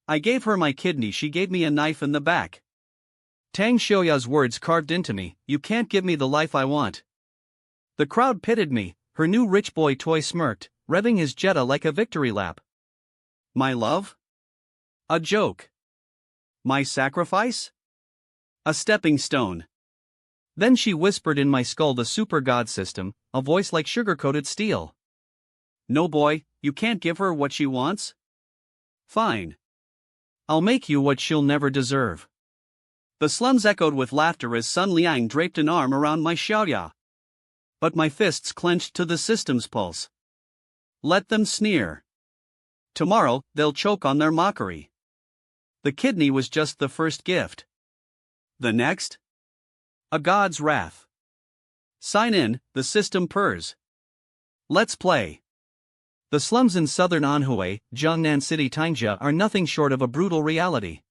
I gave her my kidney, she gave me a knife in the back. Tang Xiaoya's words carved into me, you can't give me the life I want. The crowd pitted me, her new rich boy toy smirked, revving his Jetta like a victory lap. My love? A joke. My sacrifice? A stepping stone. Then she whispered in my skull the super god system, a voice like sugar-coated steel. No boy, you can't give her what she wants? Fine. I'll make you what she'll never deserve. The slums echoed with laughter as Sun Liang draped an arm around my Xiaoya. But my fists clenched to the system's pulse. Let them sneer. Tomorrow, they'll choke on their mockery. The kidney was just the first gift. The next? A god's wrath. Sign in, the system purrs. Let's play. The slums in southern Anhui, Jiangnan City Taingzhe are nothing short of a brutal reality.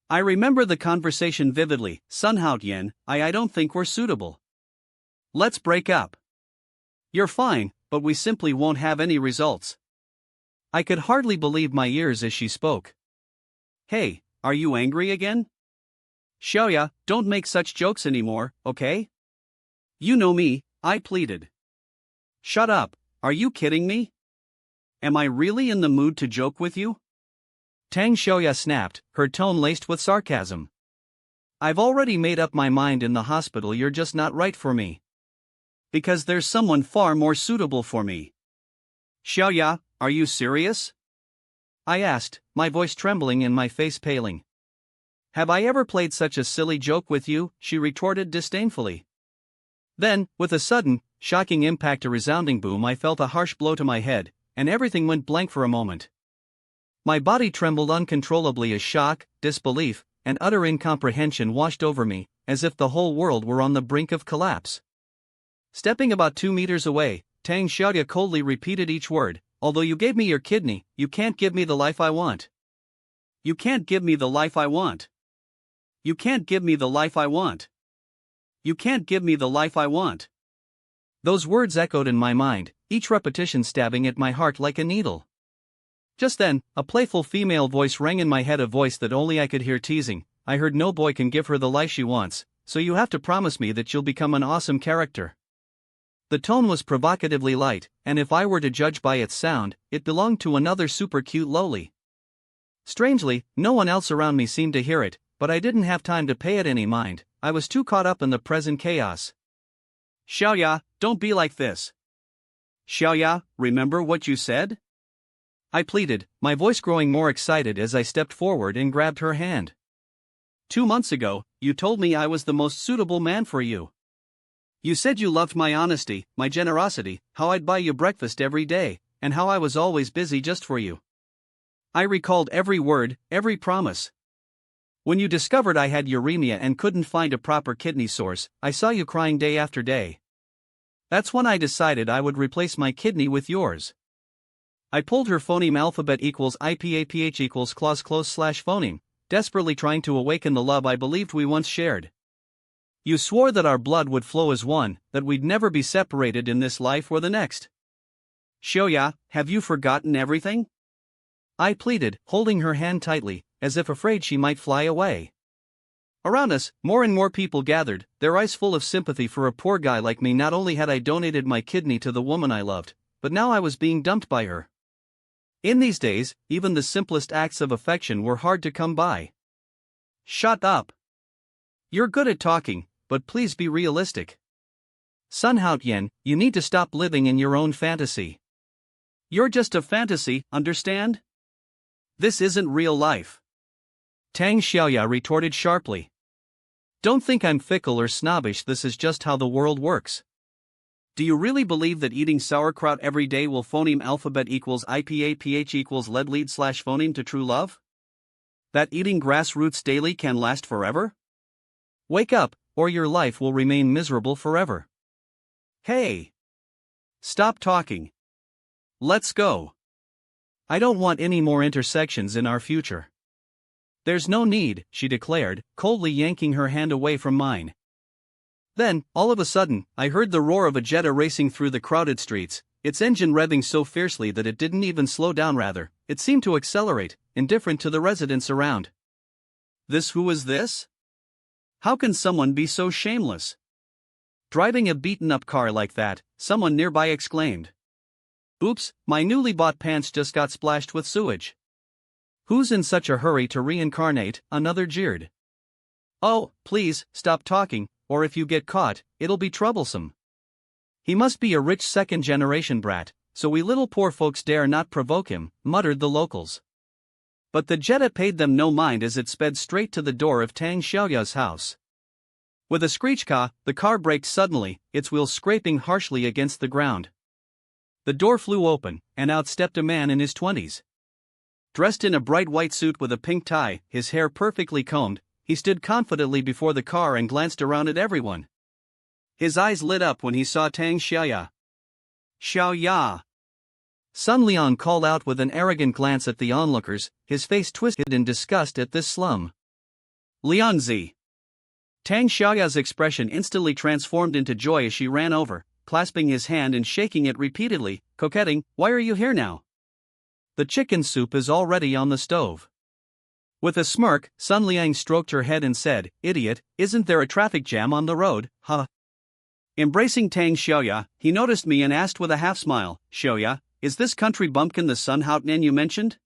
I remember the conversation vividly, Sun Haotian, I don't think we're suitable. Let's break up. You're fine, but we simply won't have any results. I could hardly believe my ears as she spoke. Hey, are you angry again? Xiaoya, don't make such jokes anymore, okay? You know me, I pleaded. Shut up, are you kidding me? Am I really in the mood to joke with you? Tang Xiaoya snapped, her tone laced with sarcasm. I've already made up my mind in the hospital, you're just not right for me. Because there's someone far more suitable for me. Xiaoya, are you serious? I asked, my voice trembling and my face paling. Have I ever played such a silly joke with you? She retorted disdainfully. Then, with a sudden, shocking impact, a resounding boom, I felt a harsh blow to my head, and everything went blank for a moment. My body trembled uncontrollably as shock, disbelief, and utter incomprehension washed over me, as if the whole world were on the brink of collapse. Stepping about 2 meters away, Tang Xiaoya coldly repeated each word, although you gave me your kidney, you can't give me the life I want. You can't give me the life I want. You can't give me the life I want. You can't give me the life I want. Those words echoed in my mind, each repetition stabbing at my heart like a needle. Just then, a playful female voice rang in my head, a voice that only I could hear teasing. I heard no boy can give her the life she wants, so you have to promise me that you'll become an awesome character. The tone was provocatively light, and if I were to judge by its sound, it belonged to another super cute loli. Strangely, no one else around me seemed to hear it, but I didn't have time to pay it any mind, I was too caught up in the present chaos. Xiaoya, don't be like this. Xiaoya, remember what you said? I pleaded, my voice growing more excited as I stepped forward and grabbed her hand. 2 months ago, you told me I was the most suitable man for you. You said you loved my honesty, my generosity, how I'd buy you breakfast every day, and how I was always busy just for you. I recalled every word, every promise. When you discovered I had uremia and couldn't find a proper kidney source, I saw you crying day after day. That's when I decided I would replace my kidney with yours. I pulled her phoneme alphabet equals IPAPH equals clause close slash phoneme, desperately trying to awaken the love I believed we once shared. You swore that our blood would flow as one, that we'd never be separated in this life or the next. Xiaoya, have you forgotten everything? I pleaded, holding her hand tightly, as if afraid she might fly away. Around us, more and more people gathered, their eyes full of sympathy for a poor guy like me. Not only had I donated my kidney to the woman I loved, but now I was being dumped by her. In these days, even the simplest acts of affection were hard to come by. Shut up. You're good at talking, but please be realistic. Sun Haotian, you need to stop living in your own fantasy. You're just a fantasy, understand? This isn't real life. Tang Xiaoya retorted sharply. Don't think I'm fickle or snobbish, this is just how the world works. Do you really believe that eating sauerkraut every day will phoneme alphabet equals IPAPH equals lead lead slash phoneme to true love? That eating grassroots daily can last forever? Wake up, or your life will remain miserable forever. Hey! Stop talking. Let's go. I don't want any more intersections in our future. There's no need, she declared, coldly yanking her hand away from mine. Then, all of a sudden, I heard the roar of a Jetta racing through the crowded streets, its engine revving so fiercely that it didn't even slow down. Rather, it seemed to accelerate, indifferent to the residents around. Who is this? How can someone be so shameless? Driving a beaten-up car like that, someone nearby exclaimed. Oops, my newly bought pants just got splashed with sewage. Who's in such a hurry to reincarnate? Another jeered. Oh, please, stop talking, or if you get caught, it'll be troublesome. He must be a rich second-generation brat, so we little poor folks dare not provoke him, muttered the locals. But the Jetta paid them no mind as it sped straight to the door of Tang Xiaoya's house. With a screech-caw, the car braked suddenly, its wheels scraping harshly against the ground. The door flew open, and out stepped a man in his 20s. Dressed in a bright white suit with a pink tie, his hair perfectly combed, he stood confidently before the car and glanced around at everyone. His eyes lit up when he saw Tang Xiaoya. Xiaoya! Sun Liang called out with an arrogant glance at the onlookers, his face twisted in disgust at this slum. Liangzi! Tang Xiaoya's expression instantly transformed into joy as she ran over, clasping his hand and shaking it repeatedly, coquetting, "Why are you here now? The chicken soup is already on the stove." With a smirk, Sun Liang stroked her head and said, "Idiot, isn't there a traffic jam on the road, huh?" Embracing Tang Xiaoya, he noticed me and asked with a half-smile, "Xiaoya, is this country bumpkin the Sun Haotian you mentioned?"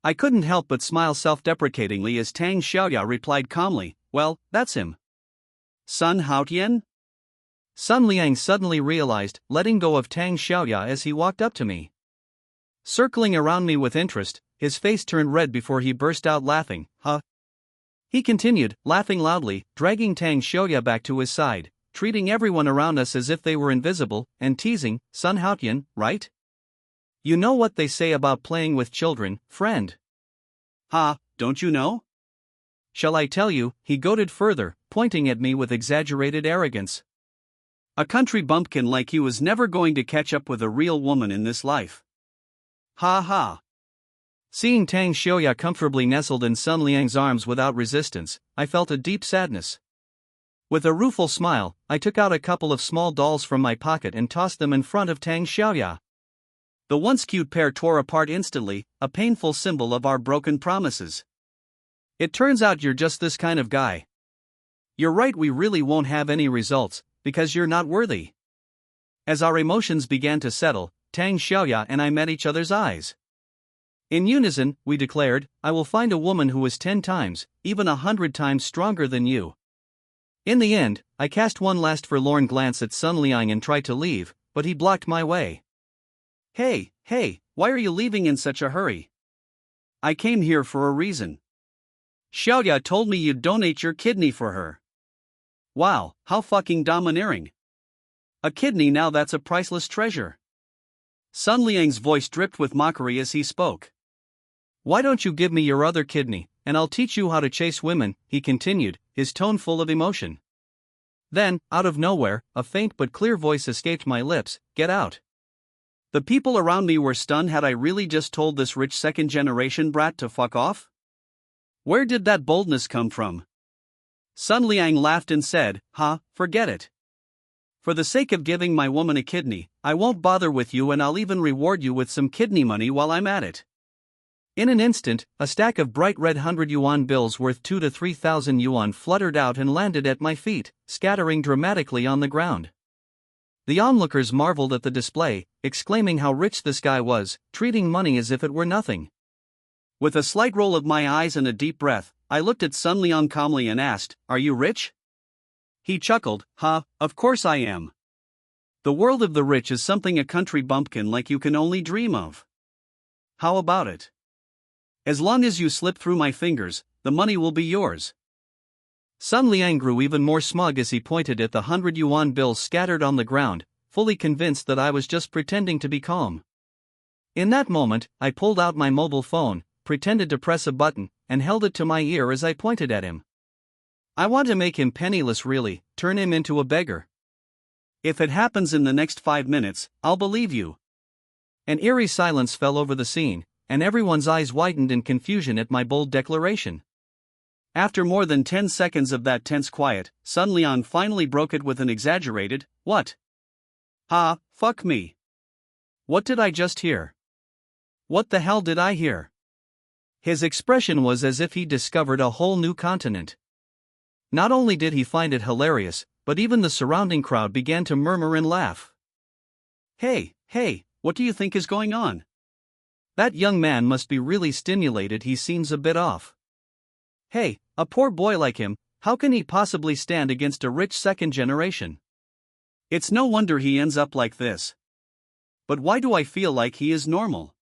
I couldn't help but smile self-deprecatingly as Tang Xiaoya replied calmly, "Well, that's him." Sun Haotian? Sun Liang suddenly realized, letting go of Tang Xiaoya as he walked up to me. Circling around me with interest, his face turned red before he burst out laughing, "Huh?" He continued, laughing loudly, dragging Tang Xiaoya back to his side, treating everyone around us as if they were invisible, and teasing, "Sun Haotian, right? You know what they say about playing with children, friend." "Ha, don't you know?" "Shall I tell you?" he goaded further, pointing at me with exaggerated arrogance. A country bumpkin like you was never going to catch up with a real woman in this life. Ha ha. Seeing Tang Xiaoya comfortably nestled in Sun Liang's arms without resistance, I felt a deep sadness. With a rueful smile, I took out a couple of small dolls from my pocket and tossed them in front of Tang Xiaoya. The once cute pair tore apart instantly, a painful symbol of our broken promises. "It turns out you're just this kind of guy. You're right, we really won't have any results, because you're not worthy." As our emotions began to settle, Tang Xiaoya and I met each other's eyes. In unison, we declared, "I will find a woman who is 10 times, even 100 times stronger than you." In the end, I cast one last forlorn glance at Sun Liang and tried to leave, but he blocked my way. Hey, why are you leaving in such a hurry?" "I came here for a reason. Xiaoya told me you'd donate your kidney for her." "Wow, how fucking domineering. A kidney, now that's a priceless treasure." Sun Liang's voice dripped with mockery as he spoke. "Why don't you give me your other kidney, and I'll teach you how to chase women," he continued, his tone full of emotion. Then, out of nowhere, a faint but clear voice escaped my lips, "Get out." The people around me were stunned. Had I really just told this rich second-generation brat to fuck off? Where did that boldness come from? Sun Liang laughed and said, "Forget it. For the sake of giving my woman a kidney, I won't bother with you, and I'll even reward you with some kidney money while I'm at it." In an instant, a stack of bright red 100 yuan bills worth 2,000 to 3,000 yuan fluttered out and landed at my feet, scattering dramatically on the ground. The onlookers marveled at the display, exclaiming how rich this guy was, treating money as if it were nothing. With a slight roll of my eyes and a deep breath, I looked at Sun Liang calmly and asked, "Are you rich?" He chuckled, "Of course I am. The world of the rich is something a country bumpkin like you can only dream of. How about it? As long as you slip through my fingers, the money will be yours." Sun Liang grew even more smug as he pointed at the 100 yuan bills scattered on the ground, fully convinced that I was just pretending to be calm. In that moment, I pulled out my mobile phone, pretended to press a button, and held it to my ear as I pointed at him. "I want to make him penniless, really, turn him into a beggar. If it happens in the next 5 minutes, I'll believe you." An eerie silence fell over the scene, and everyone's eyes widened in confusion at my bold declaration. After more than 10 seconds of that tense quiet, Sun Liang finally broke it with an exaggerated, "What? Fuck me. What did I just hear? What the hell did I hear? His expression was as if he discovered a whole new continent. Not only did he find it hilarious, but even the surrounding crowd began to murmur and laugh. Hey, what do you think is going on? That young man must be really stimulated, he seems a bit off. Hey, a poor boy like him, how can he possibly stand against a rich second generation? It's no wonder he ends up like this. But why do I feel like he is normal?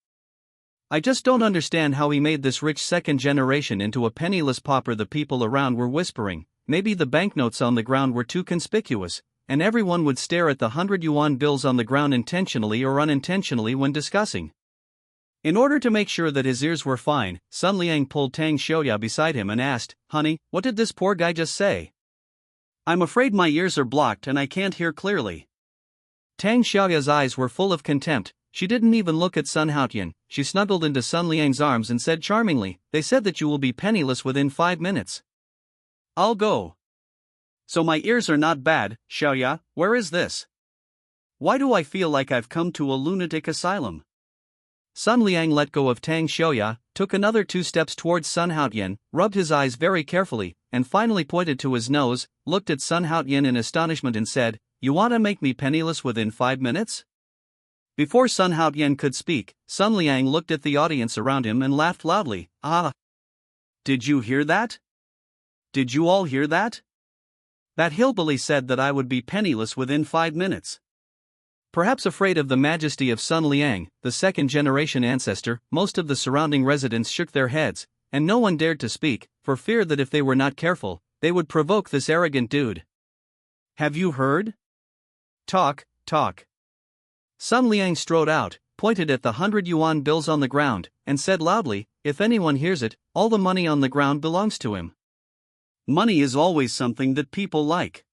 I just don't understand how he made this rich second generation into a penniless pauper. The people around were whispering, maybe the banknotes on the ground were too conspicuous, and everyone would stare at the 100 yuan bills on the ground intentionally or unintentionally when discussing. In order to make sure that his ears were fine, Sun Liang pulled Tang Xiaoya beside him and asked, "Honey, what did this poor guy just say?" "I'm afraid my ears are blocked and I can't hear clearly." Tang Xiaoya's eyes were full of contempt. She didn't even look at Sun Haotian. She snuggled into Sun Liang's arms and said charmingly, "They said that you will be penniless within 5 minutes. I'll go." "So my ears are not bad, Xiaoya, where is this? Why do I feel like I've come to a lunatic asylum?" Sun Liang let go of Tang Xiaoya, took another 2 steps towards Sun Haotian, rubbed his eyes very carefully, and finally pointed to his nose, looked at Sun Haotian in astonishment and said, "You want to make me penniless within 5 minutes? Before Sun Haotian could speak, Sun Liang looked at the audience around him and laughed loudly. "Ah! Did you hear that? Did you all hear that? That hillbilly said that I would be penniless within 5 minutes. Perhaps afraid of the majesty of Sun Liang, the second-generation ancestor, most of the surrounding residents shook their heads, and no one dared to speak, for fear that if they were not careful, they would provoke this arrogant dude. "Have you heard? Talk. Sun Liang strode out, pointed at the 100 yuan bills on the ground, and said loudly, "If anyone hears it, all the money on the ground belongs to him." Money is always something that people like.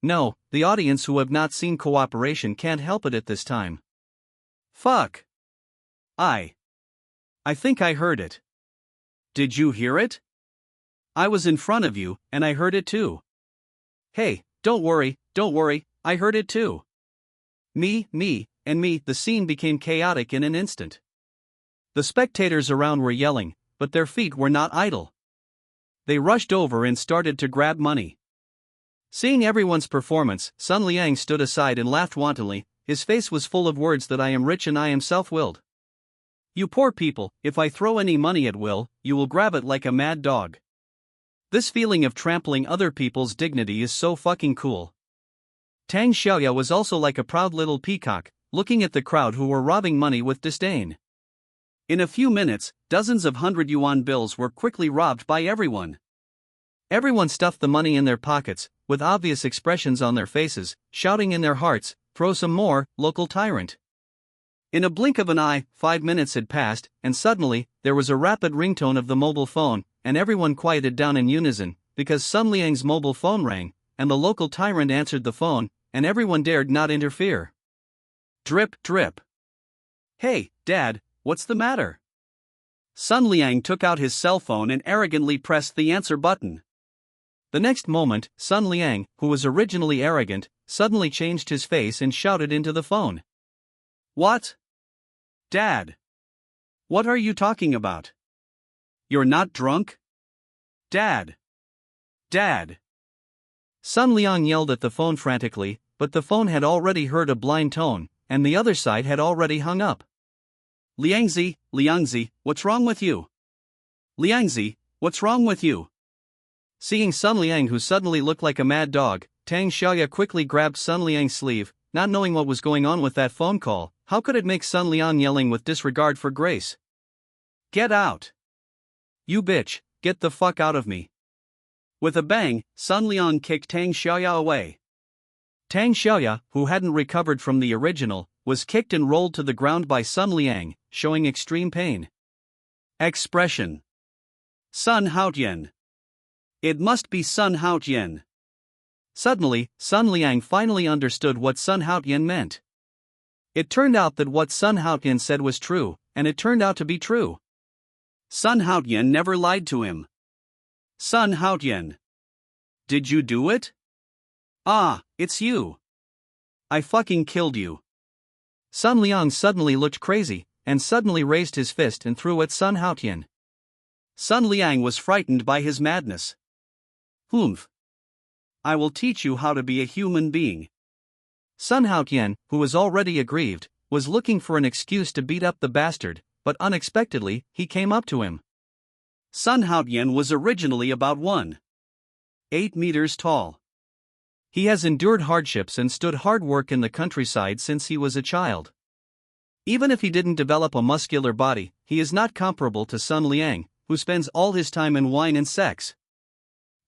No, the audience who have not seen cooperation can't help it at this time. Fuck. I think I heard it. Did you hear it? I was in front of you, and I heard it too. Hey, don't worry, I heard it too. Me, the scene became chaotic in an instant. The spectators around were yelling, but their feet were not idle. They rushed over and started to grab money. Seeing everyone's performance, Sun Liang stood aside and laughed wantonly. His face was full of words that I am rich and I am self-willed. You poor people, if I throw any money at will, you will grab it like a mad dog. This feeling of trampling other people's dignity is so fucking cool. Tang Xiaoya was also like a proud little peacock, looking at the crowd who were robbing money with disdain. In a few minutes, dozens of 100 yuan bills were quickly robbed by everyone. Everyone stuffed the money in their pockets, with obvious expressions on their faces, shouting in their hearts, "Throw some more, local tyrant." In a blink of an eye, 5 minutes had passed, and suddenly, there was a rapid ringtone of the mobile phone, and everyone quieted down in unison, because Sun Liang's mobile phone rang, and the local tyrant answered the phone, and everyone dared not interfere. Drip. "Hey, Dad, what's the matter?" Sun Liang took out his cell phone and arrogantly pressed the answer button. The next moment, Sun Liang, who was originally arrogant, suddenly changed his face and shouted into the phone. "What? Dad? What are you talking about? You're not drunk? Dad! Sun Liang yelled at the phone frantically, but the phone had already heard a blind tone, and the other side had already hung up. Liangzi, what's wrong with you? Liangzi, what's wrong with you?" Seeing Sun Liang, who suddenly looked like a mad dog, Tang Xiaoya quickly grabbed Sun Liang's sleeve, not knowing what was going on with that phone call. How could it make Sun Liang yelling with disregard for grace? "Get out! You bitch, get the fuck out of me!" With a bang, Sun Liang kicked Tang Xiaoya away. Tang Xiaoya, who hadn't recovered from the original, was kicked and rolled to the ground by Sun Liang, showing extreme pain. Expression: Sun Haotian. It must be Sun Haotian. Suddenly, Sun Liang finally understood what Sun Haotian meant. It turned out that what Sun Haotian said was true, and it turned out to be true. Sun Haotian never lied to him. Sun Haotian. Did you do it? Ah, it's you. I fucking killed you. Sun Liang suddenly looked crazy, and suddenly raised his fist and threw at Sun Haotian. Sun Liang was frightened by his madness. Humph! I will teach you how to be a human being. Sun Haotian, who was already aggrieved, was looking for an excuse to beat up the bastard, but unexpectedly, he came up to him. Sun Haotian was originally about 1.8 meters tall. He has endured hardships and stood hard work in the countryside since he was a child. Even if he didn't develop a muscular body, he is not comparable to Sun Liang, who spends all his time in wine and sex.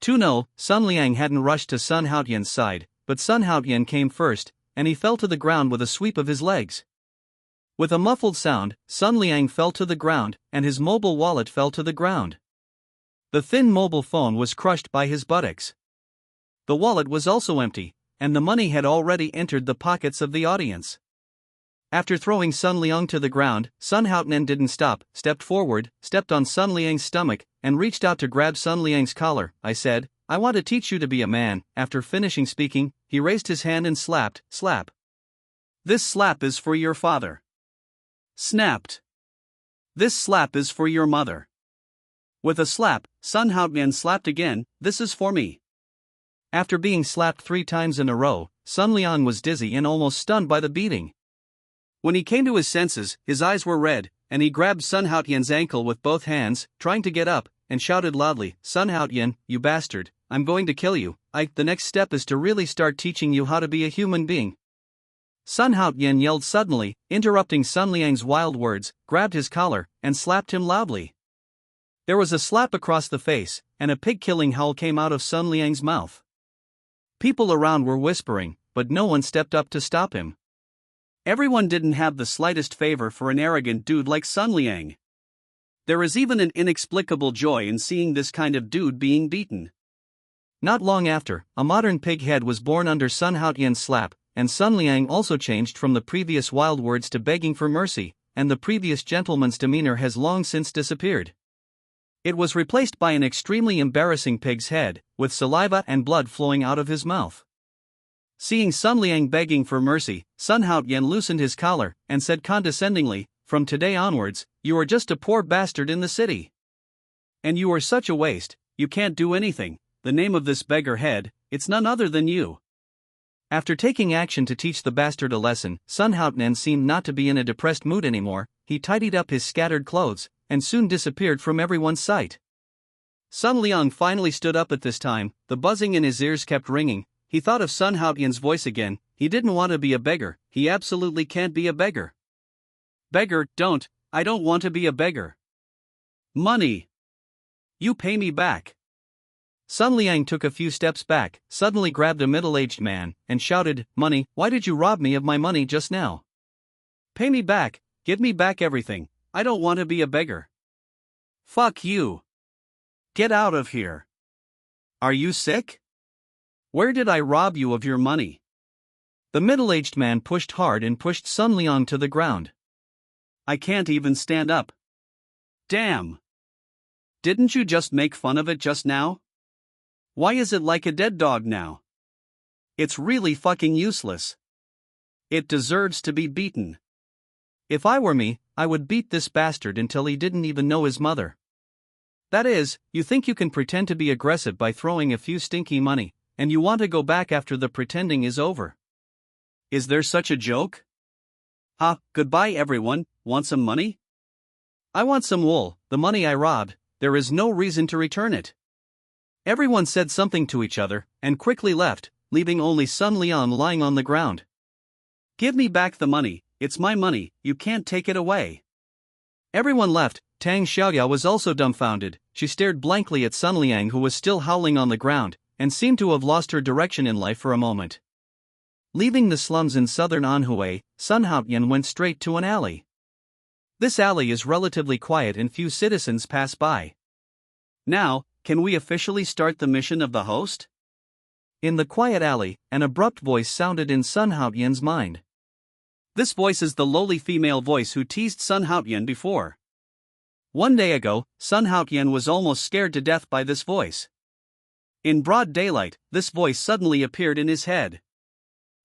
No, Sun Liang hadn't rushed to Sun Haotian's side, but Sun Haotian came first, and he fell to the ground with a sweep of his legs. With a muffled sound, Sun Liang fell to the ground, and his mobile wallet fell to the ground. The thin mobile phone was crushed by his buttocks. The wallet was also empty, and the money had already entered the pockets of the audience. After throwing Sun Liang to the ground, Sun Haotian didn't stop, stepped forward, stepped on Sun Liang's stomach, and reached out to grab Sun Liang's collar. I said, "I want to teach you to be a man." After finishing speaking, he raised his hand and slapped, slap. "This slap is for your father." Snapped. "This slap is for your mother." With a slap, Sun Haotian slapped again. "This is for me." After being slapped 3 times in a row, Sun Liang was dizzy and almost stunned by the beating. When he came to his senses, his eyes were red, and he grabbed Sun Haotian's ankle with both hands, trying to get up, and shouted loudly, "Sun Haotian, you bastard, I'm going to kill you. The next step is to really start teaching you how to be a human being." Sun Haotian yelled suddenly, interrupting Sun Liang's wild words, grabbed his collar, and slapped him loudly. There was a slap across the face, and a pig-killing howl came out of Sun Liang's mouth. People around were whispering, but no one stepped up to stop him. Everyone didn't have the slightest favor for an arrogant dude like Sun Liang. There is even an inexplicable joy in seeing this kind of dude being beaten. Not long after, a modern pig head was born under Sun Haotian's slap, and Sun Liang also changed from the previous wild words to begging for mercy, and the previous gentleman's demeanor has long since disappeared. It was replaced by an extremely embarrassing pig's head, with saliva and blood flowing out of his mouth. Seeing Sun Liang begging for mercy, Sun Haotian loosened his collar, and said condescendingly, "From today onwards, you are just a poor bastard in the city. And you are such a waste, you can't do anything. The name of this beggar head, it's none other than you." After taking action to teach the bastard a lesson, Sun Haotian seemed not to be in a depressed mood anymore. He tidied up his scattered clothes, and soon disappeared from everyone's sight. Sun Liang finally stood up at this time. The buzzing in his ears kept ringing. He thought of Sun Haotian's voice again. He didn't want to be a beggar. He absolutely can't be a beggar. "Beggar, I don't want to be a beggar. Money. You pay me back." Sun Liang took a few steps back, suddenly grabbed a middle-aged man, and shouted, "Money, why did you rob me of my money just now? Pay me back, give me back everything. I don't want to be a beggar." "Fuck you. Get out of here. Are you sick? Where did I rob you of your money?" The middle-aged man pushed hard and pushed Sun Liang to the ground. "I can't even stand up. Damn. Didn't you just make fun of it just now? Why is it like a dead dog now? It's really fucking useless. It deserves to be beaten. If I were me, I would beat this bastard until he didn't even know his mother." That is, you think you can pretend to be aggressive by throwing a few stinky money, and you want to go back after the pretending is over. Is there such a joke? Goodbye everyone, want some money? I want some wool, the money I robbed, there is no reason to return it. Everyone said something to each other, and quickly left, leaving only Sun Liang lying on the ground. "Give me back the money, it's my money, you can't take it away." Everyone left. Tang Xiaoya was also dumbfounded. She stared blankly at Sun Liang, who was still howling on the ground, and seemed to have lost her direction in life for a moment. Leaving the slums in southern Anhui, Sun Haotian went straight to an alley. This alley is relatively quiet and few citizens pass by. "Now, can we officially start the mission of the host?" In the quiet alley, an abrupt voice sounded in Sun Haotian's mind. This voice is the lowly female voice who teased Sun Haotian before. One day ago, Sun Haotian was almost scared to death by this voice. In broad daylight, this voice suddenly appeared in his head.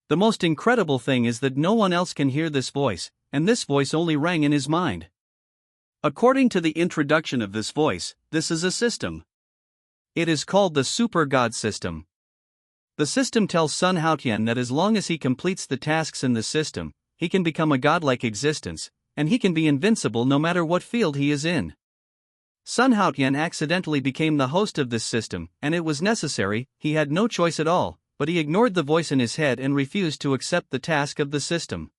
The most incredible thing is that no one else can hear this voice, and this voice only rang in his mind. According to the introduction of this voice, this is a system. It is called the Super God System. The system tells Sun Haotian that as long as he completes the tasks in the system, he can become a godlike existence, and he can be invincible no matter what field he is in. Sun Haotian accidentally became the host of this system, and it was necessary, he had no choice at all, but he ignored the voice in his head and refused to accept the task of the system.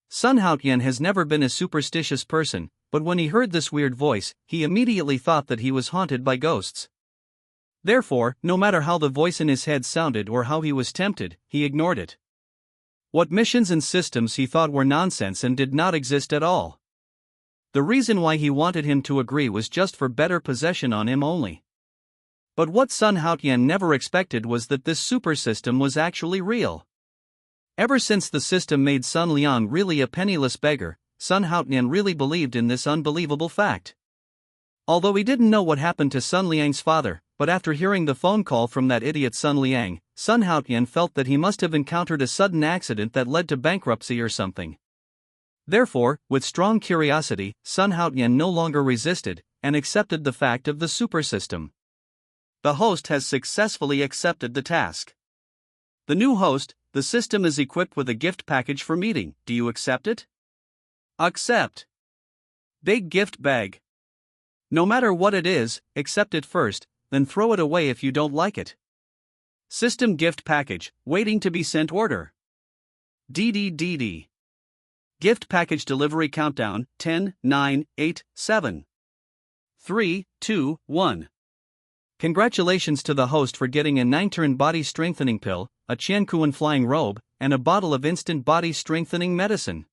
Sun Haotian has never been a superstitious person, but when he heard this weird voice, he immediately thought that he was haunted by ghosts. Therefore, no matter how the voice in his head sounded or how he was tempted, he ignored it. What missions and systems he thought were nonsense and did not exist at all. The reason why he wanted him to agree was just for better possession on him only. But what Sun Haotian never expected was that this super system was actually real. Ever since the system made Sun Liang really a penniless beggar, Sun Haotian really believed in this unbelievable fact. Although he didn't know what happened to Sun Liang's father, but after hearing the phone call from that idiot Sun Liang, Sun Haotian felt that he must have encountered a sudden accident that led to bankruptcy or something. Therefore, with strong curiosity, Sun Haotian no longer resisted, and accepted the fact of the super system. The host has successfully accepted the task. The new host, the system is equipped with a gift package for meeting. Do you accept it? Accept. Big gift bag. No matter what it is, accept it first, then throw it away if you don't like it. System gift package, waiting to be sent order. DDDD. Gift package delivery countdown, 10, 9, 8, 7. 3, 2, 1. Congratulations to the host for getting a 9-turn body strengthening pill, a Qiankuan flying robe, and a bottle of instant body strengthening medicine.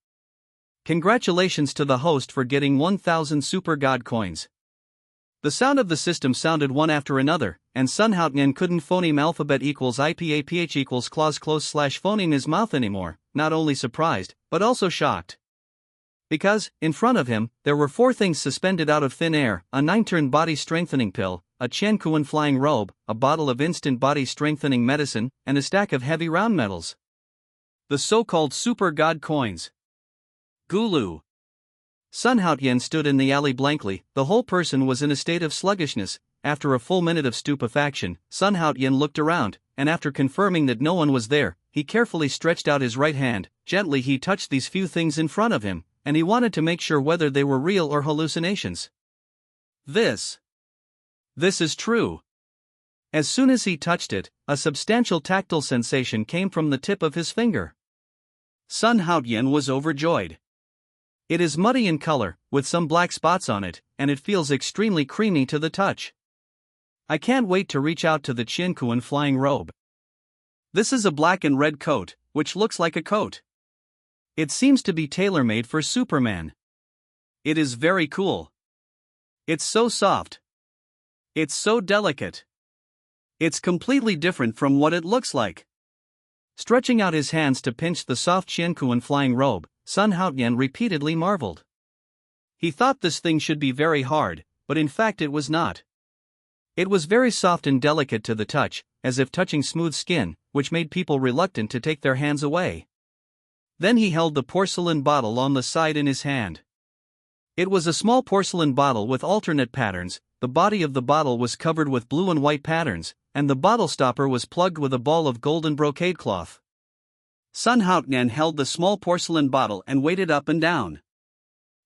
Congratulations to the host for getting 1,000 Super God coins. The sound of the system sounded one after another, and Sun Haotian couldn't phoneme alphabet equals IPAPH equals clause close slash phoneme his mouth anymore, not only surprised, but also shocked. Because, in front of him, there were 4 things suspended out of thin air: a 9-turn body strengthening pill, a Qiankuan flying robe, a bottle of instant body strengthening medicine, and a stack of heavy round metals. The so-called Super God coins. Gulu. Sun Haotian stood in the alley blankly. The whole person was in a state of sluggishness. After a full minute of stupefaction, Sun Haotian looked around, and after confirming that no one was there, he carefully stretched out his right hand. Gently he touched these few things in front of him, and he wanted to make sure whether they were real or hallucinations. This is true. As soon as he touched it, a substantial tactile sensation came from the tip of his finger. Sun Haotian was overjoyed. It is muddy in color, with some black spots on it, and it feels extremely creamy to the touch. I can't wait to reach out to the Qiankuan flying robe. This is a black and red coat, which looks like a coat. It seems to be tailor-made for Superman. It is very cool. It's so soft. It's so delicate. It's completely different from what it looks like. Stretching out his hands to pinch the soft Qiankuan flying robe, Sun Haotian repeatedly marveled. He thought this thing should be very hard, but in fact it was not. It was very soft and delicate to the touch, as if touching smooth skin, which made people reluctant to take their hands away. Then he held the porcelain bottle on the side in his hand. It was a small porcelain bottle with alternate patterns. The body of the bottle was covered with blue and white patterns, and the bottle stopper was plugged with a ball of golden brocade cloth. Sun Haotian held the small porcelain bottle and weighed it up and down.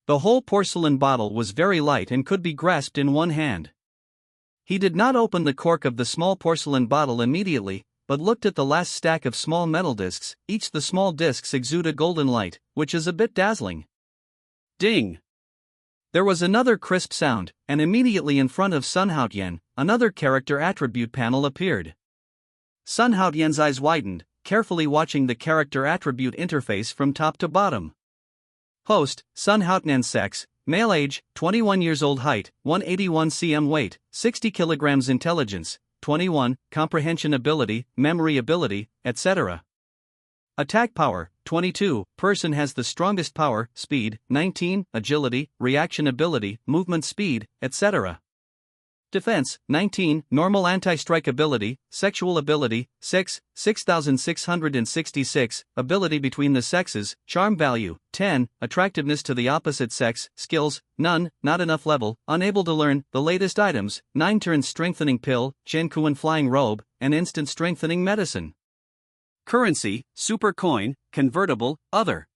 The whole porcelain bottle was very light and could be grasped in one hand. He did not open the cork of the small porcelain bottle immediately, but looked at the last stack of small metal discs. Each the small discs exude a golden light, which is a bit dazzling. Ding! There was another crisp sound, and immediately in front of Sun Haotian, another character attribute panel appeared. Sun Haotian's eyes widened, carefully watching the character attribute interface from top to bottom. Host, Sun Haotian. Sex, male. Age, 21 years old. Height, 181 cm. Weight, 60 kg. Intelligence, 21, comprehension ability, memory ability, etc. Attack power, 22, person has the strongest power, speed, 19, agility, reaction ability, movement speed, etc. self-defense, 19, normal anti-strike ability, sexual ability, 6, 6666, ability between the sexes, charm value, 10, attractiveness to the opposite sex, skills, none, not enough level, unable to learn, the latest items, 9 turns strengthening pill, Jinkuan flying robe, and instant strengthening medicine. Currency, super coin, convertible, other.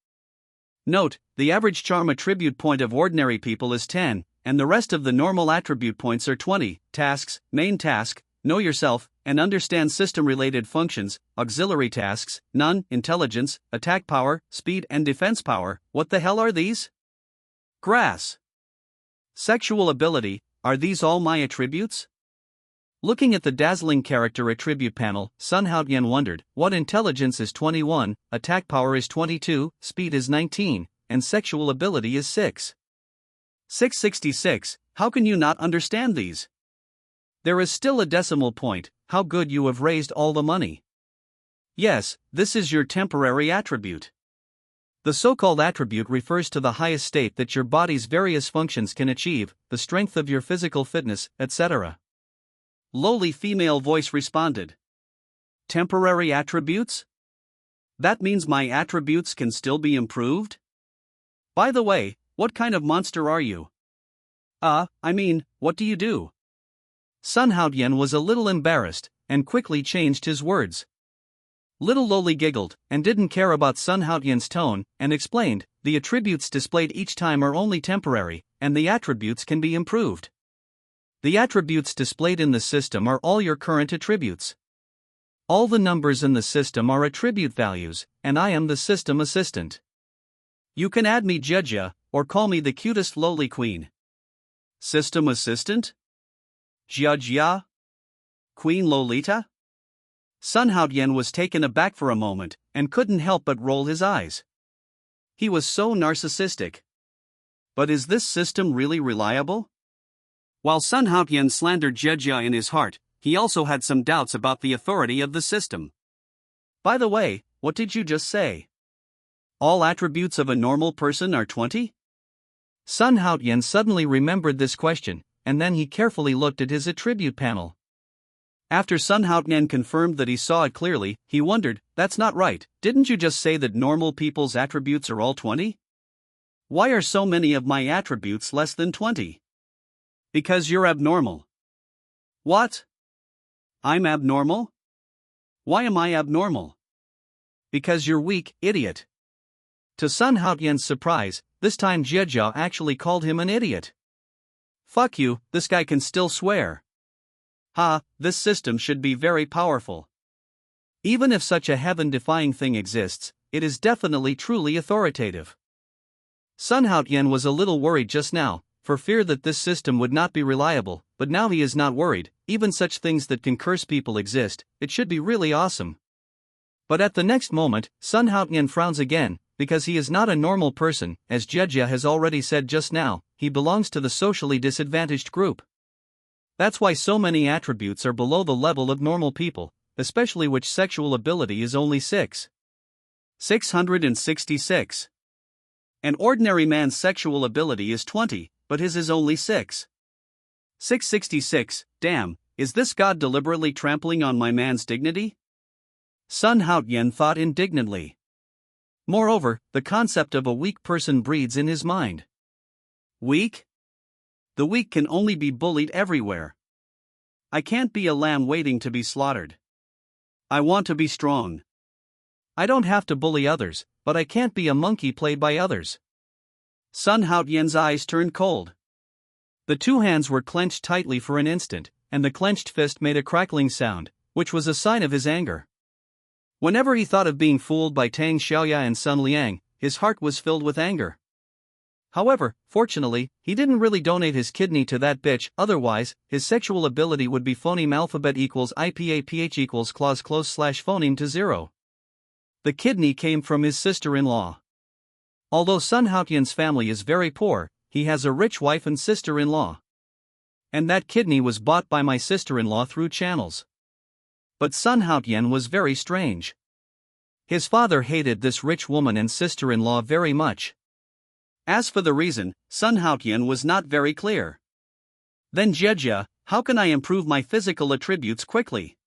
Note, the average charm attribute point of ordinary people is 10, and the rest of the normal attribute points are 20, tasks, main task, know yourself, and understand system-related functions, auxiliary tasks, none, intelligence, attack power, speed and defense power, what the hell are these? Grass. Sexual ability, are these all my attributes? Looking at the dazzling character attribute panel, Sun Haotian wondered, what intelligence is 21, attack power is 22, speed is 19, and sexual ability is 6. 666, how can you not understand these? There is still a decimal point, how good you have raised all the money. Yes, this is your temporary attribute. The so-called attribute refers to the highest state that your body's various functions can achieve, the strength of your physical fitness, etc. Lowly female voice responded. Temporary attributes? That means my attributes can still be improved? By the way, what kind of monster are you? What do you do? Sun Haotian was a little embarrassed, and quickly changed his words. Little Loli giggled, and didn't care about Sun Haotian's tone, and explained, the attributes displayed each time are only temporary, and the attributes can be improved. The attributes displayed in the system are all your current attributes. All the numbers in the system are attribute values, and I am the system assistant. You can add me Jejia, or call me the cutest lowly queen. System assistant? Jejia? Queen Lolita? Sun Haotian was taken aback for a moment, and couldn't help but roll his eyes. He was so narcissistic. But is this system really reliable? While Sun Haotian slandered Jejia in his heart, he also had some doubts about the authority of the system. By the way, what did you just say? All attributes of a normal person are 20? Sun Haotian suddenly remembered this question, and then he carefully looked at his attribute panel. After Sun Haotian confirmed that he saw it clearly, he wondered, that's not right, didn't you just say that normal people's attributes are all 20? Why are so many of my attributes less than 20? Because you're abnormal. What? I'm abnormal? Why am I abnormal? Because you're weak, idiot. To Sun Haotian's surprise, this time Jejia actually called him an idiot. Fuck you, this guy can still swear. This system should be very powerful. Even if such a heaven-defying thing exists, it is definitely truly authoritative. Sun Haotian was a little worried just now, for fear that this system would not be reliable, but now he is not worried, even such things that can curse people exist, it should be really awesome. But at the next moment, Sun Haotian frowns again, because he is not a normal person, as Jejia has already said just now, he belongs to the socially disadvantaged group. That's why so many attributes are below the level of normal people, especially which sexual ability is only 6. 666. An ordinary man's sexual ability is 20, but his is only 6. 666, damn, is this God deliberately trampling on my man's dignity? Sun Haotian thought indignantly. Moreover, the concept of a weak person breeds in his mind. Weak? The weak can only be bullied everywhere. I can't be a lamb waiting to be slaughtered. I want to be strong. I don't have to bully others, but I can't be a monkey played by others. Sun Haotian's eyes turned cold. The two hands were clenched tightly for an instant, and the clenched fist made a crackling sound, which was a sign of his anger. Whenever he thought of being fooled by Tang Xiaoya and Sun Liang, his heart was filled with anger. However, fortunately, he didn't really donate his kidney to that bitch, otherwise, his sexual ability would be phoneme alphabet equals IPAPH equals clause close slash phoneme to 0. The kidney came from his sister-in-law. Although Sun Haotian's family is very poor, he has a rich wife and sister-in-law. And that kidney was bought by my sister-in-law through channels. But Sun Haotian was very strange. His father hated this rich woman and sister-in-law very much. As for the reason, Sun Haotian was not very clear. Then Jejia, How can I improve my physical attributes quickly?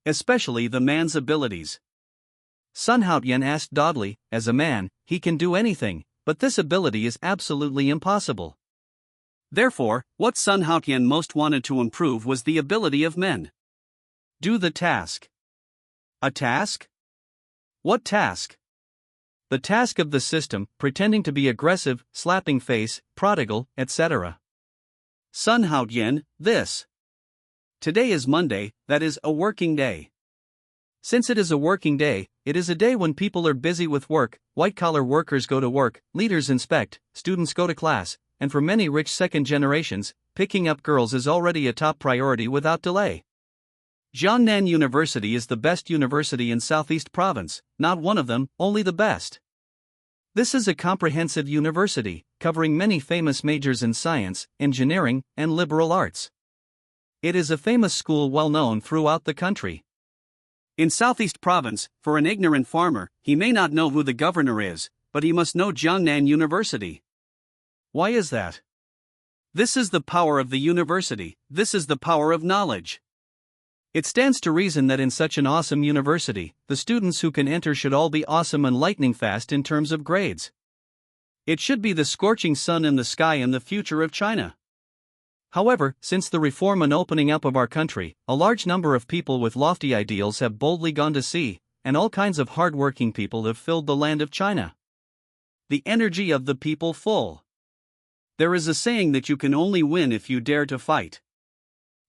Especially the man's abilities. Sun Haotian asked Dodley, as a man, he can do anything, but this ability is absolutely impossible. Therefore, what Sun Haotian most wanted to improve was the ability of men. Do the task. A task? What task? The task of the system, pretending to be aggressive, slapping face, prodigal, etc. Sun Haotian, this. Today is Monday, that is, a working day. Since it is a working day, it is a day when people are busy with work, white-collar workers go to work, leaders inspect, students go to class, and for many rich second generations, picking up girls is already a top priority without delay. Jiangnan University is the best university in Southeast Province, not one of them, only the best. This is a comprehensive university, covering many famous majors in science, engineering, and liberal arts. It is a famous school well known throughout the country. In Southeast Province, for an ignorant farmer, he may not know who the governor is, but he must know Jiangnan University. Why is that? This is the power of the university, this is the power of knowledge. It stands to reason that in such an awesome university, the students who can enter should all be awesome and lightning fast in terms of grades. It should be the scorching sun in the sky and the future of China. However, since the reform and opening up of our country, a large number of people with lofty ideals have boldly gone to sea, and all kinds of hard-working people have filled the land of China. The energy of the people full. There is a saying that you can only win if you dare to fight.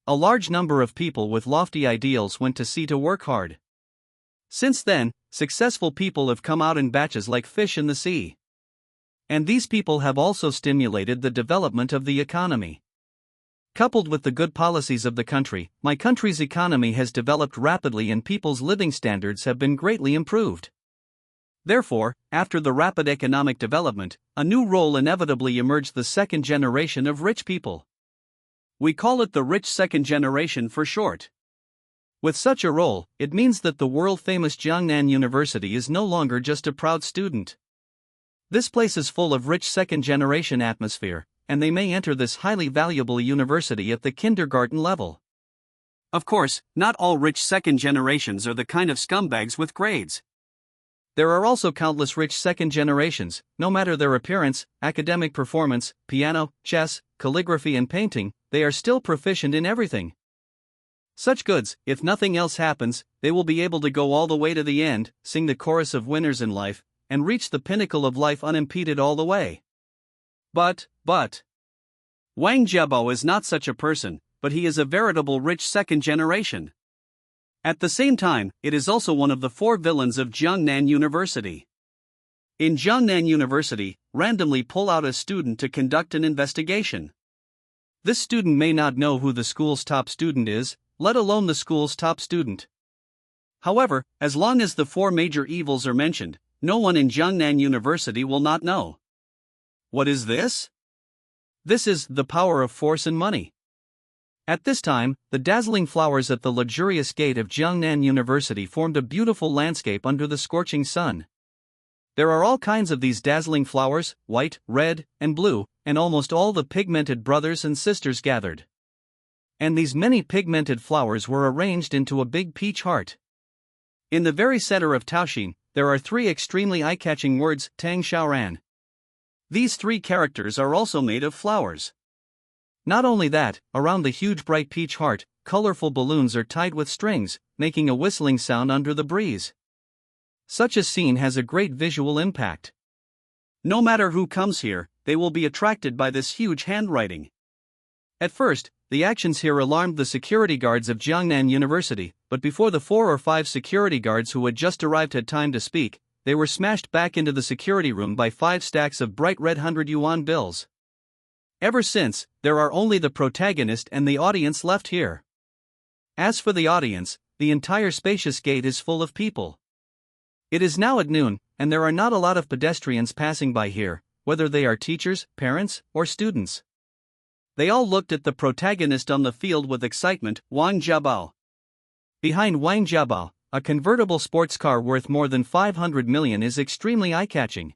A large number of people with lofty ideals went to sea to work hard. Since then, successful people have come out in batches like fish in the sea. And these people have also stimulated the development of the economy. Coupled with the good policies of the country, my country's economy has developed rapidly and people's living standards have been greatly improved. Therefore, after the rapid economic development, a new role inevitably emerged: the second generation of rich people. We call it the rich second generation for short. With such a role, it means that the world-famous Jiangnan University is no longer just a proud student. This place is full of rich second-generation atmosphere, and they may enter this highly valuable university at the kindergarten level. Of course, not all rich second generations are the kind of scumbags with grades. There are also countless rich second generations, no matter their appearance, academic performance, piano, chess, calligraphy and painting, they are still proficient in everything. Such goods, if nothing else happens, they will be able to go all the way to the end, sing the chorus of winners in life, and reach the pinnacle of life unimpeded all the way. But, Wang Jiabao is not such a person, but he is a veritable rich second generation. At the same time, it is also one of the four villains of Jiangnan University. In Jiangnan University, randomly pull out a student to conduct an investigation. This student may not know who the school's top student is, let alone the school's top student. However, as long as the four major evils are mentioned, no one in Jiangnan University will not know. What is this? This is the power of force and money. At this time, the dazzling flowers at the luxurious gate of Jiangnan University formed a beautiful landscape under the scorching sun. There are all kinds of these dazzling flowers, white, red, and blue, and almost all the pigmented brothers and sisters gathered. And these many pigmented flowers were arranged into a big peach heart. In the very center of Taoxin, there are three extremely eye-catching words: Tang Xiaoran. These three characters are also made of flowers. Not only that, around the huge bright peach heart, colorful balloons are tied with strings, making a whistling sound under the breeze. Such a scene has a great visual impact. No matter who comes here, they will be attracted by this huge handwriting. At first, the actions here alarmed the security guards of Jiangnan University, but before the 4 or 5 security guards who had just arrived had time to speak, they were smashed back into the security room by 5 stacks of bright red 100 yuan bills. Ever since, there are only the protagonist and the audience left here. As for the audience, the entire spacious gate is full of people. It is now at noon, and there are not a lot of pedestrians passing by here, whether they are teachers, parents, or students. They all looked at the protagonist on the field with excitement, Wang Jiabao. Behind Wang Jiabao, a convertible sports car worth more than 500 million is extremely eye-catching.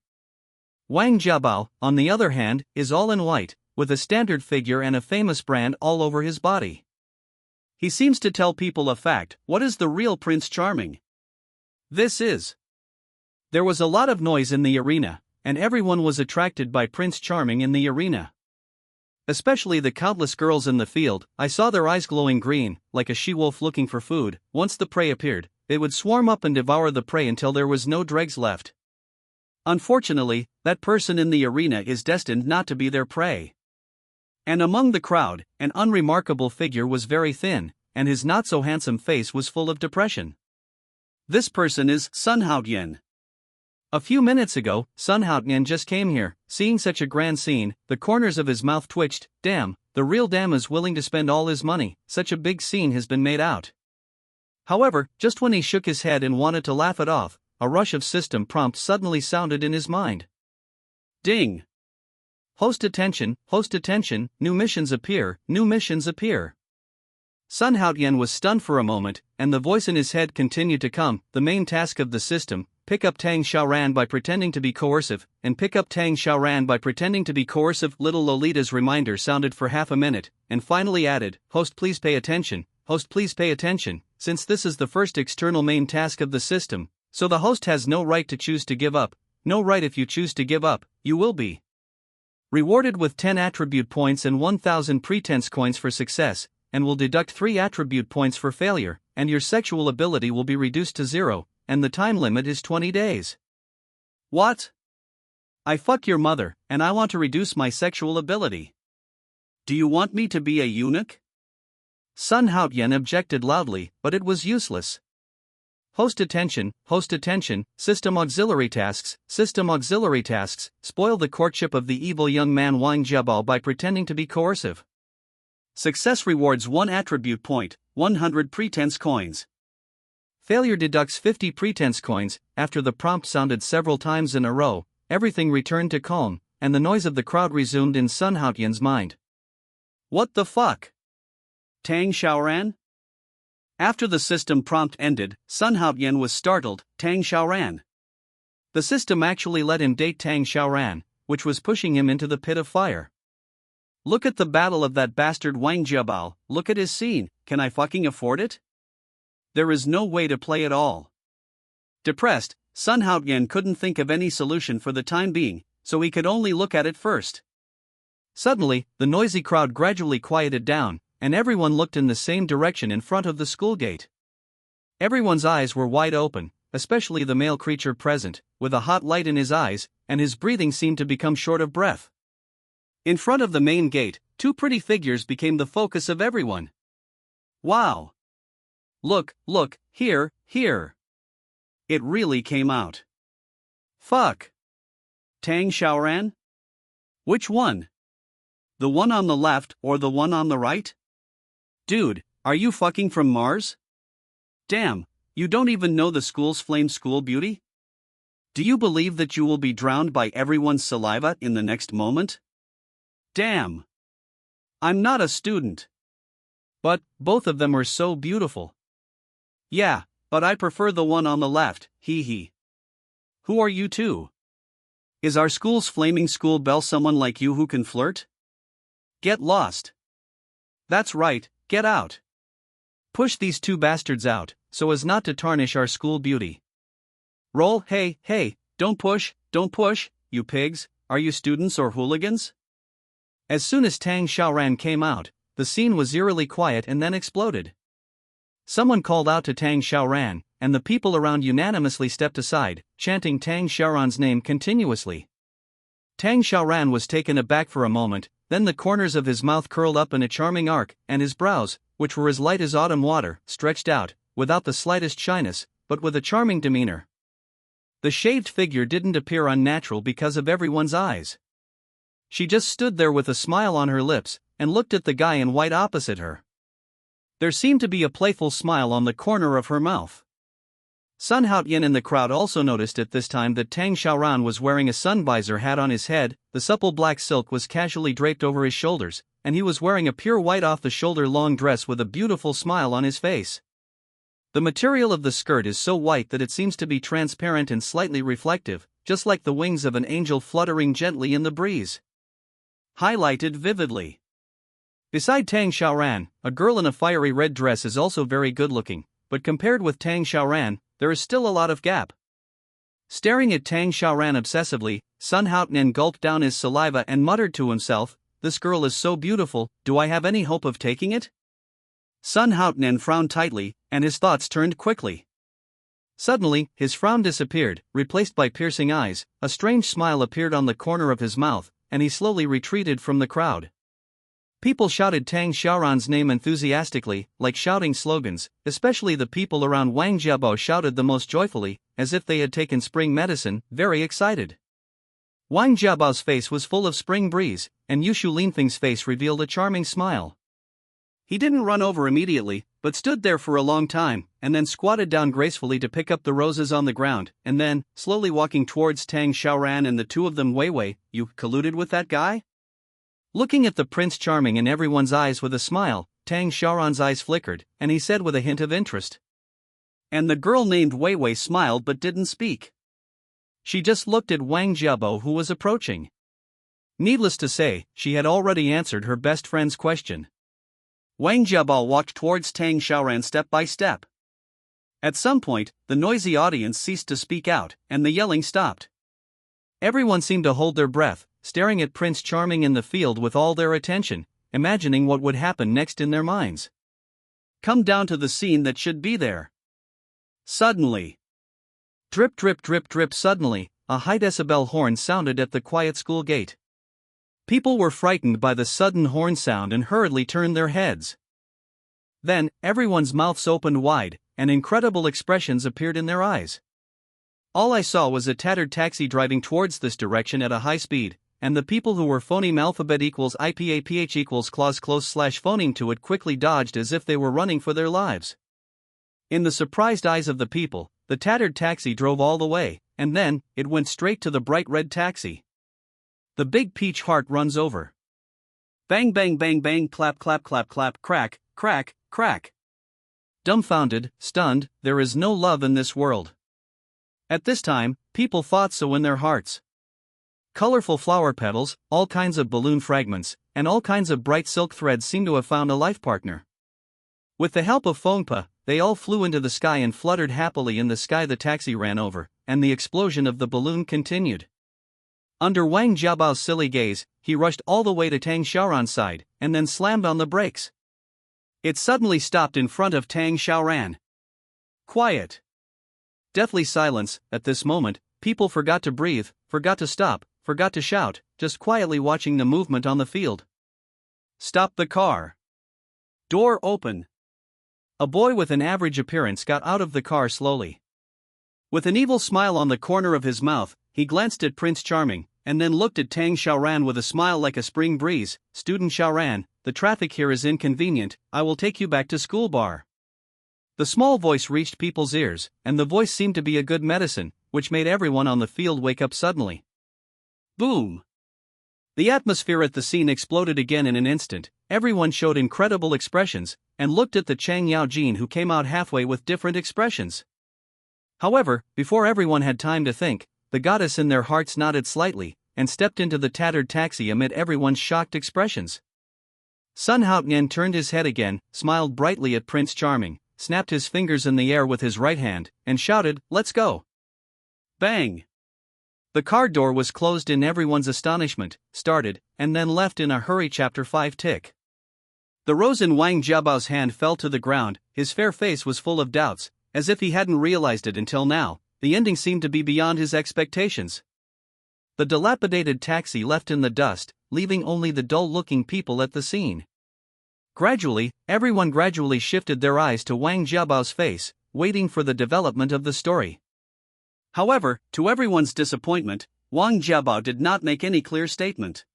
Wang Jiabao, on the other hand, is all in white, with a standard figure and a famous brand all over his body. He seems to tell people a fact. What is the real Prince Charming? This is. There was a lot of noise in the arena, and everyone was attracted by Prince Charming in the arena. Especially the countless girls in the field. I saw their eyes glowing green, like a she-wolf looking for food. Once the prey appeared, they would swarm up and devour the prey until there was no dregs left. Unfortunately, that person in the arena is destined not to be their prey. And among the crowd, an unremarkable figure was very thin, and his not-so-handsome face was full of depression. This person is Sun Haotian. A few minutes ago, Sun Haotian just came here. Seeing such a grand scene, the corners of his mouth twitched. Damn, the real dam is willing to spend all his money. Such a big scene has been made out. However, just when he shook his head and wanted to laugh it off, a rush of system prompts suddenly sounded in his mind. Ding! Host attention, new missions appear, new missions appear. Sun Haotian was stunned for a moment, and the voice in his head continued to come. The main task of the system, pick up Tang Xiaoran by pretending to be coercive, and pick up Tang Xiaoran by pretending to be coercive. Little Lolita's reminder sounded for half a minute, and finally added, host please pay attention, host please pay attention, since this is the first external main task of the system, so the host has no right to choose to give up, no right. If you choose to give up, you will be rewarded with 10 attribute points and 1000 pretense coins for success, and will deduct 3 attribute points for failure, and your sexual ability will be reduced to 0, and the time limit is 20 days. What? I fuck your mother, and I want to reduce my sexual ability. Do you want me to be a eunuch? Sun Haotian objected loudly, but it was useless. Host attention, system auxiliary tasks, spoil the courtship of the evil young man Wang Jiabao by pretending to be coercive. Success rewards 1 attribute point, 100 pretense coins. Failure deducts 50 pretense coins. After the prompt sounded several times in a row, everything returned to calm, and the noise of the crowd resumed in Sun Haotian's mind. What the fuck? Tang Xiaoran? After the system prompt ended, Sun Haotian was startled. Tang Xiaoran. The system actually let him date Tang Xiaoran, which was pushing him into the pit of fire. Look at the battle of that bastard Wang Jiabao, look at his scene. Can I fucking afford it? There is no way to play at all. Depressed, Sun Haotian couldn't think of any solution for the time being, so he could only look at it first. Suddenly, the noisy crowd gradually quieted down, and everyone looked in the same direction in front of the school gate. Everyone's eyes were wide open, especially the male creature present, with a hot light in his eyes, and his breathing seemed to become short of breath. In front of the main gate, 2 pretty figures became the focus of everyone. Wow! Look, here. It really came out. Fuck. Tang Xiaoran? Which one? The one on the left or the one on the right? Dude, are you fucking from Mars? Damn, you don't even know the school's flame school beauty? Do you believe that you will be drowned by everyone's saliva in the next moment? Damn. I'm not a student. But, both of them are so beautiful. Yeah, but I prefer the one on the left, hee hee. Who are you two? Is our school's flaming school belle someone like you who can flirt? Get lost. That's right, get out. Push these 2 bastards out, so as not to tarnish our school beauty. Roll, hey, don't push, you pigs, are you students or hooligans? As soon as Tang Xiaoran came out, the scene was eerily quiet and then exploded. Someone called out to Tang Xiaoran, and the people around unanimously stepped aside, chanting Tang Xiaoran's name continuously. Tang Xiaoran was taken aback for a moment, then the corners of his mouth curled up in a charming arc, and his brows, which were as light as autumn water, stretched out, without the slightest shyness, but with a charming demeanor. The shaved figure didn't appear unnatural because of everyone's eyes. She just stood there with a smile on her lips, and looked at the guy in white opposite her. There seemed to be a playful smile on the corner of her mouth. Sun Haotian in the crowd also noticed at this time that Tang Xiaoran was wearing a sun visor hat on his head, the supple black silk was casually draped over his shoulders, and he was wearing a pure white off-the-shoulder long dress with a beautiful smile on his face. The material of the skirt is so white that it seems to be transparent and slightly reflective, just like the wings of an angel fluttering gently in the breeze. highlighted vividly. Beside Tang Xiaoran, a girl in a fiery red dress is also very good looking, but compared with Tang Xiaoran, there is still a lot of gap. Staring at Tang Xiaoran obsessively, Sun Haotian gulped down his saliva and muttered to himself, "This girl is so beautiful, do I have any hope of taking it?" Sun Haotian frowned tightly, and his thoughts turned quickly. Suddenly, his frown disappeared, replaced by piercing eyes, a strange smile appeared on the corner of his mouth, and he slowly retreated from the crowd. People shouted Tang Xiaoran's name enthusiastically, like shouting slogans, especially the people around Wang Jiabo shouted the most joyfully, as if they had taken spring medicine, very excited. Wang Jiabao's face was full of spring breeze, and Yushu Linfeng's face revealed a charming smile. He didn't run over immediately, but stood there for a long time, and then squatted down gracefully to pick up the roses on the ground, and then, slowly walking towards Tang Xiaoran and the two of them, Wei, you colluded with that guy? Looking at the Prince Charming in everyone's eyes with a smile, Tang Xiaoran's eyes flickered, and he said with a hint of interest. And the girl named Wei smiled but didn't speak. She just looked at Wang Jiabo, who was approaching. Needless to say, she had already answered her best friend's question. Wang Jiabo walked towards Tang Xiaoran step by step. At some point, the noisy audience ceased to speak out, and the yelling stopped. Everyone seemed to hold their breath, staring at Prince Charming in the field with all their attention, imagining what would happen next in their minds. Come down to the scene that should be there. Suddenly. Drip drip drip drip suddenly, a high decibel horn sounded at the quiet school gate. People were frightened by the sudden horn sound and hurriedly turned their heads. Then, everyone's mouths opened wide, and incredible expressions appeared in their eyes. All I saw was a tattered taxi driving towards this direction at a high speed, and the people who were phoneme alphabet equals IPAPH equals clause close slash phoneme to it quickly dodged as if they were running for their lives. In the surprised eyes of the people, the tattered taxi drove all the way, and then, it went straight to the bright red taxi. The big peach heart runs over. Bang bang bang bang clap clap clap clap crack, crack, crack. Dumbfounded, stunned, there is no love in this world. At this time, people thought so in their hearts. Colorful flower petals, all kinds of balloon fragments, and all kinds of bright silk threads seem to have found a life partner. With the help of Fengpa, they all flew into the sky and fluttered happily in the sky. The taxi ran over, and the explosion of the balloon continued. Under Wang Jiabao's silly gaze, he rushed all the way to Tang Xiaoran's side, and then slammed on the brakes. It suddenly stopped in front of Tang Xiaoran. Quiet. Deathly silence. At this moment, people forgot to breathe, forgot to stop, forgot to shout, just quietly watching the movement on the field. Stop the car. Door open. A boy with an average appearance got out of the car slowly. With an evil smile on the corner of his mouth, he glanced at Prince Charming, and then looked at Tang Xiaoran with a smile like a spring breeze. Student Xiaoran, the traffic here is inconvenient, I will take you back to school bar. The small voice reached people's ears, and the voice seemed to be a good medicine, which made everyone on the field wake up suddenly. Boom! The atmosphere at the scene exploded again in an instant. Everyone showed incredible expressions, and looked at the Chang Yao Jin, who came out halfway with different expressions. However, before everyone had time to think, the goddess in their hearts nodded slightly, and stepped into the tattered taxi amid everyone's shocked expressions. Sun Haotian turned his head again, smiled brightly at Prince Charming, snapped his fingers in the air with his right hand, and shouted, "Let's go!" Bang! The car door was closed in everyone's astonishment, started, and then left in a hurry. Chapter 5 Tick. The rose in Wang Jiabao's hand fell to the ground, his fair face was full of doubts, as if he hadn't realized it until now. The ending seemed to be beyond his expectations. The dilapidated taxi left in the dust, leaving only the dull-looking people at the scene. Gradually, everyone gradually shifted their eyes to Wang Jiabao's face, waiting for the development of the story. However, to everyone's disappointment, Wang Jiabao did not make any clear statement.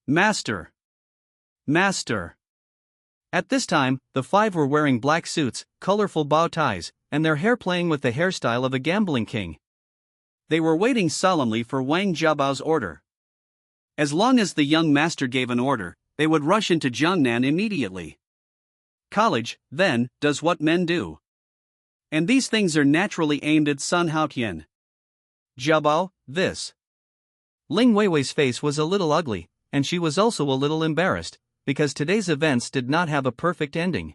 Master! Master! At this time, the five were wearing black suits, colorful bow ties, and their hair playing with the hairstyle of a gambling king. They were waiting solemnly for Wang Jiabao's order. As long as the young master gave an order, they would rush into Jiangnan immediately. College, then, does what men do. And these things are naturally aimed at Sun Haotian. Jiabao, this. Ling Weiwei's face was a little ugly, and she was also a little embarrassed, because today's events did not have a perfect ending.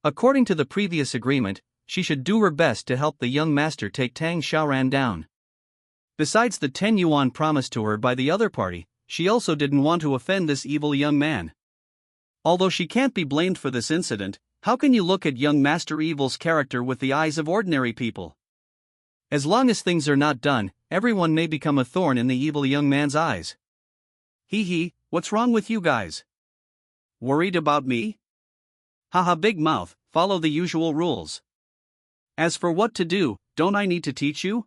According to the previous agreement, she should do her best to help the young master take Tang Xiaoran down. Besides the 10 yuan promised to her by the other party, she also didn't want to offend this evil young man. Although she can't be blamed for this incident, how can you look at young Master Evil's character with the eyes of ordinary people? As long as things are not done, everyone may become a thorn in the evil young man's eyes. What's wrong with you guys? Worried about me? Haha, big mouth, follow the usual rules. As for what to do, don't I need to teach you?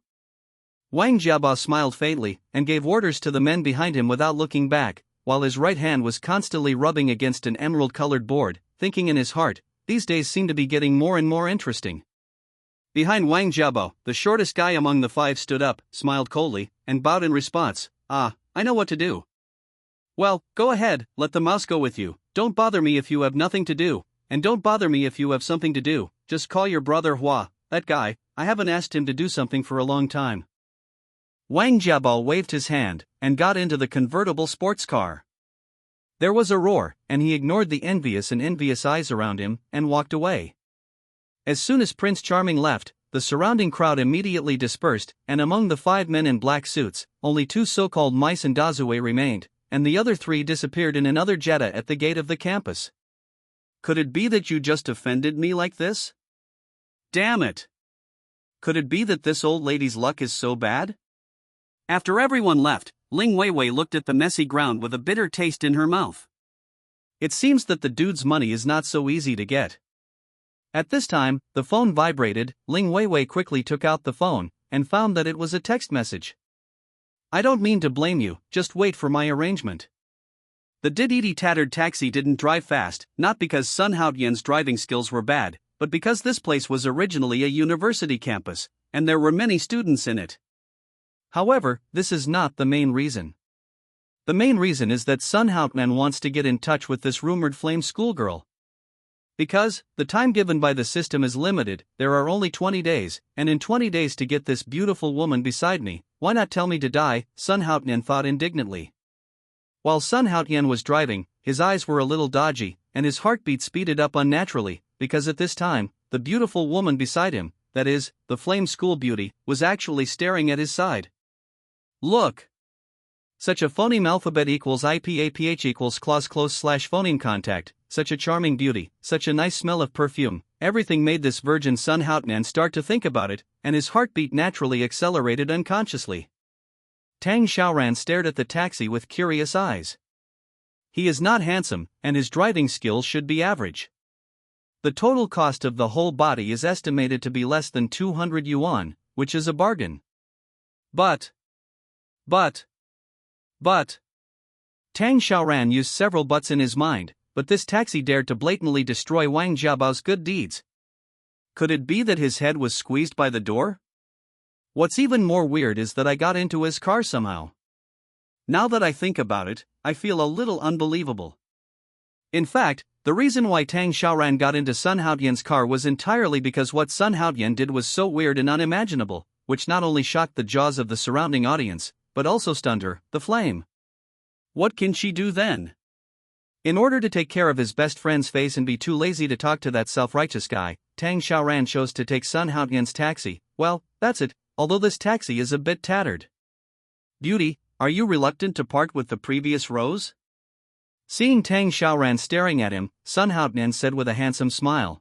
Wang Jiabao smiled faintly and gave orders to the men behind him without looking back, while his right hand was constantly rubbing against an emerald-colored board, thinking in his heart, these days seem to be getting more and more interesting. Behind Wang Jiabao, the shortest guy among the 5 stood up, smiled coldly, and bowed in response. I know what to do. Well, go ahead, let the mouse go with you. Don't bother me if you have nothing to do, and don't bother me if you have something to do. Just call your brother Hua, that guy. I haven't asked him to do something for a long time. Wang Jiabao waved his hand and got into the convertible sports car. There was a roar, and he ignored the envious eyes around him and walked away. As soon as Prince Charming left, the surrounding crowd immediately dispersed, and among the 5 men in black suits, only 2 so-called mice and Dazue remained, and the other 3 disappeared in another jetta at the gate of the campus. Could it be that you just offended me like this? Damn it! Could it be that this old lady's luck is so bad? After everyone left, Ling Weiwei looked at the messy ground with a bitter taste in her mouth. It seems that the dude's money is not so easy to get. At this time, the phone vibrated. Ling Weiwei quickly took out the phone and found that it was a text message. I don't mean to blame you, just wait for my arrangement. The diddy tattered taxi didn't drive fast, not because Sun Haotian's driving skills were bad, but because this place was originally a university campus, and there were many students in it. However, this is not the main reason. The main reason is that Sun Haotian wants to get in touch with this rumored flame schoolgirl. Because the time given by the system is limited, there are only 20 days, and in 20 days to get this beautiful woman beside me, why not tell me to die, Sun Haotian thought indignantly. While Sun Haotian was driving, his eyes were a little dodgy, and his heartbeat speeded up unnaturally, because at this time, the beautiful woman beside him, that is, the flame school beauty, was actually staring at his side. Look! Such a phoneme alphabet equals IPAPH equals clause close / phoneme contact, such a charming beauty, such a nice smell of perfume, everything made this virgin Sun Haotian start to think about it, and his heartbeat naturally accelerated unconsciously. Tang Xiaoran stared at the taxi with curious eyes. He is not handsome, and his driving skills should be average. The total cost of the whole body is estimated to be less than 200 yuan, which is a bargain. But. Tang Xiaoran used several buts in his mind, but this taxi dared to blatantly destroy Wang Jiabao's good deeds. Could it be that his head was squeezed by the door? What's even more weird is that I got into his car somehow. Now that I think about it, I feel a little unbelievable. In fact, the reason why Tang Xiaoran got into Sun Haotian's car was entirely because what Sun Haotian did was so weird and unimaginable, which not only shocked the jaws of the surrounding audience, but also stunned her, the flame. What can she do then? In order to take care of his best friend's face and be too lazy to talk to that self-righteous guy, Tang Xiaoran chose to take Sun Haotian's taxi. Well, that's it, although this taxi is a bit tattered. Beauty, are you reluctant to part with the previous rose? Seeing Tang Xiaoran staring at him, Sun Haotian said with a handsome smile.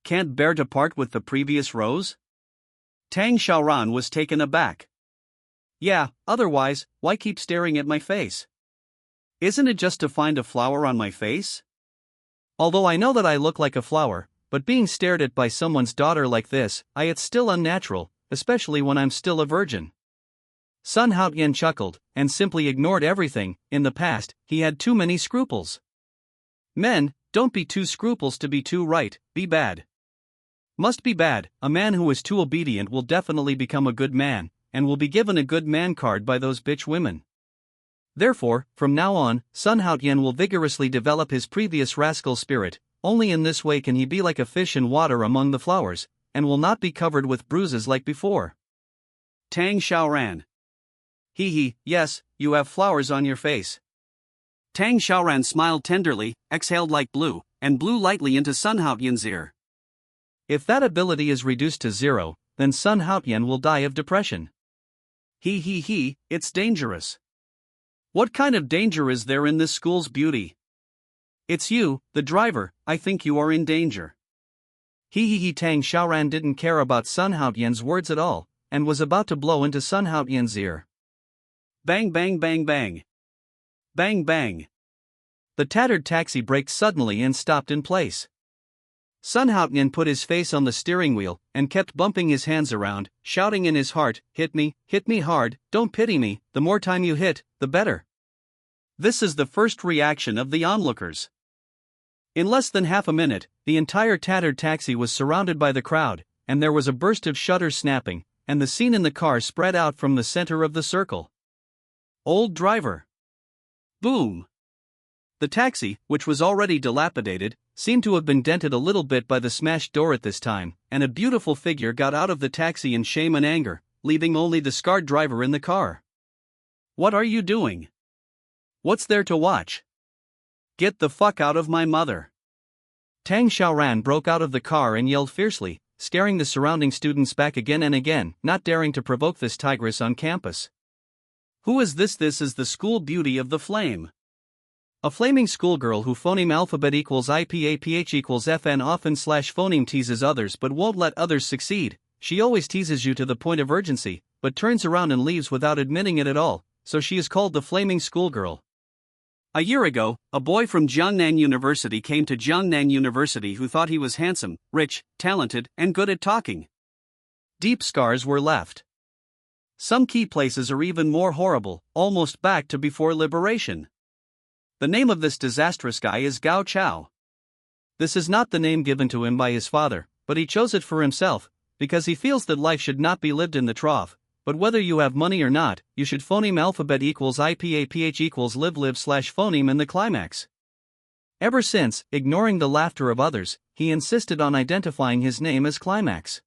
Can't bear to part with the previous rose? Tang Xiaoran was taken aback. Yeah, otherwise, why keep staring at my face? Isn't it just to find a flower on my face? Although I know that I look like a flower, but being stared at by someone's daughter like this, it's still unnatural, especially when I'm still a virgin. Sun Haotian chuckled, and simply ignored everything. In the past, he had too many scruples. Men, don't be too scruples to be too right, be bad. Must be bad, a man who is too obedient will definitely become a good man, and will be given a good man card by those bitch women. Therefore, from now on, Sun Haotian will vigorously develop his previous rascal spirit. Only in this way can he be like a fish in water among the flowers, and will not be covered with bruises like before. Tang Xiaoran. Yes, you have flowers on your face. Tang Xiaoran smiled tenderly, exhaled like blue, and blew lightly into Sun Haotian's ear. If that ability is reduced to 0, then Sun Haotian will die of depression. He, it's dangerous. What kind of danger is there in this school's beauty? It's you, the driver, I think you are in danger. Tang Xiaoran didn't care about Sun Haotian's words at all, and was about to blow into Sun Haotian's ear. Bang bang bang bang. Bang bang. The tattered taxi braked suddenly and stopped in place. Sun Haotian put his face on the steering wheel and kept bumping his hands around, shouting in his heart, hit me hard, don't pity me, the more time you hit, the better. This is the first reaction of the onlookers. In less than half a minute, the entire tattered taxi was surrounded by the crowd, and there was a burst of shutters snapping, and the scene in the car spread out from the center of the circle. Old driver. Boom. The taxi, which was already dilapidated, seemed to have been dented a little bit by the smashed door at this time, and a beautiful figure got out of the taxi in shame and anger, leaving only the scarred driver in the car. What are you doing? What's there to watch? Get the fuck out of my mother. Tang Xiaoran broke out of the car and yelled fiercely, scaring the surrounding students back again and again, not daring to provoke this tigress on campus. Who is this? This is the school beauty of the flame. A flaming schoolgirl who phoneme alphabet equals IPAPH equals FN often / phoneme teases others but won't let others succeed. She always teases you to the point of urgency, but turns around and leaves without admitting it at all, so she is called the flaming schoolgirl. A year ago, a boy from Jiangnan University came to Jiangnan University who thought he was handsome, rich, talented, and good at talking. Deep scars were left. Some key places are even more horrible, almost back to before liberation. The name of this disastrous guy is Gao Chao. This is not the name given to him by his father, but he chose it for himself, because he feels that life should not be lived in the trough, but whether you have money or not, you should phoneme alphabet equals IPAPH equals live / phoneme in the climax. Ever since, ignoring the laughter of others, he insisted on identifying his name as climax.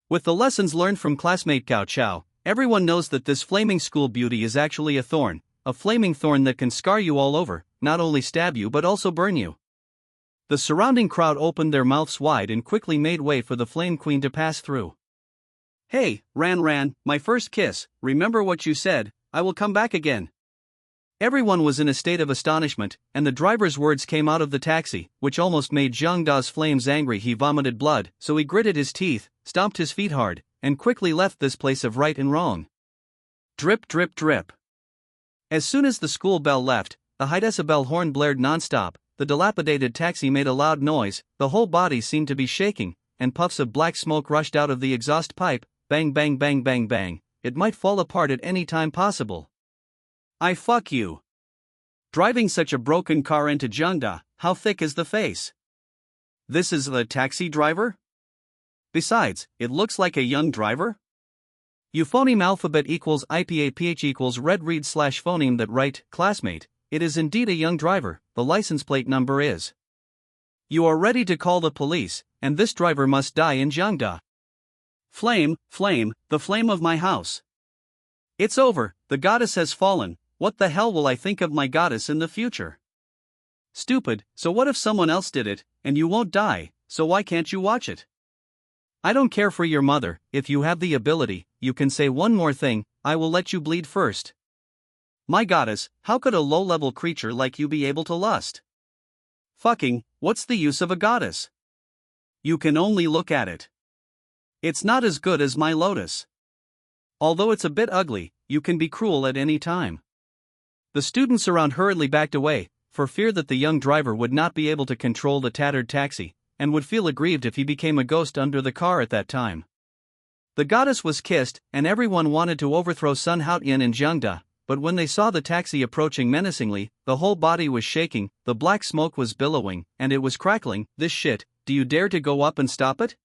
With the lessons learned from classmate Gao Chao, everyone knows that this flaming school beauty is actually a thorn, a flaming thorn that can scar you all over, not only stab you but also burn you. The surrounding crowd opened their mouths wide and quickly made way for the flame queen to pass through. Hey, Ran, my first kiss, remember what you said, I will come back again. Everyone was in a state of astonishment, and the driver's words came out of the taxi, which almost made Zhang Da's flames angry. He vomited blood, so he gritted his teeth, stomped his feet hard, and quickly left this place of right and wrong. Drip drip drip. As soon as the school bell left, the high-decibel horn blared non-stop, the dilapidated taxi made a loud noise, the whole body seemed to be shaking, and puffs of black smoke rushed out of the exhaust pipe, bang bang bang bang bang, it might fall apart at any time possible. I fuck you. Driving such a broken car into Jiangda, how thick is the face? This is the taxi driver? Besides, it looks like a young driver? Euphoneme alphabet equals IPAPH equals red read / phoneme that right, classmate, it is indeed a young driver, the license plate number is. You are ready to call the police, and this driver must die in Jiangda. Flame, the flame of my house. It's over, the goddess has fallen, what the hell will I think of my goddess in the future? Stupid, so what if someone else did it, and you won't die, so why can't you watch it? I don't care for your mother, if you have the ability, you can say one more thing, I will let you bleed first. My goddess, how could a low-level creature like you be able to lust? Fucking, what's the use of a goddess? You can only look at it. It's not as good as my lotus. Although it's a bit ugly, you can be cruel at any time. The students around hurriedly backed away, for fear that the young driver would not be able to control the tattered taxi, and would feel aggrieved if he became a ghost under the car at that time. The goddess was kissed, and everyone wanted to overthrow Sun Haotian and Jiangda, but when they saw the taxi approaching menacingly, the whole body was shaking, the black smoke was billowing, and it was crackling. This shit, do you dare to go up and stop it?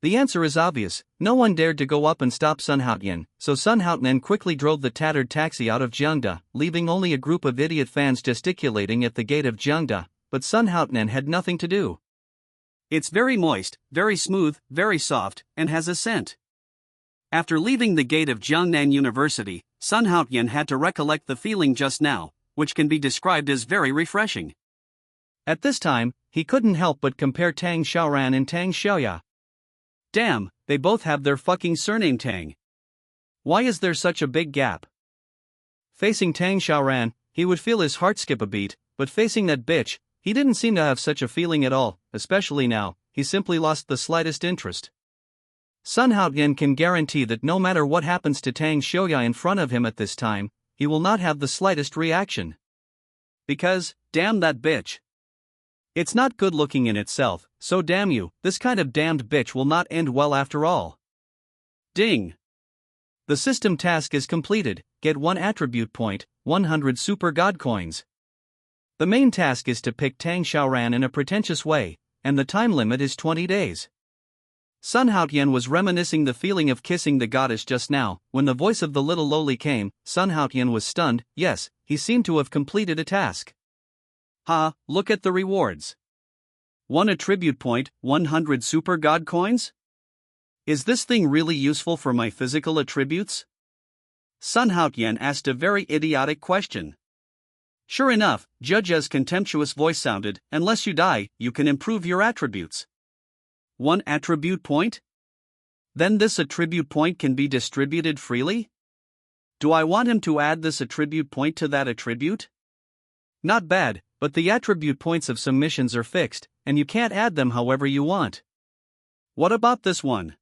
The answer is obvious, no one dared to go up and stop Sun Haotian, so Sun Haotian quickly drove the tattered taxi out of Jiangda, leaving only a group of idiot fans gesticulating at the gate of Jiangda, but Sun Haotian had nothing to do. It's very moist, very smooth, very soft, and has a scent. After leaving the gate of Jiangnan University, Sun Haotian had to recollect the feeling just now, which can be described as very refreshing. At this time, he couldn't help but compare Tang Xiaoran and Tang Xiaoya. Damn, they both have their fucking surname Tang. Why is there such a big gap? Facing Tang Xiaoran, he would feel his heart skip a beat, but facing that bitch, he didn't seem to have such a feeling at all, especially now, he simply lost the slightest interest. Sun Haotian can guarantee that no matter what happens to Tang Xiaoya in front of him at this time, he will not have the slightest reaction. Because, damn that bitch. It's not good looking in itself, so damn you, this kind of damned bitch will not end well after all. Ding! The system task is completed, get 1 attribute point, 100 super god coins. The main task is to pick Tang Xiaoran in a pretentious way, and the time limit is 20 days. Sun Haotian was reminiscing the feeling of kissing the goddess just now. When the voice of the little lowly came, Sun Haotian was stunned. Yes, he seemed to have completed a task. Ha, look at the rewards. 1 attribute point, 100 super god coins? Is this thing really useful for my physical attributes? Sun Haotian asked a very idiotic question. Sure enough, Judge's contemptuous voice sounded, unless you die, you can improve your attributes. 1 attribute point? Then this attribute point can be distributed freely? Do I want him to add this attribute point to that attribute? Not bad, but the attribute points of some missions are fixed, and you can't add them however you want. What about this one?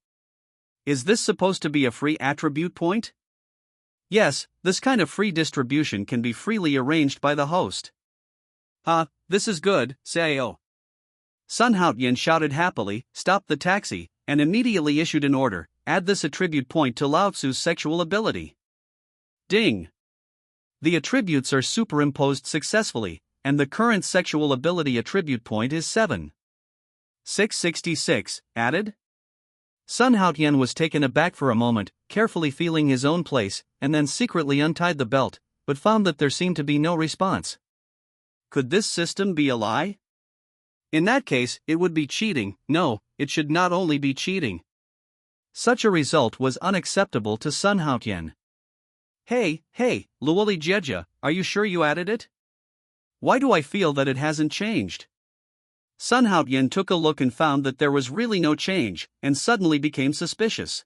Is this supposed to be a free attribute point? Yes, this kind of free distribution can be freely arranged by the host. This is good, Sao. Sun Haotian shouted happily, stopped the taxi, and immediately issued an order, add this attribute point to Lao Tzu's sexual ability. Ding! The attributes are superimposed successfully, and the current sexual ability attribute point is 7. 666, added? Sun Haotian was taken aback for a moment, carefully feeling his own place, and then secretly untied the belt, but found that there seemed to be no response. Could this system be a lie? In that case, it would be cheating. No, it should not only be cheating. Such a result was unacceptable to Sun Haotian. Hey, Luoli Jeja, are you sure you added it? Why do I feel that it hasn't changed? Sun Haotian took a look and found that there was really no change, and suddenly became suspicious.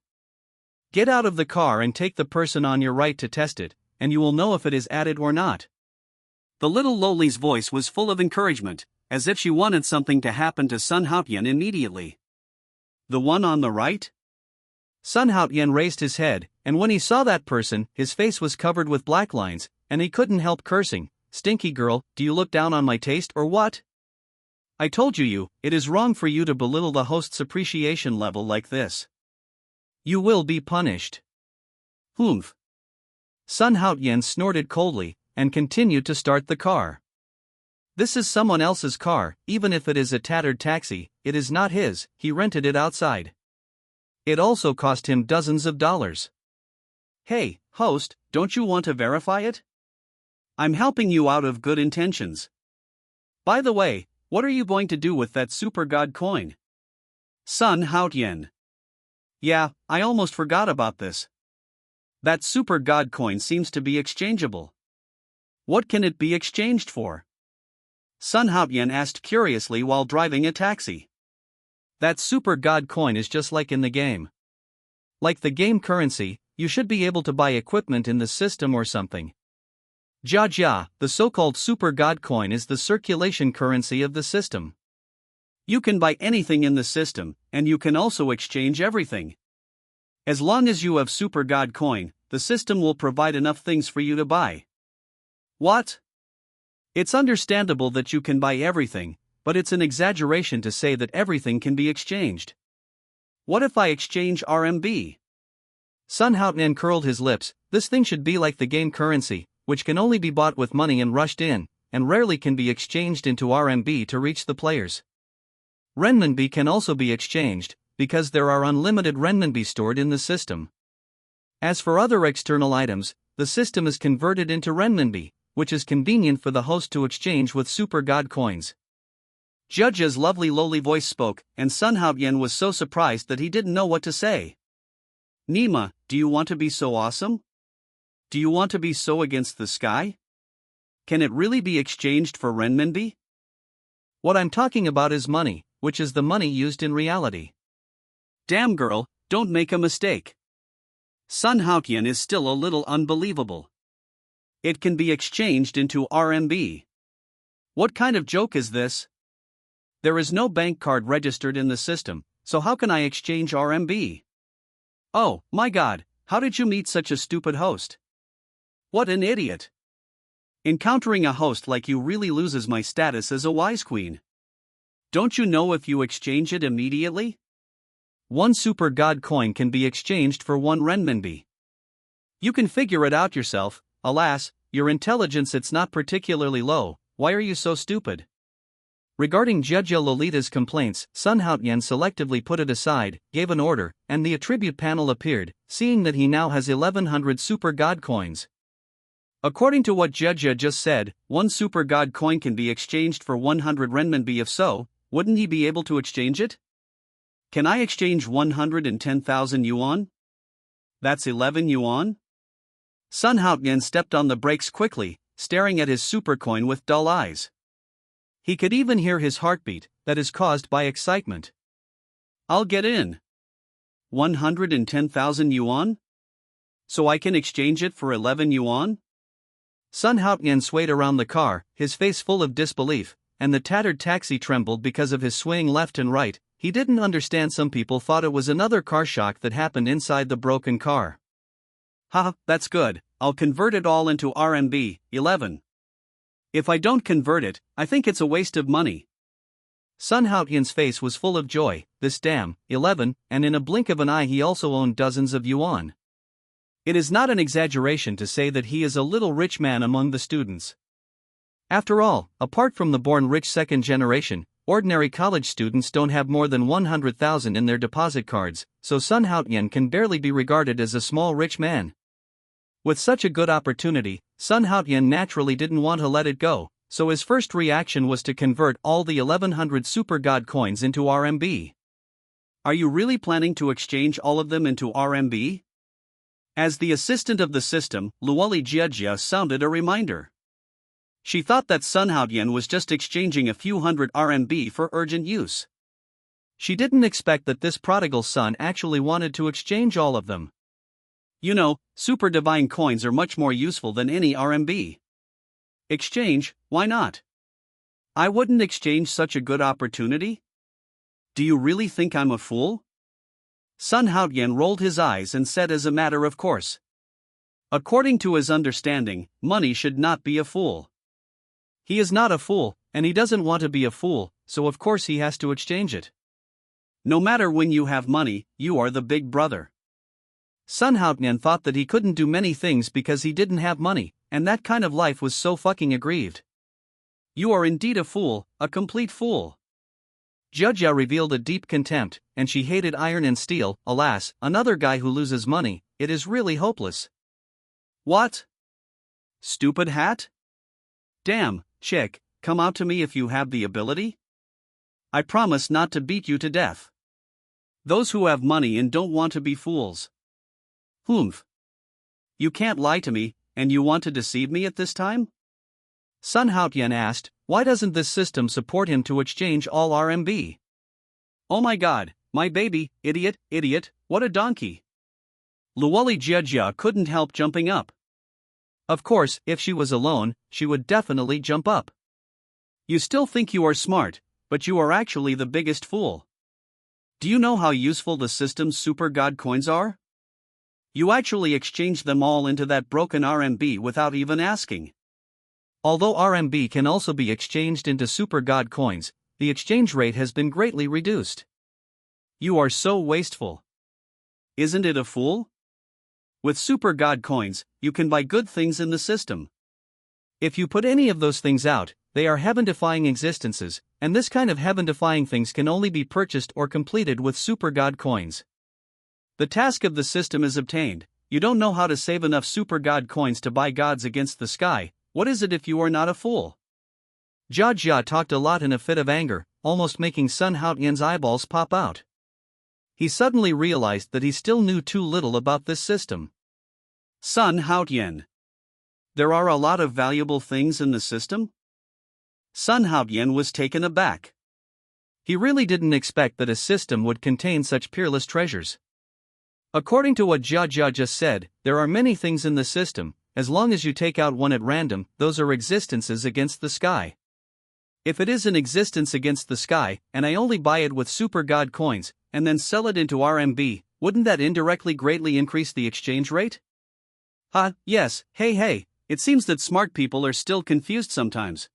Get out of the car and take the person on your right to test it, and you will know if it is added or not. The little lowly's voice was full of encouragement, as if she wanted something to happen to Sun Haotian immediately. The one on the right? Sun Haotian raised his head, and when he saw that person, his face was covered with black lines, and he couldn't help cursing. Stinky girl, do you look down on my taste or what? I told you, it is wrong for you to belittle the host's appreciation level like this. You will be punished. Humph. Sun Haotian snorted coldly, and continued to start the car. This is someone else's car, even if it is a tattered taxi, it is not his, he rented it outside. It also cost him dozens of dollars. Hey, host, don't you want to verify it? I'm helping you out of good intentions. By the way, what are you going to do with that super god coin? Sun Haotian. Yeah, I almost forgot about this. That super god coin seems to be exchangeable. What can it be exchanged for? Sun Haotian asked curiously while driving a taxi. That super god coin is just like in the game. Like the game currency, you should be able to buy equipment in the system or something. Jia, the so-called super god coin is the circulation currency of the system. You can buy anything in the system, and you can also exchange everything. As long as you have super god coin, the system will provide enough things for you to buy. What? It's understandable that you can buy everything, but it's an exaggeration to say that everything can be exchanged. What if I exchange RMB? Sun Haotian curled his lips. This thing should be like the game currency, which can only be bought with money and rushed in, and rarely can be exchanged into RMB to reach the players. Renminbi can also be exchanged, because there are unlimited renminbi stored in the system. As for other external items, the system is converted into renminbi, which is convenient for the host to exchange with super god coins. Judge's lovely lowly voice spoke, and Sun Haotian was so surprised that he didn't know what to say. Nima, do you want to be so awesome? Do you want to be so against the sky? Can it really be exchanged for renminbi? What I'm talking about is money, which is the money used in reality. Damn girl, don't make a mistake. Sun Haotian is still a little unbelievable. It can be exchanged into RMB. What kind of joke is this? There is no bank card registered in the system, so how can I exchange RMB? Oh, my god, how did you meet such a stupid host? What an idiot. Encountering a host like you really loses my status as a wise queen. Don't you know if you exchange it immediately? One super god coin can be exchanged for 1 renminbi. You can figure it out yourself. Alas, your intelligence it's not particularly low. Why are you so stupid? Regarding Judge Lolita's complaints, Sun Haotian selectively put it aside, gave an order, and the attribute panel appeared, seeing that he now has 1100 super god coins. According to what Judge just said, 1 super god coin can be exchanged for 100 renminbi. If so, wouldn't he be able to exchange it? Can I exchange 110,000 yuan? That's 11 yuan? Sun Haotian stepped on the brakes quickly, staring at his super coin with dull eyes. He could even hear his heartbeat, that is caused by excitement. I'll get in. 110,000 yuan? So I can exchange it for 11 yuan? Sun Haotian swayed around the car, his face full of disbelief, and the tattered taxi trembled because of his swaying left and right. He didn't understand. Some people thought it was another car shock that happened inside the broken car. Haha, that's good, I'll convert it all into RMB, 11. If I don't convert it, I think it's a waste of money. Sun Haotian's face was full of joy. This damn 11, and in a blink of an eye he also owned dozens of yuan. It is not an exaggeration to say that he is a little rich man among the students. After all, apart from the born rich second generation, ordinary college students don't have more than 100,000 in their deposit cards, so Sun Haotian can barely be regarded as a small rich man. With such a good opportunity, Sun Haotian naturally didn't want to let it go, so his first reaction was to convert all the 1100 super god coins into RMB. Are you really planning to exchange all of them into RMB? As the assistant of the system, Luoli Jiejia sounded a reminder. She thought that Sun Haotian was just exchanging a few hundred RMB for urgent use. She didn't expect that this prodigal son actually wanted to exchange all of them. You know, super divine coins are much more useful than any RMB. Exchange, why not? I wouldn't exchange such a good opportunity. Do you really think I'm a fool? Sun Haotian rolled his eyes and said as a matter of course. According to his understanding, money should not be a fool. He is not a fool, and he doesn't want to be a fool, so of course he has to exchange it. No matter when you have money, you are the big brother. Sun Haotian thought that he couldn't do many things because he didn't have money, and that kind of life was so fucking aggrieved. You are indeed a fool, a complete fool. Jujia revealed a deep contempt, and she hated iron and steel. Alas, another guy who loses money, it is really hopeless. What? Stupid hat? Damn, chick, come out to me if you have the ability. I promise not to beat you to death. Those who have money and don't want to be fools. Humph. You can't lie to me, and you want to deceive me at this time? Sun Haotian asked, why doesn't this system support him to exchange all RMB? Oh my god, my baby, idiot, what a donkey. Luoli Jiejia couldn't help jumping up. Of course, if she was alone, she would definitely jump up. You still think you are smart, but you are actually the biggest fool. Do you know how useful the system's super god coins are? You actually exchanged them all into that broken RMB without even asking. Although RMB can also be exchanged into super god coins, the exchange rate has been greatly reduced. You are so wasteful. Isn't it a fool? With super god coins, you can buy good things in the system. If you put any of those things out, they are heaven-defying existences, and this kind of heaven-defying things can only be purchased or completed with super god coins. The task of the system is obtained. You don't know how to save enough super god coins to buy gods against the sky. What is it if you are not a fool? Jia talked a lot in a fit of anger, almost making Sun Haotian's eyeballs pop out. He suddenly realized that he still knew too little about this system. Sun Haotian. There are a lot of valuable things in the system? Sun Haoyan was taken aback. He really didn't expect that a system would contain such peerless treasures. According to what Jia just said, there are many things in the system. As long as you take out one at random, those are existences against the sky. If it is an existence against the sky, and I only buy it with super god coins, and then sell it into RMB, wouldn't that indirectly greatly increase the exchange rate? Yes, hey, it seems that smart people are still confused sometimes.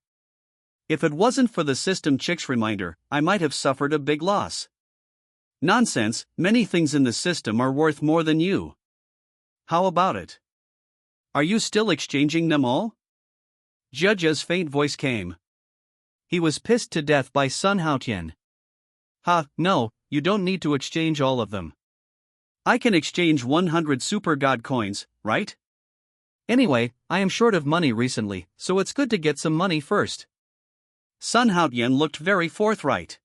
If it wasn't for the system chick's reminder, I might have suffered a big loss. Nonsense, many things in the system are worth more than you. How about it? Are you still exchanging them all? Judge's faint voice came. He was pissed to death by Sun Haoyan. No, you don't need to exchange all of them. I can exchange 100 super god coins, right? Anyway, I am short of money recently, so it's good to get some money first. Sun Haoyan looked very forthright.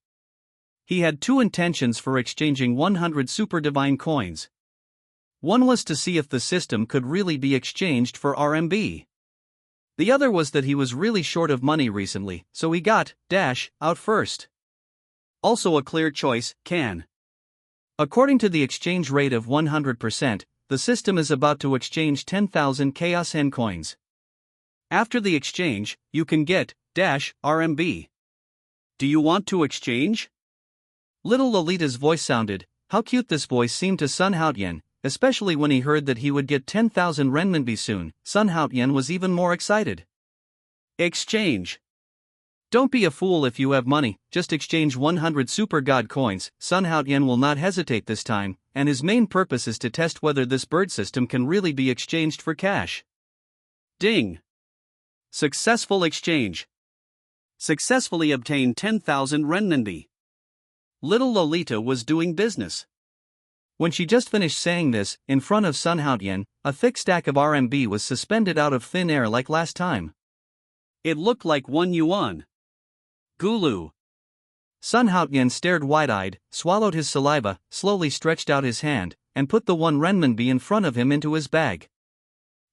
He had two intentions for exchanging 100 super divine coins. One was to see if the system could really be exchanged for RMB. The other was that he was really short of money recently, so he got out first. Also a clear choice, can. According to the exchange rate of 100%, the system is about to exchange 10,000 Chaos Hen coins. After the exchange, you can get RMB. Do you want to exchange? Little Lolita's voice sounded. How cute this voice seemed to Sun Haoyan, especially when he heard that he would get 10,000 renminbi soon. Sun Haoyan was even more excited. Exchange. Don't be a fool if you have money, just exchange 100 super god coins. Sun Haoyan will not hesitate this time, and his main purpose is to test whether this bird system can really be exchanged for cash. Ding! Successful exchange. Successfully obtained 10,000 renminbi. Little Lolita was doing business. When she just finished saying this, in front of Sun Haoyan, a thick stack of RMB was suspended out of thin air like last time. It looked like 1 yuan. Gulu. Sun Haoyan stared wide-eyed, swallowed his saliva, slowly stretched out his hand, and put the 1 renminbi in front of him into his bag.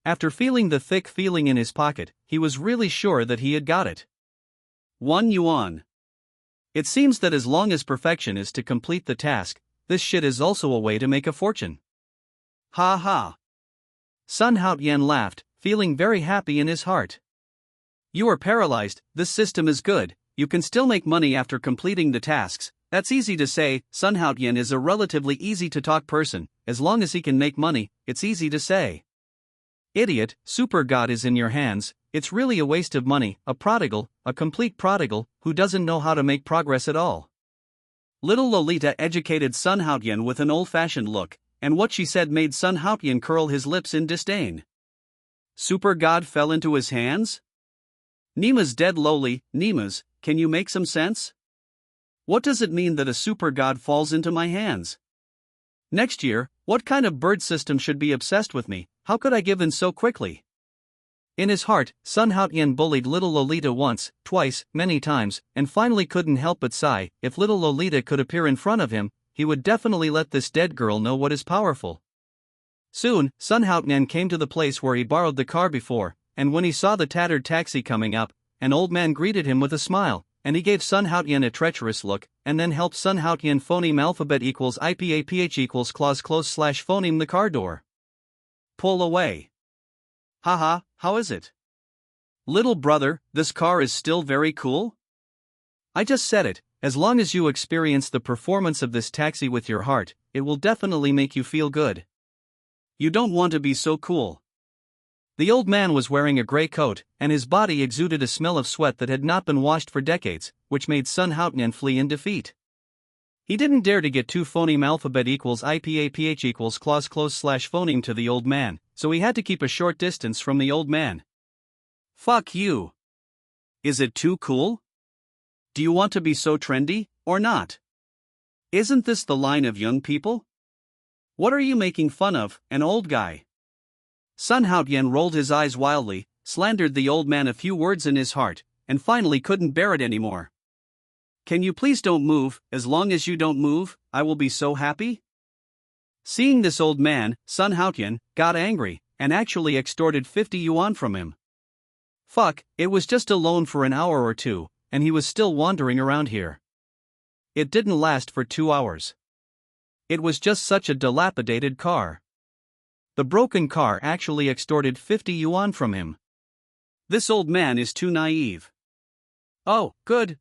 After feeling the thick feeling in his pocket, he was really sure that he had got it. 1 yuan. It seems that as long as perfection is to complete the task, this shit is also a way to make a fortune. Ha ha. Sun Haoyan laughed, feeling very happy in his heart. You are paralyzed, this system is good, you can still make money after completing the tasks. That's easy to say. Sun Haoyan is a relatively easy to talk person, as long as he can make money, it's easy to say. Idiot, super god is in your hands, it's really a waste of money, a prodigal, a complete prodigal, who doesn't know how to make progress at all. Little Lolita educated Sun Haoyan with an old-fashioned look, and what she said made Sun Haoyan curl his lips in disdain. Super god fell into his hands? Nima's dead lowly. Nima's, can you make some sense? What does it mean that a super god falls into my hands? Next year, what kind of bird system should be obsessed with me? How could I give in so quickly? In his heart, Sun Haoyan bullied little Lolita once, twice, many times, and finally couldn't help but sigh. If little Lolita could appear in front of him, he would definitely let this dead girl know what is powerful. Soon, Sun Haoyan came to the place where he borrowed the car before, and when he saw the tattered taxi coming up, an old man greeted him with a smile, and he gave Sun Haoyan a treacherous look, and then helped Sun Haoyan phoneme alphabet equals IPAPH equals clause close slash phoneme the car door. Pull away. Haha, how is it? Little brother, this car is still very cool? I just said it, as long as you experience the performance of this taxi with your heart, it will definitely make you feel good. You don't want to be so cool. The old man was wearing a gray coat, and his body exuded a smell of sweat that had not been washed for decades, which made Sun Haoyan flee in defeat. He didn't dare to get two phoneme alphabet equals IPAPH equals clause close slash phoneme to the old man, so he had to keep a short distance from the old man. Fuck you. Is it too cool? Do you want to be so trendy, or not? Isn't this the line of young people? What are you making fun of, an old guy? Sun Haoyan rolled his eyes wildly, slandered the old man a few words in his heart, and finally couldn't bear it anymore. Can you please don't move? As long as you don't move, I will be so happy? Seeing this old man, Sun Haoyan got angry, and actually extorted 50 yuan from him. Fuck, it was just a loan for an hour or two, and he was still wandering around here. It didn't last for 2 hours. It was just such a dilapidated car. The broken car actually extorted 50 yuan from him. This old man is too naive. Oh, good,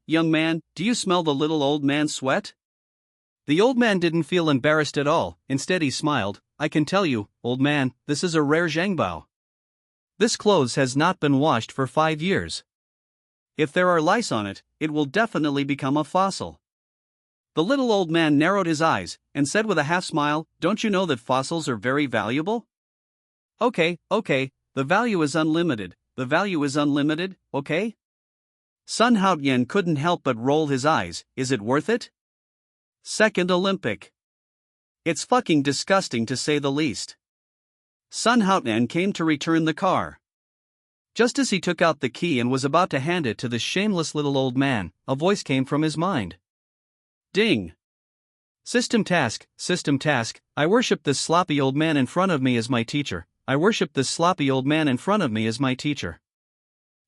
young man, do you smell the little old man's sweat? The old man didn't feel embarrassed at all, instead he smiled. I can tell you, old man, this is a rare zhengbao. This clothes has not been washed for 5 years. If there are lice on it, it will definitely become a fossil. The little old man narrowed his eyes, and said with a half-smile, don't you know that fossils are very valuable? Okay, the value is unlimited, okay? Sun Haotian couldn't help but roll his eyes. Is it worth it? Second Olympic. It's fucking disgusting to say the least. Sun Haotian came to return the car. Just as he took out the key and was about to hand it to the shameless little old man, a voice came from his mind. Ding! System task, I worship this sloppy old man in front of me as my teacher.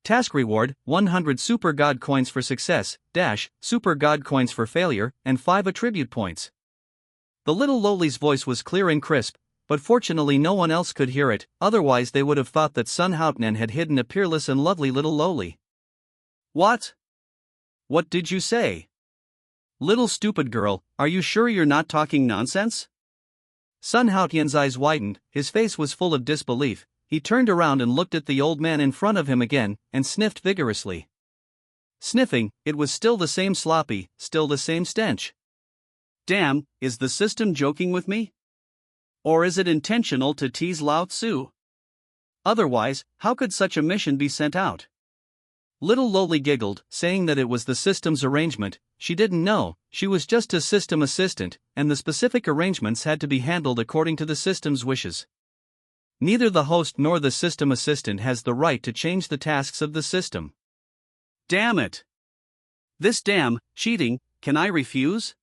Task reward, 100 Super God coins for success, Super God coins for failure, and 5 attribute points. The little lowly's voice was clear and crisp, but fortunately no one else could hear it, otherwise they would have thought that Sun Haotian had hidden a peerless and lovely little lowly. What? What did you say? Little stupid girl, are you sure you're not talking nonsense? Sun Haotian's eyes widened, his face was full of disbelief. He turned around and looked at the old man in front of him again, and sniffed vigorously. Sniffing, it was still the same sloppy, still the same stench. Damn, is the system joking with me? Or is it intentional to tease Lao Tzu? Otherwise, how could such a mission be sent out? Little Lowly giggled, saying that it was the system's arrangement. She didn't know, she was just a system assistant, and the specific arrangements had to be handled according to the system's wishes. Neither the host nor the system assistant has the right to change the tasks of the system. Damn it! This damn cheating, can I refuse?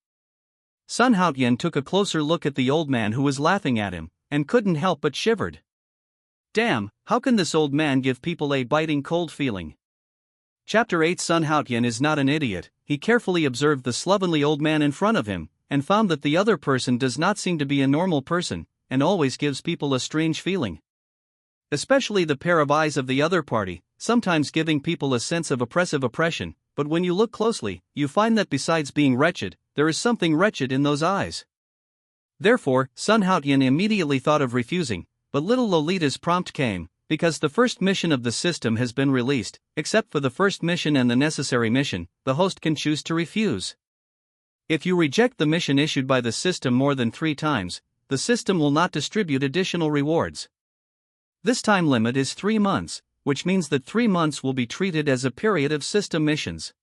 Sun Haotian took a closer look at the old man who was laughing at him, and couldn't help but shivered. Damn, how can this old man give people a biting cold feeling? Chapter 8 Sun Haotian is not an idiot. He carefully observed the slovenly old man in front of him, and found that the other person does not seem to be a normal person, and always gives people a strange feeling. Especially the pair of eyes of the other party, sometimes giving people a sense of oppressive oppression, but when you look closely, you find that besides being wretched, there is something wretched in those eyes. Therefore, Sun Haotian immediately thought of refusing, but little Lolita's prompt came, because the first mission of the system has been released. Except for the first mission and the necessary mission, the host can choose to refuse. If you reject the mission issued by the system more than 3 times, the system will not distribute additional rewards. This time limit is 3 months, which means that 3 months will be treated as a period of system missions.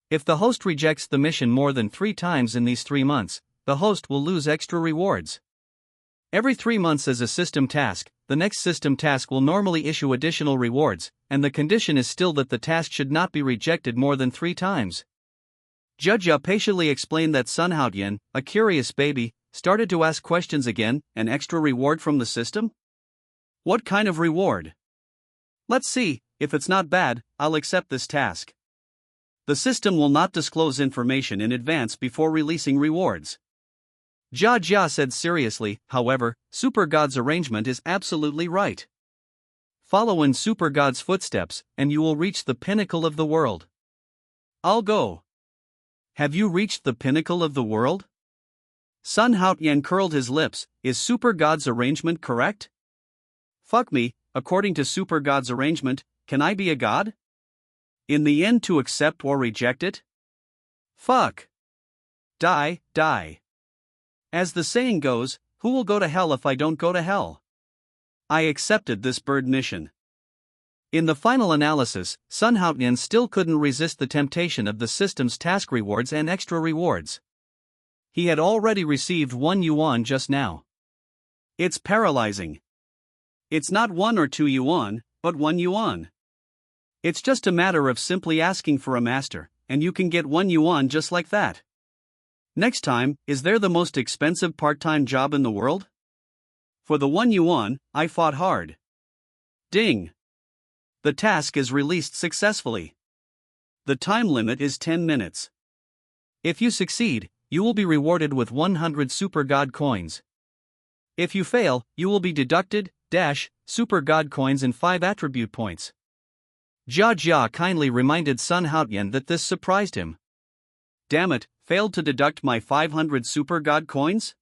If the host rejects the mission more than 3 times in these 3 months, the host will lose extra rewards. Every 3 months as a system task, the next system task will normally issue additional rewards, and the condition is still that the task should not be rejected more than 3 times. Judge Ya patiently explained that Sun Haotian, a curious baby, started to ask questions again. An extra reward from the system? What kind of reward? Let's see, if it's not bad, I'll accept this task. The system will not disclose information in advance before releasing rewards. Jia said seriously. However, Super God's arrangement is absolutely right. Follow in Super God's footsteps, and you will reach the pinnacle of the world. I'll go. Have you reached the pinnacle of the world? Sun Haotian curled his lips. Is Super God's arrangement correct? Fuck me, according to Super God's arrangement, can I be a god? In the end, to accept or reject it? Fuck. Die. As the saying goes, who will go to hell if I don't go to hell? I accepted this bird mission. In the final analysis, Sun Haotian still couldn't resist the temptation of the system's task rewards and extra rewards. He had already received 1 yuan just now. It's paralyzing. It's not 1 or 2 yuan, but 1 yuan. It's just a matter of simply asking for a master, and you can get 1 yuan just like that. Next time, is there the most expensive part-time job in the world? For the 1 yuan, I fought hard. Ding! The task is released successfully. The time limit is 10 minutes. If you succeed, you will be rewarded with 100 Super God coins. If you fail, you will be deducted Super God coins and 5 attribute points. Jia Jia kindly reminded Sun Haotian that this surprised him. Damn it, failed to deduct my 500 Super God coins?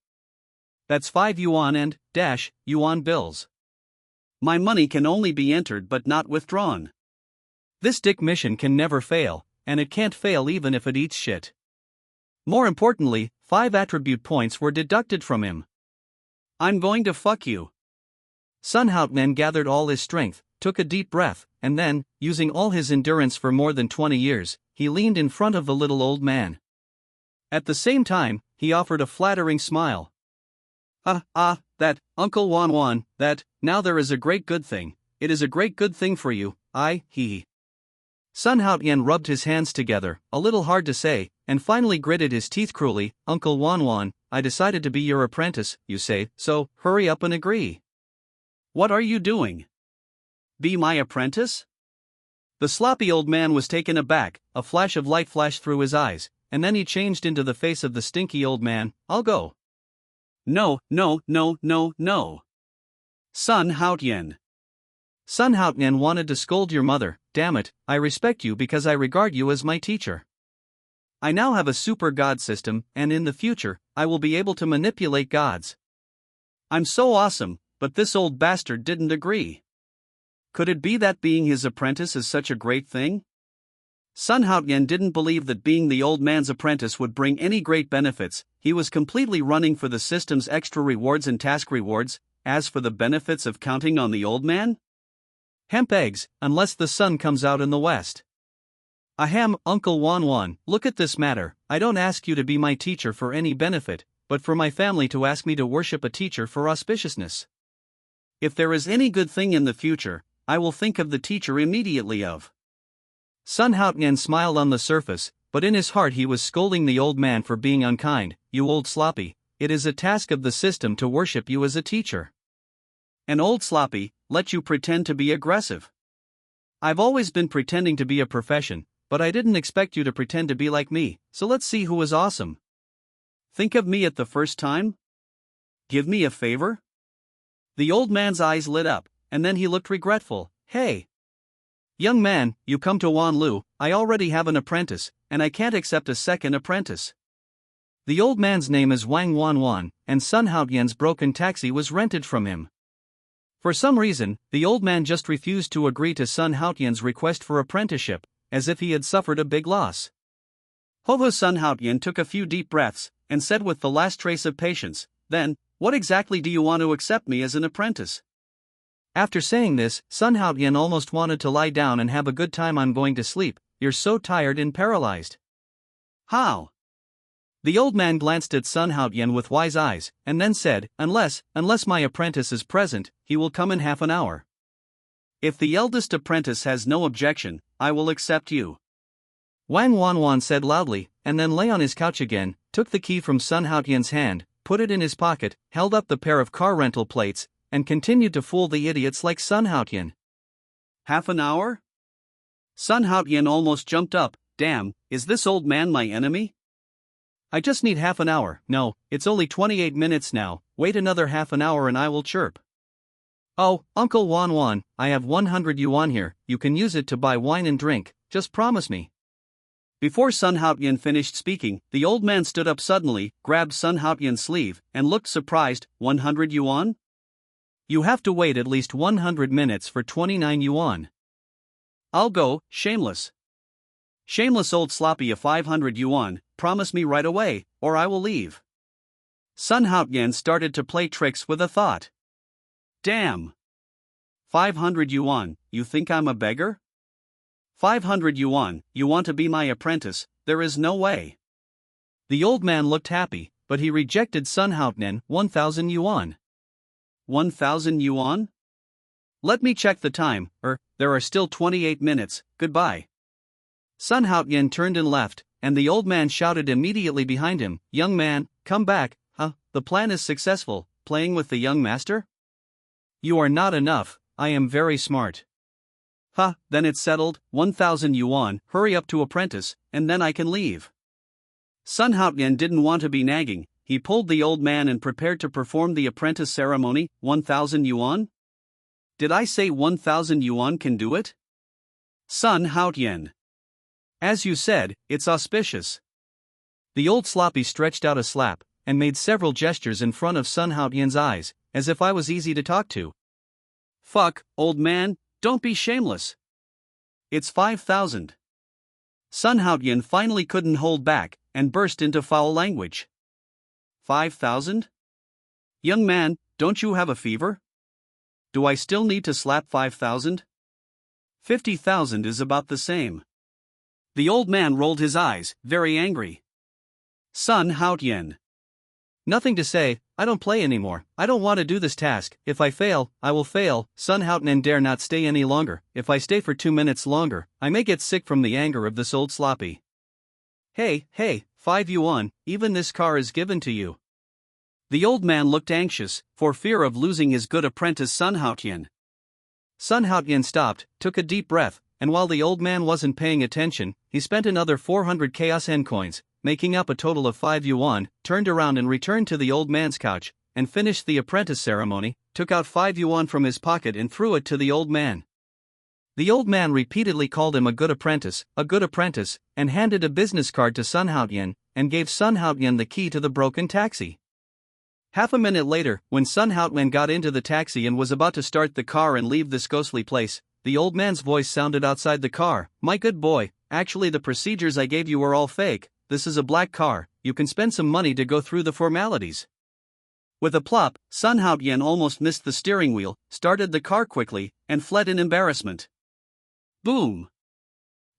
That's 5 yuan and yuan bills. My money can only be entered but not withdrawn. This dick mission can never fail, and it can't fail even if it eats shit. More importantly, 5 attribute points were deducted from him. I'm going to fuck you. Sun Haotian gathered all his strength, took a deep breath, and then, using all his endurance for more than 20 years, he leaned in front of the little old man. At the same time, he offered a flattering smile. That, Uncle Wan Wan, that, now there is a great good thing, it is a great good thing for you, he. Sun Haotian rubbed his hands together, a little hard to say, and finally gritted his teeth cruelly. Uncle Wan Wan, I decided to be your apprentice, you say, so, hurry up and agree. What are you doing? Be my apprentice? The sloppy old man was taken aback, a flash of light flashed through his eyes, and then he changed into the face of the stinky old man. I'll go. No. Sun Haotian. Sun Haotian wanted to scold your mother. Damn it, I respect you because I regard you as my teacher. I now have a super god system, and in the future, I will be able to manipulate gods. I'm so awesome, but this old bastard didn't agree. Could it be that being his apprentice is such a great thing? Sun Haotian didn't believe that being the old man's apprentice would bring any great benefits. He was completely running for the system's extra rewards and task rewards. As for the benefits of counting on the old man? Hemp eggs, unless the sun comes out in the west. Ahem, Uncle Wan Wan, look at this matter. I don't ask you to be my teacher for any benefit, but for my family to ask me to worship a teacher for auspiciousness. If there is any good thing in the future, I will think of the teacher immediately of. Sun Haotian smiled on the surface, but in his heart he was scolding the old man for being unkind. You old sloppy, it is a task of the system to worship you as a teacher. An old sloppy, let you pretend to be aggressive. I've always been pretending to be a profession, but I didn't expect you to pretend to be like me, so let's see who is awesome. Think of me at the first time? Give me a favor? The old man's eyes lit up, and then he looked regretful. Hey! Young man, you come to Wanlu, I already have an apprentice, and I can't accept a second apprentice. The old man's name is Wang Wanwan, and Sun Haotian's broken taxi was rented from him. For some reason, the old man just refused to agree to Sun Haotian's request for apprenticeship, as if he had suffered a big loss. Hoho Sun Haotian took a few deep breaths, and said with the last trace of patience, then, what exactly do you want to accept me as an apprentice? After saying this, Sun Haotian almost wanted to lie down and have a good time. I'm going to sleep, you're so tired and paralyzed. How? The old man glanced at Sun Haotian with wise eyes, and then said, unless my apprentice is present, he will come in half an hour. If the eldest apprentice has no objection, I will accept you. Wang Wanwan said loudly, and then lay on his couch again, took the key from Sun Haotian's hand, put it in his pocket, held up the pair of car rental plates, and continued to fool the idiots like Sun Haotian. Half an hour? Sun Haotian almost jumped up. Damn, is this old man my enemy? I just need half an hour. No, it's only 28 minutes now, wait another half an hour and I will chirp. Oh, Uncle Wan Wan, I have 100 yuan here, you can use it to buy wine and drink, just promise me. Before Sun Haotian finished speaking, the old man stood up suddenly, grabbed Sun Haotian's sleeve, and looked surprised. 100 yuan? You have to wait at least 100 minutes for 29 yuan. I'll go, shameless. Shameless old sloppy, a 500 yuan, promise me right away, or I will leave. Sun Haotian started to play tricks with a thought. Damn! 500 yuan, you think I'm a beggar? 500 yuan, you want to be my apprentice? There is no way. The old man looked happy, but he rejected Sun Haotian. 1,000 yuan. 1,000 yuan? Let me check the time, there are still 28 minutes, goodbye. Sun Haotian turned and left, and the old man shouted immediately behind him, young man, come back, the plan is successful, playing with the young master? You are not enough, I am very smart. Huh, then it's settled, 1,000 yuan, hurry up to apprentice, and then I can leave. Sun Haotian didn't want to be nagging, he pulled the old man and prepared to perform the apprentice ceremony. 1,000 yuan? Did I say 1,000 yuan can do it? Sun Haotian. As you said, it's auspicious. The old sloppy stretched out a slap, and made several gestures in front of Sun Haotian's eyes, as if I was easy to talk to. Fuck, old man, don't be shameless. It's 5,000. Sun Haotian finally couldn't hold back, and burst into foul language. 5,000? Young man, don't you have a fever? Do I still need to slap 5,000? 50,000 is about the same. The old man rolled his eyes, very angry. Sun Haotian. Nothing to say, I don't play anymore, I don't want to do this task, if I fail, I will fail. Sun Haotian dare not stay any longer, if I stay for 2 minutes longer, I may get sick from the anger of this old sloppy. Hey, 5 yuan, even this car is given to you. The old man looked anxious, for fear of losing his good apprentice Sun Haotian. Sun Haotian stopped, took a deep breath, and while the old man wasn't paying attention, he spent another 400 chaos N coins, making up a total of 5 yuan, turned around and returned to the old man's couch, and finished the apprentice ceremony, took out 5 yuan from his pocket and threw it to the old man. The old man repeatedly called him a good apprentice, and handed a business card to Sun Haotian, and gave Sun Haotian the key to the broken taxi. Half a minute later, when Sun Haotian got into the taxi and was about to start the car and leave this ghostly place, the old man's voice sounded outside the car. My good boy, actually the procedures I gave you were all fake, this is a black car, you can spend some money to go through the formalities. With a plop, Sun Haotian almost missed the steering wheel, started the car quickly, and fled in embarrassment. Boom!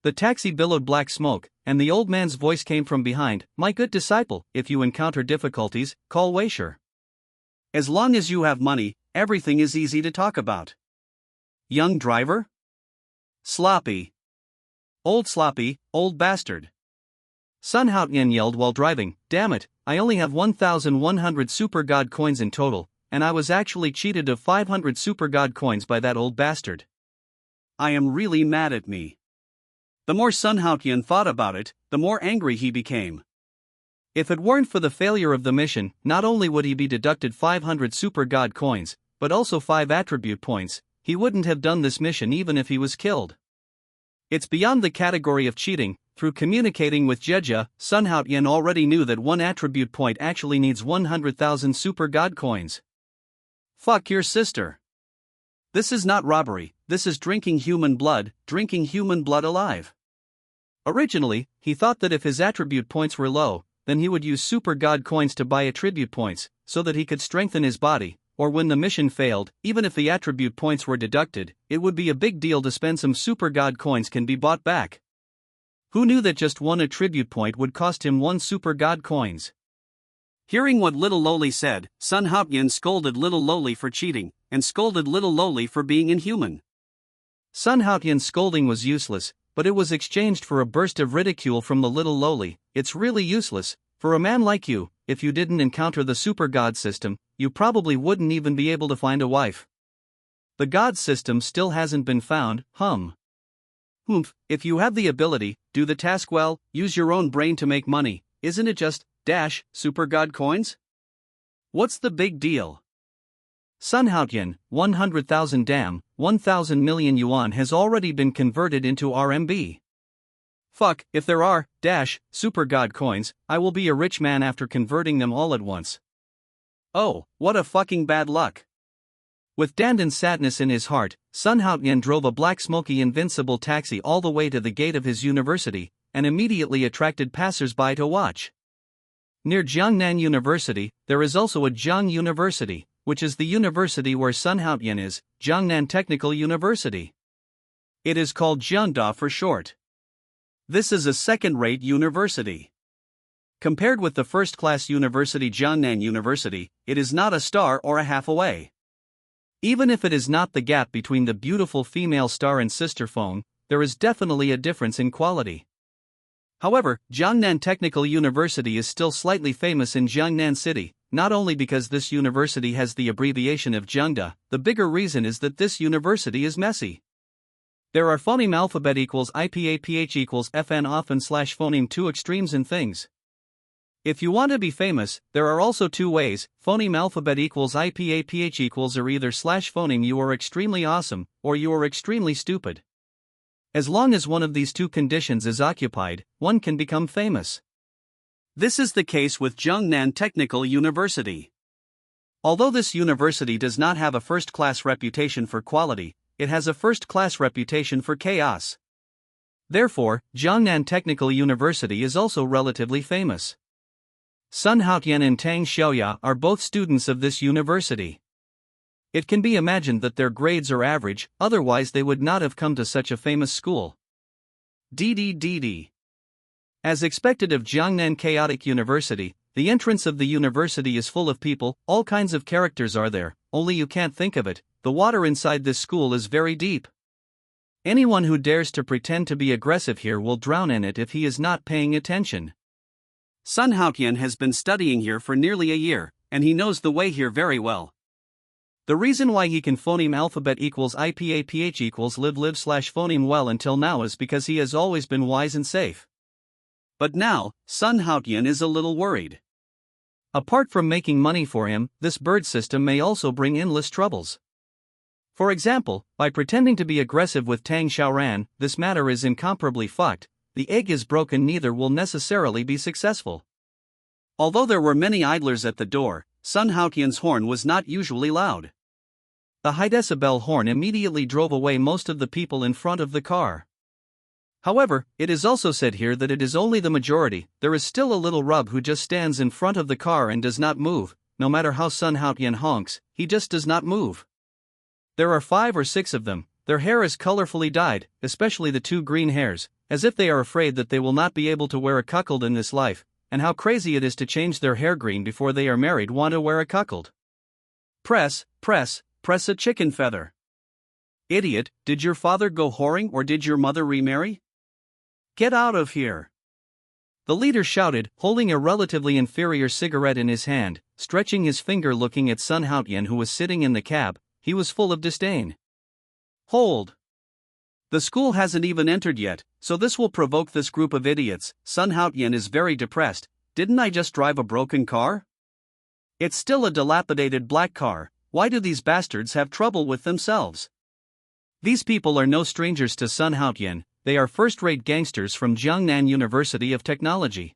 The taxi billowed black smoke, and the old man's voice came from behind. My good disciple, if you encounter difficulties, call Weisher. As long as you have money, everything is easy to talk about. Young driver? Sloppy. Old sloppy, old bastard. Sun Haotian yelled while driving, damn it, I only have 1,100 super god coins in total, and I was actually cheated of 500 super god coins by that old bastard. I am really mad at me. The more Sun Haotian thought about it, the more angry he became. If it weren't for the failure of the mission, not only would he be deducted 500 super god coins, but also 5 attribute points, he wouldn't have done this mission even if he was killed. It's beyond the category of cheating. Through communicating with Jeja, Sun Haotian already knew that 1 attribute point actually needs 100,000 super god coins. Fuck your sister. This is not robbery, this is drinking human blood alive. Originally, he thought that if his attribute points were low, then he would use super god coins to buy attribute points, so that he could strengthen his body, or when the mission failed, even if the attribute points were deducted, it would be a big deal to spend some super god coins can be bought back. Who knew that just 1 attribute point would cost him 1 super god coins? Hearing what little Loli said, Sun Haotian scolded little Loli for cheating, and scolded little Loli for being inhuman. Sun Haotian's scolding was useless, but it was exchanged for a burst of ridicule from the little Loli. It's really useless, for a man like you, if you didn't encounter the super god system, you probably wouldn't even be able to find a wife. The god system still hasn't been found, Humph, if you have the ability, do the task well, use your own brain to make money, isn't it just, super god coins? What's the big deal? Sun Haotian, 100,000 damn, 1,000 million yuan has already been converted into RMB. Fuck, if there are, super god coins, I will be a rich man after converting them all at once. Oh, what a fucking bad luck. With Dandan sadness in his heart, Sun Haotian drove a black smoky invincible taxi all the way to the gate of his university, and immediately attracted passers-by to watch. Near Jiangnan University, there is also a Jiang University, which is the university where Sun Haotian is, Jiangnan Technical University. It is called Jiangda for short. This is a second-rate university. Compared with the first-class university Jiangnan University, it is not a star or a half away. Even if it is not the gap between the beautiful female star and sister phone, there is definitely a difference in quality. However, Jiangnan Technical University is still slightly famous in Jiangnan City, not only because this university has the abbreviation of Jiangda, the bigger reason is that this university is messy. There are phoneme alphabet equals IPAPH equals FN often slash phoneme two extremes in things. If you want to be famous, there are also two ways. Phoneme alphabet equals IPAPH equals or either slash phoneme you are extremely awesome, or you are extremely stupid. As long as one of these two conditions is occupied, one can become famous. This is the case with Jiangnan Technical University. Although this university does not have a first-class reputation for quality, it has a first-class reputation for chaos. Therefore, Jiangnan Technical University is also relatively famous. Sun Haotian and Tang Xiaoya are both students of this university. It can be imagined that their grades are average, otherwise they would not have come to such a famous school. DDDD. As expected of Jiangnan Chaotic University, the entrance of the university is full of people, all kinds of characters are there, only you can't think of it. The water inside this school is very deep. Anyone who dares to pretend to be aggressive here will drown in it if he is not paying attention. Sun Haotian has been studying here for nearly a year, and he knows the way here very well. The reason why he can phoneme alphabet equals IPAPH equals live slash phoneme well until now is because he has always been wise and safe. But now, Sun Haotian is a little worried. Apart from making money for him, this bird system may also bring endless troubles. For example, by pretending to be aggressive with Tang Xiaoran, this matter is incomparably fucked. The egg is broken, neither will necessarily be successful. Although there were many idlers at the door, Sun Haotian's horn was not usually loud. The high decibel horn immediately drove away most of the people in front of the car. However, it is also said here that it is only the majority. There is still a little rub who just stands in front of the car and does not move. No matter how Sun Haotian honks, he just does not move. There are 5 or 6 of them. Their hair is colorfully dyed, especially the 2 green hairs, as if they are afraid that they will not be able to wear a cuckold in this life, and how crazy it is to change their hair green before they are married. Want to wear a cuckold? Press a chicken feather. Idiot, did your father go whoring or did your mother remarry? Get out of here. The leader shouted, holding a relatively inferior cigarette in his hand, stretching his finger looking at Sun Haotian who was sitting in the cab. He was full of disdain. Hold. The school hasn't even entered yet, so this will provoke this group of idiots. Sun Haotian is very depressed. Didn't I just drive a broken car? It's still a dilapidated black car. Why do these bastards have trouble with themselves? These people are no strangers to Sun Haotian. They are first-rate gangsters from Jiangnan University of Technology.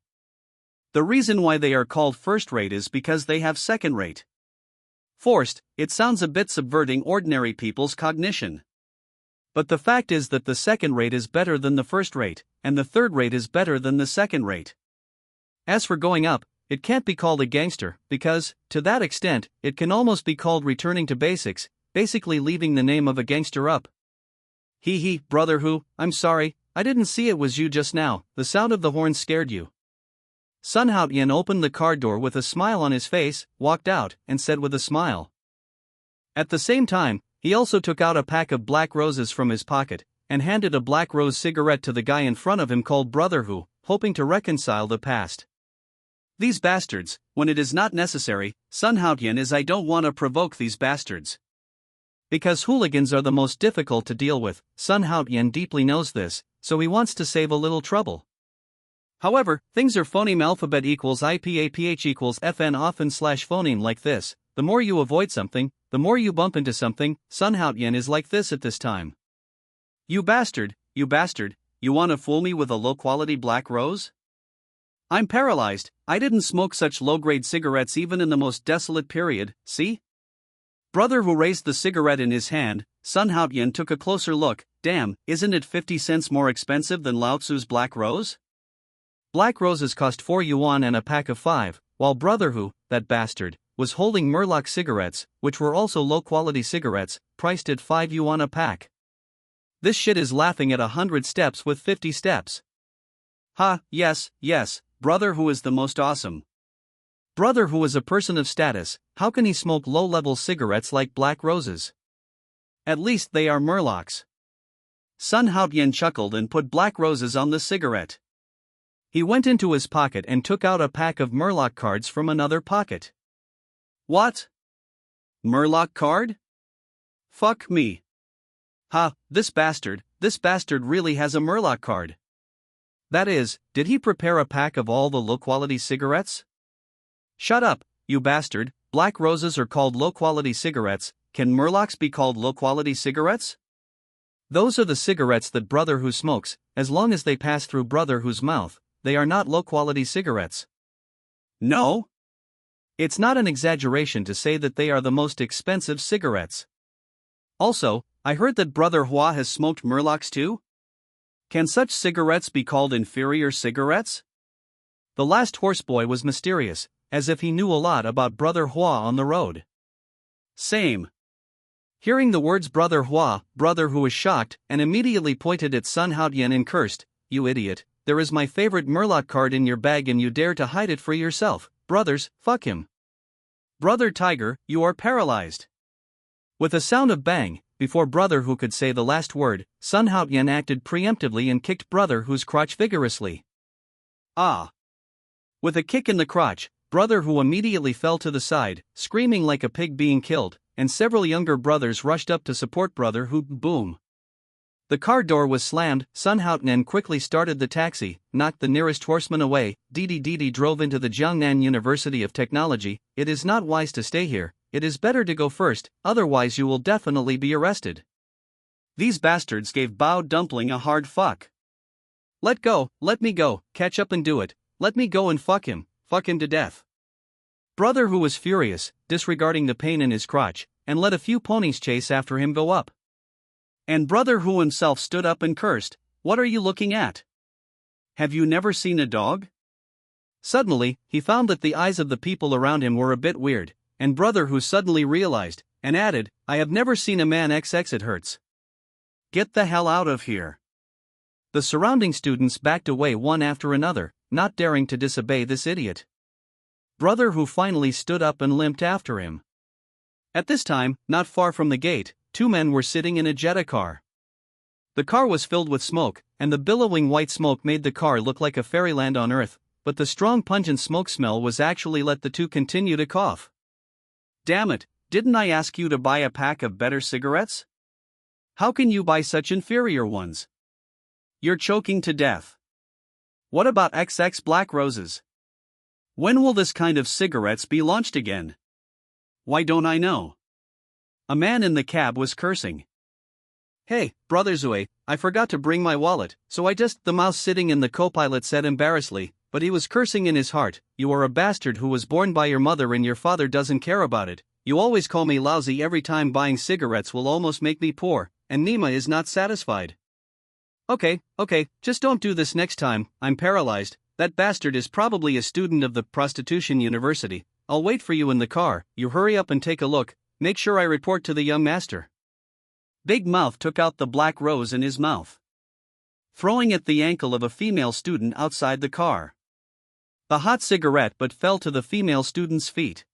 The reason why they are called first-rate is because they have second-rate. Forced, it sounds a bit subverting ordinary people's cognition. But the fact is that the second rate is better than the first rate, and the third rate is better than the second rate. As for going up, it can't be called a gangster, because, to that extent, it can almost be called returning to basics, basically leaving the name of a gangster up. Brother who, I'm sorry, I didn't see it was you just now, the sound of the horn scared you. Sun Haotian opened the car door with a smile on his face, walked out, and said with a smile. At the same time, he also took out a pack of black roses from his pocket, and handed a black rose cigarette to the guy in front of him called Brother Who, hoping to reconcile the past. These bastards, when it is not necessary, Sun Haotian is I don't want to provoke these bastards. Because hooligans are the most difficult to deal with, Sun Haotian deeply knows this, so he wants to save a little trouble. However, things are phoneme alphabet equals IPAPH equals FN often slash phoneme like this. The more you avoid something, the more you bump into something. Sun Haotian is like this at this time. You bastard, you want to fool me with a low-quality black rose? I'm paralyzed, I didn't smoke such low-grade cigarettes even in the most desolate period, see? Brother Who raised the cigarette in his hand. Sun Haotian took a closer look. Damn, isn't it 50 cents more expensive than Lao Tzu's black rose? Black roses cost 4 yuan and a pack of 5, while Brother Who, that bastard, was holding Murloc cigarettes, which were also low-quality cigarettes, priced at 5 yuan a pack. This shit is laughing at 100 steps with 50 steps. Ha, yes, Brother Who is the most awesome. Brother Who is a person of status, how can he smoke low-level cigarettes like black roses? At least they are Murlocs. Sun Haotian chuckled and put black roses on the cigarette. He went into his pocket and took out a pack of Murloc cards from another pocket. What? Murloc card? Fuck me. Ha, this bastard really has a Murloc card. That is, did he prepare a pack of all the low-quality cigarettes? Shut up, you bastard. Black roses are called low-quality cigarettes. Can Murlocs be called low-quality cigarettes? Those are the cigarettes that Brother Who smokes. As long as they pass through Brother Who's mouth, they are not low-quality cigarettes. No? It's not an exaggeration to say that they are the most expensive cigarettes. Also, I heard that Brother Hua has smoked Murlocs too? Can such cigarettes be called inferior cigarettes? The last horseboy was mysterious, as if he knew a lot about Brother Hua on the road. Same. Hearing the words Brother Hua, Brother Who was shocked and immediately pointed at Sun Haotian and cursed, "You idiot, there is my favorite Murloc card in your bag and you dare to hide it for yourself. Brothers, fuck him. Brother Tiger, you are paralyzed." With a sound of bang, before Brother Who could say the last word, Sun Haotian acted preemptively and kicked Brother Who's crotch vigorously. Ah! With a kick in the crotch, Brother Who immediately fell to the side, screaming like a pig being killed, and several younger brothers rushed up to support Brother Who. Boom! The car door was slammed. Sun Haotian quickly started the taxi, knocked the nearest horseman away. Didi drove into the Jiangnan University of Technology. It is not wise to stay here. It is better to go first, otherwise you will definitely be arrested. These bastards gave Bao Dumpling a hard fuck. Let go, let me go, catch up and do it, let me go and fuck him to death. Brother Who was furious, disregarding the pain in his crotch, and let a few ponies chase after him go up. And Brother Who himself stood up and cursed, "What are you looking at? Have you never seen a dog?" Suddenly, he found that the eyes of the people around him were a bit weird, and Brother Who suddenly realized, and added, "I have never seen a man XX it hurts. Get the hell out of here." The surrounding students backed away one after another, not daring to disobey this idiot. Brother Who finally stood up and limped after him. At this time, not far from the gate, two men were sitting in a Jetta car. The car was filled with smoke, and the billowing white smoke made the car look like a fairyland on earth, but the strong pungent smoke smell was actually let the two continue to cough. Damn it, didn't I ask you to buy a pack of better cigarettes? How can you buy such inferior ones? You're choking to death. What about XX Black Roses? When will this kind of cigarettes be launched again? Why don't I know? A man in the cab was cursing. Hey, Brother Zue, I forgot to bring my wallet, so I just. The mouse sitting in the co-pilot said embarrassedly, but he was cursing in his heart. You are a bastard who was born by your mother and your father doesn't care about it. You always call me lousy every time. Buying cigarettes will almost make me poor, and Nima is not satisfied. Okay, just don't do this next time. I'm paralyzed. That bastard is probably a student of the prostitution university. I'll wait for you in the car. You hurry up and take a look. Make sure I report to the young master. Big Mouth took out the black rose in his mouth, throwing at the ankle of a female student outside the car. The hot cigarette but fell to the female student's feet.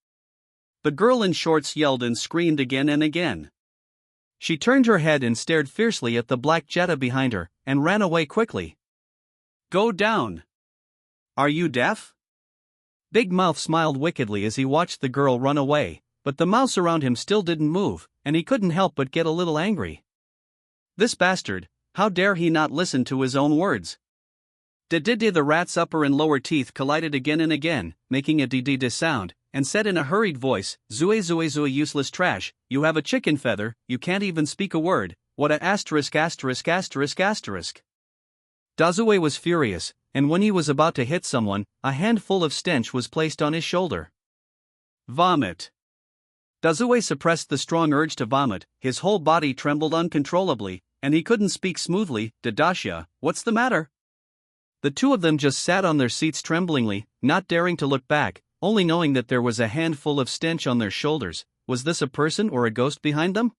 The girl in shorts yelled and screamed again and again. She turned her head and stared fiercely at the black Jetta behind her, and ran away quickly. Go down. Are you deaf? Big Mouth smiled wickedly as he watched the girl run away, but the mouse around him still didn't move, and he couldn't help but get a little angry. This bastard, how dare he not listen to his own words? The rat's upper and lower teeth collided again and again, making a d sound, and said in a hurried voice, Zue useless trash, you have a chicken feather, you can't even speak a word, what a asterisk. Dazue was furious, and when he was about to hit someone, a handful of stench was placed on his shoulder. Vomit. Dazue suppressed the strong urge to vomit, his whole body trembled uncontrollably, and he couldn't speak smoothly. Dadasha, what's the matter? The two of them just sat on their seats tremblingly, not daring to look back, only knowing that there was a handful of stench on their shoulders. Was this a person or a ghost behind them?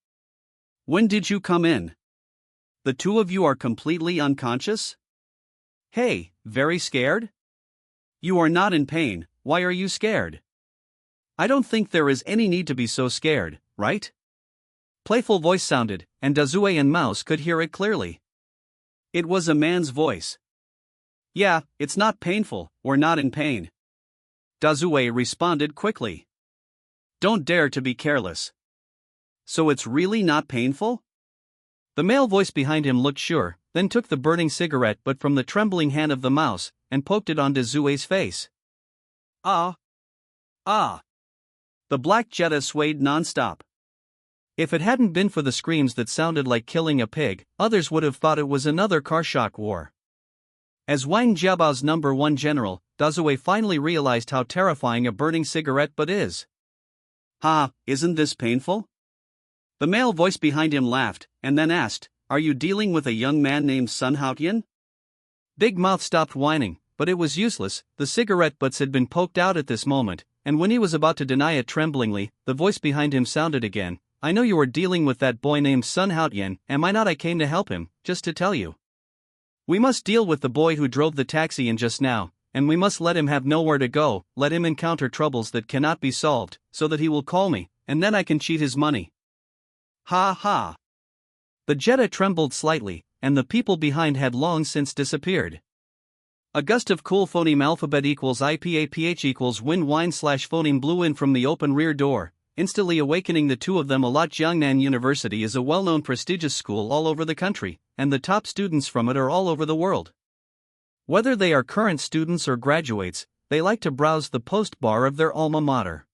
When did you come in? The two of you are completely unconscious? Hey, very scared? You are not in pain, why are you scared? I don't think there is any need to be so scared, right? Playful voice sounded, and Dazue and Mouse could hear it clearly. It was a man's voice. Yeah, it's not painful, we're not in pain. Dazue responded quickly. Don't dare to be careless. So it's really not painful? The male voice behind him looked sure, then took the burning cigarette but from the trembling hand of the mouse, and poked it on Dazue's face. Ah! Ah! The black Jetta swayed non-stop. If it hadn't been for the screams that sounded like killing a pig, others would have thought it was another car shock war. As Wang Jiabao's #1 general, Dazue finally realized how terrifying a burning cigarette butt is. Ha, isn't this painful? The male voice behind him laughed, and then asked, Are you dealing with a young man named Sun Haotian? Big Mouth stopped whining, but it was useless, the cigarette butts had been poked out at this moment, and when he was about to deny it tremblingly, the voice behind him sounded again, I know you are dealing with that boy named Sun Haotian, am I not? I came to help him, just to tell you. We must deal with the boy who drove the taxi in just now, and we must let him have nowhere to go, let him encounter troubles that cannot be solved, so that he will call me, and then I can cheat his money. Ha ha! The Jetta trembled slightly, and the people behind had long since disappeared. A gust of cool phoneme alphabet equals IPAPH equals wind wine / phoneme blew in from the open rear door, instantly awakening the two of them a lot. Jiangnan University is a well-known prestigious school all over the country, and the top students from it are all over the world. Whether they are current students or graduates, they like to browse the post bar of their alma mater.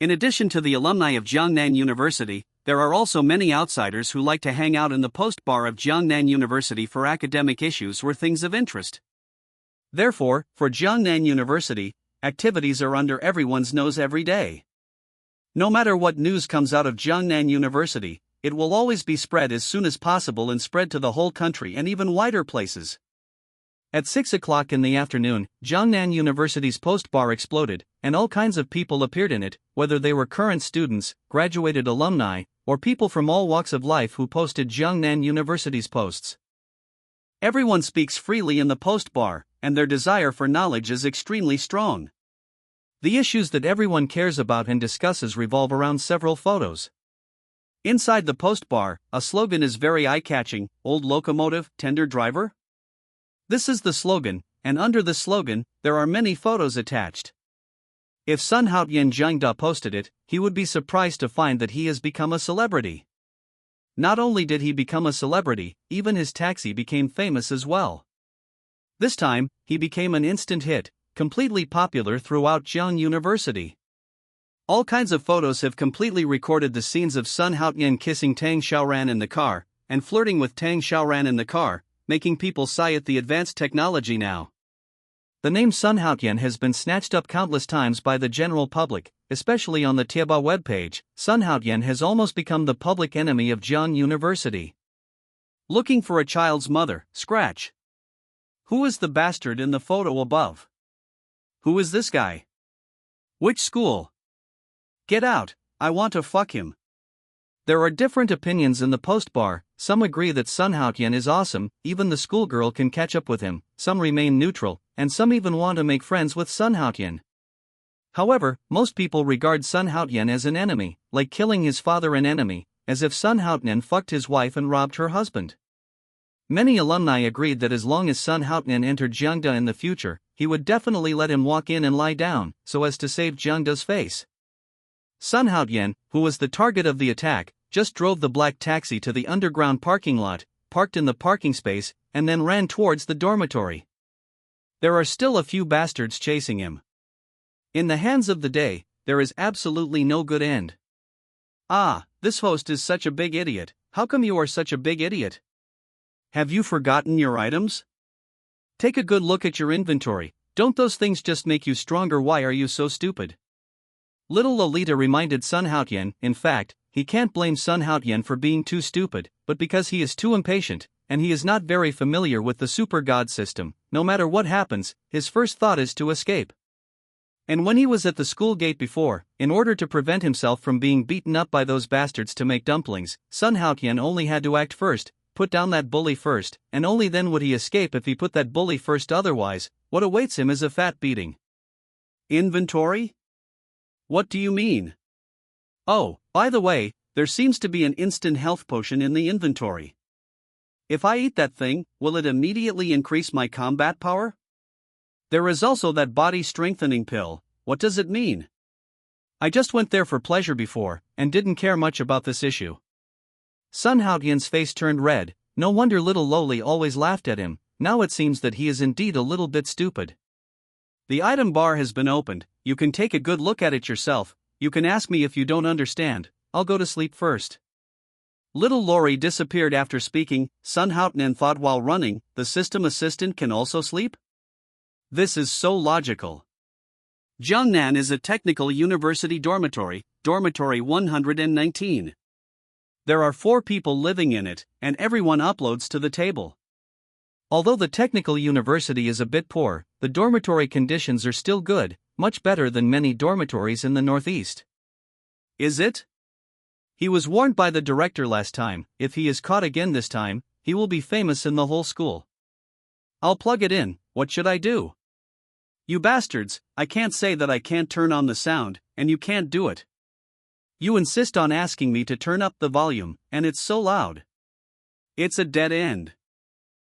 In addition to the alumni of Jiangnan University, there are also many outsiders who like to hang out in the post bar of Jiangnan University for academic issues or things of interest. Therefore, for Jiangnan University, activities are under everyone's nose every day. No matter what news comes out of Jiangnan University, it will always be spread as soon as possible and spread to the whole country and even wider places. At 6 o'clock in the afternoon, Jiangnan University's post bar exploded, and all kinds of people appeared in it, whether they were current students, graduated alumni, or people from all walks of life who posted Jiangnan University's posts. Everyone speaks freely in the post bar, and their desire for knowledge is extremely strong. The issues that everyone cares about and discusses revolve around several photos. Inside the post bar, a slogan is very eye-catching, old locomotive, tender driver? This is the slogan, and under the slogan, there are many photos attached. If Sun Haotian Jiangda posted it, he would be surprised to find that he has become a celebrity. Not only did he become a celebrity, even his taxi became famous as well. This time, he became an instant hit, completely popular throughout Jiang University. All kinds of photos have completely recorded the scenes of Sun Haotian kissing Tang Xiaoran in the car, and flirting with Tang Xiaoran in the car, making people sigh at the advanced technology now. The name Sun Haotian has been snatched up countless times by the general public, especially on the Tieba webpage. Sun Haotian has almost become the public enemy of Jiang University. Looking for a child's mother, scratch. Who is the bastard in the photo above? Who is this guy? Which school? Get out, I want to fuck him. There are different opinions in the post bar. Some agree that Sun Haotian is awesome, even the schoolgirl can catch up with him, some remain neutral, and some even want to make friends with Sun Haotian. However, most people regard Sun Haotian as an enemy, like killing his father an enemy, as if Sun Haotian fucked his wife and robbed her husband. Many alumni agreed that as long as Sun Haotian entered Jiangda in the future, he would definitely let him walk in and lie down, so as to save Jiangda's face. Sun Haotian, who was the target of the attack, just drove the black taxi to the underground parking lot, parked in the parking space, and then ran towards the dormitory. There are still a few bastards chasing him. In the hands of the day, there is absolutely no good end. Ah, this host is such a big idiot. How come you are such a big idiot? Have you forgotten your items? Take a good look at your inventory. Don't those things just make you stronger? Why are you so stupid? Little Lolita reminded Sun Haotian. In fact, he can't blame Sun Haotian for being too stupid, but because he is too impatient, and he is not very familiar with the super god system. No matter what happens, his first thought is to escape. And when he was at the school gate before, in order to prevent himself from being beaten up by those bastards to make dumplings, Sun Haotian only had to act first, put down that bully first, and only then would he escape if he put that bully first. Otherwise, what awaits him is a fat beating. Inventory? What do you mean? Oh, by the way, there seems to be an instant health potion in the inventory. If I eat that thing, will it immediately increase my combat power? There is also that body strengthening pill. What does it mean? I just went there for pleasure before, and didn't care much about this issue. Sun Haotian's face turned red. No wonder little Loli always laughed at him. Now it seems that he is indeed a little bit stupid. The item bar has been opened. You can take a good look at it yourself. You can ask me if you don't understand. I'll go to sleep first. Little Lori disappeared after speaking. Sun Haotian thought while running, the system assistant can also sleep? This is so logical. Jiangnan is a technical university dormitory, dormitory 119. There are 4 people living in it, and everyone uploads to the table. Although the technical university is a bit poor, the dormitory conditions are still good, much better than many dormitories in the Northeast. Is it? He was warned by the director last time. If he is caught again this time, he will be famous in the whole school. I'll plug it in. What should I do? You bastards, I can't say that I can't turn on the sound, and you can't do it. You insist on asking me to turn up the volume, and it's so loud. It's a dead end.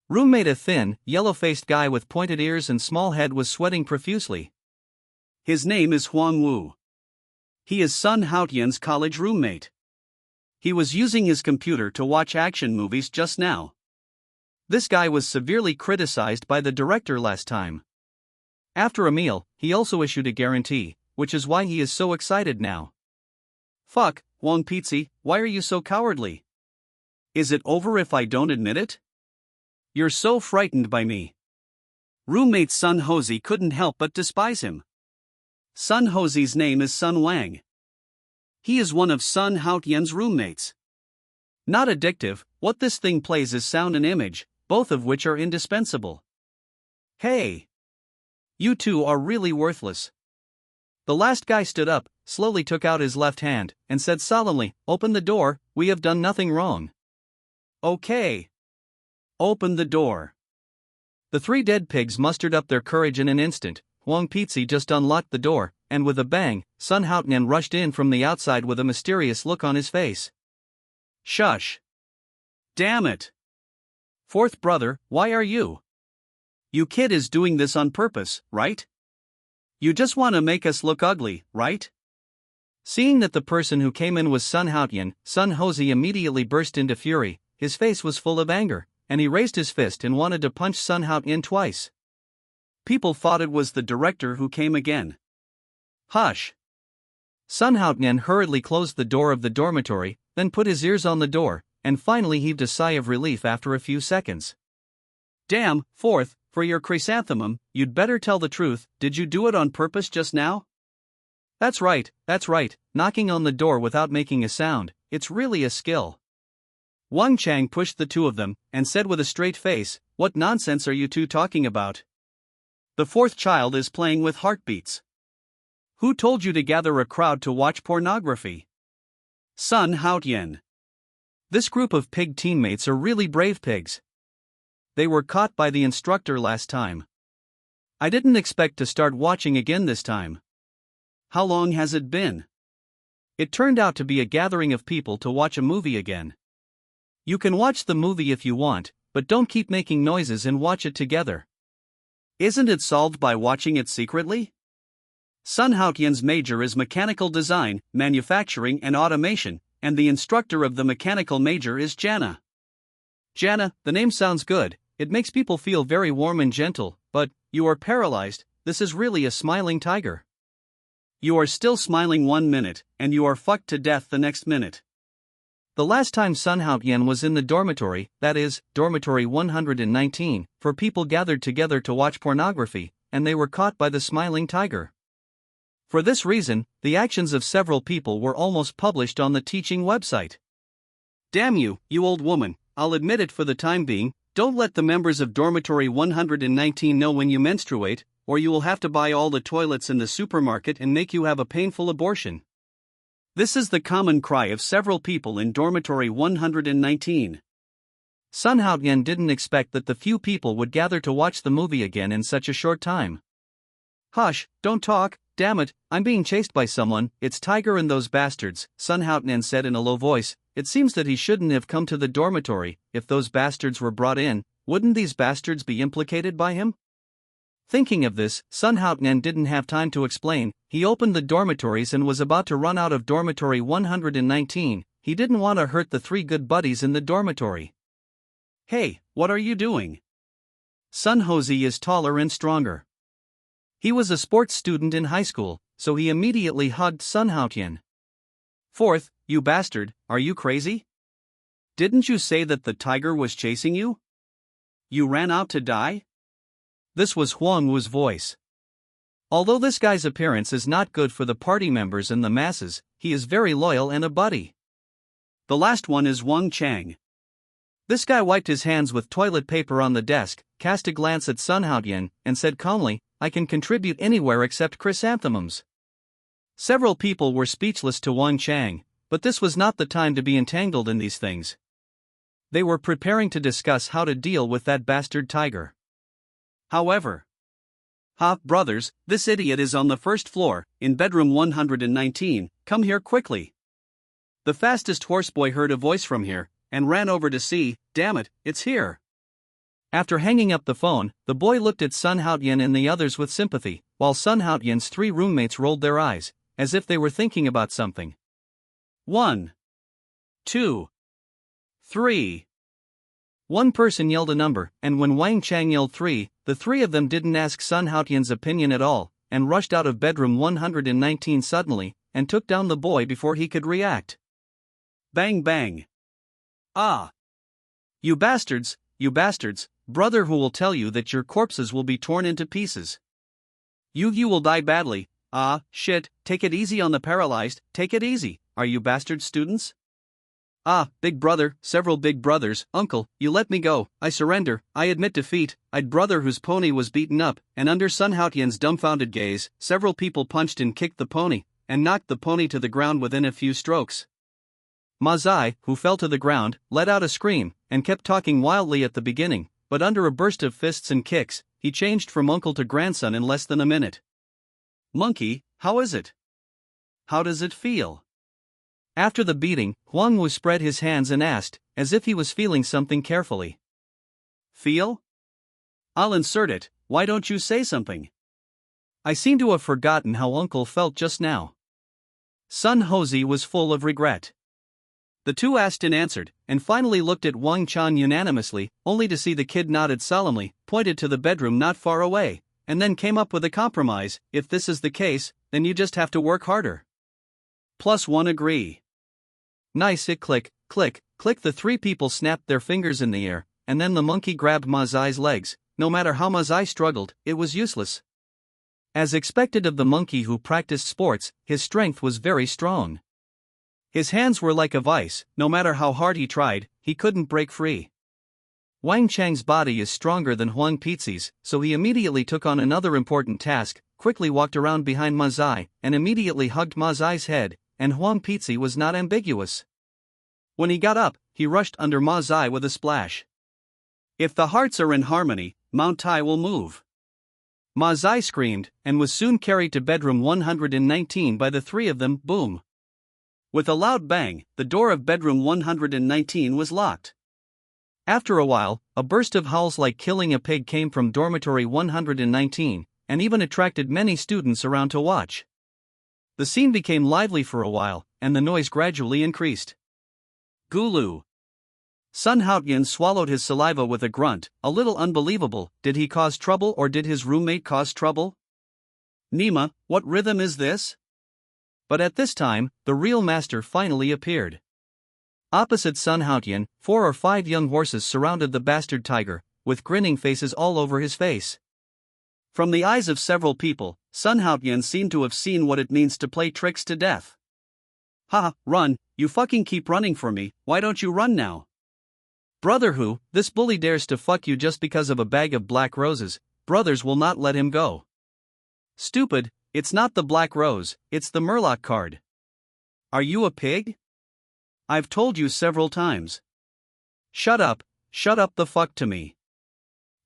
Roommate, a thin, yellow-faced guy with pointed ears and small head, was sweating profusely. His name is Huang Wu. He is Sun Haotian's college roommate. He was using his computer to watch action movies just now. This guy was severely criticized by the director last time. After a meal, he also issued a guarantee, which is why he is so excited now. Fuck, Wang Pizzi, why are you so cowardly? Is it over if I don't admit it? You're so frightened by me. Roommate Sun Hozi couldn't help but despise him. Sun Hozi's name is Sun Wang. He is one of Sun Haotian's roommates. Not addictive, what this thing plays is sound and image, both of which are indispensable. Hey! You two are really worthless. The last guy stood up, slowly took out his left hand, and said solemnly, "Open the door, we have done nothing wrong." Okay. Open the door. The 3 dead pigs mustered up their courage in an instant. Wang Pizzi just unlocked the door, and with a bang, Sun Haotian rushed in from the outside with a mysterious look on his face. Shush. Damn it. 4th brother, why are you? You kid is doing this on purpose, right? You just want to make us look ugly, right? Seeing that the person who came in was Sun Haotian, Sun Hozi immediately burst into fury. His face was full of anger, and he raised his fist and wanted to punch Sun Haotian twice. People thought it was the director who came again. Hush. Sun Haotian hurriedly closed the door of the dormitory, then put his ears on the door, and finally heaved a sigh of relief after a few seconds. Damn, 4th, for your chrysanthemum, you'd better tell the truth. Did you do it on purpose just now? That's right, knocking on the door without making a sound, it's really a skill. Wang Chang pushed the 2 of them, and said with a straight face, "What nonsense are you two talking about? The 4th child is playing with heartbeats. Who told you to gather a crowd to watch pornography?" Sun Haotian. This group of pig teammates are really brave pigs. They were caught by the instructor last time. I didn't expect to start watching again this time. How long has it been? It turned out to be a gathering of people to watch a movie again. You can watch the movie if you want, but don't keep making noises and watch it together. Isn't it solved by watching it secretly? Sun Haotian's major is mechanical design, manufacturing and automation, and the instructor of the mechanical major is Jana. Jana, the name sounds good, it makes people feel very warm and gentle, but, you are paralyzed, this is really a smiling tiger. You are still smiling 1 minute, and you are fucked to death the next minute. The last time Sun Haotian was in the dormitory, that is, dormitory 119, 4 people gathered together to watch pornography, and they were caught by the smiling tiger. For this reason, the actions of several people were almost published on the teaching website. Damn you, you old woman, I'll admit it for the time being, don't let the members of dormitory 119 know when you menstruate, or you will have to buy all the toilets in the supermarket and make you have a painful abortion. This is the common cry of several people in dormitory 119. Sun Haotian didn't expect that the few people would gather to watch the movie again in such a short time. Hush, don't talk, damn it, I'm being chased by someone, it's Tiger and those bastards, Sun Houtnan said in a low voice. It seems that he shouldn't have come to the dormitory. If those bastards were brought in, wouldn't these bastards be implicated by him? Thinking of this, Sun Houtnan didn't have time to explain. He opened the dormitories and was about to run out of dormitory 119. He didn't want to hurt the three good buddies in the dormitory. Hey, what are you doing? Sun Hozi is taller and stronger. He was a sports student in high school, so he immediately hugged Sun Houtian. Fourth, you bastard, are you crazy? Didn't you say that the tiger was chasing you? You ran out to die? This was Huang Wu's voice. Although this guy's appearance is not good for the party members and the masses, he is very loyal and a buddy. The last one is Wang Chang. This guy wiped his hands with toilet paper on the desk, cast a glance at Sun Houtian, and said calmly, I can contribute anywhere except chrysanthemums. Several people were speechless to Wang Chang, but this was not the time to be entangled in these things. They were preparing to discuss how to deal with that bastard tiger. However, brothers, this idiot is on the first floor, in bedroom 119, come here quickly. The fastest horseboy heard a voice from here, and ran over to see, damn it, it's here. After hanging up the phone, the boy looked at Sun Houtian and the others with sympathy, while Sun Houtian's three roommates rolled their eyes, as if they were thinking about something. 1, 2, 3. One person yelled a number, and when Wang Chang yelled 3, the three of them didn't ask Sun Houtian's opinion at all, and rushed out of bedroom 119 suddenly, and took down the boy before he could react. Bang bang. Ah! You bastards, brother who will tell you that your corpses will be torn into pieces. You will die badly. Ah, shit, take it easy on the paralyzed, take it easy, are you bastard students? Ah, big brother, several big brothers, uncle, you let me go, I surrender, I admit defeat, I'd brother whose pony was beaten up, and under Sun Houtian's dumbfounded gaze, several people punched and kicked the pony, and knocked the pony to the ground within a few strokes. Ma Zai, who fell to the ground, let out a scream, and kept talking wildly at the beginning, but under a burst of fists and kicks, he changed from uncle to grandson in less than a minute. Monkey, how is it? How does it feel? After the beating, Huang Wu spread his hands and asked, as if he was feeling something carefully. Feel? I'll insert it, why don't you say something? I seem to have forgotten how uncle felt just now. Sun Hozi was full of regret. The two asked and answered, and finally looked at Wang Chan unanimously, only to see the kid nodded solemnly, pointed to the bedroom not far away, and then came up with a compromise. If this is the case, then you just have to work harder. +1 agree. Nice. It click, click, click. The three people snapped their fingers in the air, and then the monkey grabbed Ma Zai's legs. No matter how Ma Zai struggled, it was useless. As expected of the monkey who practiced sports, his strength was very strong. His hands were like a vice, no matter how hard he tried, he couldn't break free. Wang Chang's body is stronger than Huang Pizzi's, so he immediately took on another important task, quickly walked around behind Ma Zai, and immediately hugged Ma Zai's head, and Huang Pizzi was not ambiguous. When he got up, he rushed under Ma Zai with a splash. If the hearts are in harmony, Mount Tai will move. Ma Zai screamed, and was soon carried to bedroom 119 by the three of them. Boom! With a loud bang, the door of bedroom 119 was locked. After a while, a burst of howls like killing a pig came from dormitory 119, and even attracted many students around to watch. The scene became lively for a while, and the noise gradually increased. Gulu. Sun Houtian swallowed his saliva with a grunt, a little unbelievable. Did he cause trouble or did his roommate cause trouble? Nima, what rhythm is this? But at this time, the real master finally appeared. Opposite Sun Houtian, 4 or 5 young horses surrounded the bastard tiger, with grinning faces all over his face. From the eyes of several people, Sun Houtian seemed to have seen what it means to play tricks to death. Haha, run, you fucking keep running for me, why don't you run now? Brother who, this bully dares to fuck you just because of a bag of black roses, brothers will not let him go. Stupid, it's not the black rose, it's the Murloc card. Are you a pig? I've told you several times. Shut up the fuck to me.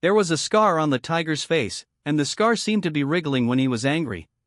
There was a scar on the tiger's face, and the scar seemed to be wriggling when he was angry.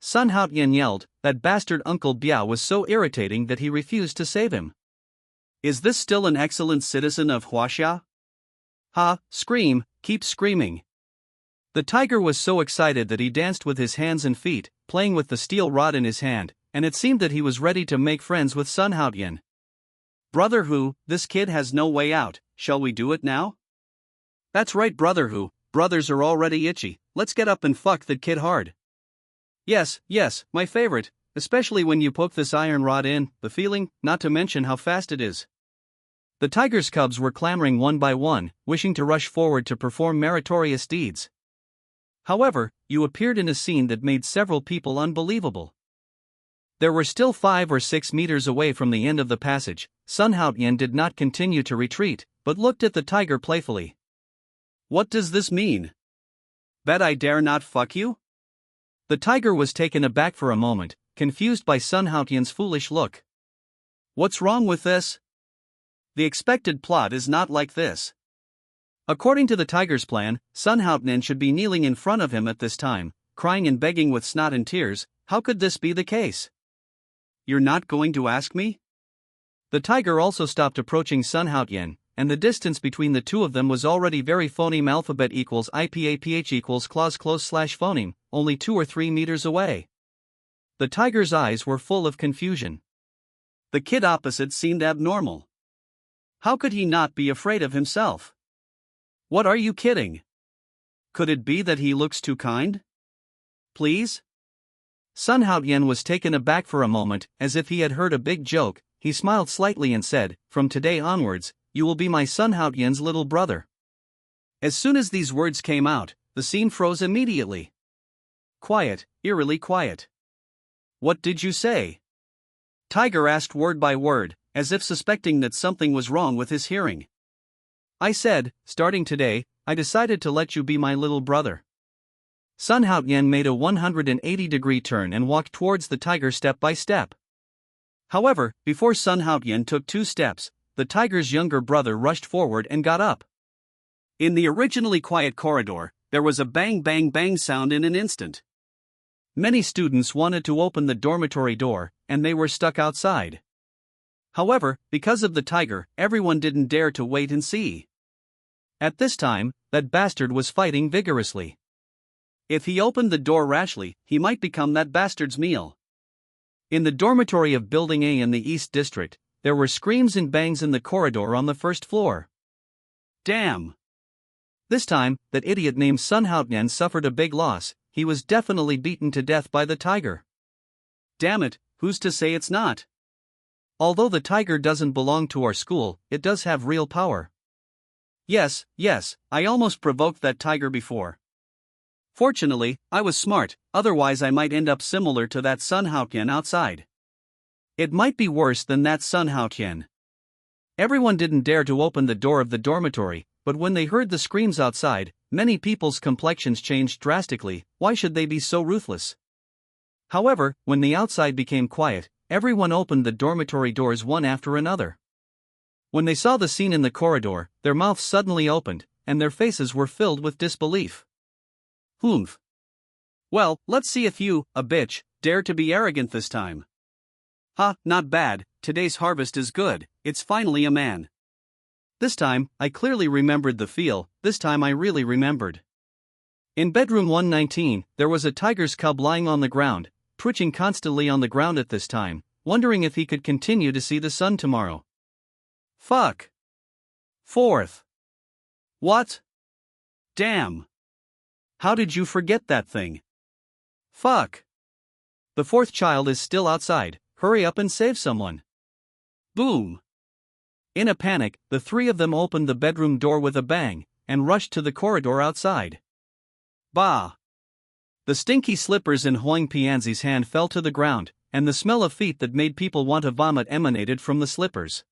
Sun Haotian yelled. That bastard Uncle Biao was so irritating that he refused to save him. Is this still an excellent citizen of Huaxia? Ha, scream, keep screaming. The tiger was so excited that he danced with his hands and feet, playing with the steel rod in his hand, and it seemed that he was ready to make friends with Sun Haotian. Brother Hu, this kid has no way out, shall we do it now? That's right, Brother Hu, brothers are already itchy, let's get up and fuck that kid hard. Yes, my favorite, especially when you poke this iron rod in, the feeling, not to mention how fast it is. The tiger's cubs were clamoring one by one, wishing to rush forward to perform meritorious deeds. However, you appeared in a scene that made several people unbelievable. There were still 5 or 6 meters away from the end of the passage. Sun Haotian did not continue to retreat, but looked at the tiger playfully. What does this mean? That I dare not fuck you? The tiger was taken aback for a moment, confused by Sun Haotian's foolish look. What's wrong with this? The expected plot is not like this. According to the tiger's plan, Sun Haotian should be kneeling in front of him at this time, crying and begging with snot and tears. How could this be the case? You're not going to ask me? The tiger also stopped approaching Sun Haotian, and the distance between the two of them was already very phoneme alphabet equals IPAPH equals clause close slash phoneme, only 2 or 3 meters away. The tiger's eyes were full of confusion. The kid opposite seemed abnormal. How could he not be afraid of himself? What are you kidding? Could it be that he looks too kind? Please? Sun Haotian was taken aback for a moment, as if he had heard a big joke. He smiled slightly and said, From today onwards, you will be my Sun Haotian's little brother. As soon as these words came out, the scene froze immediately. Quiet, eerily quiet. What did you say? Tiger asked word by word, as if suspecting that something was wrong with his hearing. I said, starting today, I decided to let you be my little brother. Sun Haotian made a 180-degree turn and walked towards the tiger step by step. However, before Sun Haotian took 2 steps, the tiger's younger brother rushed forward and got up. In the originally quiet corridor, there was a bang bang bang sound in an instant. Many students wanted to open the dormitory door, and they were stuck outside. However, because of the tiger, everyone didn't dare to wait and see. At this time, that bastard was fighting vigorously. If he opened the door rashly, he might become that bastard's meal. In the dormitory of Building A in the East District, there were screams and bangs in the corridor on the first floor. Damn! This time, that idiot named Sun Haotian suffered a big loss. He was definitely beaten to death by the tiger. Damn it, who's to say it's not? Although the tiger doesn't belong to our school, it does have real power. Yes, I almost provoked that tiger before. Fortunately, I was smart, otherwise I might end up similar to that Sun Haotian outside. It might be worse than that Sun Haotian. Everyone didn't dare to open the door of the dormitory, but when they heard the screams outside, many people's complexions changed drastically. Why should they be so ruthless? However, when the outside became quiet, everyone opened the dormitory doors one after another. When they saw the scene in the corridor, their mouths suddenly opened, and their faces were filled with disbelief. Humph. Well, let's see if you, a bitch, dare to be arrogant this time. Ha, not bad, today's harvest is good, it's finally a man. This time, I clearly remembered the feel, this time I really remembered. In bedroom 119, there was a tiger's cub lying on the ground, twitching constantly on the ground at this time, wondering if he could continue to see the sun tomorrow. Fuck. 4th. What? Damn. How did you forget that thing? Fuck. The 4th child is still outside, hurry up and save someone. Boom. In a panic, the 3 of them opened the bedroom door with a bang, and rushed to the corridor outside. Bah! The stinky slippers in Huang Pianzi's hand fell to the ground, and the smell of feet that made people want to vomit emanated from the slippers.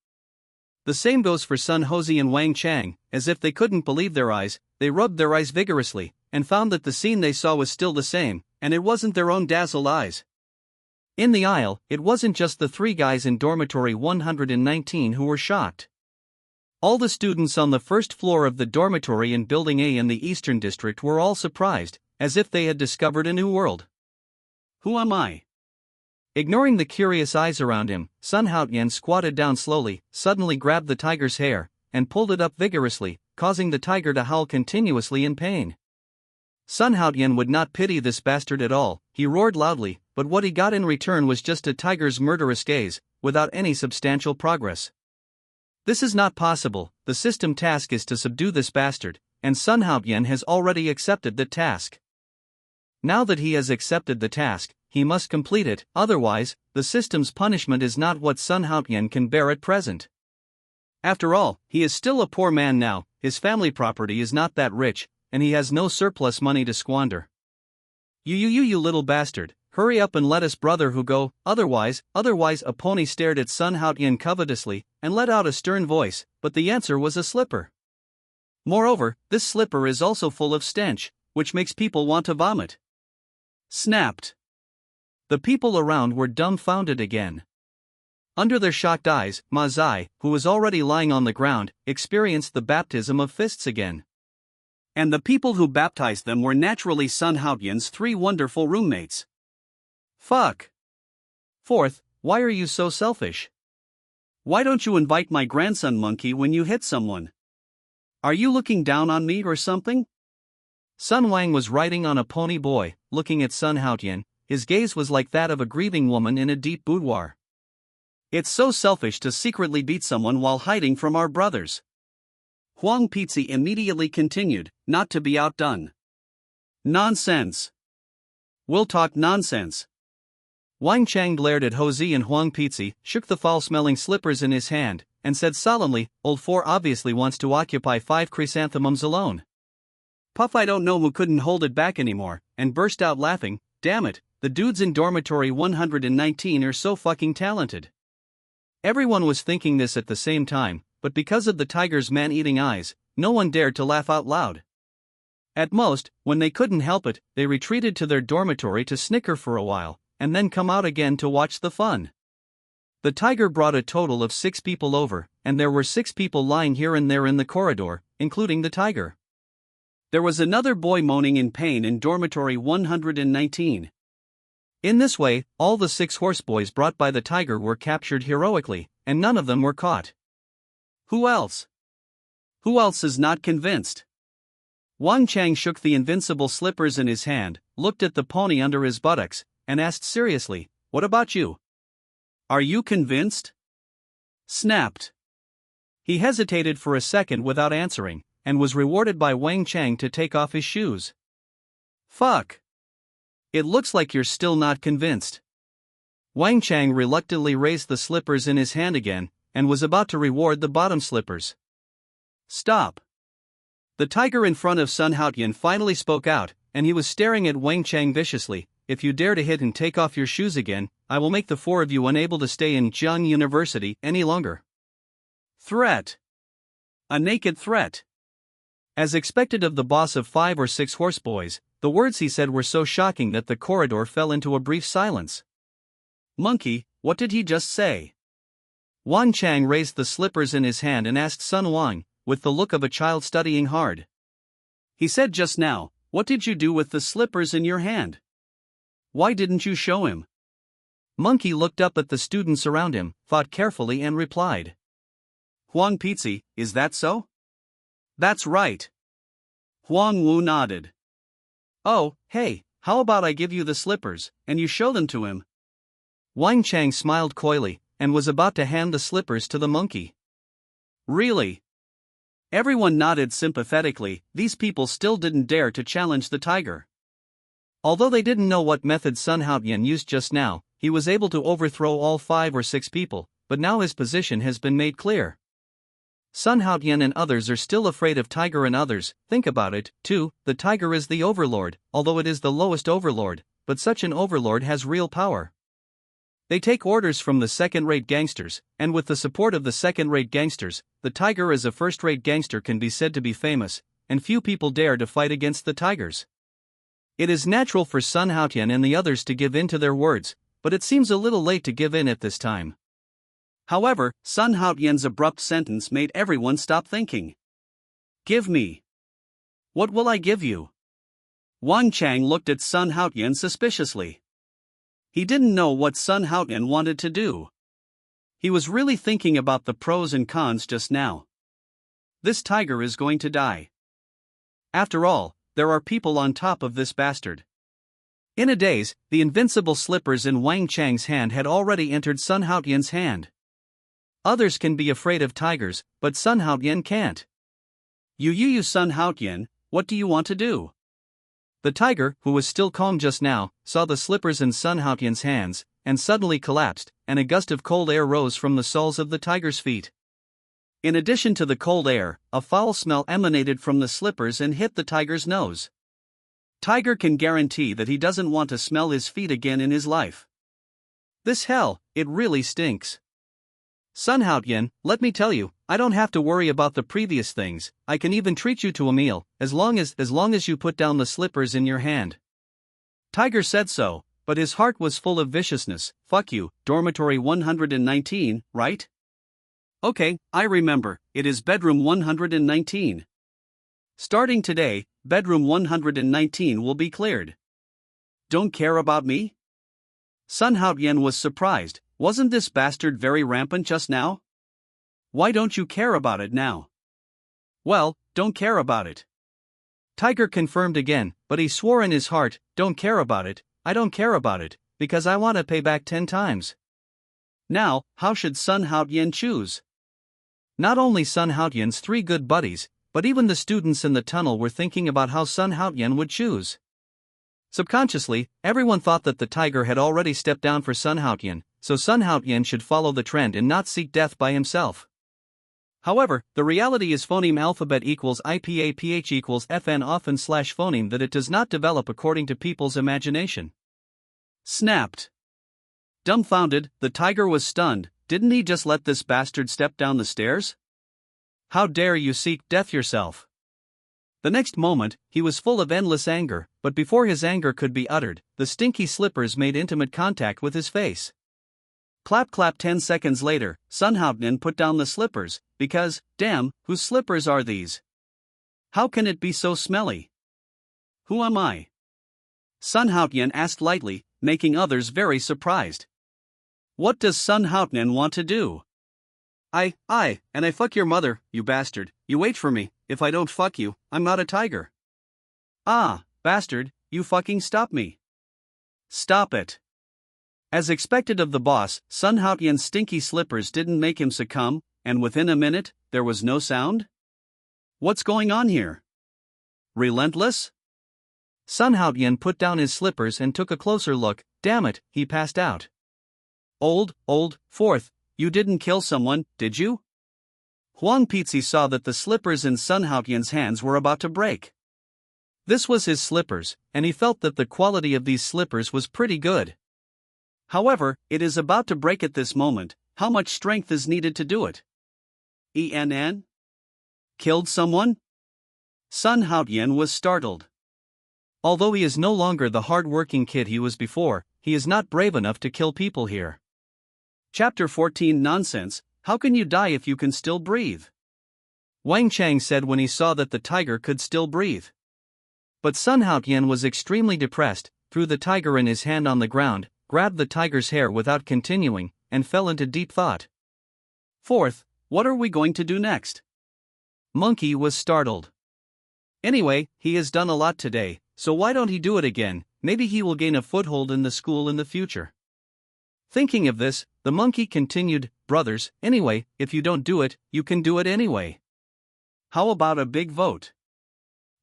The same goes for Sun Hozhi and Wang Chang. As if they couldn't believe their eyes, they rubbed their eyes vigorously, and found that the scene they saw was still the same, and it wasn't their own dazzled eyes. In the aisle, it wasn't just the 3 guys in dormitory 119 who were shocked. All the students on the first floor of the dormitory in Building A in the Eastern District were all surprised, as if they had discovered a new world. Who am I? Ignoring the curious eyes around him, Sun Haotian squatted down slowly, suddenly grabbed the tiger's hair, and pulled it up vigorously, causing the tiger to howl continuously in pain. Sun Haotian would not pity this bastard at all. He roared loudly, but what he got in return was just a tiger's murderous gaze, without any substantial progress. This is not possible. The system task is to subdue this bastard, and Sun Haotian has already accepted the task. Now that he has accepted the task, he must complete it, otherwise, the system's punishment is not what Sun Haotian can bear at present. After all, he is still a poor man now, his family property is not that rich, and he has no surplus money to squander. You little bastard, hurry up and let us brother who go, otherwise, a pony stared at Sun Haotian covetously, and let out a stern voice, but the answer was a slipper. Moreover, this slipper is also full of stench, which makes people want to vomit. Snapped. The people around were dumbfounded again. Under their shocked eyes, Ma Zai, who was already lying on the ground, experienced the baptism of fists again. And the people who baptized them were naturally Sun Haotian's 3 wonderful roommates. Fuck. Fourth, why are you so selfish? Why don't you invite my grandson Monkey when you hit someone? Are you looking down on me or something? Sun Wang was riding on a pony boy, looking at Sun Haotian. His gaze was like that of a grieving woman in a deep boudoir. It's so selfish to secretly beat someone while hiding from our brothers. Huang Pizzi immediately continued, not to be outdone. Nonsense. We'll talk nonsense. Wang Chang glared at Hosey and Huang Pizzi, shook the foul-smelling slippers in his hand, and said solemnly, Old Four obviously wants to occupy 5 chrysanthemums alone. Puff I don't know who couldn't hold it back anymore, and burst out laughing, damn it, the dudes in dormitory 119 are so fucking talented. Everyone was thinking this at the same time, but because of the tiger's man-eating eyes, no one dared to laugh out loud. At most, when they couldn't help it, they retreated to their dormitory to snicker for a while, and then come out again to watch the fun. The tiger brought a total of 6 people over, and there were 6 people lying here and there in the corridor, including the tiger. There was another boy moaning in pain in dormitory 119. In this way, all the 6 horseboys brought by the tiger were captured heroically, and none of them were caught. Who else? Who else is not convinced? Wang Chang shook the invincible slippers in his hand, looked at the pony under his buttocks, and asked seriously, What about you? Are you convinced? Snapped. He hesitated for a second without answering, and was rewarded by Wang Chang to take off his shoes. Fuck. It looks like you're still not convinced. Wang Chang reluctantly raised the slippers in his hand again, and was about to reward the bottom slippers. Stop. The tiger in front of Sun Haotian finally spoke out, and he was staring at Wang Chang viciously. If you dare to hit and take off your shoes again, I will make the 4 of you unable to stay in Jiang University any longer. Threat. A naked threat. As expected of the boss of 5 or 6 horseboys, the words he said were so shocking that the corridor fell into a brief silence. Monkey, what did he just say? Wang Chang raised the slippers in his hand and asked Sun Wang, with the look of a child studying hard. He said just now, what did you do with the slippers in your hand? Why didn't you show him? Monkey looked up at the students around him, thought carefully and replied. Huang Pizzi, is that so? That's right. Huang Wu nodded. Oh, hey, how about I give you the slippers, and you show them to him? Wang Chang smiled coyly, and was about to hand the slippers to the monkey. Really? Everyone nodded sympathetically. These people still didn't dare to challenge the tiger. Although they didn't know what method Sun Haotian used just now, he was able to overthrow all 5 or 6 people, but now his position has been made clear. Sun Haotian and others are still afraid of tiger and others. Think about it, too, the tiger is the overlord, although it is the lowest overlord, but such an overlord has real power. They take orders from the second-rate gangsters, and with the support of the second-rate gangsters, the tiger as a first-rate gangster can be said to be famous, and few people dare to fight against the tigers. It is natural for Sun Haotian and the others to give in to their words, but it seems a little late to give in at this time. However, Sun Haotian's abrupt sentence made everyone stop thinking. Give me. What will I give you? Wang Chang looked at Sun Haotian suspiciously. He didn't know what Sun Haotian wanted to do. He was really thinking about the pros and cons just now. This tiger is going to die. After all, there are people on top of this bastard. In a daze, the invincible slippers in Wang Chang's hand had already entered Sun Haotian's hand. Others can be afraid of tigers, but Sun Haotian can't. You Sun Haotian, what do you want to do? The tiger, who was still calm just now, saw the slippers in Sun Haotian's hands, and suddenly collapsed, and a gust of cold air rose from the soles of the tiger's feet. In addition to the cold air, a foul smell emanated from the slippers and hit the tiger's nose. Tiger can guarantee that he doesn't want to smell his feet again in his life. This hell, it really stinks. Sun Haotian, let me tell you, I don't have to worry about the previous things. I can even treat you to a meal, as long as you put down the slippers in your hand. Tiger said so, but his heart was full of viciousness. Fuck you, dormitory 119, right? Okay, I remember, it is bedroom 119. Starting today, bedroom 119 will be cleared. Don't care about me? Sun Haotian was surprised. Wasn't this bastard very rampant just now? Why don't you care about it now? Well, don't care about it. Tiger confirmed again, but he swore in his heart, don't care about it, I don't care about it, because I want to pay back 10 times. Now, how should Sun Haotian choose? Not only Sun Haotian's 3 good buddies, but even the students in the tunnel were thinking about how Sun Haotian would choose. Subconsciously, everyone thought that the tiger had already stepped down for Sun Haotian, so Sun Haotian should follow the trend and not seek death by himself. However, the reality is phoneme alphabet equals IPAPH equals FN often / phoneme that it does not develop according to people's imagination. Snapped. Dumbfounded, the tiger was stunned. Didn't he just let this bastard step down the stairs? How dare you seek death yourself? The next moment, he was full of endless anger, but before his anger could be uttered, the stinky slippers made intimate contact with his face. Clap clap 10 seconds later, Sun Haotian put down the slippers, because, damn, whose slippers are these? How can it be so smelly? Who am I? Sun Haotian asked lightly, making others very surprised. What does Sun Haotian want to do? And I fuck your mother, you bastard, you wait for me, if I don't fuck you, I'm not a tiger. Ah, bastard, you fucking stop me. Stop it. As expected of the boss, Sun Haotian's stinky slippers didn't make him succumb, and within a minute, there was no sound? What's going on here? Relentless? Sun Haotian put down his slippers and took a closer look. Damn it, he passed out. Fourth, you didn't kill someone, did you? Huang Pizzi saw that the slippers in Sun Haotian's hands were about to break. This was his slippers, and he felt that the quality of these slippers was pretty good. However, it is about to break at this moment. How much strength is needed to do it? Killed someone? Sun Haotian was startled. Although he is no longer the hard-working kid he was before, he is not brave enough to kill people here. Chapter 14 Nonsense, how can you die if you can still breathe? Wang Chang said when he saw that the tiger could still breathe. But Sun Haotian was extremely depressed, threw the tiger in his hand on the ground, grabbed the tiger's hair without continuing, and fell into deep thought. Fourth, what are we going to do next? Monkey was startled. Anyway, he has done a lot today, so why don't he do it again? Maybe he will gain a foothold in the school in the future. Thinking of this, the monkey continued, brothers, anyway, if you don't do it, you can do it anyway. How about a big vote?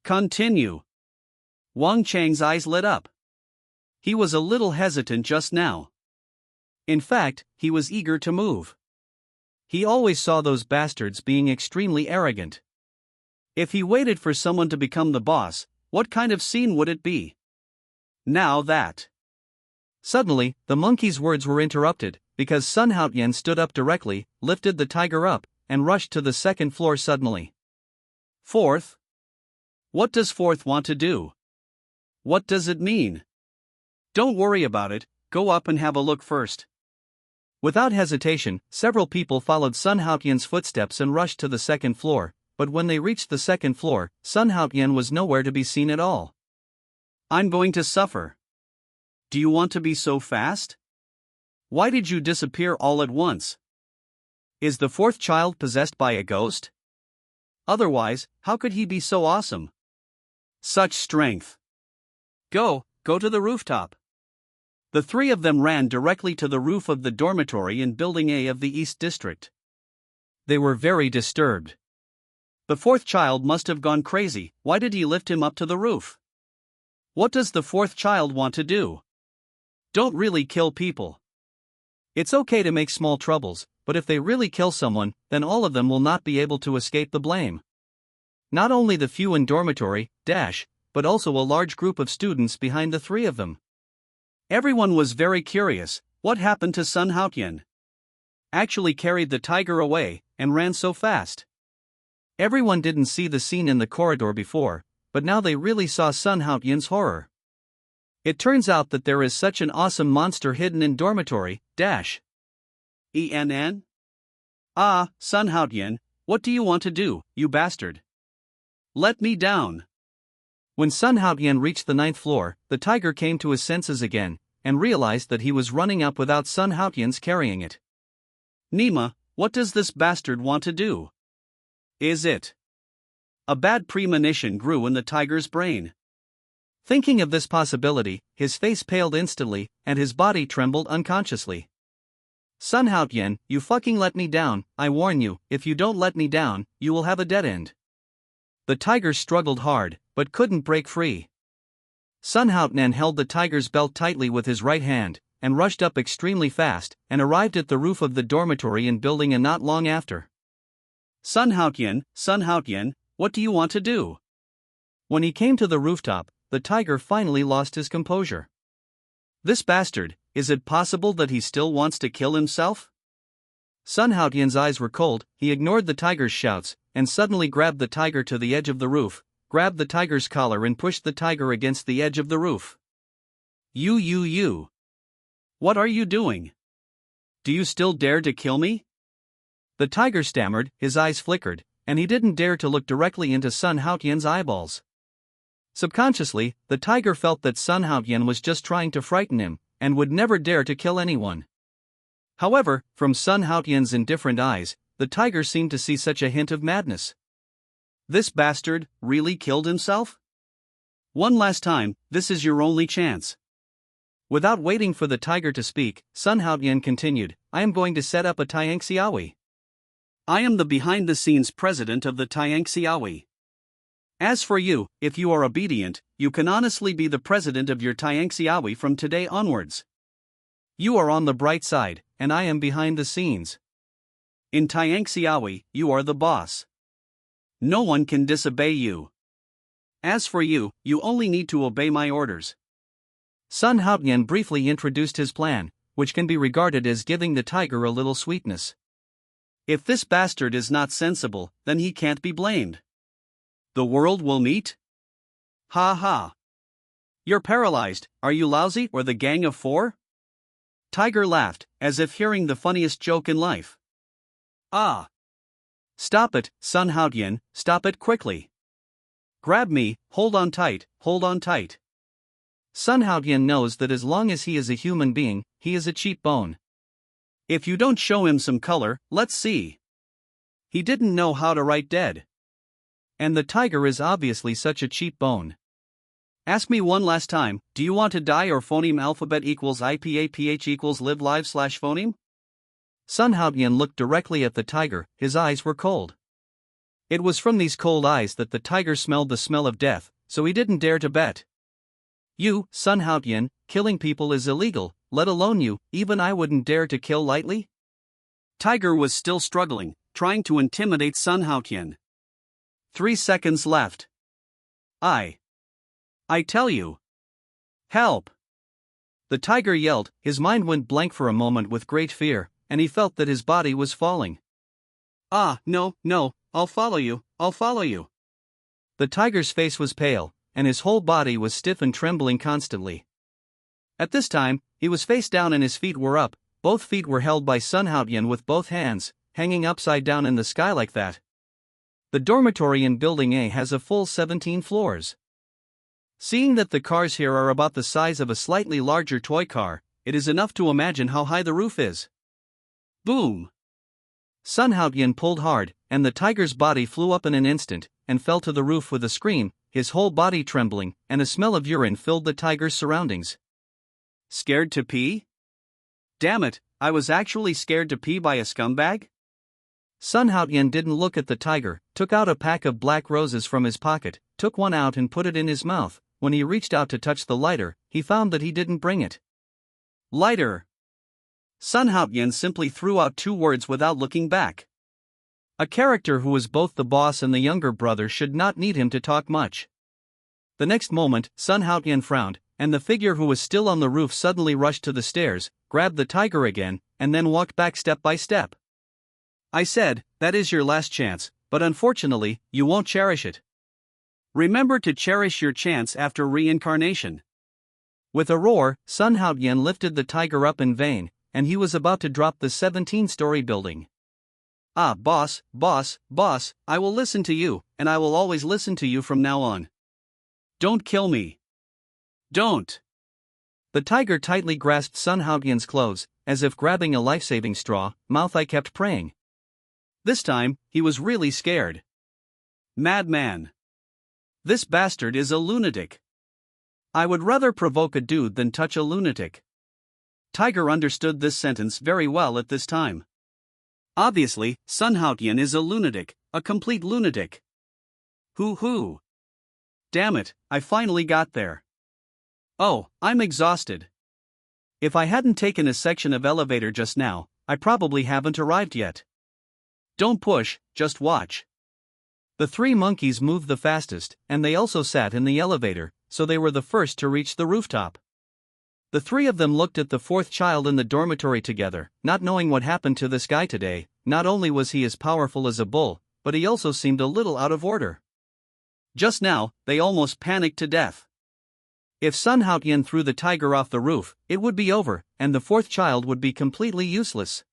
Continue. Wang Chang's eyes lit up. He was a little hesitant just now. In fact, he was eager to move. He always saw those bastards being extremely arrogant. If he waited for someone to become the boss, what kind of scene would it be? Now that. Suddenly, the monkey's words were interrupted, because Sun Haotian stood up directly, lifted the tiger up, and rushed to the second floor suddenly. Fourth? What does Fourth want to do? What does it mean? Don't worry about it, go up and have a look first. Without hesitation, several people followed Sun Haotian's footsteps and rushed to the second floor, but when they reached the second floor, Sun Haotian was nowhere to be seen at all. I'm going to suffer. Do you want to be so fast? Why did you disappear all at once? Is the fourth child possessed by a ghost? Otherwise, how could he be so awesome? Such strength. Go to the rooftop. The three of them ran directly to the roof of the dormitory in Building A of the East District. They were very disturbed. The fourth child must have gone crazy. Why did he lift him up to the roof? What does the fourth child want to do? Don't really kill people. It's okay to make small troubles, but if they really kill someone, then all of them will not be able to escape the blame. Not only the few in dormitory, but also a large group of students behind the three of them. Everyone was very curious. What happened to Sun Haotian? Actually carried the tiger away, and ran so fast. Everyone didn't see the scene in the corridor before, but now they really saw Sun Haotian's horror. It turns out that there is such an awesome monster hidden in dormitory, ENN? Ah, Sun Haotian, what do you want to do, you bastard? Let me down. When Sun Haotian reached the 9th floor, the tiger came to his senses again, and realized that he was running up without Sun Haotian's carrying it. Nima, what does this bastard want to do? Is it? A bad premonition grew in the tiger's brain. Thinking of this possibility, his face paled instantly, and his body trembled unconsciously. Sun Haotian, you fucking let me down, I warn you, if you don't let me down, you will have a dead end. The tiger struggled hard, but couldn't break free. Sun Haotian held the tiger's belt tightly with his right hand, and rushed up extremely fast, and arrived at the roof of the dormitory in Building A not long after. Sun Haotian, what do you want to do? When he came to the rooftop, the tiger finally lost his composure. This bastard, is it possible that he still wants to kill himself? Sun Haotian's eyes were cold. He ignored the tiger's shouts, and suddenly grabbed the tiger to the edge of the roof, grabbed the tiger's collar and pushed the tiger against the edge of the roof. You. What are you doing? Do you still dare to kill me? The tiger stammered, his eyes flickered, and he didn't dare to look directly into Sun Haotian's eyeballs. Subconsciously, the tiger felt that Sun Haotian was just trying to frighten him, and would never dare to kill anyone. However, from Sun Haotian's indifferent eyes, the tiger seemed to see such a hint of madness. This bastard really killed himself? One last time, this is your only chance. Without waiting for the tiger to speak, Sun Haotian continued, I am going to set up a Tianxiawi. I am the behind-the-scenes president of the Tianxiawi. As for you, if you are obedient, you can honestly be the president of your Tianxiawi from today onwards. You are on the bright side, and I am behind the scenes. In Tianxiawi, you are the boss. No one can disobey you. As for you, you only need to obey my orders. Sun Haotian briefly introduced his plan, which can be regarded as giving the tiger a little sweetness. If this bastard is not sensible, then he can't be blamed. The world will meet? Ha ha. You're paralyzed, are you lousy or the gang of four? Tiger laughed, as if hearing the funniest joke in life. Ah. Stop it, Sun Haotian, stop it quickly. Grab me, hold on tight, hold on tight. Sun Haotian knows that as long as he is a human being, he is a cheap bone. If you don't show him some color, let's see. He didn't know how to write dead. And the tiger is obviously such a cheap bone. Ask me one last time, do you want to die or phoneme alphabet equals IPAPH equals live live / phoneme? Sun Haotian looked directly at the tiger, his eyes were cold. It was from these cold eyes that the tiger smelled the smell of death, so he didn't dare to bet. You, Sun Haotian, killing people is illegal, let alone you, even I wouldn't dare to kill lightly? Tiger was still struggling, trying to intimidate Sun Haotian. 3 seconds left. I tell you. Help! The tiger yelled, his mind went blank for a moment with great fear, and he felt that his body was falling. Ah, no, I'll follow you. The tiger's face was pale, and his whole body was stiff and trembling constantly. At this time, he was face down and his feet were up, both feet were held by Sun Haotian with both hands, hanging upside down in the sky like that. The dormitory in Building A has a full 17 floors. Seeing that the cars here are about the size of a slightly larger toy car, it is enough to imagine how high the roof is. Boom! Sun Haotian pulled hard, and the tiger's body flew up in an instant, and fell to the roof with a scream, his whole body trembling, and a smell of urine filled the tiger's surroundings. Scared to pee? Damn it, I was actually scared to pee by a scumbag? Sun Haotian didn't look at the tiger, took out a pack of black roses from his pocket, took one out and put it in his mouth. When he reached out to touch the lighter, he found that he didn't bring it. Lighter! Sun Haotian simply threw out 2 words without looking back. A character who was both the boss and the younger brother should not need him to talk much. The next moment, Sun Haotian frowned, and the figure who was still on the roof suddenly rushed to the stairs, grabbed the tiger again, and then walked back step by step. I said, that is your last chance, but unfortunately, you won't cherish it. Remember to cherish your chance after reincarnation. With a roar, Sun Haotian lifted the tiger up in vain, and he was about to drop the 17-story building. Ah, boss, I will listen to you, and I will always listen to you from now on. Don't kill me. Don't. The tiger tightly grasped Sun Haotian's clothes, as if grabbing a life-saving straw. Mouth I kept praying. This time, he was really scared. Madman. This bastard is a lunatic. I would rather provoke a dude than touch a lunatic. Tiger understood this sentence very well at this time. Obviously, Sun Haotian is a lunatic, a complete lunatic. Hoo. Damn it, I finally got there. Oh, I'm exhausted. If I hadn't taken a section of elevator just now, I probably haven't arrived yet. Don't push, just watch. The 3 monkeys moved the fastest, and they also sat in the elevator, so they were the first to reach the rooftop. The 3 of them looked at the 4th child in the dormitory together, not knowing what happened to this guy today. Not only was he as powerful as a bull, but he also seemed a little out of order. Just now, they almost panicked to death. If Sun Haotian threw the tiger off the roof, it would be over, and the 4th child would be completely useless.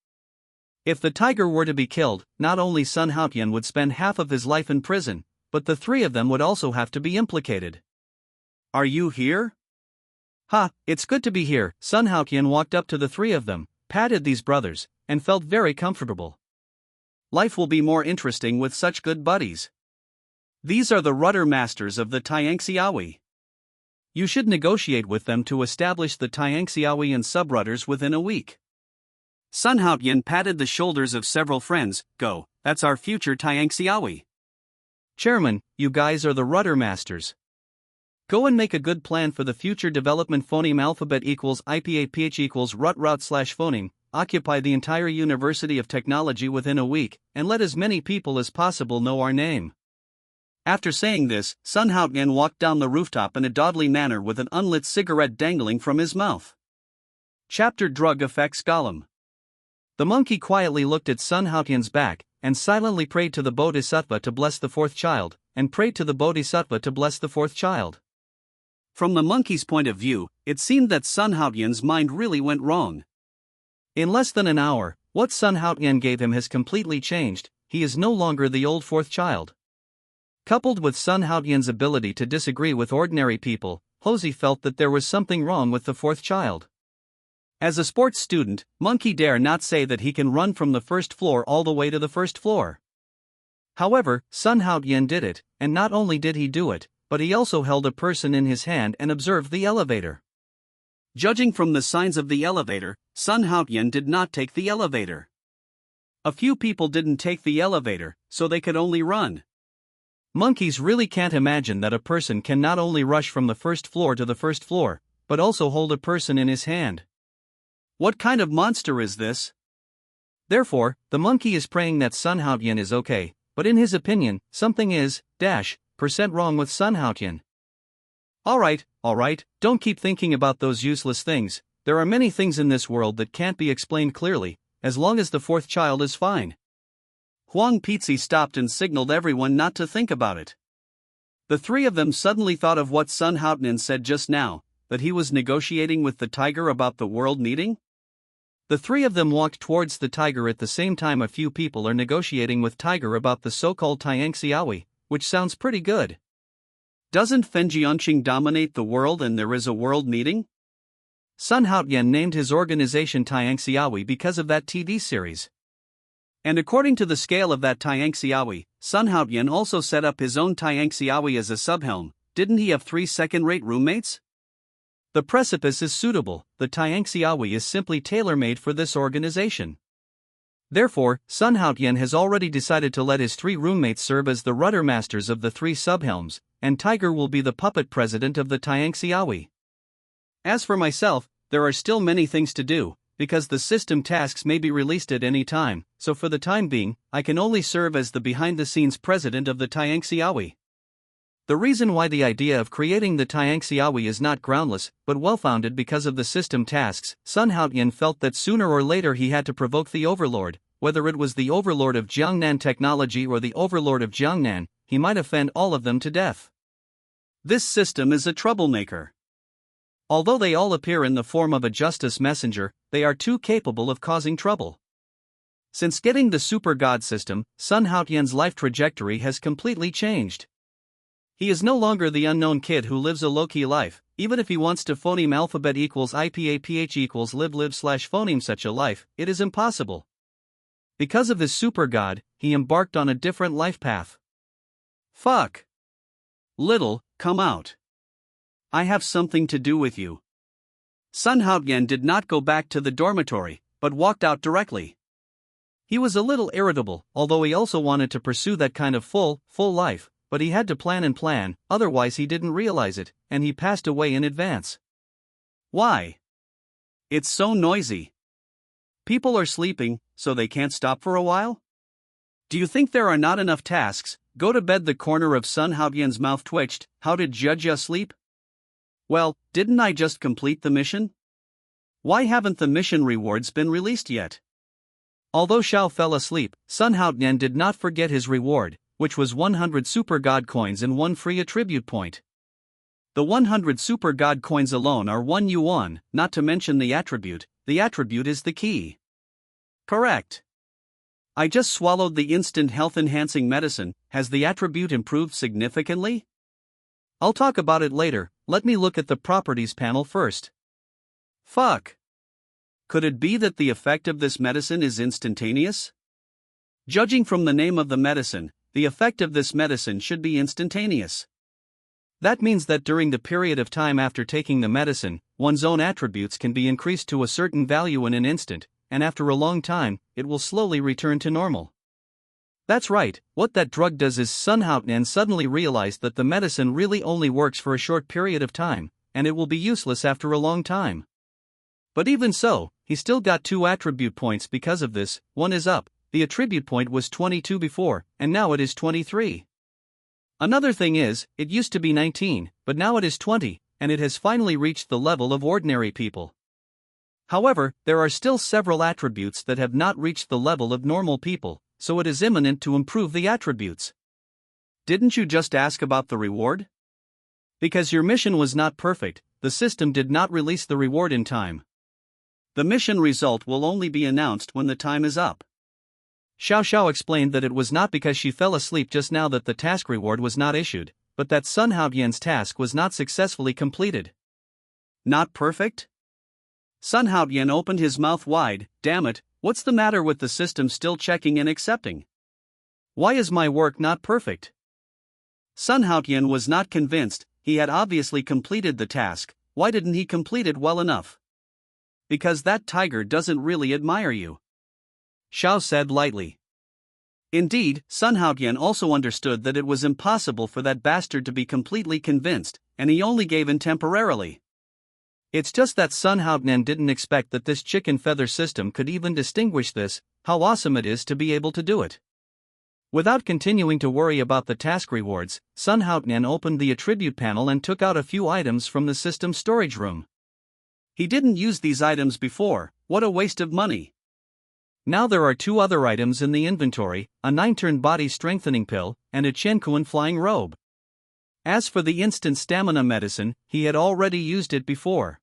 If the tiger were to be killed, not only Sun Haotian would spend half of his life in prison, but the 3 of them would also have to be implicated. Are you here? Ha, it's good to be here. Sun Haotian walked up to the 3 of them, patted these brothers, and felt very comfortable. Life will be more interesting with such good buddies. These are the rudder masters of the Tianxiaohui. You should negotiate with them to establish the Tianxiaohui and subrudders within a week. Sun Haotian patted the shoulders of several friends. Go, that's our future Tianxiaohui. Chairman, you guys are the rudder masters. Go and make a good plan for the future development. Phoneme alphabet equals IPAPH equals rut route / phoneme. Occupy the entire University of Technology within a week, and let as many people as possible know our name. After saying this, Sun Haotian walked down the rooftop in a dawdly manner with an unlit cigarette dangling from his mouth. Chapter Drug Effects Golem. The monkey quietly looked at Sun Haotian's back, and silently prayed to the Bodhisattva to bless the 4th child, and prayed to the Bodhisattva to bless the 4th child. From the monkey's point of view, it seemed that Sun Haotian's mind really went wrong. In less than an hour, what Sun Haotian gave him has completely changed. He is no longer the old 4th child. Coupled with Sun Haotian's ability to disagree with ordinary people, Hosey felt that there was something wrong with the 4th child. As a sports student, Monkey dare not say that he can run from the 1st floor all the way to the 1st floor. However, Sun Haotian did it, and not only did he do it, but he also held a person in his hand and observed the elevator. Judging from the signs of the elevator, Sun Haotian did not take the elevator. A few people didn't take the elevator, so they could only run. Monkeys really can't imagine that a person can not only rush from the 1st floor to the 1st floor, but also hold a person in his hand. What kind of monster is this? Therefore, the monkey is praying that Sun Haotian is okay, but in his opinion, something is, % wrong with Sun Haotian. Alright, don't keep thinking about those useless things. There are many things in this world that can't be explained clearly, as long as the 4th child is fine. Huang Pizzi stopped and signaled everyone not to think about it. The 3 of them suddenly thought of what Sun Haotian said just now, that he was negotiating with the tiger about the world meeting? The 3 of them walked towards the tiger at the same time a few people are negotiating with tiger about the so-called Tianxiaohui, which sounds pretty good. Doesn't Fenjianqing dominate the world and there is a world meeting? Sun Haotian named his organization Tianxiaohui because of that TV series. And according to the scale of that Tianxiaohui, Sun Haotian also set up his own Tianxiaohui as a subhelm. Didn't he have 3 second-rate roommates? The precipice is suitable, the Tianxiaohui is simply tailor-made for this organization. Therefore, Sun Haotian has already decided to let his 3 roommates serve as the rudder masters of the 3 subhelms, and Tiger will be the puppet president of the Tianxiaohui. As for myself, there are still many things to do, because the system tasks may be released at any time, so for the time being, I can only serve as the behind-the-scenes president of the Tianxiaohui. The reason why the idea of creating the Tianxiaohui is not groundless, but well-founded because of the system tasks, Sun Haotian felt that sooner or later he had to provoke the overlord, whether it was the overlord of Jiangnan technology or the overlord of Jiangnan, he might offend all of them to death. This system is a troublemaker. Although they all appear in the form of a justice messenger, they are too capable of causing trouble. Since getting the super god system, Sun Haotian's life trajectory has completely changed. He is no longer the unknown kid who lives a low-key life, even if he wants to phoneme alphabet equals IPAPH equals lib/phoneme such a life, it is impossible. Because of his super god, he embarked on a different life path. Fuck. Little, come out. I have something to do with you. Sun Haotian did not go back to the dormitory, but walked out directly. He was a little irritable, although he also wanted to pursue that kind of full life. But he had to plan, otherwise he didn't realize it, and he passed away in advance. Why? It's so noisy. People are sleeping, so they can't stop for a while? Do you think there are not enough tasks? Go to bed. The corner of Sun Haotian's mouth twitched. How did Judja sleep? Well, didn't I just complete the mission? Why haven't the mission rewards been released yet? Although Xiao fell asleep, Sun Haotian did not forget his reward, which was 100 super god coins and 1 free attribute point. The 100 super god coins alone are 1 yuan, not to mention the attribute is the key. Correct. I just swallowed the instant health enhancing medicine. Has the attribute improved significantly? I'll talk about it later, let me look at the properties panel first. Fuck. Could it be that the effect of this medicine is instantaneous? Judging from the name of the medicine, the effect of this medicine should be instantaneous. That means that during the period of time after taking the medicine, one's own attributes can be increased to a certain value in an instant, and after a long time, it will slowly return to normal. That's right, what that drug does is Sun Haotian suddenly realized that the medicine really only works for a short period of time, and it will be useless after a long time. But even so, he still got 2 attribute points because of this. One is up. The attribute point was 22 before, and now it is 23. Another thing is, it used to be 19, but now it is 20, and it has finally reached the level of ordinary people. However, there are still several attributes that have not reached the level of normal people, so it is imminent to improve the attributes. Didn't you just ask about the reward? Because your mission was not perfect, the system did not release the reward in time. The mission result will only be announced when the time is up. Xiao explained that it was not because she fell asleep just now that the task reward was not issued, but that Sun Haotian's task was not successfully completed. Not perfect? Sun Haotian opened his mouth wide. Damn it, what's the matter with the system still checking and accepting? Why is my work not perfect? Sun Haotian was not convinced. He had obviously completed the task. Why didn't he complete it well enough? Because that tiger doesn't really admire you. Xiao said lightly. Indeed, Sun Haotian also understood that it was impossible for that bastard to be completely convinced, and he only gave in temporarily. It's just that Sun Haotian didn't expect that this chicken feather system could even distinguish this, how awesome it is to be able to do it. Without continuing to worry about the task rewards, Sun Haotian opened the attribute panel and took out a few items from the system storage room. He didn't use these items before. What a waste of money. Now there are 2 other items in the inventory, a 9-turn body strengthening pill, and a Qiankuan flying robe. As for the instant stamina medicine, he had already used it before.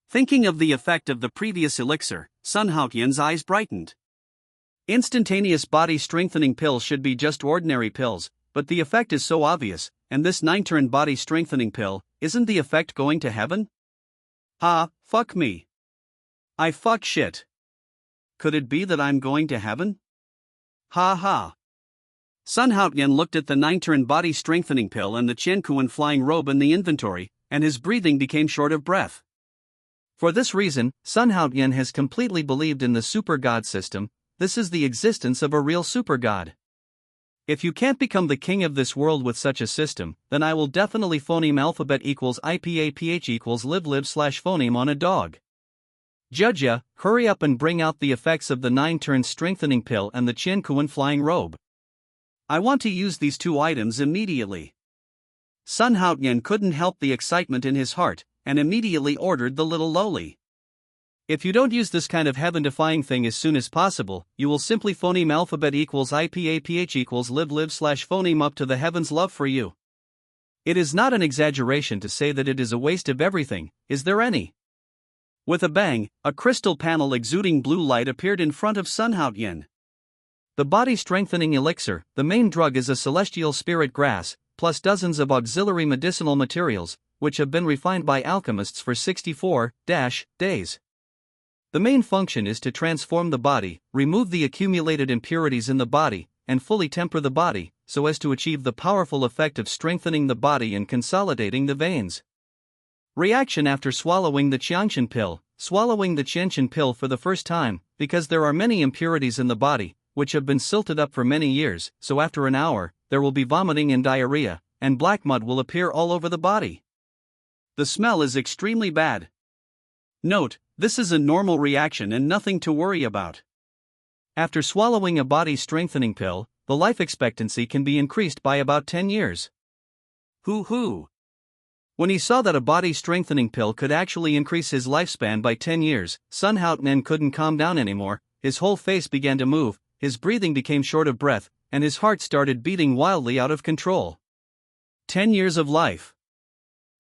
Thinking of the effect of the previous elixir, Sun Haotian's eyes brightened. Instantaneous body strengthening pills should be just ordinary pills, but the effect is so obvious, and this 9-turn body strengthening pill, isn't the effect going to heaven? Ha, fuck me. I fuck shit. Could it be that I'm going to heaven? Ha ha. Sun Haotian looked at the 9-turn body strengthening pill and the Qiankuan flying robe in the inventory, and his breathing became short of breath. For this reason, Sun Haotian has completely believed in the super god system. This is the existence of a real super god. If you can't become the king of this world with such a system, then I will definitely phoneme alphabet equals IPAPH equals live/phoneme on a dog. Judja, hurry up and bring out the effects of the 9-turn strengthening pill and the Qiankuan flying robe. I want to use these 2 items immediately. Sun Haotian couldn't help the excitement in his heart, and immediately ordered the little lowly. If you don't use this kind of heaven-defying thing as soon as possible, you will simply phoneme alphabet equals IPAPH equals live/phoneme up to the heavens' love for you. It is not an exaggeration to say that it is a waste of everything, is there any? With a bang, a crystal panel exuding blue light appeared in front of Sun Haotian. The body-strengthening elixir, the main drug, is a celestial spirit grass, plus dozens of auxiliary medicinal materials, which have been refined by alchemists for 64 days. The main function is to transform the body, remove the accumulated impurities in the body, and fully temper the body, so as to achieve the powerful effect of strengthening the body and consolidating the veins. Reaction after swallowing the Qianshan pill. Swallowing the Qianshan pill for the first time, because there are many impurities in the body, which have been silted up for many years, so after an hour, there will be vomiting and diarrhea, and black mud will appear all over the body. The smell is extremely bad. Note, this is a normal reaction and nothing to worry about. After swallowing a body strengthening pill, the life expectancy can be increased by about 10 years. Hoo-hoo! When he saw that a body strengthening pill could actually increase his lifespan by 10 years, Sun Haotian couldn't calm down anymore. His whole face began to move, his breathing became short of breath, and his heart started beating wildly out of control. 10 years of life.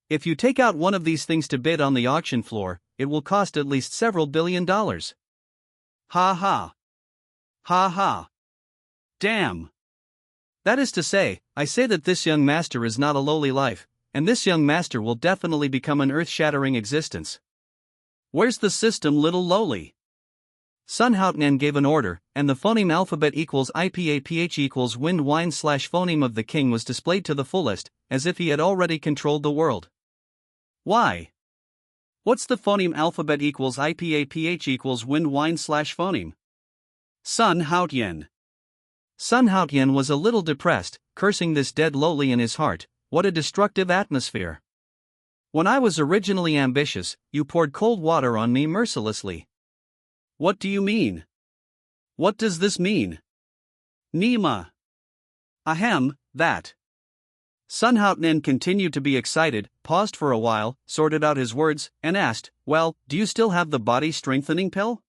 If you take out one of these things to bid on the auction floor, it will cost at least several $billion. Ha ha. Ha ha. Damn. That is to say, I say that this young master is not a lowly life, and this young master will definitely become an earth-shattering existence. Where's the system, little lowly? Sun Haotian gave an order, and the phoneme alphabet equals IPAPH equals wind wine/phoneme of the king was displayed to the fullest, as if he had already controlled the world. Why? What's the phoneme alphabet equals IPAPH equals wind wine/phoneme? Sun Haotian. Sun Haotian was a little depressed, cursing this dead lowly in his heart. What a destructive atmosphere. When I was originally ambitious, you poured cold water on me mercilessly. What do you mean? What does this mean? Nima. Ahem, that. Sun Haotian continued to be excited, paused for a while, sorted out his words, and asked, well, do you still have the body strengthening pill?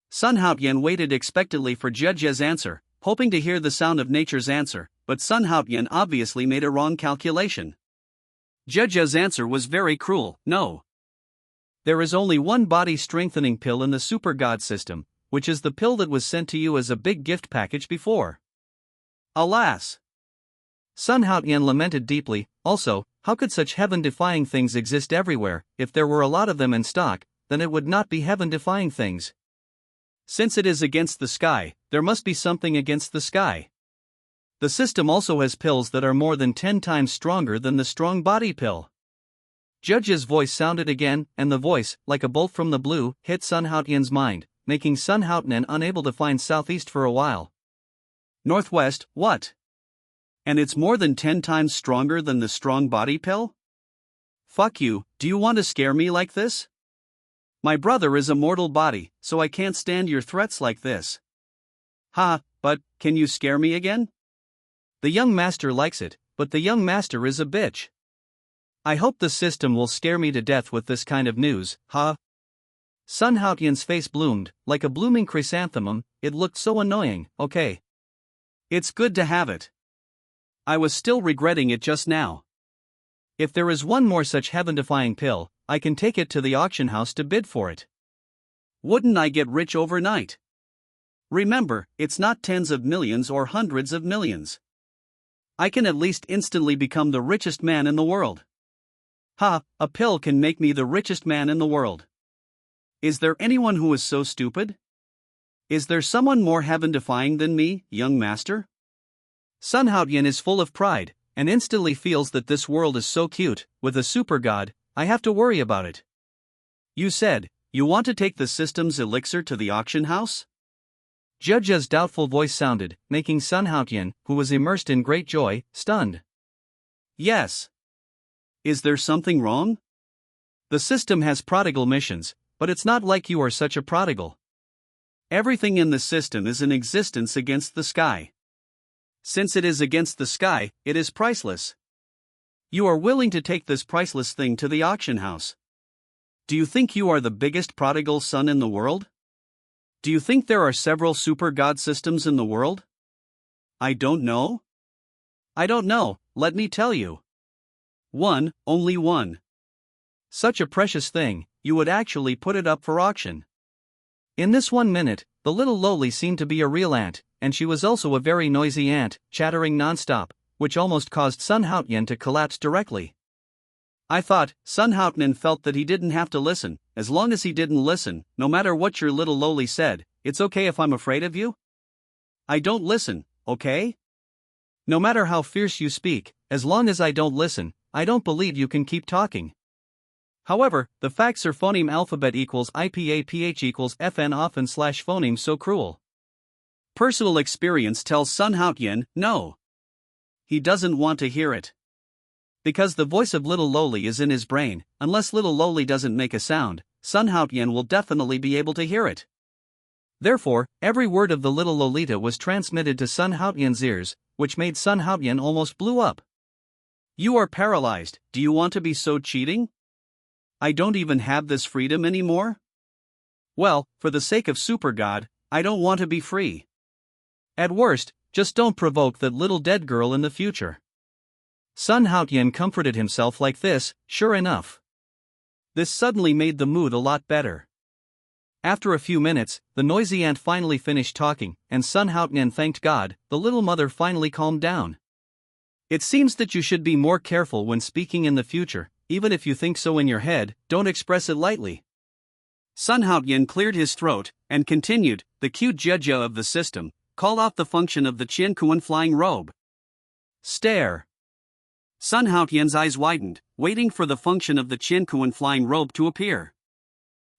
Sun Haotian waited expectantly for Judge's answer, hoping to hear the sound of nature's answer, but Sun Haotian obviously made a wrong calculation. Judge's answer was very cruel, no. There is only one body strengthening pill in the super god system, which is the pill that was sent to you as a big gift package before. Alas! Sun Haotian lamented deeply. Also, how could such heaven-defying things exist everywhere? If there were a lot of them in stock, then it would not be heaven-defying things. Since it is against the sky, there must be something against the sky. The system also has pills that are more than 10 times stronger than the strong body pill. Judge's voice sounded again, and the voice, like a bolt from the blue, hit Sun Haotian's mind, making Sun Haotian unable to find southeast for a while. Northwest, what? And it's more than 10 times stronger than the strong body pill? Fuck you, do you want to scare me like this? My brother is a mortal body, so I can't stand your threats like this. Ha, but, can you scare me again? The young master likes it, but the young master is a bitch. I hope the system will scare me to death with this kind of news, huh? Sun Haotian's face bloomed, like a blooming chrysanthemum. It looked so annoying. Okay. It's good to have it. I was still regretting it just now. If there is one more such heaven-defying pill, I can take it to the auction house to bid for it. Wouldn't I get rich overnight? Remember, it's not tens of millions or hundreds of millions. I can at least instantly become the richest man in the world. Ha, a pill can make me the richest man in the world. Is there anyone who is so stupid? Is there someone more heaven-defying than me, young master? Sun Haotian is full of pride, and instantly feels that this world is so cute. With a super god, I have to worry about it. You said, you want to take the system's elixir to the auction house? Judge's doubtful voice sounded, making Sun Haotian, who was immersed in great joy, stunned. Yes. Is there something wrong? The system has prodigal missions, but it's not like you are such a prodigal. Everything in the system is in existence against the sky. Since it is against the sky, it is priceless. You are willing to take this priceless thing to the auction house. Do you think you are the biggest prodigal son in the world? Do you think there are several super god systems in the world? I don't know. I don't know, let me tell you. One, only one. Such a precious thing, you would actually put it up for auction. In this 1 minute, the little lowly seemed to be a real ant, and she was also a very noisy ant, chattering non-stop, which almost caused Sun Haotian to collapse directly. I thought, Sun Haotian felt that he didn't have to listen. As long as he didn't listen, no matter what your little lowly said, it's okay if I'm afraid of you? I don't listen, okay? No matter how fierce you speak, as long as I don't listen, I don't believe you can keep talking. However, the facts are phoneme alphabet equals IPAPH equals FN often slash phoneme so cruel. Personal experience tells Sun Haotian, no. He doesn't want to hear it. Because the voice of little lowly is in his brain, unless little lowly doesn't make a sound, Sun Haotian will definitely be able to hear it. Therefore, every word of the little Lolita was transmitted to Sun Haotian's ears, which made Sun Haotian almost blew up. You are paralyzed, do you want to be so cheating? I don't even have this freedom anymore? Well, for the sake of Super God, I don't want to be free. At worst, just don't provoke that little dead girl in the future. Sun Haotian comforted himself like this, sure enough. This suddenly made the mood a lot better. After a few minutes, the noisy ant finally finished talking, and Sun Haotian thanked God. The little mother finally calmed down. It seems that you should be more careful when speaking in the future, even if you think so in your head, don't express it lightly. Sun Haotian cleared his throat, and continued, the cute Judja of the system, call off the function of the Qianquan flying robe. Stare. Sun Haotian's eyes widened, waiting for the function of the Qianquan flying robe to appear.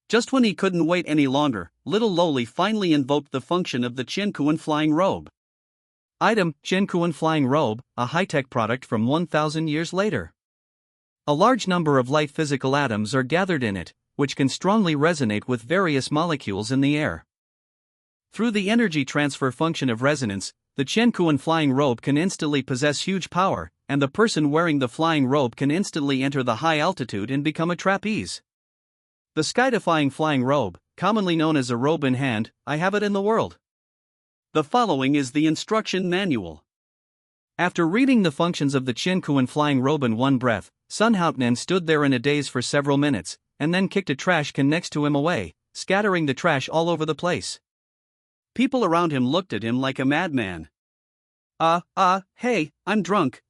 Just when he couldn't wait any longer, little lowly finally invoked the function of the Qianquan flying robe. Item, Qianquan flying robe, a high-tech product from 1,000 years later. A large number of light physical atoms are gathered in it, which can strongly resonate with various molecules in the air. Through the energy transfer function of resonance, the Qianquan flying robe can instantly possess huge power, and the person wearing the flying robe can instantly enter the high altitude and become a trapeze. The sky-defying flying robe, commonly known as a robe in hand, I have it in the world. The following is the instruction manual. After reading the functions of the Qianquan flying robe in one breath, Sun Haotian stood there in a daze for several minutes, and then kicked a trash can next to him away, scattering the trash all over the place. People around him looked at him like a madman. Hey, I'm drunk.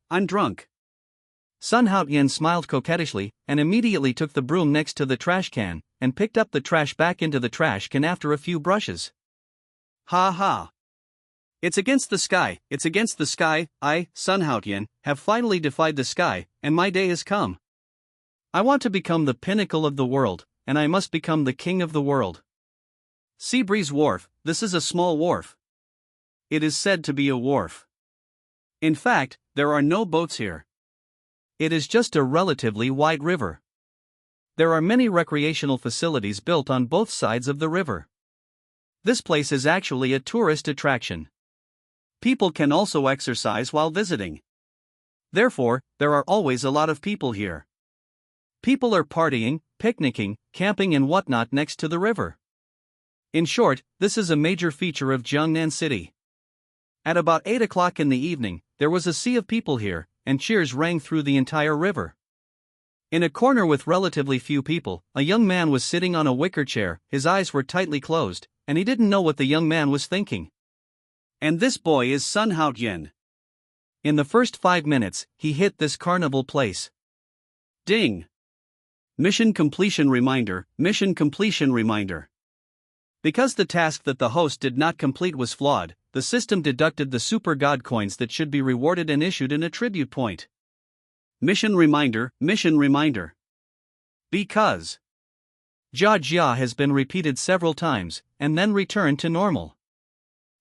Sun Haotian smiled coquettishly, and immediately took the broom next to the trash can, and picked up the trash back into the trash can after a few brushes. Ha ha. It's against the sky, I, Sun Haotian, have finally defied the sky, and my day has come. I want to become the pinnacle of the world, and I must become the king of the world. Seabreeze Wharf, this is a small wharf. It is said to be a wharf. In fact, there are no boats here. It is just a relatively wide river. There are many recreational facilities built on both sides of the river. This place is actually a tourist attraction. People can also exercise while visiting. Therefore, there are always a lot of people here. People are partying, picnicking, camping and whatnot next to the river. In short, this is a major feature of Jiangnan City. At about 8 o'clock in the evening, there was a sea of people here, and cheers rang through the entire river. In a corner with relatively few people, a young man was sitting on a wicker chair, his eyes were tightly closed, and he didn't know what the young man was thinking. And this boy is Sun Haotian. In the first 5 minutes, he hit this carnival place. Ding! Mission completion reminder, mission completion reminder. Because the task that the host did not complete was flawed, the system deducted the super god coins that should be rewarded and issued an attribute point. Mission reminder, mission reminder. Because Jia has been repeated several times, and then returned to normal.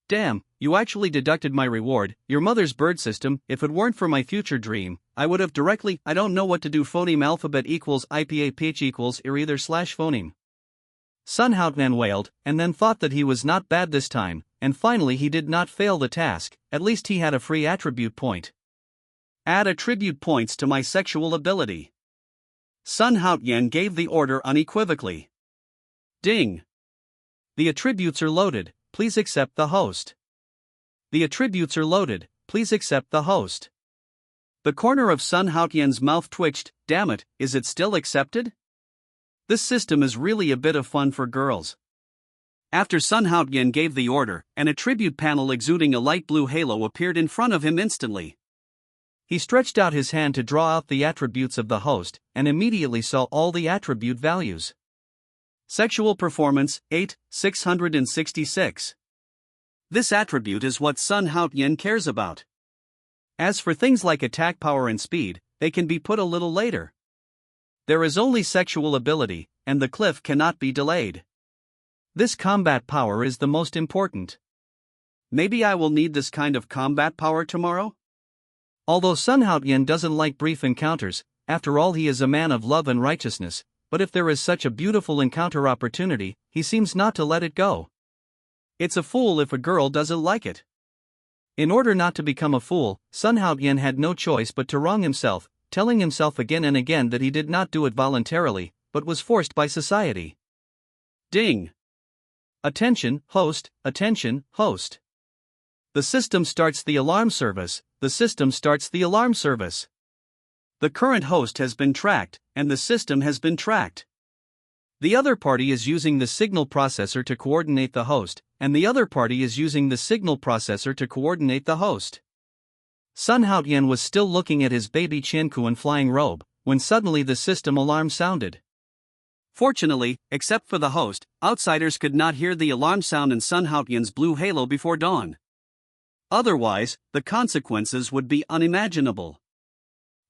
Damn, you actually deducted my reward, your mother's bird system. If it weren't for my future dream, I would have directly, I don't know what to do. Phoneme alphabet equals IPA pitch equals either slash phoneme. Sun Houtman wailed, and then thought that he was not bad this time, and finally he did not fail the task, at least he had a free attribute point. Add attribute points to my sexual ability. Sun Houtyan gave the order unequivocally. Ding! The attributes are loaded, please accept the host. The attributes are loaded, please accept the host. The corner of Sun Houtyan's mouth twitched. Damn it, is it still accepted? This system is really a bit of fun for girls. After Sun Houtyan gave the order, an attribute panel exuding a light blue halo appeared in front of him instantly. He stretched out his hand to draw out the attributes of the host, and immediately saw all the attribute values. Sexual performance, 8, 666. This attribute is what Sun Houtyan cares about. As for things like attack power and speed, they can be put a little later. There is only sexual ability, and the cliff cannot be delayed. This combat power is the most important. Maybe I will need this kind of combat power tomorrow? Although Sun Houtyan doesn't like brief encounters, after all he is a man of love and righteousness, but if there is such a beautiful encounter opportunity, he seems not to let it go. It's a fool if a girl doesn't like it. In order not to become a fool, Sun Houtyan had no choice but to wrong himself, telling himself again and again that he did not do it voluntarily, but was forced by society. Ding! Attention, host, attention, host. The system starts the alarm service, the system starts the alarm service. The current host has been tracked, and the system has been tracked. The other party is using the signal processor to coordinate the host, and the other party is using the signal processor to coordinate the host. Sun Houtyan was still looking at his baby Qiankuan flying robe, when suddenly the system alarm sounded. Fortunately, except for the host, outsiders could not hear the alarm sound in Sun Houtyan's blue halo before dawn. Otherwise, the consequences would be unimaginable.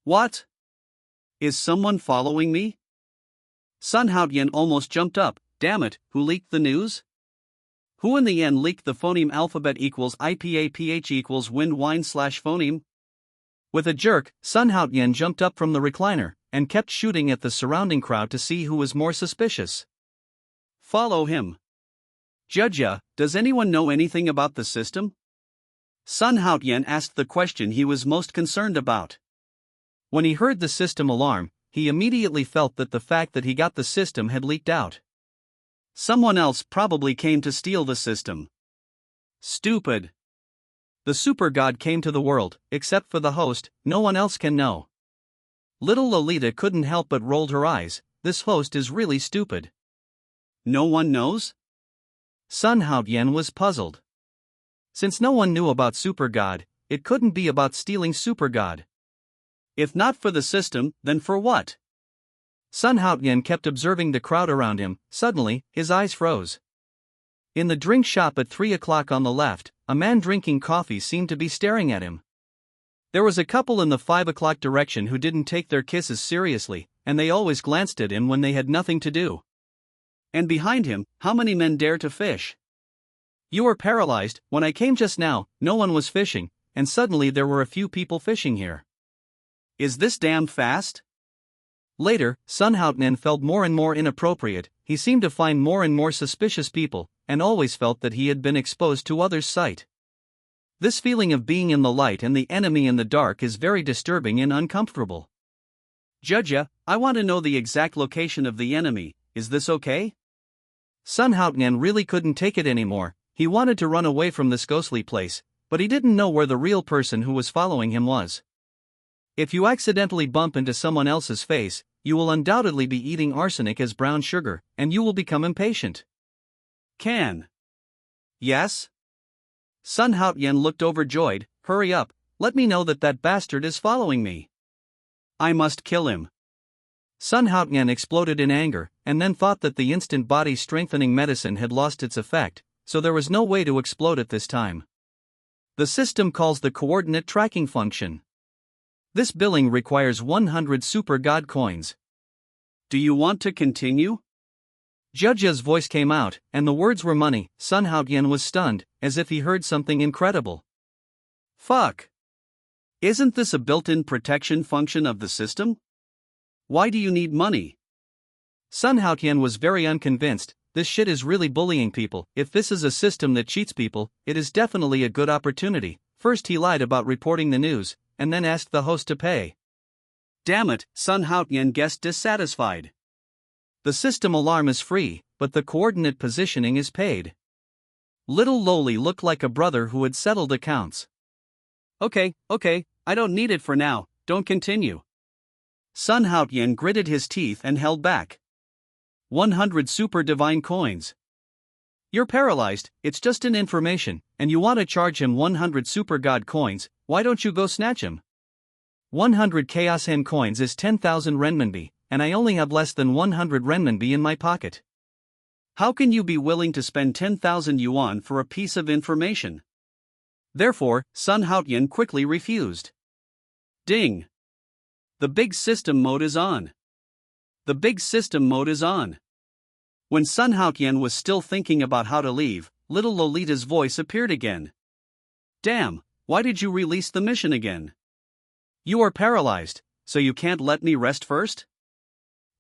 What? Is someone following me? Sun Houtyan almost jumped up. Damn it, who leaked the news? Who in the end leaked the phoneme alphabet equals IPA PH equals wind wine slash phoneme? With a jerk, Sun Houtyan jumped up from the recliner, and kept shooting at the surrounding crowd to see who was more suspicious. Follow him. Judja, does anyone know anything about the system? Sun Houtyan asked the question he was most concerned about. When he heard the system alarm, he immediately felt that the fact that he got the system had leaked out. Someone else probably came to steal the system. Stupid. The super god came to the world, except for the host, no one else can know. Little Lolita couldn't help but rolled her eyes. This host is really stupid. No one knows? Sun Houtyan was puzzled. Since no one knew about super god, it couldn't be about stealing super god. If not for the system, then for what? Sun Houtyan kept observing the crowd around him. Suddenly, his eyes froze. In the drink shop at 3 o'clock on the left, a man drinking coffee seemed to be staring at him. There was a couple in the 5 o'clock direction who didn't take their kisses seriously, and they always glanced at him when they had nothing to do. And behind him, how many men dare to fish? You were paralyzed. When I came just now, no one was fishing, and suddenly there were a few people fishing here. Is this damn fast? Later, Sun Houtyan felt more and more inappropriate. He seemed to find more and more suspicious people, and always felt that he had been exposed to others' sight. This feeling of being in the light and the enemy in the dark is very disturbing and uncomfortable. Judja, I want to know the exact location of the enemy, is this okay? Sun Houtyan really couldn't take it anymore. He wanted to run away from this ghostly place, but he didn't know where the real person who was following him was. If you accidentally bump into someone else's face, you will undoubtedly be eating arsenic as brown sugar, and you will become impatient. Can. Yes? Sun Houtyan looked overjoyed. Hurry up, let me know that that bastard is following me. I must kill him. Sun Haotian exploded in anger, and then thought that the instant body-strengthening medicine had lost its effect, so there was no way to explode at this time. The system calls the coordinate tracking function. This billing requires 100 super god coins. Do you want to continue? Judge's voice came out, and the words were money. Sun Haotian was stunned, as if he heard something incredible. Fuck! Isn't this a built-in protection function of the system? Why do you need money? Sun Haotian was very unconvinced. This shit is really bullying people. If this is a system that cheats people, it is definitely a good opportunity. First he lied about reporting the news, and then asked the host to pay. Damn it, Sun Haotian guessed dissatisfied. The system alarm is free, but the coordinate positioning is paid. Little Loli looked like a brother who had settled accounts. Okay, I don't need it for now, don't continue. Sun Haotian gritted his teeth and held back. 100 super divine coins. You're paralyzed, it's just an information, and you want to charge him 100 super god coins, why don't you go snatch him? 100 chaos hen coins is 10,000 renminbi, and I only have less than 100 renminbi in my pocket. How can you be willing to spend 10,000 yuan for a piece of information? Therefore, Sun Haotian quickly refused. Ding! The big system mode is on. The big system mode is on. When Sun Haotian was still thinking about how to leave, little Lolita's voice appeared again. Damn, why did you release the mission again? You are paralyzed, so you can't let me rest first?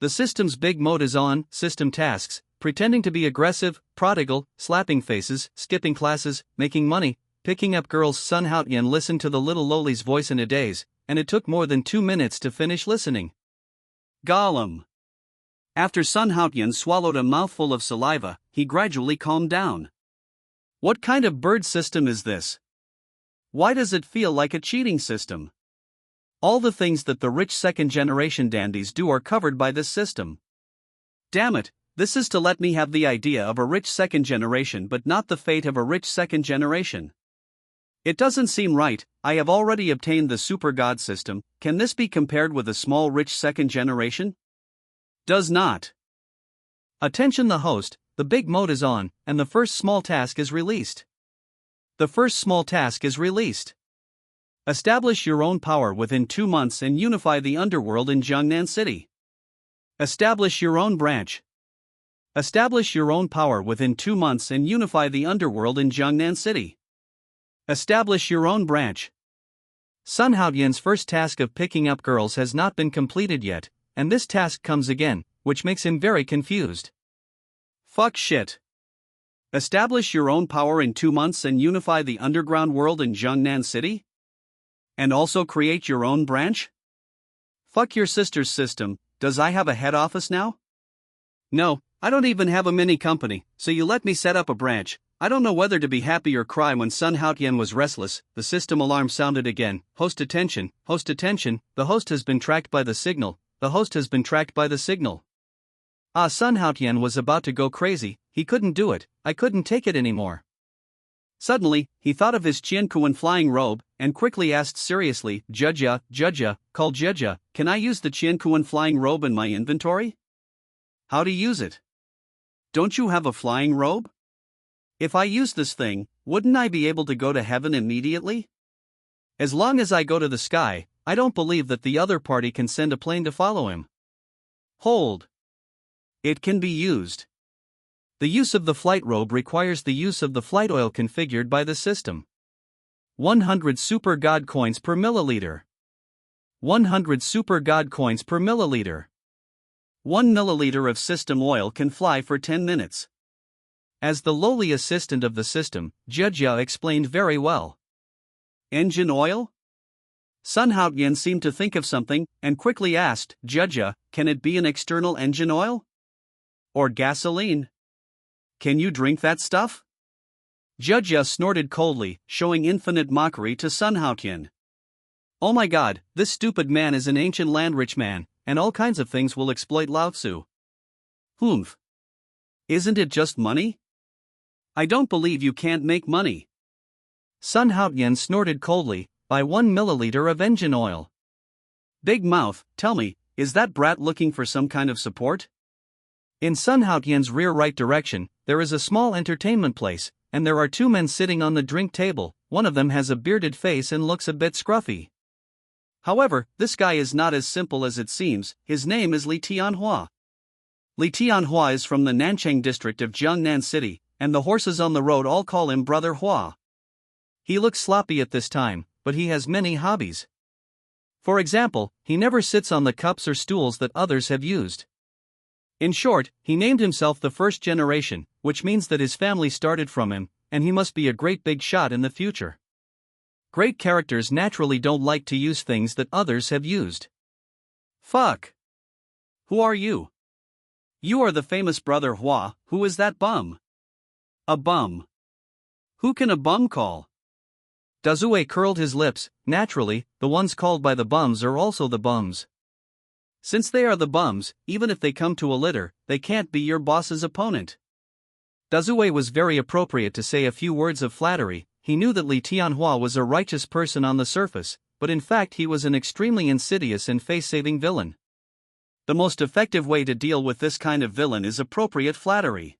The system's big mode is on. System tasks, pretending to be aggressive, prodigal, slapping faces, skipping classes, making money, picking up girls. Sun Haotian listened to the little Loli's voice in a daze, and it took more than 2 minutes to finish listening. Gollum. After Sun Haotian swallowed a mouthful of saliva, he gradually calmed down. What kind of bird system is this? Why does it feel like a cheating system? All the things that the rich second-generation dandies do are covered by this system. Damn it, this is to let me have the idea of a rich second generation but not the fate of a rich second generation. It doesn't seem right. I have already obtained the super god system. Can this be compared with a small rich second generation? Does not. Attention the host, the big mode is on, and the first small task is released. The first small task is released. Establish your own power within 2 months and unify the underworld in Jiangnan City. Establish your own branch. Establish your own power within 2 months and unify the underworld in Jiangnan City. Establish your own branch. Sun Haotian's first task of picking up girls has not been completed yet, and this task comes again, which makes him very confused. Fuck shit. Establish your own power in 2 months and unify the underground world in Jiangnan City? And also create your own branch? Fuck your sister's system. Does I have a head office now? No, I don't even have a mini company, so you let me set up a branch. I don't know whether to be happy or cry. When Sun Haotian was restless, the system alarm sounded again. Host attention, the host has been tracked by the signal, the host has been tracked by the signal. Sun Haotian was about to go crazy, he couldn't do it, I couldn't take it anymore. Suddenly, he thought of his Qiankuan flying robe, and quickly asked seriously, Judja, call Judja, can I use the Qiankuan flying robe in my inventory? How to use it? Don't you have a flying robe? If I use this thing, wouldn't I be able to go to heaven immediately? As long as I go to the sky, I don't believe that the other party can send a plane to follow him. Hold. It can be used. The use of the flight robe requires the use of the flight oil configured by the system. 100 super god coins per milliliter. 100 super god coins per milliliter. 1 milliliter of system oil can fly for 10 minutes. As the lowly assistant of the system, Jia explained very well. Engine oil? Sun Haotian seemed to think of something, and quickly asked, Jia, can it be an external engine oil? Or gasoline? Can you drink that stuff? Jia snorted coldly, showing infinite mockery to Sun Haotian. Oh my god, this stupid man is an ancient land-rich man, and all kinds of things will exploit Lao Tzu. Humph. Isn't it just money? I don't believe you can't make money. Sun Haotian snorted coldly. buy 1 milliliter of engine oil. Big mouth, tell me, is that brat looking for some kind of support? In Sun Haotian's rear right direction, there is a small entertainment place, and there are 2 men sitting on the drink table. One of them has a bearded face and looks a bit scruffy. However, this guy is not as simple as it seems. His name is Li Tianhua. Li Tianhua is from the Nanchang district of Jiangnan City, and the horses on the road all call him Brother Hua. He looks sloppy at this time, but he has many hobbies. For example, he never sits on the cups or stools that others have used. In short, he named himself the first generation, which means that his family started from him, and he must be a great big shot in the future. Great characters naturally don't like to use things that others have used. Fuck. Who are you? You are the famous Brother Hua. Who is that bum? A bum. Who can a bum call? Dazue curled his lips. Naturally, the ones called by the bums are also the bums. Since they are the bums, even if they come to a litter, they can't be your boss's opponent. Dazue was very appropriate to say a few words of flattery. He knew that Li Tianhua was a righteous person on the surface, but in fact he was an extremely insidious and face-saving villain. The most effective way to deal with this kind of villain is appropriate flattery.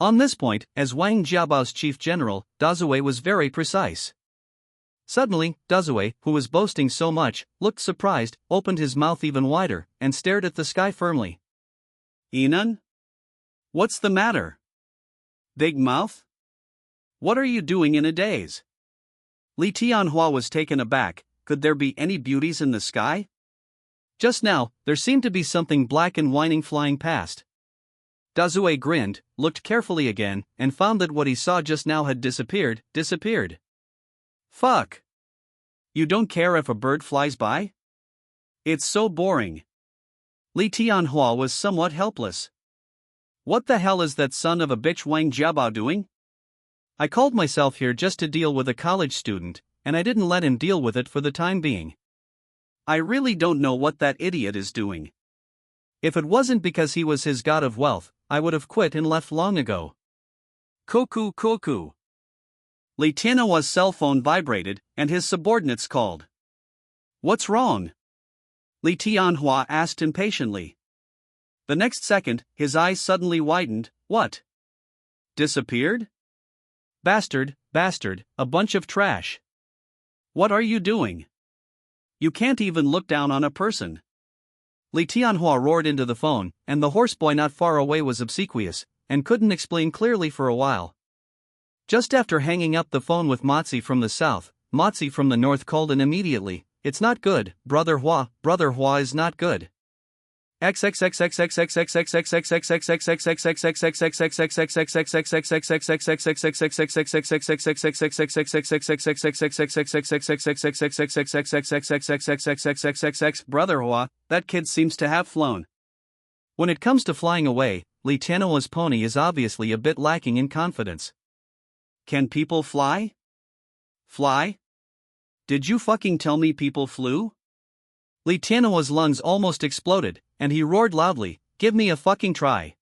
On this point, as Wang Jiabao's chief general, Dazue was very precise. Suddenly, Dazue, who was boasting so much, looked surprised, opened his mouth even wider, and stared at the sky firmly. Inan? What's the matter? Big mouth? What are you doing in a daze? Li Tianhua was taken aback. Could there be any beauties in the sky? Just now, there seemed to be something black and whining flying past. Dazue grinned, looked carefully again, and found that what he saw just now had disappeared. Fuck. You don't care if a bird flies by? It's so boring. Li Tianhua was somewhat helpless. What the hell is that son of a bitch Wang Jiabao doing? I called myself here just to deal with a college student, and I didn't let him deal with it for the time being. I really don't know what that idiot is doing. If it wasn't because he was his god of wealth, I would have quit and left long ago. Cuckoo. Li Tianhua's cell phone vibrated, and his subordinates called. What's wrong? Li Tianhua asked impatiently. The next second, his eyes suddenly widened. What? Disappeared? Bastard, a bunch of trash. What are you doing? You can't even look down on a person. Li Tianhua roared into the phone, and the horseboy not far away was obsequious, and couldn't explain clearly for a while. Just after hanging up the phone with Motzi from the south, Motzi from the north called in immediately. It's not good, Brother Hua is not good. Brother Hua, that kid seems to have flown. When it comes to flying away, Li Tianhua's pony is obviously a bit lacking in confidence. Can people fly? Fly? Did you fucking tell me people flew? Li Tianhua's lungs almost exploded, and he roared loudly, "Give me a fucking try."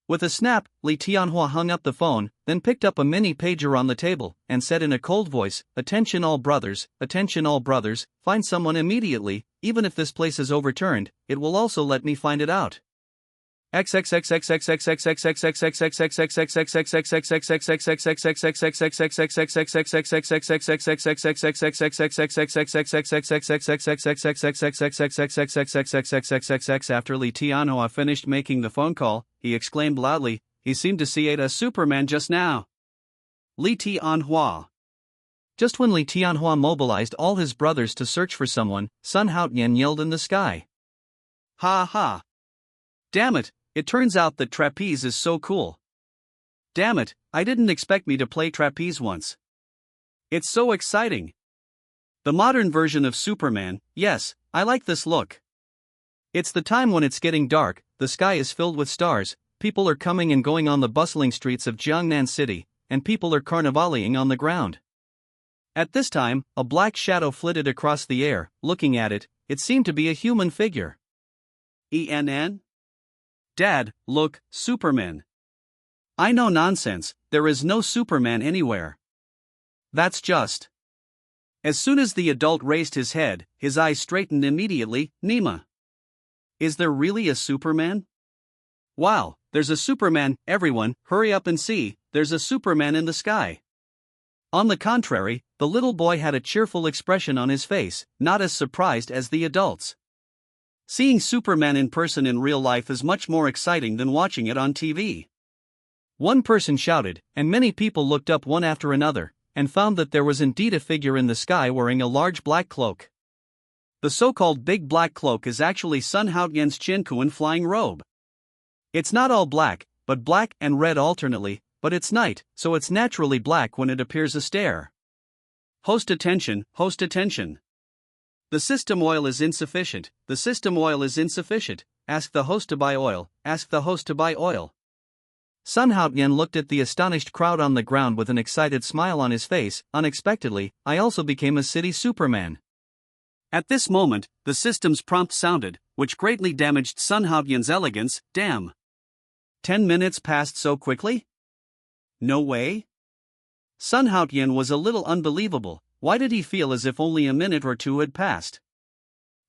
With a snap, Li Tianhua hung up the phone, then picked up a mini pager on the table, and said in a cold voice, attention all brothers, find someone immediately. Even if this place is overturned, it will also let me find it out. After Li Tianhua finished making the phone call, he exclaimed loudly, "He seemed to see a Superman just now." Li Tianhua. Just when Li Tianhua mobilized all his brothers to search for someone, Sun Haotian yelled in the sky. Ha ha. Damn it, it turns out that trapeze is so cool. Damn it, I didn't expect me to play trapeze once. It's so exciting. The modern version of Superman, yes, I like this look. It's the time when it's getting dark, the sky is filled with stars, people are coming and going on the bustling streets of Jiangnan City, and people are carnivaling on the ground. At this time, a black shadow flitted across the air. Looking at it, it seemed to be a human figure. ENN? Dad, look, Superman. I know nonsense, there is no Superman anywhere. That's just. As soon as the adult raised his head, his eyes straightened immediately. Nima. Is there really a Superman? Wow, there's a Superman, everyone, hurry up and see, there's a Superman in the sky. On the contrary, the little boy had a cheerful expression on his face, not as surprised as the adults. Seeing Superman in person in real life is much more exciting than watching it on TV. One person shouted, and many people looked up one after another, and found that there was indeed a figure in the sky wearing a large black cloak. The so-called big black cloak is actually Sun Haotian's Chinkuan flying robe. It's not all black, but black and red alternately, but it's night, so it's naturally black when it appears astare. Host attention, host attention. The system oil is insufficient, the system oil is insufficient, ask the host to buy oil, ask the host to buy oil. Sun Haotian looked at the astonished crowd on the ground with an excited smile on his face. Unexpectedly, I also became a city Superman. At this moment, the system's prompt sounded, which greatly damaged Sun Haotian's elegance. Damn. 10 minutes passed so quickly? No way? Sun Haotian was a little unbelievable. Why did he feel as if only a minute or two had passed?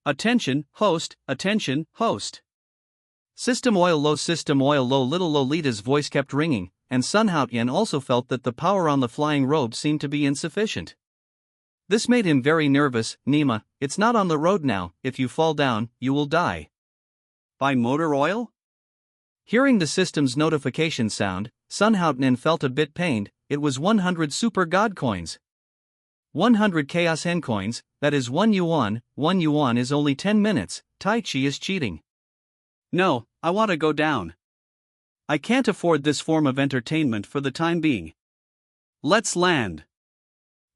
Attention, host, attention, host. System oil low, little Lolita's voice kept ringing, and Sun Haotian also felt that the power on the flying robe seemed to be insufficient. This made him very nervous. Nima, it's not on the road now, if you fall down, you will die. Buy motor oil? Hearing the system's notification sound, Sun Haotian felt a bit pained. It was 100 super god coins. 100 chaos hen coins, that is 1 yuan is only 10 minutes, Tai Chi is cheating. No, I want to go down. I can't afford this form of entertainment for the time being. Let's land.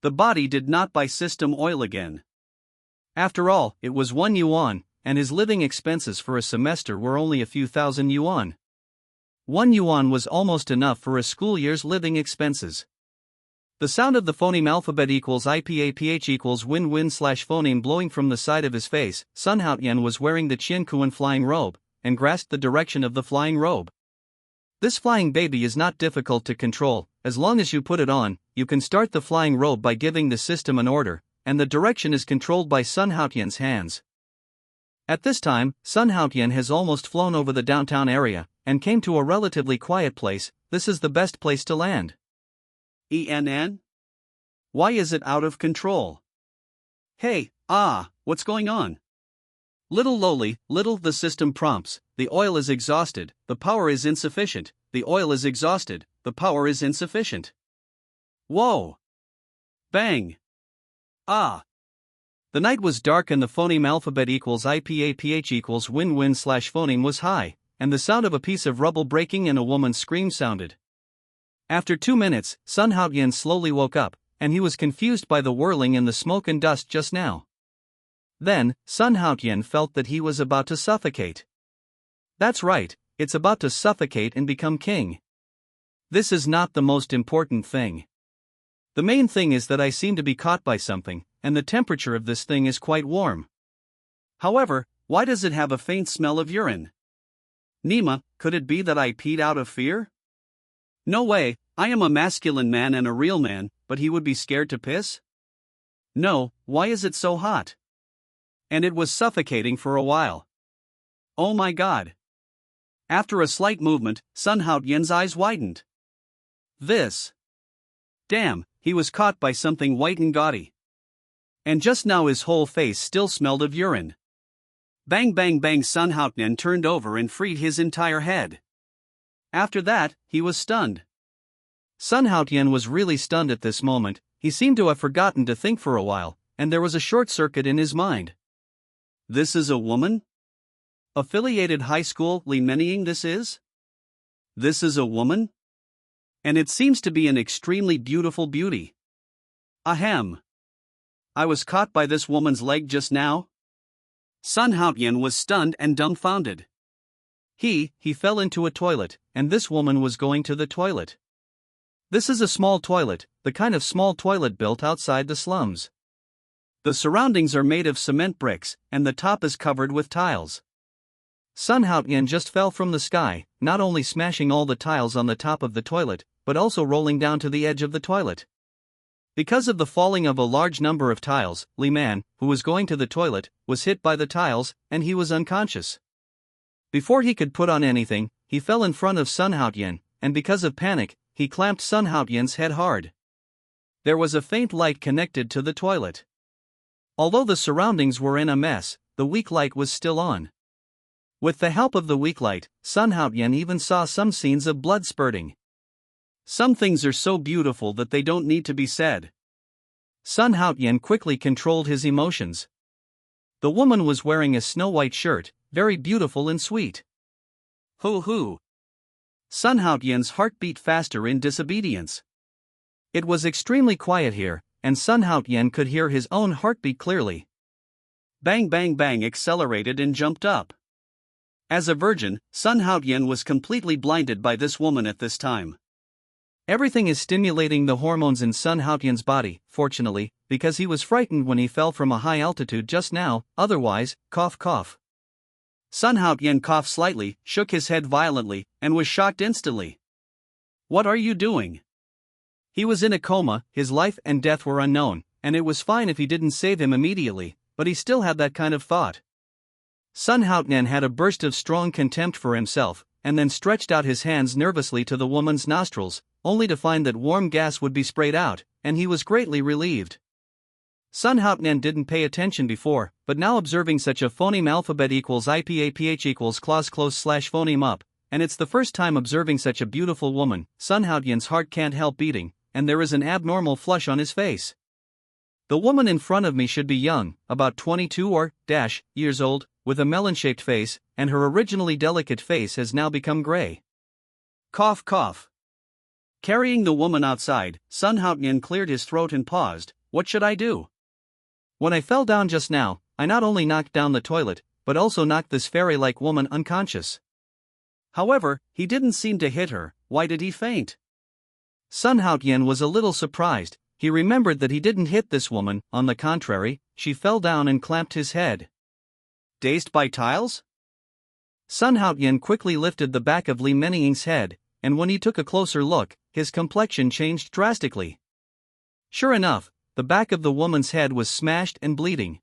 The body did not buy system oil again. After all, it was 1 yuan, and his living expenses for a semester were only a few thousand yuan. 1 yuan was almost enough for a school year's living expenses. The sound of the phoneme alphabet equals IPAPH equals win-win/phoneme blowing from the side of his face. Sun Haotian was wearing the Qiankuan flying robe, and grasped the direction of the flying robe. This flying baby is not difficult to control. As long as you put it on, you can start the flying robe by giving the system an order, and the direction is controlled by Sun Haotian's hands. At this time, Sun Haotian has almost flown over the downtown area, and came to a relatively quiet place. This is the best place to land. ENN? Why is it out of control? Hey, what's going on? Little lowly, little the system prompts, the oil is exhausted, the power is insufficient, the oil is exhausted, the power is insufficient. Whoa! Bang! The night was dark and the phoneme alphabet equals IPAPH equals win-win/phoneme was high, and the sound of a piece of rubble breaking and a woman's scream sounded. After 2 minutes, Sun Haotian slowly woke up, and he was confused by the whirling and the smoke and dust just now. Then, Sun Haotian felt that he was about to suffocate. That's right, it's about to suffocate and become king. This is not the most important thing. The main thing is that I seem to be caught by something, and the temperature of this thing is quite warm. However, why does it have a faint smell of urine? Nima, could it be that I peed out of fear? No way, I am a masculine man and a real man, but he would be scared to piss? No, why is it so hot? And it was suffocating for a while. Oh my god. After a slight movement, Sun Haotian's eyes widened. This. Damn, he was caught by something white and gaudy. And just now his whole face still smelled of urine. Bang bang bang, Sun Haotian turned over and freed his entire head. After that, he was stunned. Sun Haotian was really stunned at this moment. He seemed to have forgotten to think for a while, and there was a short circuit in his mind. This is a woman? Affiliated high school, Limenying this is? This is a woman? And it seems to be an extremely beautiful beauty. Ahem. I was caught by this woman's leg just now? Sun Haotian was stunned and dumbfounded. He fell into a toilet, and this woman was going to the toilet. This is a small toilet, the kind of small toilet built outside the slums. The surroundings are made of cement bricks, and the top is covered with tiles. Sun Haotian just fell from the sky, not only smashing all the tiles on the top of the toilet, but also rolling down to the edge of the toilet. Because of the falling of a large number of tiles, Lee Man, who was going to the toilet, was hit by the tiles, and he was unconscious. Before he could put on anything, he fell in front of Sun Haotian, and because of panic, he clamped Sun Haotian's head hard. There was a faint light connected to the toilet. Although the surroundings were in a mess, the weak light was still on. With the help of the weak light, Sun Haotian even saw some scenes of blood spurting. Some things are so beautiful that they don't need to be said. Sun Haotian quickly controlled his emotions. The woman was wearing a snow-white shirt, very beautiful and sweet. Hoo. Sun Haotian's heart beat faster in disobedience. It was extremely quiet here, and Sun Haotian could hear his own heartbeat clearly. Bang bang bang accelerated and jumped up. As a virgin, Sun Haotian was completely blinded by this woman at this time. Everything is stimulating the hormones in Sun Haotian's body, fortunately, because he was frightened when he fell from a high altitude just now, otherwise, cough. Sun Haotian coughed slightly, shook his head violently, and was shocked instantly. What are you doing? He was in a coma, his life and death were unknown, and it was fine if he didn't save him immediately, but he still had that kind of thought. Sun Haotian had a burst of strong contempt for himself, and then stretched out his hands nervously to the woman's nostrils, only to find that warm gas would be sprayed out, and he was greatly relieved. Sun Haotian didn't pay attention before, but now observing such a phoneme alphabet equals IPAPH equals clause close slash phoneme up, and it's the first time observing such a beautiful woman, Sun Haotian's heart can't help beating, and there is an abnormal flush on his face. The woman in front of me should be young, about 22 or years old, with a melon-shaped face, and her originally delicate face has now become gray. Cough. Carrying the woman outside, Sun Haotian cleared his throat and paused. What should I do? When I fell down just now, I not only knocked down the toilet, but also knocked this fairy-like woman unconscious. However, he didn't seem to hit her. Why did he faint? Sun Haotian was a little surprised. He remembered that he didn't hit this woman, on the contrary, she fell down and clamped his head. Dazed by tiles? Sun Haotian quickly lifted the back of Li Meniying's head, and when he took a closer look, his complexion changed drastically. Sure enough, the back of the woman's head was smashed and bleeding.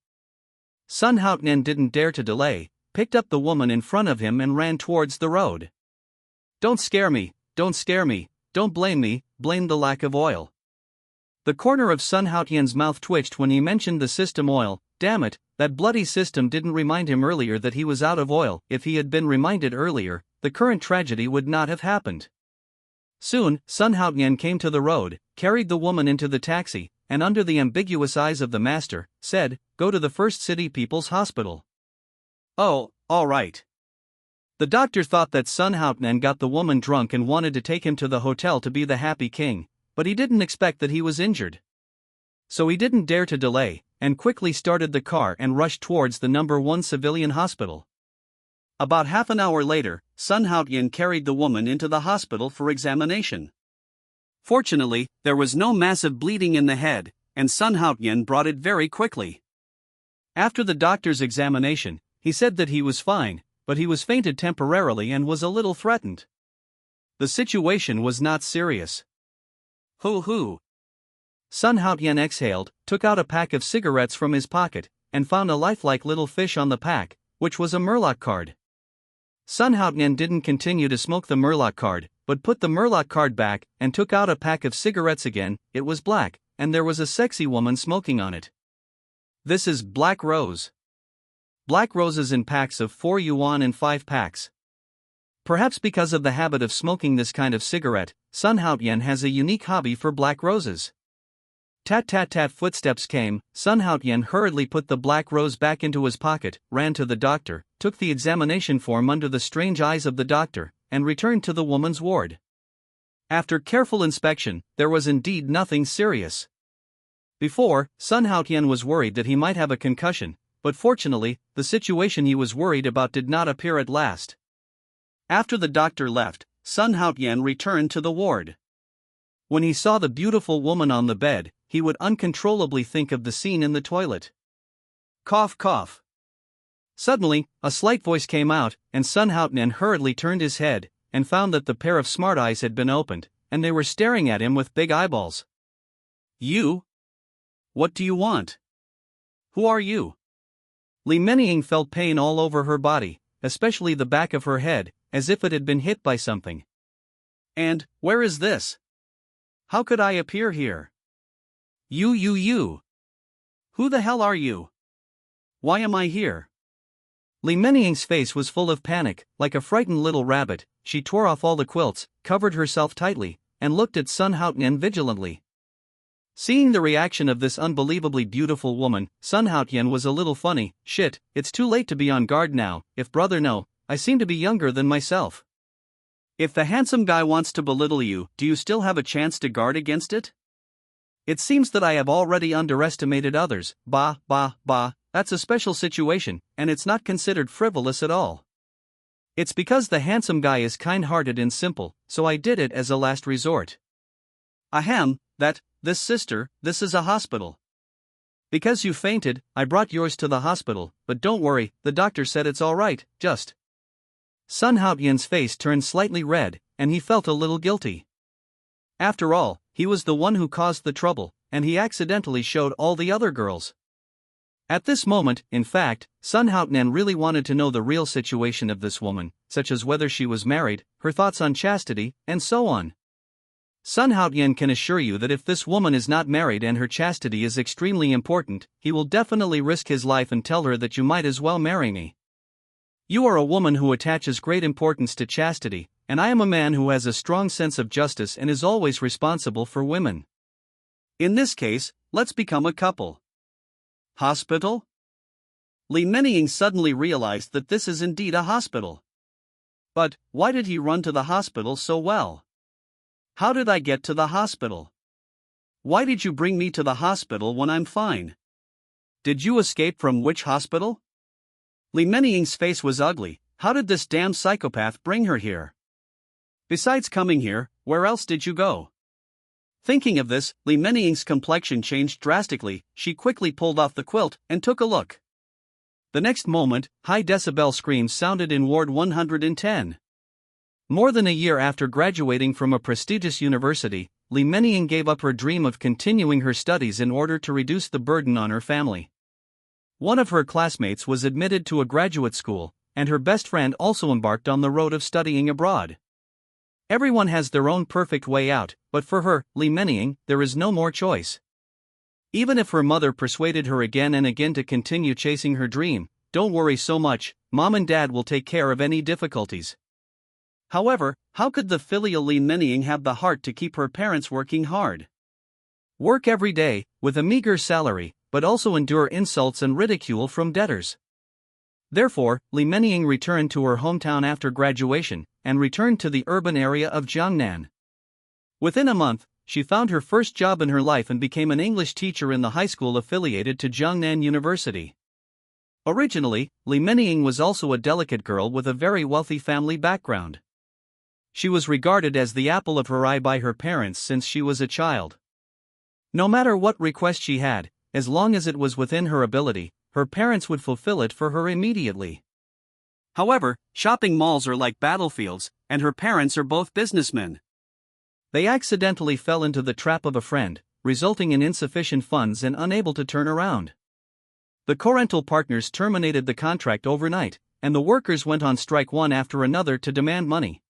Sun Haotian didn't dare to delay, picked up the woman in front of him and ran towards the road. Don't scare me, don't blame me, blame the lack of oil. The corner of Sun Haotian's mouth twitched when he mentioned the system oil. Damn it, that bloody system didn't remind him earlier that he was out of oil. If he had been reminded earlier, the current tragedy would not have happened. Soon, Sun Haotian came to the road, carried the woman into the taxi, and under the ambiguous eyes of the master, said, "Go to the First City People's Hospital." Oh, all right. The doctor thought that Sun Haotian got the woman drunk and wanted to take him to the hotel to be the happy king, but he didn't expect that he was injured. So he didn't dare to delay, and quickly started the car and rushed towards the number 1 civilian hospital. About half an hour later, Sun Haotian carried the woman into the hospital for examination. Fortunately, there was no massive bleeding in the head, and Sun Haotian brought it very quickly. After the doctor's examination, he said that he was fine, but he was fainted temporarily and was a little threatened. The situation was not serious. Hoo. Sun Haotian exhaled, took out a pack of cigarettes from his pocket, and found a lifelike little fish on the pack, which was a Murloc card. Sun Haotian didn't continue to smoke the Murloc card, but put the Murloc card back and took out a pack of cigarettes again. It was black, and there was a sexy woman smoking on it. This is Black Rose. Black roses in packs of 4 yuan and 5 packs. Perhaps because of the habit of smoking this kind of cigarette, Sun Haotian has a unique hobby for black roses. Tat tat tat footsteps came. Sun Haotian hurriedly put the black rose back into his pocket, ran to the doctor, took the examination form under the strange eyes of the doctor, and returned to the woman's ward. After careful inspection, there was indeed nothing serious. Before, Sun Haotian was worried that he might have a concussion, but fortunately, the situation he was worried about did not appear at last. After the doctor left, Sun Haotian returned to the ward. When he saw the beautiful woman on the bed, he would uncontrollably think of the scene in the toilet. Cough. Suddenly, a slight voice came out, and Sun Haotian hurriedly turned his head, and found that the pair of smart eyes had been opened, and they were staring at him with big eyeballs. You? What do you want? Who are you? Li Menying felt pain all over her body, especially the back of her head, as if it had been hit by something. And, where is this? How could I appear here? You. Who the hell are you? Why am I here? Li Menying's face was full of panic, like a frightened little rabbit. She tore off all the quilts, covered herself tightly, and looked at Sun Haotian vigilantly. Seeing the reaction of this unbelievably beautiful woman, Sun Haotian was a little funny. Shit, it's too late to be on guard now. If brother no, I seem to be younger than myself. If the handsome guy wants to belittle you, do you still have a chance to guard against it? It seems that I have already underestimated others. Bah, that's a special situation, and it's not considered frivolous at all. It's because the handsome guy is kind-hearted and simple, so I did it as a last resort. Ahem, this sister, this is a hospital. Because you fainted, I brought yours to the hospital, but don't worry, the doctor said it's alright, just. Sun Haotian's face turned slightly red, and he felt a little guilty. After all, he was the one who caused the trouble, and he accidentally showed all the other girls. At this moment, in fact, Sun Haotian really wanted to know the real situation of this woman, such as whether she was married, her thoughts on chastity, and so on. Sun Haotian can assure you that if this woman is not married and her chastity is extremely important, he will definitely risk his life and tell her that you might as well marry me. You are a woman who attaches great importance to chastity, and I am a man who has a strong sense of justice and is always responsible for women. In this case, let's become a couple. Hospital? Li Menying suddenly realized that this is indeed a hospital. But, why did he run to the hospital so well? How did I get to the hospital? Why did you bring me to the hospital when I'm fine? Did you escape from which hospital? Li Menying's face was ugly. How did this damn psychopath bring her here? Besides coming here, where else did you go? Thinking of this, Li Menying's complexion changed drastically. She quickly pulled off the quilt and took a look. The next moment, high-decibel screams sounded in Ward 110. More than a year after graduating from a prestigious university, Li Menying gave up her dream of continuing her studies in order to reduce the burden on her family. One of her classmates was admitted to a graduate school, and her best friend also embarked on the road of studying abroad. Everyone has their own perfect way out, but for her, Li Menying, there is no more choice. Even if her mother persuaded her again and again to continue chasing her dream, don't worry so much, mom and dad will take care of any difficulties. However, how could the filial Li Menying have the heart to keep her parents working hard? Work every day, with a meager salary, but also endure insults and ridicule from debtors. Therefore, Li Menying returned to her hometown after graduation, and returned to the urban area of Jiangnan. Within a month, she found her first job in her life and became an English teacher in the high school affiliated to Jiangnan University. Originally, Li Menying was also a delicate girl with a very wealthy family background. She was regarded as the apple of her eye by her parents since she was a child. No matter what request she had, as long as it was within her ability, her parents would fulfill it for her immediately. However, shopping malls are like battlefields, and her parents are both businessmen. They accidentally fell into the trap of a friend, resulting in insufficient funds and unable to turn around. The co-rental partners terminated the contract overnight, and the workers went on strike one after another to demand money.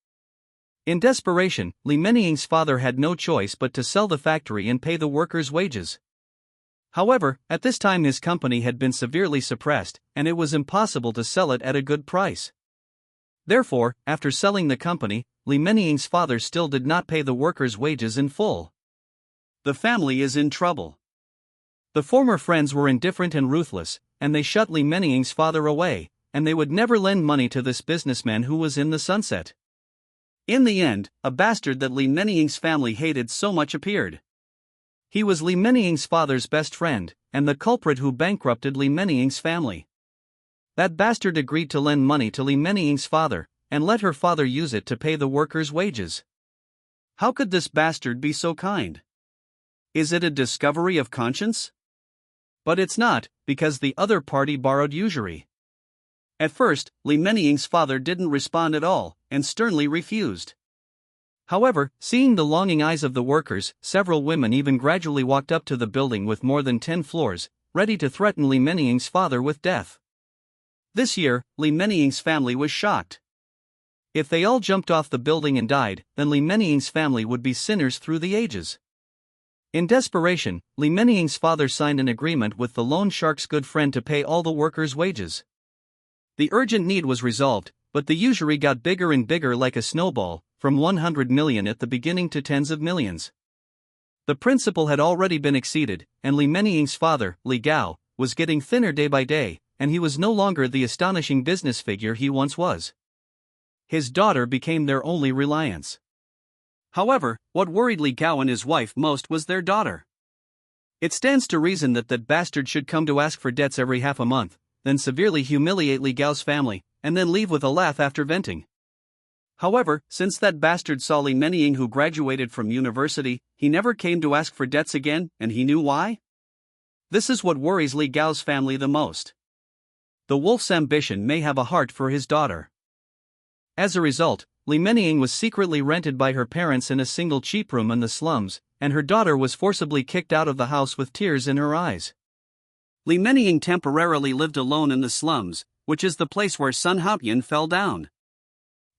In desperation, Li Menying's father had no choice but to sell the factory and pay the workers' wages. However, at this time his company had been severely suppressed, and it was impossible to sell it at a good price. Therefore, after selling the company, Li Menying's father still did not pay the workers' wages in full. The family is in trouble. The former friends were indifferent and ruthless, and they shut Li Menying's father away, and they would never lend money to this businessman who was in the sunset. In the end, a bastard that Li Menying's family hated so much appeared. He was Li Menying's father's best friend, and the culprit who bankrupted Li Menying's family. That bastard agreed to lend money to Li Menying's father, and let her father use it to pay the workers' wages. How could this bastard be so kind? Is it a discovery of conscience? But it's not, because the other party borrowed usury. At first, Li Menying's father didn't respond at all, and sternly refused. However, seeing the longing eyes of the workers, several women even gradually walked up to the building with more than 10 floors, ready to threaten Li Meniying's father with death. This year, Li Meniying's family was shocked. If they all jumped off the building and died, then Li Meniying's family would be sinners through the ages. In desperation, Li Meniying's father signed an agreement with the loan shark's good friend to pay all the workers' wages. The urgent need was resolved, but the usury got bigger and bigger like a snowball, from 100 million at the beginning to tens of millions. The principal had already been exceeded, and Li Meniying's father, Li Gao, was getting thinner day by day, and he was no longer the astonishing business figure he once was. His daughter became their only reliance. However, what worried Li Gao and his wife most was their daughter. It stands to reason that that bastard should come to ask for debts every half a month, then severely humiliate Li Gao's family, and then leave with a laugh after venting. However, since that bastard saw Li Meniying, who graduated from university, he never came to ask for debts again, and he knew why? This is what worries Li Gao's family the most. The wolf's ambition may have a heart for his daughter. As a result, Li Meniying was secretly rented by her parents in a single cheap room in the slums, and her daughter was forcibly kicked out of the house with tears in her eyes. Li Meniying temporarily lived alone in the slums, which is the place where Sun Haotian fell down.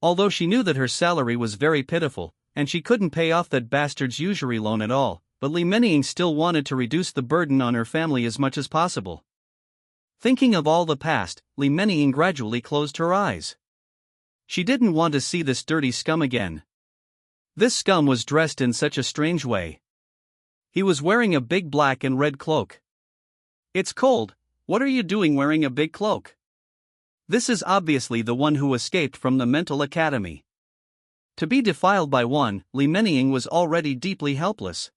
Although she knew that her salary was very pitiful, and she couldn't pay off that bastard's usury loan at all, but Li Meniying still wanted to reduce the burden on her family as much as possible. Thinking of all the past, Li Meniying gradually closed her eyes. She didn't want to see this dirty scum again. This scum was dressed in such a strange way. He was wearing a big black and red cloak. It's cold. What are you doing wearing a big cloak? This is obviously the one who escaped from the mental academy. To be defiled by one, Li Meniying was already deeply helpless.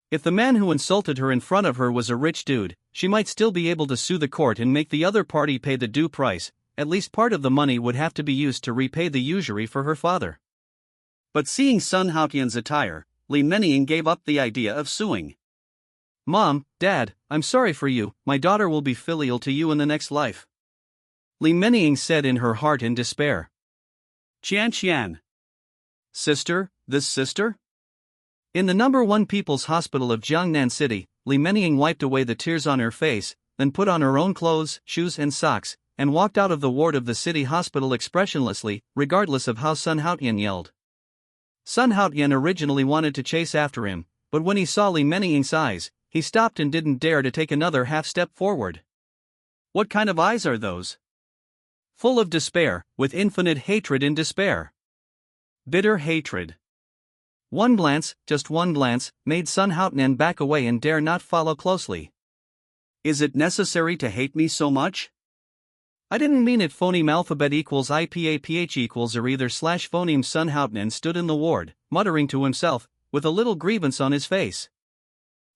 If the man who insulted her in front of her was a rich dude, she might still be able to sue the court and make the other party pay the due price. At least part of the money would have to be used to repay the usury for her father. But seeing Sun Haotian's attire, Li Meniying gave up the idea of suing. Mom, Dad, I'm sorry for you, my daughter will be filial to you in the next life. Li Meniying said in her heart in despair. Qian. Sister, this sister? In the number 1 People's Hospital of Jiangnan City, Li Meniying wiped away the tears on her face, then put on her own clothes, shoes and socks, and walked out of the ward of the city hospital expressionlessly, regardless of how Sun Haotian yelled. Sun Haotian originally wanted to chase after him, but when he saw Li Meniying's eyes, he stopped and didn't dare to take another half step forward. What kind of eyes are those? Full of despair, with infinite hatred in despair. Bitter hatred. One glance, just one glance, made Sun Haotian back away and dare not follow closely. Is it necessary to hate me so much? I didn't mean it. Phoneme alphabet equals IPAPH equals or either slash phoneme. Sun Haotian stood in the ward, muttering to himself, with a little grievance on his face.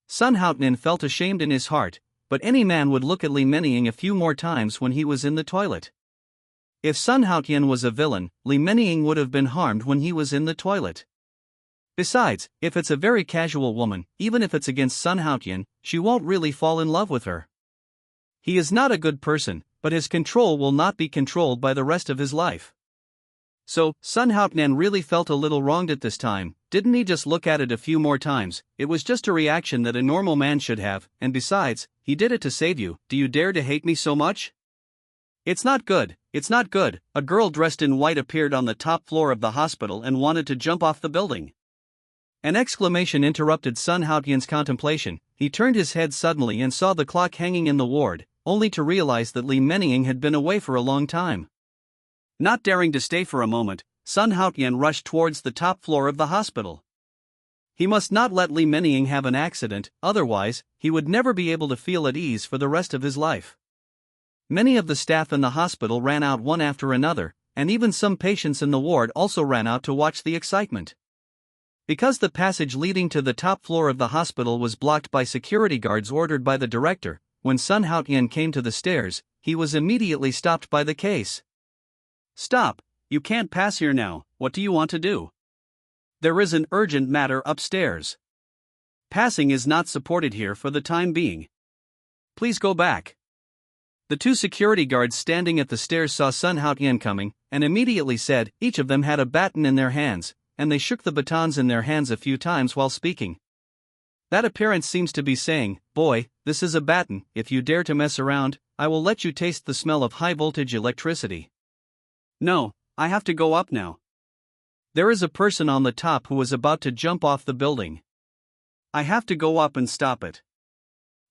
Sun Haotian felt ashamed in his heart, but any man would look at Li Meniying a few more times when he was in the toilet. If Sun Haotian was a villain, Li Meniying would have been harmed when he was in the toilet. Besides, if it's a very casual woman, even if it's against Sun Haotian, she won't really fall in love with her. He is not a good person, but his control will not be controlled by the rest of his life. So, Sun Haotian really felt a little wronged at this time. Didn't he just look at it a few more times? It was just a reaction that a normal man should have, and besides, he did it to save you. Do you dare to hate me so much? It's not good, it's not good. A girl dressed in white appeared on the top floor of the hospital and wanted to jump off the building. An exclamation interrupted Sun Haotian's contemplation. He turned his head suddenly and saw the clock hanging in the ward, only to realize that Li Meniying had been away for a long time. Not daring to stay for a moment, Sun Haotian rushed towards the top floor of the hospital. He must not let Li Meniying have an accident, otherwise, he would never be able to feel at ease for the rest of his life. Many of the staff in the hospital ran out one after another, and even some patients in the ward also ran out to watch the excitement. Because the passage leading to the top floor of the hospital was blocked by security guards ordered by the director, when Sun Haotian came to the stairs, he was immediately stopped by the case. Stop, you can't pass here now. What do you want to do? There is an urgent matter upstairs. Passing is not supported here for the time being. Please go back. The 2 security guards standing at the stairs saw Sun Haotian coming, and immediately said, each of them had a baton in their hands, and they shook the batons in their hands a few times while speaking. That appearance seems to be saying, "Boy, this is a baton, if you dare to mess around, I will let you taste the smell of high-voltage electricity." No, I have to go up now. There is a person on the top who is about to jump off the building. I have to go up and stop it.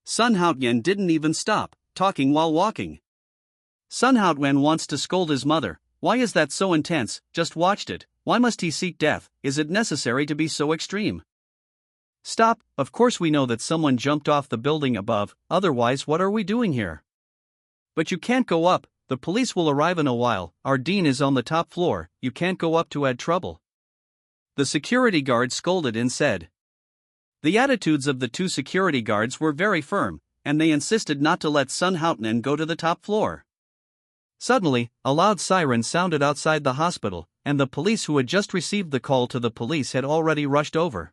Sun Haotian didn't even stop, talking while walking. Sun Haotian wants to scold his mother. Why is that so intense? Just watched it. Why must he seek death? Is it necessary to be so extreme? Stop, of course we know that someone jumped off the building above, otherwise what are we doing here? But you can't go up, the police will arrive in a while, our dean is on the top floor, you can't go up to add trouble. The security guard scolded and said. The attitudes of the two security guards were very firm, and they insisted not to let Sun Haotian go to the top floor. Suddenly, a loud siren sounded outside the hospital, and the police who had just received the call to the police had already rushed over.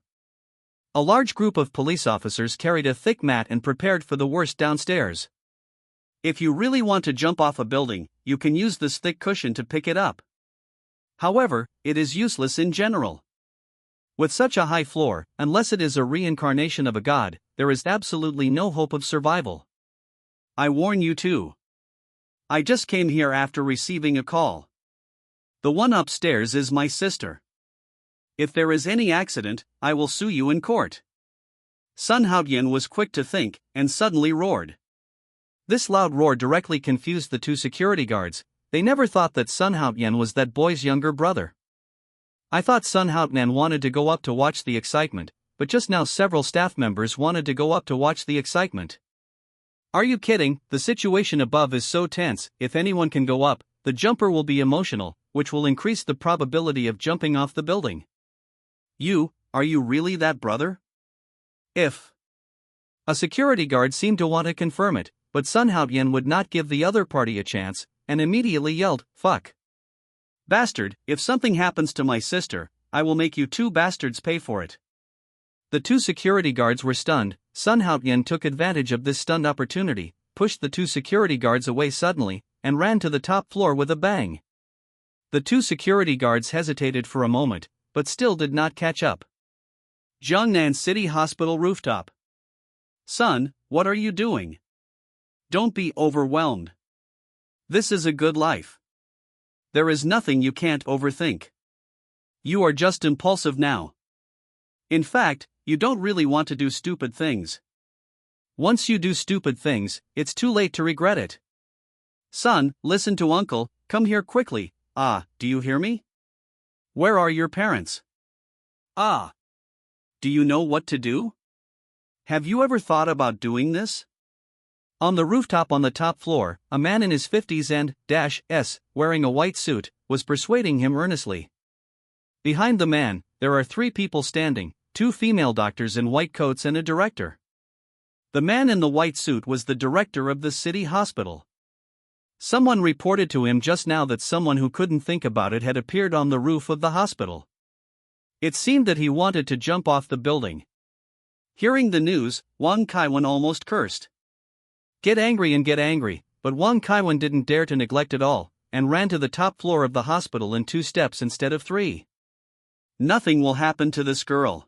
A large group of police officers carried a thick mat and prepared for the worst downstairs. If you really want to jump off a building, you can use this thick cushion to pick it up. However, it is useless in general. With such a high floor, unless it is a reincarnation of a god, there is absolutely no hope of survival. I warn you too. I just came here after receiving a call. The one upstairs is my sister. If there is any accident, I will sue you in court. Sun Haotian was quick to think, and suddenly roared. This loud roar directly confused the two security guards. They never thought that Sun Haotian was that boy's younger brother. I thought Sun Haotian wanted to go up to watch the excitement, but just now several staff members wanted to go up to watch the excitement. Are you kidding? The situation above is so tense, if anyone can go up, the jumper will be emotional, which will increase the probability of jumping off the building. Are you really that brother? If. A security guard seemed to want to confirm it, but Sun Haotian would not give the other party a chance, and immediately yelled, "Fuck. Bastard, if something happens to my sister, I will make you two bastards pay for it." The two security guards were stunned. Sun Haotian took advantage of this stunned opportunity, pushed the two security guards away suddenly, and ran to the top floor with a bang. The two security guards hesitated for a moment, but still did not catch up. Jiangnan City Hospital rooftop. Son, what are you doing? Don't be overwhelmed. This is a good life. There is nothing you can't overthink. You are just impulsive now. In fact, you don't really want to do stupid things. Once you do stupid things, it's too late to regret it. Son, listen to uncle, come here quickly. Do you hear me? Where are your parents? Do you know what to do? Have you ever thought about doing this? On the rooftop on the top floor, a man in his 50s and wearing a white suit, was persuading him earnestly. Behind the man, there are three people standing, two female doctors in white coats and a director. The man in the white suit was the director of the city hospital. Someone reported to him just now that someone who couldn't think about it had appeared on the roof of the hospital. It seemed that he wanted to jump off the building. Hearing the news, Wang Kaiwan almost cursed. Get angry, but Wang Kaiwan didn't dare to neglect it all, and ran to the top floor of the hospital in 2 steps instead of 3. Nothing will happen to this girl.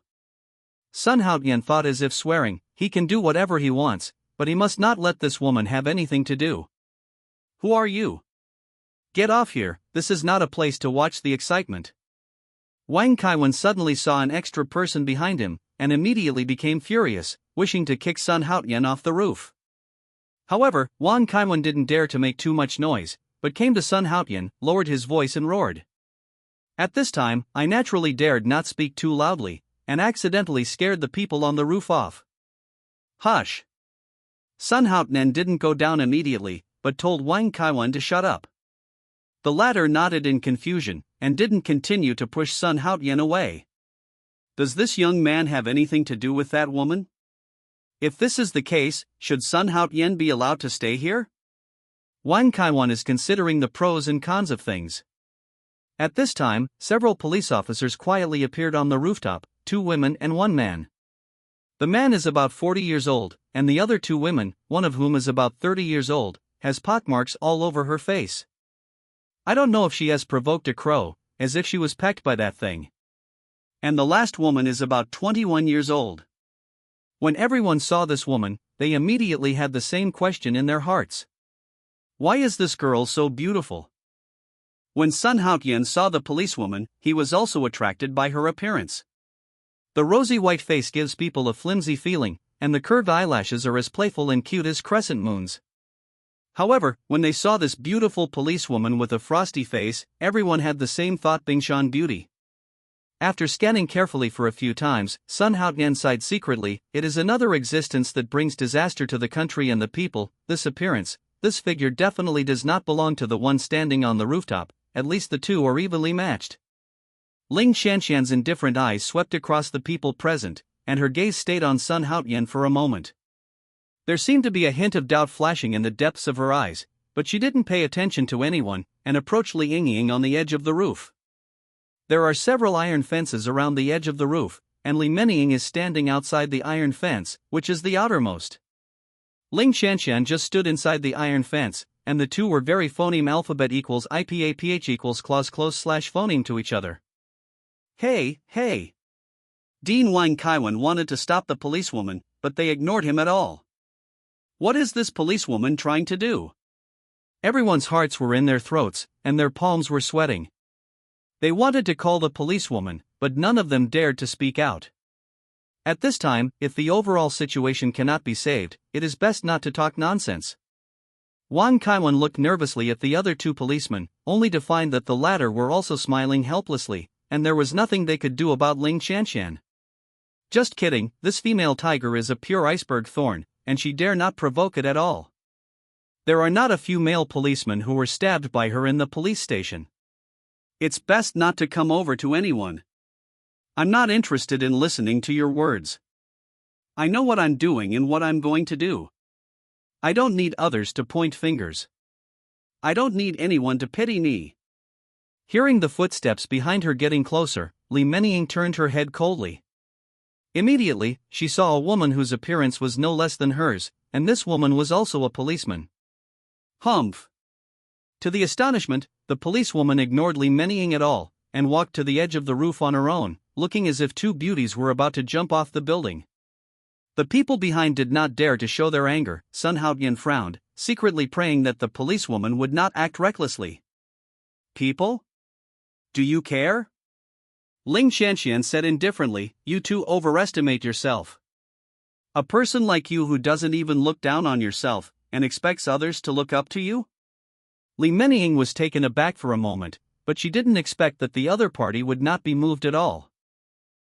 Sun Haotian thought as if swearing, he can do whatever he wants, but he must not let this woman have anything to do. Who are you? Get off here, this is not a place to watch the excitement. Wang Kaiwan suddenly saw an extra person behind him, and immediately became furious, wishing to kick Sun Haotian off the roof. However, Wang Kaiwan didn't dare to make too much noise, but came to Sun Haotian, lowered his voice and roared. At this time, I naturally dared not speak too loudly, and accidentally scared the people on the roof off. Hush! Sun Haotian didn't go down immediately, but told Wang Kaiwan to shut up. The latter nodded in confusion, and didn't continue to push Sun Haotian away. Does this young man have anything to do with that woman? If this is the case, should Sun Haotian be allowed to stay here? Wang Kaiwan is considering the pros and cons of things. At this time, several police officers quietly appeared on the rooftop, 2 women and 1 man. The man is about 40 years old, and the other 2 women, one of whom is about 30 years old, has pockmarks all over her face. I don't know if she has provoked a crow, as if she was pecked by that thing. And the last woman is about 21 years old. When everyone saw this woman, they immediately had the same question in their hearts. Why is this girl so beautiful? When Sun Haotian saw the policewoman, he was also attracted by her appearance. The rosy white face gives people a flimsy feeling, and the curved eyelashes are as playful and cute as crescent moons. However, when they saw this beautiful policewoman with a frosty face, everyone had the same thought: Bingshan beauty. After scanning carefully for a few times, Sun Haotian sighed secretly. It is another existence that brings disaster to the country and the people. This appearance, this figure definitely does not belong to the one standing on the rooftop. At least the two are evenly matched. Ling Shanshan's indifferent eyes swept across the people present, and her gaze stayed on Sun Haotian for a moment. There seemed to be a hint of doubt flashing in the depths of her eyes, but she didn't pay attention to anyone, and approached Li Yingying on the edge of the roof. There are several iron fences around the edge of the roof, and Li Menying is standing outside the iron fence, which is the outermost. Ling Shanshan just stood inside the iron fence, and the two were very phoneme alphabet equals IPAPH equals clause close slash phoneme to each other. Hey! Dean Wang Kaiwan wanted to stop the policewoman, but they ignored him at all. What is this policewoman trying to do? Everyone's hearts were in their throats, and their palms were sweating. They wanted to call the policewoman, but none of them dared to speak out. At this time, if the overall situation cannot be saved, it is best not to talk nonsense. Wang Kaiwan looked nervously at the other two policemen, only to find that the latter were also smiling helplessly, and there was nothing they could do about Ling Shanshan. Just kidding, this female tiger is a pure iceberg thorn, and she dare not provoke it at all. There are not a few male policemen who were stabbed by her in the police station. It's best not to come over to anyone. I'm not interested in listening to your words. I know what I'm doing and what I'm going to do. I don't need others to point fingers. I don't need anyone to pity me. Hearing the footsteps behind her getting closer, Li Menying turned her head coldly. Immediately, she saw a woman whose appearance was no less than hers, and this woman was also a policeman. Humph! To the astonishment, the policewoman ignored Li Menying at all, and walked to the edge of the roof on her own, looking as if two beauties were about to jump off the building. The people behind did not dare to show their anger. Sun Haotian frowned, secretly praying that the policewoman would not act recklessly. People? Do you care? Ling Shanshan said indifferently, you two overestimate yourself. A person like you who doesn't even look down on yourself, and expects others to look up to you? Li Menying was taken aback for a moment, but she didn't expect that the other party would not be moved at all.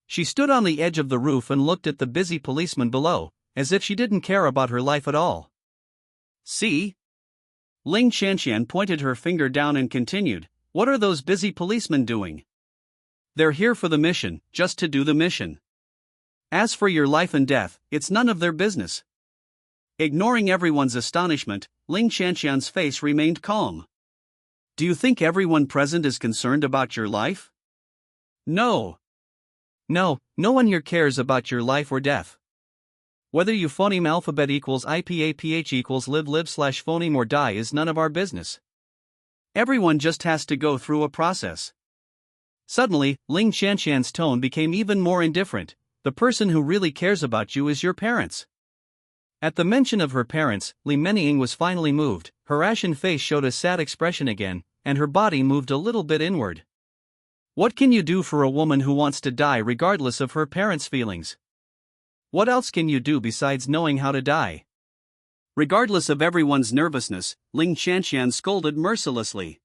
She stood on the edge of the roof and looked at the busy policeman below, as if she didn't care about her life at all. See? Ling Shanshan pointed her finger down and continued, what are those busy policemen doing? They're here for the mission, just to do the mission. As for your life and death, it's none of their business. Ignoring everyone's astonishment, Ling Shanshan's face remained calm. Do you think everyone present is concerned about your life? No, no one here cares about your life or death. Whether you phoneme alphabet equals IPAPH equals live slash phoneme or die is none of our business. Everyone just has to go through a process. Suddenly, Ling Shanshan's tone became even more indifferent. The person who really cares about you is your parents. At the mention of her parents, Li Menying was finally moved. Her ashen face showed a sad expression again, and her body moved a little bit inward. What can you do for a woman who wants to die regardless of her parents' feelings? What else can you do besides knowing how to die? Regardless of everyone's nervousness, Ling Shanshan scolded mercilessly.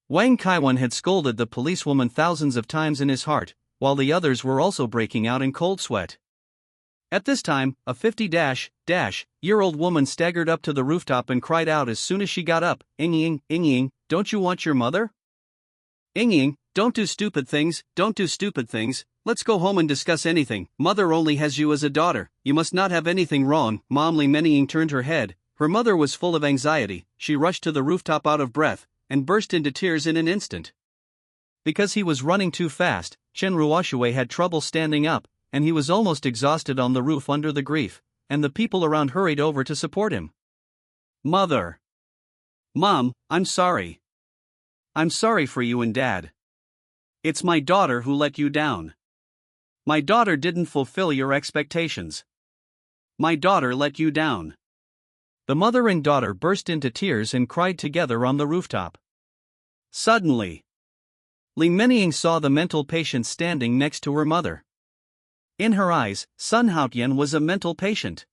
Wang Kaiwan had scolded the policewoman thousands of times in his heart, while the others were also breaking out in cold sweat. At this time, a 50-year-old woman staggered up to the rooftop and cried out as soon as she got up, Yingying, don't you want your mother? Yingying, don't do stupid things, let's go home and discuss anything. Mother only has you as a daughter, you must not have anything wrong. Mom. Li Menying turned her head, her mother was full of anxiety, she rushed to the rooftop out of breath, and burst into tears in an instant. Because he was running too fast, Chen Ruoxue had trouble standing up, and he was almost exhausted on the roof under the grief, and the people around hurried over to support him. Mother! Mom, I'm sorry. I'm sorry for you and Dad. It's my daughter who let you down. My daughter didn't fulfill your expectations. My daughter let you down. The mother and daughter burst into tears and cried together on the rooftop. Suddenly, Li Menying saw the mental patient standing next to her mother. In her eyes, Sun Haotian was a mental patient.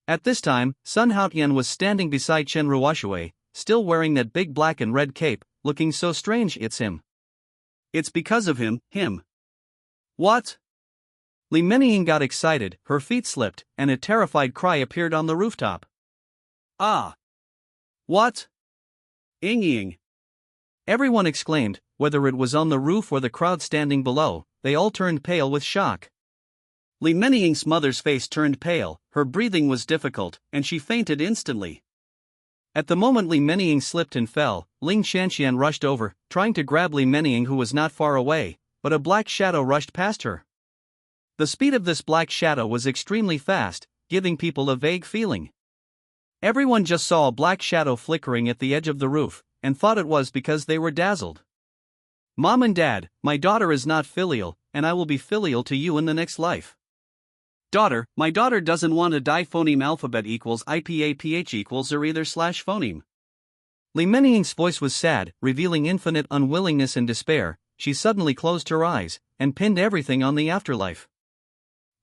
At this time, Sun Haotian was standing beside Chen Ruoshui, still wearing that big black and red cape, looking so strange. It's him. It's because of him. What? Li Menying got excited, her feet slipped, and a terrified cry appeared on the rooftop. Ah! What? Ying! Everyone exclaimed, whether it was on the roof or the crowd standing below, they all turned pale with shock. Li Menying's mother's face turned pale, her breathing was difficult, and she fainted instantly. At the moment Li Menying slipped and fell, Ling Shanxian rushed over, trying to grab Li Menying, who was not far away, but a black shadow rushed past her. The speed of this black shadow was extremely fast, giving people a vague feeling. Everyone just saw a black shadow flickering at the edge of the roof, and thought it was because they were dazzled. Mom and Dad, my daughter is not filial, and I will be filial to you in the next life. Daughter, my daughter doesn't want to die. Phoneme alphabet equals IPAPH equals or either / phoneme. Li Menying's voice was sad, revealing infinite unwillingness and despair. She suddenly closed her eyes, and pinned everything on the afterlife.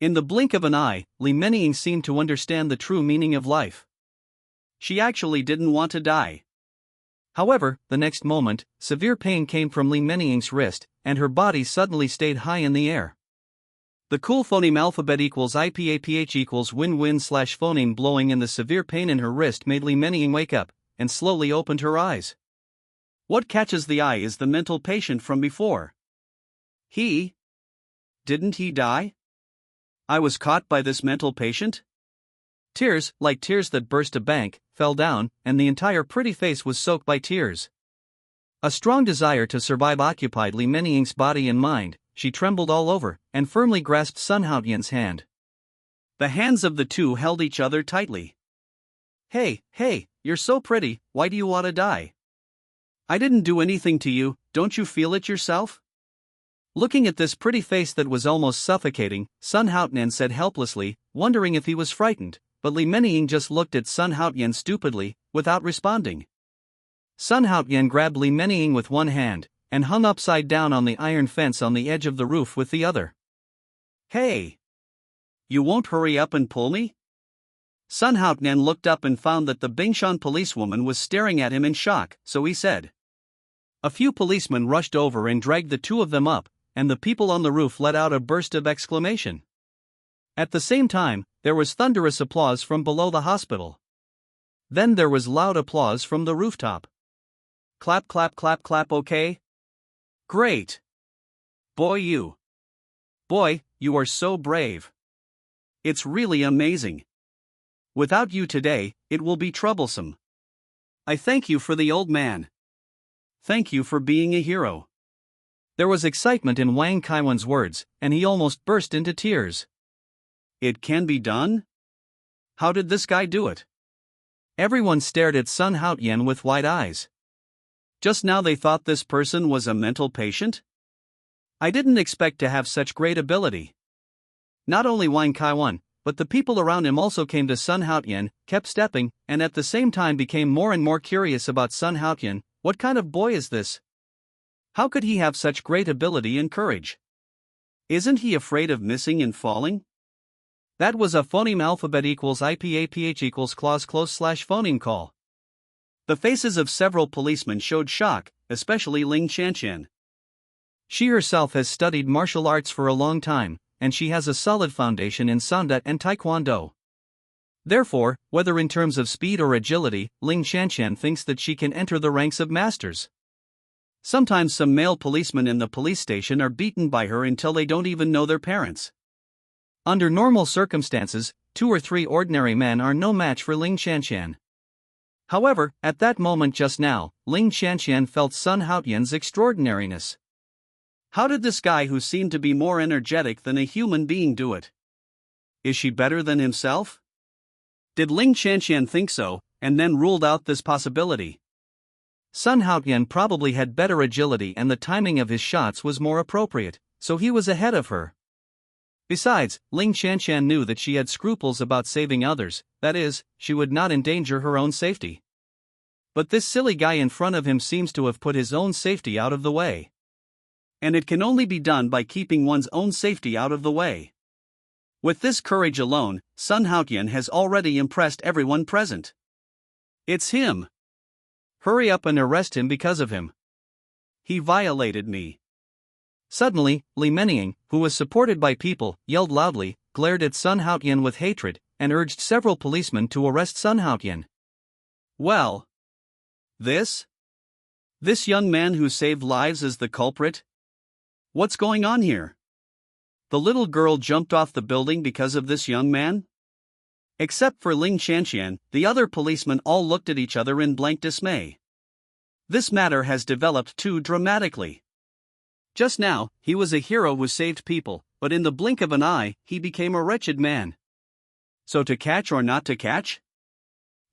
In the blink of an eye, Li Menying seemed to understand the true meaning of life. She actually didn't want to die. However, the next moment, severe pain came from Li Menying's wrist, and her body suddenly stayed high in the air. The cool phoneme alphabet equals IPAPH equals win-win / phoneme blowing in the severe pain in her wrist made Li Menying wake up, and slowly opened her eyes. What catches the eye is the mental patient from before. Didn't he die? I was caught by this mental patient? Tears, like tears that burst a bank, fell down, and the entire pretty face was soaked by tears. A strong desire to survive occupied Li Menying's body and mind. She trembled all over, and firmly grasped Sun Haotian's hand. The hands of the two held each other tightly. Hey, you're so pretty, why do you want to die? I didn't do anything to you, don't you feel it yourself? Looking at this pretty face that was almost suffocating, Sun Haotian said helplessly, wondering if he was frightened, but Li Menying just looked at Sun Haotian stupidly, without responding. Sun Haotian grabbed Li Menying with one hand, and hung upside down on the iron fence on the edge of the roof with the other. Hey! You won't hurry up and pull me? Sun Haotian looked up and found that the Bingshan policewoman was staring at him in shock, so he said. A few policemen rushed over and dragged the two of them up, and the people on the roof let out a burst of exclamation. At the same time, there was thunderous applause from below the hospital. Then there was loud applause from the rooftop. Clap, clap, clap, clap, okay? Great! Boy, you are so brave. It's really amazing. Without you today, it will be troublesome. I thank you for the old man. Thank you for being a hero. There was excitement in Wang Kaiwan's words, and he almost burst into tears. It can be done? How did this guy do it? Everyone stared at Sun Haotian with wide eyes. Just now they thought this person was a mental patient? I didn't expect to have such great ability. Not only Wang Kaiwan, but the people around him also came to Sun Haotian, kept stepping, and at the same time became more and more curious about Sun Haotian. What kind of boy is this? How could he have such great ability and courage? Isn't he afraid of missing and falling? That was a phoneme alphabet equals IPAPH equals clause close / phoneme call. The faces of several policemen showed shock, especially Ling Shanxian. She herself has studied martial arts for a long time, and she has a solid foundation in Sanda and Taekwondo. Therefore, whether in terms of speed or agility, Ling Shanxian thinks that she can enter the ranks of masters. Sometimes some male policemen in the police station are beaten by her until they don't even know their parents. Under normal circumstances, 2 or 3 ordinary men are no match for Ling Shanxian. However, at that moment just now, Ling Shanxian felt Sun Haotian's extraordinariness. How did this guy who seemed to be more energetic than a human being do it? Is she better than himself? Did Ling Shanxian think so, and then ruled out this possibility? Sun Haotian probably had better agility and the timing of his shots was more appropriate, so he was ahead of her. Besides, Ling Shanshan knew that she had scruples about saving others, that is, she would not endanger her own safety. But this silly guy in front of him seems to have put his own safety out of the way. And it can only be done by keeping one's own safety out of the way. With this courage alone, Sun Haotian has already impressed everyone present. It's him. Hurry up and arrest him because of him. He violated me. Suddenly, Li Menying, who was supported by people, yelled loudly, glared at Sun Haotian with hatred, and urged several policemen to arrest Sun Haotian. Well, this young man who saved lives is the culprit? What's going on here? The little girl jumped off the building because of this young man? Except for Ling Shanshan, the other policemen all looked at each other in blank dismay. This matter has developed too dramatically. Just now, he was a hero who saved people, but in the blink of an eye, he became a wretched man. So to catch or not to catch?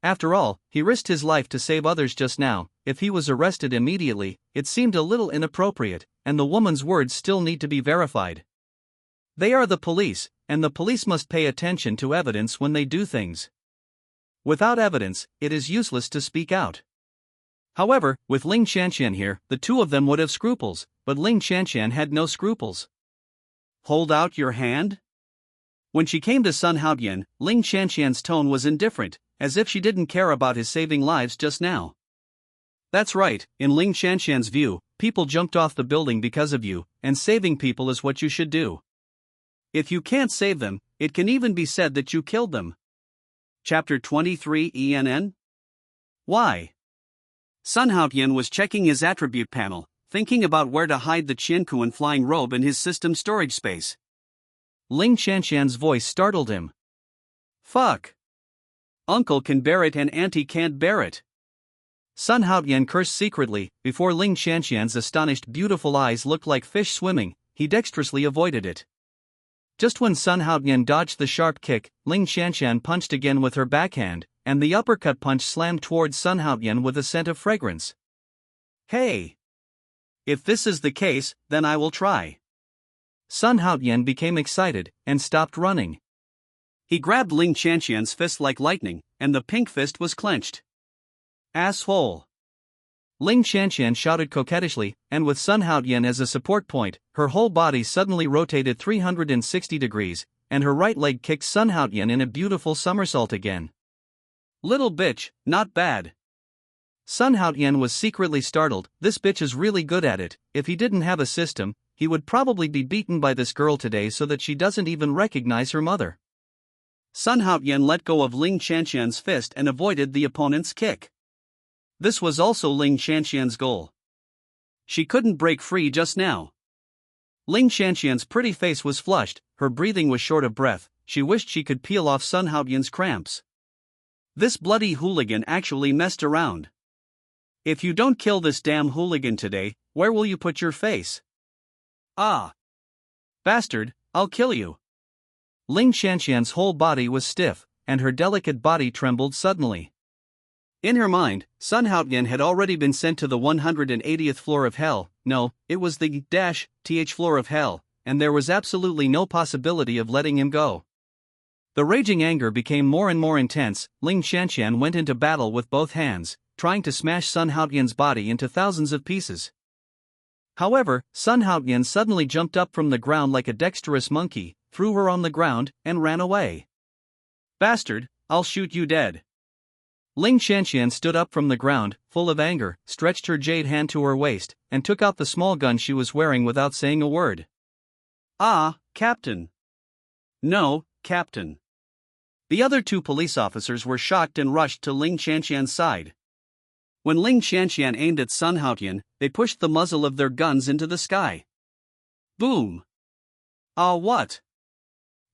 After all, he risked his life to save others just now. If he was arrested immediately, it seemed a little inappropriate, and the woman's words still need to be verified. They are the police, and the police must pay attention to evidence when they do things. Without evidence, it is useless to speak out. However, with Ling Shanshan here, the two of them would have scruples, but Ling Shanshan had no scruples. Hold out your hand? When she came to Sun Haotian, Ling Shanshan's tone was indifferent, as if she didn't care about his saving lives just now. That's right, in Ling Shanshan's view, people jumped off the building because of you, and saving people is what you should do. If you can't save them, it can even be said that you killed them. Chapter 23 ENN? Why? Sun Haotian was checking his attribute panel, thinking about where to hide the Qiankuan flying robe in his system storage space. Ling Shanshan's voice startled him. Fuck! Uncle can bear it and Auntie can't bear it. Sun Haotian cursed secretly. Before Ling Shanshan's astonished beautiful eyes looked like fish swimming, he dexterously avoided it. Just when Sun Haotian dodged the sharp kick, Ling Shanshan punched again with her backhand, and the uppercut punch slammed towards Sun Haotian with a scent of fragrance. Hey! If this is the case, then I will try. Sun Haotian became excited, and stopped running. He grabbed Ling Shanshan's fist like lightning, and the pink fist was clenched. Asshole! Ling Shanshan shouted coquettishly, and with Sun Haotian as a support point, her whole body suddenly rotated 360 degrees, and her right leg kicked Sun Haotian in a beautiful somersault again. Little bitch, not bad. Sun Haotian was secretly startled. This bitch is really good at it. If he didn't have a system, he would probably be beaten by this girl today so that she doesn't even recognize her mother. Sun Haotian let go of Ling Shanshan's fist and avoided the opponent's kick. This was also Ling Shanshan's goal. She couldn't break free just now. Ling Shanshan's pretty face was flushed, her breathing was short of breath. She wished she could peel off Sun Haotian's cramps. This bloody hooligan actually messed around. If you don't kill this damn hooligan today, where will you put your face? Ah! Bastard, I'll kill you. Ling Shanshan's whole body was stiff, and her delicate body trembled suddenly. In her mind, Sun Haotian had already been sent to the 180th floor of hell. No, it was the -th floor of hell, and there was absolutely no possibility of letting him go. The raging anger became more and more intense. Ling Shanshan went into battle with both hands, trying to smash Sun Haotian's body into thousands of pieces. However, Sun Haotian suddenly jumped up from the ground like a dexterous monkey, threw her on the ground, and ran away. Bastard, I'll shoot you dead. Ling Shanshan stood up from the ground, full of anger, stretched her jade hand to her waist, and took out the small gun she was wearing without saying a word. Ah, Captain. No, Captain. The other two police officers were shocked and rushed to Ling Shanshan's side. When Ling Shanshan aimed at Sun Haotian, they pushed the muzzle of their guns into the sky. Boom! Ah, what?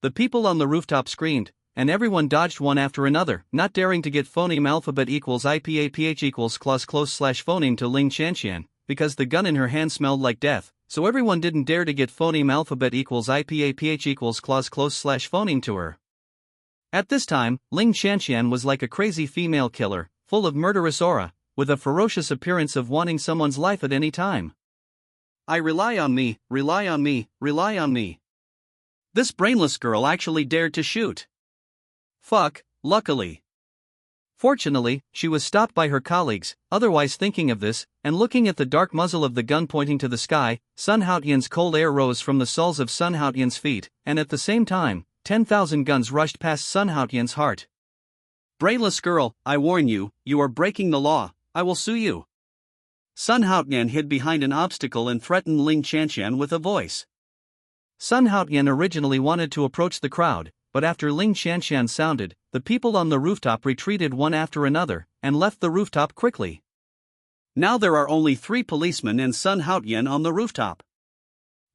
The people on the rooftop screamed, and everyone dodged one after another, not daring to get phoneme alphabet equals IPAPH equals close phoneme to Ling Shanshan, because the gun in her hand smelled like death, so everyone didn't dare to get phoneme alphabet equals IPAPH equals close phoneme to her. At this time, Ling Shanshan was like a crazy female killer, full of murderous aura, with a ferocious appearance of wanting someone's life at any time. I rely on me, rely on me, rely on me. This brainless girl actually dared to shoot. Fuck, luckily. Fortunately, she was stopped by her colleagues. Otherwise, thinking of this, and looking at the dark muzzle of the gun pointing to the sky, Sun Haotian's cold air rose from the soles of Sun Haotian's feet, and at the same time, 10,000 guns rushed past Sun Haotian's heart. Brainless girl, I warn you, you are breaking the law, I will sue you. Sun Haotian hid behind an obstacle and threatened Ling Qianqian with a voice. Sun Haotian originally wanted to approach the crowd, but after Ling Qianqian sounded, the people on the rooftop retreated one after another, and left the rooftop quickly. Now there are only 3 policemen and Sun Haotian on the rooftop.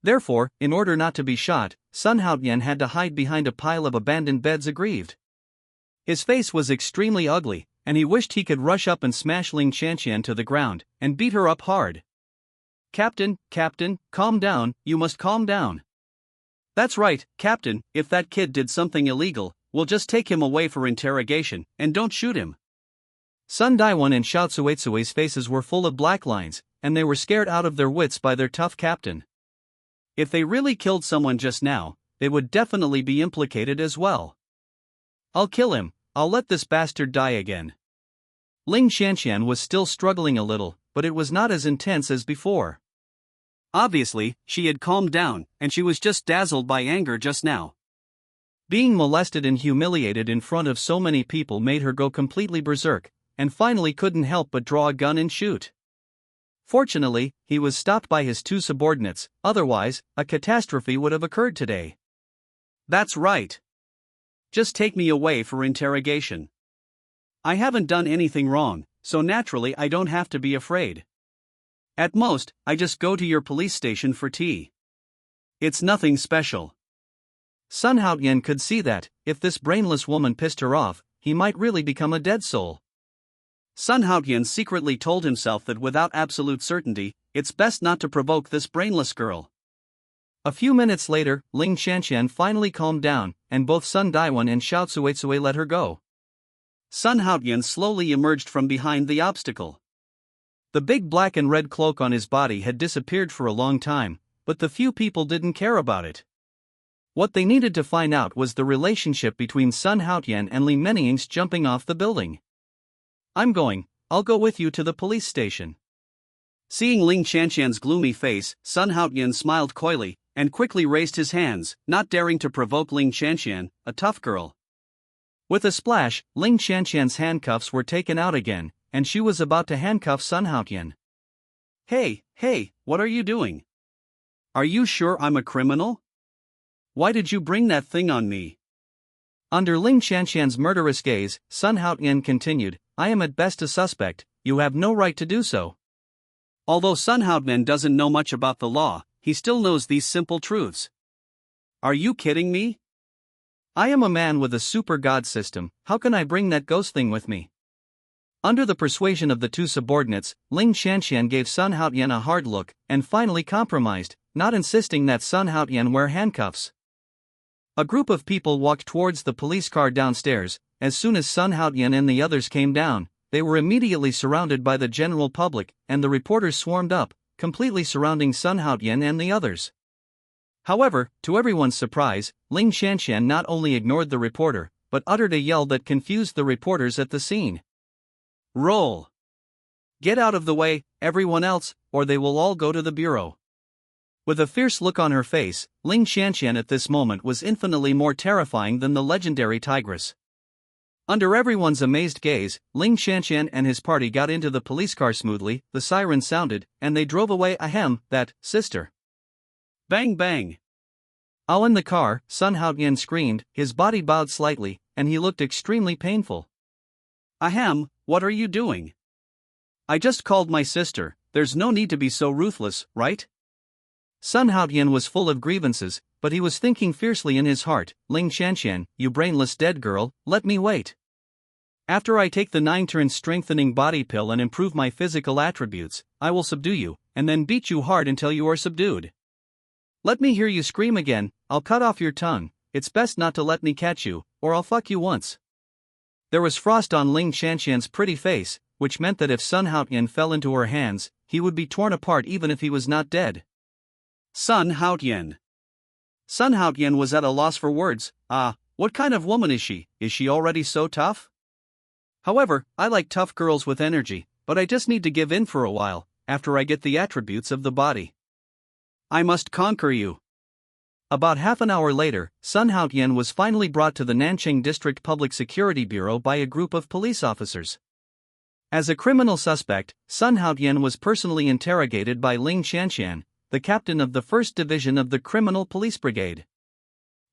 Therefore, in order not to be shot, Sun Haotian had to hide behind a pile of abandoned beds aggrieved. His face was extremely ugly, and he wished he could rush up and smash Ling Qianqian to the ground, and beat her up hard. Captain, calm down, you must calm down. That's right, Captain, if that kid did something illegal, we'll just take him away for interrogation, and don't shoot him. Sun Daiwan and Xiao Tsuetsue's faces were full of black lines, and they were scared out of their wits by their tough captain. If they really killed someone just now, they would definitely be implicated as well. I'll kill him, I'll let this bastard die again. Ling Qianqian was still struggling a little, but it was not as intense as before. Obviously, she had calmed down, and she was just dazzled by anger just now. Being molested and humiliated in front of so many people made her go completely berserk, and finally couldn't help but draw a gun and shoot. Fortunately, he was stopped by his 2 subordinates, otherwise, a catastrophe would have occurred today. That's right. Just take me away for interrogation. I haven't done anything wrong, so naturally I don't have to be afraid. At most, I just go to your police station for tea. It's nothing special. Sun Haotian could see that, if this brainless woman pissed her off, he might really become a dead soul. Sun Haotian secretly told himself that without absolute certainty, it's best not to provoke this brainless girl. A few minutes later, Ling Qianqian finally calmed down, and both Sun Daiwan and Xiao Tsuetsue let her go. Sun Haotian slowly emerged from behind the obstacle. The big black and red cloak on his body had disappeared for a long time, but the few people didn't care about it. What they needed to find out was the relationship between Sun Haotian and Li Mening's jumping off the building. I'll go with you to the police station. Seeing Ling Qianqian's gloomy face, Sun Haotian smiled coyly, and quickly raised his hands, not daring to provoke Ling Qianqian, a tough girl. With a splash, Ling Qianqian's handcuffs were taken out again, and she was about to handcuff Sun Haotian. Hey, what are you doing? Are you sure I'm a criminal? Why did you bring that thing on me? Under Ling Qianqian's murderous gaze, Sun Haotian continued, I am at best a suspect, you have no right to do so. Although Sun Haotian doesn't know much about the law, he still knows these simple truths. Are you kidding me? I am a man with a super god system, how can I bring that ghost thing with me? Under the persuasion of the 2 subordinates, Ling Qianqian gave Sun Haotian a hard look, and finally compromised, not insisting that Sun Haotian wear handcuffs. A group of people walked towards the police car downstairs. As soon as Sun Haotian and the others came down, they were immediately surrounded by the general public, and the reporters swarmed up, completely surrounding Sun Haotian and the others. However, to everyone's surprise, Ling Qianqian not only ignored the reporter, but uttered a yell that confused the reporters at the scene. Roll! Get out of the way, everyone else, or they will all go to the bureau. With a fierce look on her face, Ling Qianqian at this moment was infinitely more terrifying than the legendary tigress. Under everyone's amazed gaze, Ling Qianqian and his party got into the police car smoothly, the siren sounded, and they drove away. That, sister. Bang bang. All in the car, Sun Haotian screamed, his body bowed slightly, and he looked extremely painful. What are you doing? I just called my sister, there's no need to be so ruthless, right? Sun Haotian was full of grievances, but he was thinking fiercely in his heart, Ling Qianqian, you brainless dead girl, let me wait. After I take the 9-turn strengthening body pill and improve my physical attributes, I will subdue you, and then beat you hard until you are subdued. Let me hear you scream again, I'll cut off your tongue, it's best not to let me catch you, or I'll fuck you once. There was frost on Ling Qianqian's pretty face, which meant that if Sun Haotian fell into her hands, he would be torn apart even if he was not dead. Sun Haotian. Sun Haotian was at a loss for words. What kind of woman is she? Is she already so tough? However, I like tough girls with energy, but I just need to give in for a while, after I get the attributes of the body. I must conquer you. About half an hour later, Sun Haotian was finally brought to the Nanjing District Public Security Bureau by a group of police officers. As a criminal suspect, Sun Haotian was personally interrogated by Ling Xianxian, the captain of the 1st Division of the Criminal Police Brigade.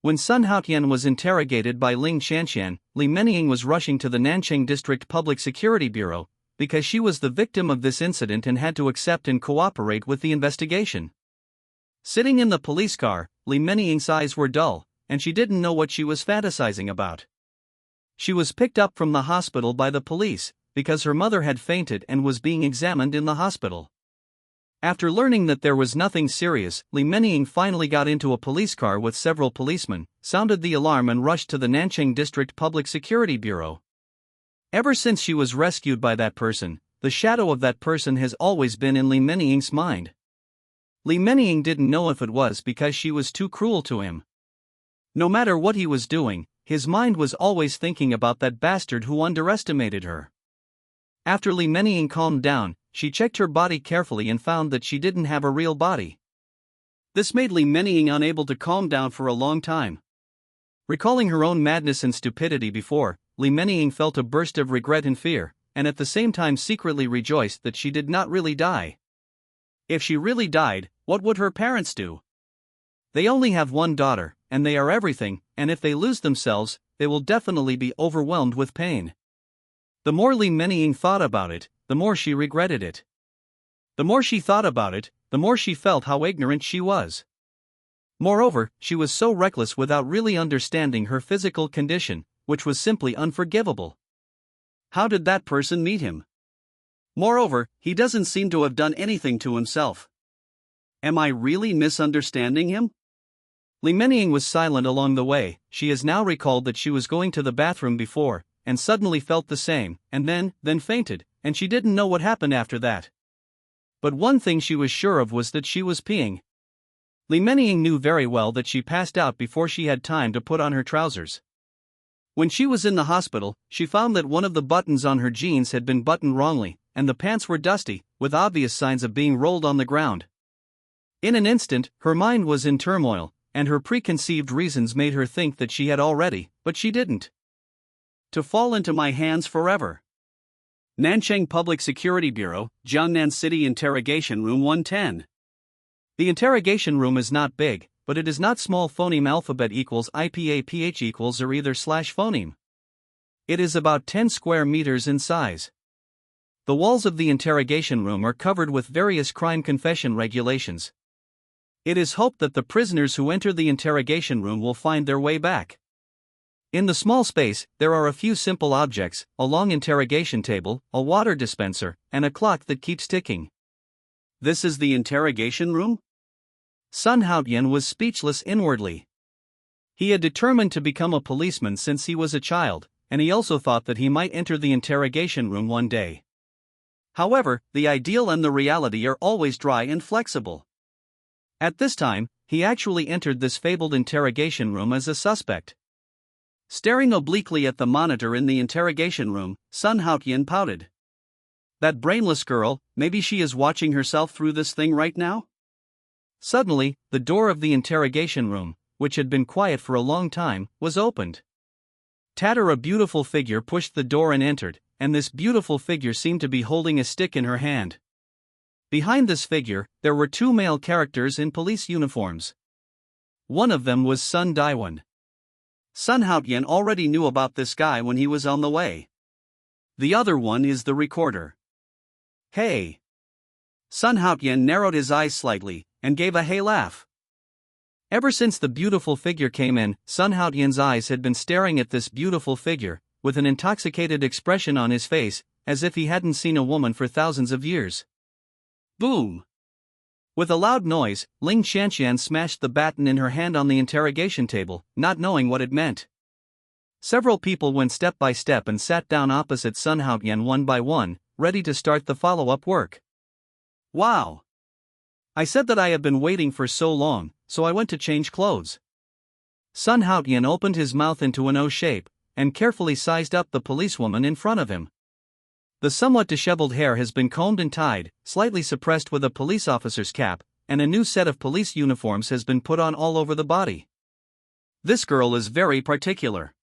When Sun Haotian was interrogated by Ling Xianxian, Li Menying was rushing to the Nanjing District Public Security Bureau, because she was the victim of this incident and had to accept and cooperate with the investigation. Sitting in the police car, Li Menying's eyes were dull, and she didn't know what she was fantasizing about. She was picked up from the hospital by the police, because her mother had fainted and was being examined in the hospital. After learning that there was nothing serious, Li Menying finally got into a police car with several policemen, sounded the alarm and rushed to the Nanjing District Public Security Bureau. Ever since she was rescued by that person, the shadow of that person has always been in Li Menying's mind. Li Menying didn't know if it was because she was too cruel to him. No matter what he was doing, his mind was always thinking about that bastard who underestimated her. After Li Menying calmed down, she checked her body carefully and found that she didn't have a real body. This made Li Menying unable to calm down for a long time. Recalling her own madness and stupidity before, Li Menying felt a burst of regret and fear, and at the same time secretly rejoiced that she did not really die. If she really died, what would her parents do? They only have one daughter, and they are everything, and if they lose themselves, they will definitely be overwhelmed with pain. The more Li Menying thought about it, the more she regretted it. The more she thought about it, the more she felt how ignorant she was. Moreover, she was so reckless without really understanding her physical condition, which was simply unforgivable. How did that person meet him? Moreover, he doesn't seem to have done anything to himself. Am I really misunderstanding him? Li Menying was silent along the way. She has now recalled that she was going to the bathroom before, and suddenly felt the same, and then fainted, and she didn't know what happened after that. But one thing she was sure of was that she was peeing. Li Menying knew very well that she passed out before she had time to put on her trousers. When she was in the hospital, she found that one of the buttons on her jeans had been buttoned wrongly, and the pants were dusty, with obvious signs of being rolled on the ground. In an instant, her mind was in turmoil, and her preconceived reasons made her think that she had already, but she didn't. To fall into my hands forever. Nanjing Public Security Bureau, Jiangnan City Interrogation Room 110. The interrogation room is not big, but it is not small. Phoneme alphabet equals IPAPH equals or either slash phoneme. It is about 10 square meters in size. The walls of the interrogation room are covered with various crime confession regulations. It is hoped that the prisoners who enter the interrogation room will find their way back. In the small space, there are a few simple objects: a long interrogation table, a water dispenser, and a clock that keeps ticking. This is the interrogation room? Sun Haotian was speechless inwardly. He had determined to become a policeman since he was a child, and he also thought that he might enter the interrogation room one day. However, the ideal and the reality are always dry and flexible. At this time, he actually entered this fabled interrogation room as a suspect. Staring obliquely at the monitor in the interrogation room, Sun Haotian pouted. That brainless girl, maybe she is watching herself through this thing right now? Suddenly, the door of the interrogation room, which had been quiet for a long time, was opened. Tatter, a beautiful figure, pushed the door and entered, and this beautiful figure seemed to be holding a stick in her hand. Behind this figure, there were two male characters in police uniforms. One of them was Sun Daiwan. Sun Haotian already knew about this guy when he was on the way. The other one is the recorder. Hey! Sun Haotian narrowed his eyes slightly, and gave a hey laugh. Ever since the beautiful figure came in, Sun Haotian's eyes had been staring at this beautiful figure, with an intoxicated expression on his face, as if he hadn't seen a woman for thousands of years. Boom! With a loud noise, Ling Xianxian smashed the baton in her hand on the interrogation table, not knowing what it meant. Several people went step by step and sat down opposite Sun Haotian one by one, ready to start the follow-up work. Wow! I said that I have been waiting for so long, so I went to change clothes. Sun Haotian opened his mouth into an O shape, and carefully sized up the policewoman in front of him. The somewhat disheveled hair has been combed and tied, slightly suppressed with a police officer's cap, and a new set of police uniforms has been put on all over the body. This girl is very particular.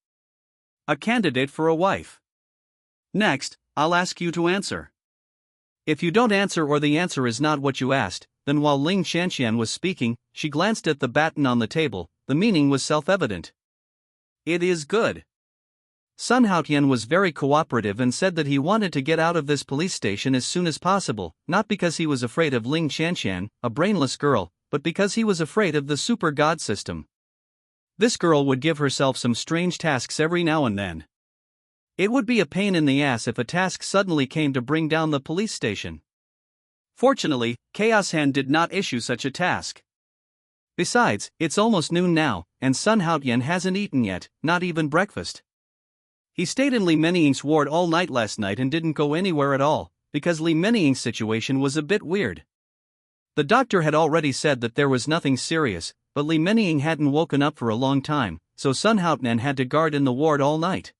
A candidate for a wife. Next, I'll ask you to answer. If you don't answer or the answer is not what you asked, then while Ling Qianqian was speaking, she glanced at the baton on the table. The meaning was self-evident. It is good. Sun Haotian was very cooperative and said that he wanted to get out of this police station as soon as possible, not because he was afraid of Ling Qianqian, a brainless girl, but because he was afraid of the super god system. This girl would give herself some strange tasks every now and then. It would be a pain in the ass if a task suddenly came to bring down the police station. Fortunately, Chaos Hand did not issue such a task. Besides, it's almost noon now, and Sun Haotian hasn't eaten yet, not even breakfast. He stayed in Li Meniying's ward all night last night and didn't go anywhere at all, because Li Meniying's situation was a bit weird. The doctor had already said that there was nothing serious, but Li Meniying hadn't woken up for a long time, so Sun Haotian had to guard in the ward all night.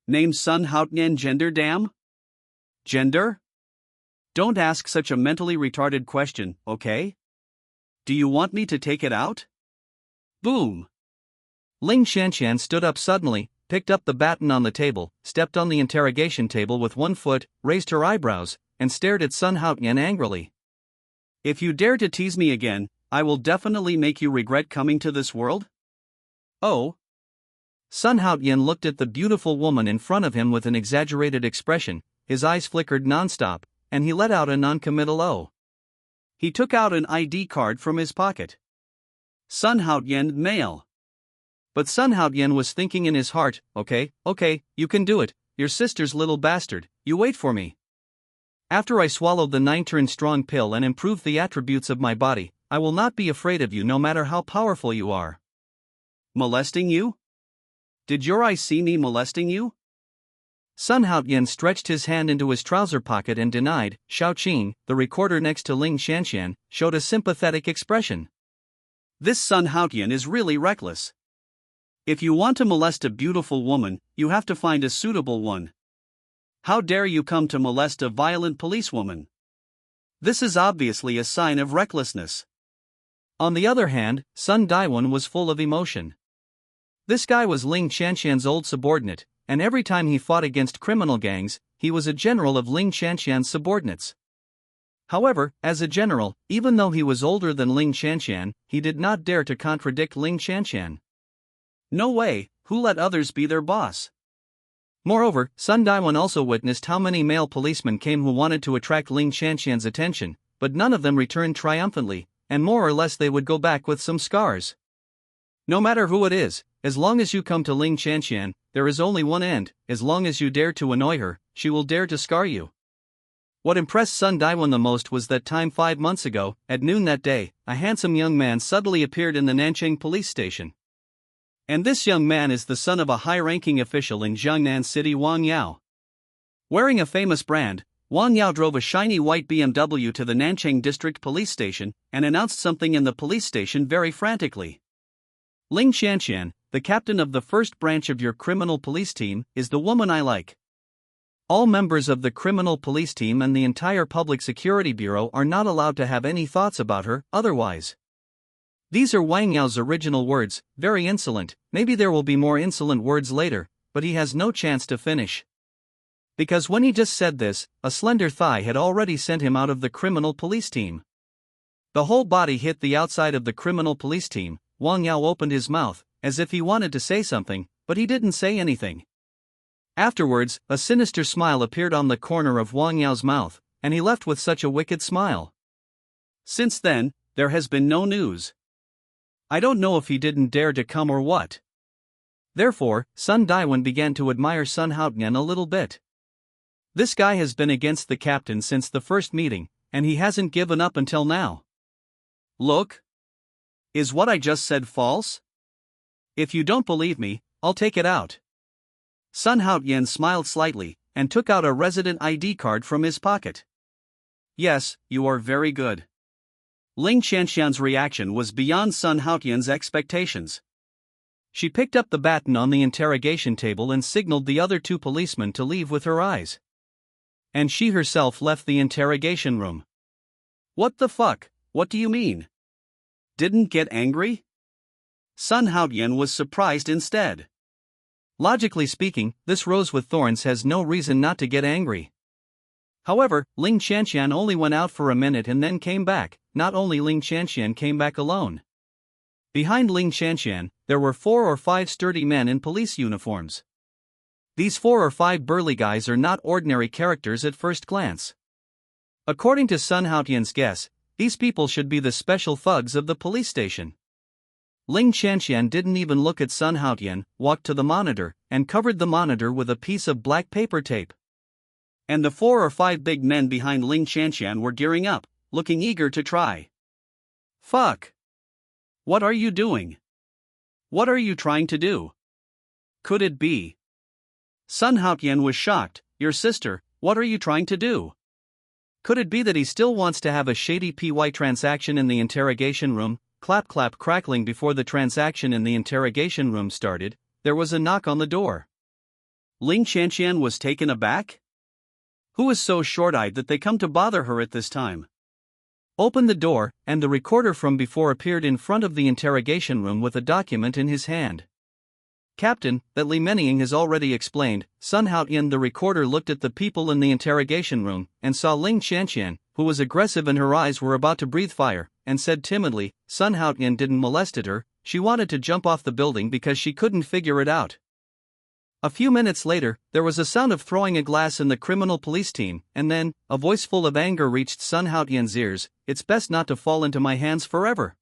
Name Sun Haotian gender damn? Gender? Don't ask such a mentally retarded question, okay? Do you want me to take it out? Boom! Ling Qianqian stood up suddenly, picked up the baton on the table, stepped on the interrogation table with one foot, raised her eyebrows, and stared at Sun Haotian angrily. If you dare to tease me again, I will definitely make you regret coming to this world? Oh? Sun Haotian looked at the beautiful woman in front of him with an exaggerated expression, his eyes flickered nonstop, and he let out a non-committal "oh." He took out an ID card from his pocket. Sun Haotian, male. But Sun Haotian was thinking in his heart, okay, you can do it, your sister's little bastard, you wait for me. After I swallowed the 9-turn-strong pill and improved the attributes of my body, I will not be afraid of you no matter how powerful you are. Molesting you? Did your eyes see me molesting you? Sun Haotian stretched his hand into his trouser pocket and denied. Shao Qing, the recorder next to Ling Qianqian, showed a sympathetic expression. This Sun Haotian is really reckless. If you want to molest a beautiful woman, you have to find a suitable one. How dare you come to molest a violent policewoman? This is obviously a sign of recklessness. On the other hand, Sun Daiwan was full of emotion. This guy was Ling Qianqian's old subordinate, and every time he fought against criminal gangs, he was a general of Ling Qianqian's subordinates. However, as a general, even though he was older than Ling Qianqian, he did not dare to contradict Ling Qianqian. No way, who let others be their boss? Moreover, Sun Daiwan also witnessed how many male policemen came who wanted to attract Ling Qianqian's attention, but none of them returned triumphantly, and more or less they would go back with some scars. No matter who it is, as long as you come to Ling Qianqian, there is only one end. As long as you dare to annoy her, she will dare to scar you. What impressed Sun Daiwan the most was that time 5 months ago, at noon that day, a handsome young man suddenly appeared in the Nanchang police station. And this young man is the son of a high-ranking official in Jiangnan City, Wang Yao. Wearing a famous brand, Wang Yao drove a shiny white BMW to the Nanchang District Police Station and announced something in the police station very frantically. Ling Qianqian, the captain of the first branch of your criminal police team, is the woman I like. All members of the criminal police team and the entire public security bureau are not allowed to have any thoughts about her, otherwise. These are Wang Yao's original words, very insolent. Maybe there will be more insolent words later, but he has no chance to finish. Because when he just said this, a slender thigh had already sent him out of the criminal police team. The whole body hit the outside of the criminal police team. Wang Yao opened his mouth, as if he wanted to say something, but he didn't say anything. Afterwards, a sinister smile appeared on the corner of Wang Yao's mouth, and he left with such a wicked smile. Since then, there has been no news. I don't know if he didn't dare to come or what. Therefore, Sun Daiwan began to admire Sun Haotian a little bit. This guy has been against the captain since the first meeting, and he hasn't given up until now. Look. Is what I just said false? If you don't believe me, I'll take it out. Sun Haotian smiled slightly, and took out a resident ID card from his pocket. Yes, you are very good. Ling Qianqian's reaction was beyond Sun Haotian's expectations. She picked up the baton on the interrogation table and signaled the other two policemen to leave with her eyes. And she herself left the interrogation room. What the fuck? What do you mean? Didn't get angry? Sun Haotian was surprised instead. Logically speaking, this rose with thorns has no reason not to get angry. However, Ling Qianqian only went out for a minute and then came back. Not only Ling Qianqian came back alone. Behind Ling Qianqian, there were 4 or 5 sturdy men in police uniforms. These 4 or 5 burly guys are not ordinary characters at first glance. According to Sun Haotian's guess, these people should be the special thugs of the police station. Ling Qianqian didn't even look at Sun Haotian, walked to the monitor, and covered the monitor with a piece of black paper tape. And the 4 or 5 big men behind Ling Qianqian were gearing up, looking eager to try. Fuck! What are you doing? What are you trying to do? Could it be? Sun Haotian was shocked. Your sister, what are you trying to do? Could it be that he still wants to have a shady PY transaction in the interrogation room? Clap clap crackling. Before the transaction in the interrogation room started, there was a knock on the door. Ling Qianqian was taken aback? Who is so short-eyed that they come to bother her at this time? Opened the door, and the recorder from before appeared in front of the interrogation room with a document in his hand. Captain, that Li Menying has already explained. Sun Haotian. The recorder looked at the people in the interrogation room, and saw Ling Qianqian, who was aggressive and her eyes were about to breathe fire, and said timidly, Sun Haotian didn't molested her, she wanted to jump off the building because she couldn't figure it out. A few minutes later, there was a sound of throwing a glass in the criminal police team, and then, a voice full of anger reached Sun Haotian's ears, it's best not to fall into my hands forever.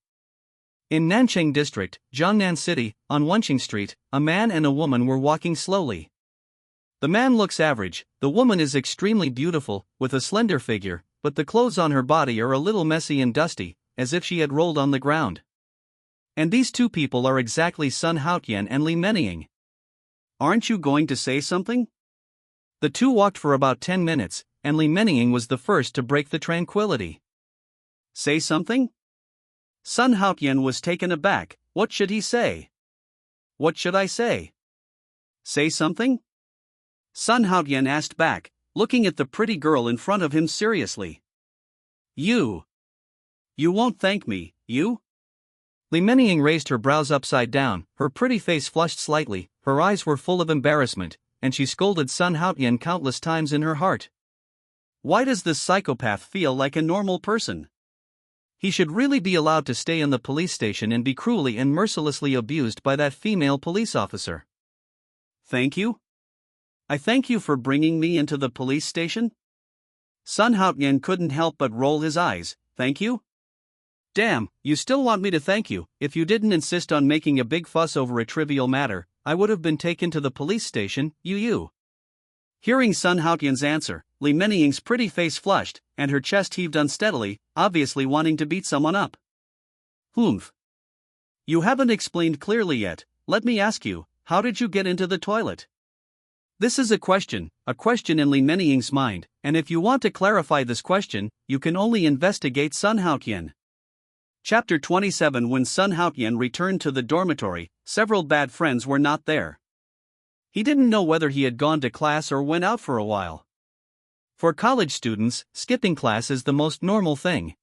In Nancheng District, Jiangnan City, on Wenqing Street, a man and a woman were walking slowly. The man looks average, the woman is extremely beautiful, with a slender figure, but the clothes on her body are a little messy and dusty, as if she had rolled on the ground. And these two people are exactly Sun Haotian and Li Menying. Aren't you going to say something? The two walked for about 10 minutes, and Li Menying was the first to break the tranquility. Say something? Sun Haotian was taken aback. What should he say? What should I say? Say something? Sun Haotian asked back, looking at the pretty girl in front of him seriously. You won't thank me, you? Li Menying raised her brows upside down, her pretty face flushed slightly, her eyes were full of embarrassment, and she scolded Sun Haotian countless times in her heart. Why does this psychopath feel like a normal person? He should really be allowed to stay in the police station and be cruelly and mercilessly abused by that female police officer. Thank you? I thank you for bringing me into the police station? Sun Haotian couldn't help but roll his eyes. Thank you? Damn, you still want me to thank you. If you didn't insist on making a big fuss over a trivial matter, I would have been taken to the police station, you. Hearing Sun Haotian's answer, Li Menying's pretty face flushed, and her chest heaved unsteadily, obviously wanting to beat someone up. Humph. You haven't explained clearly yet. Let me ask you, how did you get into the toilet? This is a question in Li Menying's mind, and if you want to clarify this question, you can only investigate Sun Haotian. Chapter 27. When Sun Haotian returned to the dormitory, several bad friends were not there. He didn't know whether he had gone to class or went out for a while. For college students, skipping class is the most normal thing.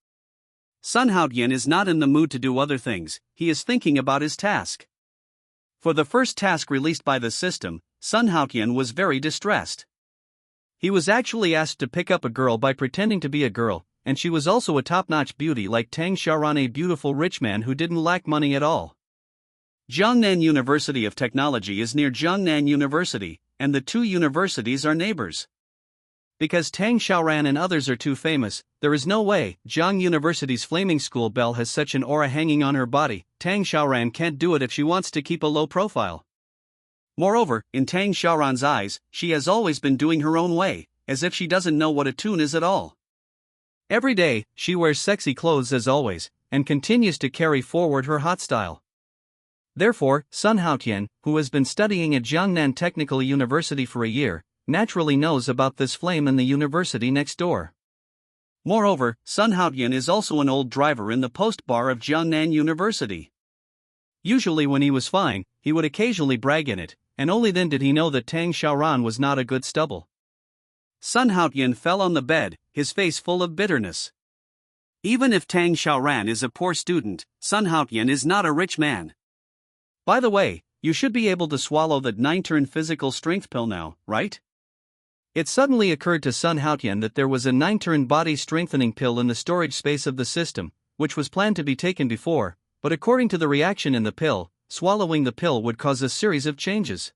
Sun Haotian is not in the mood to do other things, he is thinking about his task. For the first task released by the system, Sun Haotian was very distressed. He was actually asked to pick up a girl by pretending to be a girl, and she was also a top-notch beauty like Tang Xiaoran, a beautiful rich man who didn't lack money at all. Jiangnan University of Technology is near Jiangnan University, and the two universities are neighbors. Because Tang Xiaoran and others are too famous, there is no way Jiang University's flaming school bell has such an aura hanging on her body. Tang Xiaoran can't do it if she wants to keep a low profile. Moreover, in Tang Xiaoran's eyes, she has always been doing her own way, as if she doesn't know what a tune is at all. Every day, she wears sexy clothes as always, and continues to carry forward her hot style. Therefore, Sun Haotian, who has been studying at Jiangnan Technical University for a year, naturally knows about this flame in the university next door. Moreover, Sun Haotian is also an old driver in the post bar of Jiangnan University. Usually when he was fine, he would occasionally brag in it, and only then did he know that Tang Xiaoran was not a good stubble. Sun Haotian fell on the bed, his face full of bitterness. Even if Tang Xiaoran is a poor student, Sun Haotian is not a rich man. By the way, you should be able to swallow that 9-turn physical strength pill now, right? It suddenly occurred to Sun Haotian that there was a 9-turn body strengthening pill in the storage space of the system, which was planned to be taken before, but according to the reaction in the pill, swallowing the pill would cause a series of changes.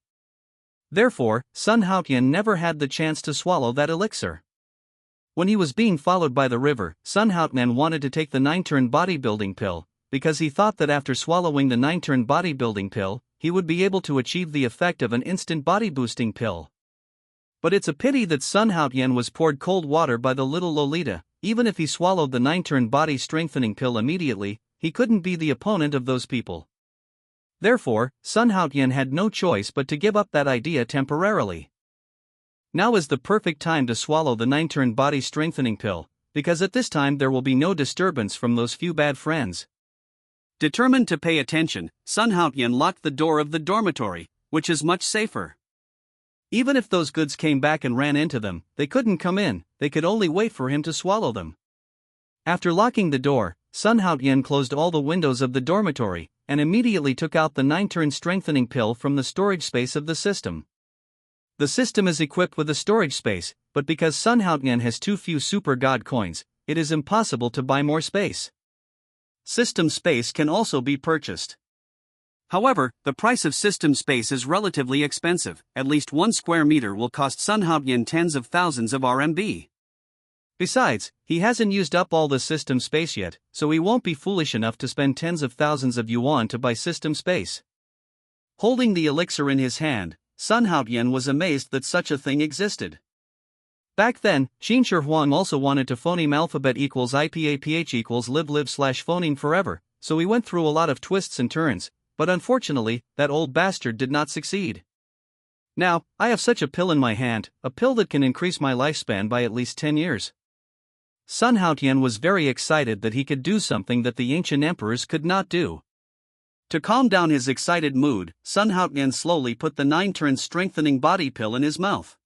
Therefore, Sun Haotian never had the chance to swallow that elixir. When he was being followed by the river, Sun Haotian wanted to take the 9-turn bodybuilding pill, because he thought that after swallowing the 9-turn bodybuilding pill, he would be able to achieve the effect of an instant body boosting pill. But it's a pity that Sun Haotian was poured cold water by the little Lolita. Even if he swallowed the 9-turn body strengthening pill immediately, he couldn't be the opponent of those people. Therefore, Sun Haotian had no choice but to give up that idea temporarily. Now is the perfect time to swallow the 9-turn body strengthening pill, because at this time there will be no disturbance from those few bad friends. Determined to pay attention, Sun Haotian locked the door of the dormitory, which is much safer. Even if those goods came back and ran into them, they couldn't come in, they could only wait for him to swallow them. After locking the door, Sun Haotian closed all the windows of the dormitory, and immediately took out the 9-turn strengthening pill from the storage space of the system. The system is equipped with a storage space, but because Sun Haotian has too few super god coins, it is impossible to buy more space. System space can also be purchased. However, the price of system space is relatively expensive. At least 1 square meter will cost Sun Haotian tens of thousands of RMB. Besides, he hasn't used up all the system space yet, so he won't be foolish enough to spend tens of thousands of yuan to buy system space. Holding the elixir in his hand, Sun Haotian was amazed that such a thing existed. Back then, Xin Huang also wanted to phoneme alphabet equals IPAPH equals live/phoneme forever, so he went through a lot of twists and turns, but unfortunately, that old bastard did not succeed. Now, I have such a pill in my hand, a pill that can increase my lifespan by at least 10 years. Sun Haotian was very excited that he could do something that the ancient emperors could not do. To calm down his excited mood, Sun Haotian slowly put the 9-turn strengthening body pill in his mouth.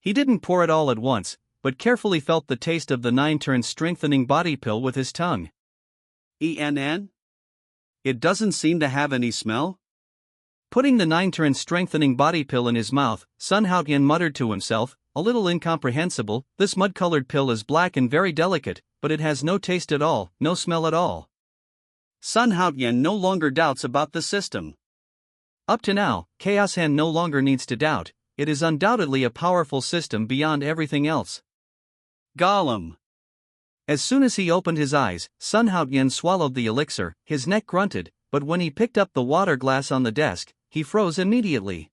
He didn't pour it all at once, but carefully felt the taste of the 9-turn strengthening body pill with his tongue. It doesn't seem to have any smell? Putting the 9-turn strengthening body pill in his mouth, Sun Haotian muttered to himself, a little incomprehensible, this mud-colored pill is black and very delicate, but it has no taste at all, no smell at all. Sun Haotian no longer doubts about the system. Up to now, Chaos Han no longer needs to doubt, it is undoubtedly a powerful system beyond everything else. Gollum. As soon as he opened his eyes, Sun Haotian swallowed the elixir, his neck grunted, but when he picked up the water glass on the desk, he froze immediately.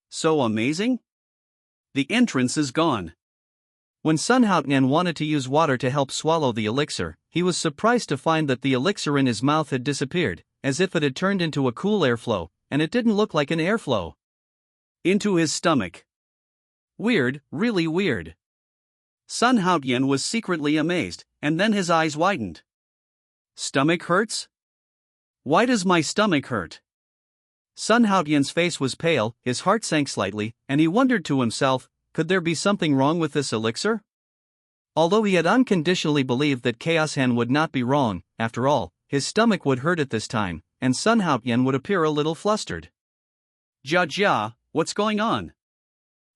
So amazing? The entrance is gone. When Sun Haotian wanted to use water to help swallow the elixir, he was surprised to find that the elixir in his mouth had disappeared, as if it had turned into a cool airflow, and it didn't look like an airflow. Into his stomach. Weird, really weird. Sun Haotian was secretly amazed, and then his eyes widened. Stomach hurts? Why does my stomach hurt? Sun Haotian's face was pale, his heart sank slightly, and he wondered to himself, could there be something wrong with this elixir? Although he had unconditionally believed that Chaos Han would not be wrong, after all, his stomach would hurt at this time, and Sun Haotian would appear a little flustered. Jia, what's going on?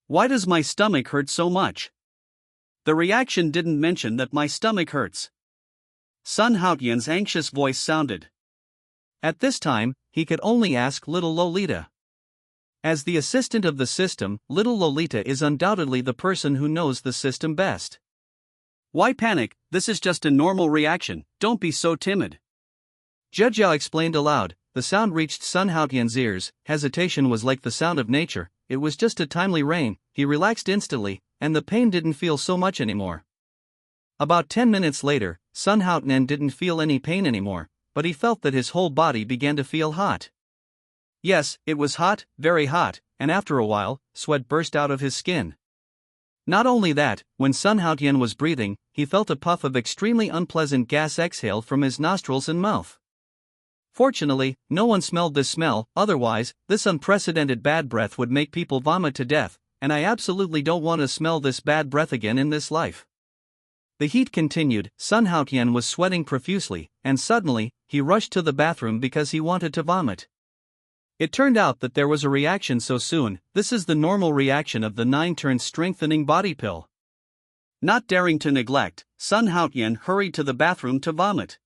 Why does my stomach hurt so much? The reaction didn't mention that my stomach hurts. Sun Haotian's anxious voice sounded. At this time, he could only ask little Lolita. As the assistant of the system, little Lolita is undoubtedly the person who knows the system best. Why panic? This is just a normal reaction, don't be so timid. Jia explained aloud. The sound reached Sun Haotian's ears, hesitation was like the sound of nature, it was just a timely rain, he relaxed instantly, and the pain didn't feel so much anymore. About 10 minutes later, Sun Haotian didn't feel any pain anymore, but he felt that his whole body began to feel hot. Yes, it was hot, very hot, and after a while, sweat burst out of his skin. Not only that, when Sun Haotian was breathing, he felt a puff of extremely unpleasant gas exhale from his nostrils and mouth. Fortunately, no one smelled this smell, otherwise, this unprecedented bad breath would make people vomit to death, and I absolutely don't want to smell this bad breath again in this life. The heat continued, Sun Haotian was sweating profusely, and suddenly, he rushed to the bathroom because he wanted to vomit. It turned out that there was a reaction so soon. This is the normal reaction of the 9-turn-strengthening body pill. Not daring to neglect, Sun Haotian hurried to the bathroom to vomit.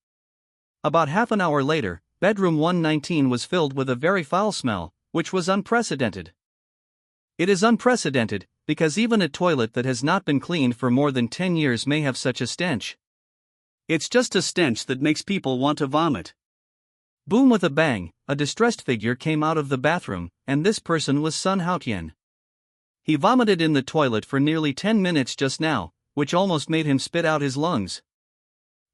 About half an hour later, bedroom 119 was filled with a very foul smell, which was unprecedented. It is unprecedented, because even a toilet that has not been cleaned for more than 10 years may have such a stench. It's just a stench that makes people want to vomit. Boom, with a bang, a distressed figure came out of the bathroom, and this person was Sun Haotian. He vomited in the toilet for nearly 10 minutes just now, which almost made him spit out his lungs.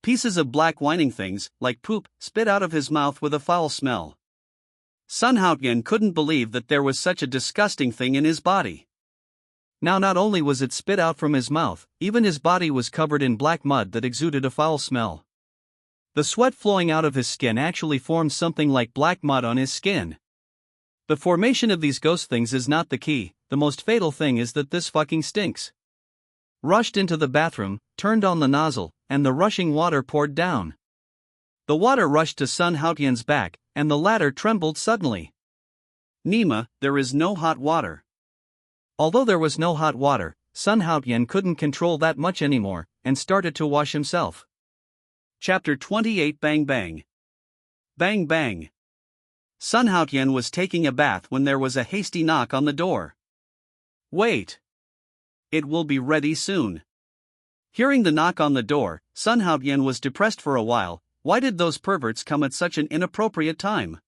Pieces of black whining things, like poop, spit out of his mouth with a foul smell. Sun Haotian couldn't believe that there was such a disgusting thing in his body. Now not only was it spit out from his mouth, even his body was covered in black mud that exuded a foul smell. The sweat flowing out of his skin actually formed something like black mud on his skin. The formation of these ghost things is not the key, the most fatal thing is that this fucking stinks. Rushed into the bathroom, turned on the nozzle, and the rushing water poured down. The water rushed to Sun Haotian's back, and the latter trembled suddenly. Nima, there is no hot water. Although there was no hot water, Sun Haotian couldn't control that much anymore, and started to wash himself. Chapter 28. Bang Bang. Bang Bang. Sun Haotian was taking a bath when there was a hasty knock on the door. Wait. It will be ready soon. Hearing the knock on the door, Sun Haotian was depressed for a while. Why did those perverts come at such an inappropriate time?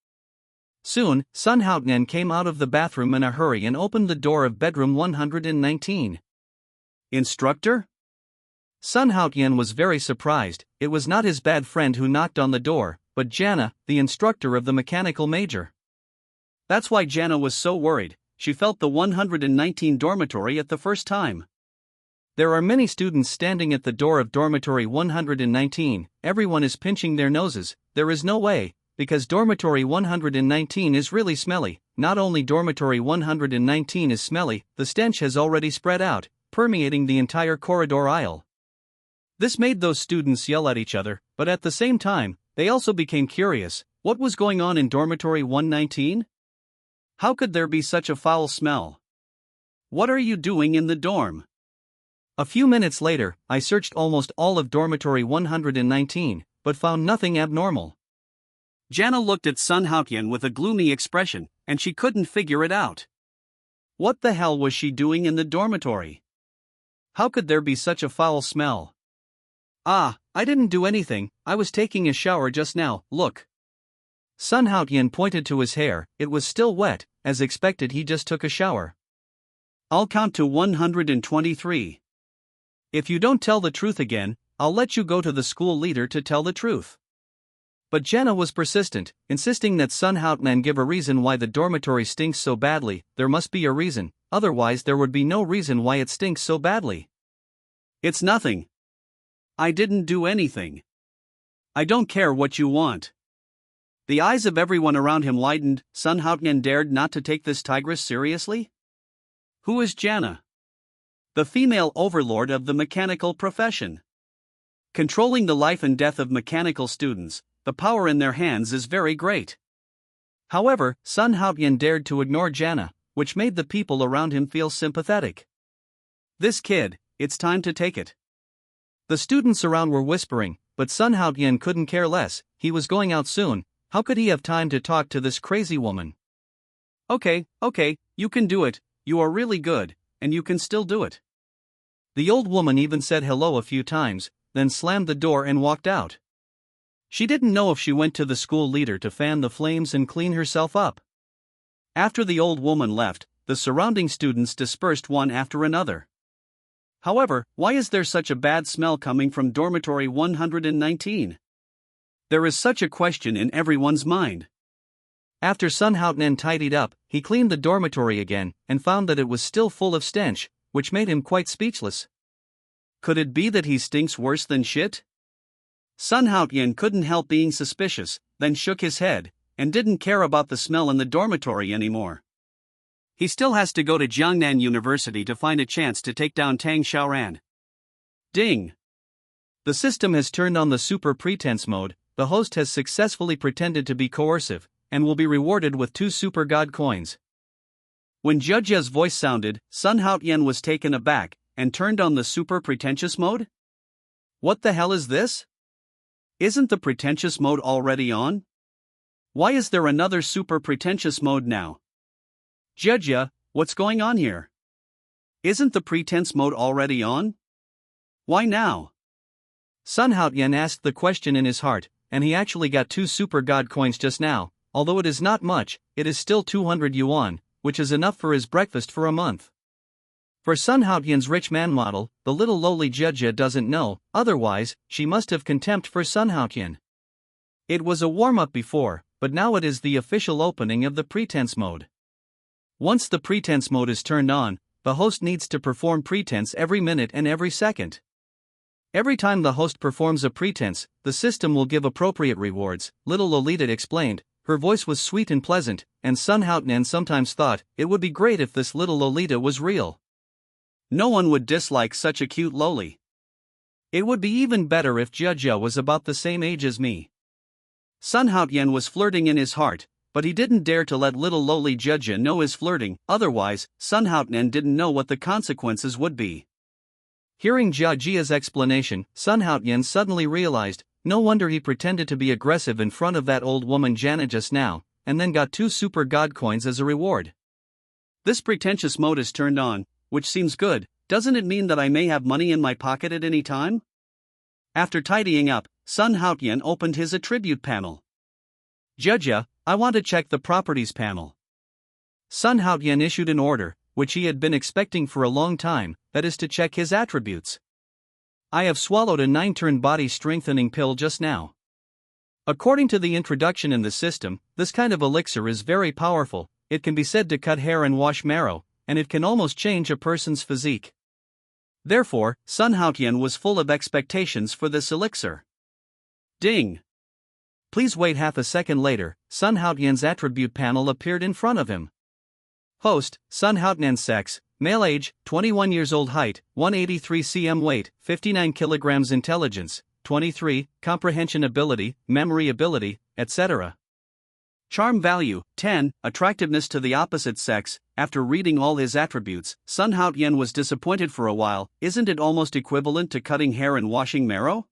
Soon, Sun Haotian came out of the bathroom in a hurry and opened the door of bedroom 119. Instructor? Sun Haotian was very surprised. It was not his bad friend who knocked on the door, but Jana, the instructor of the mechanical major. That's why Jana was so worried. She felt the 119 dormitory at the first time. There are many students standing at the door of dormitory 119, everyone is pinching their noses. There is no way, because dormitory 119 is really smelly. Not only dormitory 119 is smelly, the stench has already spread out, permeating the entire corridor aisle. This made those students yell at each other, but at the same time, they also became curious. What was going on in dormitory 119? How could there be such a foul smell? What are you doing in the dorm? A few minutes later, I searched almost all of dormitory 119, but found nothing abnormal. Jana looked at Sun Haotian with a gloomy expression, and she couldn't figure it out. What the hell was she doing in the dormitory? How could there be such a foul smell? Ah, I didn't do anything, I was taking a shower just now, look. Sun Haotian pointed to his hair, it was still wet, as expected he just took a shower. I'll count to 123. If you don't tell the truth again, I'll let you go to the school leader to tell the truth. But Jana was persistent, insisting that Sun Haotian give a reason why the dormitory stinks so badly. There must be a reason, otherwise there would be no reason why it stinks so badly. It's nothing. I didn't do anything. I don't care what you want. The eyes of everyone around him widened. Sun Haotian dared not to take this tigress seriously? Who is Jana? The female overlord of the mechanical profession. Controlling the life and death of mechanical students, the power in their hands is very great. However, Sun Haotian dared to ignore Jana, which made the people around him feel sympathetic. This kid, it's time to take it. The students around were whispering, but Sun Haotian couldn't care less. He was going out soon. How could he have time to talk to this crazy woman? Okay, you can do it, you are really good, and you can still do it. The old woman even said hello a few times, then slammed the door and walked out. She didn't know if she went to the school leader to fan the flames and clean herself up. After the old woman left, the surrounding students dispersed one after another. However, why is there such a bad smell coming from dormitory 119? There is such a question in everyone's mind. After Sun Haotian tidied up, he cleaned the dormitory again, and found that it was still full of stench, which made him quite speechless. Could it be that he stinks worse than shit? Sun Haotian couldn't help being suspicious. then shook his head, and didn't care about the smell in the dormitory anymore. He still has to go to Jiangnan University to find a chance to take down Tang Xiaoran. Ding! The system has turned on the super pretense mode. The host has successfully pretended to be coercive, and will be rewarded with 2 super god coins. When Judge's voice sounded, Sun Haotian was taken aback, and turned on the super pretentious mode? What the hell is this? Isn't the pretentious mode already on? Why is there another super pretentious mode now? Judge, what's going on here? Isn't the pretense mode already on? Why now? Sun Haotian asked the question in his heart, and he actually got 2 super god coins just now. Although it is not much, it is still 200 yuan, which is enough for his breakfast for a month. For Sun Haotian's rich man model, the little lowly Judge doesn't know, otherwise, she must have contempt for Sun Haotian. It was a warm-up before, but now it is the official opening of the pretense mode. Once the pretense mode is turned on, the host needs to perform pretense every minute and every second. Every time the host performs a pretense, the system will give appropriate rewards, little Lolita explained. Her voice was sweet and pleasant, and Sun Haotian sometimes thought it would be great if this little Lolita was real. No one would dislike such a cute loli. It would be even better if Judge was about the same age as me. Sun Haotian was flirting in his heart, but he didn't dare to let little lowly Judge know his flirting, otherwise, Sun Haotian didn't know what the consequences would be. Hearing Jiajia's explanation, Sun Haotian suddenly realized, no wonder he pretended to be aggressive in front of that old woman Jana just now, and then got 2 super god coins as a reward. This pretentious mode is turned on, which seems good. Doesn't it mean that I may have money in my pocket at any time? After tidying up, Sun Haotian opened his attribute panel. Judge, I want to check the properties panel. Sun Haotian issued an order, which he had been expecting for a long time, that is to check his attributes. I have swallowed a 9-turn body strengthening pill just now. According to the introduction in the system, this kind of elixir is very powerful. It can be said to cut hair and wash marrow, and it can almost change a person's physique. Therefore, Sun Haotian was full of expectations for this elixir. Ding! Please wait half a second later, Sun Haotian's attribute panel appeared in front of him. Host, Sun Haotian sex, male age, 21 years old height, 183 cm weight, 59 kilograms intelligence, 23, comprehension ability, memory ability, etc. Charm value, 10, attractiveness to the opposite sex. After reading all his attributes, Sun Haotian was disappointed for a while. Isn't it almost equivalent to cutting hair and washing marrow?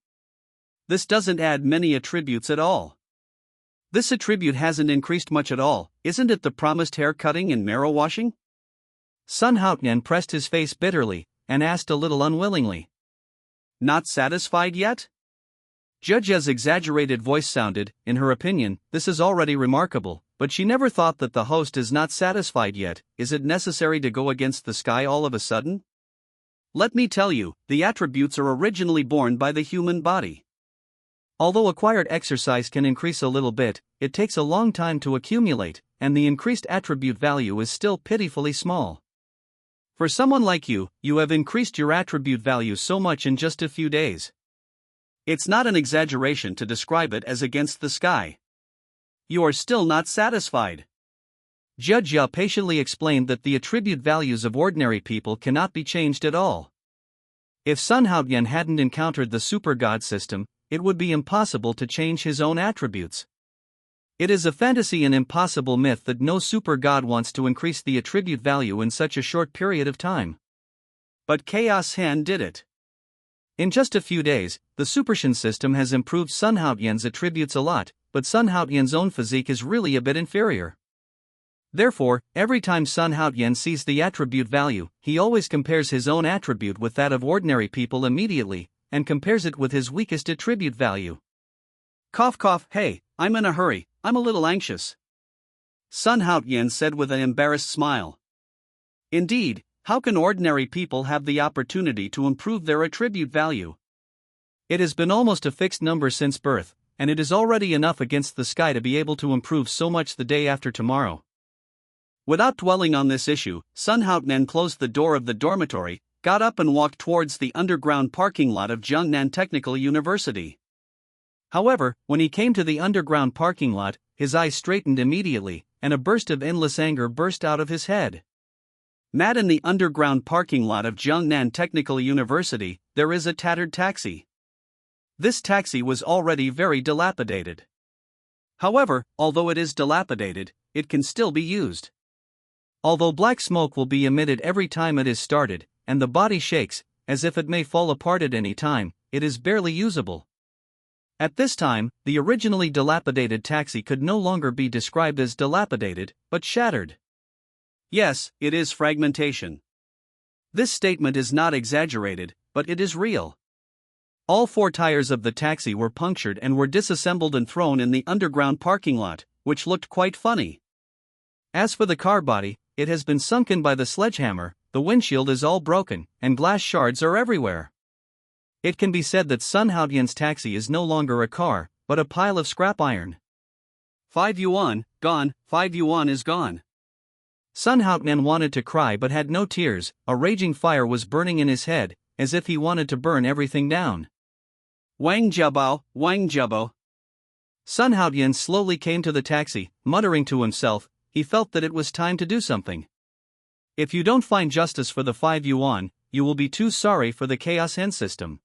This doesn't add many attributes at all. This attribute hasn't increased much at all. Isn't it the promised hair cutting and marrow washing? Sun Haotian pressed his face bitterly, and asked a little unwillingly. Not satisfied yet? Judge's exaggerated voice sounded, in her opinion, this is already remarkable, but she never thought that the host is not satisfied yet. Is it necessary to go against the sky all of a sudden? Let me tell you, the attributes are originally born by the human body. Although acquired exercise can increase a little bit, it takes a long time to accumulate, and the increased attribute value is still pitifully small. For someone like you, you have increased your attribute value so much in just a few days. It's not an exaggeration to describe it as against the sky. You are still not satisfied. Judge Ya patiently explained that the attribute values of ordinary people cannot be changed at all. If Sun Haotian hadn't encountered the super god system, it would be impossible to change his own attributes. It is a fantasy and impossible myth that no super god wants to increase the attribute value in such a short period of time. But Chaos Hen did it. In just a few days, the Supershin system has improved Sun Haotian's attributes a lot, but Sun Haotian's own physique is really a bit inferior. Therefore, every time Sun Haotian sees the attribute value, he always compares his own attribute with that of ordinary people immediately, and compares it with his weakest attribute value. Cough cough, hey, I'm in a hurry, I'm a little anxious. Sun Haotian said with an embarrassed smile. Indeed, how can ordinary people have the opportunity to improve their attribute value? It has been almost a fixed number since birth, and it is already enough against the sky to be able to improve so much the day after tomorrow. Without dwelling on this issue, Sun Haotian closed the door of the dormitory, got up and walked towards the underground parking lot of Jiangnan Technical University. However, when he came to the underground parking lot, his eyes straightened immediately, and a burst of endless anger burst out of his head. Mad in the underground parking lot of Jiangnan Technical University, there is a tattered taxi. This taxi was already very dilapidated. However, although it is dilapidated, it can still be used. Although black smoke will be emitted every time it is started, and the body shakes, as if it may fall apart at any time, it is barely usable. At this time, the originally dilapidated taxi could no longer be described as dilapidated, but shattered. Yes, it is fragmentation. This statement is not exaggerated, but it is real. All 4 tires of the taxi were punctured and were disassembled and thrown in the underground parking lot, which looked quite funny. As for the car body, it has been sunken by the sledgehammer, the windshield is all broken, and glass shards are everywhere. It can be said that Sun Haotian's taxi is no longer a car, but a pile of scrap iron. 5 yuan, gone, 5 yuan is gone. Sun Haotian wanted to cry but had no tears, a raging fire was burning in his head, as if he wanted to burn everything down. Wang Jiabao, Wang Jiabao. Sun Haotian slowly came to the taxi, muttering to himself, he felt that it was time to do something. If you don't find justice for the 5 yuan, you will be too sorry for the Chaos Hen system.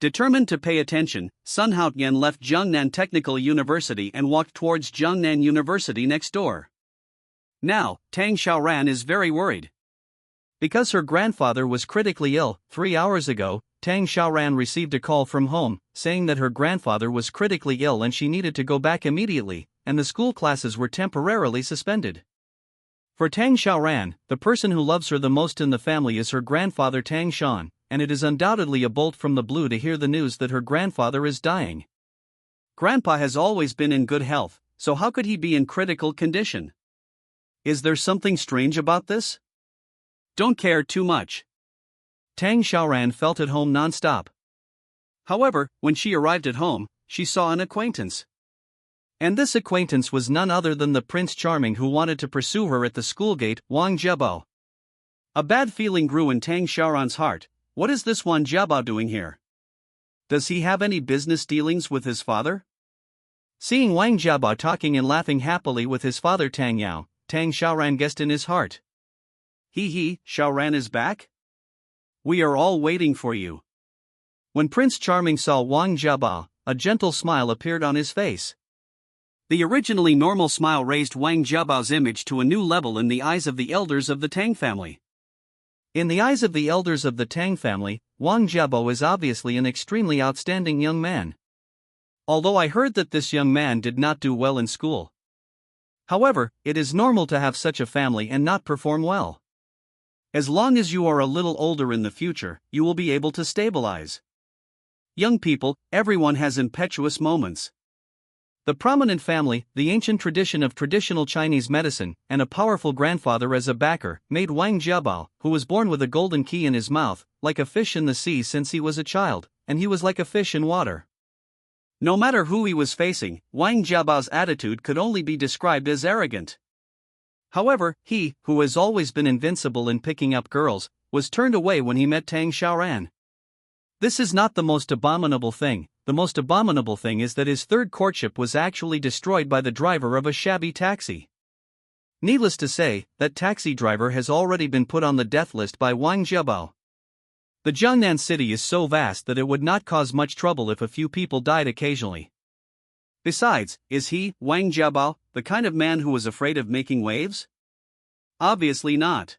Determined to pay attention, Sun Haotian left Jiangnan Technical University and walked towards Jiangnan University next door. Now, Tang Xiaoran is very worried. Because her grandfather was critically ill, 3 hours ago, Tang Xiaoran received a call from home, saying that her grandfather was critically ill and she needed to go back immediately, and the school classes were temporarily suspended. For Tang Xiaoran, the person who loves her the most in the family is her grandfather Tang Shan, and it is undoubtedly a bolt from the blue to hear the news that her grandfather is dying. Grandpa has always been in good health, so how could he be in critical condition? Is there something strange about this? Don't care too much. Tang Xiaoran felt at home non-stop. However, when she arrived at home, she saw an acquaintance. And this acquaintance was none other than the Prince Charming who wanted to pursue her at the school gate, Wang Jiabao. A bad feeling grew in Tang Xiaoran's heart. What is this Wang Jiabao doing here? Does he have any business dealings with his father? Seeing Wang Jiabao talking and laughing happily with his father Tang Yao, Tang Xiaoran guessed in his heart. Xiaoran is back? We are all waiting for you. When Prince Charming saw Wang Jiabao, a gentle smile appeared on his face. The originally normal smile raised Wang Jiabao's image to a new level in the eyes of the elders of the Tang family. In the eyes of the elders of the Tang family, Wang Jiabao is obviously an extremely outstanding young man. Although I heard that this young man did not do well in school. However, it is normal to have such a family and not perform well. As long as you are a little older in the future, you will be able to stabilize. Young people, everyone has impetuous moments. The prominent family, the ancient tradition of traditional Chinese medicine, and a powerful grandfather as a backer, made Wang Jiabao, who was born with a golden key in his mouth, like a fish in the sea since he was a child, and he was like a fish in water. No matter who he was facing, Wang Jiabao's attitude could only be described as arrogant. However, he, who has always been invincible in picking up girls, was turned away when he met Tang Xiaoran. This is not the most abominable thing. The most abominable thing is that his third courtship was actually destroyed by the driver of a shabby taxi. Needless to say, that taxi driver has already been put on the death list by Wang Jiabao. The Jiangnan city is so vast that it would not cause much trouble if a few people died occasionally. Besides, is he, Wang Jiabao, the kind of man who was afraid of making waves? Obviously not.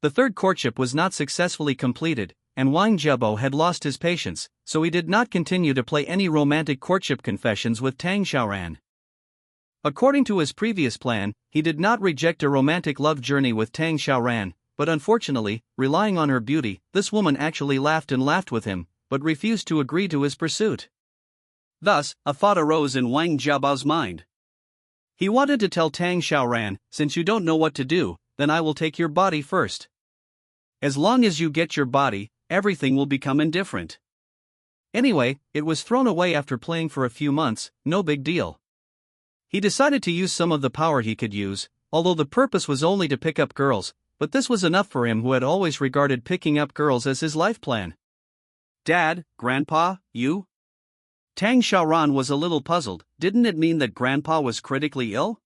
The third courtship was not successfully completed, and Wang Jiabao had lost his patience, so he did not continue to play any romantic courtship confessions with Tang Xiaoran. According to his previous plan, he did not reject a romantic love journey with Tang Xiaoran, but unfortunately, relying on her beauty, this woman actually laughed and laughed with him, but refused to agree to his pursuit. Thus, a thought arose in Wang Jiabao's mind. He wanted to tell Tang Xiaoran, since you don't know what to do, then I will take your body first. As long as you get your body, everything will become indifferent. Anyway, it was thrown away after playing for a few months, no big deal. He decided to use some of the power he could use, although the purpose was only to pick up girls, but this was enough for him who had always regarded picking up girls as his life plan. Dad, Grandpa, you? Tang Xiaoran was a little puzzled. Didn't it mean that Grandpa was critically ill?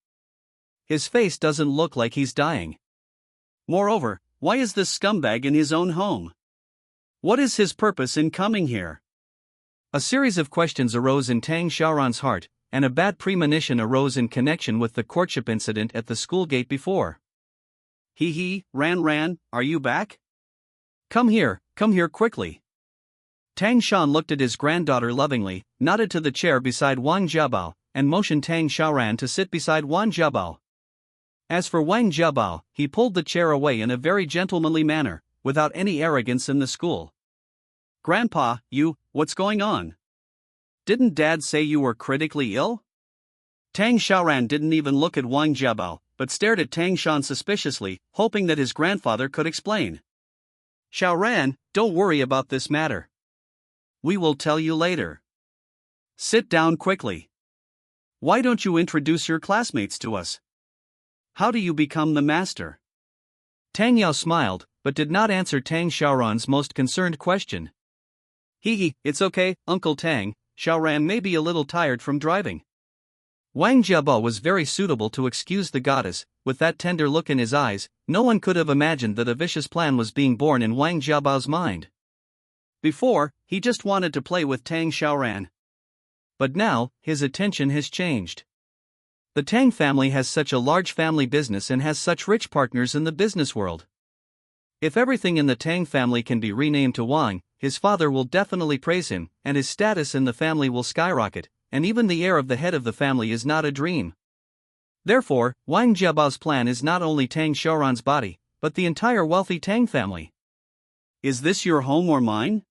His face doesn't look like he's dying. Moreover, why is this scumbag in his own home? What is his purpose in coming here? A series of questions arose in Tang Xiaoran's heart, and a bad premonition arose in connection with the courtship incident at the school gate before. Ran, are you back? Come here quickly. Tang Shan looked at his granddaughter lovingly, nodded to the chair beside Wang Jiabao, and motioned Tang Xiaoran to sit beside Wang Jiabao. As for Wang Jiabao, he pulled the chair away in a very gentlemanly manner, without any arrogance in the school. Grandpa, what's going on? Didn't Dad say you were critically ill? Tang Xiaoran didn't even look at Wang Jiabao, but stared at Tang Shan suspiciously, hoping that his grandfather could explain. Xiaoran, don't worry about this matter. We will tell you later. Sit down quickly. Why don't you introduce your classmates to us? How do you become the master? Tang Yao smiled, but did not answer Tang Xiaoran's most concerned question. It's okay, Uncle Tang. Xiaoran may be a little tired from driving. Wang Jiabao was very suitable to excuse the goddess. With that tender look in his eyes, no one could have imagined that a vicious plan was being born in Wang Jiabao's mind. Before, he just wanted to play with Tang Xiaoran. But now, his attention has changed. The Tang family has such a large family business and has such rich partners in the business world. If everything in the Tang family can be renamed to Wang, his father will definitely praise him, and his status in the family will skyrocket, and even the heir of the head of the family is not a dream. Therefore, Wang Jiabao's plan is not only Tang Xiaoran's body, but the entire wealthy Tang family. Is this your home or mine?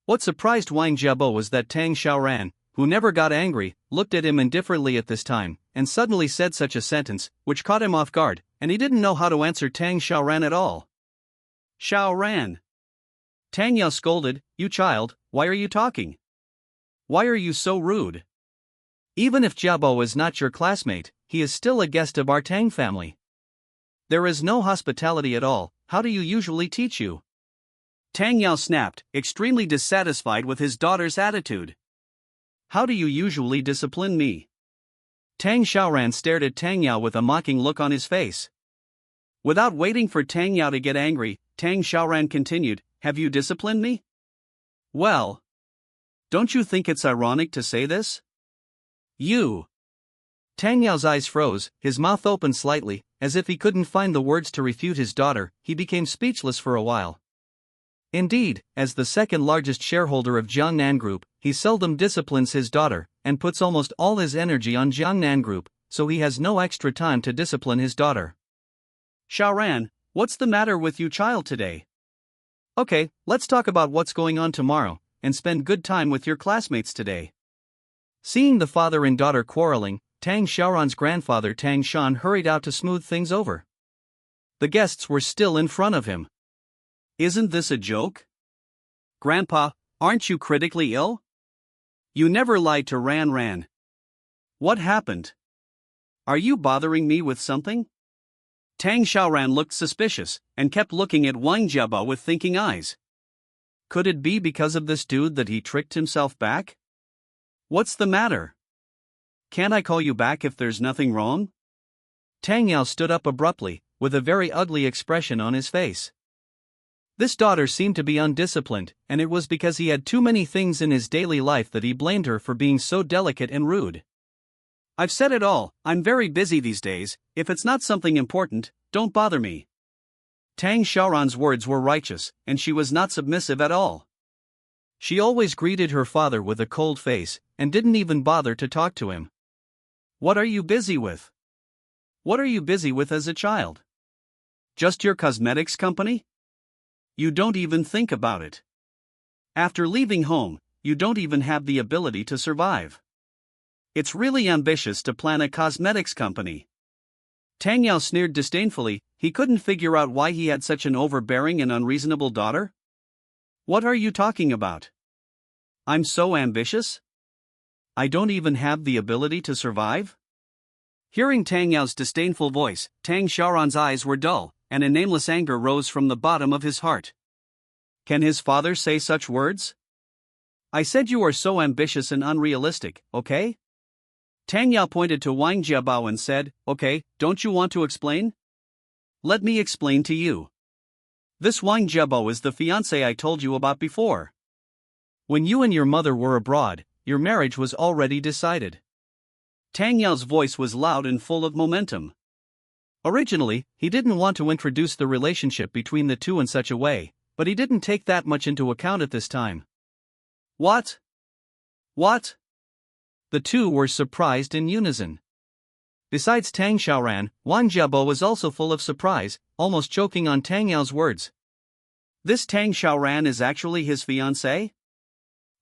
What surprised Wang Jiabao was that Tang Xiaoran, who never got angry, looked at him indifferently at this time, and suddenly said such a sentence, which caught him off guard, and he didn't know how to answer Tang Xiaoran at all. Xiaoran! Tang Yao scolded, You child, why are you talking? Why are you so rude? Even if Jiabao is not your classmate, he is still a guest of our Tang family. There is no hospitality at all. How do you usually teach you? Tang Yao snapped, extremely dissatisfied with his daughter's attitude. How do you usually discipline me? Tang Xiaoran stared at Tang Yao with a mocking look on his face. Without waiting for Tang Yao to get angry, Tang Xiaoran continued, Have you disciplined me? Well, don't you think it's ironic to say this? You. Tang Yao's eyes froze, his mouth opened slightly, as if he couldn't find the words to refute his daughter. He became speechless for a while. Indeed, as the second largest shareholder of Jiangnan Group, he seldom disciplines his daughter, and puts almost all his energy on Jiangnan Group, so he has no extra time to discipline his daughter. Xiaoran, what's the matter with you child today? Okay, let's talk about what's going on tomorrow, and spend good time with your classmates today. Seeing the father and daughter quarreling, Tang Xiaoran's grandfather Tang Shan hurried out to smooth things over. The guests were still in front of him. Isn't this a joke? Grandpa, aren't you critically ill? You never lied to Ran. What happened? Are you bothering me with something? Tang Xiaoran looked suspicious, and kept looking at Wang Jiabao with thinking eyes. Could it be because of this dude that he tricked himself back? What's the matter? Can't I call you back if there's nothing wrong? Tang Yao stood up abruptly, with a very ugly expression on his face. This daughter seemed to be undisciplined, and it was because he had too many things in his daily life that he blamed her for being so delicate and rude. I've said it all, I'm very busy these days. If it's not something important, don't bother me. Tang Xiaoran's words were righteous, and she was not submissive at all. She always greeted her father with a cold face, and didn't even bother to talk to him. What are you busy with? What are you busy with as a child? Just your cosmetics company? You don't even think about it. After leaving home, you don't even have the ability to survive. It's really ambitious to plan a cosmetics company. Tang Yao sneered disdainfully. He couldn't figure out why he had such an overbearing and unreasonable daughter. What are you talking about? I'm so ambitious? I don't even have the ability to survive? Hearing Tang Yao's disdainful voice, Tang Xiaoran's eyes were dull, and a nameless anger rose from the bottom of his heart. Can his father say such words? I said you are so ambitious and unrealistic, okay? Tang Yao pointed to Wang Jiabao and said, okay, don't you want to explain? Let me explain to you. This Wang Jiabao is the fiancé I told you about before. When you and your mother were abroad, your marriage was already decided. Tang Yao's voice was loud and full of momentum. Originally, he didn't want to introduce the relationship between the two in such a way, but he didn't take that much into account at this time. What? What? The two were surprised in unison. Besides Tang Xiaoran, Wang Jiabo was also full of surprise, almost choking on Tang Yao's words. This Tang Xiaoran is actually his fiancé?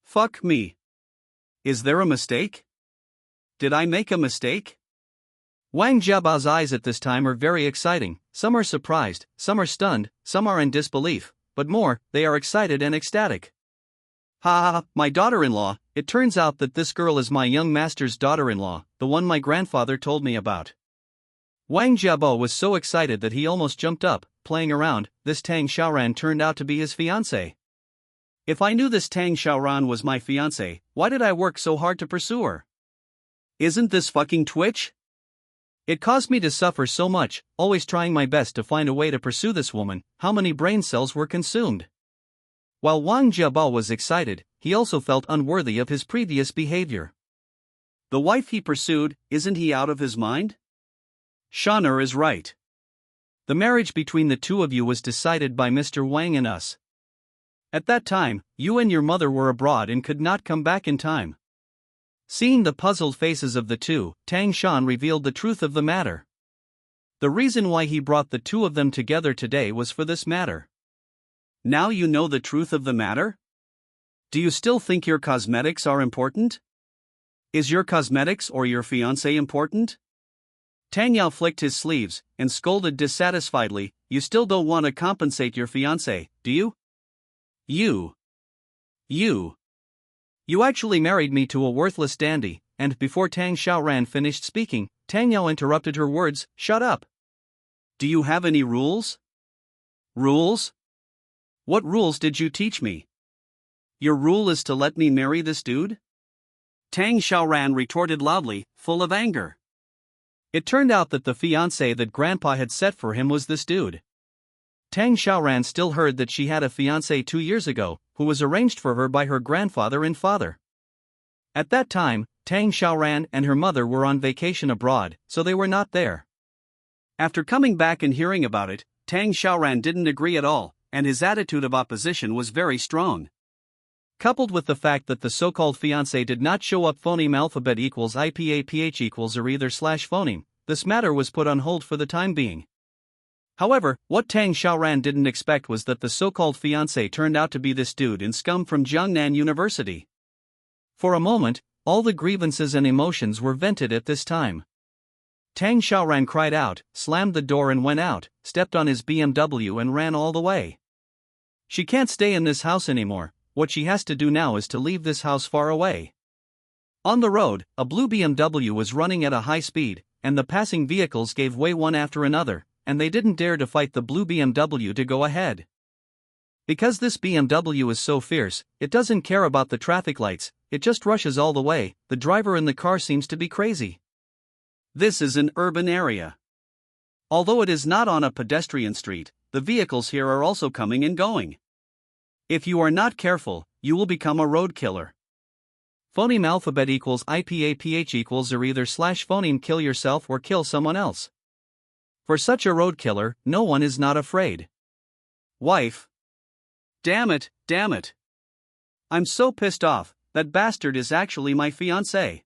Fuck me. Is there a mistake? Did I make a mistake? Wang Jiabao's eyes at this time are very exciting, some are surprised, some are stunned, some are in disbelief, but more, they are excited and ecstatic. Ha ha, my daughter-in-law, it turns out that this girl is my young master's daughter-in-law, the one my grandfather told me about. Wang Jiabo was so excited that he almost jumped up, playing around. This Tang Xiaoran turned out to be his fiancé. If I knew this Tang Xiaoran was my fiancé, why did I work so hard to pursue her? Isn't this fucking Twitch? It caused me to suffer so much, always trying my best to find a way to pursue this woman. How many brain cells were consumed? While Wang Jiabao was excited, he also felt unworthy of his previous behavior. The wife he pursued, isn't he out of his mind? Shaner is right. The marriage between the two of you was decided by Mr. Wang and us. At that time, you and your mother were abroad and could not come back in time. Seeing the puzzled faces of the two, Tang Shan revealed the truth of the matter. The reason why he brought the two of them together today was for this matter. Now you know the truth of the matter? Do you still think your cosmetics are important? Is your cosmetics or your fiancé important? Tang Yao flicked his sleeves and scolded dissatisfiedly, you still don't want to compensate your fiancé, do you? You actually married me to a worthless dandy, and before Tang Xiaoran finished speaking, Tang Yao interrupted her words, shut up. Do you have any rules? Rules? What rules did you teach me? Your rule is to let me marry this dude? Tang Xiaoran retorted loudly, full of anger. It turned out that the fiancé that Grandpa had set for him was this dude. Tang Xiaoran still heard that she had a fiancé 2 years ago, who was arranged for her by her grandfather and father. At that time, Tang Xiaoran and her mother were on vacation abroad, so they were not there. After coming back and hearing about it, Tang Xiaoran didn't agree at all, and his attitude of opposition was very strong. Coupled with the fact that the so-called fiancé did not show up phoneme alphabet equals IPAPH equals or either slash phoneme, this matter was put on hold for the time being. However, what Tang Xiaoran didn't expect was that the so-called fiancé turned out to be this dude in scum from Jiangnan University. For a moment, all the grievances and emotions were vented at this time. Tang Xiaoran cried out, slammed the door and went out, stepped on his BMW and ran all the way. She can't stay in this house anymore. What she has to do now is to leave this house far away. On the road, a blue BMW was running at a high speed, and the passing vehicles gave way one after another, and they didn't dare to fight the blue BMW to go ahead. Because this BMW is so fierce, it doesn't care about the traffic lights, it just rushes all the way. The driver in the car seems to be crazy. This is an urban area. Although it is not on a pedestrian street, the vehicles here are also coming and going. If you are not careful, you will become a road killer. Phoneme alphabet equals IPAPH equals or either slash phoneme kill yourself or kill someone else. For such a road killer, no one is not afraid. Wife. Damn it. I'm so pissed off, that bastard is actually my fiancé.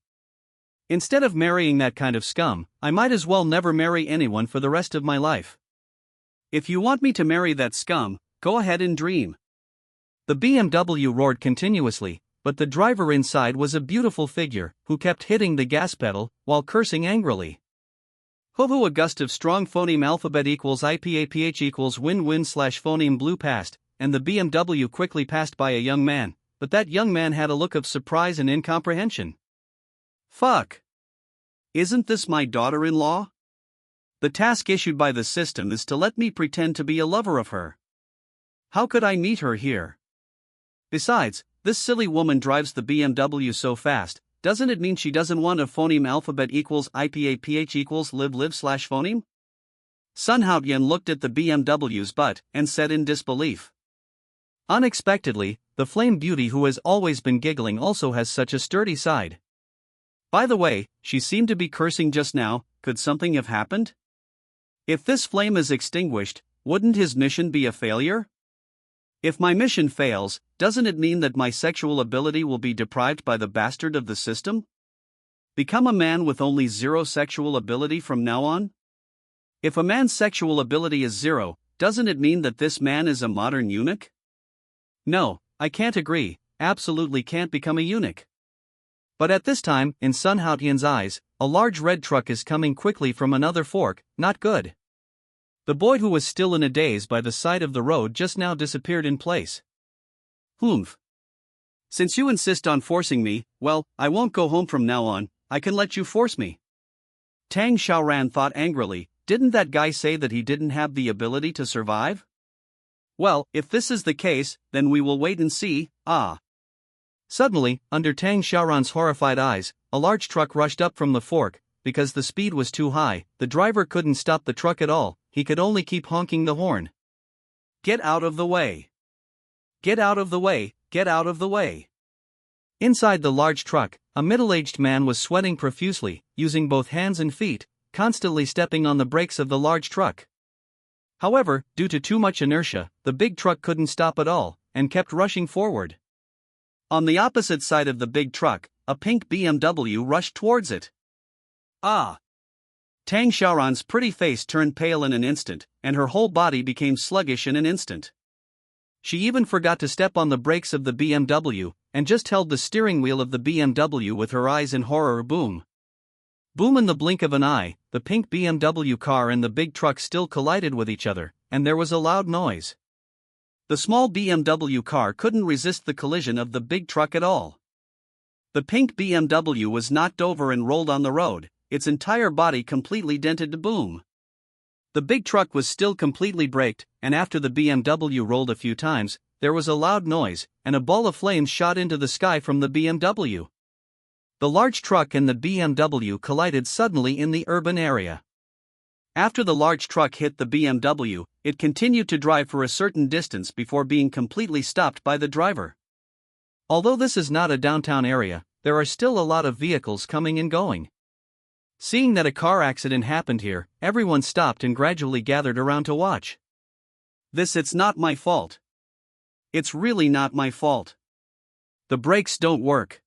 Instead of marrying that kind of scum, I might as well never marry anyone for the rest of my life. If you want me to marry that scum, go ahead and dream. The BMW roared continuously, but the driver inside was a beautiful figure, who kept hitting the gas pedal, while cursing angrily. Hovu a gust of strong phoneme alphabet equals IPAPH equals win-win slash phoneme blue passed, and the BMW quickly passed by a young man, but that young man had a look of surprise and incomprehension. Fuck. Isn't this my daughter-in-law? The task issued by the system is to let me pretend to be a lover of her. How could I meet her here? Besides, this silly woman drives the BMW so fast, doesn't it mean she doesn't want a phoneme alphabet equals IPAPH equals live/phoneme? Sun Haotian looked at the BMW's butt and said in disbelief. Unexpectedly, the flame beauty who has always been giggling also has such a sturdy side. By the way, she seemed to be cursing just now. Could something have happened? If this flame is extinguished, wouldn't his mission be a failure? If my mission fails, doesn't it mean that my sexual ability will be deprived by the bastard of the system? Become a man with only 0 sexual ability from now on? If a man's sexual ability is 0, doesn't it mean that this man is a modern eunuch? No, I can't agree, absolutely can't become a eunuch. But at this time, in Sun Haotian's eyes, a large red truck is coming quickly from another fork, not good. The boy who was still in a daze by the side of the road just now disappeared in place. Humph. Since you insist on forcing me, well, I won't go home from now on, I can let you force me. Tang Xiaoran thought angrily, didn't that guy say that he didn't have the ability to survive? Well, if this is the case, then we will wait and see. Suddenly, under Tang Xiaoran's horrified eyes, a large truck rushed up from the fork. Because the speed was too high, the driver couldn't stop the truck at all, he could only keep honking the horn. Get out of the way! Get out of the way! Get out of the way! Inside the large truck, a middle-aged man was sweating profusely, using both hands and feet, constantly stepping on the brakes of the large truck. However, due to too much inertia, the big truck couldn't stop at all, and kept rushing forward. On the opposite side of the big truck, a pink BMW rushed towards it. Tang Xiaoran's pretty face turned pale in an instant, and her whole body became sluggish in an instant. She even forgot to step on the brakes of the BMW, and just held the steering wheel of the BMW with her eyes in horror. Boom! Boom! In the blink of an eye, the pink BMW car and the big truck still collided with each other, and there was a loud noise. The small BMW car couldn't resist the collision of the big truck at all. The pink BMW was knocked over and rolled on the road, its entire body completely dented. Boom! The big truck was still completely braked, and after the BMW rolled a few times, there was a loud noise, and a ball of flames shot into the sky from the BMW. The large truck and the BMW collided suddenly in the urban area. After the large truck hit the BMW, it continued to drive for a certain distance before being completely stopped by the driver. Although this is not a downtown area, there are still a lot of vehicles coming and going. Seeing that a car accident happened here, everyone stopped and gradually gathered around to watch. It's not my fault. It's really not my fault. The brakes don't work.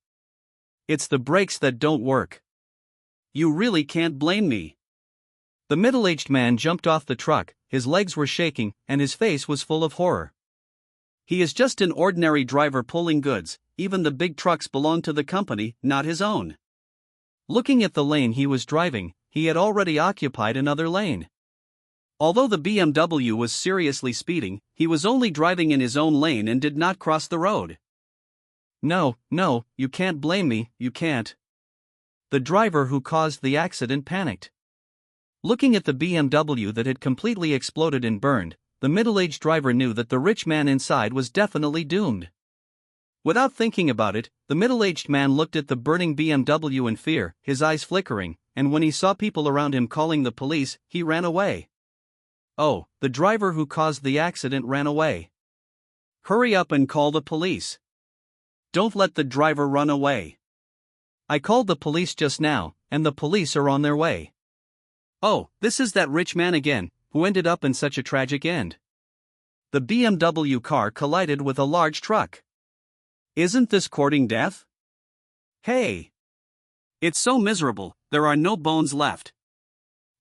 It's the brakes that don't work. You really can't blame me. The middle-aged man jumped off the truck, his legs were shaking, and his face was full of horror. He is just an ordinary driver pulling goods, even the big trucks belong to the company, not his own. Looking at the lane he was driving, he had already occupied another lane. Although the BMW was seriously speeding, he was only driving in his own lane and did not cross the road. No, you can't blame me, you can't. The driver who caused the accident panicked. Looking at the BMW that had completely exploded and burned, the middle-aged driver knew that the rich man inside was definitely doomed. Without thinking about it, the middle-aged man looked at the burning BMW in fear, his eyes flickering, and when he saw people around him calling the police, he ran away. Oh, the driver who caused the accident ran away. Hurry up and call the police. Don't let the driver run away. I called the police just now, and the police are on their way. Oh, this is that rich man again, who ended up in such a tragic end. The BMW car collided with a large truck. Isn't this courting death? Hey! It's so miserable, there are no bones left.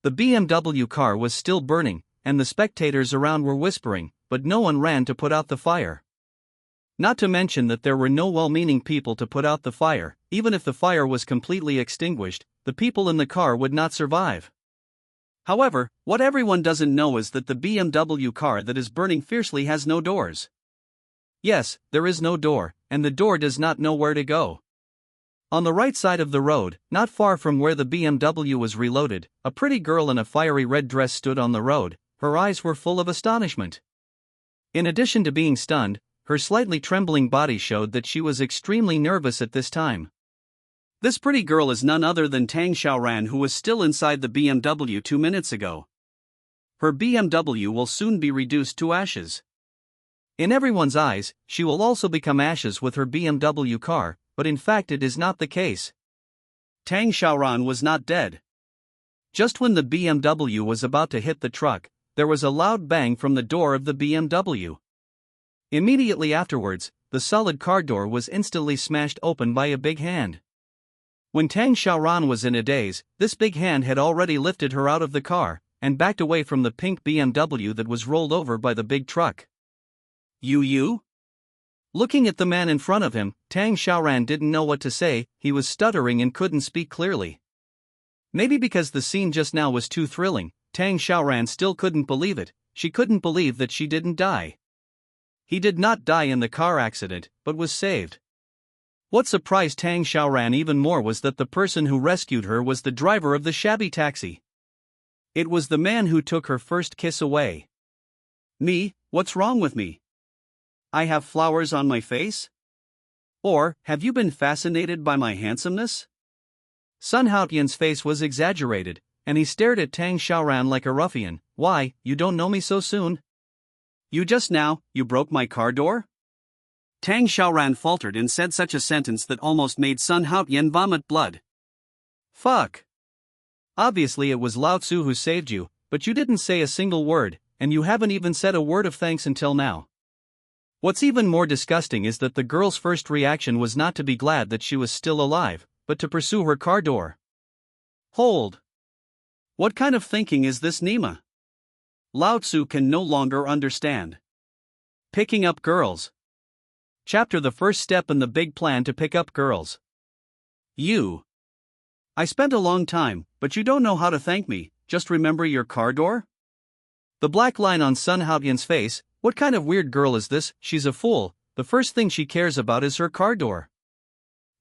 The BMW car was still burning, and the spectators around were whispering, but no one ran to put out the fire. Not to mention that there were no well-meaning people to put out the fire. Even if the fire was completely extinguished, the people in the car would not survive. However, what everyone doesn't know is that the BMW car that is burning fiercely has no doors. Yes, there is no door, and the door does not know where to go. On the right side of the road, not far from where the BMW was reloaded, a pretty girl in a fiery red dress stood on the road. Her eyes were full of astonishment. In addition to being stunned, her slightly trembling body showed that she was extremely nervous at this time. This pretty girl is none other than Tang Xiaoran, who was still inside the BMW 2 minutes ago. Her BMW will soon be reduced to ashes. In everyone's eyes, she will also become ashes with her BMW car, but in fact it is not the case. Tang Xiaoran was not dead. Just when the BMW was about to hit the truck, there was a loud bang from the door of the BMW. Immediately afterwards, the solid car door was instantly smashed open by a big hand. When Tang Xiaoran was in a daze, this big hand had already lifted her out of the car and backed away from the pink BMW that was rolled over by the big truck. You? Looking at the man in front of him, Tang Xiaoran didn't know what to say. He was stuttering and couldn't speak clearly. Maybe because the scene just now was too thrilling, Tang Xiaoran still couldn't believe it. She couldn't believe that she didn't die. He did not die in the car accident, but was saved. What surprised Tang Xiaoran even more was that the person who rescued her was the driver of the shabby taxi. It was the man who took her first kiss away. Me, what's wrong with me? I have flowers on my face? Or, have you been fascinated by my handsomeness? Sun Haotian's face was exaggerated, and he stared at Tang Xiaoran like a ruffian. Why, you don't know me so soon? You broke my car door? Tang Xiaoran faltered and said such a sentence that almost made Sun Haotian vomit blood. Fuck. Obviously it was Lao Tzu who saved you, but you didn't say a single word, and you haven't even said a word of thanks until now. What's even more disgusting is that the girl's first reaction was not to be glad that she was still alive, but to pursue her car door. Hold. What kind of thinking is this, Nima? Lao Tzu can no longer understand. Picking up girls. Chapter: the first step in the big plan to pick up girls. I spent a long time, but you don't know how to thank me. Just remember your car door? The black line on Sun Haotian's face. What kind of weird girl is this? She's a fool. The first thing she cares about is her car door.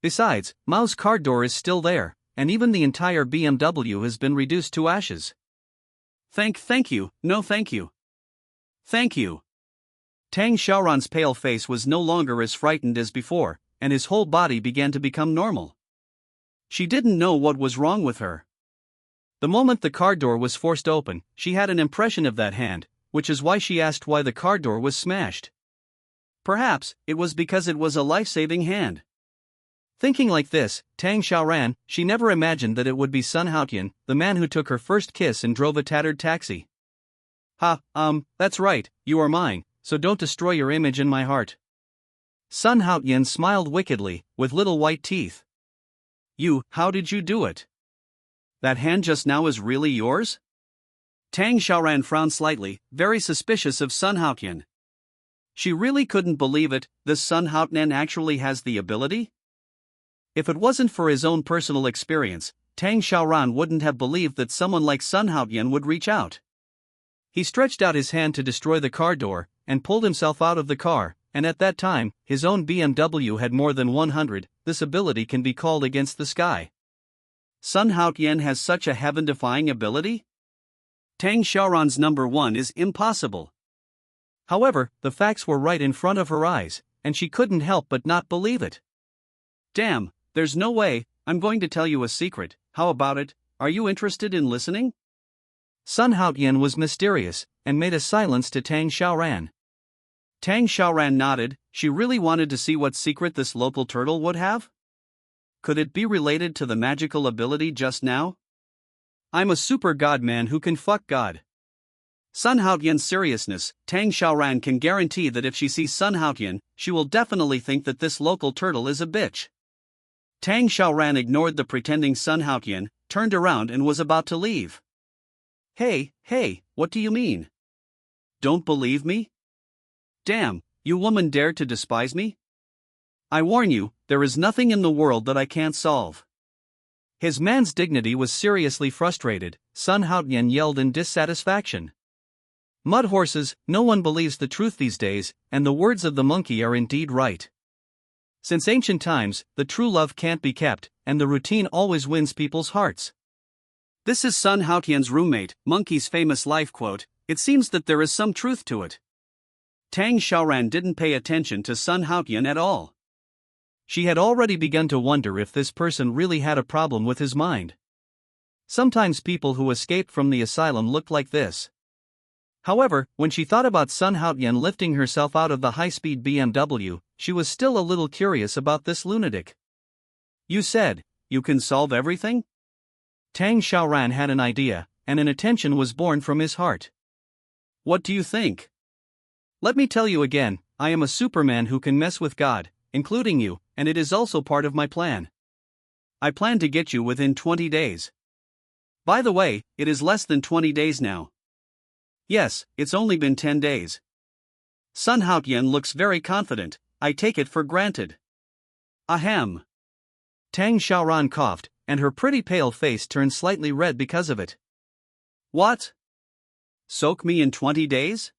Besides, Mao's car door is still there, and even the entire BMW has been reduced to ashes. Thank you, no thank you. Thank you. Tang Xiaoran's pale face was no longer as frightened as before, and his whole body began to become normal. She didn't know what was wrong with her. The moment the car door was forced open, she had an impression of that hand, which is why she asked why the car door was smashed. Perhaps it was because it was a life-saving hand. Thinking like this, Tang Xiaoran, she never imagined that it would be Sun Haotian, the man who took her first kiss and drove a tattered taxi. That's right, you are mine, so don't destroy your image in my heart. Sun Haotian smiled wickedly, with little white teeth. How did you do it? That hand just now is really yours? Tang Xiaoran frowned slightly, very suspicious of Sun Haotian. She really couldn't believe it. This Sun Haotian actually has the ability? If it wasn't for his own personal experience, Tang Xiaoran wouldn't have believed that someone like Sun Haotian would reach out. He stretched out his hand to destroy the car door, and pulled himself out of the car, and at that time, his own BMW had more than 100, this ability can be called against the sky. Sun Haotian has such a heaven-defying ability? Tang Xiaoran's number 1 is impossible. However, the facts were right in front of her eyes, and she couldn't help but not believe it. Damn, there's no way. I'm going to tell you a secret. How about it? Are you interested in listening? Sun Haotian was mysterious, and made a silence to Tang Xiaoran. Tang Xiaoran nodded. She really wanted to see what secret this local turtle would have. Could it be related to the magical ability just now? I'm a super god man who can fuck God. Sun Haotian's seriousness. Tang Xiaoran can guarantee that if she sees Sun Haotian, she will definitely think that this local turtle is a bitch. Tang Xiaoran ignored the pretending Sun Haotian, turned around and was about to leave. Hey, what do you mean? Don't believe me? Damn, you woman dared to despise me? I warn you, there is nothing in the world that I can't solve. His man's dignity was seriously frustrated. Sun Haotian yelled in dissatisfaction. Mud horses, no one believes the truth these days, and the words of the monkey are indeed right. Since ancient times, the true love can't be kept, and the routine always wins people's hearts. This is Sun Haotian's roommate, Monkey's famous life quote. It seems that there is some truth to it. Tang Xiaoran didn't pay attention to Sun Haotian at all. She had already begun to wonder if this person really had a problem with his mind. Sometimes people who escaped from the asylum looked like this. However, when she thought about Sun Haotian lifting herself out of the high-speed BMW, she was still a little curious about this lunatic. You said, you can solve everything? Tang Xiaoran had an idea, and an intention was born from his heart. What do you think? Let me tell you again, I am a Superman who can mess with God, including you, and it is also part of my plan. I plan to get you within 20 days. By the way, it is less than 20 days now. Yes, it's only been 10 days. Sun Haotian looks very confident, I take it for granted. Ahem. Tang Xiaoran coughed, and her pretty pale face turned slightly red because of it. What? Soak me in 20 days?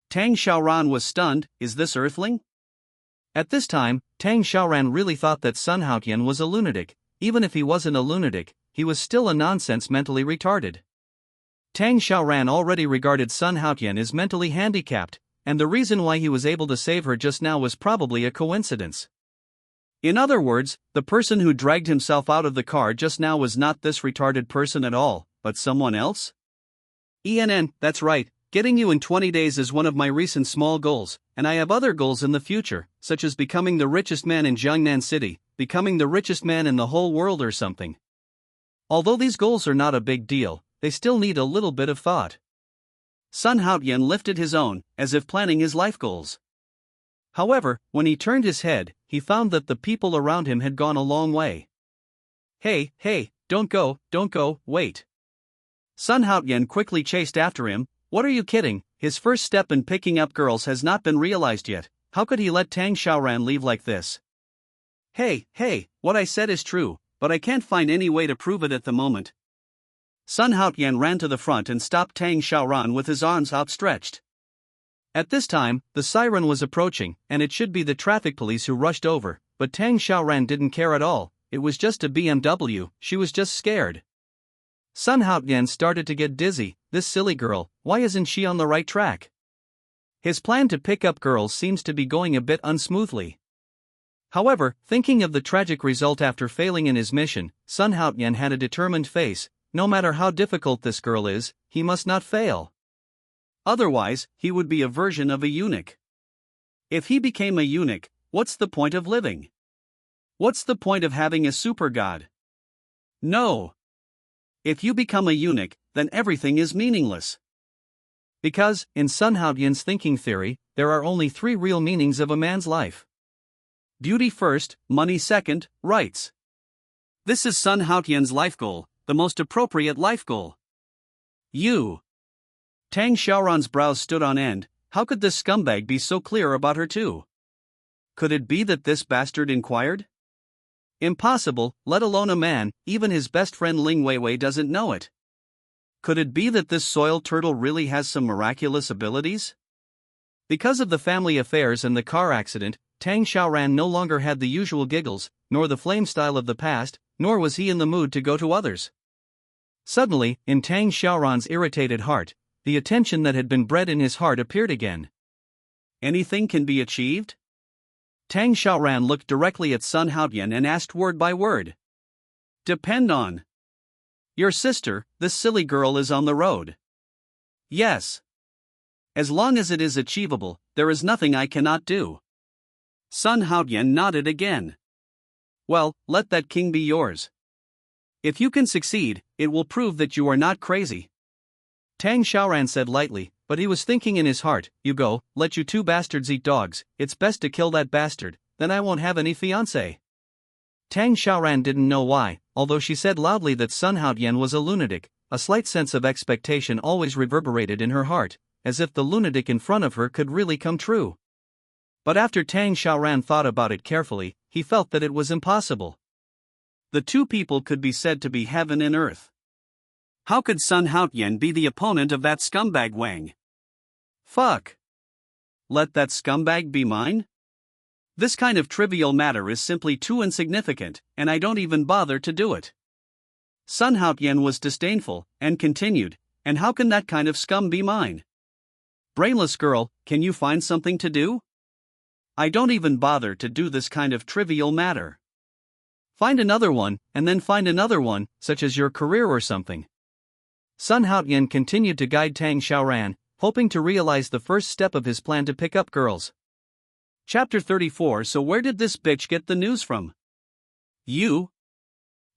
Tang Xiaoran was stunned, is this earthling? At this time, Tang Xiaoran really thought that Sun Haotian was a lunatic. Even if he wasn't a lunatic, he was still a nonsense mentally retarded. Tang Xiaoran already regarded Sun Haotian as mentally handicapped, and the reason why he was able to save her just now was probably a coincidence. In other words, the person who dragged himself out of the car just now was not this retarded person at all, but someone else? That's right. Getting you in 20 days is one of my recent small goals, and I have other goals in the future, such as becoming the richest man in Jiangnan City, becoming the richest man in the whole world or something. Although these goals are not a big deal, they still need a little bit of thought. Sun Haotian lifted his own, as if planning his life goals. However, when he turned his head, he found that the people around him had gone a long way. Hey, don't go, wait. Sun Haotian quickly chased after him. What are you kidding? His first step in picking up girls has not been realized yet. How could he let Tang Xiaoran leave like this? Hey, what I said is true, but I can't find any way to prove it at the moment. Sun Haotian ran to the front and stopped Tang Xiaoran with his arms outstretched. At this time, the siren was approaching, and it should be the traffic police who rushed over, but Tang Xiaoran didn't care at all. It was just a BMW, she was just scared. Sun Haotian started to get dizzy. This silly girl, why isn't she on the right track? His plan to pick up girls seems to be going a bit unsmoothly. However, thinking of the tragic result after failing in his mission, Sun Haotian had a determined face. No matter how difficult this girl is, he must not fail. Otherwise, he would be a version of a eunuch. If he became a eunuch, what's the point of living? What's the point of having a super god? No. If you become a eunuch, then everything is meaningless. Because, in Sun Haotian's thinking theory, there are only 3 real meanings of a man's life. Beauty first, money second, rights. This is Sun Haotian's life goal, the most appropriate life goal. Tang Xiaoran's brows stood on end. How could this scumbag be so clear about her too? Could it be that this bastard inquired? Impossible, let alone a man, even his best friend Ling Weiwei doesn't know it. Could it be that this soil turtle really has some miraculous abilities? Because of the family affairs and the car accident, Tang Xiaoran no longer had the usual giggles, nor the flame style of the past, nor was he in the mood to go to others. Suddenly, in Tang Xiaoran's irritated heart, the attention that had been bred in his heart appeared again. Anything can be achieved? Tang Xiaoran looked directly at Sun Haotian and asked word by word. Depend on. Your sister, this silly girl is on the road. Yes. As long as it is achievable, there is nothing I cannot do. Sun Haotian nodded again. Well, let that king be yours. If you can succeed, it will prove that you are not crazy. Tang Xiaoran said lightly, but he was thinking in his heart, you go, let you 2 bastards eat dogs, it's best to kill that bastard, then I won't have any fiancé. Tang Xiaoran didn't know why, although she said loudly that Sun Haotian was a lunatic, a slight sense of expectation always reverberated in her heart, as if the lunatic in front of her could really come true. But after Tang Xiaoran thought about it carefully, he felt that it was impossible. The 2 people could be said to be heaven and earth. How could Sun Haotian be the opponent of that scumbag Wang? Fuck. Let that scumbag be mine? This kind of trivial matter is simply too insignificant, and I don't even bother to do it. Sun Haotian was disdainful, and continued, and how can that kind of scum be mine? Brainless girl, can you find something to do? I don't even bother to do this kind of trivial matter. Find another one, and then find another one, such as your career or something. Sun Haotian continued to guide Tang Xiaoran, hoping to realize the first step of his plan to pick up girls. Chapter 34. So where did this bitch get the news from? You?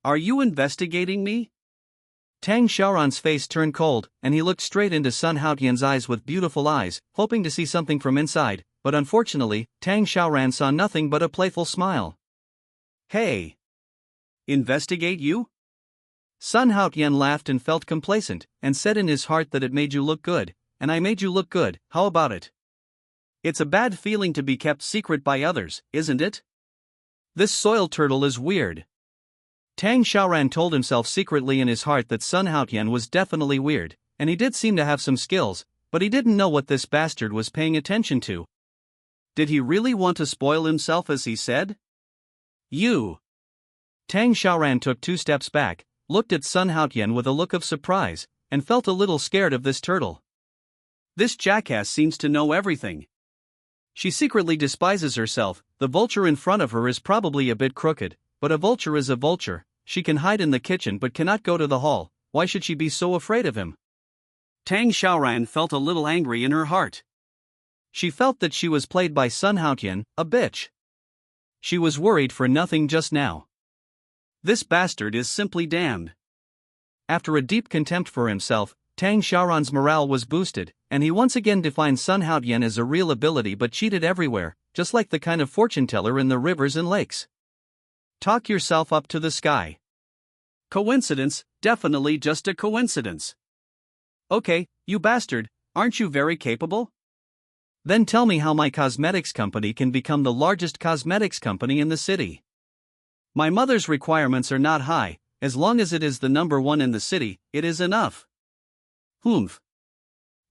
Are you investigating me? Tang Xiaoran's face turned cold, and he looked straight into Sun Haotian's eyes with beautiful eyes, hoping to see something from inside, but unfortunately, Tang Xiaoran saw nothing but a playful smile. Hey! Investigate you? Sun Haotian laughed and felt complacent, and said in his heart that it made you look good, and I made you look good, how about it? It's a bad feeling to be kept secret by others, isn't it? This soil turtle is weird. Tang Xiaoran told himself secretly in his heart that Sun Haotian was definitely weird, and he did seem to have some skills, but he didn't know what this bastard was paying attention to. Did he really want to spoil himself as he said? You! Tang Xiaoran took 2 steps back, looked at Sun Haotian with a look of surprise, and felt a little scared of this turtle. This jackass seems to know everything. She secretly despises herself. The vulture in front of her is probably a bit crooked, but a vulture is a vulture. She can hide in the kitchen but cannot go to the hall. Why should she be so afraid of him? Tang Xiaoran felt a little angry in her heart. She felt that she was played by Sun Haotian, a bitch. She was worried for nothing just now. This bastard is simply damned. After a deep contempt for himself, Tang Xiaoran's morale was boosted, and he once again defined Sun Haotian as a real ability but cheated everywhere, just like the kind of fortune teller in the rivers and lakes. Talk yourself up to the sky. Coincidence, definitely just a coincidence. Okay, you bastard, aren't you very capable? Then tell me how my cosmetics company can become the largest cosmetics company in the city. My mother's requirements are not high, as long as it is the number 1 in the city, it is enough. Humph.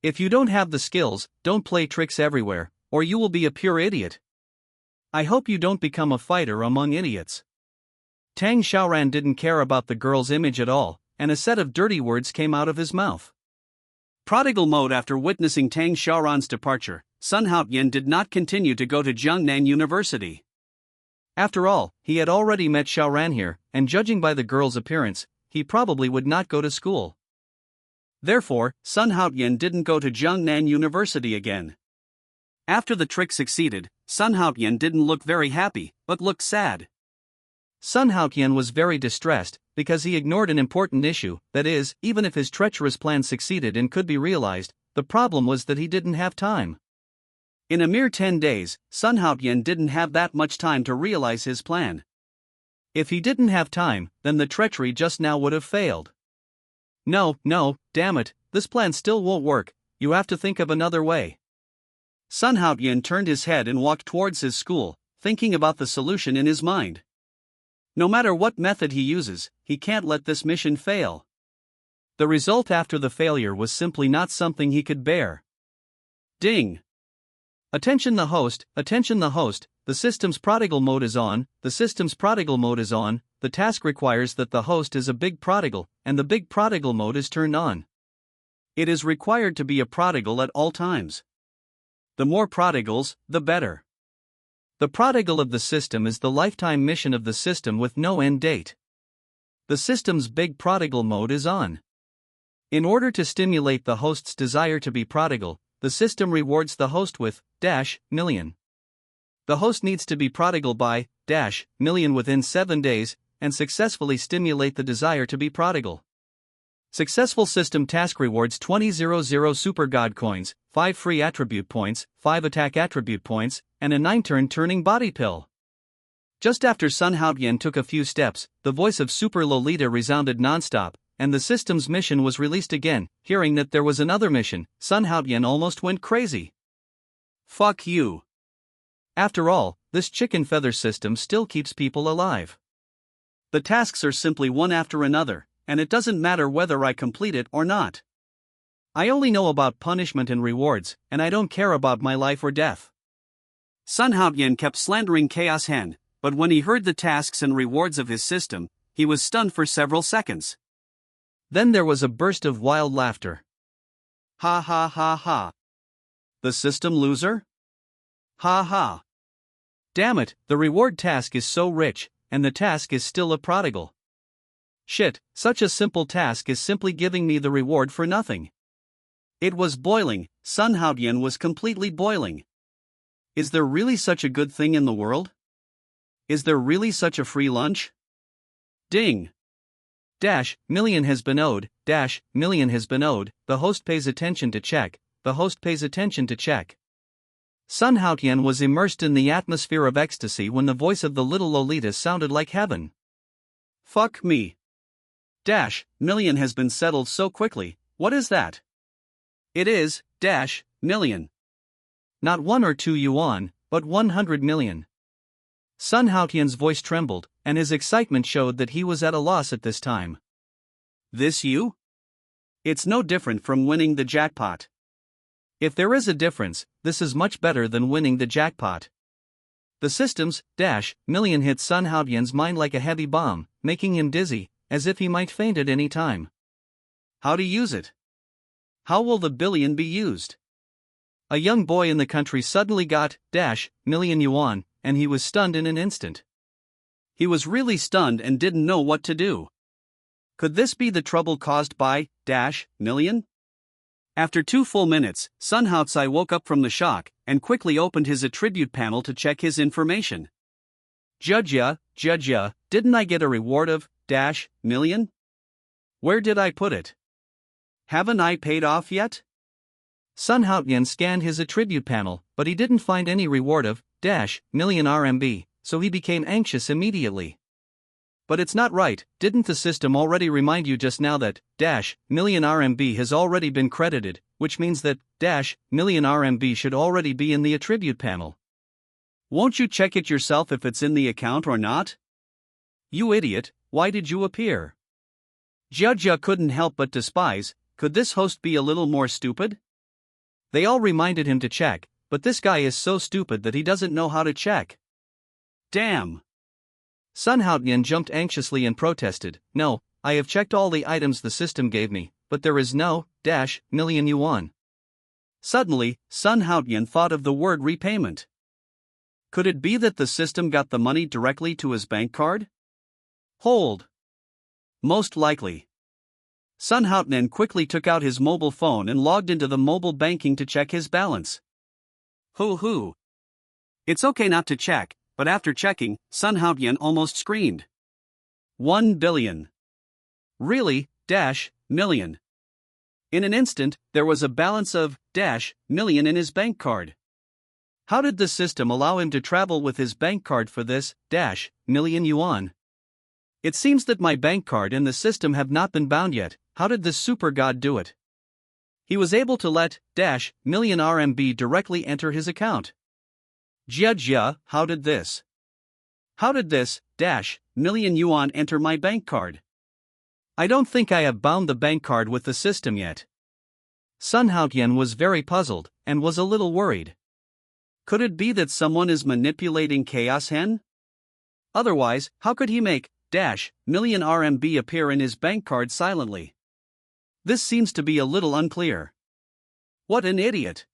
If you don't have the skills, don't play tricks everywhere, or you will be a pure idiot. I hope you don't become a fighter among idiots. Tang Xiaoran didn't care about the girl's image at all, and a set of dirty words came out of his mouth. Prodigal mode. After witnessing Tang Xiaoran's departure, Sun Haotian did not continue to go to Jiangnan University. After all, he had already met Xiaoran here, and judging by the girl's appearance, he probably would not go to school. Therefore, Sun Haotian didn't go to Jiangnan University again. After the trick succeeded, Sun Haotian didn't look very happy, but looked sad. Sun Haotian was very distressed, because he ignored an important issue. That is, even if his treacherous plan succeeded and could be realized, the problem was that he didn't have time. In a mere 10 days, Sun Haotian didn't have that much time to realize his plan. If he didn't have time, then the treachery just now would have failed. No, damn it, this plan still won't work, you have to think of another way. Sun Haotian turned his head and walked towards his school, thinking about the solution in his mind. No matter what method he uses, he can't let this mission fail. The result after the failure was simply not something he could bear. Ding! Attention the host, the system's prodigal mode is on, the task requires that the host is a big prodigal, and the big prodigal mode is turned on. It is required to be a prodigal at all times. The more prodigals, the better. The prodigal of the system is the lifetime mission of the system with no end date. The system's big prodigal mode is on. In order to stimulate the host's desire to be prodigal, the system rewards the host with million. The host needs to be prodigal by million within 7 days, and successfully stimulate the desire to be prodigal. Successful system task rewards 20,000 super god coins, 5 free attribute points, 5 attack attribute points, and a 9-turn turning body pill. Just after Sun Haotian took a few steps, the voice of Super Lolita resounded non-stop, and the system's mission was released again. Hearing that there was another mission, Sun Haotian almost went crazy. Fuck you. After all, this chicken feather system still keeps people alive. The tasks are simply one after another, and it doesn't matter whether I complete it or not. I only know about punishment and rewards, and I don't care about my life or death. Sun Haotian kept slandering Chaos Hen, but when he heard the tasks and rewards of his system, he was stunned for several seconds. Then there was a burst of wild laughter. Ha ha ha ha. the system loser? Ha ha. Damn it, the reward task is so rich, and the task is still a prodigal. Shit, such a simple task is simply giving me the reward for nothing. It was boiling, Sun Haotian was completely boiling. Is there really such a good thing in the world? Is there really such a free lunch? Ding! Million has been owed, million has been owed, the host pays attention to check, the host pays attention to check. Sun Haotian was immersed in the atmosphere of ecstasy when the voice of the little Lolita sounded like heaven. Fuck me. Million has been settled so quickly, what is that? It is, million. Not 1 or 2 yuan, but 100 million. Sun Haotian's voice trembled, and his excitement showed that he was at a loss at this time. This you? It's no different from winning the jackpot. If there is a difference, this is much better than winning the jackpot. The system's million hit Sun Haotian's mind like a heavy bomb, making him dizzy, as if he might faint at any time. How to use it? How will the billion be used? A young boy in the country suddenly got million yuan, and he was stunned in an instant. He was really stunned and didn't know what to do. Could this be the trouble caused by million? After 2 full minutes, Sun Haotsai woke up from the shock and quickly opened his attribute panel to check his information. Judge, didn't I get a reward of million? Where did I put it? Haven't I paid off yet? Sun Haotian scanned his attribute panel, but he didn't find any reward of million RMB, so he became anxious immediately. But it's not right, didn't the system already remind you just now that million RMB has already been credited, which means that million RMB should already be in the attribute panel. Won't you check it yourself if it's in the account or not? You idiot, why did you appear? Judge couldn't help but despise, could this host be a little more stupid? They all reminded him to check, but this guy is so stupid that he doesn't know how to check. Damn! Sun Haotian jumped anxiously and protested, no, I have checked all the items the system gave me, but there is no million yuan. Suddenly, Sun Haotian thought of the word repayment. Could it be that the system got the money directly to his bank card? Hold. Most likely. Sun Haotian quickly took out his mobile phone and logged into the mobile banking to check his balance. Hoo. It's okay not to check, but after checking, Sun Haotian almost screamed. 1 billion. Really, million. In an instant, there was a balance of million in his bank card. How did the system allow him to travel with his bank card for this million yuan? It seems that my bank card and the system have not been bound yet. How did this super god do it? He was able to let million RMB directly enter his account. Jia, how did this? How did this million yuan enter my bank card? I don't think I have bound the bank card with the system yet. Sun Haotian was very puzzled, and was a little worried. Could it be that someone is manipulating Chaos Hen? Otherwise, how could he make million RMB appear in his bank card silently? This seems to be a little unclear. What an idiot!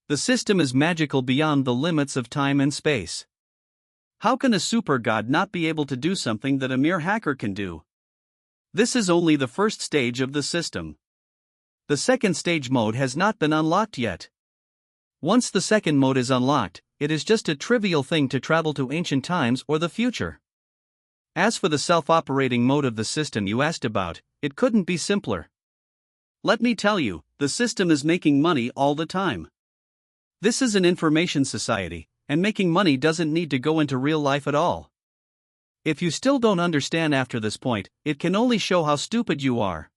The system is magical beyond the limits of time and space. How can a super god not be able to do something that a mere hacker can do? This is only the first stage of the system. The second stage mode has not been unlocked yet. Once the second mode is unlocked, it is just a trivial thing to travel to ancient times or the future. As for the self-operating mode of the system you asked about, it couldn't be simpler. Let me tell you, the system is making money all the time. This is an information society, and making money doesn't need to go into real life at all. If you still don't understand after this point, it can only show how stupid you are.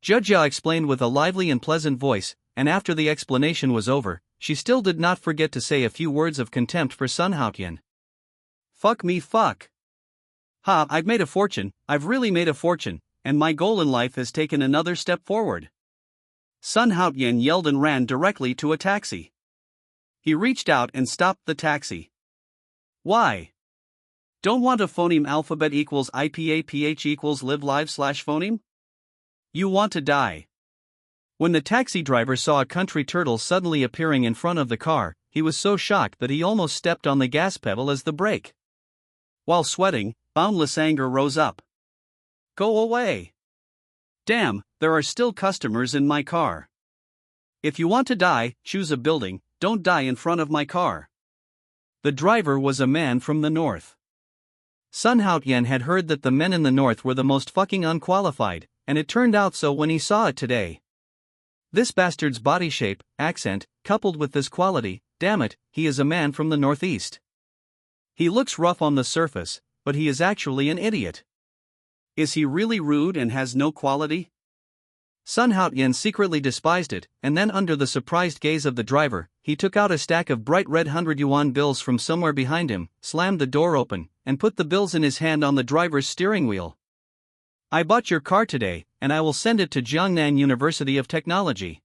Jia explained with a lively and pleasant voice, and after the explanation was over, she still did not forget to say a few words of contempt for Sun Haotian. Fuck me fuck. I've made a fortune, I've really made a fortune, and my goal in life has taken another step forward. Sun Haotian yelled and ran directly to a taxi. He reached out and stopped the taxi. Why? Don't want a phoneme alphabet equals IPAPH equals live live /phoneme? You want to die. When the taxi driver saw a country turtle suddenly appearing in front of the car, he was so shocked that he almost stepped on the gas pedal as the brake. While sweating, boundless anger rose up. Go away! Damn, there are still customers in my car. If you want to die, choose a building, don't die in front of my car. The driver was a man from the north. Sun Haotian had heard that the men in the north were the most fucking unqualified, and it turned out so when he saw it today. This bastard's body shape, accent, coupled with this quality, damn it, he is a man from the northeast. He looks rough on the surface, but he is actually an idiot. Is he really rude and has no quality? Sun Haotian secretly despised it, and then under the surprised gaze of the driver, he took out a stack of bright red 100 yuan bills from somewhere behind him, slammed the door open, and put the bills in his hand on the driver's steering wheel. I bought your car today, and I will send it to Jiangnan University of Technology.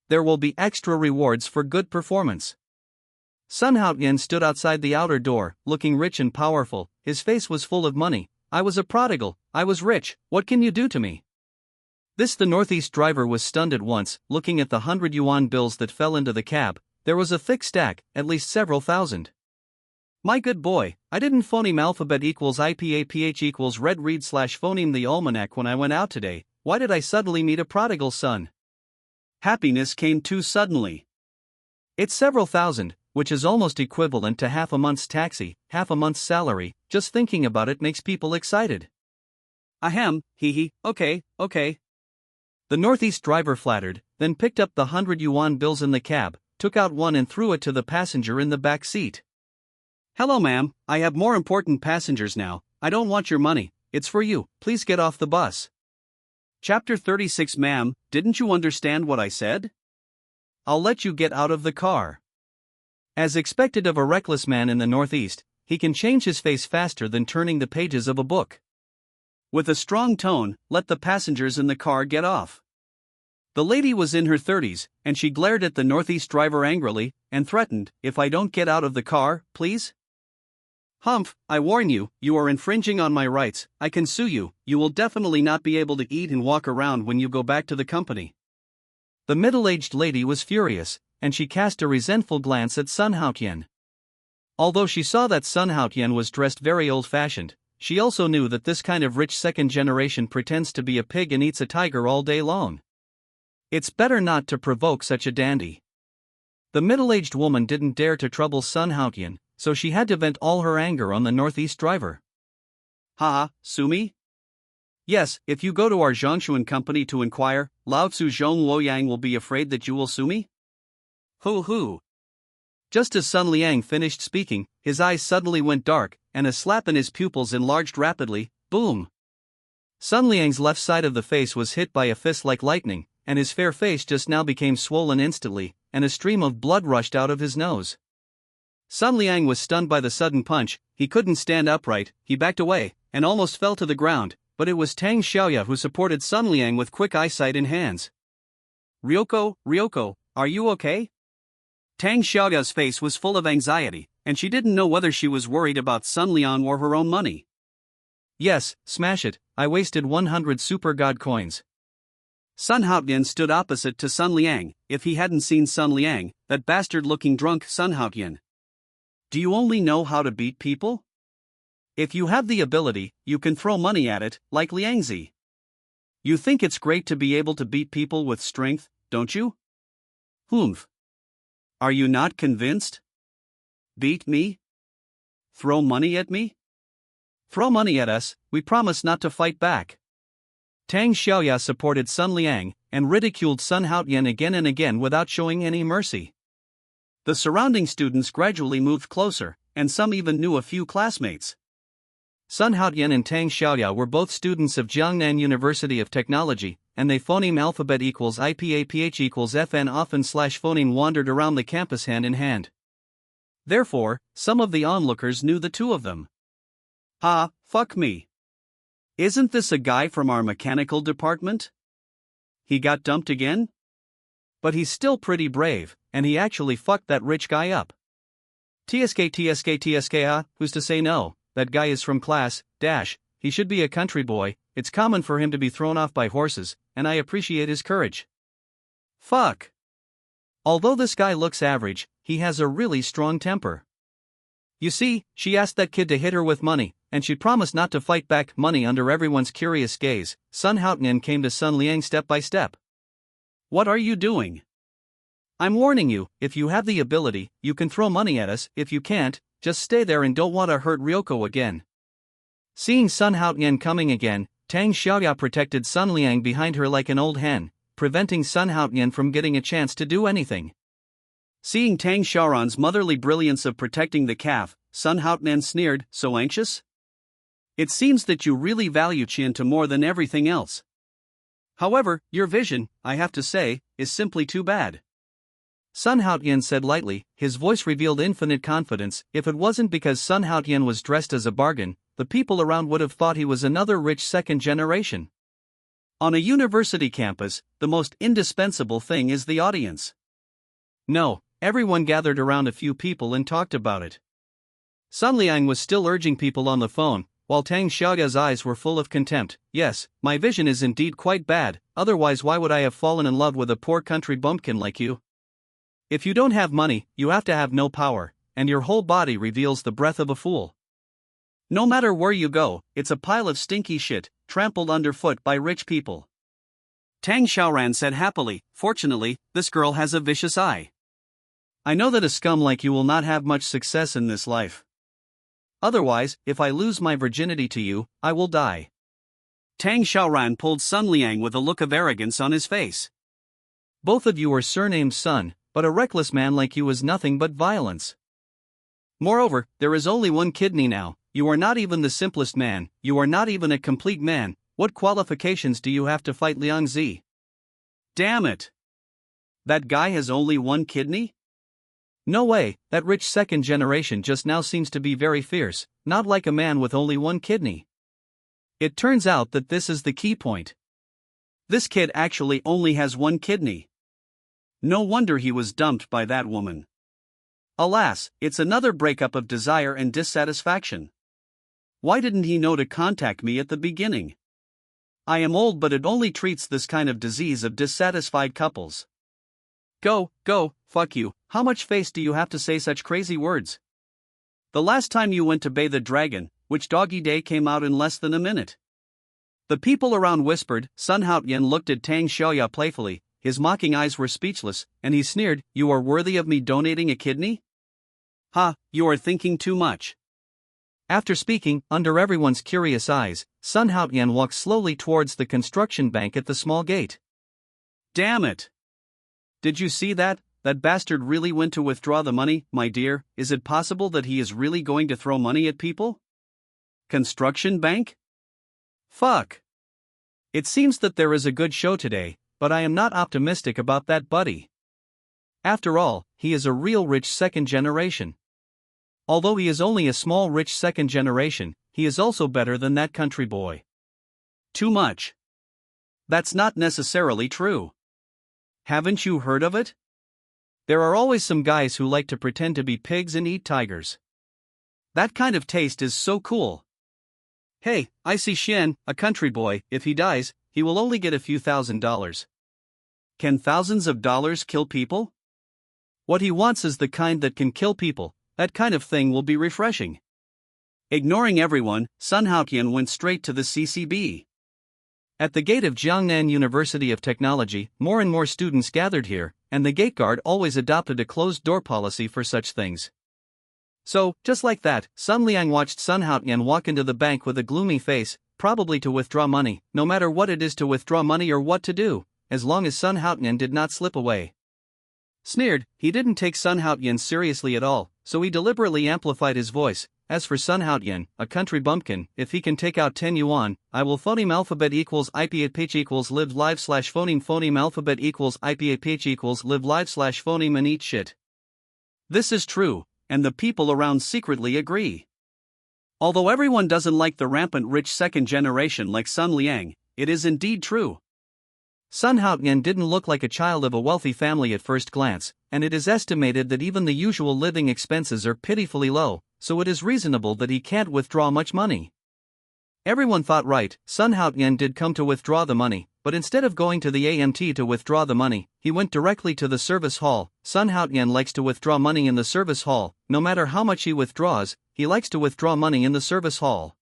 There will be extra rewards for good performance. Sun Haotian stood outside the outer door, looking rich and powerful. His face was full of money. I was a prodigal, I was rich, what can you do to me? The northeast driver was stunned at once, looking at the 100 yuan bills that fell into the cab. There was a thick stack, at least several thousand. My good boy, I didn't phoneme alphabet equals IPAPH equals red read / phoneme the almanac when I went out today. Why did I suddenly meet a prodigal son? Happiness came too suddenly. It's several thousand, which is almost equivalent to half a month's taxi, half a month's salary. Just thinking about it makes people excited. Ahem, hee, okay. The northeast driver flattered, then picked up the 100 yuan bills in the cab, took out one and threw it to the passenger in the back seat. Hello ma'am, I have more important passengers now. I don't want your money, it's for you, please get off the bus. Chapter 36. Ma'am, didn't you understand what I said? I'll let you get out of the car. As expected of a reckless man in the northeast, he can change his face faster than turning the pages of a book. With a strong tone, let the passengers in the car get off. The lady was in her 30s, and she glared at the northeast driver angrily, and threatened, if I don't get out of the car, please? Humph, I warn you, you are infringing on my rights, I can sue you, you will definitely not be able to eat and walk around when you go back to the company. The middle-aged lady was furious, and she cast a resentful glance at Sun Haotian. Although she saw that Sun Haotian was dressed very old-fashioned, she also knew that this kind of rich second generation pretends to be a pig and eats a tiger all day long. It's better not to provoke such a dandy. The middle-aged woman didn't dare to trouble Sun Haotian, so she had to vent all her anger on the northeast driver. Ha, sue me? Yes, if you go to our Zhongshuan company to inquire, Lao Tzu Zhong Luoyang will be afraid that you will sue me? Hoo. Just as Sun Liang finished speaking, his eyes suddenly went dark, and a slap in his pupils enlarged rapidly. Boom! Sun Liang's left side of the face was hit by a fist like lightning, and his fair face just now became swollen instantly, and a stream of blood rushed out of his nose. Sun Liang was stunned by the sudden punch. He couldn't stand upright, he backed away, and almost fell to the ground, but it was Tang Xiaoya who supported Sun Liang with quick eyesight and hands. Ryoko, are you okay? Tang Xiaoya's face was full of anxiety, and she didn't know whether she was worried about Sun Liang or her own money. Yes, smash it, I wasted 100 super god coins. Sun Haotian stood opposite to Sun Liang. If he hadn't seen Sun Liang, that bastard-looking drunk Sun Haotian. Do you only know how to beat people? If you have the ability, you can throw money at it, like Liangzi. You think it's great to be able to beat people with strength, don't you? Humph. Are you not convinced? Beat me? Throw money at me? Throw money at us, we promise not to fight back. Tang Xiaoya supported Sun Liang, and ridiculed Sun Haotian again and again without showing any mercy. The surrounding students gradually moved closer, and some even knew a few classmates. Sun Haotian and Tang Xiaoya were both students of Jiangnan University of Technology, and they phoneme alphabet equals IPAPH equals FN often / phoneme wandered around the campus hand in hand. Therefore, some of the onlookers knew the two of them. Ha, fuck me. Isn't this a guy from our mechanical department? He got dumped again? But he's still pretty brave, and he actually fucked that rich guy up. TSK, who's to say no, that guy is from class, he should be a country boy, it's common for him to be thrown off by horses, and I appreciate his courage. Fuck. Although this guy looks average, he has a really strong temper. You see, she asked that kid to hit her with money, and she promised not to fight back money under everyone's curious gaze. Sun Haotian came to Sun Liang step by step. What are you doing? I'm warning you, if you have the ability, you can throw money at us. If you can't, just stay there and don't want to hurt Ryoko again. Seeing Sun Haotian coming again, Tang Xiaoya protected Sun Liang behind her like an old hen, preventing Sun Haotian from getting a chance to do anything. Seeing Tang Xiaoran's motherly brilliance of protecting the calf, Sun Haotian sneered, so anxious? It seems that you really value Qian to more than everything else. However, your vision, I have to say, is simply too bad. Sun Haotian said lightly, his voice revealed infinite confidence. If it wasn't because Sun Haotian was dressed as a bargain, the people around would have thought he was another rich second generation. On a university campus, the most indispensable thing is the audience. No, everyone gathered around a few people and talked about it. Sun Liang was still urging people on the phone, while Tang Xiaoya's eyes were full of contempt. Yes, my vision is indeed quite bad, otherwise why would I have fallen in love with a poor country bumpkin like you? If you don't have money, you have to have no power, and your whole body reveals the breath of a fool. No matter where you go, it's a pile of stinky shit, trampled underfoot by rich people. Tang Xiaoran said happily, fortunately, this girl has a vicious eye. I know that a scum like you will not have much success in this life. Otherwise, if I lose my virginity to you, I will die. Tang Xiaoran pulled Sun Liang with a look of arrogance on his face. Both of you are surnamed Sun, but a reckless man like you is nothing but violence. Moreover, there is only one kidney now. You are not even the simplest man, you are not even a complete man. What qualifications do you have to fight Liang Zi? Damn it! That guy has only one kidney? No way, that rich second generation just now seems to be very fierce, not like a man with only one kidney. It turns out that this is the key point. This kid actually only has one kidney. No wonder he was dumped by that woman. Alas, it's another breakup of desire and dissatisfaction. Why didn't he know to contact me at the beginning? I am old, but it only treats this kind of disease of dissatisfied couples. Go, fuck you, how much face do you have to say such crazy words? The last time you went to bathe a dragon, which doggy day came out in less than a minute? The people around whispered. Sun Haotian looked at Tang Xiaoya playfully, his mocking eyes were speechless, and he sneered, you are worthy of me donating a kidney? Ha, you are thinking too much. After speaking, under everyone's curious eyes, Sun Haotian walked slowly towards the construction bank at the small gate. Damn it! Did you see that? That bastard really went to withdraw the money, my dear. Is it possible that he is really going to throw money at people? Construction bank? Fuck. It seems that there is a good show today, but I am not optimistic about that buddy. After all, he is a real rich second generation. Although he is only a small rich second generation, he is also better than that country boy. Too much. That's not necessarily true. Haven't you heard of it? There are always some guys who like to pretend to be pigs and eat tigers. That kind of taste is so cool. Hey, I see Xian, a country boy. If he dies, he will only get a few $1,000s. Can thousands of dollars kill people? What he wants is the kind that can kill people. That kind of thing will be refreshing. Ignoring everyone, Sun Haotian went straight to the CCB. At the gate of Jiangnan University of Technology, more and more students gathered here, and the gate guard always adopted a closed-door policy for such things. So, just like that, Sun Liang watched Sun Haotian walk into the bank with a gloomy face, probably to withdraw money. No matter what it is to withdraw money or what to do, as long as Sun Haotian did not slip away. Sneered, he didn't take Sun Haotian seriously at all, so he deliberately amplified his voice. As for Sun Haotian, a country bumpkin, if he can take out 10 yuan, I will phoneme alphabet equals IP equals live live slash phoneme alphabet equals IP equals live live slash phoneme and eat shit. This is true, and the people around secretly agree. Although everyone doesn't like the rampant rich second generation like Sun Liang, it is indeed true. Sun Haotian didn't look like a child of a wealthy family at first glance, and it is estimated that even the usual living expenses are pitifully low, so it is reasonable that he can't withdraw much money. Everyone thought right, Sun Haotian did come to withdraw the money, but instead of going to the AMT to withdraw the money, he went directly to the service hall. Sun Haotian likes to withdraw money in the service hall. No matter how much he withdraws, he likes to withdraw money in the service hall.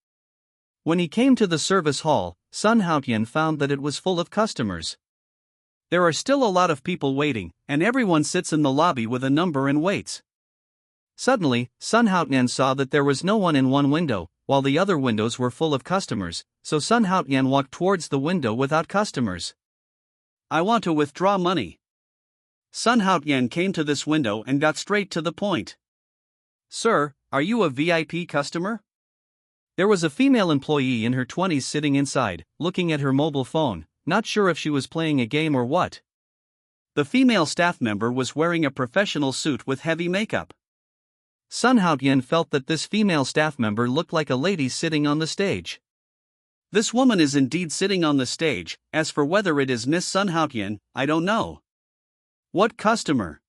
When he came to the service hall, Sun Haotian found that it was full of customers. There are still a lot of people waiting, and everyone sits in the lobby with a number and waits. Suddenly, Sun Haotian saw that there was no one in one window, while the other windows were full of customers, so Sun Haotian walked towards the window without customers. I want to withdraw money. Sun Haotian came to this window and got straight to the point. Sir, are you a VIP customer? There was a female employee in her 20s sitting inside, looking at her mobile phone, not sure if she was playing a game or what. The female staff member was wearing a professional suit with heavy makeup. Sun Haotian felt that this female staff member looked like a lady sitting on the stage. This woman is indeed sitting on the stage. As for whether it is Miss Sun Haotian, I don't know. What customer?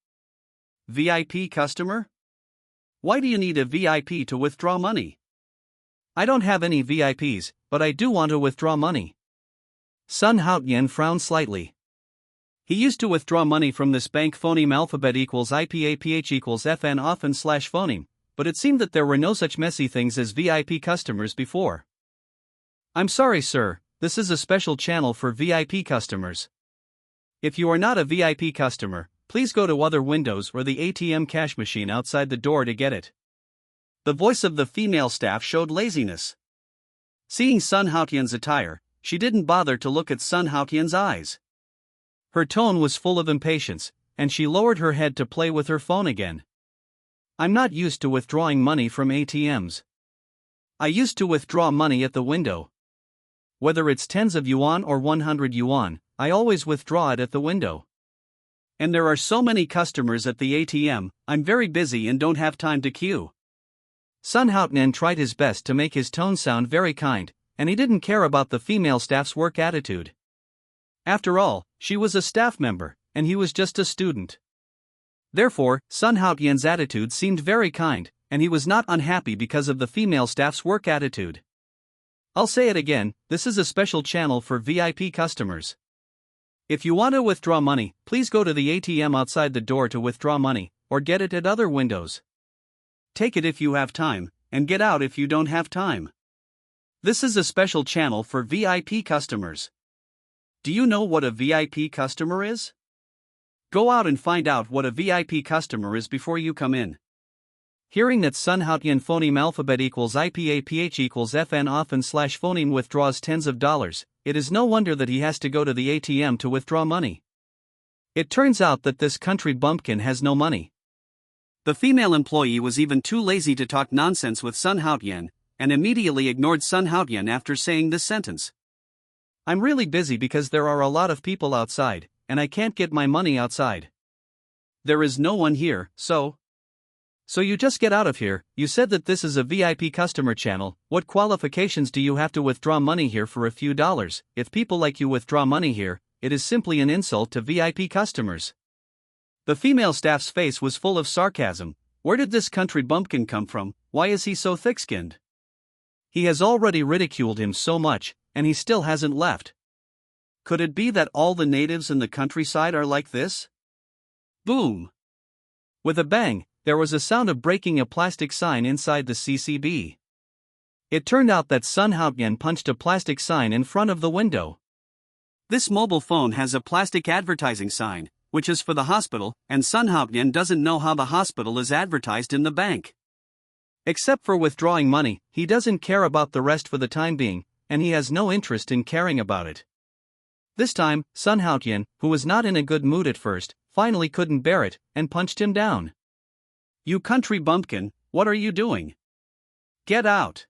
VIP customer? Why do you need a VIP to withdraw money? I don't have any VIPs, but I do want to withdraw money. Sun Haotian frowned slightly. He used to withdraw money from this bank phoneme alphabet equals IPAPH equals FN often / phoneme, but it seemed that there were no such messy things as VIP customers before. I'm sorry, sir, this is a special channel for VIP customers. If you are not a VIP customer, please go to other windows or the ATM cash machine outside the door to get it. The voice of the female staff showed laziness. Seeing Sun Haotian's attire, she didn't bother to look at Sun Haotian's eyes. Her tone was full of impatience, and she lowered her head to play with her phone again. I'm not used to withdrawing money from ATMs. I used to withdraw money at the window. Whether it's tens of yuan or 100 yuan, I always withdraw it at the window. And there are so many customers at the ATM, I'm very busy and don't have time to queue. Sun Haotian tried his best to make his tone sound very kind, and he didn't care about the female staff's work attitude. After all, she was a staff member, and he was just a student. Therefore, Sun Haotian's attitude seemed very kind, and he was not unhappy because of the female staff's work attitude. I'll say it again, this is a special channel for VIP customers. If you want to withdraw money, please go to the ATM outside the door to withdraw money, or get it at other windows. Take it if you have time, and get out if you don't have time. This is a special channel for VIP customers. Do you know what a VIP customer is? Go out and find out what a VIP customer is before you come in. Hearing that Sun Haotian phoneme alphabet equals IPAPH equals FN often / phoneme withdraws tens of dollars, it is no wonder that he has to go to the ATM to withdraw money. It turns out that this country bumpkin has no money. The female employee was even too lazy to talk nonsense with Sun Haotian, and immediately ignored Sun Haotian after saying this sentence. I'm really busy because there are a lot of people outside, and I can't get my money outside. There is no one here, so you just get out of here. You said that this is a VIP customer channel. What qualifications do you have to withdraw money here for a few dollars? If people like you withdraw money here, it is simply an insult to VIP customers. The female staff's face was full of sarcasm. Where did this country bumpkin come from? Why is he so thick-skinned? He has already ridiculed him so much, and he still hasn't left. Could it be that all the natives in the countryside are like this? Boom! With a bang, there was a sound of breaking a plastic sign inside the CCB. It turned out that Sun Haotian punched a plastic sign in front of the window. This mobile phone has a plastic advertising sign, which is for the hospital, and Sun Haotian doesn't know how the hospital is advertised in the bank. Except for withdrawing money, he doesn't care about the rest for the time being, and he has no interest in caring about it. This time, Sun Haotian, who was not in a good mood at first, finally couldn't bear it, and punched him down. You country bumpkin, what are you doing? Get out!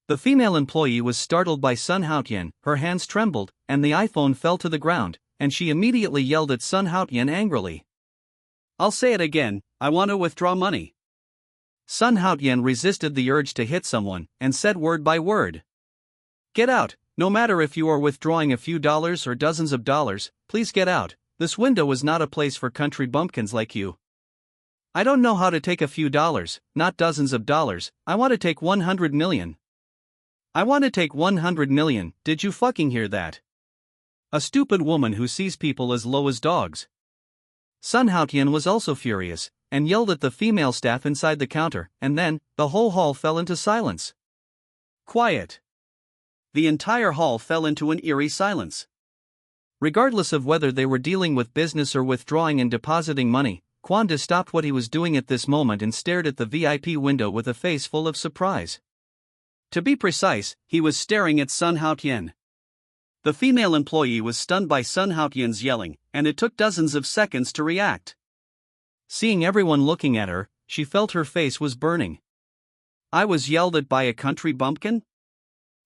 The female employee was startled by Sun Haotian, her hands trembled, and the iPhone fell to the ground, and she immediately yelled at Sun Haotian angrily. I'll say it again, I want to withdraw money. Sun Haotian resisted the urge to hit someone, and said word by word. Get out, no matter if you are withdrawing a few dollars or dozens of dollars, please get out. This window is not a place for country bumpkins like you. I don't know how to take a few dollars, not dozens of dollars, I want to take 100 million. I want to take 100 million, did you fucking hear that? A stupid woman who sees people as low as dogs. Sun Haotian was also furious, and yelled at the female staff inside the counter, and then, the whole hall fell into silence. Quiet. The entire hall fell into an eerie silence. Regardless of whether they were dealing with business or withdrawing and depositing money, Kwanda stopped what he was doing at this moment and stared at the VIP window with a face full of surprise. To be precise, he was staring at Sun Haotian. The female employee was stunned by Sun Haotian's yelling, and it took dozens of seconds to react. Seeing everyone looking at her, she felt her face was burning. I was yelled at by a country bumpkin?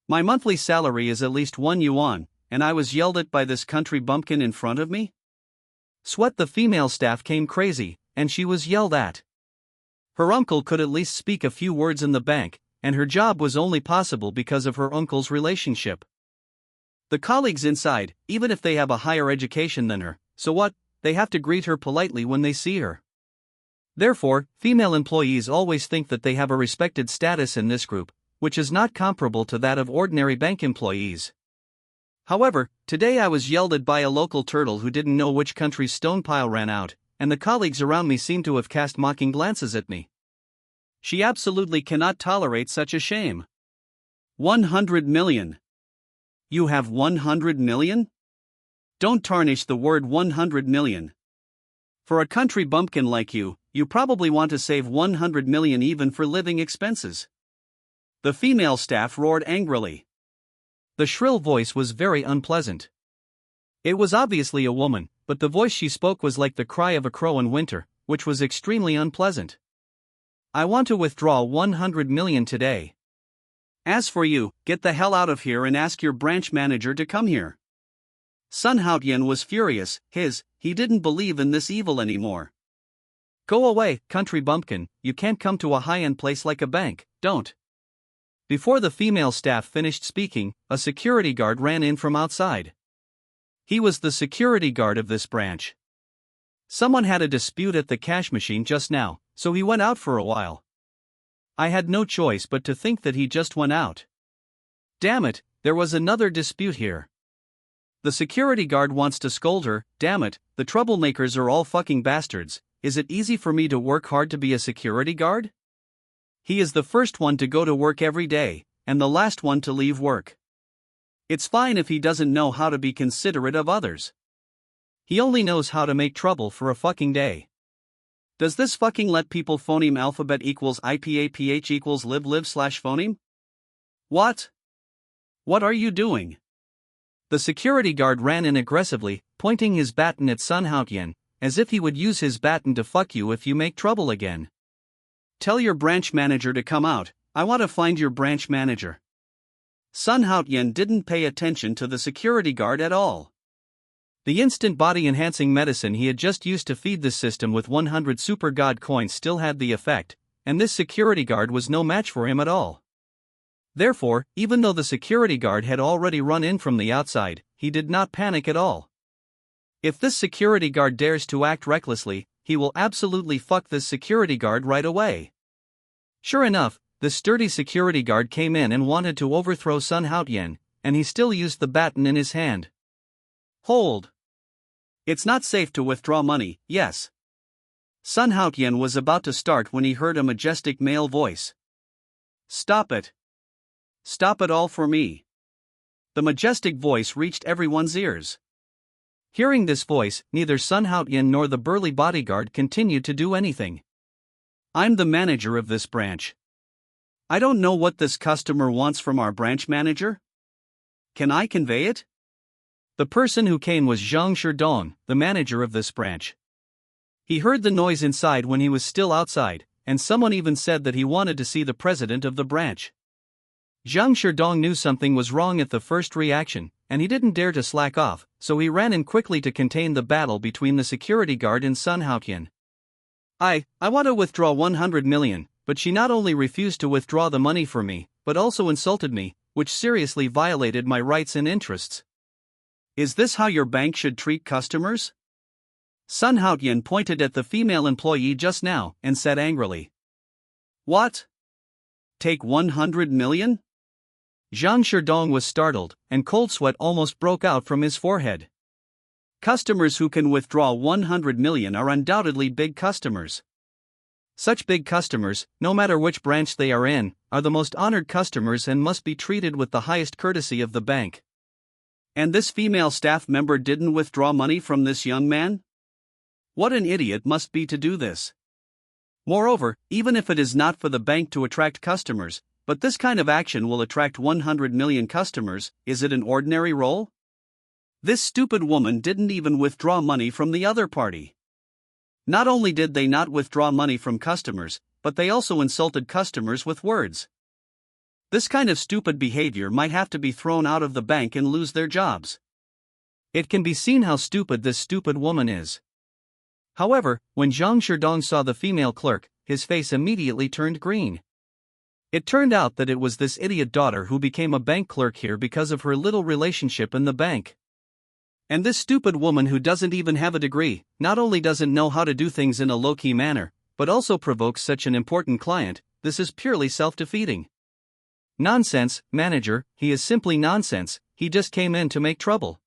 My monthly salary is at least 1 yuan, and I was yelled at by this country bumpkin in front of me? Sweat the female staff came crazy, and she was yelled at. Her uncle could at least speak a few words in the bank, and her job was only possible because of her uncle's relationship. The colleagues inside, even if they have a higher education than her, so what, they have to greet her politely when they see her. Therefore, female employees always think that they have a respected status in this group, which is not comparable to that of ordinary bank employees. However, today I was yelled at by a local turtle who didn't know which country's stone pile ran out, and the colleagues around me seemed to have cast mocking glances at me. She absolutely cannot tolerate such a shame. 100 million. You have 100 million? Don't tarnish the word 100 million. For a country bumpkin like you, you probably want to save 100 million even for living expenses. The female staff roared angrily. The shrill voice was very unpleasant. It was obviously a woman, but the voice she spoke was like the cry of a crow in winter, which was extremely unpleasant. I want to withdraw 100 million today. As for you, get the hell out of here and ask your branch manager to come here. Sun Haotian was furious, he didn't believe in this evil anymore. Go away, country bumpkin, you can't come to a high-end place like a bank, don't. Before the female staff finished speaking, a security guard ran in from outside. He was the security guard of this branch. Someone had a dispute at the cash machine just now, so he went out for a while. I had no choice but to think that he just went out. Damn it, there was another dispute here. The security guard wants to scold her, damn it, the troublemakers are all fucking bastards, is it easy for me to work hard to be a security guard? He is the first one to go to work every day, and the last one to leave work. It's fine if he doesn't know how to be considerate of others. He only knows how to make trouble for a fucking day. Does this fucking let people phoneme alphabet equals IPAPH equals live/phoneme? What? What are you doing? The security guard ran in aggressively, pointing his baton at Sun Haotian, as if he would use his baton to fuck you if you make trouble again. Tell your branch manager to come out, I want to find your branch manager. Sun Haotian didn't pay attention to the security guard at all. The instant body-enhancing medicine he had just used to feed the system with 100 super god coins still had the effect, and this security guard was no match for him at all. Therefore, even though the security guard had already run in from the outside, he did not panic at all. If this security guard dares to act recklessly, he will absolutely fuck this security guard right away. Sure enough, the sturdy security guard came in and wanted to overthrow Sun Haotian, and he still used the baton in his hand. Hold. It's not safe to withdraw money, yes. Sun Haotian was about to start when he heard a majestic male voice. Stop it. Stop it all for me. The majestic voice reached everyone's ears. Hearing this voice, neither Sun Haotian nor the burly bodyguard continued to do anything. I'm the manager of this branch. I don't know what this customer wants from our branch manager. Can I convey it? The person who came was Zhang Sherdong, the manager of this branch. He heard the noise inside when he was still outside, and someone even said that he wanted to see the president of the branch. Zhang Sherdong knew something was wrong at the first reaction, and he didn't dare to slack off, so he ran in quickly to contain the battle between the security guard and Sun Haotian. I want to withdraw 100 million, but she not only refused to withdraw the money for me, but also insulted me, which seriously violated my rights and interests. Is this how your bank should treat customers? Sun Haotian pointed at the female employee just now and said angrily. What? Take 100 million? Zhang Sherdong was startled, and cold sweat almost broke out from his forehead. Customers who can withdraw 100 million are undoubtedly big customers. Such big customers, no matter which branch they are in, are the most honored customers and must be treated with the highest courtesy of the bank. And this female staff member didn't withdraw money from this young man? What an idiot must be to do this. Moreover, even if it is not for the bank to attract customers, but this kind of action will attract 100 million customers, is it an ordinary role? This stupid woman didn't even withdraw money from the other party. Not only did they not withdraw money from customers, but they also insulted customers with words. This kind of stupid behavior might have to be thrown out of the bank and lose their jobs. It can be seen how stupid this stupid woman is. However, when Zhang Sherdong saw the female clerk, his face immediately turned green. It turned out that it was this idiot daughter who became a bank clerk here because of her little relationship in the bank. And this stupid woman who doesn't even have a degree, not only doesn't know how to do things in a low-key manner, but also provokes such an important client. This is purely self-defeating. Nonsense, manager, he is simply nonsense, he just came in to make trouble.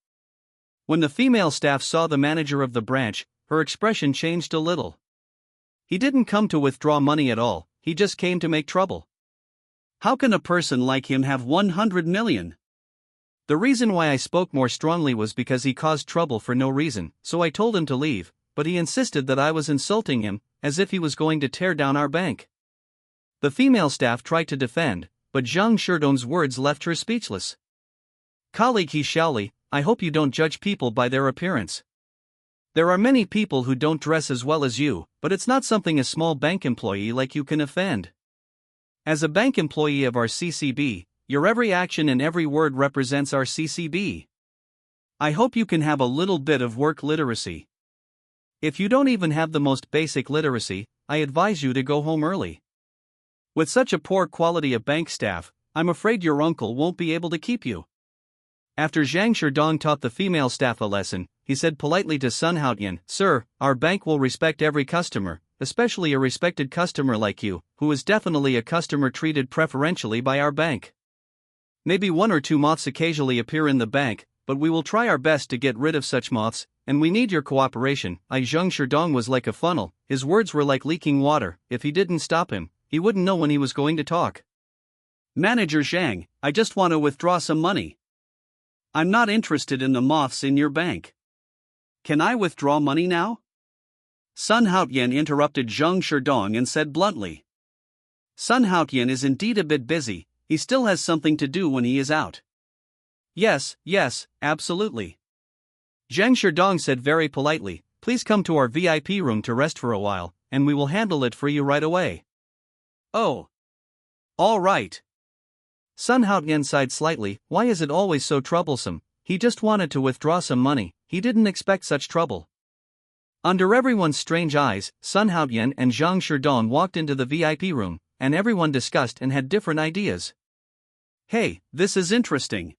When the female staff saw the manager of the branch, her expression changed a little. He didn't come to withdraw money at all, he just came to make trouble. How can a person like him have 100 million? The reason why I spoke more strongly was because he caused trouble for no reason, so I told him to leave, but he insisted that I was insulting him, as if he was going to tear down our bank. The female staff tried to defend, but Zhang Sherdong's words left her speechless. Colleague He Xiaoli, I hope you don't judge people by their appearance. There are many people who don't dress as well as you, but it's not something a small bank employee like you can offend. As a bank employee of our CCB, your every action and every word represents our CCB. I hope you can have a little bit of work literacy. If you don't even have the most basic literacy, I advise you to go home early. With such a poor quality of bank staff, I'm afraid your uncle won't be able to keep you. After Zhang Sherdong taught the female staff a lesson, he said politely to Sun Haotian, Sir, our bank will respect every customer, especially a respected customer like you, who is definitely a customer treated preferentially by our bank. Maybe one or two moths occasionally appear in the bank, but we will try our best to get rid of such moths, and we need your cooperation. Zhang Sherdong was like a funnel, his words were like leaking water. If he didn't stop him, he wouldn't know when he was going to talk. Manager Zhang, I just want to withdraw some money. I'm not interested in the moths in your bank. Can I withdraw money now? Sun Haotian interrupted Zhang Sherdong and said bluntly. Sun Haotian is indeed a bit busy, he still has something to do when he is out. Yes, absolutely. Zhang Sherdong said very politely, please come to our VIP room to rest for a while, and we will handle it for you right away. Oh. All right. Sun Haotian sighed slightly, why is it always so troublesome? He just wanted to withdraw some money, he didn't expect such trouble. Under everyone's strange eyes, Sun Haotian and Zhang Sherdong walked into the VIP room, and everyone discussed and had different ideas. Hey, this is interesting.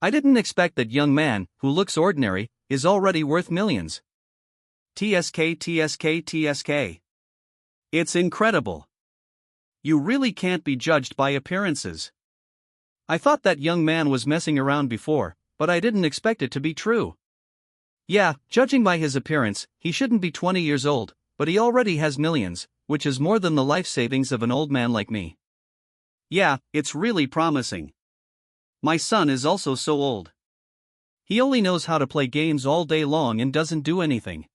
I didn't expect that young man, who looks ordinary, is already worth millions. TSK. It's incredible. You really can't be judged by appearances. I thought that young man was messing around before, but I didn't expect it to be true. Yeah, judging by his appearance, he shouldn't be 20 years old, but he already has millions, which is more than the life savings of an old man like me. Yeah, it's really promising. My son is also so old. He only knows how to play games all day long and doesn't do anything.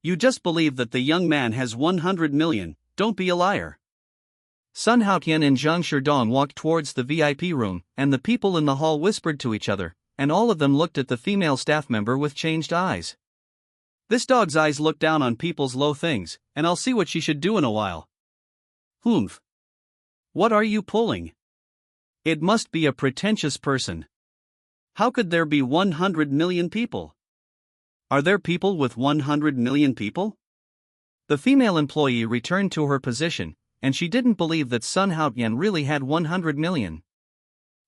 You just believe that the young man has 100 million, don't be a liar. Sun Haotian and Zhang Sherdong walked towards the VIP room, and the people in the hall whispered to each other, and all of them looked at the female staff member with changed eyes. This dog's eyes look down on people's low things, and I'll see what she should do in a while. Humph. What are you pulling? It must be a pretentious person. How could there be 100 million people? Are there people with 100 million people? The female employee returned to her position, and she didn't believe that Sun Haotian really had 100 million.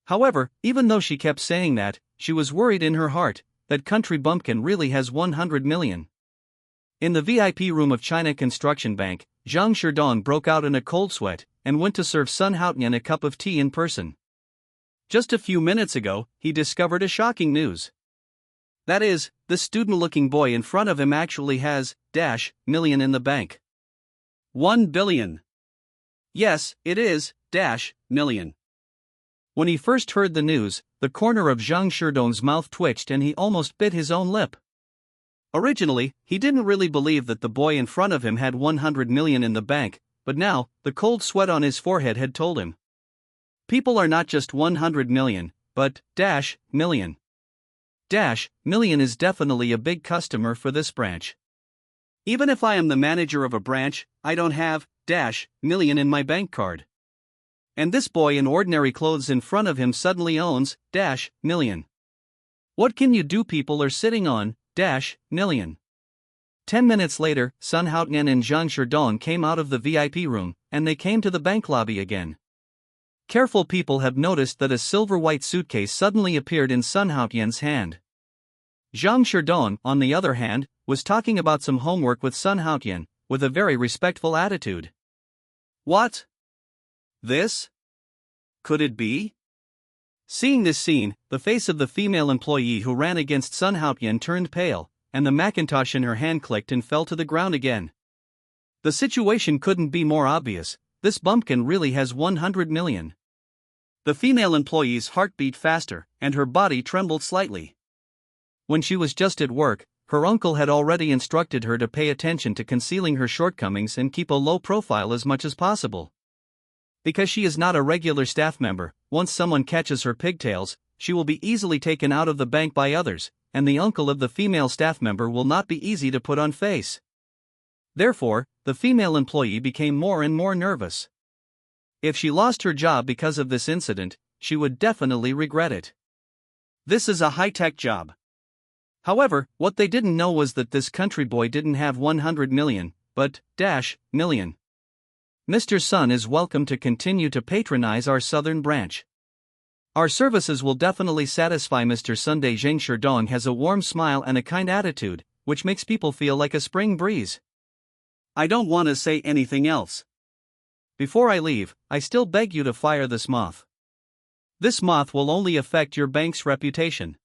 However, even though she kept saying that, she was worried in her heart that Country Bumpkin really has 100 million. In the VIP room of China Construction Bank, Zhang Sherdong broke out in a cold sweat and went to serve Sun Haotian a cup of tea in person. Just a few minutes ago, he discovered a shocking news. That is, the student-looking boy in front of him actually has million in the bank. 1 billion. Yes, it is million. When he first heard the news, the corner of Zhang Shidong's mouth twitched and he almost bit his own lip. Originally, he didn't really believe that the boy in front of him had 100 million in the bank, but now, the cold sweat on his forehead had told him. People are not just 100 million, but million. Million is definitely a big customer for this branch. Even if I am the manager of a branch, I don't have million in my bank card. And this boy in ordinary clothes in front of him suddenly owns million. What can you do? People are sitting on million. 10 minutes later, Sun Haotian and Zhang Shidong came out of the VIP room, and they came to the bank lobby again. Careful people have noticed that a silver-white suitcase suddenly appeared in Sun Haotian's hand. Zhang Shidong, on the other hand, was talking about some homework with Sun Haotian, with a very respectful attitude. What? This? Could it be? Seeing this scene, the face of the female employee who ran against Sun Haotian turned pale, and the Macintosh in her hand clicked and fell to the ground again. The situation couldn't be more obvious. This bumpkin really has 100 million. The female employee's heart beat faster, and her body trembled slightly. When she was just at work, her uncle had already instructed her to pay attention to concealing her shortcomings and keep a low profile as much as possible. Because she is not a regular staff member, once someone catches her pigtails, she will be easily taken out of the bank by others, and the uncle of the female staff member will not be easy to put on face. Therefore, the female employee became more and more nervous. If she lost her job because of this incident, she would definitely regret it. This is a high-tech job. However, what they didn't know was that this country boy didn't have 100 million, but million. Mr. Sun is welcome to continue to patronize our southern branch. Our services will definitely satisfy Mr. Sunday. Zhang Shidong has a warm smile and a kind attitude, which makes people feel like a spring breeze. I don't want to say anything else. Before I leave, I still beg you to fire this moth. This moth will only affect your bank's reputation.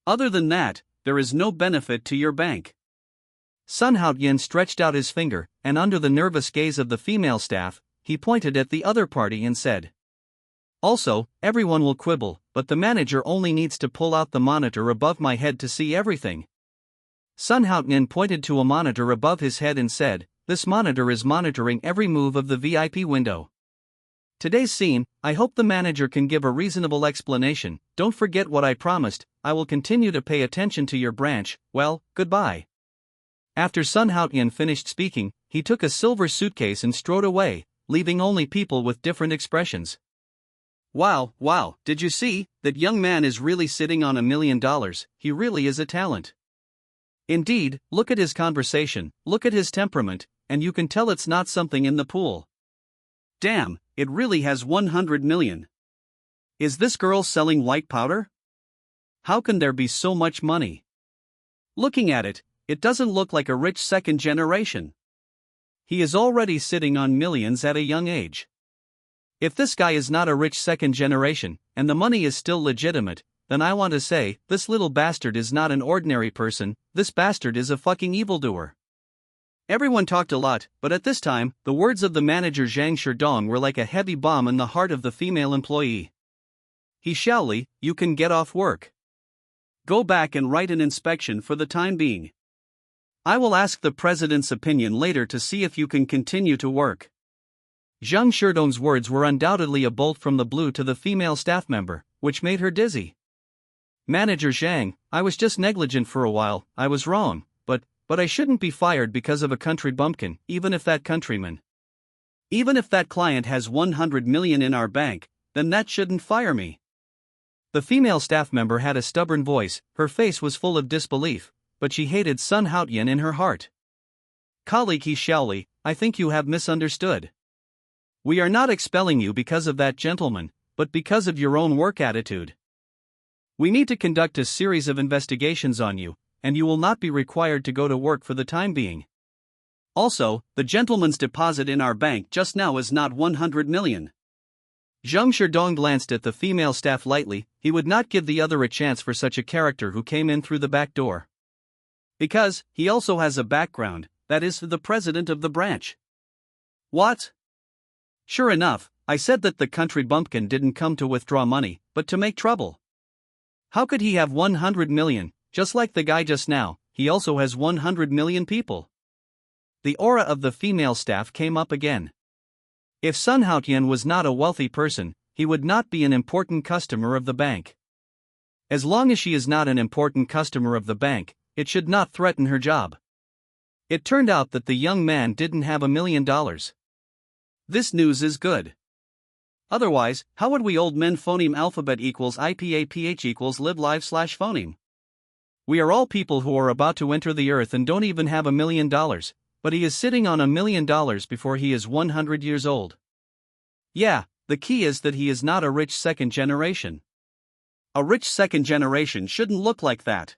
Other than that, there is no benefit to your bank. Sun Haotian stretched out his finger, and under the nervous gaze of the female staff, he pointed at the other party and said, "Also, everyone will quibble, but the manager only needs to pull out the monitor above my head to see everything." Sun Haotian pointed to a monitor above his head and said, "This monitor is monitoring every move of the VIP window. Today's scene, I hope the manager can give a reasonable explanation. Don't forget what I promised, I will continue to pay attention to your branch. Well, goodbye." After Sun Haotian finished speaking, he took a silver suitcase and strode away, leaving only people with different expressions. Wow, did you see? That young man is really sitting on $1 million, he really is a talent. Indeed, look at his conversation, look at his temperament, and you can tell it's not something in the pool. Damn, it really has 100 million. Is this girl selling white powder? How can there be so much money? Looking at it, it doesn't look like a rich second generation. He is already sitting on millions at a young age. If this guy is not a rich second generation, and the money is still legitimate, then I want to say, this little bastard is not an ordinary person, this bastard is a fucking evildoer. Everyone talked a lot, but at this time, the words of the manager Zhang Shidong were like a heavy bomb in the heart of the female employee. He Xiaoli, you can get off work. Go back and write an inspection for the time being. I will ask the president's opinion later to see if you can continue to work. Zhang Shidong's words were undoubtedly a bolt from the blue to the female staff member, which made her dizzy. Manager Zhang, I was just negligent for a while, I was wrong, but I shouldn't be fired because of a country bumpkin, even if that client has 100 million in our bank, then that shouldn't fire me. The female staff member had a stubborn voice, her face was full of disbelief, but she hated Sun Haotian in her heart. Colleague He Xiaoli, I think you have misunderstood. We are not expelling you because of that gentleman, but because of your own work attitude. We need to conduct a series of investigations on you, and you will not be required to go to work for the time being. Also, the gentleman's deposit in our bank just now is not 100 million. Zhang Sherdong glanced at the female staff lightly. He would not give the other a chance for such a character who came in through the back door. Because, he also has a background, that is, the president of the branch. What? Sure enough, I said that the country bumpkin didn't come to withdraw money, but to make trouble. How could he have 100 million, just like the guy just now? He also has 100 million people. The aura of the female staff came up again. If Sun Haotian was not a wealthy person, he would not be an important customer of the bank. As long as she is not an important customer of the bank, it should not threaten her job. It turned out that the young man didn't have $1 million. This news is good. Otherwise, how would we old men phoneme alphabet equals IPAPH equals live live / phoneme? We are all people who are about to enter the earth and don't even have $1 million, but he is sitting on $1 million before he is 100 years old. Yeah, the key is that he is not a rich second generation. A rich second generation shouldn't look like that.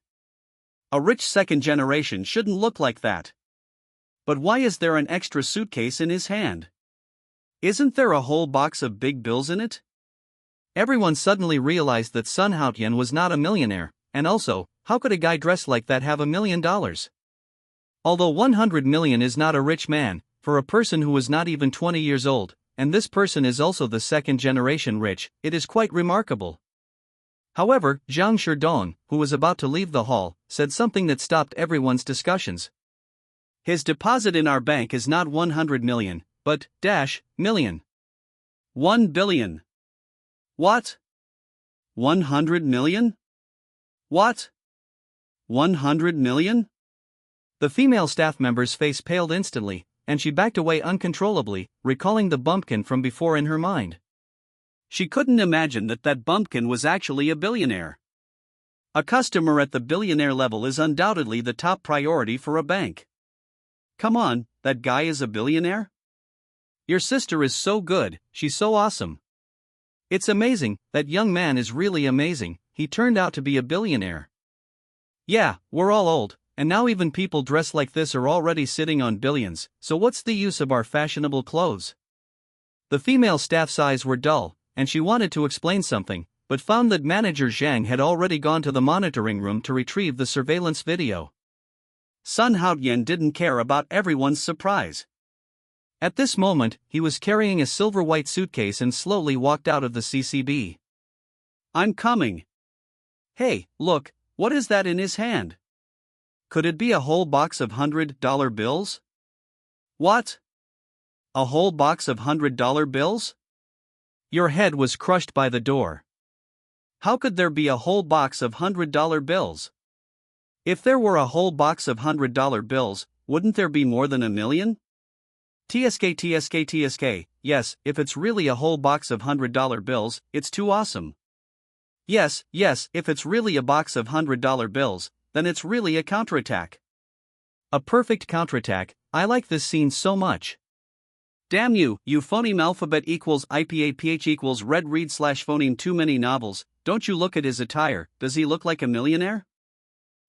A rich second generation shouldn't look like that. But why is there an extra suitcase in his hand? Isn't there a whole box of big bills in it? Everyone suddenly realized that Sun Haotian was not a millionaire, and also, how could a guy dressed like that have $1 million? Although 100 million is not a rich man, for a person who is not even 20 years old, and this person is also the second generation rich, it is quite remarkable. However, Zhang Sherdong, who was about to leave the hall, said something that stopped everyone's discussions. His deposit in our bank is not 100 million, but, million. 1 billion. What? 100 million? What? 100 million? The female staff member's face paled instantly, and she backed away uncontrollably, recalling the bumpkin from before in her mind. She couldn't imagine that bumpkin was actually a billionaire. A customer at the billionaire level is undoubtedly the top priority for a bank. Come on, that guy is a billionaire? Your sister is so good, she's so awesome. It's amazing, that young man is really amazing, he turned out to be a billionaire. Yeah, we're all old, and now even people dressed like this are already sitting on billions, so what's the use of our fashionable clothes? The female staff's eyes were dull, and she wanted to explain something, but found that manager Zhang had already gone to the monitoring room to retrieve the surveillance video. Sun Haotian didn't care about everyone's surprise. At this moment, he was carrying a silver-white suitcase and slowly walked out of the CCB. I'm coming. Hey, look, what is that in his hand? Could it be a whole box of $100 bills? What? A whole box of $100 bills? Your head was crushed by the door. How could there be a whole box of $100 bills? If there were a whole box of $100 bills, wouldn't there be more than 1 million? TSK, yes, if it's really a whole box of $100 bills, it's too awesome. Yes, if it's really a box of $100 bills, then it's really a counterattack. A perfect counterattack, I like this scene so much. Damn you phoneme alphabet equals IPAPH equals red read / phoneme too many novels, don't you look at his attire, does he look like a millionaire?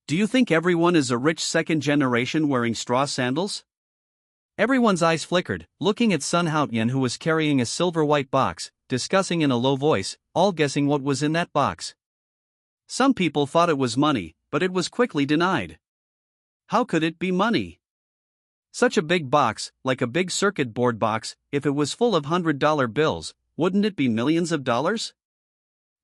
Do you think everyone is a rich second generation wearing straw sandals? Everyone's eyes flickered, looking at Sun Haotian who was carrying a silver-white box, discussing in a low voice, all guessing what was in that box. Some people thought it was money, but it was quickly denied. How could it be money? Such a big box, like a big circuit board box, if it was full of $100 bills, wouldn't it be millions of dollars?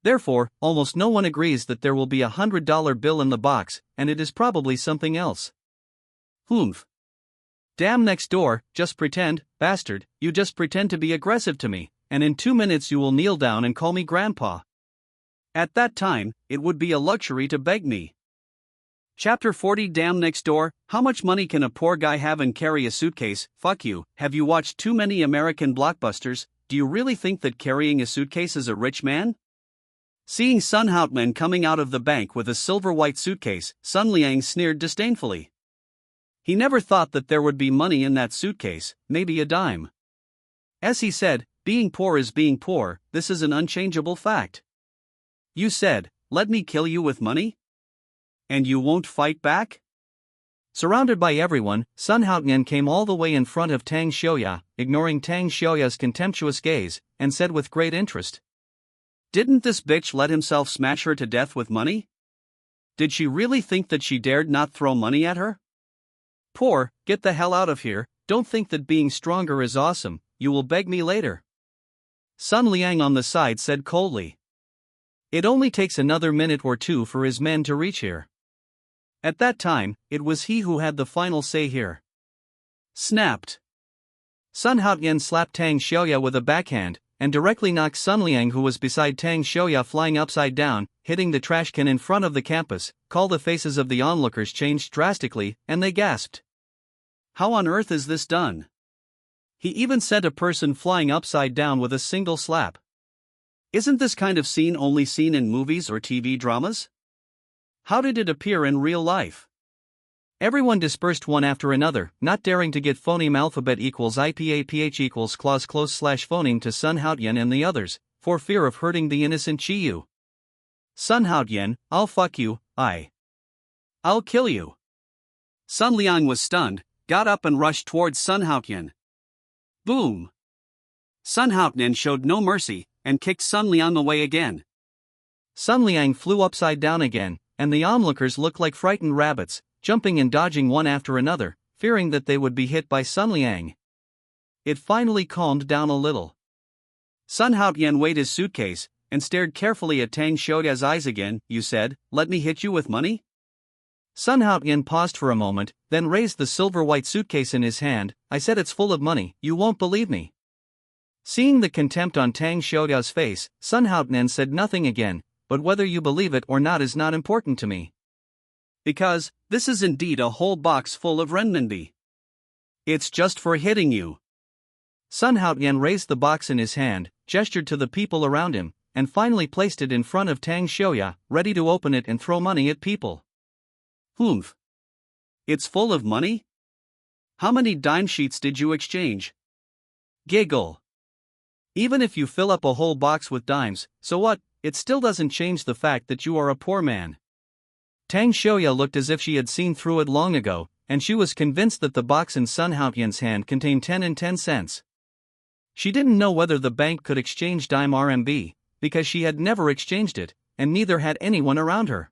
Therefore, almost no one agrees that there will be a $100 bill in the box, and it is probably something else. Humph. Damn next door, just pretend, bastard, you just pretend to be aggressive to me, and in 2 minutes you will kneel down and call me grandpa. At that time, it would be a luxury to beg me. Chapter 40 Damn next door, how much money can a poor guy have and carry a suitcase? Fuck you, have you watched too many American blockbusters? Do you really think that carrying a suitcase is a rich man? Seeing Sun Haotian coming out of the bank with a silver-white suitcase, Sun Liang sneered disdainfully. He never thought that there would be money in that suitcase, maybe a dime. As he said, being poor is being poor, this is an unchangeable fact. You said, let me kill you with money? And you won't fight back? Surrounded by everyone, Sun Haotian came all the way in front of Tang Xiuya, ignoring Tang Xiuya's contemptuous gaze, and said with great interest, "Didn't this bitch let himself smash her to death with money? Did she really think that she dared not throw money at her? Poor, get the hell out of here, don't think that being stronger is awesome, you will beg me later." Sun Liang on the side said coldly, "It only takes another minute or two for his men to reach here." At that time, it was he who had the final say here. Snapped. Sun Haotian slapped Tang Xiuya with a backhand, and directly knocked Sun Liang, who was beside Tang Xiuya, flying upside down, hitting the trash can in front of the campus. The faces of the onlookers changed drastically, and they gasped. How on earth is this done? He even sent a person flying upside down with a single slap. Isn't this kind of scene only seen in movies or TV dramas? How did it appear in real life? Everyone dispersed one after another, not daring to get phoneme alphabet equals IPAPH equals clause close slash phoneme to Sun Haotian and the others, for fear of hurting the innocent Chiyu. Sun Haotian, I'll fuck you, I'll kill you. Sun Liang was stunned, got up and rushed towards Sun Haotian. Boom! Sun Haotian showed no mercy, and kicked Sun Liang away again. Sun Liang flew upside down again, and the onlookers looked like frightened rabbits, jumping and dodging one after another, fearing that they would be hit by Sun Liang. It finally calmed down a little. Sun Haotian weighed his suitcase, and stared carefully at Tang Xiuya's eyes again. You said, let me hit you with money? Sun Haotian paused for a moment, then raised the silver-white suitcase in his hand. I said it's full of money, you won't believe me. Seeing the contempt on Tang Xiuya's face, Sun Haotian said nothing again, but whether you believe it or not is not important to me. Because, this is indeed a whole box full of renminbi. It's just for hitting you. Sun Haotian raised the box in his hand, gestured to the people around him, and finally placed it in front of Tang Xiuya, ready to open it and throw money at people. Humph. It's full of money? How many dime sheets did you exchange? Giggle. Even if you fill up a whole box with dimes, so what? It still doesn't change the fact that you are a poor man. Tang Xiuya looked as if she had seen through it long ago, and she was convinced that the box in Sun Haotian's hand contained 10 and 10 cents. She didn't know whether the bank could exchange dime RMB, because she had never exchanged it, and neither had anyone around her.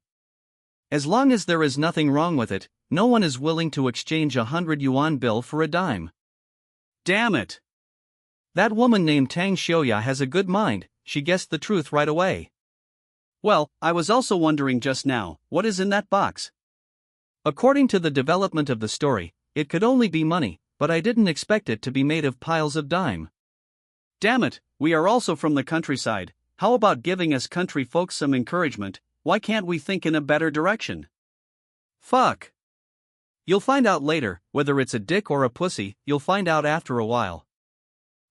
As long as there is nothing wrong with it, no one is willing to exchange a 100 yuan bill for a dime. Damn it! That woman named Tang Xiuya has a good mind, she guessed the truth right away. Well, I was also wondering just now, what is in that box? According to the development of the story, it could only be money, but I didn't expect it to be made of piles of dime. Damn it, we are also from the countryside, how about giving us country folks some encouragement? Why can't we think in a better direction? Fuck. You'll find out later, whether it's a dick or a pussy, you'll find out after a while.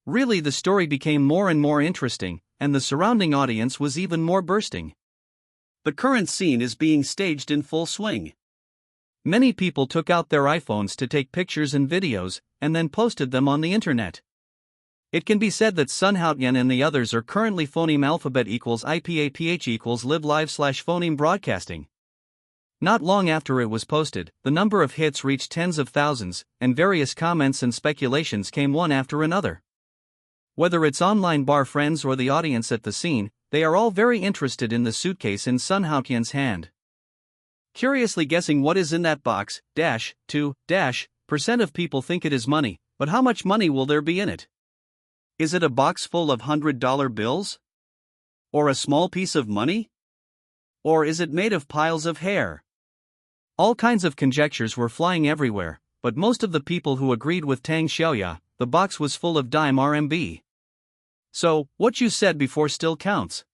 Really, the story became more and more interesting, and the surrounding audience was even more bursting. The current scene is being staged in full swing. Many people took out their iPhones to take pictures and videos, and then posted them on the internet. It can be said that Sun Haotian and the others are currently phoneme alphabet equals IPAPH equals live live / phoneme broadcasting. Not long after it was posted, the number of hits reached tens of thousands, and various comments and speculations came one after another. Whether it's online bar friends or the audience at the scene, they are all very interested in the suitcase in Sun Haotian's hand. Curiously guessing what is in that box, %% of people think it is money, but how much money will there be in it? Is it a box full of $100 bills? Or a small piece of money? Or is it made of piles of hair? All kinds of conjectures were flying everywhere, but most of the people who agreed with Tang Xiuya, the box was full of dime RMB. So, what you said before still counts.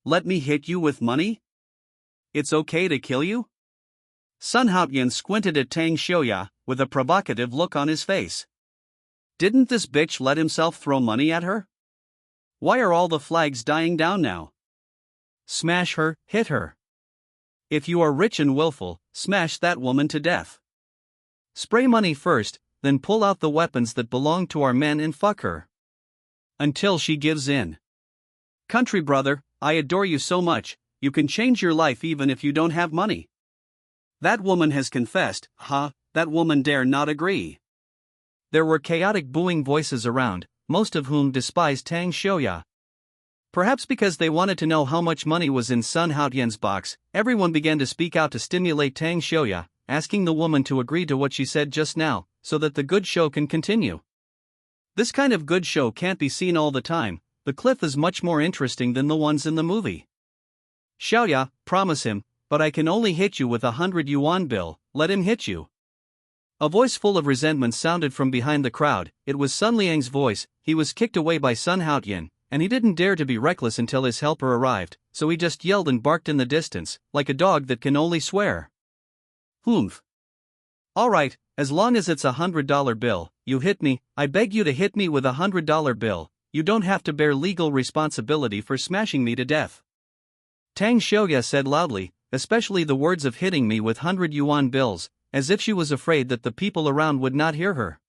Let me hit you with money? It's okay to kill you? Sun Haotian squinted at Tang Xiuya, with a provocative look on his face. Didn't this bitch let himself throw money at her? Why are all the flags dying down now? Smash her, hit her. If you are rich and willful, smash that woman to death. Spray money first, then pull out the weapons that belong to our men and fuck her. Until she gives in. Country brother, I adore you so much, you can change your life even if you don't have money. That woman has confessed, huh? That woman dare not agree. There were chaotic booing voices around, most of whom despised Tang Xiaoya. Perhaps because they wanted to know how much money was in Sun Haotian's box, everyone began to speak out to stimulate Tang Xiaoya, asking the woman to agree to what she said just now, so that the good show can continue. This kind of good show can't be seen all the time. The cliff is much more interesting than the ones in the movie. Xiaoya, promise him, but I can only hit you with 100 yuan bill, let him hit you. A voice full of resentment sounded from behind the crowd. It was Sun Liang's voice. He was kicked away by Sun Haotian, and he didn't dare to be reckless until his helper arrived, so he just yelled and barked in the distance, like a dog that can only swear. Humph. Alright, as long as it's $100 bill, you hit me. I beg you to hit me with $100 bill. You don't have to bear legal responsibility for smashing me to death. Tang Xiaoya said loudly, especially the words of hitting me with 100 yuan bills, as if she was afraid that the people around would not hear her.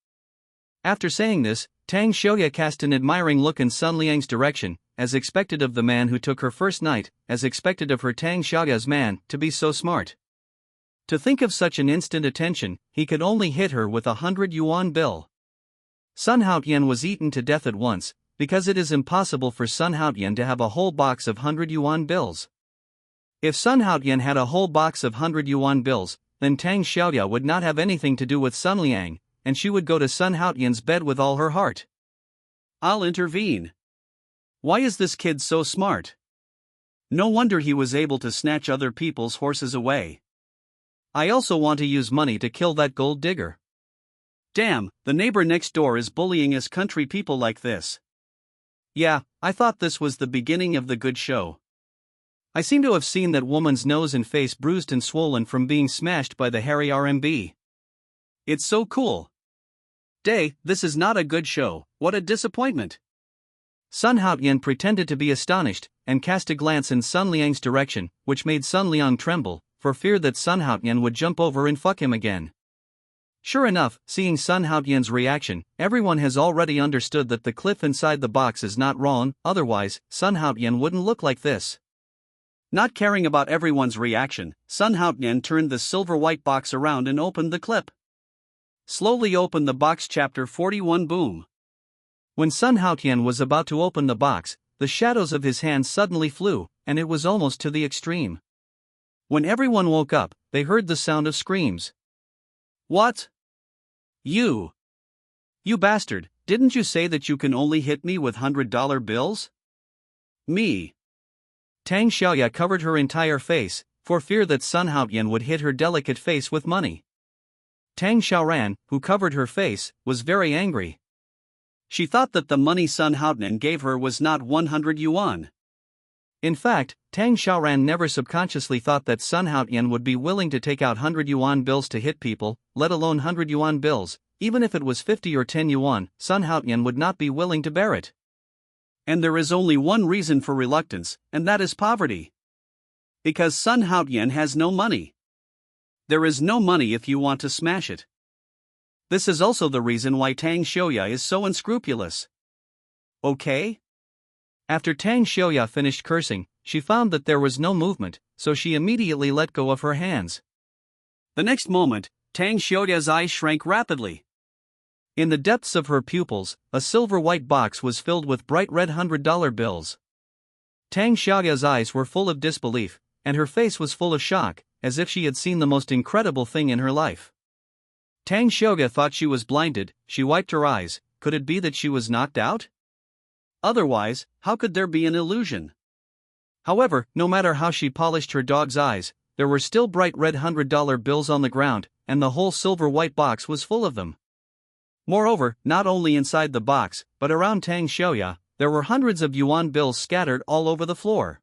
After saying this, Tang Xiaoya cast an admiring look in Sun Liang's direction, as expected of the man who took her first night, as expected of her. Tang Xiaoya's man, to be so smart. To think of such an instant attention, he could only hit her with 100 yuan bill. Sun Haotian was eaten to death at once, because it is impossible for Sun Haotian to have a whole box of 100 yuan bills. If Sun Haotian had a whole box of 100 yuan bills, then Tang Xiaoya would not have anything to do with Sun Liang, and she would go to Sun Haotian's bed with all her heart. I'll intervene. Why is this kid so smart? No wonder he was able to snatch other people's horses away. I also want to use money to kill that gold digger. Damn, the neighbor next door is bullying us country people like this. Yeah, I thought this was the beginning of the good show. I seem to have seen that woman's nose and face bruised and swollen from being smashed by the hairy RMB. It's so cool. This is not a good show. What a disappointment. Sun Haotian pretended to be astonished, and cast a glance in Sun Liang's direction, which made Sun Liang tremble, for fear that Sun Haotian would jump over and fuck him again. Sure enough, seeing Sun Haotian's reaction, everyone has already understood that the cliff inside the box is not wrong, otherwise, Sun Haotian wouldn't look like this. Not caring about everyone's reaction, Sun Haotian turned the silver white box around and opened the clip. Slowly opened the box. Chapter 41. Boom. When Sun Haotian was about to open the box, the shadows of his hands suddenly flew, and it was almost to the extreme. When everyone woke up, they heard the sound of screams. What? You bastard, didn't you say that you can only hit me with $100 bills? Me. Tang Xiaoya covered her entire face, for fear that Sun Haotian would hit her delicate face with money. Tang Xiaoran, who covered her face, was very angry. She thought that the money Sun Haotian gave her was not 100 yuan. In fact, Tang Xiaoran never subconsciously thought that Sun Haotian would be willing to take out 100 yuan bills to hit people, let alone 100 yuan bills. Even if it was 50 or 10 yuan, Sun Haotian would not be willing to bear it. And there is only one reason for reluctance, and that is poverty. Because Sun Haotian has no money. There is no money if you want to smash it. This is also the reason why Tang Xiaoya is so unscrupulous. Okay? After Tang Xiaoya finished cursing, she found that there was no movement, so she immediately let go of her hands. The next moment, Tang Xiaoya's eyes shrank rapidly. In the depths of her pupils, a silver white box was filled with bright red $100 bills. Tang Xiaoya's eyes were full of disbelief, and her face was full of shock, as if she had seen the most incredible thing in her life. Tang Xiaoya thought she was blinded. She wiped her eyes. Could it be that she was knocked out? Otherwise, how could there be an illusion? However, no matter how she polished her dog's eyes, there were still bright red $100 bills on the ground, and the whole silver white box was full of them. Moreover, not only inside the box, but around Tang Xiaoya, there were hundreds of yuan bills scattered all over the floor.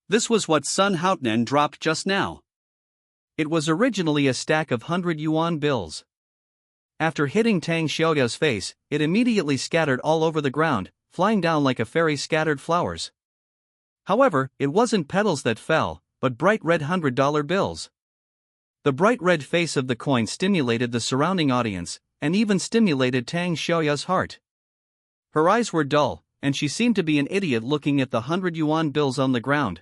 This was what Sun Haotian dropped just now. It was originally a stack of 100 yuan bills. After hitting Tang Xiaoya's face, it immediately scattered all over the ground, flying down like a fairy scattered flowers. However, it wasn't petals that fell, but bright red $100 bills. The bright red face of the coin stimulated the surrounding audience, and even stimulated Tang Xiaoya's heart. Her eyes were dull, and she seemed to be an idiot looking at the 100 yuan bills on the ground.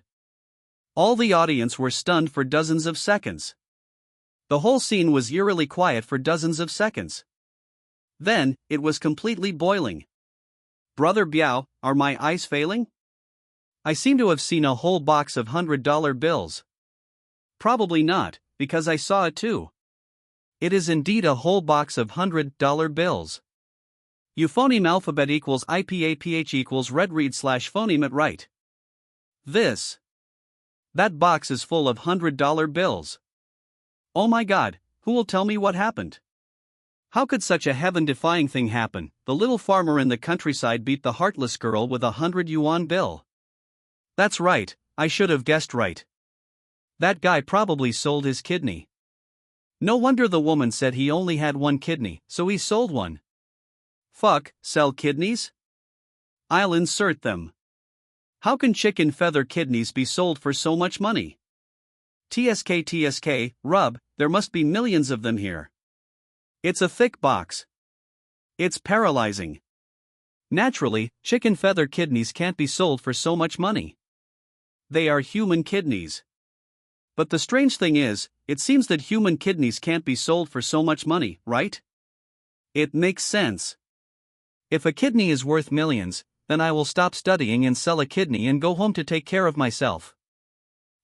All the audience were stunned for dozens of seconds. The whole scene was eerily quiet for dozens of seconds. Then, it was completely boiling. Brother Biao, are my eyes failing? I seem to have seen a whole box of $100 bills. Probably not, because I saw it too. It is indeed a whole box of $100 bills. Euphoneme alphabet equals IPAPH equals red read / phoneme at right. That box is full of $100 bills. Oh my god, who will tell me what happened? How could such a heaven-defying thing happen? The little farmer in the countryside beat the heartless girl with a 100 yuan bill. That's right, I should have guessed right. That guy probably sold his kidney. No wonder the woman said he only had one kidney, so he sold one. Fuck, sell kidneys? I'll insert them. How can chicken feather kidneys be sold for so much money? TSK, rub, there must be millions of them here. It's a thick box. It's paralyzing. Naturally, chicken feather kidneys can't be sold for so much money. They are human kidneys. But the strange thing is, it seems that human kidneys can't be sold for so much money, right? It makes sense. If a kidney is worth millions, then I will stop studying and sell a kidney and go home to take care of myself.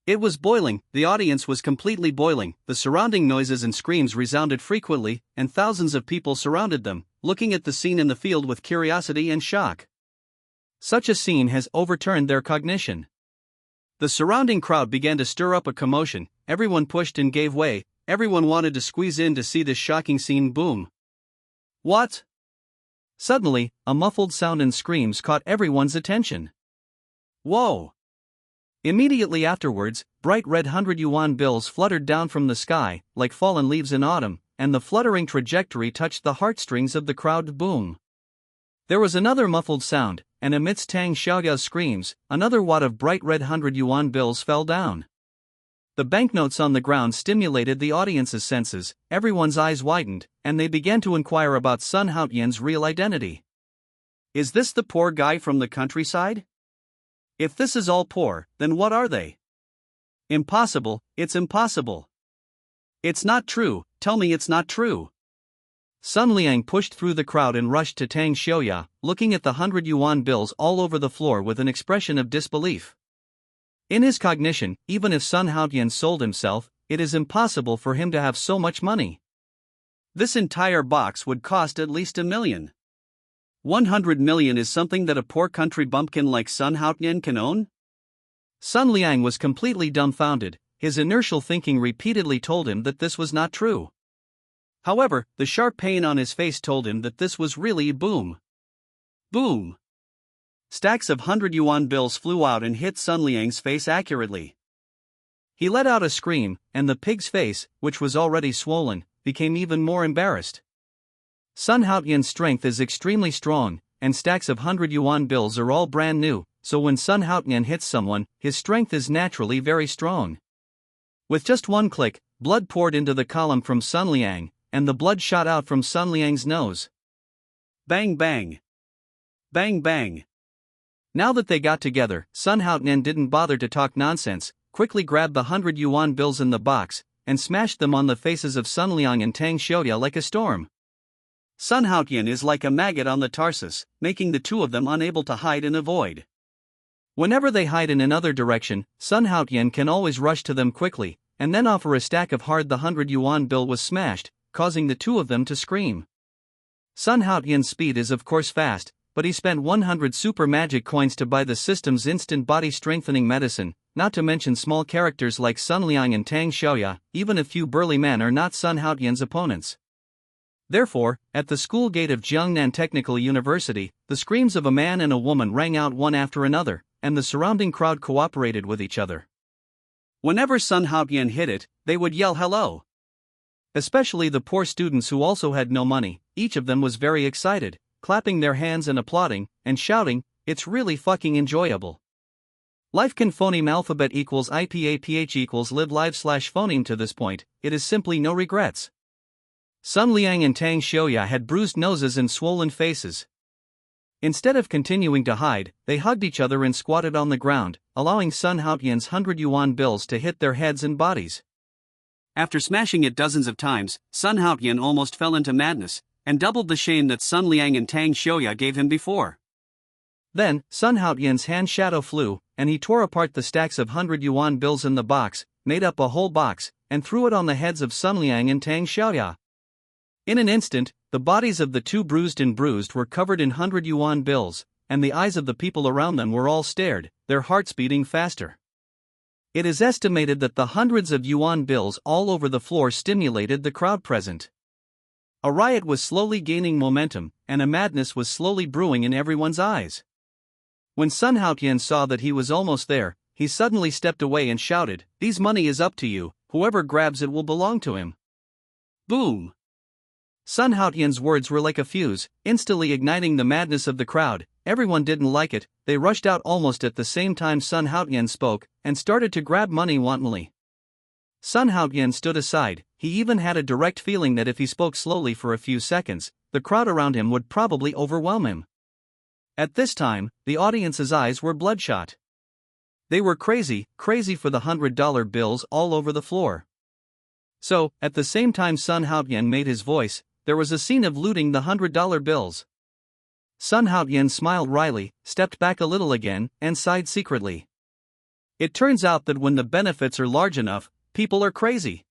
It was boiling, the audience was completely boiling, the surrounding noises and screams resounded frequently, and thousands of people surrounded them, looking at the scene in the field with curiosity and shock. Such a scene has overturned their cognition. The surrounding crowd began to stir up a commotion, everyone pushed and gave way, everyone wanted to squeeze in to see this shocking scene. Boom. What? Suddenly, a muffled sound and screams caught everyone's attention. Whoa! Immediately afterwards, bright red 100 yuan bills fluttered down from the sky, like fallen leaves in autumn, and the fluttering trajectory touched the heartstrings of the crowd. Boom! There was another muffled sound, and amidst Tang Xiaoya's screams, another wad of bright red 100 yuan bills fell down. The banknotes on the ground stimulated the audience's senses, everyone's eyes widened, and they began to inquire about Sun Haotian's real identity. Is this the poor guy from the countryside? If this is all poor, then what are they? Impossible, it's impossible. It's not true, tell me it's not true. Sun Liang pushed through the crowd and rushed to Tang Xiaoya, looking at the 100 yuan bills all over the floor with an expression of disbelief. In his cognition, even if Sun Haotian sold himself, it is impossible for him to have so much money. This entire box would cost at least $1 million. 100 million is something that a poor country bumpkin like Sun Haotian can own? Sun Liang was completely dumbfounded, his inertial thinking repeatedly told him that this was not true. However, the sharp pain on his face told him that this was really boom. Boom! Stacks of 100 yuan bills flew out and hit Sun Liang's face accurately. He let out a scream, and the pig's face, which was already swollen, became even more embarrassed. Sun Haotian's strength is extremely strong, and stacks of 100 yuan bills are all brand new, so when Sun Haotian hits someone, his strength is naturally very strong. With just one click, blood poured into the column from Sun Liang, and the blood shot out from Sun Liang's nose. Bang bang. Bang bang. Now that they got together, Sun Haotian didn't bother to talk nonsense, quickly grabbed the 100 yuan bills in the box, and smashed them on the faces of Sun Liang and Tang Xiaoya like a storm. Sun Haotian is like a maggot on the Tarsus, making the two of them unable to hide and avoid. Whenever they hide in another direction, Sun Haotian can always rush to them quickly, and then offer a stack of hard. The 100 yuan bill was smashed, causing the two of them to scream. Sun Haotian's speed is of course fast, but he spent 100 super magic coins to buy the system's instant body strengthening medicine, not to mention small characters like Sun Liang and Tang Xiaoya. Even a few burly men are not Sun Haotian's opponents. Therefore, at the school gate of Jiangnan Technical University, the screams of a man and a woman rang out one after another, and the surrounding crowd cooperated with each other. Whenever Sun Haotian hit it, they would yell hello. Especially the poor students who also had no money, each of them was very excited, clapping their hands and applauding, and shouting, "It's really fucking enjoyable." Life can phoneme alphabet equals IPAPH equals live live / phoneme. To this point, it is simply no regrets. Sun Liang and Tang Xiaoya had bruised noses and swollen faces. Instead of continuing to hide, they hugged each other and squatted on the ground, allowing Sun Haotian's 100 yuan bills to hit their heads and bodies. After smashing it dozens of times, Sun Haotian almost fell into madness, and doubled the shame that Sun Liang and Tang Xiaoya gave him before. Then, Sun Haotian's hand shadow flew, and he tore apart the stacks of 100 yuan bills in the box, made up a whole box, and threw it on the heads of Sun Liang and Tang Xiaoya. In an instant, the bodies of the two bruised were covered in 100 yuan bills, and the eyes of the people around them were all stared, their hearts beating faster. It is estimated that the hundreds of yuan bills all over the floor stimulated the crowd present. A riot was slowly gaining momentum, and a madness was slowly brewing in everyone's eyes. When Sun Haotian saw that he was almost there, he suddenly stepped away and shouted, "This money is up to you, whoever grabs it will belong to him." Boom! Sun Haotian's words were like a fuse, instantly igniting the madness of the crowd. Everyone didn't like it, they rushed out almost at the same time Sun Haotian spoke, and started to grab money wantonly. Sun Haotian stood aside, he even had a direct feeling that if he spoke slowly for a few seconds, the crowd around him would probably overwhelm him. At this time, the audience's eyes were bloodshot. They were crazy for the $100 bills all over the floor. So, at the same time Sun Haotian made his voice, there was a scene of looting the $100 bills. Sun Haotian smiled wryly, stepped back a little again, and sighed secretly. It turns out that when the benefits are large enough, people are crazy.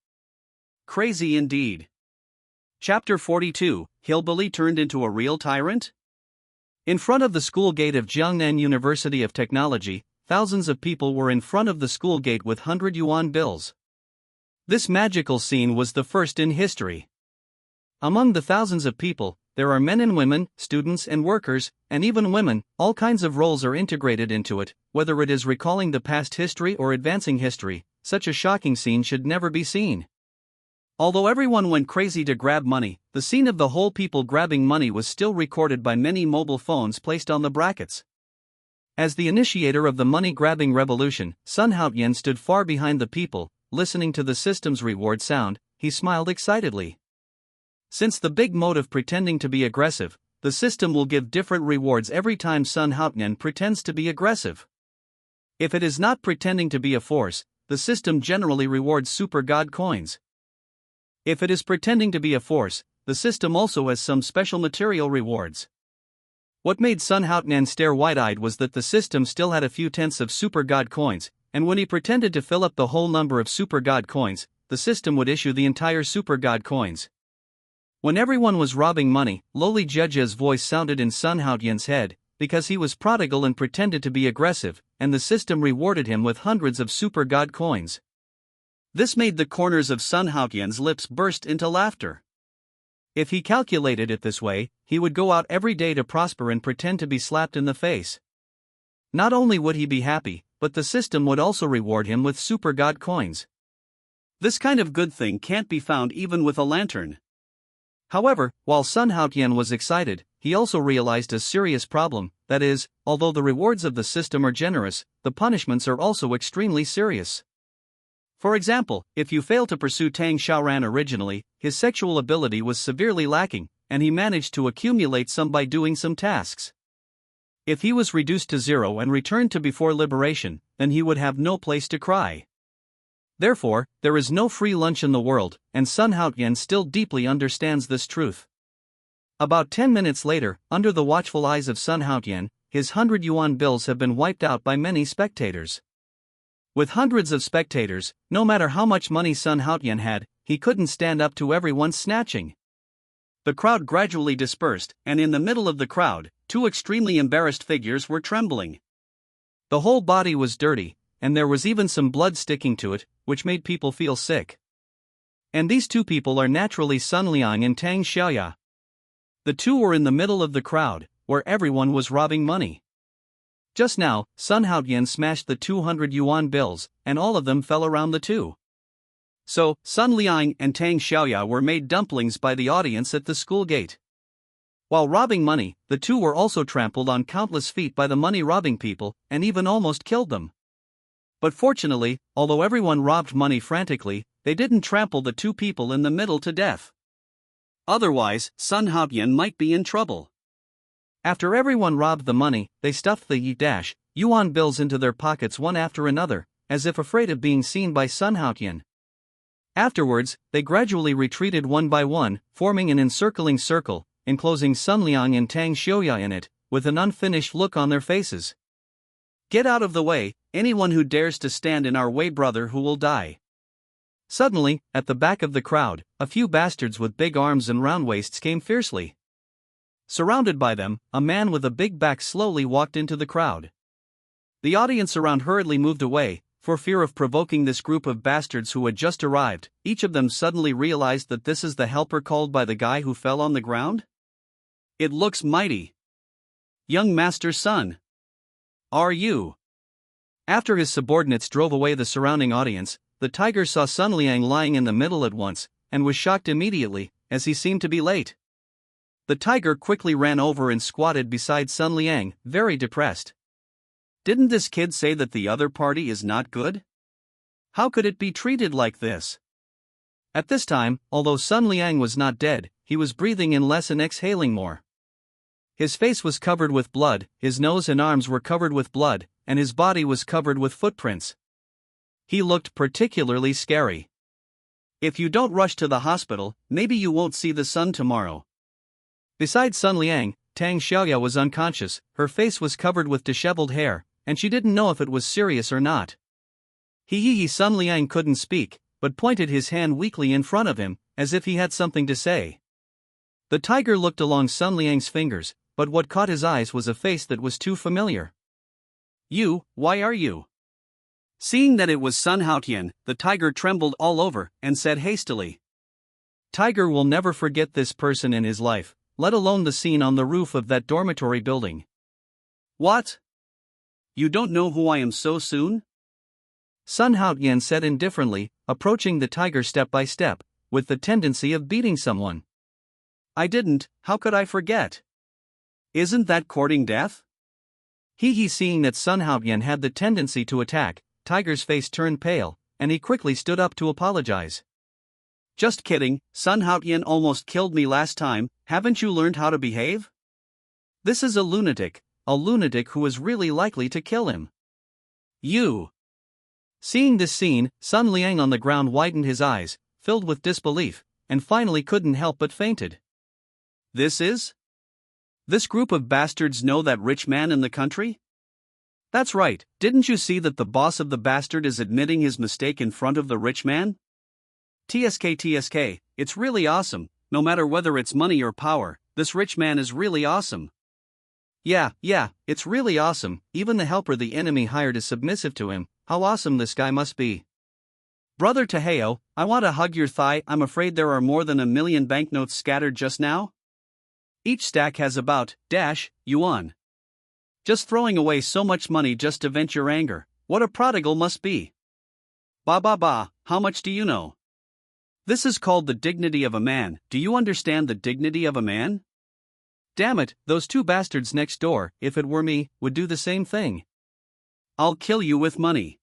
Crazy indeed. Chapter 42, Hillbilly Turned into a Real Tyrant? In front of the school gate of Jiangnan University of Technology, thousands of people were in front of the school gate with 100 yuan bills. This magical scene was the first in history. Among the thousands of people, there are men and women, students and workers, and even women. All kinds of roles are integrated into it, whether it is recalling the past history or advancing history. Such a shocking scene should never be seen. Although everyone went crazy to grab money, the scene of the whole people grabbing money was still recorded by many mobile phones placed on the brackets. As the initiator of the money-grabbing revolution, Sun Haotian stood far behind the people, listening to the system's reward sound. He smiled excitedly. Since the big motive pretending to be aggressive, the system will give different rewards every time Sun Haotian pretends to be aggressive. If it is not pretending to be a force, the system generally rewards super god coins. If it is pretending to be a force, the system also has some special material rewards. What made Sun Haotian stare wide-eyed was that the system still had a few tenths of super god coins, and when he pretended to fill up the whole number of super god coins, the system would issue the entire super god coins. When everyone was robbing money, lowly Judge's voice sounded in Sun Haotian's head, because he was prodigal and pretended to be aggressive, and the system rewarded him with hundreds of super god coins. This made the corners of Sun Haotian's lips burst into laughter. If he calculated it this way, he would go out every day to prosper and pretend to be slapped in the face. Not only would he be happy, but the system would also reward him with super god coins. This kind of good thing can't be found even with a lantern. However, while Sun Haotian was excited, he also realized a serious problem, that is, although the rewards of the system are generous, the punishments are also extremely serious. For example, if you fail to pursue Tang Xiaoran originally, his sexual ability was severely lacking, and he managed to accumulate some by doing some tasks. If he was reduced to 0 and returned to before liberation, then he would have no place to cry. Therefore, there is no free lunch in the world, and Sun Haotian still deeply understands this truth. About 10 minutes later, under the watchful eyes of Sun Haotian, his 100 yuan bills have been wiped out by many spectators. With hundreds of spectators, no matter how much money Sun Haotian had, he couldn't stand up to everyone's snatching. The crowd gradually dispersed, and in the middle of the crowd, two extremely embarrassed figures were trembling. The whole body was dirty, and there was even some blood sticking to it, which made people feel sick. And these two people are naturally Sun Liang and Tang Xiaoya. The two were in the middle of the crowd, where everyone was robbing money. Just now, Sun Haotian smashed the 200 yuan bills, and all of them fell around the two. So, Sun Liang and Tang Xiaoya were made dumplings by the audience at the school gate. While robbing money, the two were also trampled on countless feet by the money-robbing people, and even almost killed them. But fortunately, although everyone robbed money frantically, they didn't trample the two people in the middle to death. Otherwise, Sun Haotian might be in trouble. After everyone robbed the money, they stuffed the yuan bills into their pockets one after another, as if afraid of being seen by Sun Haotian. Afterwards, they gradually retreated one by one, forming an encircling circle, enclosing Sun Liang and Tang Xiaoya in it, with an unfinished look on their faces. "Get out of the way, anyone who dares to stand in our way, brother, who will die." Suddenly, at the back of the crowd, a few bastards with big arms and round waists came fiercely. Surrounded by them, a man with a big back slowly walked into the crowd. The audience around hurriedly moved away, for fear of provoking this group of bastards who had just arrived. Each of them suddenly realized that this is the helper called by the guy who fell on the ground? "It looks mighty. Young master's son. Are you?" After his subordinates drove away the surrounding audience, the tiger saw Sun Liang lying in the middle at once, and was shocked immediately, as he seemed to be late. The tiger quickly ran over and squatted beside Sun Liang, very depressed. "Didn't this kid say that the other party is not good? How could it be treated like this?" At this time, although Sun Liang was not dead, he was breathing in less and exhaling more. His face was covered with blood, his nose and arms were covered with blood, and his body was covered with footprints. He looked particularly scary. "If you don't rush to the hospital, maybe you won't see the sun tomorrow." Besides Sun Liang, Tang Xiaoya was unconscious, her face was covered with disheveled hair, and she didn't know if it was serious or not. Sun Liang couldn't speak, but pointed his hand weakly in front of him, as if he had something to say. The tiger looked along Sun Liang's fingers, but what caught his eyes was a face that was too familiar. Why are you?" Seeing that it was Sun Haotian, the tiger trembled all over, and said hastily. Tiger will never forget this person in his life, let alone the scene on the roof of that dormitory building. "What? You don't know who I am so soon?" Sun Haotian said indifferently, approaching the tiger step by step, with the tendency of beating someone. "I didn't, how could I forget? Isn't that courting death?" Seeing that Sun Haotian had the tendency to attack, Tiger's face turned pale, and he quickly stood up to apologize. "Just kidding, Sun Haotian almost killed me last time, haven't you learned how to behave? This is a lunatic who is really likely to kill him." Seeing this scene, Sun Liang on the ground widened his eyes, filled with disbelief, and finally couldn't help but fainted. This group of bastards know that rich man in the country? That's right, didn't you see that the boss of the bastard is admitting his mistake in front of the rich man? TSK, it's really awesome, no matter whether it's money or power, this rich man is really awesome. Yeah, it's really awesome, even the helper the enemy hired is submissive to him, how awesome this guy must be. Brother Taheo, I want to hug your thigh, I'm afraid there are more than 1 million banknotes scattered just now? Each stack has about yuan. Just throwing away so much money just to vent your anger, what a prodigal must be. Ba, how much do you know? This is called the dignity of a man, do you understand the dignity of a man? Damn it, those two bastards next door, if it were me, would do the same thing. I'll kill you with money.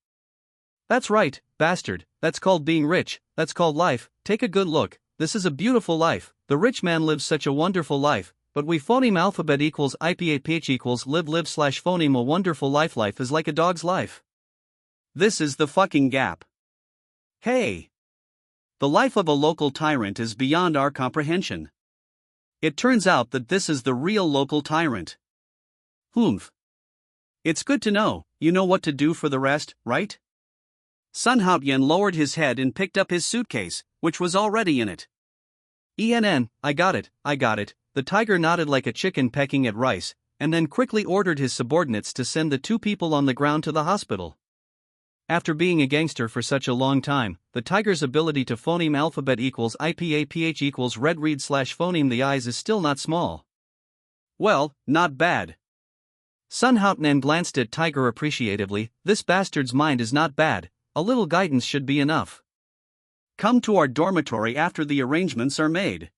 That's right, bastard, that's called being rich, that's called life, take a good look, this is a beautiful life, the rich man lives such a wonderful life, but we phoneme alphabet equals IPAPH equals live slash phoneme a wonderful life is like a dog's life. This is the fucking gap. Hey! The life of a local tyrant is beyond our comprehension. It turns out that this is the real local tyrant. Humph. It's good to know, you know what to do for the rest, right? Sun Haotian lowered his head and picked up his suitcase, which was already in it. I got it, the tiger nodded like a chicken pecking at rice, and then quickly ordered his subordinates to send the two people on the ground to the hospital. After being a gangster for such a long time, the tiger's ability to phoneme alphabet equals IPAPH equals red read slash phoneme the eyes is still not small. Well, not bad. Sun Haotian glanced at Tiger appreciatively, this bastard's mind is not bad, a little guidance should be enough. Come to our dormitory after the arrangements are made.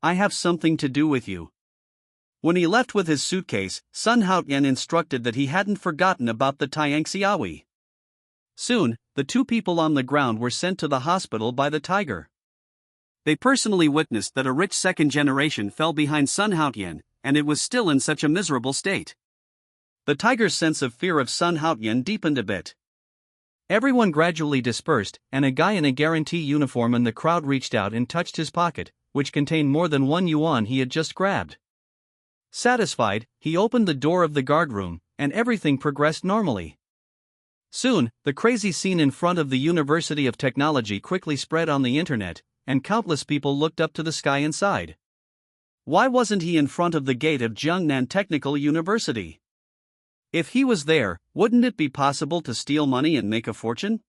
I have something to do with you. When he left with his suitcase, Sun Haotian instructed that he hadn't forgotten about the Tiangxiaoyi. Soon, the two people on the ground were sent to the hospital by the tiger. They personally witnessed that a rich second generation fell behind Sun Haotian, and it was still in such a miserable state. The tiger's sense of fear of Sun Haotian deepened a bit. Everyone gradually dispersed, and a guy in a guarantee uniform in the crowd reached out and touched his pocket, which contained more than 1 yuan he had just grabbed. Satisfied, he opened the door of the guard room, and everything progressed normally. Soon, the crazy scene in front of the University of Technology quickly spread on the internet, and countless people looked up to the sky inside. Why wasn't he in front of the gate of Jiangnan Technical University? If he was there, wouldn't it be possible to steal money and make a fortune?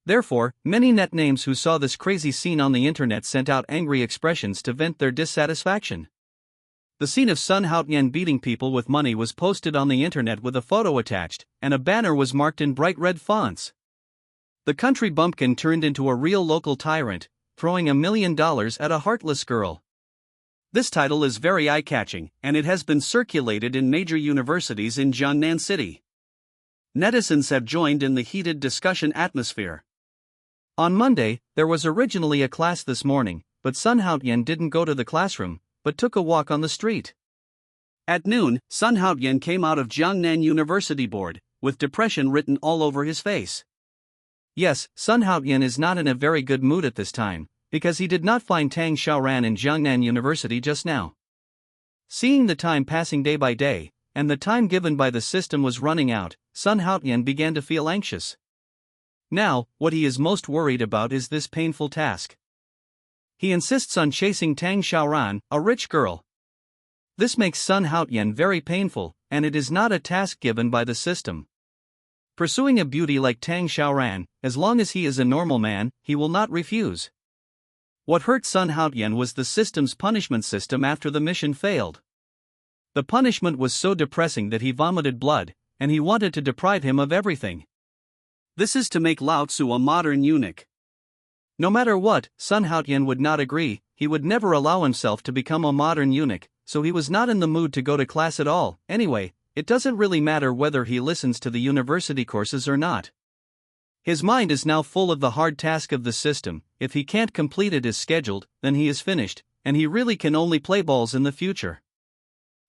Therefore, many net names who saw this crazy scene on the internet sent out angry expressions to vent their dissatisfaction. The scene of Sun Haotian beating people with money was posted on the internet with a photo attached, and a banner was marked in bright red fonts. The country bumpkin turned into a real local tyrant, throwing $1 million at a heartless girl. This title is very eye-catching, and it has been circulated in major universities in Jiangnan City. Netizens have joined in the heated discussion atmosphere. On Monday, there was originally a class this morning, but Sun Haotian didn't go to the classroom, but took a walk on the street. At noon, Sun Haotian came out of Jiangnan University Board, with depression written all over his face. Yes, Sun Haotian is not in a very good mood at this time, because he did not find Tang Xiaoran in Jiangnan University just now. Seeing the time passing day by day, and the time given by the system was running out, Sun Haotian began to feel anxious. Now, what he is most worried about is this painful task. He insists on chasing Tang Xiaoran, a rich girl. This makes Sun Haotian very painful, and it is not a task given by the system. Pursuing a beauty like Tang Xiaoran, as long as he is a normal man, he will not refuse. What hurt Sun Haotian was the system's punishment system after the mission failed. The punishment was so depressing that he vomited blood, and he wanted to deprive him of everything. This is to make Lao Tzu a modern eunuch. No matter what, Sun Haotian would not agree. He would never allow himself to become a modern eunuch, so he was not in the mood to go to class at all. Anyway, it doesn't really matter whether he listens to the university courses or not. His mind is now full of the hard task of the system. If he can't complete it as scheduled, then he is finished, and he really can only play balls in the future.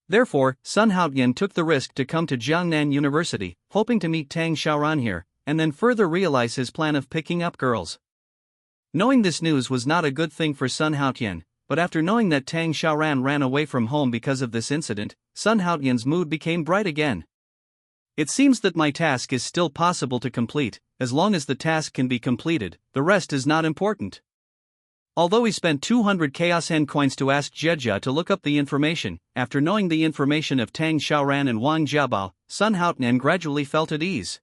Therefore, Sun Haotian took the risk to come to Jiangnan University, hoping to meet Tang Xiaoran here, and then further realize his plan of picking up girls. Knowing this news was not a good thing for Sun Haotian, but after knowing that Tang Xiaoran ran away from home because of this incident, Sun Haotian's mood became bright again. It seems that my task is still possible to complete. As long as the task can be completed, the rest is not important. Although he spent 200 Chaos Hen coins to ask Jejia to look up the information, after knowing the information of Tang Xiaoran and Wang Jiabao, Sun Haotian gradually felt at ease.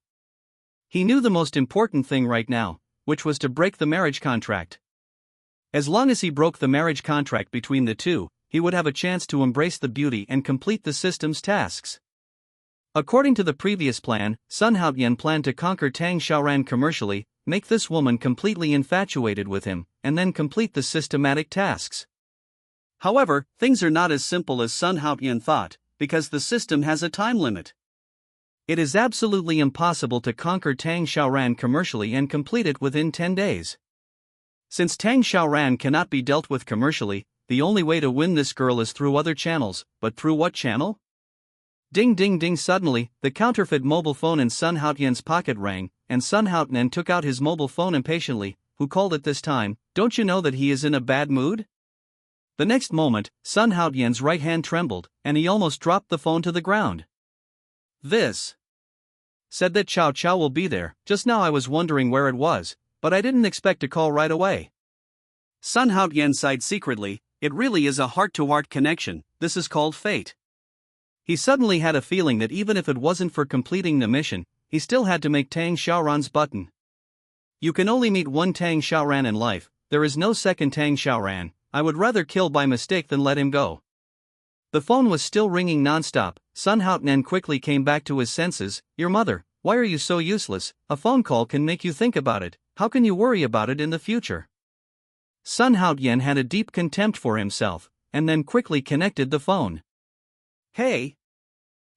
He knew the most important thing right now, which was to break the marriage contract. As long as he broke the marriage contract between the two, he would have a chance to embrace the beauty and complete the system's tasks. According to the previous plan, Sun Haotian planned to conquer Tang Xiaoran commercially, make this woman completely infatuated with him, and then complete the systematic tasks. However, things are not as simple as Sun Haotian thought, because the system has a time limit. It is absolutely impossible to conquer Tang Xiaoran commercially and complete it within 10 days. Since Tang Xiaoran cannot be dealt with commercially, the only way to win this girl is through other channels, but through what channel? Ding ding ding! Suddenly, the counterfeit mobile phone in Sun Haotian's pocket rang, and Sun Haotian took out his mobile phone impatiently. Who called at this time? Don't you know that he is in a bad mood? The next moment, Sun Haotian's right hand trembled, and he almost dropped the phone to the ground. This said that Chow Chow will be there. Just now I was wondering where it was, but I didn't expect a call right away. Sun Haotian sighed secretly. It really is a heart-to-heart connection. This is called fate. He suddenly had a feeling that even if it wasn't for completing the mission, he still had to make Tang Xiaoran's button. You can only meet one Tang Xiaoran in life. There is no second Tang Xiaoran. I would rather kill by mistake than let him go. The phone was still ringing non-stop. Sun Haotian quickly came back to his senses. Your mother, why are you so useless? A phone call can make you think about it. How can you worry about it in the future? Sun Haotian had a deep contempt for himself, and then quickly connected the phone. Hey!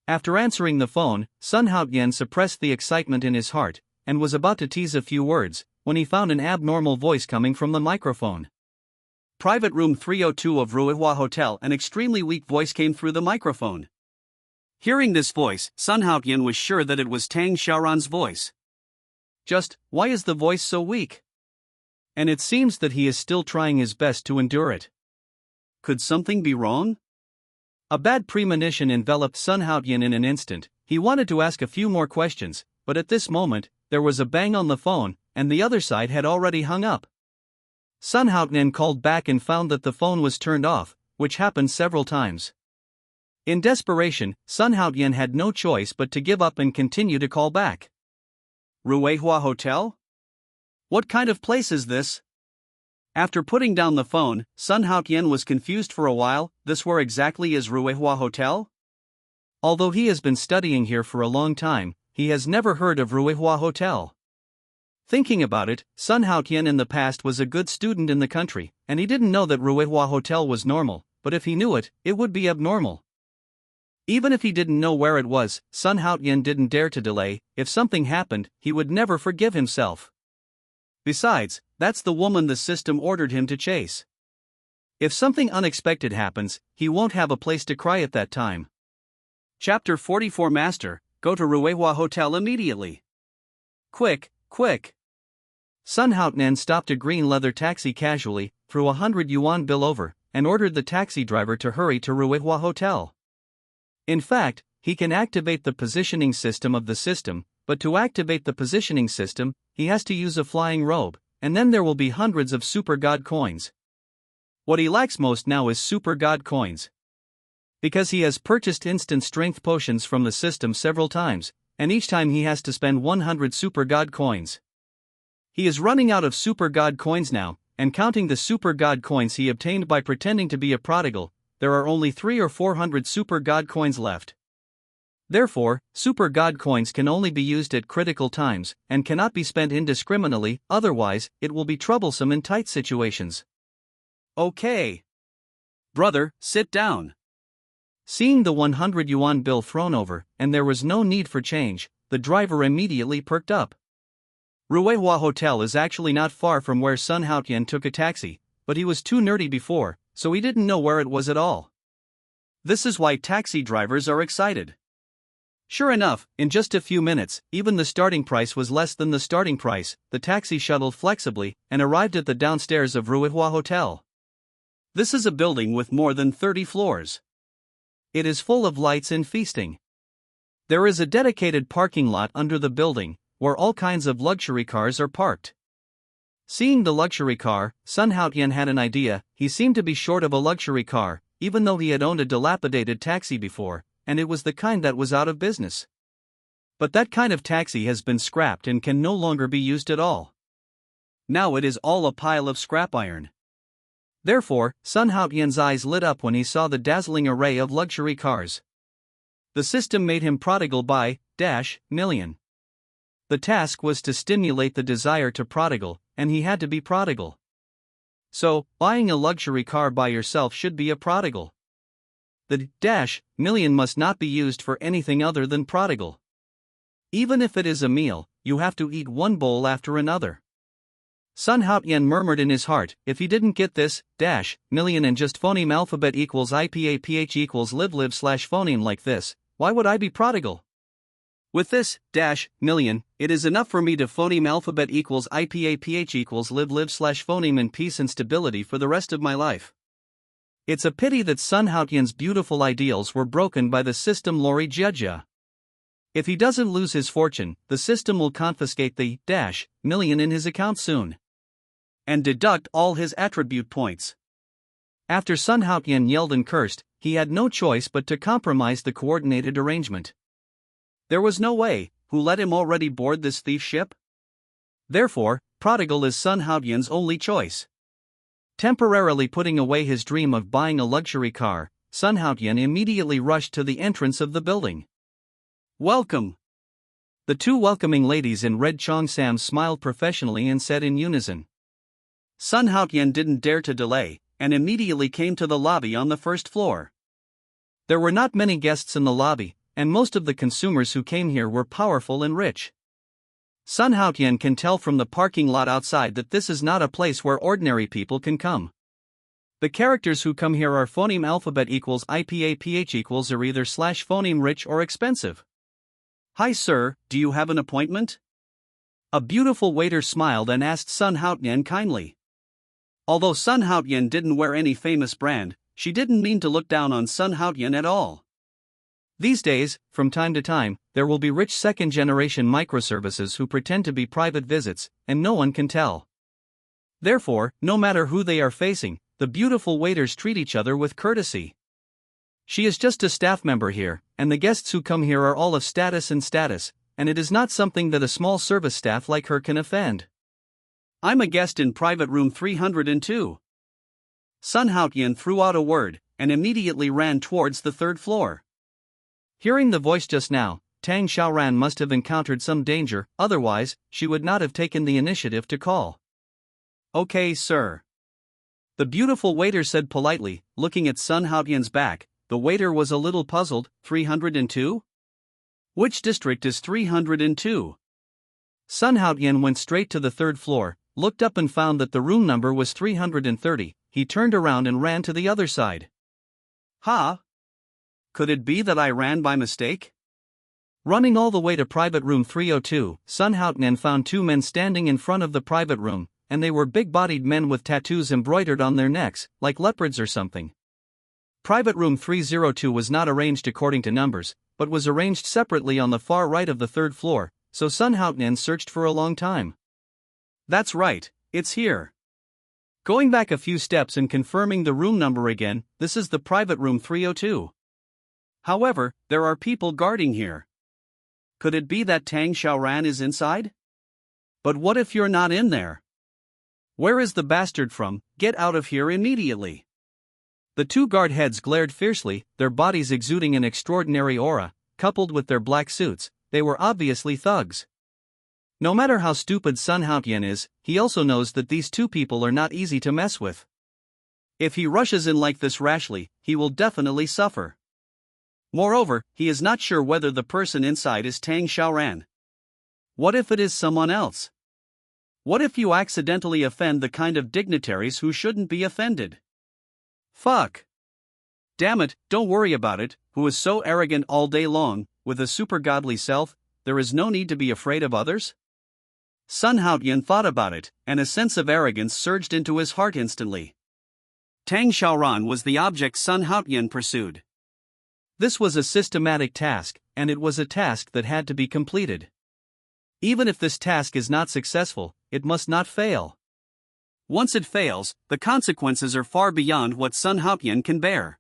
After answering the phone, Sun Haotian suppressed the excitement in his heart, and was about to tease a few words, when he found an abnormal voice coming from the microphone. Private room 302 of Ruihua Hotel. An extremely weak voice came through the microphone. Hearing this voice, Sun Haotian was sure that it was Tang Xiaoran's voice. Just, why is the voice so weak? And it seems that he is still trying his best to endure it. Could something be wrong? A bad premonition enveloped Sun Haotian in an instant. He wanted to ask a few more questions, but at this moment, there was a bang on the phone, and the other side had already hung up. Sun Haotian called back and found that the phone was turned off, which happened several times. In desperation, Sun Haotian had no choice but to give up and continue to call back. Ruihua Hotel? What kind of place is this? After putting down the phone, Sun Haotian was confused for a while. This where exactly is Ruihua Hotel? Although he has been studying here for a long time, he has never heard of Ruihua Hotel. Thinking about it, Sun Haotian in the past was a good student in the country, and he didn't know that Ruihua Hotel was normal, but if he knew it, it would be abnormal. Even if he didn't know where it was, Sun Haotian didn't dare to delay. If something happened, he would never forgive himself. Besides, that's the woman the system ordered him to chase. If something unexpected happens, he won't have a place to cry at that time. Chapter 44 Master, go to Ruihua Hotel immediately. Quick, quick. Sun Haotian stopped a green leather taxi casually, threw 100 yuan bill over, and ordered the taxi driver to hurry to Ruihua Hotel. In fact, he can activate the positioning system of the system, but to activate the positioning system, he has to use a flying robe, and then there will be hundreds of Super God coins. What he lacks most now is Super God coins. Because he has purchased instant strength potions from the system several times, and each time he has to spend 100 Super God coins. He is running out of Super God coins now, and counting the Super God coins he obtained by pretending to be a prodigal, there are only 300 or 400 Super God coins left. Therefore, Super God coins can only be used at critical times, and cannot be spent indiscriminately, otherwise, it will be troublesome in tight situations. Okay. Brother, sit down. Seeing the 100 yuan bill thrown over, and there was no need for change, the driver immediately perked up. Ruihua Hotel is actually not far from where Sun Haotian took a taxi, but he was too nerdy before, so he didn't know where it was at all. This is why taxi drivers are excited. Sure enough, in just a few minutes, even the starting price was less than the starting price. The taxi shuttled flexibly and arrived at the downstairs of Ruihua Hotel. This is a building with more than 30 floors. It is full of lights and feasting. There is a dedicated parking lot under the building, where all kinds of luxury cars are parked. Seeing the luxury car, Sun Haotian had an idea. He seemed to be short of a luxury car, even though he had owned a dilapidated taxi before, and it was the kind that was out of business. But that kind of taxi has been scrapped and can no longer be used at all. Now it is all a pile of scrap iron. Therefore, Sun Haotian's eyes lit up when he saw the dazzling array of luxury cars. The system made him prodigal by million. The task was to stimulate the desire to prodigal, and he had to be prodigal. So, buying a luxury car by yourself should be a prodigal. The million must not be used for anything other than prodigal. Even if it is a meal, you have to eat one bowl after another. Sun Haotian murmured in his heart, if he didn't get this million and just phoneme alphabet equals IPAPH equals live/phoneme like this, why would I be prodigal? With this million, it is enough for me to phoneme alphabet equals IPAPH equals live/phoneme in peace and stability for the rest of my life. It's a pity that Sun Haotian's beautiful ideals were broken by the system Lori Jia. If he doesn't lose his fortune, the system will confiscate the million in his account soon and deduct all his attribute points. After Sun Haotian yelled and cursed, he had no choice but to compromise the coordinated arrangement. There was no way. Who let him already board this thief ship? Therefore, prodigal is Sun Haotian's only choice. Temporarily putting away his dream of buying a luxury car, Sun Haotian immediately rushed to the entrance of the building. Welcome! The two welcoming ladies in red cheongsams smiled professionally and said in unison. Sun Haotian didn't dare to delay, and immediately came to the lobby on the first floor. There were not many guests in the lobby, and most of the consumers who came here were powerful and rich. Sun Haotian can tell from the parking lot outside that this is not a place where ordinary people can come. The characters who come here are phoneme alphabet equals IPAPH equals or either /phoneme rich or expensive. Hi sir, do you have an appointment? A beautiful waiter smiled and asked Sun Haotian kindly. Although Sun Haotian didn't wear any famous brand, she didn't mean to look down on Sun Haotian at all. These days, from time to time, there will be rich second-generation microservices who pretend to be private visits, and no one can tell. Therefore, no matter who they are facing, the beautiful waiters treat each other with courtesy. She is just a staff member here, and the guests who come here are all of status, and it is not something that a small service staff like her can offend. I'm a guest in private room 302. Sun Haotian threw out a word, and immediately ran towards the third floor. Hearing the voice just now, Tang Xiaoran must have encountered some danger, otherwise, she would not have taken the initiative to call. Okay, sir. The beautiful waiter said politely, looking at Sun Haotian's back. The waiter was a little puzzled. 302? Which district is 302? Sun Haotian went straight to the third floor, looked up and found that the room number was 330. He turned around and ran to the other side. Ha! Could it be that I ran by mistake? Running all the way to private room 302, Sun Haotian found two men standing in front of the private room, and they were big-bodied men with tattoos embroidered on their necks, like leopards or something. Private room 302 was not arranged according to numbers, but was arranged separately on the far right of the third floor, so Sun Haotian searched for a long time. That's right, it's here. Going back a few steps and confirming the room number again, this is the private room 302. However, there are people guarding here. Could it be that Tang Xiaoran is inside? But what if you're not in there? Where is the bastard from? Get out of here immediately. The two guard heads glared fiercely, their bodies exuding an extraordinary aura, coupled with their black suits. They were obviously thugs. No matter how stupid Sun Haotian is, he also knows that these two people are not easy to mess with. If he rushes in like this rashly, he will definitely suffer. Moreover, he is not sure whether the person inside is Tang Xiaoran. What if it is someone else? What if you accidentally offend the kind of dignitaries who shouldn't be offended? Fuck. Damn it, don't worry about it. Who is so arrogant all day long, with a super godly self? There is no need to be afraid of others? Sun Haotian thought about it, and a sense of arrogance surged into his heart instantly. Tang Xiaoran was the object Sun Haotian pursued. This was a systematic task, and it was a task that had to be completed. Even if this task is not successful, it must not fail. Once it fails, the consequences are far beyond what Sun Haotian can bear.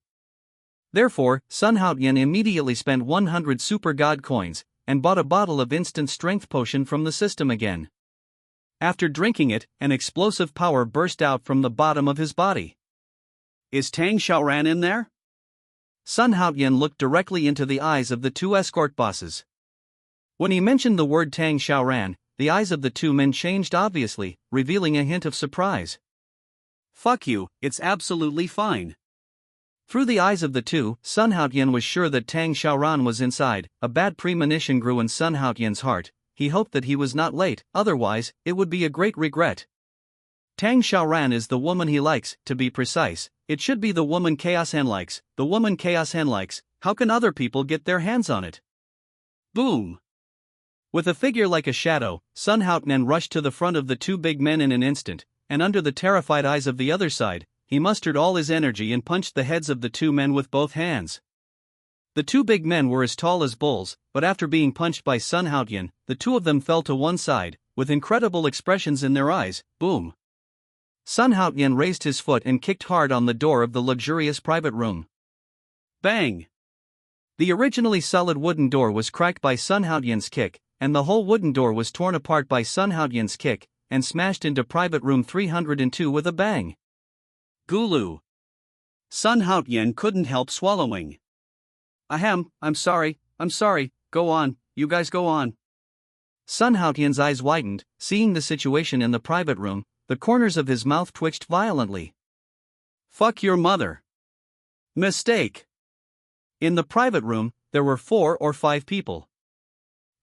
Therefore, Sun Haotian immediately spent 100 super god coins, and bought a bottle of instant strength potion from the system again. After drinking it, an explosive power burst out from the bottom of his body. Is Tang Xiaoran in there? Sun Haotian looked directly into the eyes of the two escort bosses. When he mentioned the word Tang Xiaoran, the eyes of the two men changed obviously, revealing a hint of surprise. Fuck you, it's absolutely fine. Through the eyes of the two, Sun Haotian was sure that Tang Xiaoran was inside. A bad premonition grew in Sun Haotian's heart. He hoped that he was not late, otherwise, it would be a great regret. Tang Xiaoran is the woman he likes, to be precise. It should be the woman Chaos Han likes. The woman Chaos Han likes. How can other people get their hands on it? Boom! With a figure like a shadow, Sun Haotian rushed to the front of the two big men in an instant, and under the terrified eyes of the other side, he mustered all his energy and punched the heads of the two men with both hands. The two big men were as tall as bulls, but after being punched by Sun Haotian, the two of them fell to one side, with incredible expressions in their eyes. Boom! Sun Haotian raised his foot and kicked hard on the door of the luxurious private room. Bang! The originally solid wooden door was cracked by Sun Haotian's kick, and the whole wooden door was torn apart by Sun Haotian's kick, and smashed into private room 302 with a bang. Gulu! Sun Haotian couldn't help swallowing. Ahem, I'm sorry, go on, you guys go on. Sun Haotian's eyes widened, seeing the situation in the private room. The corners of his mouth twitched violently. Fuck your mother. Mistake. In the private room, there were 4 or 5 people.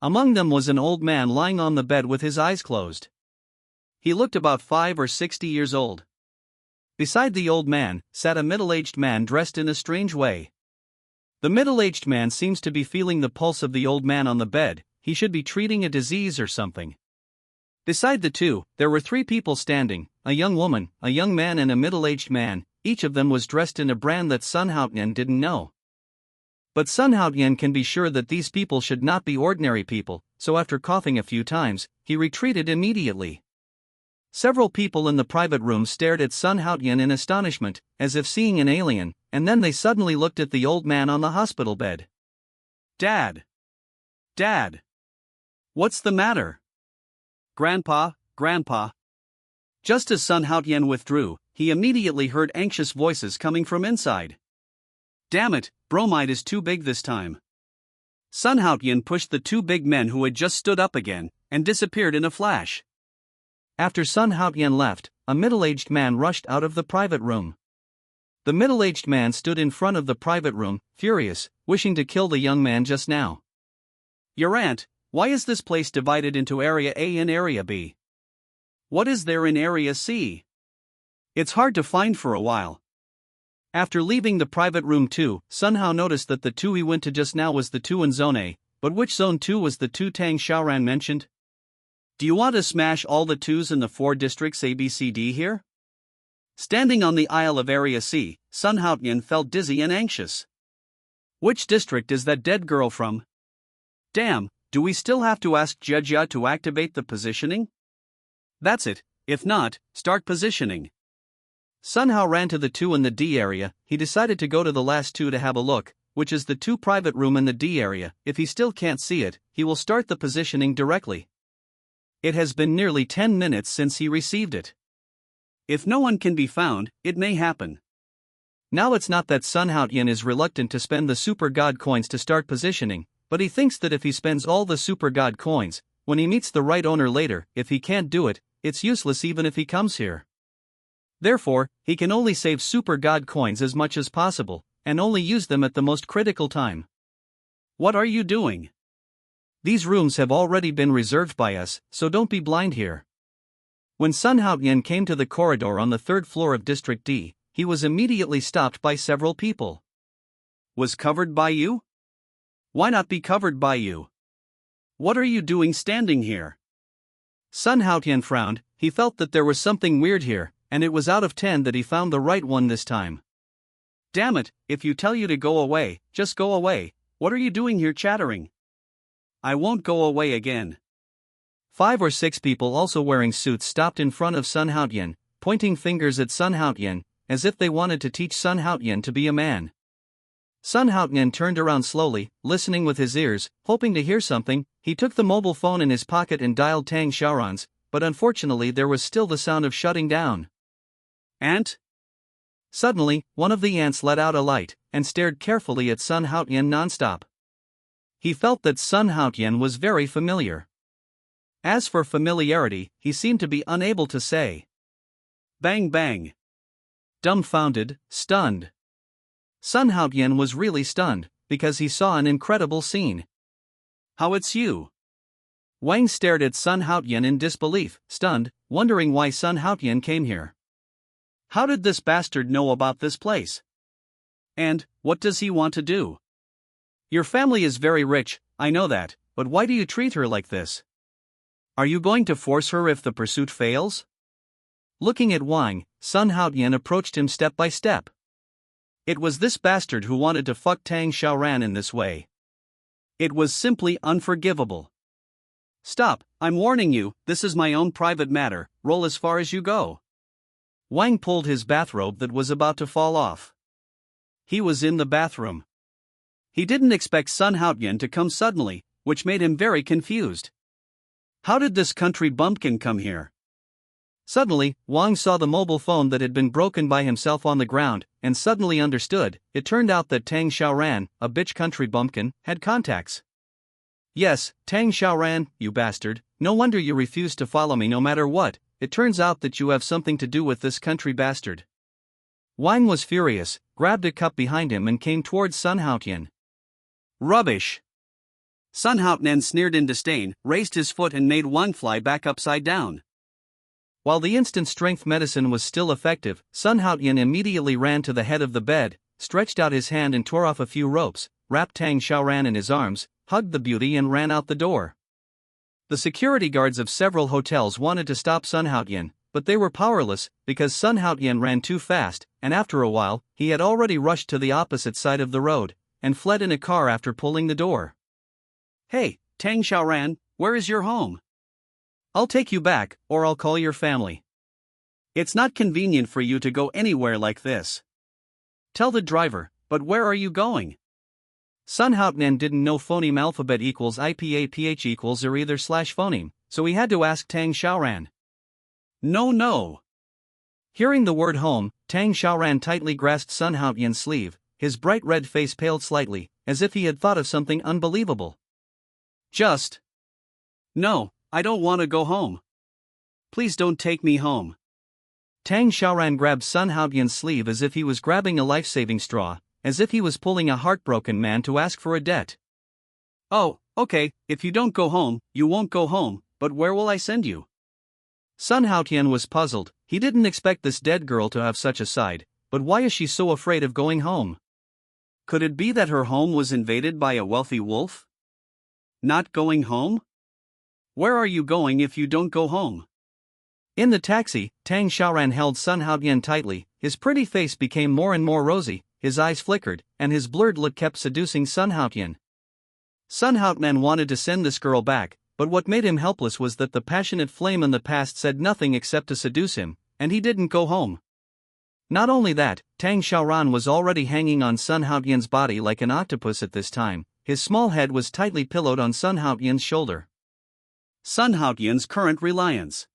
Among them was an old man lying on the bed with his eyes closed. He looked about 5 or 60 years old. Beside the old man, sat a middle-aged man dressed in a strange way. The middle-aged man seems to be feeling the pulse of the old man on the bed. He should be treating a disease or something. Beside the two, there were 3 people standing, a young woman, a young man and a middle-aged man. Each of them was dressed in a brand that Sun Haotian didn't know. But Sun Haotian can be sure that these people should not be ordinary people, so after coughing a few times, he retreated immediately. Several people in the private room stared at Sun Haotian in astonishment, as if seeing an alien, and then they suddenly looked at the old man on the hospital bed. "Dad! Dad! What's the matter? Grandpa, Grandpa!" Just as Sun Haotian withdrew, he immediately heard anxious voices coming from inside. "Damn it, bromide is too big this time." Sun Haotian pushed the 2 big men who had just stood up again, and disappeared in a flash. After Sun Haotian left, a middle-aged man rushed out of the private room. The middle-aged man stood in front of the private room, furious, wishing to kill the young man just now. "Your aunt, why is this place divided into Area A and Area B? What is there in Area C? It's hard to find for a while." After leaving the private room too, Sun Hao noticed that the 2 he went to just now was the 2 in Zone A, but which Zone 2 was the 2 Tang Xiaoran mentioned? "Do you want to smash all the 2s in the 4 districts ABCD here?" Standing on the aisle of Area C, Sun Haotian felt dizzy and anxious. "Which district is that dead girl from? Damn, do we still have to ask Jia to activate the positioning? That's it, if not, start positioning." Sun Hao ran to the 2 in the D area. He decided to go to the last 2 to have a look, which is the 2 private room in the D area. If he still can't see it, he will start the positioning directly. It has been nearly 10 minutes since he received it. If no one can be found, it may happen. Now it's not that Sun Haotian is reluctant to spend the Super God coins to start positioning, but he thinks that if he spends all the Super God coins, when he meets the right owner later, if he can't do it, it's useless even if he comes here. Therefore, he can only save Super God coins as much as possible, and only use them at the most critical time. "What are you doing? These rooms have already been reserved by us, so don't be blind here." When Sun Haotian came to the corridor on the 3rd floor of District D, he was immediately stopped by several people. "Was covered by you? Why not be covered by you? What are you doing standing here?" Sun Haotian frowned. He felt that there was something weird here, and it was out of 10 that he found the right one this time. "Damn it, if you tell you to go away, just go away. What are you doing here chattering?" "I won't go away again." 5 or 6 people also wearing suits stopped in front of Sun Haotian, pointing fingers at Sun Haotian, as if they wanted to teach Sun Haotian to be a man. Sun Haotian turned around slowly, listening with his ears, hoping to hear something. He took the mobile phone in his pocket and dialed Tang Xiaoran's, but unfortunately there was still the sound of shutting down. "Ant?" Suddenly, one of the ants let out a light, and stared carefully at Sun Haotian nonstop. He felt that Sun Haotian was very familiar. As for familiarity, he seemed to be unable to say. Bang bang. Dumbfounded, stunned. Sun Haotian was really stunned, because he saw an incredible scene. "How it's you?" Wang stared at Sun Haotian in disbelief, stunned, wondering why Sun Haotian came here. How did this bastard know about this place? And, what does he want to do? Your family is very rich, I know that, but why do you treat her like this? Are you going to force her if the pursuit fails? Looking at Wang, Sun Haotian approached him step by step. It was this bastard who wanted to fuck Tang Xiaoran in this way. It was simply unforgivable. Stop, I'm warning you, this is my own private matter, roll as far as you go. Wang pulled his bathrobe that was about to fall off. He was in the bathroom. He didn't expect Sun Haotian to come suddenly, which made him very confused. How did this country bumpkin come here? Suddenly, Wang saw the mobile phone that had been broken by himself on the ground, and suddenly understood. It turned out that Tang Xiaoran, a bitch country bumpkin, had contacts. Yes, Tang Xiaoran, you bastard, no wonder you refuse to follow me no matter what. It turns out that you have something to do with this country bastard. Wang was furious, grabbed a cup behind him and came towards Sun Haotian. Rubbish! Sun Haotian sneered in disdain, raised his foot and made Wang fly back upside down. While the instant strength medicine was still effective, Sun Haotian immediately ran to the head of the bed, stretched out his hand and tore off a few ropes, wrapped Tang Xiaoran in his arms, hugged the beauty and ran out the door. The security guards of several hotels wanted to stop Sun Haotian, but they were powerless, because Sun Haotian ran too fast, and after a while, he had already rushed to the opposite side of the road, and fled in a car after pulling the door. "Hey, Tang Xiaoran, where is your home? I'll take you back, or I'll call your family. It's not convenient for you to go anywhere like this. Tell the driver, but where are you going?" Sun Haotian didn't know phoneme alphabet equals IPAPH equals or either slash phoneme, so he had to ask Tang Xiaoran. No. Hearing the word home, Tang Xiaoran tightly grasped Sun Haotian's sleeve, his bright red face paled slightly, as if he had thought of something unbelievable. No, I don't want to go home. Please don't take me home. Tang Xiaoran grabbed Sun Haotian's sleeve as if he was grabbing a life-saving straw, as if he was pulling a heartbroken man to ask for a debt. "Oh, okay, if you don't go home, you won't go home, but where will I send you?" Sun Haotian was puzzled. He didn't expect this dead girl to have such a side, but why is she so afraid of going home? Could it be that her home was invaded by a wealthy wolf? Not going home? Where are you going if you don't go home? In the taxi, Tang Xiaoran held Sun Haotian tightly. His pretty face became more and more rosy, his eyes flickered, and his blurred look kept seducing Sun Haotian. Sun Haotian wanted to send this girl back, but what made him helpless was that the passionate flame in the past said nothing except to seduce him, and he didn't go home. Not only that, Tang Xiaoran was already hanging on Sun Haotian's body like an octopus at this time. His small head was tightly pillowed on Sun Haotian's shoulder. Sun Haotian's current reliance.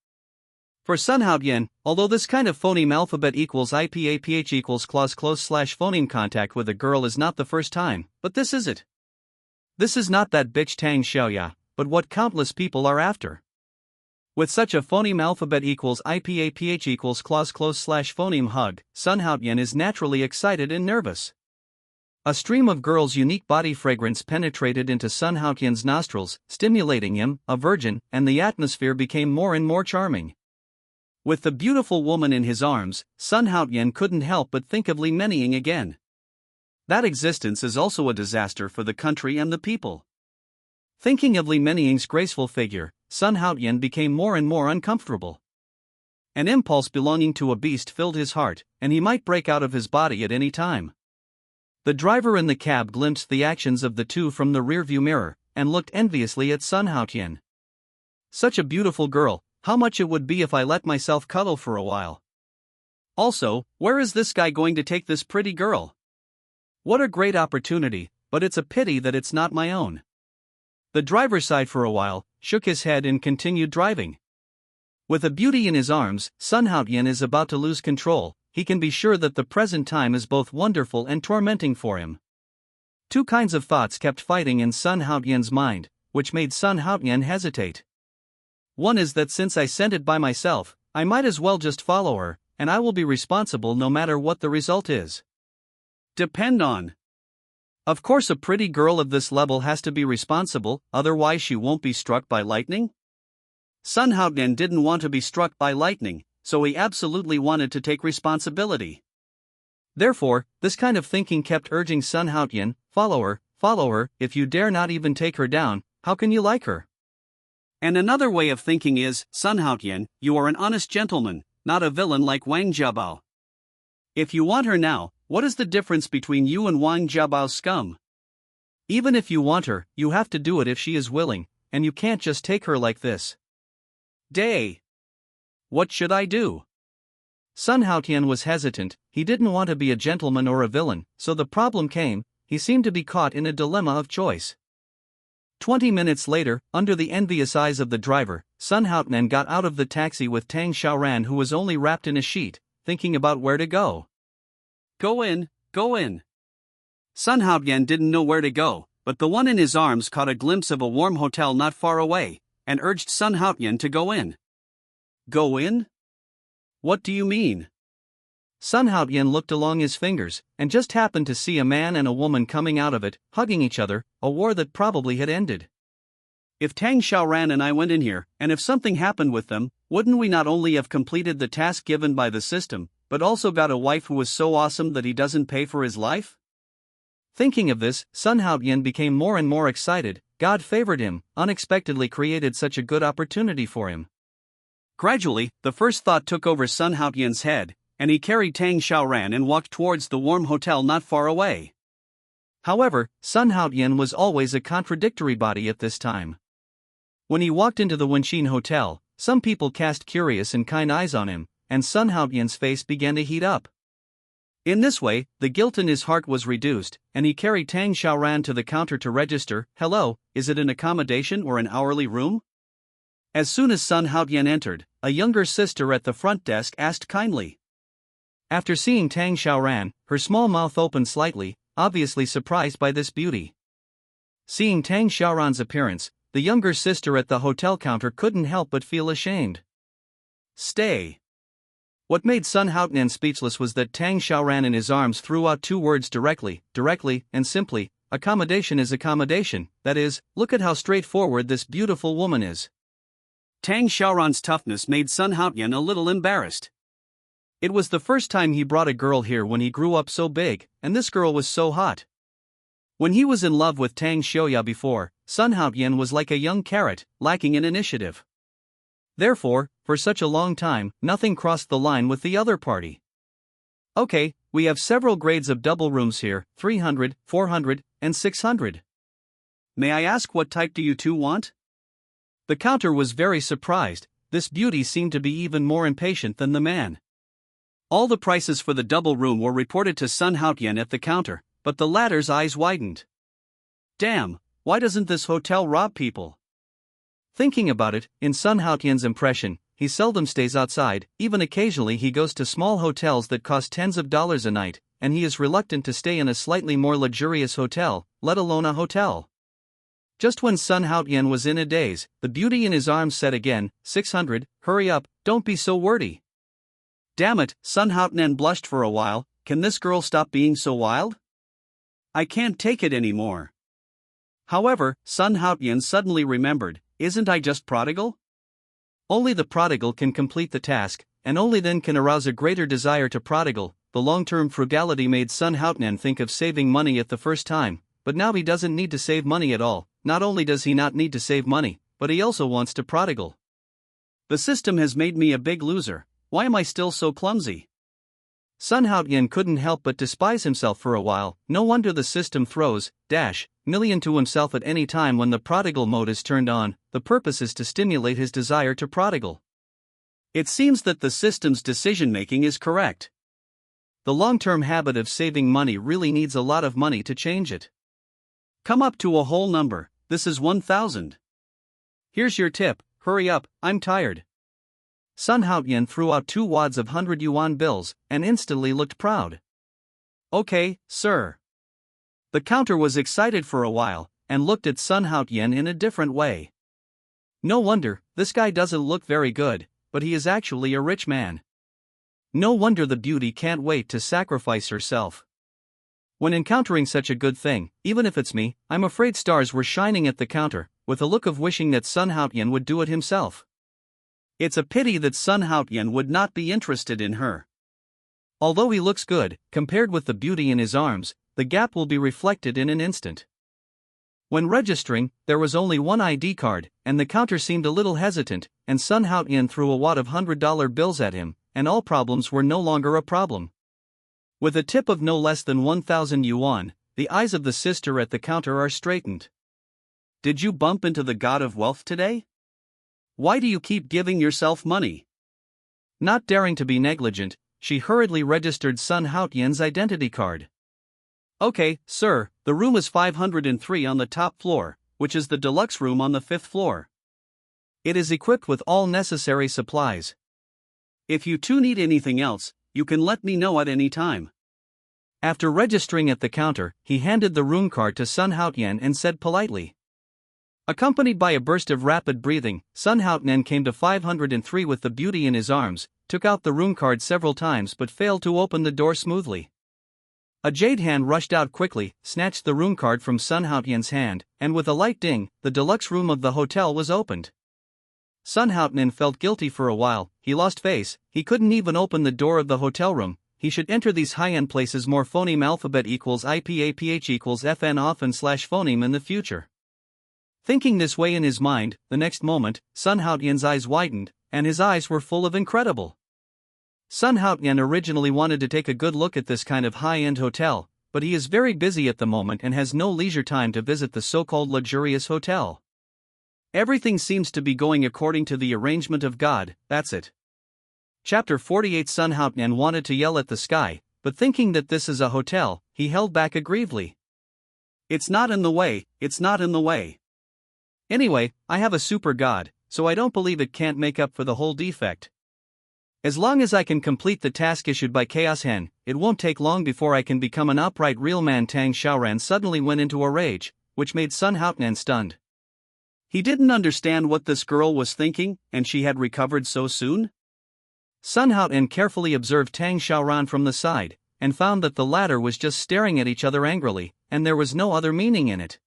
For Sun Haotian, although this kind of phoneme alphabet equals IPAPH equals clause close slash phoneme contact with a girl is not the first time, but this is it. This is not that bitch Tang Xiaoya, but what countless people are after. With such a phoneme alphabet equals IPAPH equals clause close slash phoneme hug, Sun Haotian is naturally excited and nervous. A stream of girls' unique body fragrance penetrated into Sun Haotian's nostrils, stimulating him, a virgin, and the atmosphere became more and more charming. With the beautiful woman in his arms, Sun Haotian couldn't help but think of Li-Menying again. That existence is also a disaster for the country and the people. Thinking of Li-Menying's graceful figure, Sun Haotian became more and more uncomfortable. An impulse belonging to a beast filled his heart, and he might break out of his body at any time. The driver in the cab glimpsed the actions of the two from the rearview mirror, and looked enviously at Sun Haotian. Such a beautiful girl, how much it would be if I let myself cuddle for a while. Also, where is this guy going to take this pretty girl? What a great opportunity, but it's a pity that it's not my own. The driver sighed for a while, shook his head and continued driving. With a beauty in his arms, Sun Haotian is about to lose control. He can be sure that the present time is both wonderful and tormenting for him. Two kinds of thoughts kept fighting in Sun Haotian's mind, which made Sun Haotian hesitate. One is that since I sent it by myself, I might as well just follow her, and I will be responsible no matter what the result is. Depend on. Of course, a pretty girl of this level has to be responsible, otherwise she won't be struck by lightning. Sun Haotian didn't want to be struck by lightning, so he absolutely wanted to take responsibility. Therefore, this kind of thinking kept urging Sun Haotian, follow her, if you dare not even take her down, how can you like her? And another way of thinking is, Sun Haotian, you are an honest gentleman, not a villain like Wang Jiabao. If you want her now, what is the difference between you and Wang Jiabao's scum? Even if you want her, you have to do it if she is willing, and you can't just take her like this. What should I do? Sun Haotian was hesitant. He didn't want to be a gentleman or a villain, so the problem came. He seemed to be caught in a dilemma of choice. 20 minutes later, under the envious eyes of the driver, Sun Haotian got out of the taxi with Tang Xiaoran, who was only wrapped in a sheet, thinking about where to go. Go in. Sun Haotian didn't know where to go, but the one in his arms caught a glimpse of a warm hotel not far away, and urged Sun Haotian to go in. Go in? What do you mean? Sun Haotian looked along his fingers, and just happened to see a man and a woman coming out of it, hugging each other, a war that probably had ended. If Tang Xiaoran and I went in here, and if something happened with them, wouldn't we not only have completed the task given by the system, but also got a wife who was so awesome that he doesn't pay for his life? Thinking of this, Sun Haoyan became more and more excited. God favored him, unexpectedly created such a good opportunity for him. Gradually, the first thought took over Sun Haoyan's head, and he carried Tang Xiaoran and walked towards the warm hotel not far away. However, Sun Haoyan was always a contradictory body at this time. When he walked into the Wenxin Hotel, some people cast curious and kind eyes on him, and Sun Haoyan's face began to heat up. In this way, the guilt in his heart was reduced, and he carried Tang Xiaoran to the counter to register. "Hello, is it an accommodation or an hourly room?" As soon as Sun Haoyan entered, a younger sister at the front desk asked kindly. After seeing Tang Xiaoran, her small mouth opened slightly, obviously surprised by this beauty. Seeing Tang Xiaoran's appearance, the younger sister at the hotel counter couldn't help but feel ashamed. "Stay." What made Sun Haoyan speechless was that Tang Xiaoran in his arms threw out two words directly, and simply. Accommodation is accommodation, that is, look at how straightforward this beautiful woman is. Tang Xiaoran's toughness made Sun Haoyan a little embarrassed. It was the first time he brought a girl here when he grew up so big, and this girl was so hot. When he was in love with Tang Xiaoya before, Sun Haoyan was like a young carrot, lacking in initiative. Therefore, for such a long time, nothing crossed the line with the other party. "Okay, we have several grades of double rooms here, 300, 400, and 600. May I ask what type do you two want?" The counter was very surprised. This beauty seemed to be even more impatient than the man. All the prices for the double room were reported to Sun Haoyan at the counter, but the latter's eyes widened. Damn, why doesn't this hotel rob people? Thinking about it, in Sun Haoyan's impression, he seldom stays outside. Even occasionally he goes to small hotels that cost tens of dollars a night, and he is reluctant to stay in a slightly more luxurious hotel, let alone a hotel. Just when Sun Haoyan was in a daze, the beauty in his arms said again, 600, hurry up, don't be so wordy. Damn it, Sun Haoyan blushed for a while. Can this girl stop being so wild? I can't take it anymore. However, Sun Haoyan suddenly remembered, isn't I just prodigal? Only the prodigal can complete the task, and only then can arouse a greater desire to prodigal. The long-term frugality made Sun Haoyan think of saving money at the first time, but now he doesn't need to save money at all. Not only does he not need to save money, but he also wants to prodigal. The system has made me a big loser. Why am I still so clumsy? Sun Haoyan couldn't help but despise himself for a while. No wonder the system throws million to himself at any time when the prodigal mode is turned on. The purpose is to stimulate his desire to prodigal. It seems that the system's decision-making is correct. The long-term habit of saving money really needs a lot of money to change it. Come up to a whole number. This is 1,000. Here's your tip, hurry up, I'm tired. Sun Haoyan threw out 2 wads of 100 yuan bills, and instantly looked proud. Okay, sir. The counter was excited for a while, and looked at Sun Haoyan in a different way. No wonder, this guy doesn't look very good, but he is actually a rich man. No wonder the beauty can't wait to sacrifice herself. When encountering such a good thing, even if it's me, I'm afraid stars were shining at the counter, with a look of wishing that Sun Haoyan would do it himself. It's a pity that Sun Haoyan would not be interested in her. Although he looks good, compared with the beauty in his arms, the gap will be reflected in an instant. When registering, there was only one ID card, and the counter seemed a little hesitant, and Sun Haoyan threw a wad of $100 bills at him, and all problems were no longer a problem. With a tip of no less than 1,000 yuan, the eyes of the sister at the counter are straightened. Did you bump into the god of wealth today? Why do you keep giving yourself money? Not daring to be negligent, she hurriedly registered Sun Haoyan's identity card. Okay, sir, the room is 503 on the top floor, which is the deluxe room on the 5th floor. It is equipped with all necessary supplies. If you two need anything else, you can let me know at any time. After registering at the counter, he handed the room card to Sun Haoyan and said politely. Accompanied by a burst of rapid breathing, Sun Haoyan came to 503 with the beauty in his arms, took out the room card several times but failed to open the door smoothly. A jade hand rushed out quickly, snatched the room card from Sun Haoyan's hand, and with a light ding, the deluxe room of the hotel was opened. Sun Haoyan felt guilty for a while. He lost face, he couldn't even open the door of the hotel room, he should enter these high-end places more phoneme alphabet equals IPAPH equals FN often slash phoneme in the future. Thinking this way in his mind, the next moment, Sun Haotian's eyes widened, and his eyes were full of incredible. Sun Haotian originally wanted to take a good look at this kind of high-end hotel, but he is very busy at the moment and has no leisure time to visit the so-called luxurious hotel. Everything seems to be going according to the arrangement of God, that's it. Chapter 48. Sun Haotian wanted to yell at the sky, but thinking that this is a hotel, he held back aggrievely. It's not in the way, it's not in the way. Anyway, I have a super god, so I don't believe it can't make up for the whole defect. As long as I can complete the task issued by Chaos Hen, it won't take long before I can become an upright real man. Tang Xiaoran suddenly went into a rage, which made Sun Haotian stunned. He didn't understand what this girl was thinking, and she had recovered so soon? Sun Haotian carefully observed Tang Xiaoran from the side, and found that the latter was just staring at each other angrily, and there was no other meaning in it.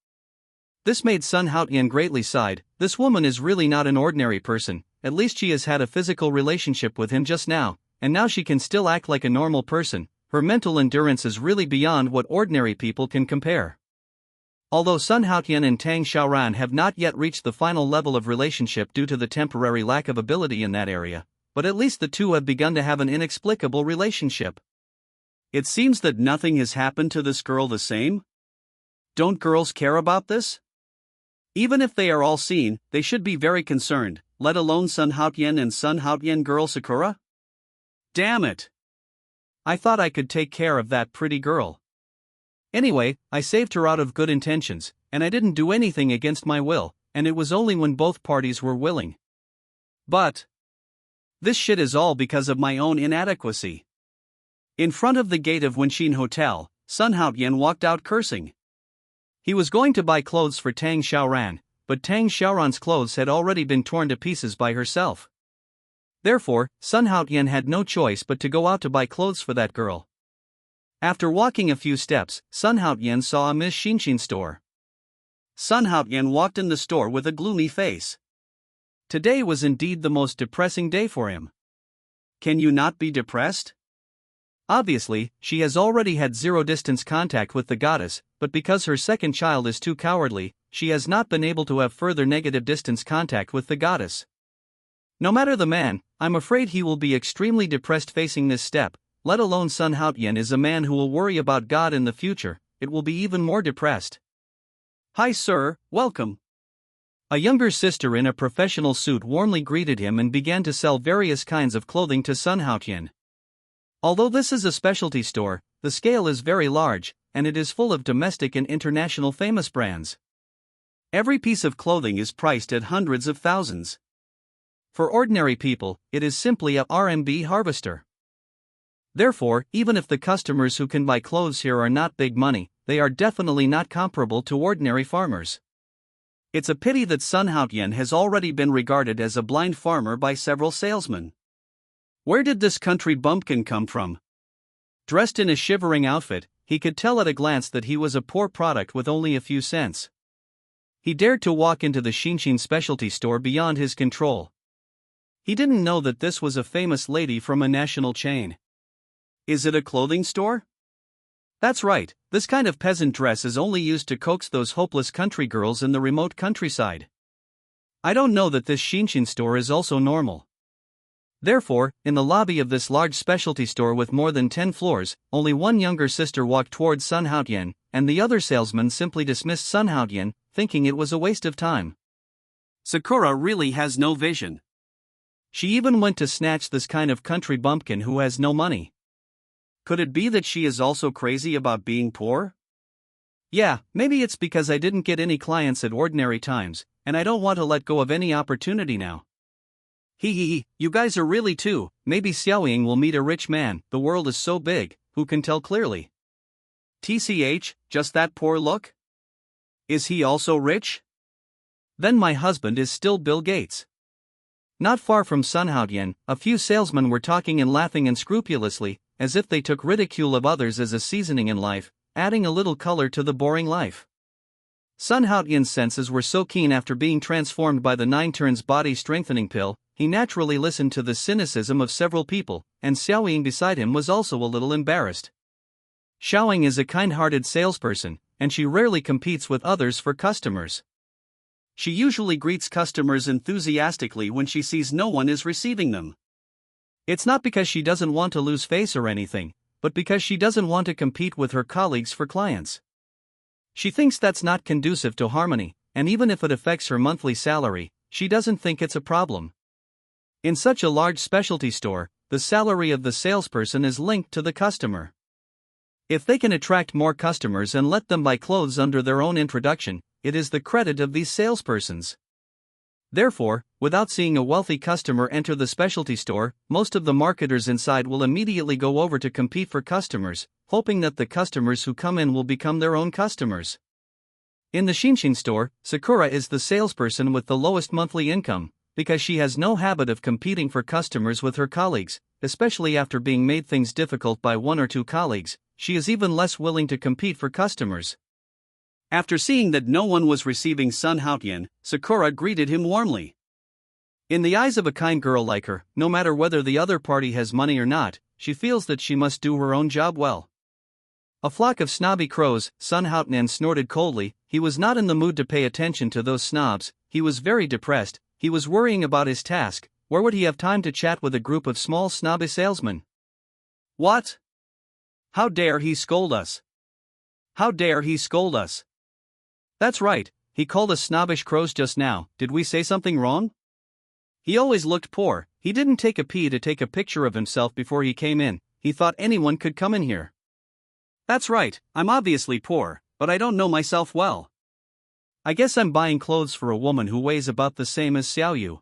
This made Sun Haotian greatly sighed. This woman is really not an ordinary person. At least she has had a physical relationship with him just now, and now she can still act like a normal person. Her mental endurance is really beyond what ordinary people can compare. Although Sun Haotian and Tang Xiaoran have not yet reached the final level of relationship due to the temporary lack of ability in that area, but at least the two have begun to have an inexplicable relationship. It seems that nothing has happened to this girl the same? Don't girls care about this? Even if they are all seen, they should be very concerned, let alone Sun Haotian and Sun Haotian girl Sakura? Damn it! I thought I could take care of that pretty girl. Anyway, I saved her out of good intentions, and I didn't do anything against my will, and it was only when both parties were willing. But this shit is all because of my own inadequacy. In front of the gate of Wenxin Hotel, Sun Haotian walked out cursing. He was going to buy clothes for Tang Xiaoran, but Tang Xiaoran's clothes had already been torn to pieces by herself. Therefore, Sun Haotian had no choice but to go out to buy clothes for that girl. After walking a few steps, Sun Haotian saw a Miss Xinxin store. Sun Haotian walked in the store with a gloomy face. Today was indeed the most depressing day for him. Can you not be depressed? Obviously, she has already had zero-distance contact with the goddess, but because her second child is too cowardly, she has not been able to have further negative distance contact with the goddess. No matter the man, I'm afraid he will be extremely depressed facing this step, let alone Sun Haotian is a man who will worry about God in the future, it will be even more depressed. Hi sir, welcome. A younger sister in a professional suit warmly greeted him and began to sell various kinds of clothing to Sun Haotian. Although this is a specialty store, the scale is very large, and it is full of domestic and international famous brands. Every piece of clothing is priced at hundreds of thousands. For ordinary people, it is simply a RMB harvester. Therefore, even if the customers who can buy clothes here are not big money, they are definitely not comparable to ordinary farmers. It's a pity that Sun Haotian has already been regarded as a blind farmer by several salesmen. Where did this country bumpkin come from? Dressed in a shivering outfit, he could tell at a glance that he was a poor product with only a few cents. He dared to walk into the Xinxin specialty store beyond his control. He didn't know that this was a famous lady from a national chain. Is it a clothing store? That's right, this kind of peasant dress is only used to coax those hopeless country girls in the remote countryside. I don't know that this Xinxin store is also normal. Therefore, in the lobby of this large specialty store with more than 10 floors, only one younger sister walked towards Sun Haotian, and the other salesman simply dismissed Sun Haotian, thinking it was a waste of time. Sakura really has no vision. She even went to snatch this kind of country bumpkin who has no money. Could it be that she is also crazy about being poor? Yeah, maybe it's because I didn't get any clients at ordinary times, and I don't want to let go of any opportunity now. Hee, you guys are really too, maybe Xiaoying will meet a rich man, the world is so big, who can tell clearly? TCH, just that poor look? Is he also rich? Then my husband is still Bill Gates. Not far from Sun Haotian, a few salesmen were talking and laughing unscrupulously, as if they took ridicule of others as a seasoning in life, adding a little color to the boring life. Sun Haotian's senses were so keen after being transformed by the 9 turns body strengthening pill, he naturally listened to the cynicism of several people, and Xiaoying beside him was also a little embarrassed. Xiaoying is a kind-hearted salesperson, and she rarely competes with others for customers. She usually greets customers enthusiastically when she sees no one is receiving them. It's not because she doesn't want to lose face or anything, but because she doesn't want to compete with her colleagues for clients. She thinks that's not conducive to harmony, and even if it affects her monthly salary, she doesn't think it's a problem. In such a large specialty store, the salary of the salesperson is linked to the customer. If they can attract more customers and let them buy clothes under their own introduction, it is the credit of these salespersons. Therefore, without seeing a wealthy customer enter the specialty store, most of the marketers inside will immediately go over to compete for customers, hoping that the customers who come in will become their own customers. In the Shinshin store, Sakura is the salesperson with the lowest monthly income, because she has no habit of competing for customers with her colleagues, especially after being made things difficult by 1 or 2 colleagues. She is even less willing to compete for customers. After seeing that no one was receiving Sun Haotian, Sakura greeted him warmly. In the eyes of a kind girl like her, no matter whether the other party has money or not, she feels that she must do her own job well. A flock of snobby crows, Sun Haotian snorted coldly. He was not in the mood to pay attention to those snobs. He was very depressed. He was worrying about his task. Where would he have time to chat with a group of small snobby salesmen? What? How dare he scold us? How dare he scold us? That's right, he called us snobbish crows just now. Did we say something wrong? He always looked poor. He didn't take a pee to take a picture of himself before he came in. He thought anyone could come in here. That's right, I'm obviously poor, but I don't know myself well. I guess I'm buying clothes for a woman who weighs about the same as Xiaoyu.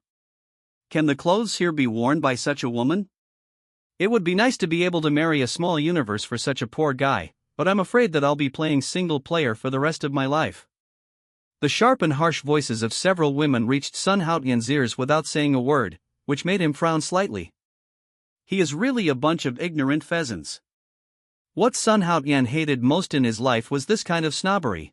Can the clothes here be worn by such a woman? It would be nice to be able to marry a small universe for such a poor guy, but I'm afraid that I'll be playing single player for the rest of my life. The sharp and harsh voices of several women reached Sun Haotian's ears without saying a word, which made him frown slightly. He is really a bunch of ignorant pheasants. What Sun Haotian hated most in his life was this kind of snobbery.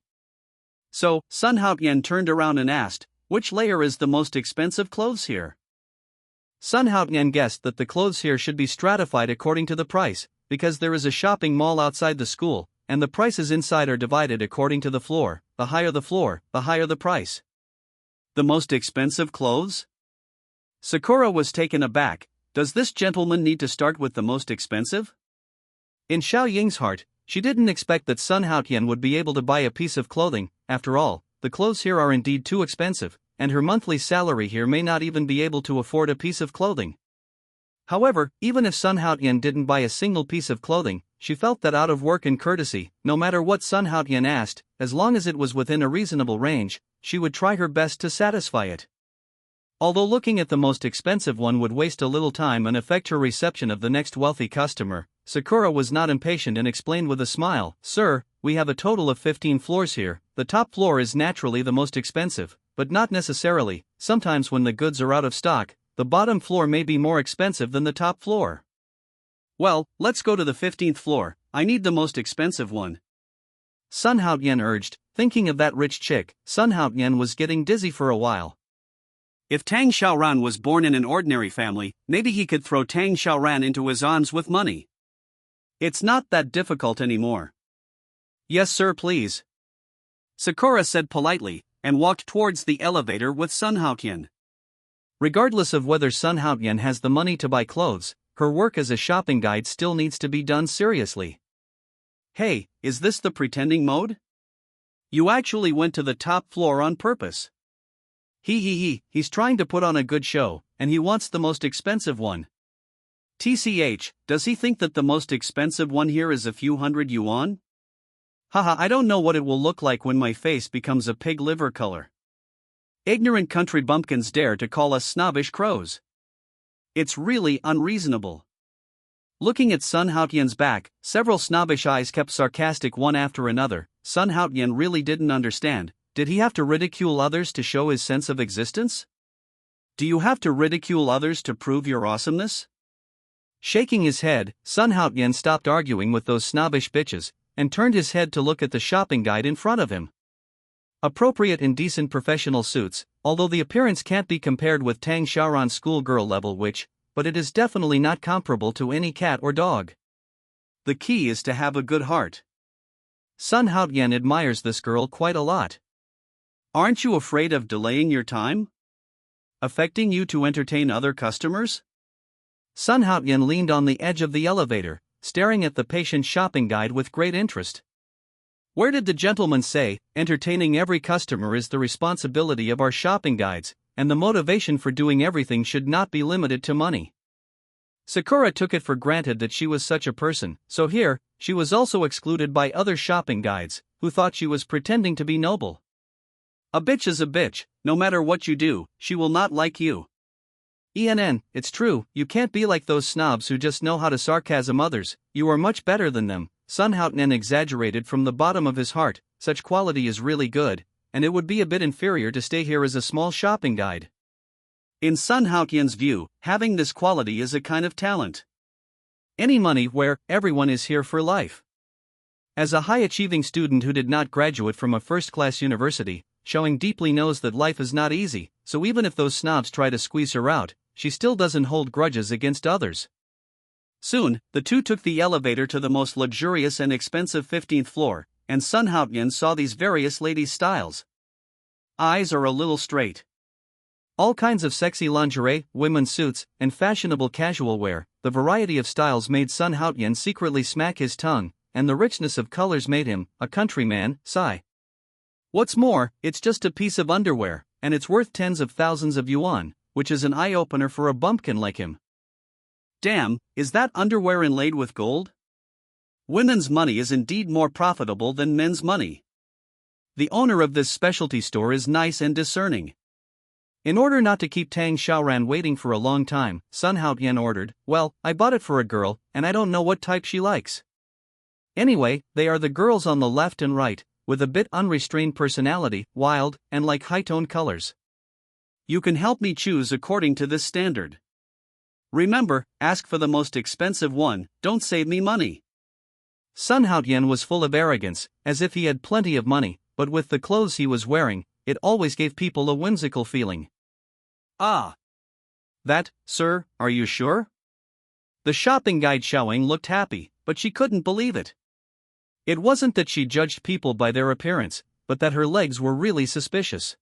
So, Sun Haotian turned around and asked, which layer is the most expensive clothes here? Sun Haotian guessed that the clothes here should be stratified according to the price, because there is a shopping mall outside the school, and the prices inside are divided according to the floor. The higher the floor, the higher the price. The most expensive clothes? Sakura was taken aback. Does this gentleman need to start with the most expensive? In Xiao Ying's heart, she didn't expect that Sun Haotian would be able to buy a piece of clothing. After all, the clothes here are indeed too expensive, and her monthly salary here may not even be able to afford a piece of clothing. However, even if Sun Haotian didn't buy a single piece of clothing, she felt that out of work and courtesy, no matter what Sun Haotian asked, as long as it was within a reasonable range, she would try her best to satisfy it. Although looking at the most expensive one would waste a little time and affect her reception of the next wealthy customer, Sakura was not impatient and explained with a smile, "Sir, we have a total of 15 floors here. The top floor is naturally the most expensive, but not necessarily. Sometimes when the goods are out of stock, the bottom floor may be more expensive than the top floor." Well, let's go to the 15th floor. I need the most expensive one. Sun Haotian urged, thinking of that rich chick. Sun Haotian was getting dizzy for a while. If Tang Xiaoran was born in an ordinary family, maybe he could throw Tang Xiaoran into his arms with money. It's not that difficult anymore. Yes sir, please. Sakura said politely, and walked towards the elevator with Sun Haotian. Regardless of whether Sun Haotian has the money to buy clothes, her work as a shopping guide still needs to be done seriously. Hey, is this the pretending mode? You actually went to the top floor on purpose. He's trying to put on a good show, and he wants the most expensive one. TCH, does he think that the most expensive one here is a few hundred yuan? Haha, I don't know what it will look like when my face becomes a pig liver color. Ignorant country bumpkins dare to call us snobbish crows. It's really unreasonable. Looking at Sun Haotian's back, several snobbish eyes kept sarcastic one after another. Sun Haotian really didn't understand. Did he have to ridicule others to show his sense of existence? Do you have to ridicule others to prove your awesomeness? Shaking his head, Sun Haotian stopped arguing with those snobbish bitches, and turned his head to look at the shopping guide in front of him. Appropriate in decent professional suits, although the appearance can't be compared with Tang Xiaoran's schoolgirl level but it is definitely not comparable to any cat or dog. The key is to have a good heart. Sun Haotian admires this girl quite a lot. Aren't you afraid of delaying your time? Affecting you to entertain other customers? Sun Haotian leaned on the edge of the elevator, staring at the patient shopping guide with great interest. Where did the gentleman say, entertaining every customer is the responsibility of our shopping guides, and the motivation for doing everything should not be limited to money? Sakura took it for granted that she was such a person, so here, she was also excluded by other shopping guides, who thought she was pretending to be noble. A bitch is a bitch, no matter what you do, she will not like you. It's true, you can't be like those snobs who just know how to sarcasm others, you are much better than them. Sun Haotian exaggerated from the bottom of his heart, such quality is really good, and it would be a bit inferior to stay here as a small shopping guide. In Sun Haotian's view, having this quality is a kind of talent. Any money where everyone is here for life. As a high-achieving student who did not graduate from a first-class university, Xiaoying deeply knows that life is not easy, so even if those snobs try to squeeze her out, she still doesn't hold grudges against others. Soon, the two took the elevator to the most luxurious and expensive 15th floor, and Sun Haotian saw these various ladies' styles. Eyes are a little straight. All kinds of sexy lingerie, women's suits, and fashionable casual wear, the variety of styles made Sun Haotian secretly smack his tongue, and the richness of colors made him, a countryman, sigh. What's more, it's just a piece of underwear, and it's worth tens of thousands of yuan, which is an eye-opener for a bumpkin like him. Damn, is that underwear inlaid with gold? Women's money is indeed more profitable than men's money. The owner of this specialty store is nice and discerning. In order not to keep Tang Xiaoran waiting for a long time, Sun Haotian ordered, well, I bought it for a girl, and I don't know what type she likes. Anyway, they are the girls on the left and right, with a bit unrestrained personality, wild, and like high-toned colors. You can help me choose according to this standard. Remember, ask for the most expensive one, don't save me money. Sun Haotian was full of arrogance, as if he had plenty of money, but with the clothes he was wearing, it always gave people a whimsical feeling. Ah! That, sir, are you sure? The shopping guide Xiaoying looked happy, but she couldn't believe it. It wasn't that she judged people by their appearance, but that her legs were really suspicious.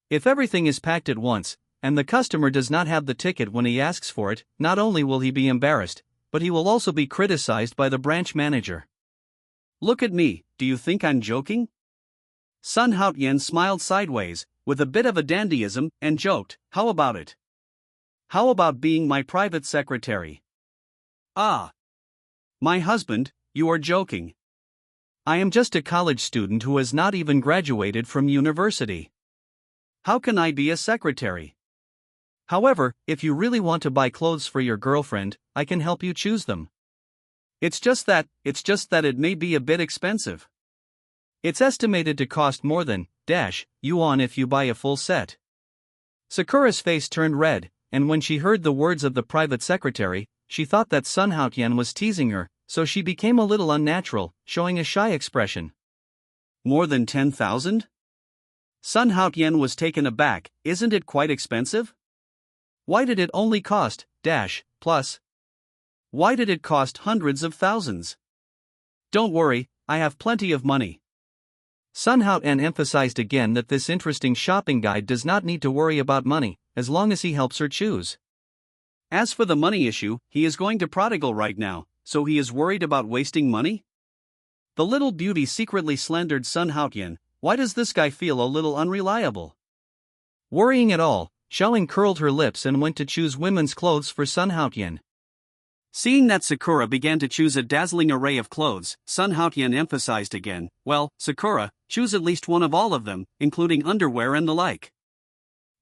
If everything is packed at once, and the customer does not have the ticket when he asks for it, not only will he be embarrassed, but he will also be criticized by the branch manager. Look at me, do you think I'm joking? Sun Haotian smiled sideways, with a bit of a dandyism, and joked, how about it? How about being my private secretary? Ah! My husband, you are joking. I am just a college student who has not even graduated from university. How can I be a secretary? However, if you really want to buy clothes for your girlfriend, I can help you choose them. It's just that it may be a bit expensive. It's estimated to cost more than yuan if you buy a full set. Sakura's face turned red, and when she heard the words of the private secretary, she thought that Sun Haotian was teasing her, so she became a little unnatural, showing a shy expression. More than 10,000? Sun Haotian was taken aback, isn't it quite expensive? Why did it only cost plus? Why did it cost hundreds of thousands? Don't worry, I have plenty of money. Sun Haotian emphasized again that this interesting shopping guide does not need to worry about money, as long as he helps her choose. As for the money issue, he is going to prodigal right now, so he is worried about wasting money? The little beauty secretly slandered Sun Haotian. Why does this guy feel a little unreliable? Worrying at all, Xiaoying curled her lips and went to choose women's clothes for Sun Haotian. Seeing that Sakura began to choose a dazzling array of clothes, Sun Haotian emphasized again, well, Sakura, choose at least one of all of them, including underwear and the like.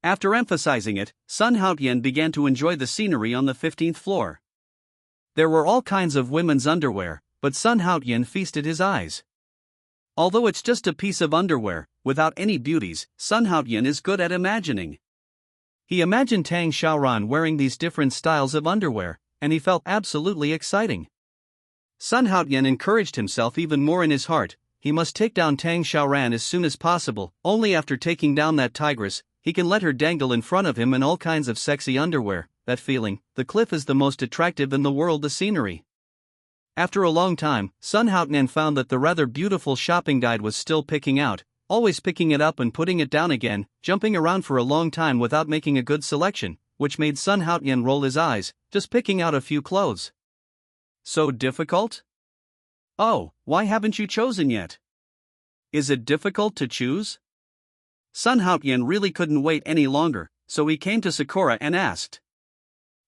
After emphasizing it, Sun Haotian began to enjoy the scenery on the 15th floor. There were all kinds of women's underwear, but Sun Haotian feasted his eyes. Although it's just a piece of underwear, without any beauties, Sun Haotian is good at imagining. He imagined Tang Xiaoran wearing these different styles of underwear, and he felt absolutely exciting. Sun Haotian encouraged himself even more in his heart, he must take down Tang Xiaoran as soon as possible. Only after taking down that tigress, he can let her dangle in front of him in all kinds of sexy underwear. That feeling, the cliff is the most attractive in the world, the scenery. After a long time, Sun Haotian found that the rather beautiful shopping guide was still picking out, always picking it up and putting it down again, jumping around for a long time without making a good selection, which made Sun Haotian roll his eyes, just picking out a few clothes. So difficult? Oh, why haven't you chosen yet? Is it difficult to choose? Sun Haotian really couldn't wait any longer, so he came to Sakura and asked.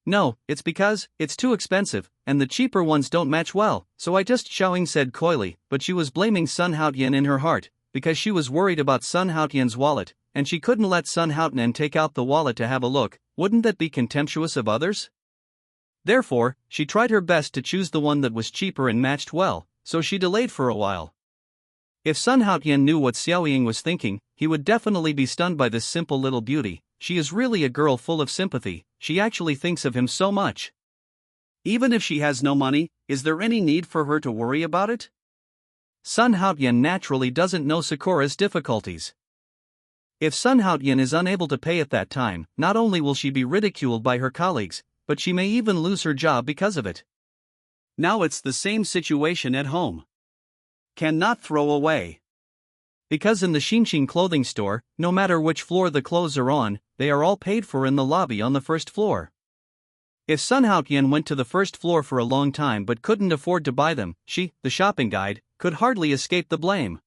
No, it's because it's too expensive, and the cheaper ones don't match well, so I just Xiaoying said coyly, but she was blaming Sun Haotian in her heart, because she was worried about Sun Haotian's wallet, and she couldn't let Sun Haotian take out the wallet to have a look. Wouldn't that be contemptuous of others? Therefore, she tried her best to choose the one that was cheaper and matched well, so she delayed for a while. If Sun Haotian knew what Xiaoying was thinking, he would definitely be stunned by this simple little beauty. She is really a girl full of sympathy, she actually thinks of him so much. Even if she has no money, is there any need for her to worry about it? Sun Haotian naturally doesn't know Sakura's difficulties. If Sun Haotian is unable to pay at that time, not only will she be ridiculed by her colleagues, but she may even lose her job because of it. Now it's the same situation at home. Cannot throw away. Because in the Xinxin clothing store, no matter which floor the clothes are on, they are all paid for in the lobby on the first floor. If Sun Haotian went to the first floor for a long time but couldn't afford to buy them, she, the shopping guide, could hardly escape the blame.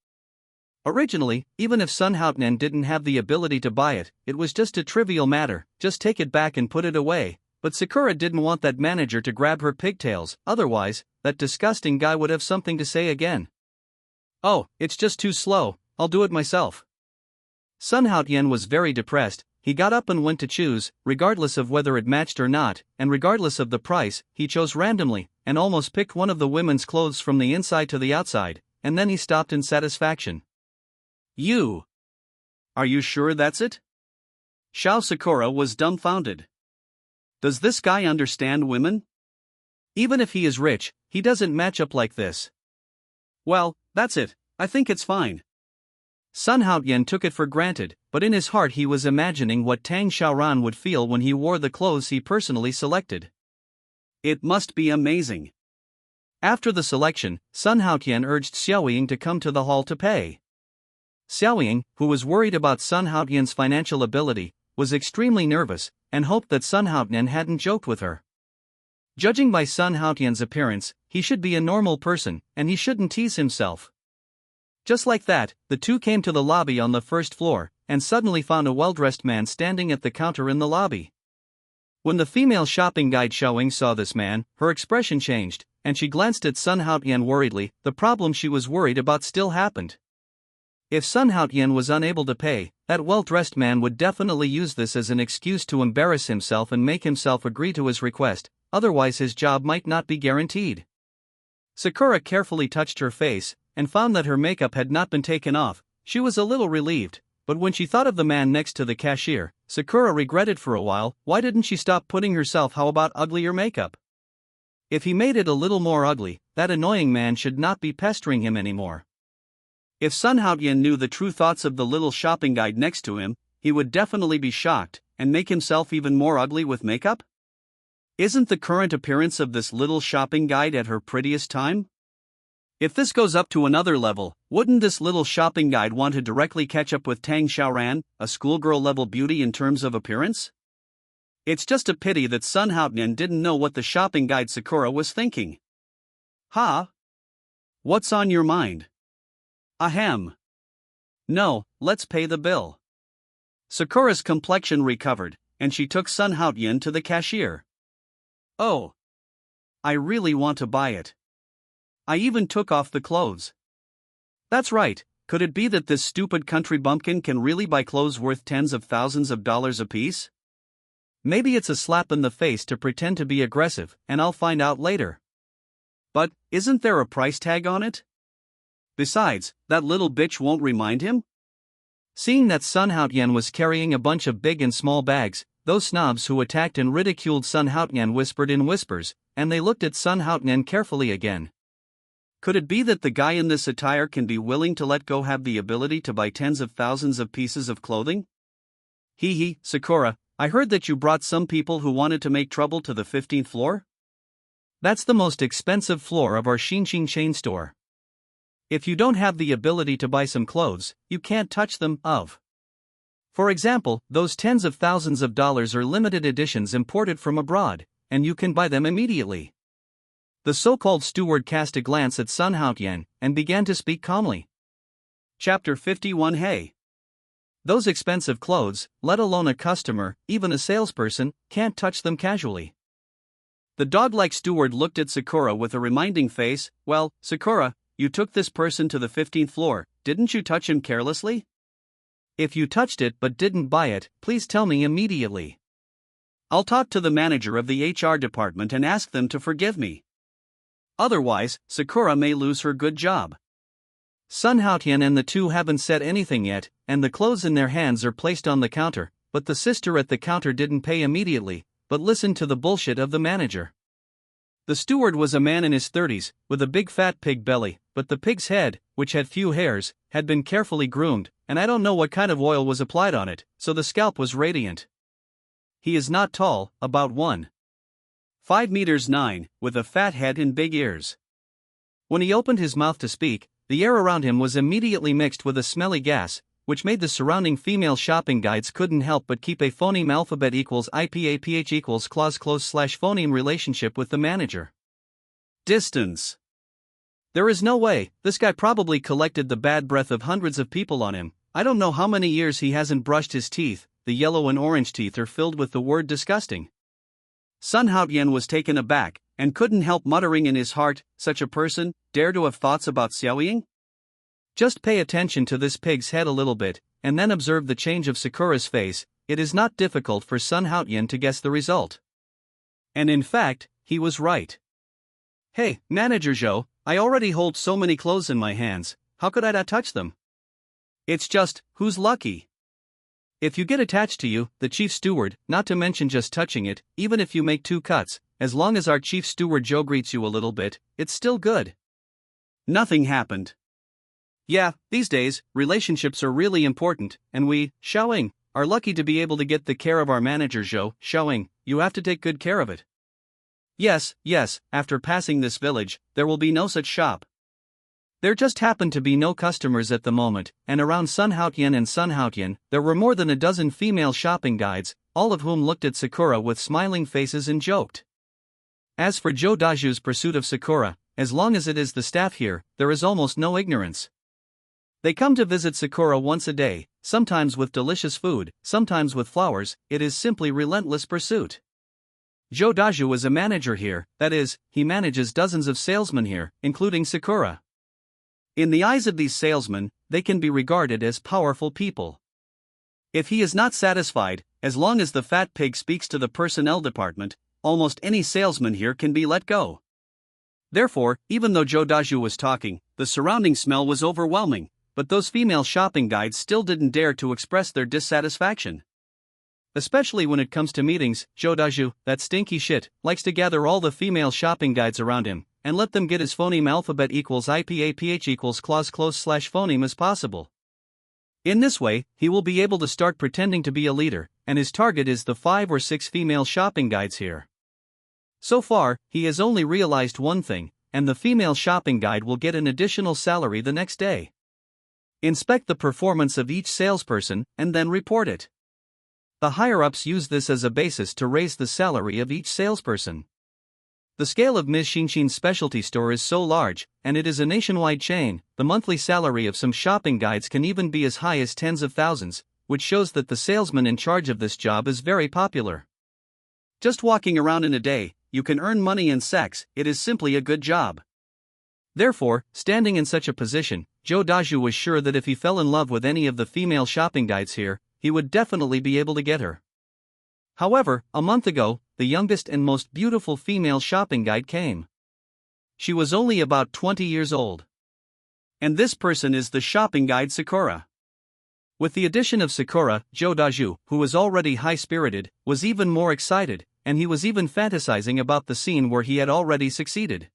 Originally, even if Sun Haotian didn't have the ability to buy it, it was just a trivial matter, just take it back and put it away, but Sakura didn't want that manager to grab her pigtails, otherwise, that disgusting guy would have something to say again. Oh, it's just too slow, I'll do it myself. Sun Haotian was very depressed. He got up and went to choose, regardless of whether it matched or not, and regardless of the price, he chose randomly, and almost picked one of the women's clothes from the inside to the outside, and then he stopped in satisfaction. Are you sure that's it? Xiao Sakura was dumbfounded. Does this guy understand women? Even if he is rich, he doesn't match up like this. Well, that's it, I think it's fine. Sun Haotian took it for granted, but in his heart he was imagining what Tang Xiaoran would feel when he wore the clothes he personally selected. It must be amazing. After the selection, Sun Haotian urged Xiaoying to come to the hall to pay. Xiaoying, who was worried about Sun Haotian's financial ability, was extremely nervous, and hoped that Sun Haotian hadn't joked with her. Judging by Sun Haotian's appearance, he should be a normal person, and he shouldn't tease himself. Just like that, the two came to the lobby on the first floor, and suddenly found a well-dressed man standing at the counter in the lobby. When the female shopping guide Xiaoying saw this man, her expression changed, and she glanced at Sun Haotian worriedly. The problem she was worried about still happened. If Sun Haotian was unable to pay, that well-dressed man would definitely use this as an excuse to embarrass himself and make himself agree to his request, otherwise his job might not be guaranteed. Sakura carefully touched her face, and found that her makeup had not been taken off. She was a little relieved, but when she thought of the man next to the cashier, Sakura regretted for a while. Why didn't she stop putting herself? How about uglier makeup? If he made it a little more ugly, that annoying man should not be pestering him anymore. If Sun Haotian knew the true thoughts of the little shopping guide next to him, he would definitely be shocked, and make himself even more ugly with makeup? Isn't the current appearance of this little shopping guide at her prettiest time? If this goes up to another level, wouldn't this little shopping guide want to directly catch up with Tang Xiaoran, a schoolgirl-level beauty in terms of appearance? It's just a pity that Sun Haotian didn't know what the shopping guide Sakura was thinking. Ha? What's on your mind? Ahem. No, let's pay the bill. Sakura's complexion recovered, and she took Sun Haotian to the cashier. Oh. I really want to buy it. I even took off the clothes. That's right, could it be that this stupid country bumpkin can really buy clothes worth tens of thousands of dollars apiece? Maybe it's a slap in the face to pretend to be aggressive, and I'll find out later. But, isn't there a price tag on it? Besides, that little bitch won't remind him? Seeing that Sun Haotian was carrying a bunch of big and small bags, those snobs who attacked and ridiculed Sun Haotian whispered in whispers, and they looked at Sun Haotian carefully again. Could it be that the guy in this attire can be willing to let go, have the ability to buy tens of thousands of pieces of clothing? Hee, Sakura, I heard that you brought some people who wanted to make trouble to the 15th floor? That's the most expensive floor of our Shinshin chain store. If you don't have the ability to buy some clothes, you can't touch them. For example, those tens of thousands of dollars are limited editions imported from abroad, and you can buy them immediately. The so-called steward cast a glance at Sun Haotian and began to speak calmly. Chapter 51. Hey. Those expensive clothes, let alone a customer, even a salesperson, can't touch them casually. The dog-like steward looked at Sakura with a reminding face. Well, Sakura, you took this person to the 15th floor, didn't you touch him carelessly? If you touched it but didn't buy it, please tell me immediately. I'll talk to the manager of the HR department and ask them to forgive me. Otherwise, Sakura may lose her good job. Sun Haotian and the two haven't said anything yet, and the clothes in their hands are placed on the counter, but the sister at the counter didn't pay immediately, but listened to the bullshit of the manager. The steward was a man in his 30s, with a big fat pig belly, but the pig's head, which had few hairs, had been carefully groomed, and I don't know what kind of oil was applied on it, so the scalp was radiant. He is not tall, about 1.5 meters 9, with a fat head and big ears. When he opened his mouth to speak, the air around him was immediately mixed with a smelly gas, which made the surrounding female shopping guides couldn't help but keep a phoneme alphabet equals IPAPH equals clause close / phoneme relationship with the manager. Distance. There is no way, this guy probably collected the bad breath of hundreds of people on him. I don't know how many years he hasn't brushed his teeth. The yellow and orange teeth are filled with the word disgusting. Sun Haotian was taken aback, and couldn't help muttering in his heart, such a person, dare to have thoughts about xiaoying? Just pay attention to this pig's head a little bit, and then observe the change of Sakura's face. It is not difficult for Sun Haotian to guess the result. And in fact, he was right. Hey, Manager Zhou, I already hold so many clothes in my hands, how could I not touch them? It's just, who's lucky? If you get attached to you, the chief steward, not to mention just touching it, even if you make 2 cuts, as long as our chief steward Joe greets you a little bit, it's still good. Nothing happened. Yeah, these days, relationships are really important, and we, Xiaoying, are lucky to be able to get the care of our manager Zhou. Xiaoying, you have to take good care of it. Yes, after passing this village, there will be no such shop. There just happened to be no customers at the moment, and around Sun Haotian, there were more than a dozen female shopping guides, all of whom looked at Sakura with smiling faces and joked. As for Zhou Daju's pursuit of Sakura, as long as it is the staff here, there is almost no ignorance. They come to visit Sakura once a day, sometimes with delicious food, sometimes with flowers. It is simply relentless pursuit. Zhou Daju is a manager here, that is, he manages dozens of salesmen here, including Sakura. In the eyes of these salesmen, they can be regarded as powerful people. If he is not satisfied, as long as the fat pig speaks to the personnel department, almost any salesman here can be let go. Therefore, even though Zhou Daju was talking, the surrounding smell was overwhelming, but those female shopping guides still didn't dare to express their dissatisfaction. Especially when it comes to meetings, Zhou Daju, that stinky shit, likes to gather all the female shopping guides around him, and let them get as phoneme alphabet equals IPAPH equals clause close / phoneme as possible. In this way, he will be able to start pretending to be a leader, and his target is the 5 or 6 female shopping guides here. So far, he has only realized one thing, and the female shopping guide will get an additional salary the next day. Inspect the performance of each salesperson, and then report it. The higher-ups use this as a basis to raise the salary of each salesperson. The scale of Ms. Shinshin's specialty store is so large, and it is a nationwide chain, the monthly salary of some shopping guides can even be as high as tens of thousands, which shows that the salesman in charge of this job is very popular. Just walking around in a day, you can earn money and sex. It is simply a good job. Therefore, standing in such a position, Zhou Daju was sure that if he fell in love with any of the female shopping guides here, he would definitely be able to get her. However, a month ago, the youngest and most beautiful female shopping guide came. She was only about 20 years old. And this person is the shopping guide Sakura. With the addition of Sakura, Zhou Daju, who was already high-spirited, was even more excited, and he was even fantasizing about the scene where he had already succeeded.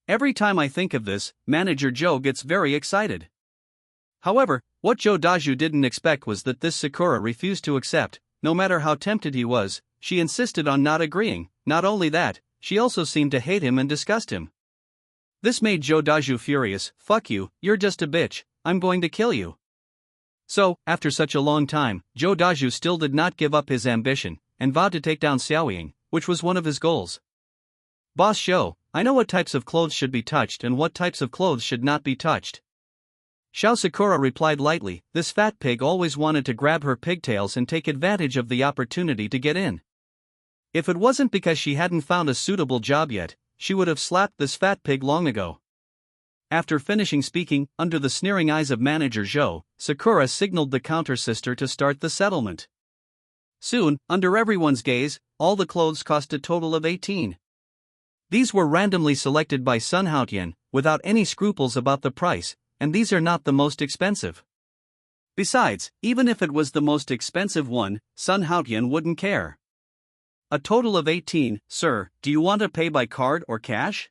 Every time I think of this, Manager Joe gets very excited. However, what Joe Daju didn't expect was that this Sakura refused to accept. No matter how tempted he was, she insisted on not agreeing. Not only that, she also seemed to hate him and disgust him. This made Joe Daju furious. Fuck you, you're just a bitch, I'm going to kill you. So, after such a long time, Joe Daju still did not give up his ambition, and vowed to take down Xiao Ying, which was one of his goals. Boss Shou, I know what types of clothes should be touched and what types of clothes should not be touched. Xiao Sakura replied lightly. This fat pig always wanted to grab her pigtails and take advantage of the opportunity to get in. If it wasn't because she hadn't found a suitable job yet, she would have slapped this fat pig long ago. After finishing speaking, under the sneering eyes of Manager Zhou, Sakura signaled the counter-sister to start the settlement. Soon, under everyone's gaze, all the clothes cost a total of 18. These were randomly selected by Sun Haotian, without any scruples about the price, and these are not the most expensive. Besides, even if it was the most expensive one, Sun Haotian wouldn't care. A total of 18, sir, do you want to pay by card or cash?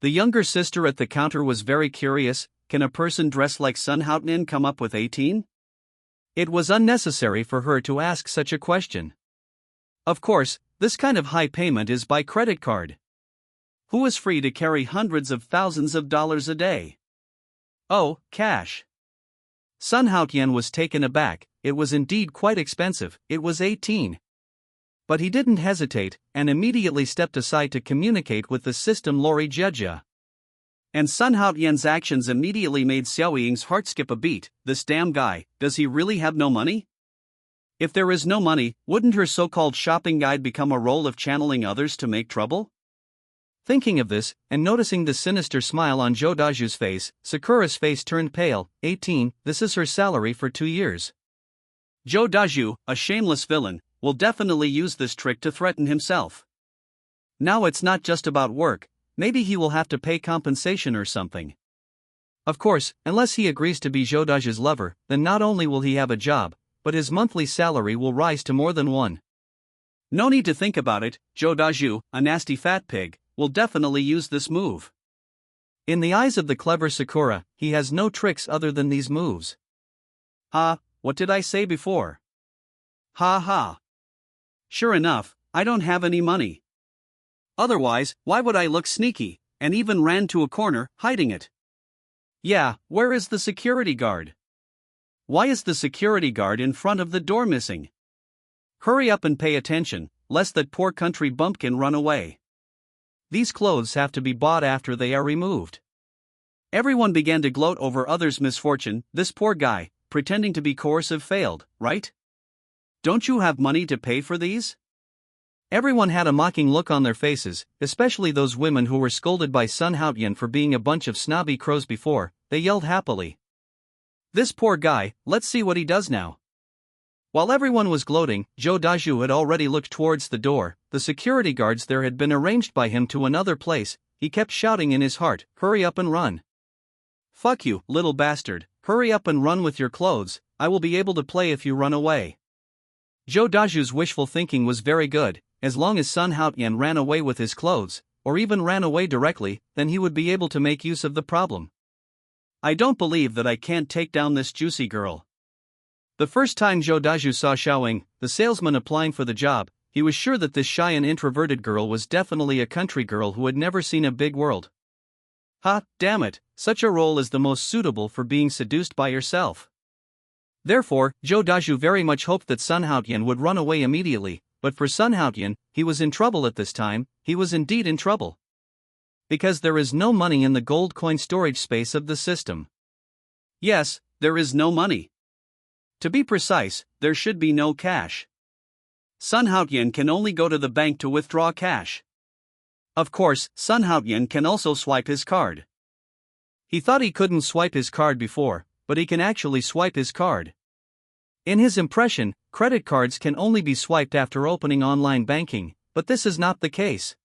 The younger sister at the counter was very curious. Can a person dressed like Sun Haotian come up with 18? It was unnecessary for her to ask such a question. Of course, this kind of high payment is by credit card. Who is free to carry hundreds of thousands of dollars a day? Oh, cash. Sun Haotian was taken aback. It was indeed quite expensive. It was 18. But he didn't hesitate, and immediately stepped aside to communicate with the system Lori Jejia. And Sun Haotian's actions immediately made Xiao Ying's heart skip a beat. This damn guy, does he really have no money? If there is no money, wouldn't her so-called shopping guide become a role of channeling others to make trouble? Thinking of this, and noticing the sinister smile on Joe Daju's face, Sakura's face turned pale. 18, this is her salary for 2 years. Joe Daju, a shameless villain, will definitely use this trick to threaten himself. Now it's not just about work, maybe he will have to pay compensation or something. Of course, unless he agrees to be Joe Daju's lover, then not only will he have a job, but his monthly salary will rise to more than 1. No need to think about it, Joe Daju, a nasty fat pig, will definitely use this move. In the eyes of the clever Sakura, he has no tricks other than these moves. Ha, what did I say before? Ha ha. Sure enough, I don't have any money. Otherwise, why would I look sneaky, and even ran to a corner, hiding it? Yeah, where is the security guard? Why is the security guard in front of the door missing? Hurry up and pay attention, lest that poor country bumpkin run away. These clothes have to be bought after they are removed. Everyone began to gloat over others' misfortune. This poor guy, pretending to be coercive, failed, right? Don't you have money to pay for these? Everyone had a mocking look on their faces, especially those women who were scolded by Sun Haotian for being a bunch of snobby crows before. They yelled happily. This poor guy, let's see what he does now. While everyone was gloating, Joe Daju had already looked towards the door. The security guards there had been arranged by him to another place. He kept shouting in his heart, hurry up and run. Fuck you, little bastard, hurry up and run with your clothes, I will be able to play if you run away. Joe Daju's wishful thinking was very good. As long as Sun Haotian ran away with his clothes, or even ran away directly, then he would be able to make use of the problem. I don't believe that I can't take down this juicy girl. The first time Joe Daju saw Xiao Ying, the salesman applying for the job, he was sure that this shy and introverted girl was definitely a country girl who had never seen a big world. Ha, damn it, such a role is the most suitable for being seduced by yourself. Therefore, Joe Daju very much hoped that Sun Haotian would run away immediately, but for Sun Haotian, he was in trouble at this time. He was indeed in trouble. Because there is no money in the gold coin storage space of the system. Yes, there is no money. To be precise, there should be no cash. Sun Haotian can only go to the bank to withdraw cash. Of course, Sun Haotian can also swipe his card. He thought he couldn't swipe his card before, but he can actually swipe his card. In his impression, credit cards can only be swiped after opening online banking, but this is not the case.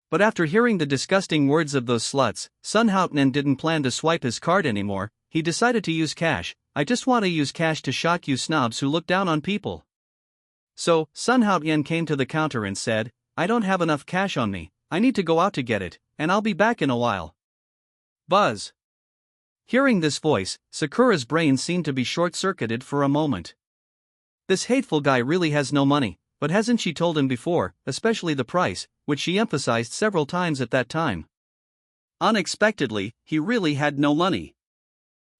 But after hearing the disgusting words of those sluts, Sun Haotian didn't plan to swipe his card anymore. He decided to use cash. I just want to use cash to shock you snobs who look down on people. So, Sun Haotian came to the counter and said, I don't have enough cash on me, I need to go out to get it, and I'll be back in a while. Buzz. Hearing this voice, Sakura's brain seemed to be short-circuited for a moment. This hateful guy really has no money, but hasn't she told him before, especially the price, which she emphasized several times at that time. Unexpectedly, he really had no money.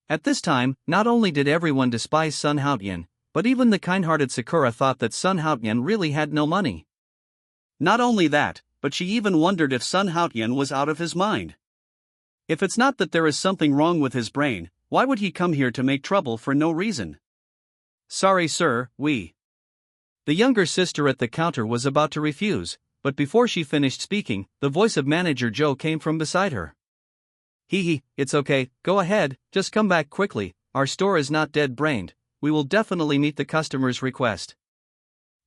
At this time, not only did everyone despise Sun Haotian, but even the kind-hearted Sakura thought that Sun Haotian really had no money. Not only that, but she even wondered if Sun Haotian was out of his mind. If it's not that there is something wrong with his brain, why would he come here to make trouble for no reason? Sorry sir, we. The younger sister at the counter was about to refuse, but before she finished speaking, the voice of Manager Joe came from beside her. Hee, it's okay, go ahead, just come back quickly, our store is not dead-brained, we will definitely meet the customer's request.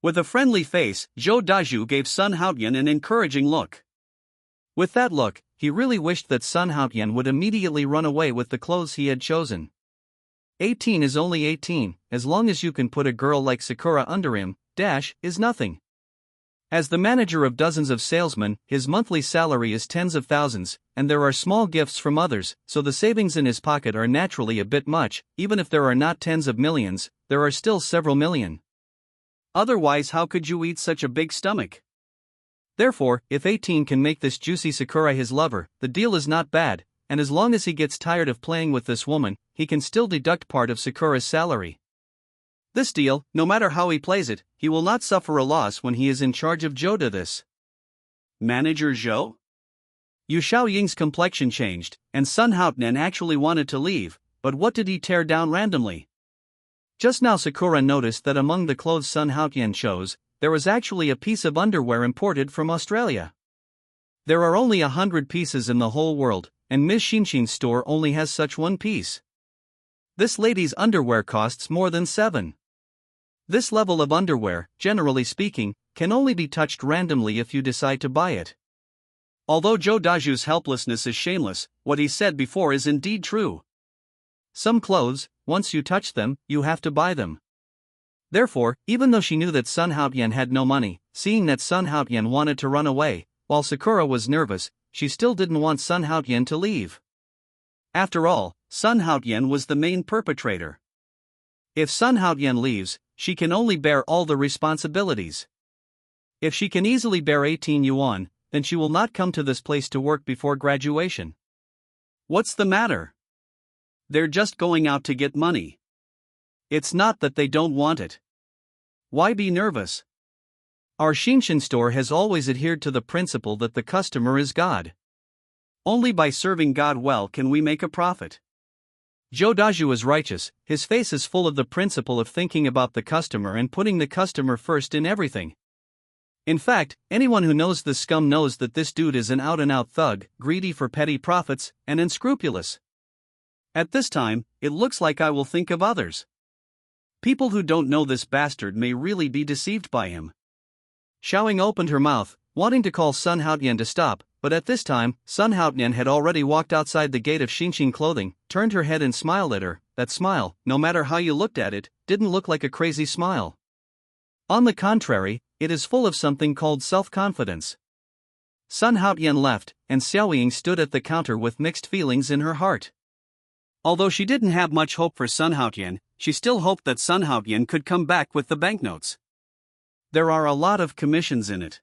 With a friendly face, Joe Daju gave Sun Haotian an encouraging look. With that look, he really wished that Sun Haotian would immediately run away with the clothes he had chosen. 18 is only 18, as long as you can put a girl like Sakura under him, is nothing. As the manager of dozens of salesmen, his monthly salary is tens of thousands, and there are small gifts from others, so the savings in his pocket are naturally a bit much. Even if there are not tens of millions, there are still several million. Otherwise, how could you eat such a big stomach? Therefore, if 18 can make this juicy Sakura his lover, the deal is not bad, and as long as he gets tired of playing with this woman, he can still deduct part of Sakura's salary. This deal, no matter how he plays it, he will not suffer a loss when he is in charge of Joe. This Manager Joe? Yu Xiaoying's complexion changed, and Sun Haotian actually wanted to leave, but what did he tear down randomly? Just now Sakura noticed that among the clothes Sun Haotian chose, there was actually a piece of underwear imported from Australia. There are only 100 pieces in the whole world, and Ms. Xinshin's store only has such one piece. This lady's underwear costs more than 7. This level of underwear, generally speaking, can only be touched randomly if you decide to buy it. Although Joe Daju's helplessness is shameless, what he said before is indeed true. Some clothes, once you touch them, you have to buy them. Therefore, even though she knew that Sun Haotian had no money, seeing that Sun Haotian wanted to run away, while Sakura was nervous, she still didn't want Sun Haotian to leave. After all, Sun Haotian was the main perpetrator. If Sun Haotian leaves, she can only bear all the responsibilities. If she can easily bear 18 yuan, then she will not come to this place to work before graduation. What's the matter? They're just going out to get money. It's not that they don't want it. Why be nervous? Our Xinshin store has always adhered to the principle that the customer is God. Only by serving God well can we make a profit. Joe Daju is righteous, his face is full of the principle of thinking about the customer and putting the customer first in everything. In fact, anyone who knows the scum knows that this dude is an out-and-out thug, greedy for petty profits, and unscrupulous. At this time, it looks like I will think of others. People who don't know this bastard may really be deceived by him. Xiaoying opened her mouth, wanting to call Sun Haotian to stop, but at this time, Sun Haotian had already walked outside the gate of Xinshin Clothing, turned her head and smiled at her. That smile, no matter how you looked at it, didn't look like a crazy smile. On the contrary, it is full of something called self-confidence. Sun Haotian left, and Xiaoying stood at the counter with mixed feelings in her heart. Although she didn't have much hope for Sun Haotian, she still hoped that Sun Haotian could come back with the banknotes. There are a lot of commissions in it.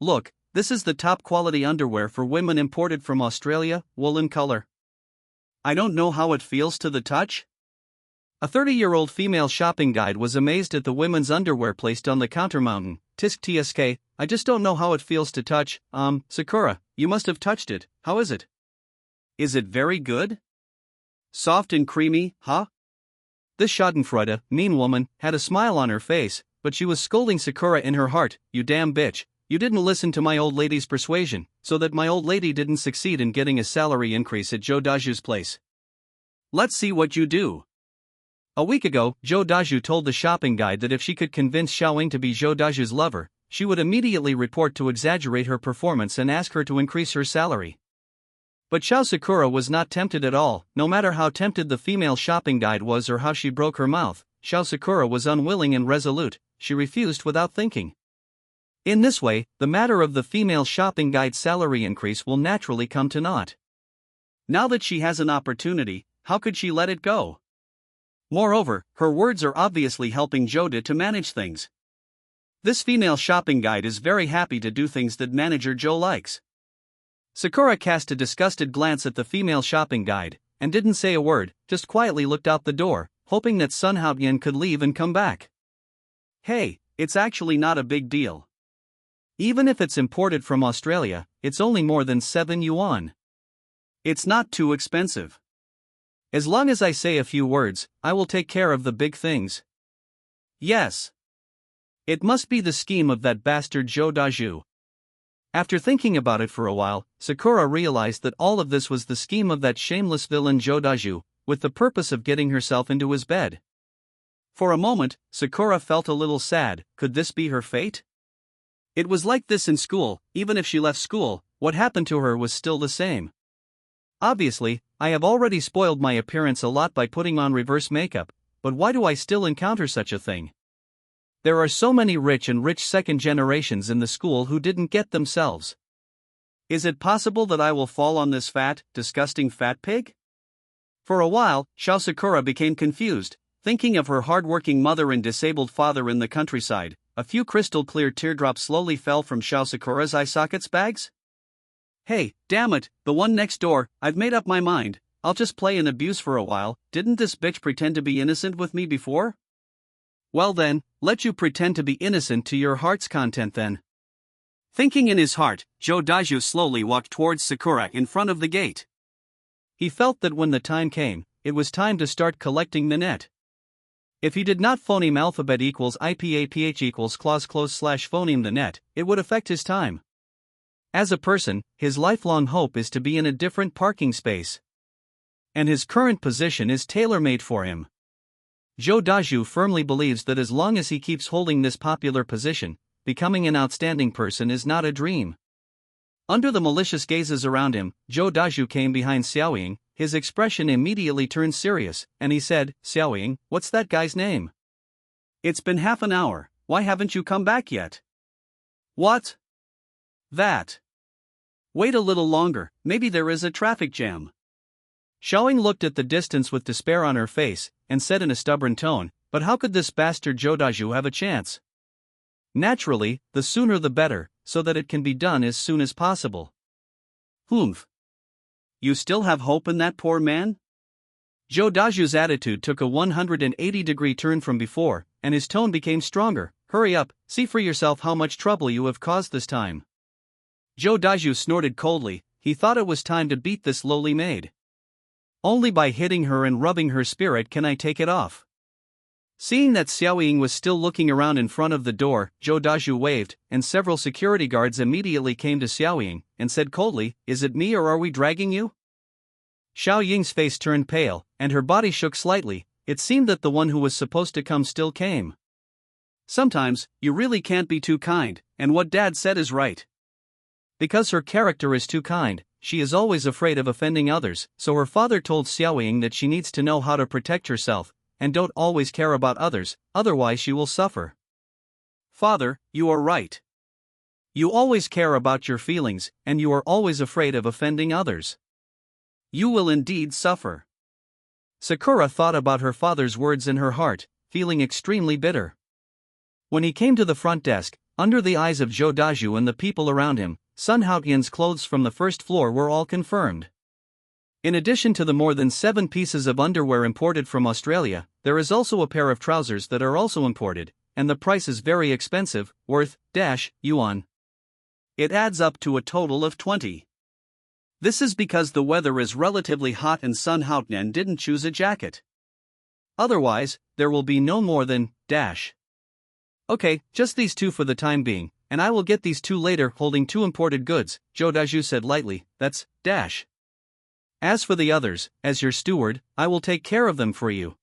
Look, this is the top quality underwear for women imported from Australia, woolen color. I don't know how it feels to the touch. A 30-year-old female shopping guide was amazed at the women's underwear placed on the counter. Mountain, tisk tsk, I just don't know how it feels to touch. Sakura, you must have touched it, how is it? Is it very good? Soft and creamy, huh? This schadenfreude, mean woman, had a smile on her face, but she was scolding Sakura in her heart. You damn bitch, you didn't listen to my old lady's persuasion, so that my old lady didn't succeed in getting a salary increase at Joe Daju's place. Let's see what you do. A week ago, Joe Daju told the shopping guide that if she could convince Xiaoying to be Joe Daju's lover, she would immediately report to exaggerate her performance and ask her to increase her salary. But Xiao Sakura was not tempted at all. No matter how tempted the female shopping guide was or how she broke her mouth, Xiao Sakura was unwilling and resolute. She refused without thinking. In this way, the matter of the female shopping guide salary increase will naturally come to naught. Now that she has an opportunity, how could she let it go? Moreover, her words are obviously helping Joda to manage things. This female shopping guide is very happy to do things that manager Joe likes. Sakura cast a disgusted glance at the female shopping guide, and didn't say a word, just quietly looked out the door, hoping that Sun Haoyan could leave and come back. Hey, it's actually not a big deal. Even if it's imported from Australia, it's only more than 7 yuan. It's not too expensive. As long as I say a few words, I will take care of the big things. Yes. It must be the scheme of that bastard Zhou Dazhu. After thinking about it for a while, Sakura realized that all of this was the scheme of that shameless villain Zhou Dazhu, with the purpose of getting herself into his bed. For a moment, Sakura felt a little sad. Could this be her fate? It was like this in school. Even if she left school, what happened to her was still the same. Obviously, I have already spoiled my appearance a lot by putting on reverse makeup, but why do I still encounter such a thing? There are so many rich second generations in the school who didn't get themselves. Is it possible that I will fall on this fat, disgusting fat pig? For a while, Shao Sakura became confused, thinking of her hard-working mother and disabled father in the countryside. A few crystal-clear teardrops slowly fell from Shao Sakura's eye sockets bags. Hey, damn it, the one next door. I've made up my mind. I'll just play and abuse for a while. Didn't this bitch pretend to be innocent with me before? Well then, let you pretend to be innocent to your heart's content then. Thinking in his heart, Zhou Dazhu slowly walked towards Sakura in front of the gate. He felt that when the time came, it was time to start collecting the net. If he did not phoneme alphabet equals IPAPH equals clause close slash phoneme the net, it would affect his time. As a person, his lifelong hope is to be in a different parking space. And his current position is tailor-made for him. Zhou Dazhu firmly believes that as long as he keeps holding this popular position, becoming an outstanding person is not a dream. Under the malicious gazes around him, Zhou Dazhu came behind Xiaoying. His expression immediately turned serious, and he said, Xiaoying, what's that guy's name? It's been half an hour, why haven't you come back yet? What? That. Wait a little longer, maybe there is a traffic jam. Xiaoying looked at the distance with despair on her face, and said in a stubborn tone, but how could this bastard Zhou Dazhu have a chance? Naturally, the sooner the better, so that it can be done as soon as possible. Humph. You still have hope in that poor man? Zhou Dazhu's attitude took a 180-degree turn from before, and his tone became stronger. Hurry up, see for yourself how much trouble you have caused this time. Zhou Dazhu snorted coldly. He thought it was time to beat this lowly maid. Only by hitting her and rubbing her spirit can I take it off. Seeing that Xiaoying was still looking around in front of the door, Zhou Dazhu waved, and several security guards immediately came to Xiaoying, and said coldly, is it me or are we dragging you? Xiaoying's face turned pale, and her body shook slightly. It seemed that the one who was supposed to come still came. Sometimes, you really can't be too kind, and what Dad said is right. Because her character is too kind, she is always afraid of offending others, so her father told Xiaoying that she needs to know how to protect herself, and don't always care about others, otherwise she will suffer. Father, you are right. You always care about your feelings, and you are always afraid of offending others. You will indeed suffer. Sakura thought about her father's words in her heart, feeling extremely bitter. When he came to the front desk, under the eyes of Zhou Dazhu and the people around him, Sun Haoyan's clothes from the first floor were all confirmed. In addition to the more than 7 pieces of underwear imported from Australia, there is also a pair of trousers that are also imported, and the price is very expensive, worth yuan. It adds up to a total of 20. This is because the weather is relatively hot and Sun Haoyan didn't choose a jacket. Otherwise, there will be no more than Okay, just these 2 for the time being, and I will get these 2 later holding 2 imported goods, Zhou Dazhu said lightly, that's As for the others, as your steward, I will take care of them for you.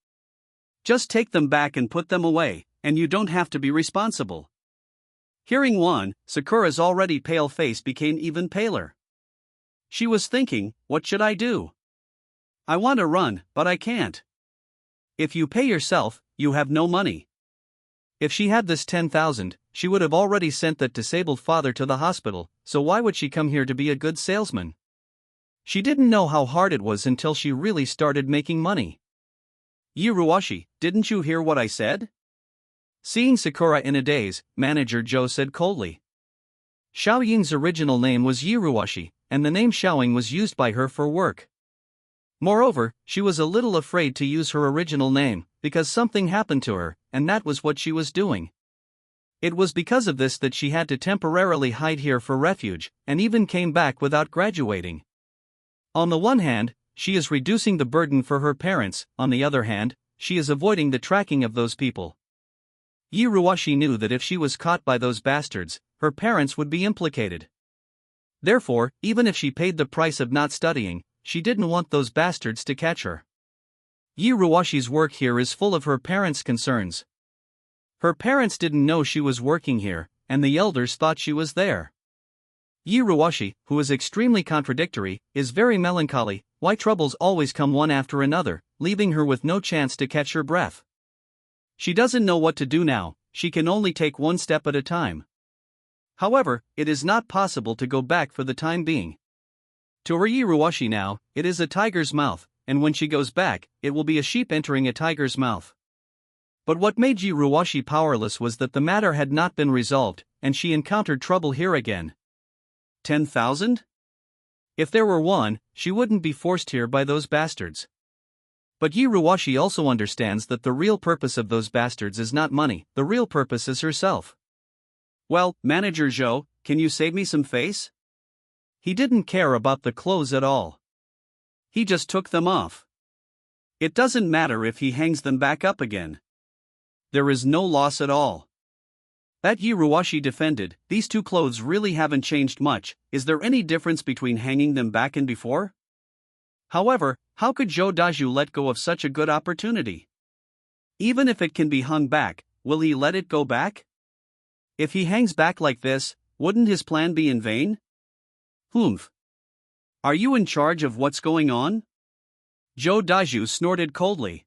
Just take them back and put them away, and you don't have to be responsible. Hearing one, Sakura's already pale face became even paler. She was thinking, what should I do? I want to run, but I can't. If you pay yourself, you have no money. If she had this 10,000, she would have already sent that disabled father to the hospital, so why would she come here to be a good salesman? She didn't know how hard it was until she really started making money. Yiruwashi, didn't you hear what I said? Seeing Sakura in a daze, manager Joe said coldly. Xiaoying's original name was Yiruwashi, and the name Xiaoying was used by her for work. Moreover, she was a little afraid to use her original name, because something happened to her, and that was what she was doing. It was because of this that she had to temporarily hide here for refuge, and even came back without graduating. On the one hand, she is reducing the burden for her parents, on the other hand, she is avoiding the tracking of those people. Yiruwashi knew that if she was caught by those bastards, her parents would be implicated. Therefore, even if she paid the price of not studying, she didn't want those bastards to catch her. Yiruwashi's work here is full of her parents' concerns. Her parents didn't know she was working here, and the elders thought she was there. Yiruwashi, who is extremely contradictory, is very melancholy. Why troubles always come one after another, leaving her with no chance to catch her breath. She doesn't know what to do now, she can only take one step at a time. However, it is not possible to go back for the time being. To her Yiruwashi now, it is a tiger's mouth, and when she goes back, it will be a sheep entering a tiger's mouth. But what made Yiruwashi powerless was that the matter had not been resolved, and she encountered trouble here again. 10,000? If there were one, she wouldn't be forced here by those bastards. But Yiruwashi also understands that the real purpose of those bastards is not money, the real purpose is herself. Well, Manager Zhou, can you save me some face? He didn't care about the clothes at all. He just took them off. It doesn't matter if he hangs them back up again. There is no loss at all. That Yiruwashi defended, these two clothes really haven't changed much, is there any difference between hanging them back and before? However, how could Zhou Daju let go of such a good opportunity? Even if it can be hung back, will he let it go back? If he hangs back like this, wouldn't his plan be in vain? Humph. Are you in charge of what's going on? Zhou Daju snorted coldly.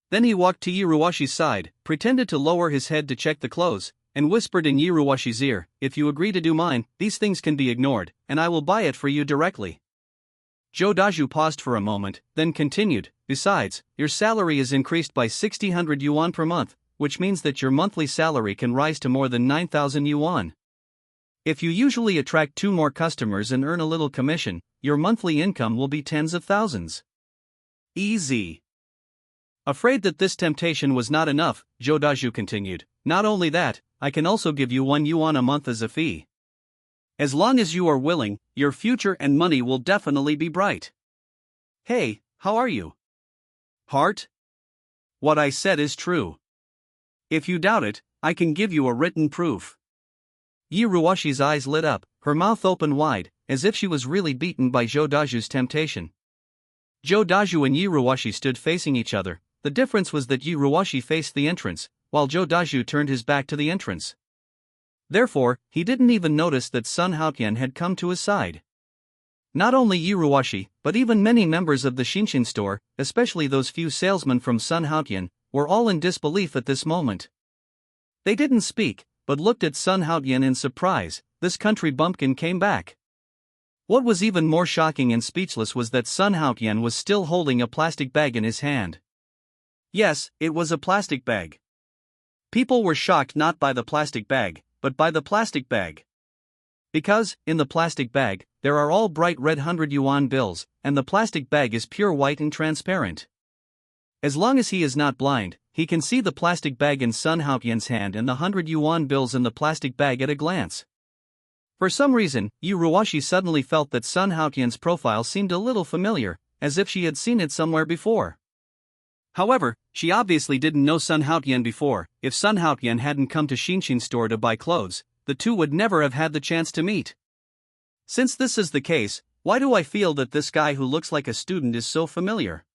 Then he walked to Yiruwashi's side, pretended to lower his head to check the clothes, and whispered in Yiruwashi's ear, "If you agree to do mine, these things can be ignored, and I will buy it for you directly." Zhou Daju paused for a moment, then continued, "Besides, your salary is increased by 600 yuan per month, which means that your monthly salary can rise to more than 9,000 yuan. If you usually attract 2 more customers and earn a little commission, your monthly income will be tens of thousands. Easy." Afraid that this temptation was not enough, Zhou Daju continued, "Not only that, I can also give you 1 yuan a month as a fee. As long as you are willing, your future and money will definitely be bright. Hey, how are you? Heart? What I said is true. If you doubt it, I can give you a written proof." Yiruwashi's eyes lit up, her mouth opened wide, as if she was really beaten by Zhou Daju's temptation. Zhou Daju and Yiruwashi stood facing each other. The difference was that Yiruwashi faced the entrance, while Zhou Daju turned his back to the entrance. Therefore, he didn't even notice that Sun Haotian had come to his side. Not only Yiruwashi, but even many members of the Shinshin store, especially those few salesmen from Sun Haotian, were all in disbelief at this moment. They didn't speak, but looked at Sun Haotian in surprise. This country bumpkin came back. What was even more shocking and speechless was that Sun Haotian was still holding a plastic bag in his hand. Yes, it was a plastic bag. People were shocked not by the plastic bag, but by the plastic bag. Because, in the plastic bag, there are all bright red 100 yuan bills, and the plastic bag is pure white and transparent. As long as he is not blind, he can see the plastic bag in Sun Haotian's hand and the 100 yuan bills in the plastic bag at a glance. For some reason, Yiruwashi suddenly felt that Sun Haotian's profile seemed a little familiar, as if she had seen it somewhere before. However, she obviously didn't know Sun Haotian before. If Sun Haotian hadn't come to Shinshin store to buy clothes, the two would never have had the chance to meet. Since this is the case, why do I feel that this guy who looks like a student is so familiar?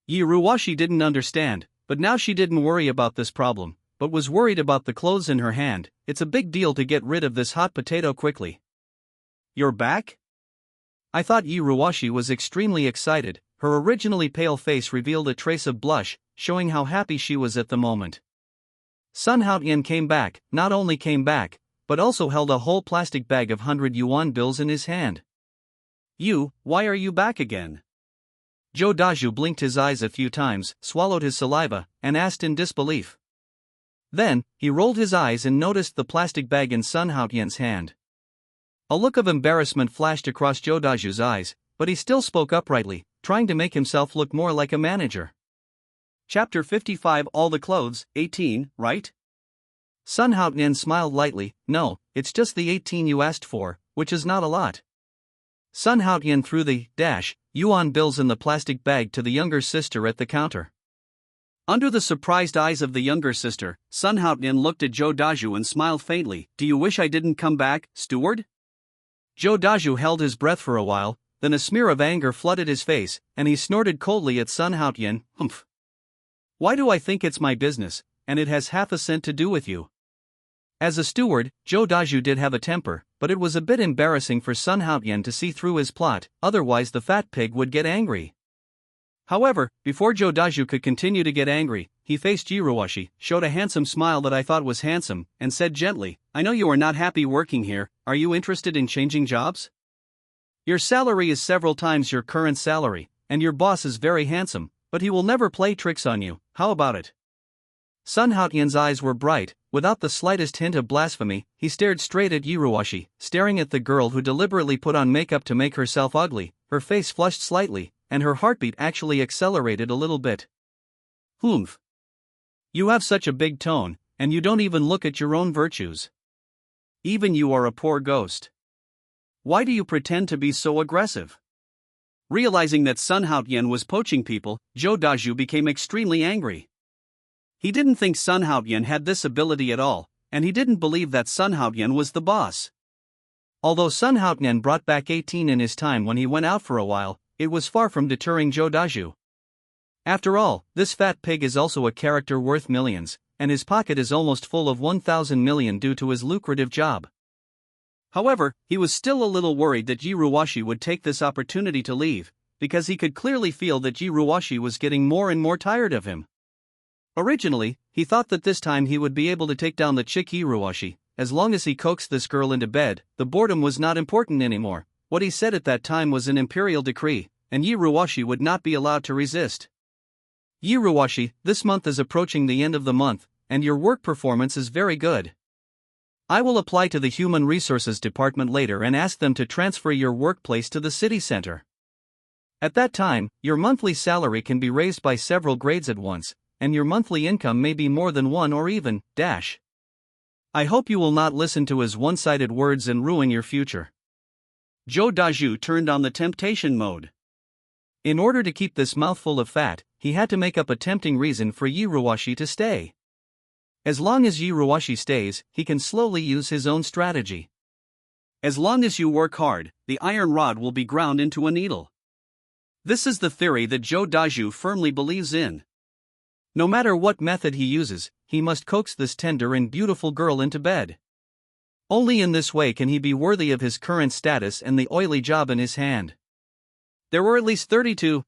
Yiruwashi didn't understand, but now she didn't worry about this problem, but was worried about the clothes in her hand. It's a big deal to get rid of this hot potato quickly. "You're back?" I thought Yiruwashi was extremely excited. Her originally pale face revealed a trace of blush, showing how happy she was at the moment. Sun Haotian came back, not only came back, but also held a whole plastic bag of 100 yuan bills in his hand. Why are you back again? Zhou Daju blinked his eyes a few times, swallowed his saliva, and asked in disbelief. Then, he rolled his eyes and noticed the plastic bag in Sun Haotian's hand. A look of embarrassment flashed across Zhou Daju's eyes, but he still spoke uprightly, trying to make himself look more like a manager. Chapter 55 All the clothes, 18, right? Sun Haotian smiled lightly. No, it's just the 18 you asked for, which is not a lot. Sun Haotian threw the yuan bills in the plastic bag to the younger sister at the counter. Under the surprised eyes of the younger sister, Sun Haotian looked at Zhou Daju and smiled faintly. Do you wish I didn't come back, steward? Zhou Daju held his breath for a while, then a smear of anger flooded his face, and he snorted coldly at Sun Haotian. Humph. Why do I think it's my business, and it has half a cent to do with you? As a steward, Zhou Daju did have a temper, but it was a bit embarrassing for Sun Haotian to see through his plot, otherwise the fat pig would get angry. However, before Zhou Daju could continue to get angry, he faced Jiruoshi, showed a handsome smile that I thought was handsome, and said gently, I know you are not happy working here, are you interested in changing jobs? Your salary is several times your current salary, and your boss is very handsome, but he will never play tricks on you, how about it? Sun Haotian's eyes were bright, without the slightest hint of blasphemy, he stared straight at Jiruoshi, staring at the girl who deliberately put on makeup to make herself ugly. Her face flushed slightly, and her heartbeat actually accelerated a little bit. Humph. You have such a big tone, and you don't even look at your own virtues. Even you are a poor ghost. Why do you pretend to be so aggressive? Realizing that Sun Haotian was poaching people, Zhou Daju became extremely angry. He didn't think Sun Haotian had this ability at all, and he didn't believe that Sun Haotian was the boss. Although Sun Haotian brought back 18 in his time when he went out for a while, it was far from deterring Zhou Daju. After all, this fat pig is also a character worth millions, and his pocket is almost full of 1,000 million due to his lucrative job. However, he was still a little worried that Jiruoshi would take this opportunity to leave, because he could clearly feel that Jiruoshi was getting more and more tired of him. Originally, he thought that this time he would be able to take down the chick Jiruoshi. As long as he coaxed this girl into bed, the boredom was not important anymore. What he said at that time was an imperial decree, and Jiruoshi would not be allowed to resist. Jiruoshi, this month is approaching the end of the month, and your work performance is very good. I will apply to the Human Resources Department later and ask them to transfer your workplace to the city center. At that time, your monthly salary can be raised by several grades at once, and your monthly income may be more than one or even, I hope you will not listen to his one-sided words and ruin your future. Zhou Daju turned on the temptation mode. In order to keep this mouthful of fat, he had to make up a tempting reason for Jiruoshi to stay. As long as Jiruoshi stays, he can slowly use his own strategy. As long as you work hard, the iron rod will be ground into a needle. This is the theory that Zhou Daju firmly believes in. No matter what method he uses, he must coax this tender and beautiful girl into bed. Only in this way can he be worthy of his current status and the oily job in his hand. There were at least 32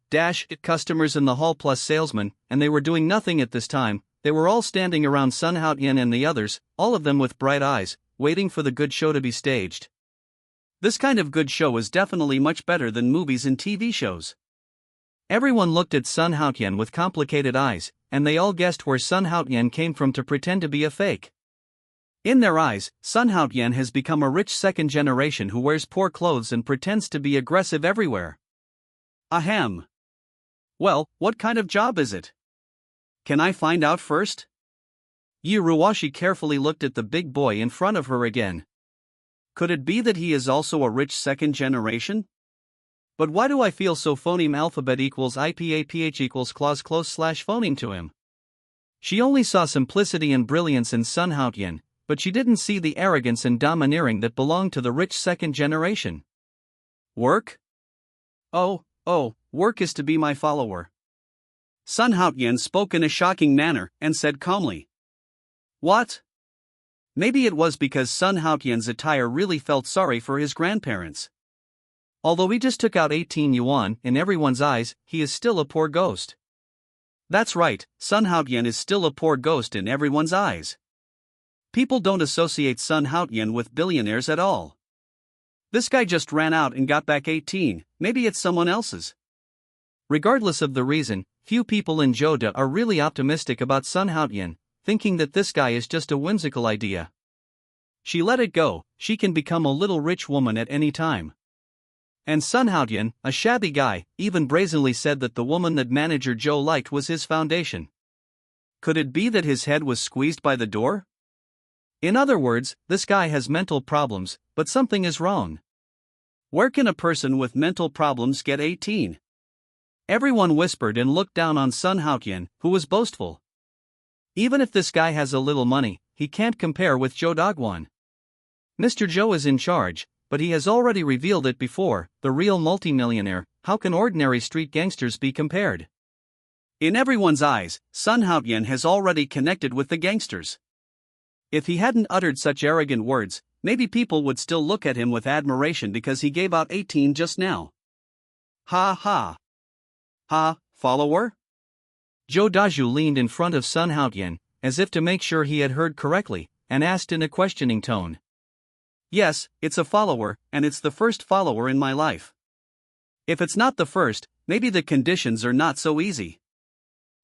customers in the hall plus salesmen, and they were doing nothing at this time. They were all standing around Sun Haotian and the others, all of them with bright eyes, waiting for the good show to be staged. This kind of good show is definitely much better than movies and TV shows. Everyone looked at Sun Haotian with complicated eyes, and they all guessed where Sun Haotian came from to pretend to be a fake. In their eyes, Sun Haotian has become a rich second generation who wears poor clothes and pretends to be aggressive everywhere. Ahem. Well, what kind of job is it? Can I find out first? Jiruoshi carefully looked at the big boy in front of her again. Could it be that he is also a rich second generation? But why do I feel so phoneme alphabet equals IPAPH equals clause close slash phoneme to him? She only saw simplicity and brilliance in Sun Haotian, but she didn't see the arrogance and domineering that belonged to the rich second generation. Work? Oh, work is to be my follower. Sun Haotian spoke in a shocking manner and said calmly. What? Maybe it was because Sun Haotian's attire really felt sorry for his grandparents. Although he just took out 18 yuan, in everyone's eyes, he is still a poor ghost. That's right, Sun Haotian is still a poor ghost in everyone's eyes. People don't associate Sun Haotian with billionaires at all. This guy just ran out and got back 18, maybe it's someone else's. Regardless of the reason, few people in Joda are really optimistic about Sun Haotian, thinking that this guy is just a whimsical idea. She let it go, she can become a little rich woman at any time. And Sun Haotian, a shabby guy, even brazenly said that the woman that manager Joe liked was his foundation. Could it be that his head was squeezed by the door? In other words, this guy has mental problems, but something is wrong. Where can a person with mental problems get 18? Everyone whispered and looked down on Sun Haotian, who was boastful. Even if this guy has a little money, he can't compare with Joe Dogwan. Mr. Joe is in charge, but he has already revealed it before, the real multimillionaire. How can ordinary street gangsters be compared? In everyone's eyes, Sun Haotian has already connected with the gangsters. If he hadn't uttered such arrogant words, maybe people would still look at him with admiration because he gave out 18 just now. Ha ha. Ha, follower? Joe Daju leaned in front of Sun Haotian, as if to make sure he had heard correctly, and asked in a questioning tone. Yes, it's a follower, and it's the first follower in my life. If it's not the first, maybe the conditions are not so easy.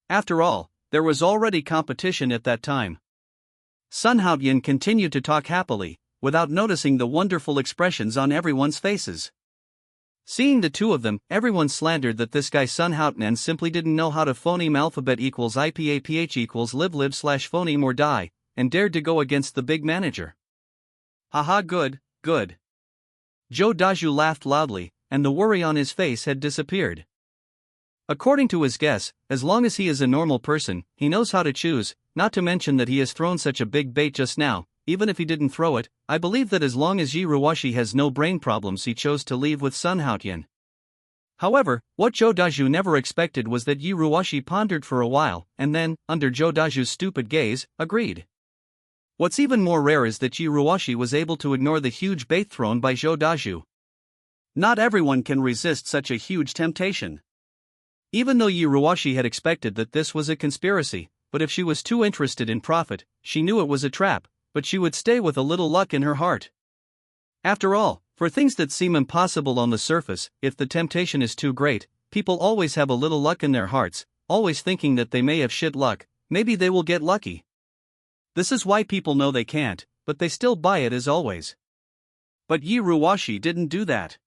After all, there was already competition at that time. Sun Haotian continued to talk happily, without noticing the wonderful expressions on everyone's faces. Seeing the two of them, everyone slandered that this guy Sun Haotian simply didn't know how to phoneme alphabet equals IPAPH equals live/phoneme or die, and dared to go against the big manager. Haha, good, good. Joe Daju laughed loudly, and the worry on his face had disappeared. According to his guess, as long as he is a normal person, he knows how to choose, not to mention that he has thrown such a big bait just now. Even if he didn't throw it, I believe that as long as Yi Ruwashi has no brain problems, he chose to leave with Sun Haotian. However, what Joe Daju never expected was that Yi Ruwashi pondered for a while, and then, under Joe Daju's stupid gaze, agreed. What's even more rare is that Yi Ruwashi was able to ignore the huge bait thrown by Joe Daju. Not everyone can resist such a huge temptation. Even though Yi Ruwashi had expected that this was a conspiracy, but if she was too interested in profit, she knew it was a trap, but she would stay with a little luck in her heart. After all, for things that seem impossible on the surface, if the temptation is too great, people always have a little luck in their hearts, always thinking that they may have shit luck, maybe they will get lucky. This is why people know they can't, but they still buy it as always. But Yi Ruwashi didn't do that.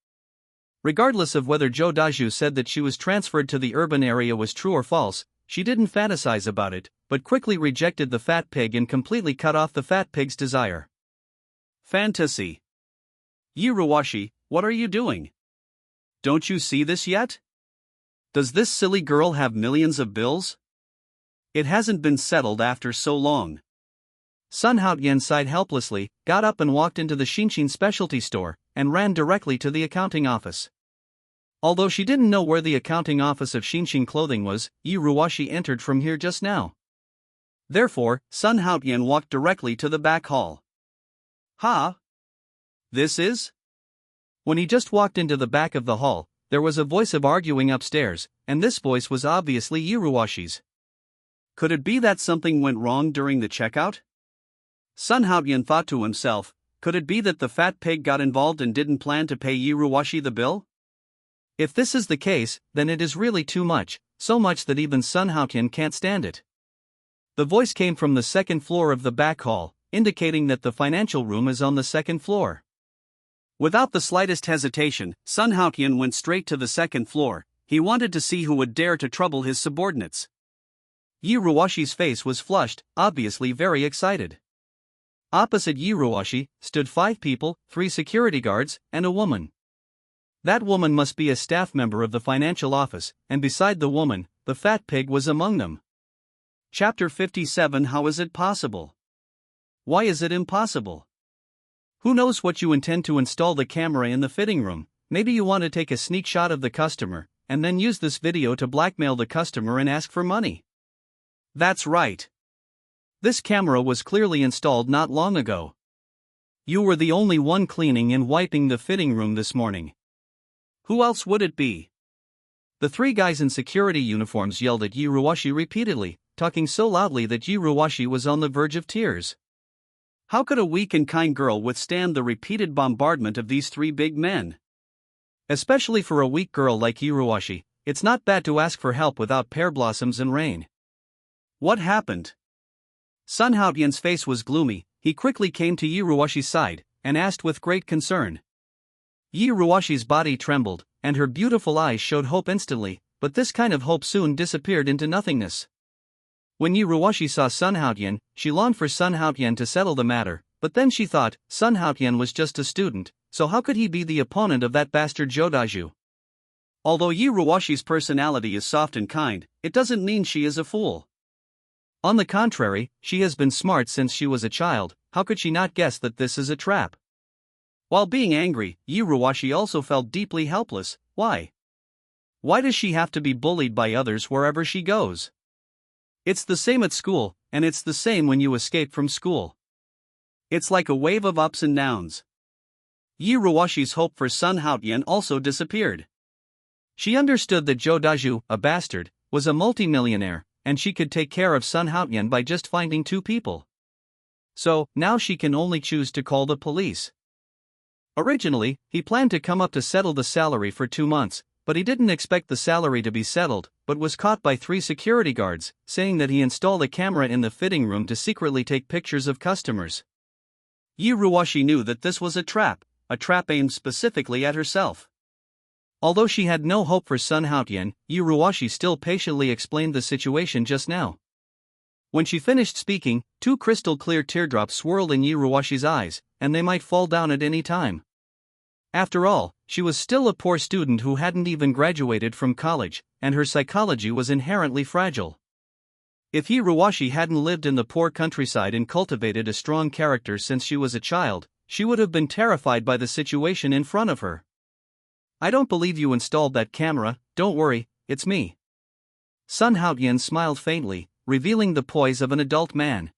Regardless of whether Joe Daju said that she was transferred to the urban area was true or false, she didn't fantasize about it, but quickly rejected the fat pig and completely cut off the fat pig's desire. Fantasy. Yi Ruwashi, what are you doing? Don't you see this yet? Does this silly girl have millions of bills? It hasn't been settled after so long. Sun Haotian sighed helplessly, got up and walked into the Shinshin specialty store, and ran directly to the accounting office. Although she didn't know where the accounting office of Shinshin Clothing was, Yi Ruwashi entered from here just now. Therefore, Sun Haotian walked directly to the back hall. Ha! This is? When he just walked into the back of the hall, there was a voice of arguing upstairs, and this voice was obviously Yi Ruwashi's. Could it be that something went wrong during the checkout? Sun Haotian thought to himself, could it be that the fat pig got involved and didn't plan to pay Yi Ruwashi the bill? If this is the case, then it is really too much, so much that even Sun Haotian can't stand it. The voice came from the second floor of the back hall, indicating that the financial room is on the second floor. Without the slightest hesitation, Sun Haotian went straight to the second floor. He wanted to see who would dare to trouble his subordinates. Yi Ruwashi's face was flushed, obviously very excited. Opposite Yi Ruwashi stood 5 people, 3 security guards, and a woman. That woman must be a staff member of the financial office, and beside the woman, the fat pig was among them. Chapter 57. How is it possible? Why is it impossible? Who knows what you intend to install the camera in the fitting room? Maybe you want to take a sneak shot of the customer, and then use this video to blackmail the customer and ask for money. That's right. This camera was clearly installed not long ago. You were the only one cleaning and wiping the fitting room this morning. Who else would it be? The three guys in security uniforms yelled at Yuruwashi repeatedly, talking so loudly that Yuruwashi was on the verge of tears. How could a weak and kind girl withstand the repeated bombardment of these three big men? Especially for a weak girl like Yuruwashi, it's not bad to ask for help without pear blossoms and rain. What happened? Sun Haotian's face was gloomy. He quickly came to Yuruwashi's side and asked with great concern. Yuruwashi's body trembled, and her beautiful eyes showed hope instantly, but this kind of hope soon disappeared into nothingness. When Yuruwashi saw Sun Haotian, she longed for Sun Haotian to settle the matter, but then she thought, Sun Haotian was just a student, so how could he be the opponent of that bastard Jodaju? Although Yuruwashi's personality is soft and kind, it doesn't mean she is a fool. On the contrary, she has been smart since she was a child. How could she not guess that this is a trap? While being angry, Yuruwashi also felt deeply helpless. Why? Why does she have to be bullied by others wherever she goes? It's the same at school, and it's the same when you escape from school. It's like a wave of ups and downs. Yuruwashi's hope for Sun Haotian also disappeared. She understood that Jodaju, a bastard, was a multimillionaire, and she could take care of Sun Haotian by just finding two people. So, now she can only choose to call the police. Originally, he planned to come up to settle the salary for 2 months, but he didn't expect the salary to be settled, but was caught by 3 security guards, saying that he installed a camera in the fitting room to secretly take pictures of customers. Yuruwashi knew that this was a trap aimed specifically at herself. Although she had no hope for Sun Haotian, Yuruwashi still patiently explained the situation just now. When she finished speaking, 2 crystal-clear teardrops swirled in Yuruwashi's eyes, and they might fall down at any time. After all, she was still a poor student who hadn't even graduated from college, and her psychology was inherently fragile. If Yuruwashi hadn't lived in the poor countryside and cultivated a strong character since she was a child, she would have been terrified by the situation in front of her. I don't believe you installed that camera, don't worry, it's me. Sun Haotian smiled faintly, revealing the poise of an adult man.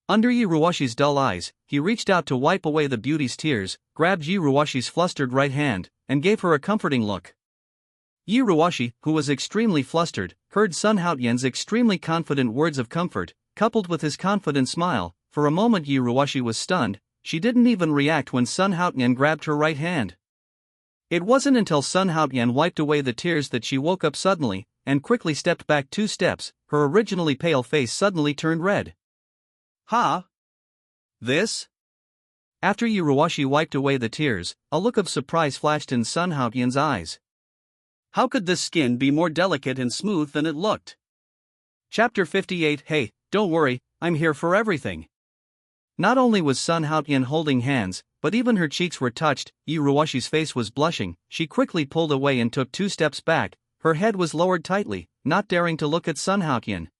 Under Yuruwashi's dull eyes, he reached out to wipe away the beauty's tears, grabbed Yuruwashi's flustered right hand, and gave her a comforting look. Yuruwashi, who was extremely flustered, heard Sun Haotian's extremely confident words of comfort, coupled with his confident smile. For a moment Yuruwashi was stunned. She didn't even react when Sun Haotian grabbed her right hand. It wasn't until Sun Haotian wiped away the tears that she woke up suddenly, and quickly stepped back 2 steps, her originally pale face suddenly turned red. Huh? This? After Yuruwashi wiped away the tears, a look of surprise flashed in Sun Haotian's eyes. How could this skin be more delicate and smooth than it looked? Chapter 58. Hey, don't worry, I'm here for everything. Not only was Sun Haotian holding hands, but even her cheeks were touched. Yuruwashi's face was blushing. She quickly pulled away and took 2 steps back. Her head was lowered tightly, not daring to look at Sun Haotian.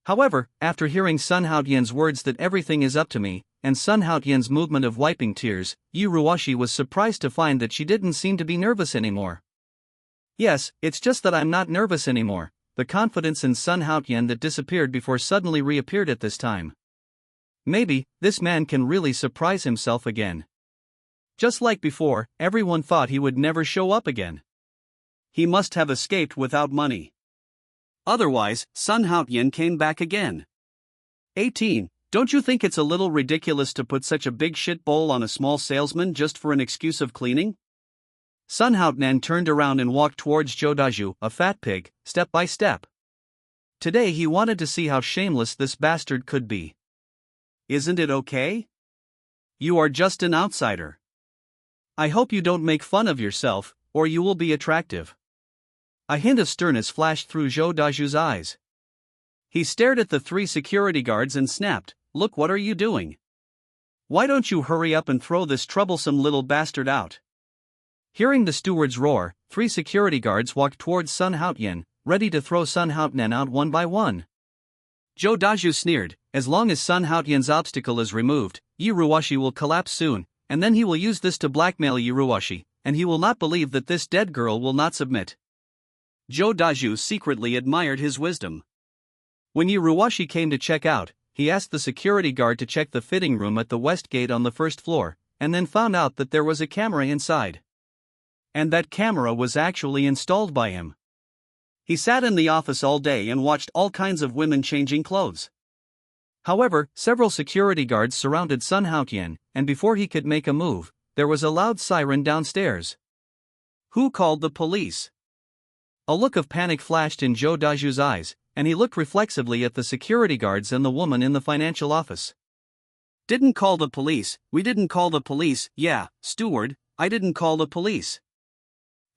However, after hearing Sun Haotian's words that everything is up to me, and Sun Haotian's movement of wiping tears, Yuruwashi was surprised to find that she didn't seem to be nervous anymore. Yes, it's just that I'm not nervous anymore. The confidence in Sun Haotian that disappeared before suddenly reappeared at this time. Maybe, this man can really surprise himself again. Just like before, everyone thought he would never show up again. He must have escaped without money. Otherwise, Sun Haotian came back again. 18. Don't you think it's a little ridiculous to put such a big shit bowl on a small salesman just for an excuse of cleaning? Sun Haotian turned around and walked towards Jodaju, a fat pig, step by step. Today he wanted to see how shameless this bastard could be. Isn't it okay? You are just an outsider. I hope you don't make fun of yourself, or you will be attractive. A hint of sternness flashed through Jodaju's eyes. He stared at the 3 security guards and snapped, "Look, what are you doing? Why don't you hurry up and throw this troublesome little bastard out?" Hearing the steward's roar, 3 security guards walked towards Sun Haotian, ready to throw Sun Haotian out one by one. Jodaju sneered, "As long as Sun Haotian's obstacle is removed, Yuruwashi will collapse soon, and then he will use this to blackmail Yuruwashi, and he will not believe that this dead girl will not submit." Jodaju secretly admired his wisdom. When Yuruwashi came to check out, he asked the security guard to check the fitting room at the west gate on the 1st floor, and then found out that there was a camera inside. And that camera was actually installed by him. He sat in the office all day and watched all kinds of women changing clothes. However, several security guards surrounded Sun Haotian, and before he could make a move, there was a loud siren downstairs. Who called the police? A look of panic flashed in Zhou Daju's eyes, and he looked reflexively at the security guards and the woman in the financial office. Didn't call the police, we didn't call the police, yeah, steward, I didn't call the police.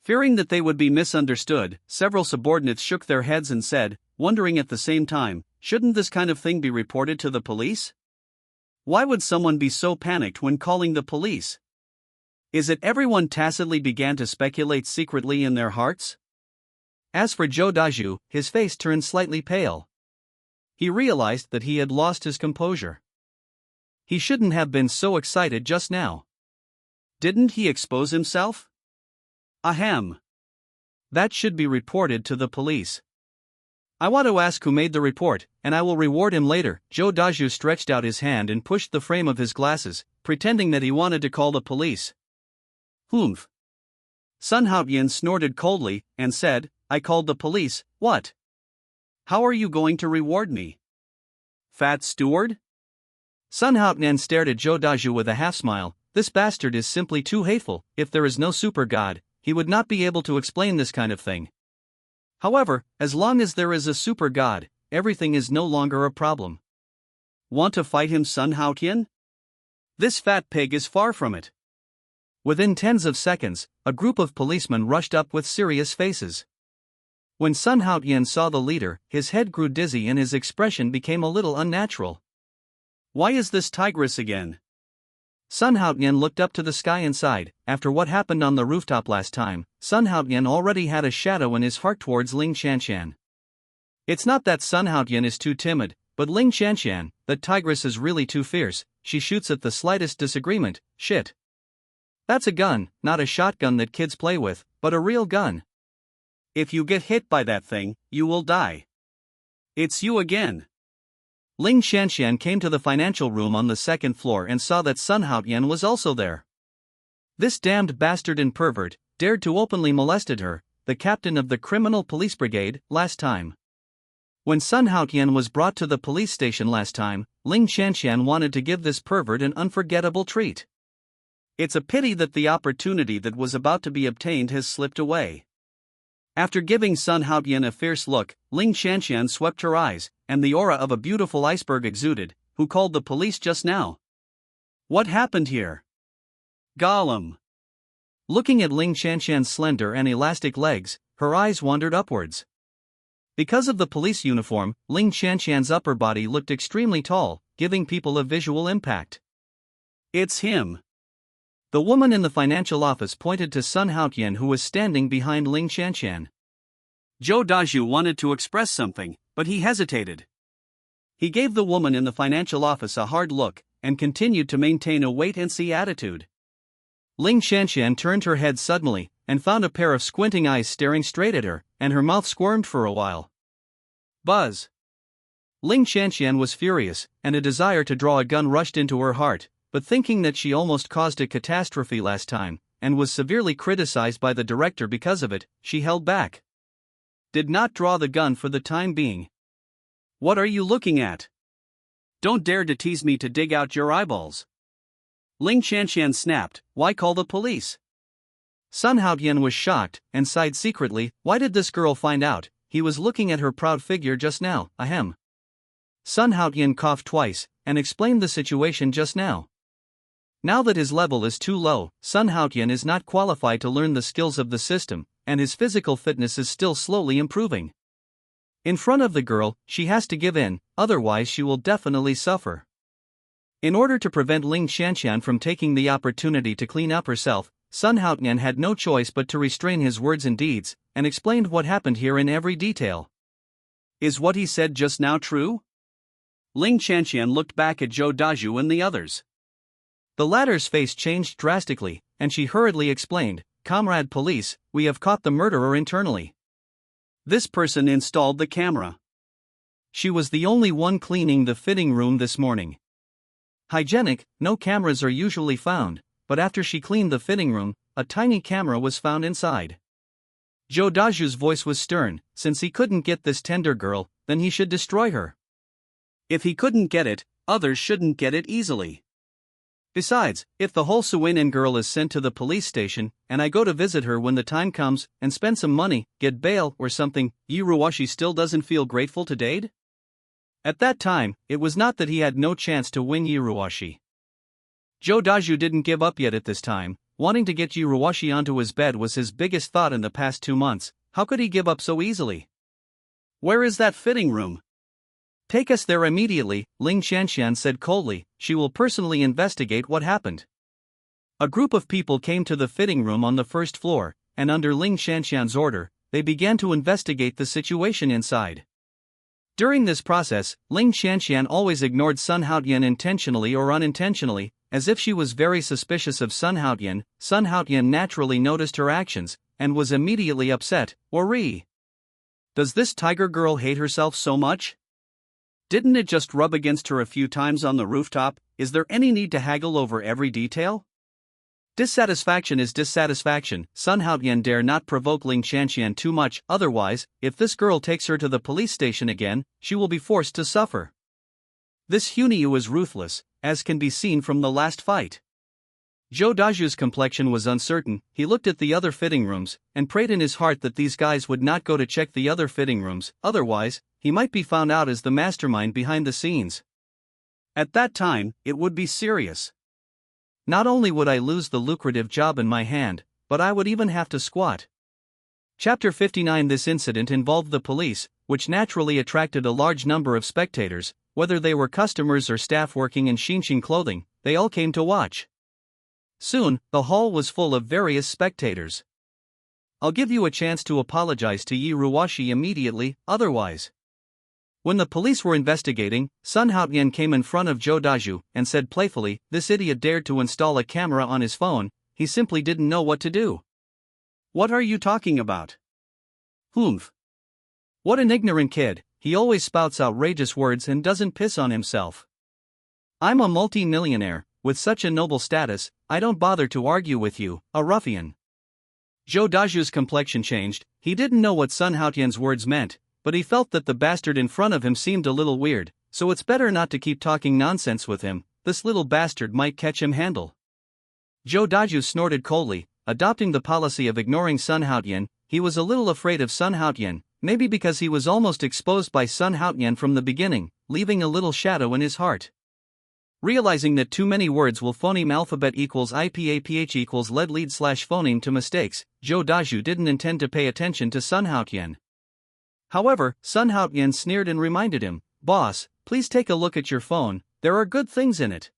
Fearing that they would be misunderstood, several subordinates shook their heads and said, wondering at the same time, shouldn't this kind of thing be reported to the police? Why would someone be so panicked when calling the police? Is it everyone tacitly began to speculate secretly in their hearts? As for Zhou Daju, his face turned slightly pale. He realized that he had lost his composure. He shouldn't have been so excited just now. Didn't he expose himself? Ahem. That should be reported to the police. I want to ask who made the report, and I will reward him later. Zhou Daju stretched out his hand and pushed the frame of his glasses, pretending that he wanted to call the police. Humph. Sun Haotian snorted coldly, and said, I called the police, what? How are you going to reward me? Fat steward? Sun Haotian stared at Zhou Daju with a half-smile. This bastard is simply too hateful. If there is no super god, he would not be able to explain this kind of thing. However, as long as there is a super god, everything is no longer a problem. Want to fight him, Sun Haotian? This fat pig is far from it. Within tens of seconds, a group of policemen rushed up with serious faces. When Sun Haotian saw the leader, his head grew dizzy and his expression became a little unnatural. Why is this tigress again? Sun Haotian looked up to the sky and sighed. After what happened on the rooftop last time, Sun Haotian already had a shadow in his heart towards Ling Shanshan. It's not that Sun Haotian is too timid, but Ling Shanshan, that tigress is really too fierce. She shoots at the slightest disagreement. Shit. That's a gun, not a shotgun that kids play with, but a real gun. If you get hit by that thing, you will die. It's you again. Ling Shanshan came to the financial room on the second floor and saw that Sun Haotian was also there. This damned bastard and pervert dared to openly molested her, the captain of the criminal police brigade, last time. When Sun Haotian was brought to the police station last time, Ling Shanshan wanted to give this pervert an unforgettable treat. It's a pity that the opportunity that was about to be obtained has slipped away. After giving Sun Haotian a fierce look, Ling Shanshan swept her eyes, and the aura of a beautiful iceberg exuded. Who called the police just now? What happened here? Gollum. Looking at Ling Shanshan's slender and elastic legs, her eyes wandered upwards. Because of the police uniform, Ling Shanshan's upper body looked extremely tall, giving people a visual impact. It's him. The woman in the financial office pointed to Sun Haotian, who was standing behind Ling Shanshan. Zhou Daju wanted to express something, but he hesitated. He gave the woman in the financial office a hard look, and continued to maintain a wait-and-see attitude. Ling Shanshan turned her head suddenly, and found a pair of squinting eyes staring straight at her, and her mouth squirmed for a while. Buzz! Ling Shanshan was furious, and a desire to draw a gun rushed into her heart, but thinking that she almost caused a catastrophe last time, and was severely criticized by the director because of it, she held back. Did not draw the gun for the time being. What are you looking at? Don't dare to tease me to dig out your eyeballs. Ling Shanshan snapped, why call the police? Sun Haotian was shocked, and sighed secretly. Why did this girl find out? He was looking at her proud figure just now. Ahem. Sun Haotian coughed twice, and explained the situation just now. Now that his level is too low, Sun Haotian is not qualified to learn the skills of the system, and his physical fitness is still slowly improving. In front of the girl, she has to give in, otherwise she will definitely suffer. In order to prevent Ling Shanshan from taking the opportunity to clean up herself, Sun Haotian had no choice but to restrain his words and deeds, and explained what happened here in every detail. Is what he said just now true? Ling Shanshan looked back at Zhou Daju and the others. The latter's face changed drastically, and she hurriedly explained, Comrade police, we have caught the murderer internally. This person installed the camera. She was the only one cleaning the fitting room this morning. Hygienic, no cameras are usually found, but after she cleaned the fitting room, a tiny camera was found inside. Joe Daju's voice was stern. Since he couldn't get this tender girl, then he should destroy her. If he couldn't get it, others shouldn't get it easily. Besides, if the whole Suinin girl is sent to the police station, and I go to visit her when the time comes, and spend some money, get bail or something, Yi Ruwashi still doesn't feel grateful to Dade? At that time, it was not that he had no chance to win Yi Ruwashi. Joe Daju didn't give up yet at this time. Wanting to get Yi Ruwashi onto his bed was his biggest thought in the past 2 months. How could he give up so easily? Where is that fitting room? Take us there immediately, Ling Qianxian said coldly. She will personally investigate what happened. A group of people came to the fitting room on the first floor, and under Ling Qianxian's order, they began to investigate the situation inside. During this process, Ling Qianxian always ignored Sun Haotian intentionally or unintentionally, as if she was very suspicious of Sun Haotian. Sun Haotian naturally noticed her actions, and was immediately upset. Does this tiger girl hate herself so much? Didn't it just rub against her a few times on the rooftop? Is there any need to haggle over every detail? Dissatisfaction is dissatisfaction. Sun Haotian dare not provoke Ling Qianxian too much, otherwise, if this girl takes her to the police station again, she will be forced to suffer. This Hunyu is ruthless, as can be seen from the last fight. Joe Daju's complexion was uncertain. He looked at the other fitting rooms, and prayed in his heart that these guys would not go to check the other fitting rooms, otherwise, he might be found out as the mastermind behind the scenes. At that time, it would be serious. Not only would I lose the lucrative job in my hand, but I would even have to squat. Chapter 59. This incident involved the police, which naturally attracted a large number of spectators, whether they were customers or staff working in Xinxin clothing, they all came to watch. Soon, the hall was full of various spectators. I'll give you a chance to apologize to Yi Ruwashi immediately, otherwise. When the police were investigating, Sun Haotian came in front of Joe Daju and said playfully, this idiot dared to install a camera on his phone, he simply didn't know what to do. What are you talking about? Humph. What an ignorant kid, he always spouts outrageous words and doesn't piss on himself. I'm a multi-millionaire, with such a noble status, I don't bother to argue with you, a ruffian. Joe Daju's complexion changed. He didn't know what Sun Haotian's words meant, but he felt that the bastard in front of him seemed a little weird, so it's better not to keep talking nonsense with him, this little bastard might catch him handle. Joe Daju snorted coldly, adopting the policy of ignoring Sun Haotian. He was a little afraid of Sun Haotian, maybe because he was almost exposed by Sun Haotian from the beginning, leaving a little shadow in his heart. Realizing that too many words will phoneme alphabet equals IPAPH equals lead slash phoneme to mistakes, Joe Daju didn't intend to pay attention to Sun Haotian. However, Sun Haotian sneered and reminded him, boss, please take a look at your phone, there are good things in it.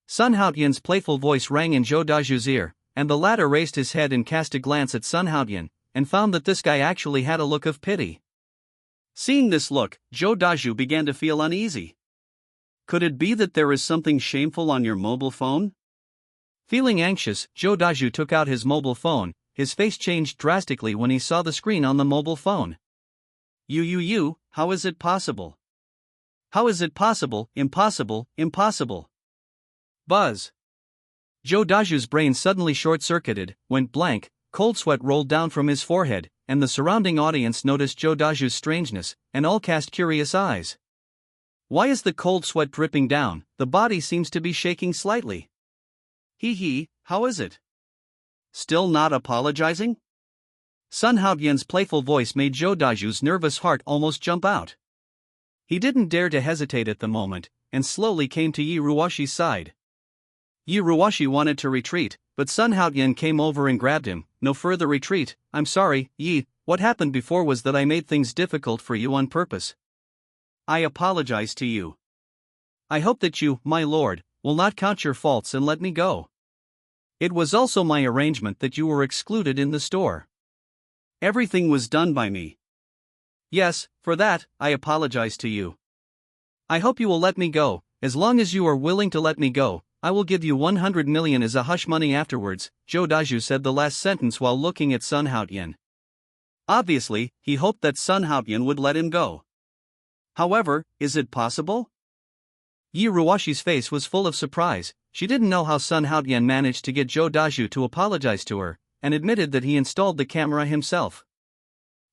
Sun Haotian's playful voice rang in Joe Daju's ear, and the latter raised his head and cast a glance at Sun Haotian, and found that this guy actually had a look of pity. Seeing this look, Joe Daju began to feel uneasy. Could it be that there is something shameful on your mobile phone? Feeling anxious, Joe Daju took out his mobile phone. His face changed drastically when he saw the screen on the mobile phone. How is it possible? How is it possible? Impossible, impossible. Buzz. Joe Daju's brain suddenly short-circuited, went blank, cold sweat rolled down from his forehead, and the surrounding audience noticed Joe Daju's strangeness, and all cast curious eyes. Why is the cold sweat dripping down? The body seems to be shaking slightly. How is it? Still not apologizing? Sun Haotian's playful voice made Joe Daju's nervous heart almost jump out. He didn't dare to hesitate at the moment, and slowly came to Yi Ruwashi's side. Yi Ruwashi wanted to retreat, but Sun Haotian came over and grabbed him. No further retreat. I'm sorry, Yi, what happened before was that I made things difficult for you on purpose. I apologize to you. I hope that you, my lord, will not count your faults and let me go. It was also my arrangement that you were excluded in the store. Everything was done by me. Yes, for that, I apologize to you. I hope you will let me go. As long as you are willing to let me go, I will give you 100 million as a hush money afterwards. Joe Daju said the last sentence while looking at Sun Haotian. Obviously, he hoped that Sun Haotian would let him go. However, is it possible? Yi Ruwashi's face was full of surprise. She didn't know how Sun Haotian managed to get Joe Daju to apologize to her, and admitted that he installed the camera himself.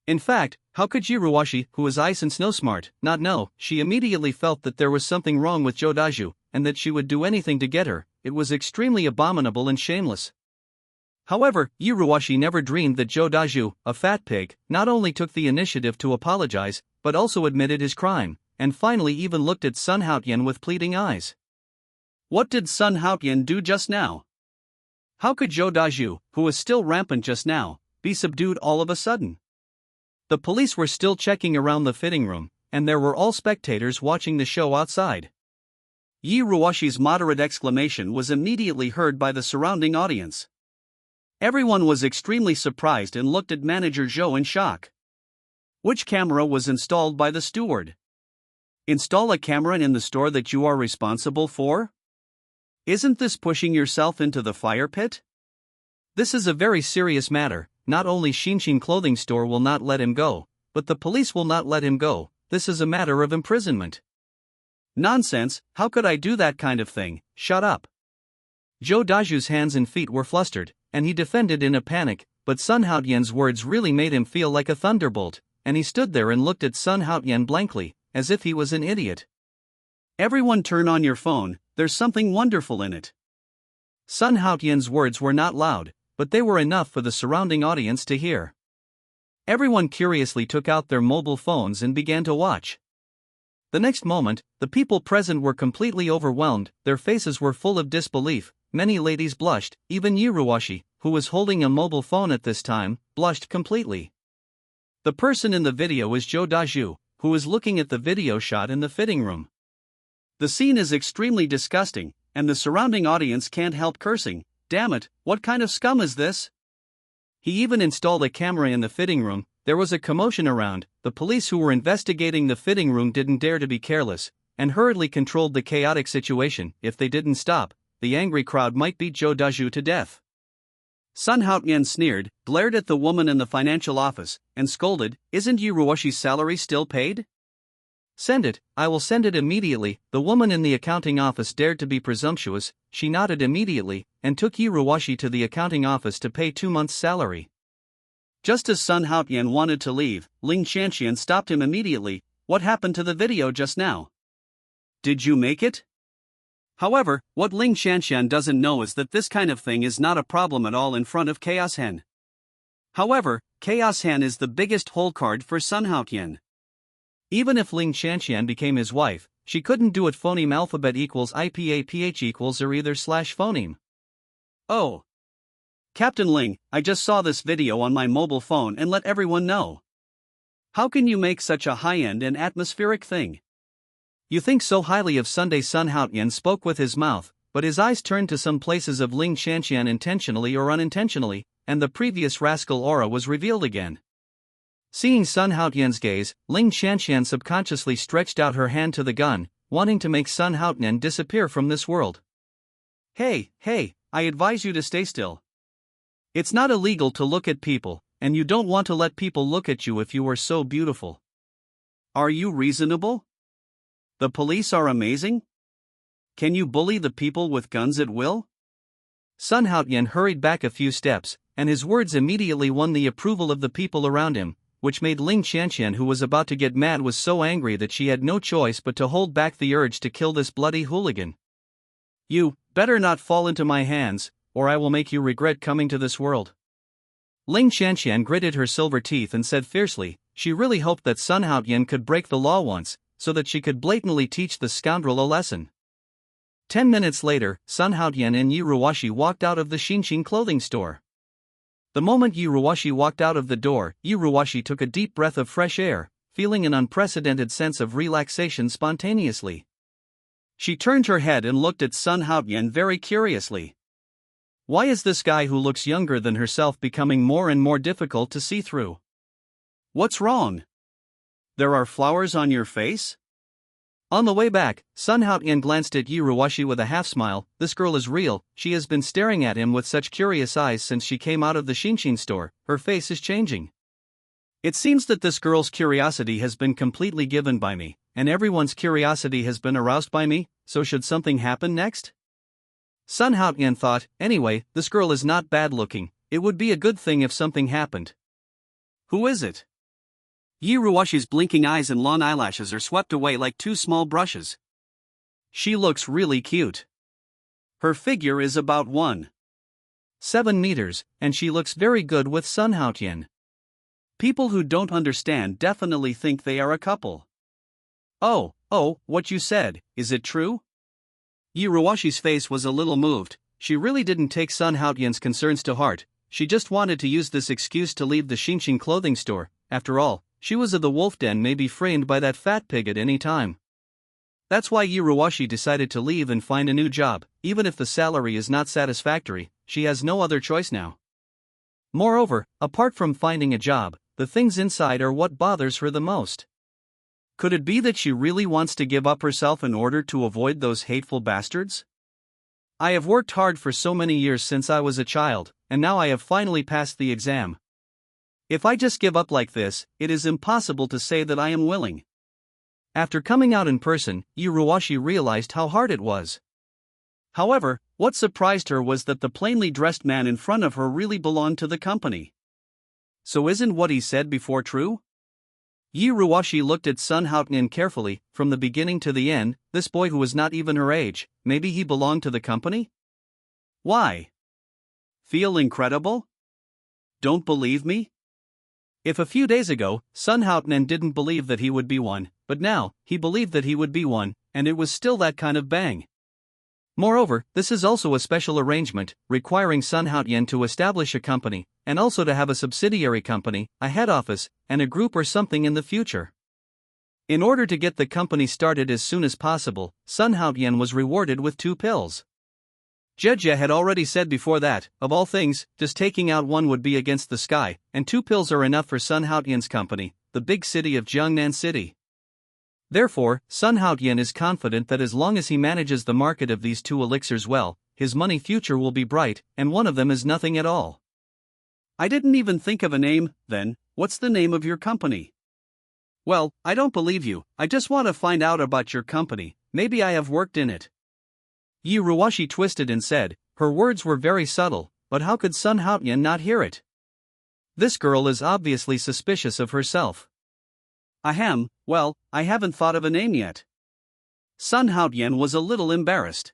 In fact, how could Jiruwashi, who was ice and snow smart, not know? She immediately felt that there was something wrong with Jodaju, and that she would do anything to get her. It was extremely abominable and shameless. However, Jiruwashi never dreamed that Jodaju, a fat pig, not only took the initiative to apologize, but also admitted his crime, and finally even looked at Sun Haotian with pleading eyes. What did Sun Haotian do just now? How could Jodaju, who was still rampant just now, be subdued all of a sudden? The police were still checking around the fitting room, and there were all spectators watching the show outside. Jiruwashi's moderate exclamation was immediately heard by the surrounding audience. Everyone was extremely surprised and looked at manager Zhou in shock. Which camera was installed by the steward? Install a camera in the store that you are responsible for? Isn't this pushing yourself into the fire pit? This is a very serious matter. Not only Shinshin clothing store will not let him go, but the police will not let him go. This is a matter of imprisonment. Nonsense, how could I do that kind of thing? Shut up. Jodaju's hands and feet were flustered, and he defended in a panic, but Sun Haotian's words really made him feel like a thunderbolt, and he stood there and looked at Sun Haotian blankly, as if he was an idiot. Everyone turn on your phone, there's something wonderful in it. Sun Haotian's words were not loud, but they were enough for the surrounding audience to hear. Everyone curiously took out their mobile phones and began to watch. The next moment, the people present were completely overwhelmed, their faces were full of disbelief, many ladies blushed, even Jiruwashi, who was holding a mobile phone at this time, blushed completely. The person in the video is Jodaju, who is looking at the video shot in the fitting room. The scene is extremely disgusting, and the surrounding audience can't help cursing. Damn it, what kind of scum is this? He even installed a camera in the fitting room. There was a commotion around. The police who were investigating the fitting room didn't dare to be careless, and hurriedly controlled the chaotic situation. If they didn't stop, the angry crowd might beat Jodaju to death. Sun Haotian sneered, glared at the woman in the financial office, and scolded, "Isn't Jiruwashi's salary still paid? Send it, I will send it immediately." The woman in the accounting office dared to be presumptuous. She nodded immediately, and took Jiruwashi to the accounting office to pay 2 months' salary. Just as Sun Haotian wanted to leave, Ling Qianqian stopped him immediately. What happened to the video just now? Did you make it? However, what Ling Qianqian doesn't know is that this kind of thing is not a problem at all in front of Chaos Hen. However, Chaos Hen is the biggest hole card for Sun Haotian. Even if Ling Qianqian became his wife, she couldn't do it. Phoneme alphabet equals IPAPH equals or either slash phoneme. Oh. Captain Ling, I just saw this video on my mobile phone and let everyone know. How can you make such a high-end and atmospheric thing? You think so highly of Sunday. Sun Haotian spoke with his mouth, but his eyes turned to some places of Ling Qianqian intentionally or unintentionally, and the previous rascal aura was revealed again. Seeing Sun Haotian's gaze, Ling Qianqian subconsciously stretched out her hand to the gun, wanting to make Sun Haotian disappear from this world. Hey, I advise you to stay still. It's not illegal to look at people, and you don't want to let people look at you if you are so beautiful. Are you reasonable? The police are amazing? Can you bully the people with guns at will? Sun Haotian hurried back a few steps, and his words immediately won the approval of the people around him, which made Ling Qianqian, who was about to get mad, was so angry that she had no choice but to hold back the urge to kill this bloody hooligan. You better not fall into my hands, or I will make you regret coming to this world. Ling Qianqian gritted her silver teeth and said fiercely, she really hoped that Sun Haotian could break the law once, so that she could blatantly teach the scoundrel a lesson. 10 minutes later, Sun Haotian and Jiruwashi walked out of the Shinshin clothing store. The moment Jiruwashi walked out of the door, Jiruwashi took a deep breath of fresh air, feeling an unprecedented sense of relaxation spontaneously. She turned her head and looked at Sun Haotian very curiously. Why is this guy who looks younger than herself becoming more and more difficult to see through? What's wrong? There are flowers on your face? On the way back, Sun Haotian glanced at Jiruwashi with a half-smile. This girl is real. She has been staring at him with such curious eyes since she came out of the Shinshin store. Her face is changing. It seems that this girl's curiosity has been completely given by me, and everyone's curiosity has been aroused by me, so should something happen next? Sun Haotian thought, anyway, this girl is not bad looking, it would be a good thing if something happened. Who is it? Yi Ruwashi's blinking eyes and long eyelashes are swept away like two small brushes. She looks really cute. Her figure is about 1.7 meters, and she looks very good with Sun Haotian. People who don't understand definitely think they are a couple. Oh, what you said, is it true? Yi Ruwashi's face was a little moved. She really didn't take Sun Haotian's concerns to heart. She just wanted to use this excuse to leave the Xinxin clothing store. After all, she was of the wolf den, may be framed by that fat pig at any time. That's why Yi Ruwashi decided to leave and find a new job. Even if the salary is not satisfactory, she has no other choice now. Moreover, apart from finding a job, the things inside are what bothers her the most. Could it be that she really wants to give up herself in order to avoid those hateful bastards? I have worked hard for so many years since I was a child, and now I have finally passed the exam. If I just give up like this, it is impossible to say that I am willing. After coming out in person, Yi Ruwashi realized how hard it was. However, what surprised her was that the plainly dressed man in front of her really belonged to the company. So isn't what he said before true? Yi Ruwashi looked at Sun Haotian carefully, from the beginning to the end. This boy who was not even her age, maybe he belonged to the company? Why? Feel incredible? Don't believe me? If a few days ago, Sun Haotian didn't believe that he would be one, but now, he believed that he would be one, and it was still that kind of bang. Moreover, this is also a special arrangement, requiring Sun Haotian to establish a company, and also to have a subsidiary company, a head office, and a group or something in the future. In order to get the company started as soon as possible, Sun Haotian was rewarded with 2 pills. Jejia had already said before that, of all things, just taking out one would be against the sky, and 2 pills are enough for Sun Haotian's company, the big city of Jiangnan City. Therefore, Sun Haotian is confident that as long as he manages the market of these 2 elixirs well, his money future will be bright, and one of them is nothing at all. I didn't even think of a name. Then, what's the name of your company? Well, I don't believe you. I just want to find out about your company. Maybe I have worked in it. Yi Ruwashi twisted and said. Her words were very subtle, but how could Sun Haotian not hear it? This girl is obviously suspicious of herself. Ahem, well, I haven't thought of a name yet. Sun Haotian was a little embarrassed.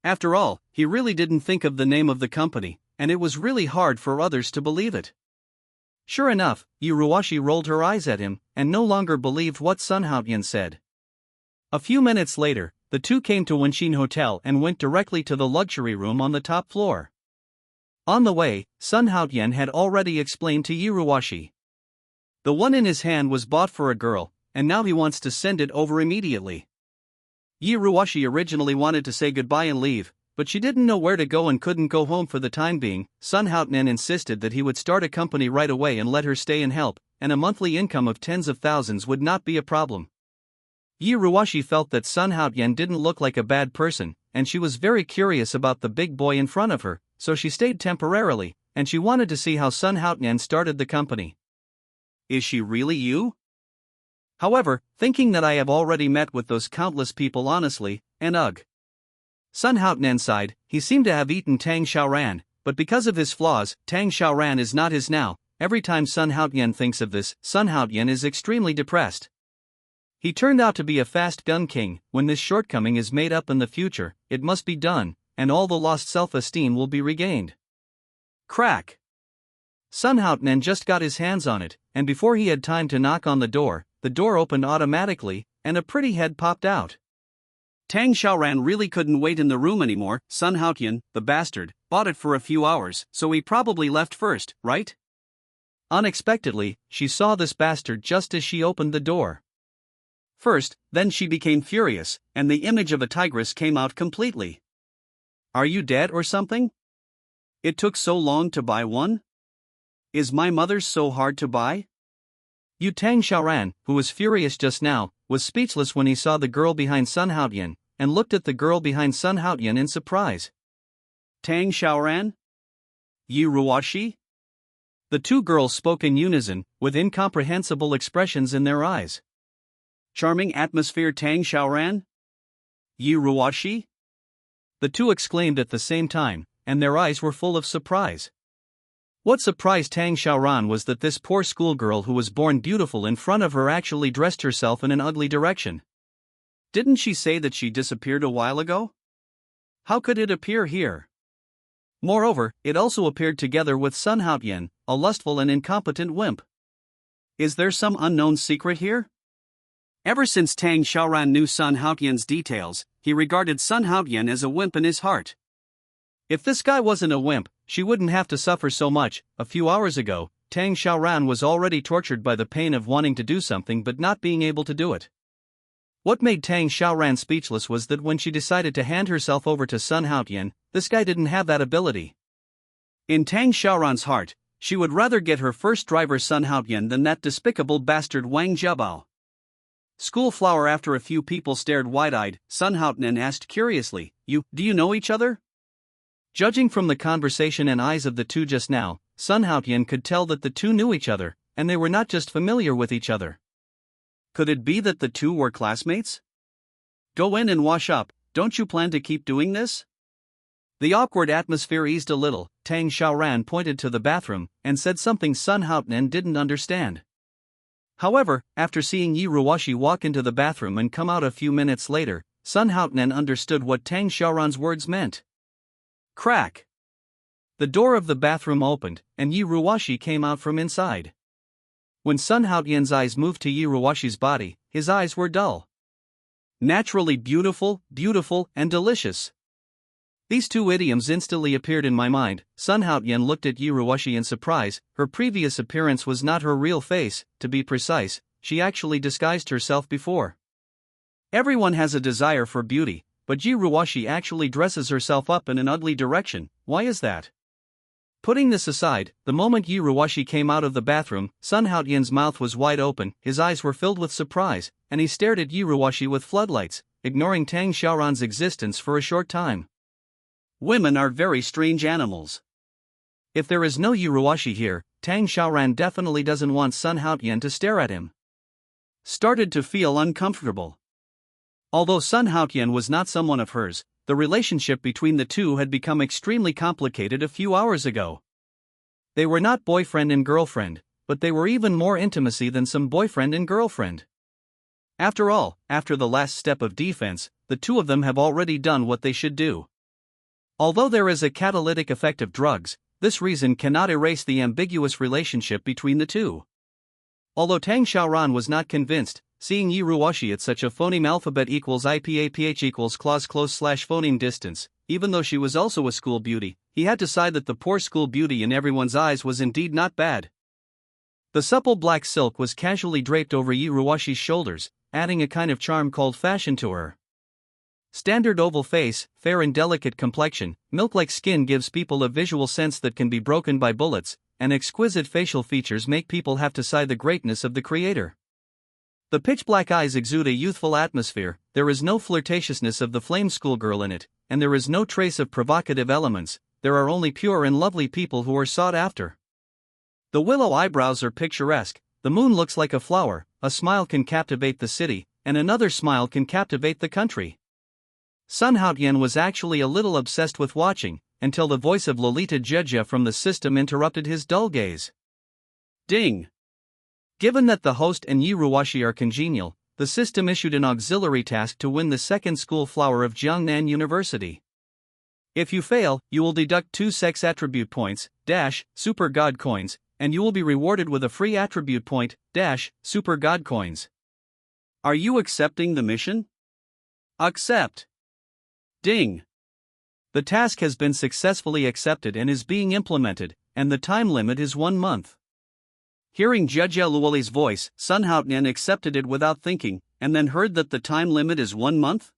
After all, he really didn't think of the name of the company, and it was really hard for others to believe it. Sure enough, Yi Ruwashi rolled her eyes at him, and no longer believed what Sun Haotian said. A few minutes later, the 2 came to Wenxin Hotel and went directly to the luxury room on the top floor. On the way, Sun Haotian had already explained to Yi Ruwashi. The one in his hand was bought for a girl, and now he wants to send it over immediately. Yi Ruwashi originally wanted to say goodbye and leave, but she didn't know where to go and couldn't go home for the time being. Sun Haotian insisted that he would start a company right away and let her stay and help, and a monthly income of tens of thousands would not be a problem. Yi Ruwashi felt that Sun Haotian didn't look like a bad person, and she was very curious about the big boy in front of her, so she stayed temporarily, and she wanted to see how Sun Haotian started the company. Is she really you? However, thinking that I have already met with those countless people honestly, and ugh. Sun Haotian sighed. He seemed to have eaten Tang Xiaoran, but because of his flaws, Tang Xiaoran is not his now. Every time Sun Haotian thinks of this, Sun Haotian is extremely depressed. He turned out to be a fast gun king. When this shortcoming is made up in the future, it must be done, and all the lost self-esteem will be regained. Crack! Sun Haotian just got his hands on it, and before he had time to knock on the door opened automatically, and a pretty head popped out. Tang Xiaoran really couldn't wait in the room anymore. Sun Haotian, the bastard, bought it for a few hours, so he probably left first, right? Unexpectedly, she saw this bastard just as she opened the door. First, then she became furious, and the image of a tigress came out completely. Are you dead or something? It took so long to buy one? Is my mother's so hard to buy? Yu Tang Xiaoran, who was furious just now, was speechless when he saw the girl behind Sun Haotian, and looked at the girl behind Sun Haotian in surprise. Tang Xiaoran? Yi Ruwashi? The 2 girls spoke in unison, with incomprehensible expressions in their eyes. Charming atmosphere Tang Xiaoran? Yi Ruwashi? The 2 exclaimed at the same time, and their eyes were full of surprise. What surprised Tang Xiaoran was that this poor schoolgirl who was born beautiful in front of her actually dressed herself in an ugly direction. Didn't she say that she disappeared a while ago? How could it appear here? Moreover, it also appeared together with Sun Haotian, a lustful and incompetent wimp. Is there some unknown secret here? Ever since Tang Xiaoran knew Sun Haotian's details, he regarded Sun Haotian as a wimp in his heart. If this guy wasn't a wimp, she wouldn't have to suffer so much. A few hours ago, Tang Xiaoran was already tortured by the pain of wanting to do something but not being able to do it. What made Tang Xiaoran speechless was that when she decided to hand herself over to Sun Haotian, this guy didn't have that ability. In Tang Xiaoran's heart, she would rather get her first driver Sun Haotian than that despicable bastard Wang Jiabao. School flower. After a few people stared wide-eyed, Sun Haotian asked curiously, do you know each other? Judging from the conversation and eyes of the two just now, Sun Haotian could tell that the two knew each other, and they were not just familiar with each other. Could it be that the two were classmates? Go in and wash up, don't you plan to keep doing this? The awkward atmosphere eased a little. Tang Xiaoran pointed to the bathroom, and said something Sun Haotian didn't understand. However, after seeing Yi Ruoshi walk into the bathroom and come out a few minutes later, Sun Haotian understood what Tang Xiaoran's words meant. Crack! The door of the bathroom opened, and Yi Ruoshi came out from inside. When Sun Haotian's eyes moved to Yi Ruoshi's body, his eyes were dull. Naturally beautiful, and delicious. These two idioms instantly appeared in my mind. Sun Haotian looked at Yi Ruoshi in surprise. Her previous appearance was not her real face, to be precise, she actually disguised herself before. Everyone has a desire for beauty, but Yi Ruoshi actually dresses herself up in an ugly direction. Why is that? Putting this aside, the moment Yi Ruoshi came out of the bathroom, Sun Haotian's mouth was wide open, his eyes were filled with surprise, and he stared at Yi Ruoshi with floodlights, ignoring Tang Xiaoran's existence for a short time. Women are very strange animals. If there is no Yi Ruoshi here, Tang Xiaoran definitely doesn't want Sun Haotian to stare at him. Started to feel uncomfortable. Although Sun Haotian was not someone of hers, the relationship between the two had become extremely complicated a few hours ago. They were not boyfriend and girlfriend, but they were even more intimacy than some boyfriend and girlfriend. After all, after the last step of defense, the two of them have already done what they should do. Although there is a catalytic effect of drugs, this reason cannot erase the ambiguous relationship between the two. Although Tang Xiaoran was not convinced, seeing Yi Ruoshi at such a phoneme alphabet equals IPAPH equals clause close / phoneme distance, even though she was also a school beauty, he had to decide that the poor school beauty in everyone's eyes was indeed not bad. The supple black silk was casually draped over Yi Ruoshi's shoulders, adding a kind of charm called fashion to her. Standard oval face, fair and delicate complexion, milk-like skin gives people a visual sense that can be broken by bullets, and exquisite facial features make people have to sigh the greatness of the creator. The pitch-black eyes exude a youthful atmosphere, there is no flirtatiousness of the flame schoolgirl in it, and there is no trace of provocative elements, there are only pure and lovely people who are sought after. The willow eyebrows are picturesque, the moon looks like a flower, a smile can captivate the city, and another smile can captivate the country. Sun Haotian was actually a little obsessed with watching, until the voice of Lolita Jejia from the system interrupted his dull gaze. Ding! Given that the host and Yi Ruoshi are congenial, the system issued an auxiliary task to win the second school flower of Jiangnan University. If you fail, you will deduct 2 sex attribute points, super god coins, and you will be rewarded with a free attribute point, super god coins. Are you accepting the mission? Accept. Ding! The task has been successfully accepted and is being implemented, and the time limit is 1 month. Hearing Jejia Luoli's voice, Sun Haotian accepted it without thinking, and then heard that the time limit is 1 month?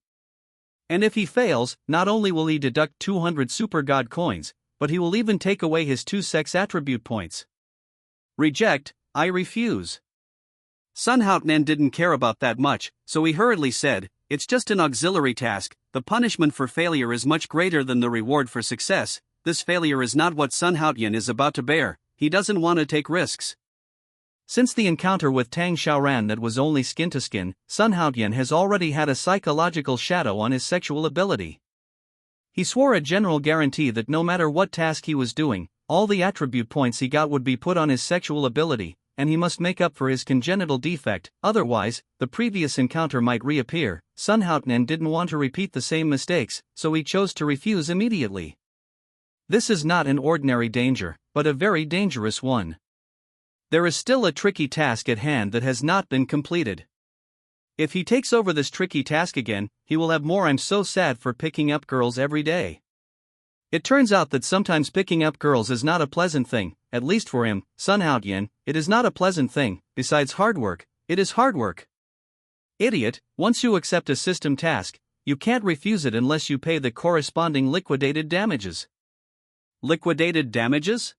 And if he fails, not only will he deduct 200 super god coins, but he will even take away his 2 sex attribute points. Reject, I refuse. Sun Haotian didn't care about that much, so he hurriedly said, it's just an auxiliary task, the punishment for failure is much greater than the reward for success, this failure is not what Sun Haotian is about to bear, he doesn't want to take risks. Since the encounter with Tang Xiaoran that was only skin to skin, Sun Haotian has already had a psychological shadow on his sexual ability. He swore a general guarantee that no matter what task he was doing, all the attribute points he got would be put on his sexual ability, and he must make up for his congenital defect, otherwise, the previous encounter might reappear. Sun Haotian didn't want to repeat the same mistakes, so he chose to refuse immediately. This is not an ordinary danger, but a very dangerous one. There is still a tricky task at hand that has not been completed. If he takes over this tricky task again, he will have more "I'm so sad" for picking up girls every day. It turns out that sometimes picking up girls is not a pleasant thing, at least for him, Sun Haotian. It is not a pleasant thing. Besides hard work, it is hard work. Idiot, once you accept a system task, you can't refuse it unless you pay the corresponding liquidated damages. Liquidated damages?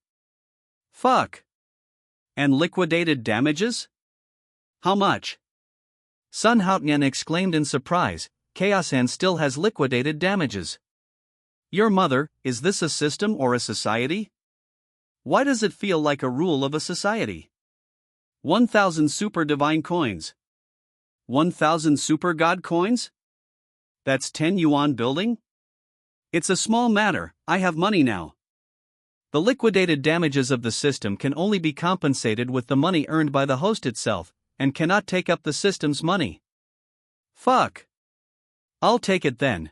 Fuck. And liquidated damages? How much? Sun Haotian exclaimed in surprise. Chaos-an still has liquidated damages. Your mother, is this a system or a society? Why does it feel like a rule of a society? 1,000 super divine coins. 1,000 super god coins? That's 10 yuan building? It's a small matter, I have money now. The liquidated damages of the system can only be compensated with the money earned by the host itself, and cannot take up the system's money. Fuck. I'll take it then.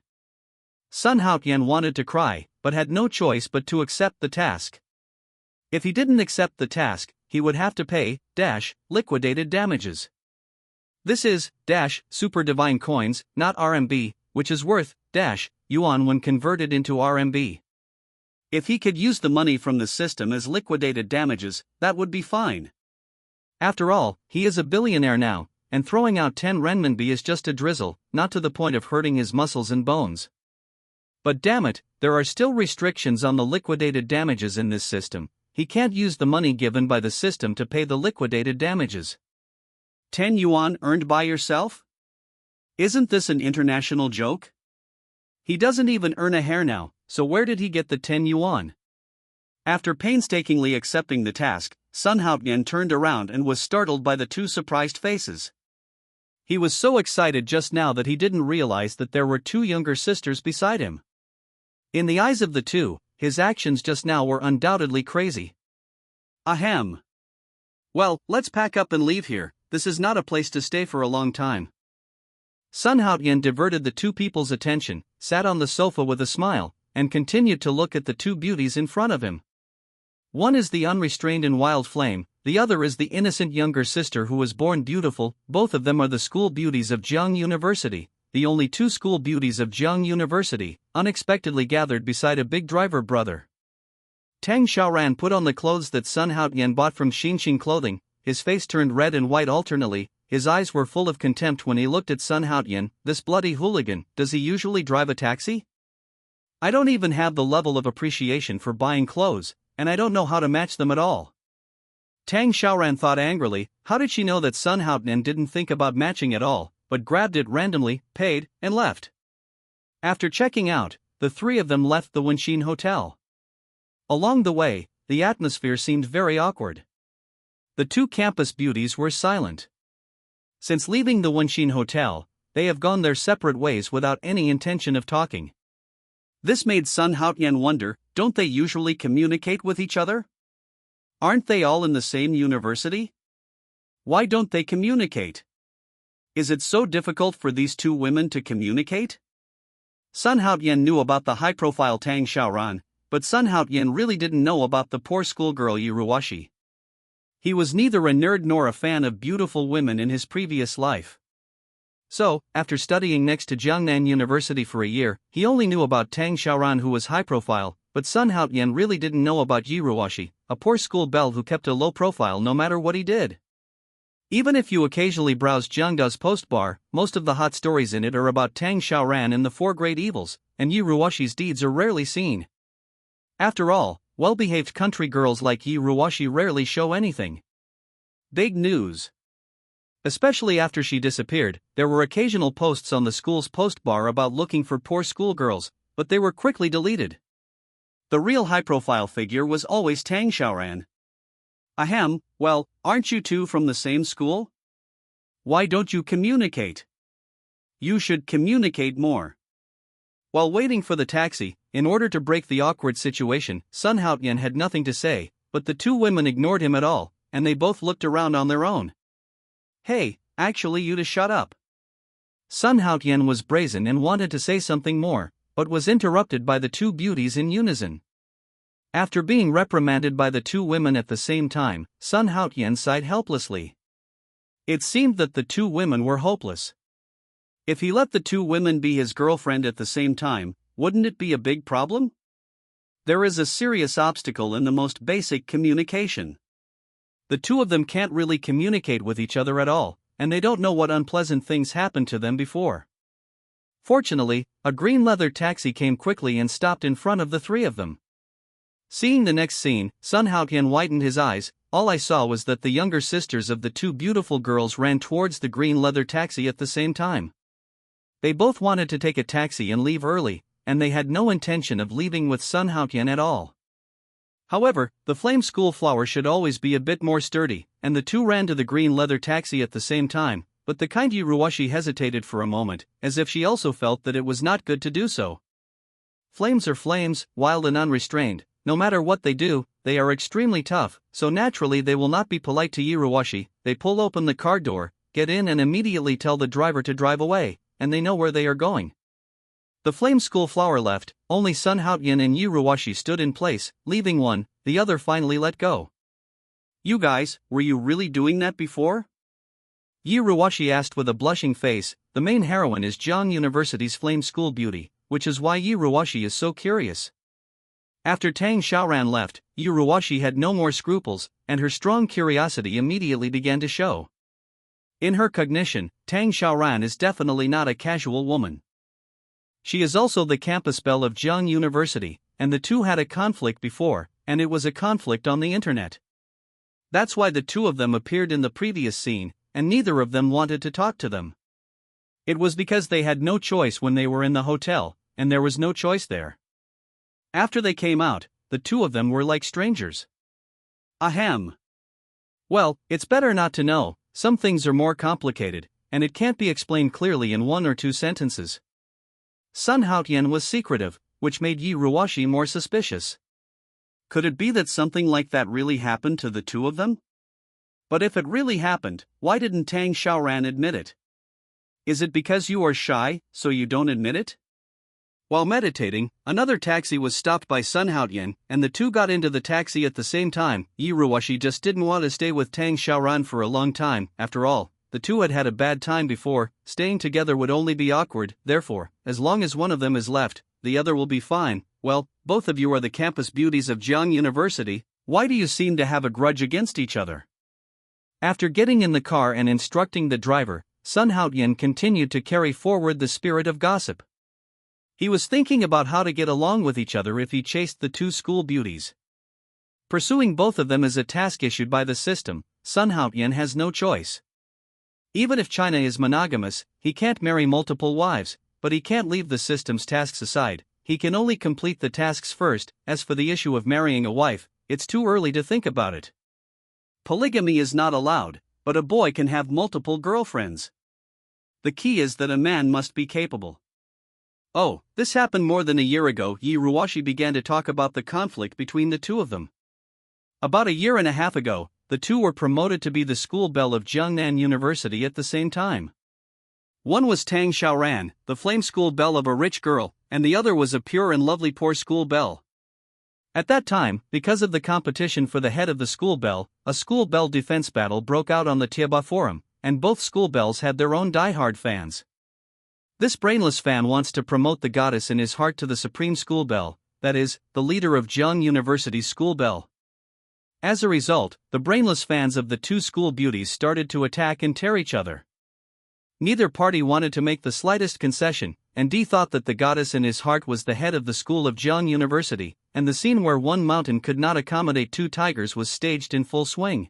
Sun Haotian wanted to cry, but had no choice but to accept the task. If he didn't accept the task, he would have to pay, liquidated damages. This is, super divine coins, not RMB, which is worth, yuan when converted into RMB. If he could use the money from the system as liquidated damages, that would be fine. After all, he is a billionaire now, and throwing out 10 renminbi is just a drizzle, not to the point of hurting his muscles and bones. But damn it, there are still restrictions on the liquidated damages in this system. He can't use the money given by the system to pay the liquidated damages. 10 yuan earned by yourself? Isn't this an international joke? He doesn't even earn a hair now, so where did he get the 10 yuan? After painstakingly accepting the task, Sun Haotian turned around and was startled by the two surprised faces. He was so excited just now that he didn't realize that there were two younger sisters beside him. In the eyes of the two, his actions just now were undoubtedly crazy. Ahem. Well, let's pack up and leave here. This is not a place to stay for a long time. Sun Haotian diverted the two people's attention, sat on the sofa with a smile, and continued to look at the two beauties in front of him. One is the unrestrained and wild flame, the other is the innocent younger sister who was born beautiful. Both of them are the school beauties of Jiang University, the only two school beauties of Jiang University, unexpectedly gathered beside a big driver brother. Tang Xiaoran put on the clothes that Sun Haotian bought from Xinxin Clothing. His face turned red and white alternately. His eyes were full of contempt when he looked at Sun Haotian. This bloody hooligan, does he usually drive a taxi? I don't even have the level of appreciation for buying clothes, and I don't know how to match them at all. Tang Xiaoran thought angrily. How did she know that Sun Haotian didn't think about matching at all, but grabbed it randomly, paid, and left? After checking out, the three of them left the Wenxin Hotel. Along the way, the atmosphere seemed very awkward. The two campus beauties were silent. Since leaving the Wenxin Hotel, they have gone their separate ways without any intention of talking. This made Sun Haotian wonder, don't they usually communicate with each other? Aren't they all in the same university? Why don't they communicate? Is it so difficult for these two women to communicate? Sun Haotian knew about the high-profile Tang Xiaoran, but Sun Haotian really didn't know about the poor schoolgirl Yiruwashi. He was neither a nerd nor a fan of beautiful women in his previous life. So, after studying next to Jiangnan University for a year, he only knew about Tang Xiaoran, who was high profile, but Sun Haotian really didn't know about Yiruwashi, a poor school belle who kept a low profile no matter what he did. Even if you occasionally browse Jiangda's post bar, most of the hot stories in it are about Tang Xiaoran and the four great evils, and Yiruwashi's deeds are rarely seen. After all, well-behaved country girls like Yiruwashi rarely show anything. Big news. Especially after she disappeared, there were occasional posts on the school's post bar about looking for poor schoolgirls, but they were quickly deleted. The real high-profile figure was always Tang Xiaoran. Ahem, well, aren't you two from the same school? Why don't you communicate? You should communicate more. While waiting for the taxi, in order to break the awkward situation, Sun Haotian had nothing to say, but the two women ignored him at all, and they both looked around on their own. Hey, actually you to shut up. Sun Haotian was brazen and wanted to say something more, but was interrupted by the two beauties in unison. After being reprimanded by the two women at the same time, Sun Haotian sighed helplessly. It seemed that the two women were hopeless. If he let the two women be his girlfriend at the same time, wouldn't it be a big problem? There is a serious obstacle in the most basic communication. The two of them can't really communicate with each other at all, and they don't know what unpleasant things happened to them before. Fortunately, a green leather taxi came quickly and stopped in front of the three of them. Seeing the next scene, Sun Haotian widened his eyes. All I saw was that the younger sisters of the two beautiful girls ran towards the green leather taxi at the same time. They both wanted to take a taxi and leave early, and they had no intention of leaving with Sun Haotian at all. However, the flame school flower should always be a bit more sturdy, and the two ran to the green leather taxi at the same time, but the kind Yuruwashi hesitated for a moment, as if she also felt that it was not good to do so. Flames are flames, wild and unrestrained. No matter what they do, they are extremely tough, so naturally they will not be polite to Yuruwashi. They pull open the car door, get in and immediately tell the driver to drive away, and they know where they are going. The flame school flower left, only Sun Haotian and Yuruwashi stood in place, leaving one, the other finally let go. You guys, were you really doing that before? Yuruwashi asked with a blushing face. The main heroine is Jiang University's flame school beauty, which is why Yuruwashi is so curious. After Tang Xiaoran left, Yuruwashi had no more scruples, and her strong curiosity immediately began to show. In her cognition, Tang Xiaoran is definitely not a casual woman. She is also the campus belle of Jiang University, and the two had a conflict before, and it was a conflict on the internet. That's why the two of them appeared in the previous scene, and neither of them wanted to talk to them. It was because they had no choice when they were in the hotel, and there was no choice there. After they came out, the two of them were like strangers. Ahem. Well, it's better not to know. Some things are more complicated, and it can't be explained clearly in one or two sentences. Sun Haotian was secretive, which made Yuruwashi more suspicious. Could it be that something like that really happened to the two of them? But if it really happened, why didn't Tang Xiaoran admit it? Is it because you are shy, so you don't admit it? While meditating, another taxi was stopped by Sun Haotian, and the two got into the taxi at the same time. Yuruwashi just didn't want to stay with Tang Xiaoran for a long time. After all, the two had had a bad time before. Staying together would only be awkward. Therefore, as long as one of them is left, the other will be fine. Well, both of you are the campus beauties of Jiang University. Why do you seem to have a grudge against each other? After getting in the car and instructing the driver, Sun Haotian continued to carry forward the spirit of gossip. He was thinking about how to get along with each other if he chased the two school beauties. Pursuing both of them is a task issued by the system. Sun Haotian has no choice. Even if China is monogamous, he can't marry multiple wives, but he can't leave the system's tasks aside. He can only complete the tasks first. As for the issue of marrying a wife, it's too early to think about it. Polygamy is not allowed, but a boy can have multiple girlfriends. The key is that a man must be capable. Oh, this happened more than a year ago. Yuruwashi began to talk about the conflict between the two of them. About a year and a half ago, the two were promoted to be the school belle of Jiangnan University at the same time. One was Tang Xiaoran, the flame school belle of a rich girl, and the other was a pure and lovely poor school belle. At that time, because of the competition for the head of the school belle, a school belle defense battle broke out on the Tieba forum, and both school belles had their own diehard fans. This brainless fan wants to promote the goddess in his heart to the supreme school belle, that is, the leader of Jiang University's school belle. As a result, the brainless fans of the two school beauties started to attack and tear each other. Neither party wanted to make the slightest concession, and D thought that the goddess in his heart was the head of the school of Jiang University, and the scene where one mountain could not accommodate two tigers was staged in full swing.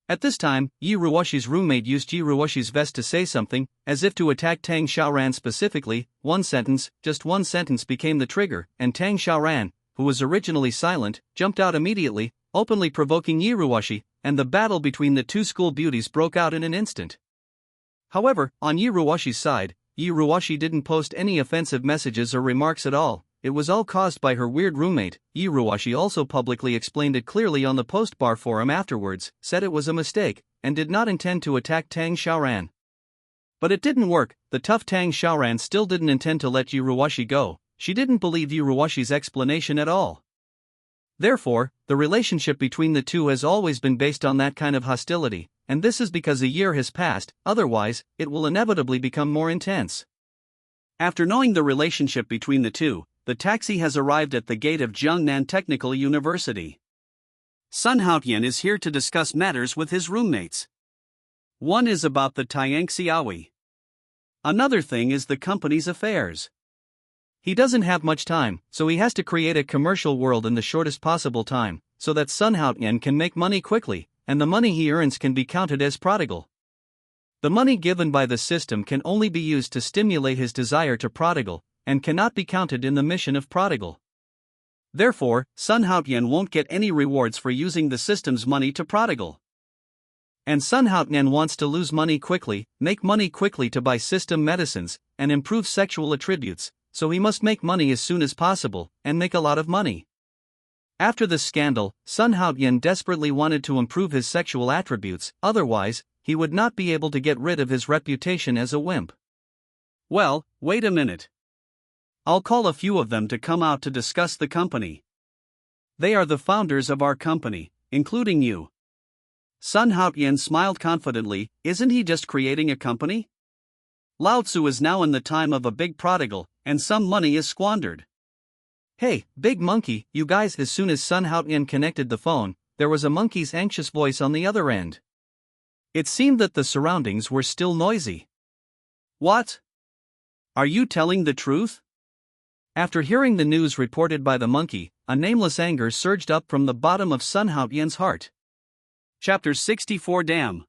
At this time, Yuruwashi's roommate used Yuruwashi's vest to say something, as if to attack Tang Xiaoran specifically. Just one sentence became the trigger, and Tang Xiaoran, who was originally silent, jumped out immediately, openly provoking Yuruwashi, and the battle between the two school beauties broke out in an instant. However, on Yuruwashi's side, Yi Ruwashi didn't post any offensive messages or remarks at all. It was all caused by her weird roommate. Yi Ruwashi also publicly explained it clearly on the post bar forum afterwards, said it was a mistake, and did not intend to attack Tang Xiaoran. But it didn't work. The tough Tang Xiaoran still didn't intend to let Yi Ruwashi go. She didn't believe Yi Ruwashi's explanation at all. Therefore, the relationship between the two has always been based on that kind of hostility, and this is because a year has passed, otherwise, it will inevitably become more intense. After knowing the relationship between the two, the taxi has arrived at the gate of Jiangnan Technical University. Sun Haotian is here to discuss matters with his roommates. One is about the Taiyang Xiaoyi. Another thing is the company's affairs. He doesn't have much time, so he has to create a commercial world in the shortest possible time, so that Sun Haotian can make money quickly, and the money he earns can be counted as prodigal. The money given by the system can only be used to stimulate his desire to prodigal, and cannot be counted in the mission of prodigal. Therefore, Sun Haotian won't get any rewards for using the system's money to prodigal. And Sun Haotian wants to lose money quickly, make money quickly to buy system medicines, and improve sexual attributes, so he must make money as soon as possible, and make a lot of money. After the scandal, Sun Haotian desperately wanted to improve his sexual attributes, otherwise, he would not be able to get rid of his reputation as a wimp. Well, wait a minute. I'll call a few of them to come out to discuss the company. They are the founders of our company, including you. Sun Haotian smiled confidently. Isn't he just creating a company? Lao Tzu is now in the time of a big prodigal, and some money is squandered. Hey, big monkey, you guys. As soon as Sun Haotian connected the phone, there was a monkey's anxious voice on the other end. It seemed that the surroundings were still noisy. What? Are you telling the truth? After hearing the news reported by the monkey, a nameless anger surged up from the bottom of Sun Haotian's heart. Chapter 64 Damn.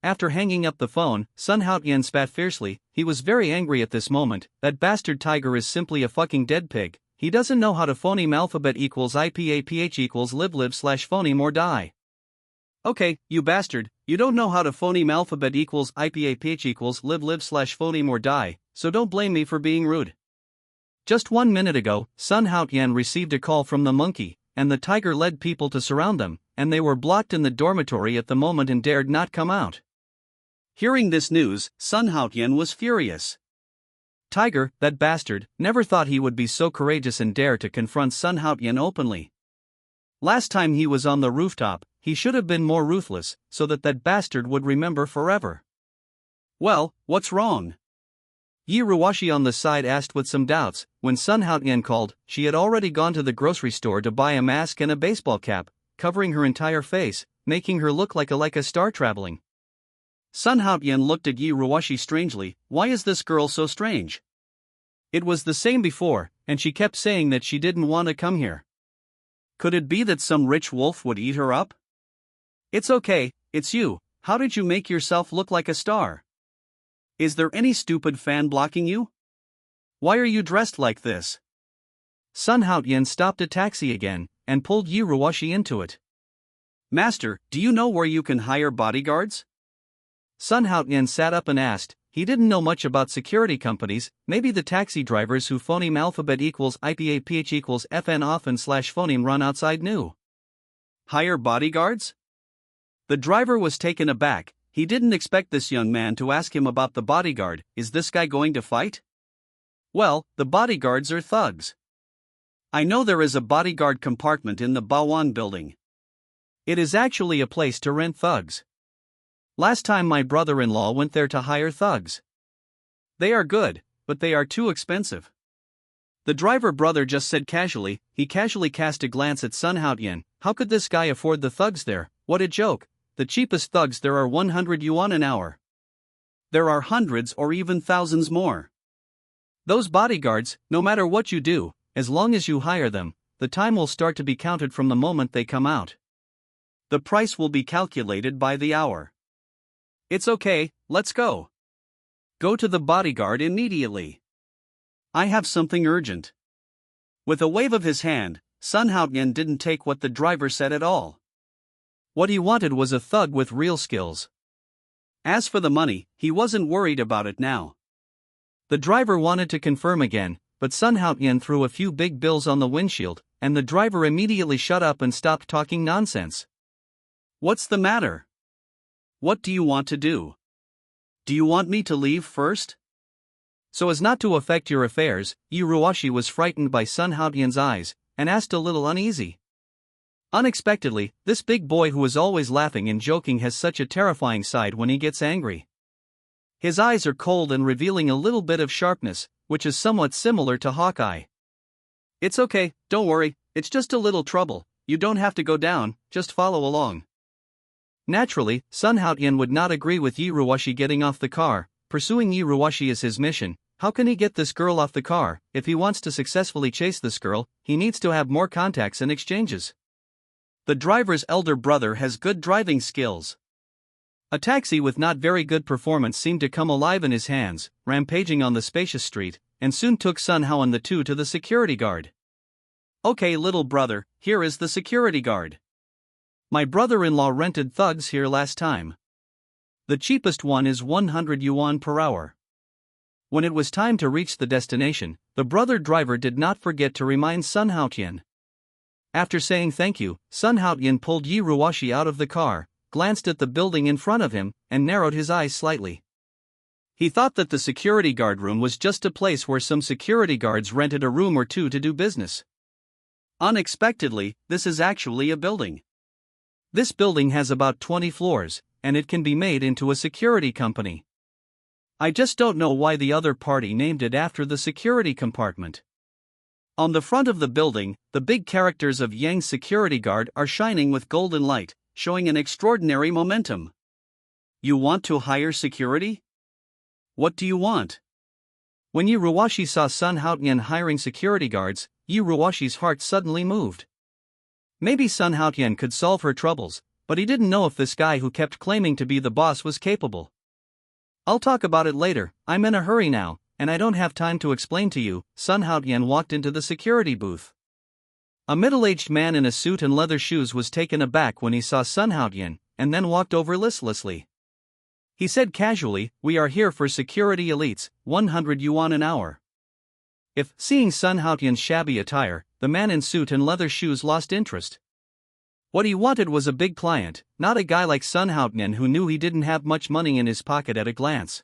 After hanging up the phone, Sun Haotian spat fiercely. He was very angry at this moment. That bastard Tiger is simply a fucking dead pig. He doesn't know how to phoneme alphabet equals IPAPH equals live/phoneme or die. Okay, you bastard, you don't know how to phoneme alphabet equals IPAPH equals live/phoneme or die, so don't blame me for being rude. Just 1 minute ago, Sun Haotian received a call from the monkey, and the tiger led people to surround them, and they were blocked in the dormitory at the moment and dared not come out. Hearing this news, Sun Haotian was furious. Tiger, that bastard, never thought he would be so courageous and dare to confront Sun Haotian openly. Last time he was on the rooftop, he should have been more ruthless, so that bastard would remember forever. Well, what's wrong? Yi Ruwashi on the side asked with some doubts. When Sun Haotian called, she had already gone to the grocery store to buy a mask and a baseball cap, covering her entire face, making her look like a star traveling. Sun Haotian looked at Yi Ruwashi strangely. Why is this girl so strange? It was the same before, and she kept saying that she didn't want to come here. Could it be that some rich wolf would eat her up? It's okay, it's you. How did you make yourself look like a star? Is there any stupid fan blocking you? Why are you dressed like this? Sun Haotian stopped a taxi again, and pulled Yi Ruwashi into it. Master, do you know where you can hire bodyguards? Sun Haotian sat up and asked. He didn't know much about security companies. Maybe the taxi drivers who phoneme alphabet equals IPAPH equals FN often/phoneme run outside knew. Hire bodyguards? The driver was taken aback. He didn't expect this young man to ask him about the bodyguard. Is this guy going to fight? Well, the bodyguards are thugs. I know there is a bodyguard compartment in the Bawan building. It is actually a place to rent thugs. Last time my brother-in-law went there to hire thugs. They are good, but they are too expensive. The driver brother just said casually. He casually cast a glance at Sun Haotian. How could this guy afford the thugs there? What a joke. The cheapest thugs there are 100 yuan an hour. There are hundreds or even thousands more. Those bodyguards, no matter what you do, as long as you hire them, the time will start to be counted from the moment they come out. The price will be calculated by the hour. It's okay, let's go. Go to the bodyguard immediately. I have something urgent. With a wave of his hand, Sun Haotian didn't take what the driver said at all. What he wanted was a thug with real skills. As for the money, he wasn't worried about it now. The driver wanted to confirm again, but Sun Haotian threw a few big bills on the windshield, and the driver immediately shut up and stopped talking nonsense. What's the matter? What do you want to do? Do you want me to leave first? So as not to affect your affairs, Yi Ruoshi was frightened by Sun Haotian's eyes, and asked a little uneasy. Unexpectedly, this big boy who is always laughing and joking has such a terrifying side when he gets angry. His eyes are cold and revealing a little bit of sharpness, which is somewhat similar to Hawkeye. It's okay, don't worry, it's just a little trouble, you don't have to go down, just follow along. Naturally, Sun Haotian would not agree with Yi Ruoshi getting off the car. Pursuing Yi Ruoshi is his mission. How can he get this girl off the car? If he wants to successfully chase this girl, he needs to have more contacts and exchanges. The driver's elder brother has good driving skills. A taxi with not very good performance seemed to come alive in his hands, rampaging on the spacious street, and soon took Sun Haotian the two to the security guard. Okay, little brother, here is the security guard. My brother-in-law rented thugs here last time. The cheapest one is 100 yuan per hour. When it was time to reach the destination, the brother driver did not forget to remind Sun Haotian. After saying thank you, Sun Haotian pulled Yi Ruoshi out of the car, glanced at the building in front of him, and narrowed his eyes slightly. He thought that the security guard room was just a place where some security guards rented a room or two to do business. Unexpectedly, this is actually a building. This building has about 20 floors, and it can be made into a security company. I just don't know why the other party named it after the security compartment. On the front of the building, the big characters of Yang's security guard are shining with golden light, showing an extraordinary momentum. You want to hire security? What do you want? When Yi Ruoshi saw Sun Haotian hiring security guards, Yi Ruoshi's heart suddenly moved. Maybe Sun Haotian could solve her troubles, but he didn't know if this guy who kept claiming to be the boss was capable. I'll talk about it later, I'm in a hurry now, and I don't have time to explain to you. Sun Haotian walked into the security booth. A middle-aged man in a suit and leather shoes was taken aback when he saw Sun Haotian, and then walked over listlessly. He said casually, "We are here for security elites, 100 yuan an hour." If, seeing Sun Haotian's shabby attire, the man in suit and leather shoes lost interest. What he wanted was a big client, not a guy like Sun Haotian who knew he didn't have much money in his pocket at a glance.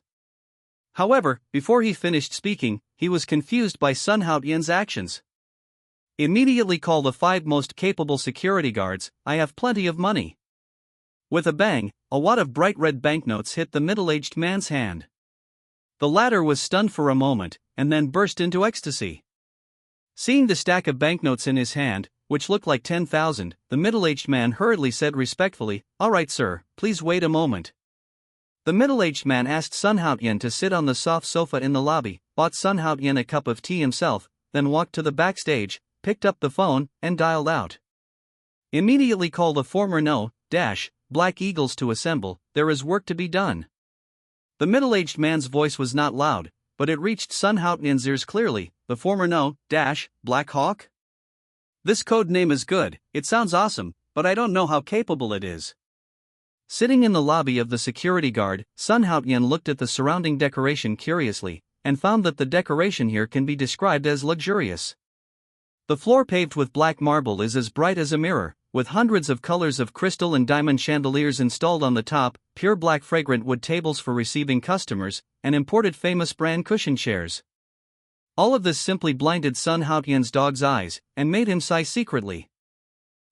However, before he finished speaking, he was confused by Sun Haotian's actions. Immediately call the 5 most capable security guards, I have plenty of money. With a bang, a wad of bright red banknotes hit the middle-aged man's hand. The latter was stunned for a moment, and then burst into ecstasy. Seeing the stack of banknotes in his hand, which looked like 10,000, the middle-aged man hurriedly said respectfully, "All right sir, please wait a moment." The middle-aged man asked Sun Haotian to sit on the soft sofa in the lobby, bought Sun Haotian a cup of tea himself, then walked to the backstage, picked up the phone, and dialed out. Immediately call the former Black Eagles to assemble, there is work to be done. The middle-aged man's voice was not loud, but it reached Sun Haotian's ears clearly. The former Black Hawk? This code name is good, it sounds awesome, but I don't know how capable it is. Sitting in the lobby of the security guard, Sun Haotian looked at the surrounding decoration curiously, and found that the decoration here can be described as luxurious. The floor paved with black marble is as bright as a mirror, with hundreds of colors of crystal and diamond chandeliers installed on the top, pure black fragrant wood tables for receiving customers, and imported famous brand cushion chairs. All of this simply blinded Sun Haotian's dog's eyes, and made him sigh secretly.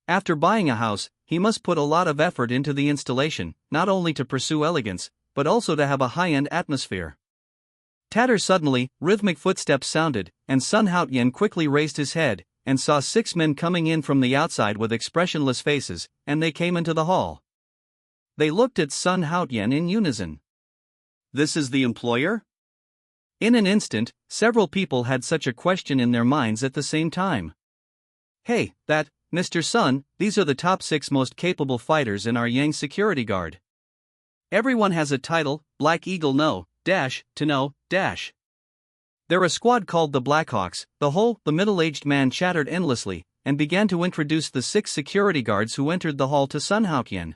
After buying a house, he must put a lot of effort into the installation, not only to pursue elegance, but also to have a high-end atmosphere. Tatter suddenly, rhythmic footsteps sounded, and Sun Haotian quickly raised his head, and saw 6 men coming in from the outside with expressionless faces, and they came into the hall. They looked at Sun Haotian in unison. This is the employer? In an instant, several people had such a question in their minds at the same time. Hey, Mr. Sun, these are the top 6 most capable fighters in our Yang security guard. Everyone has a title, Black Eagle to know. They're a squad called the Blackhawks. The middle-aged man chattered endlessly, and began to introduce the 6 security guards who entered the hall to Sun Haotian.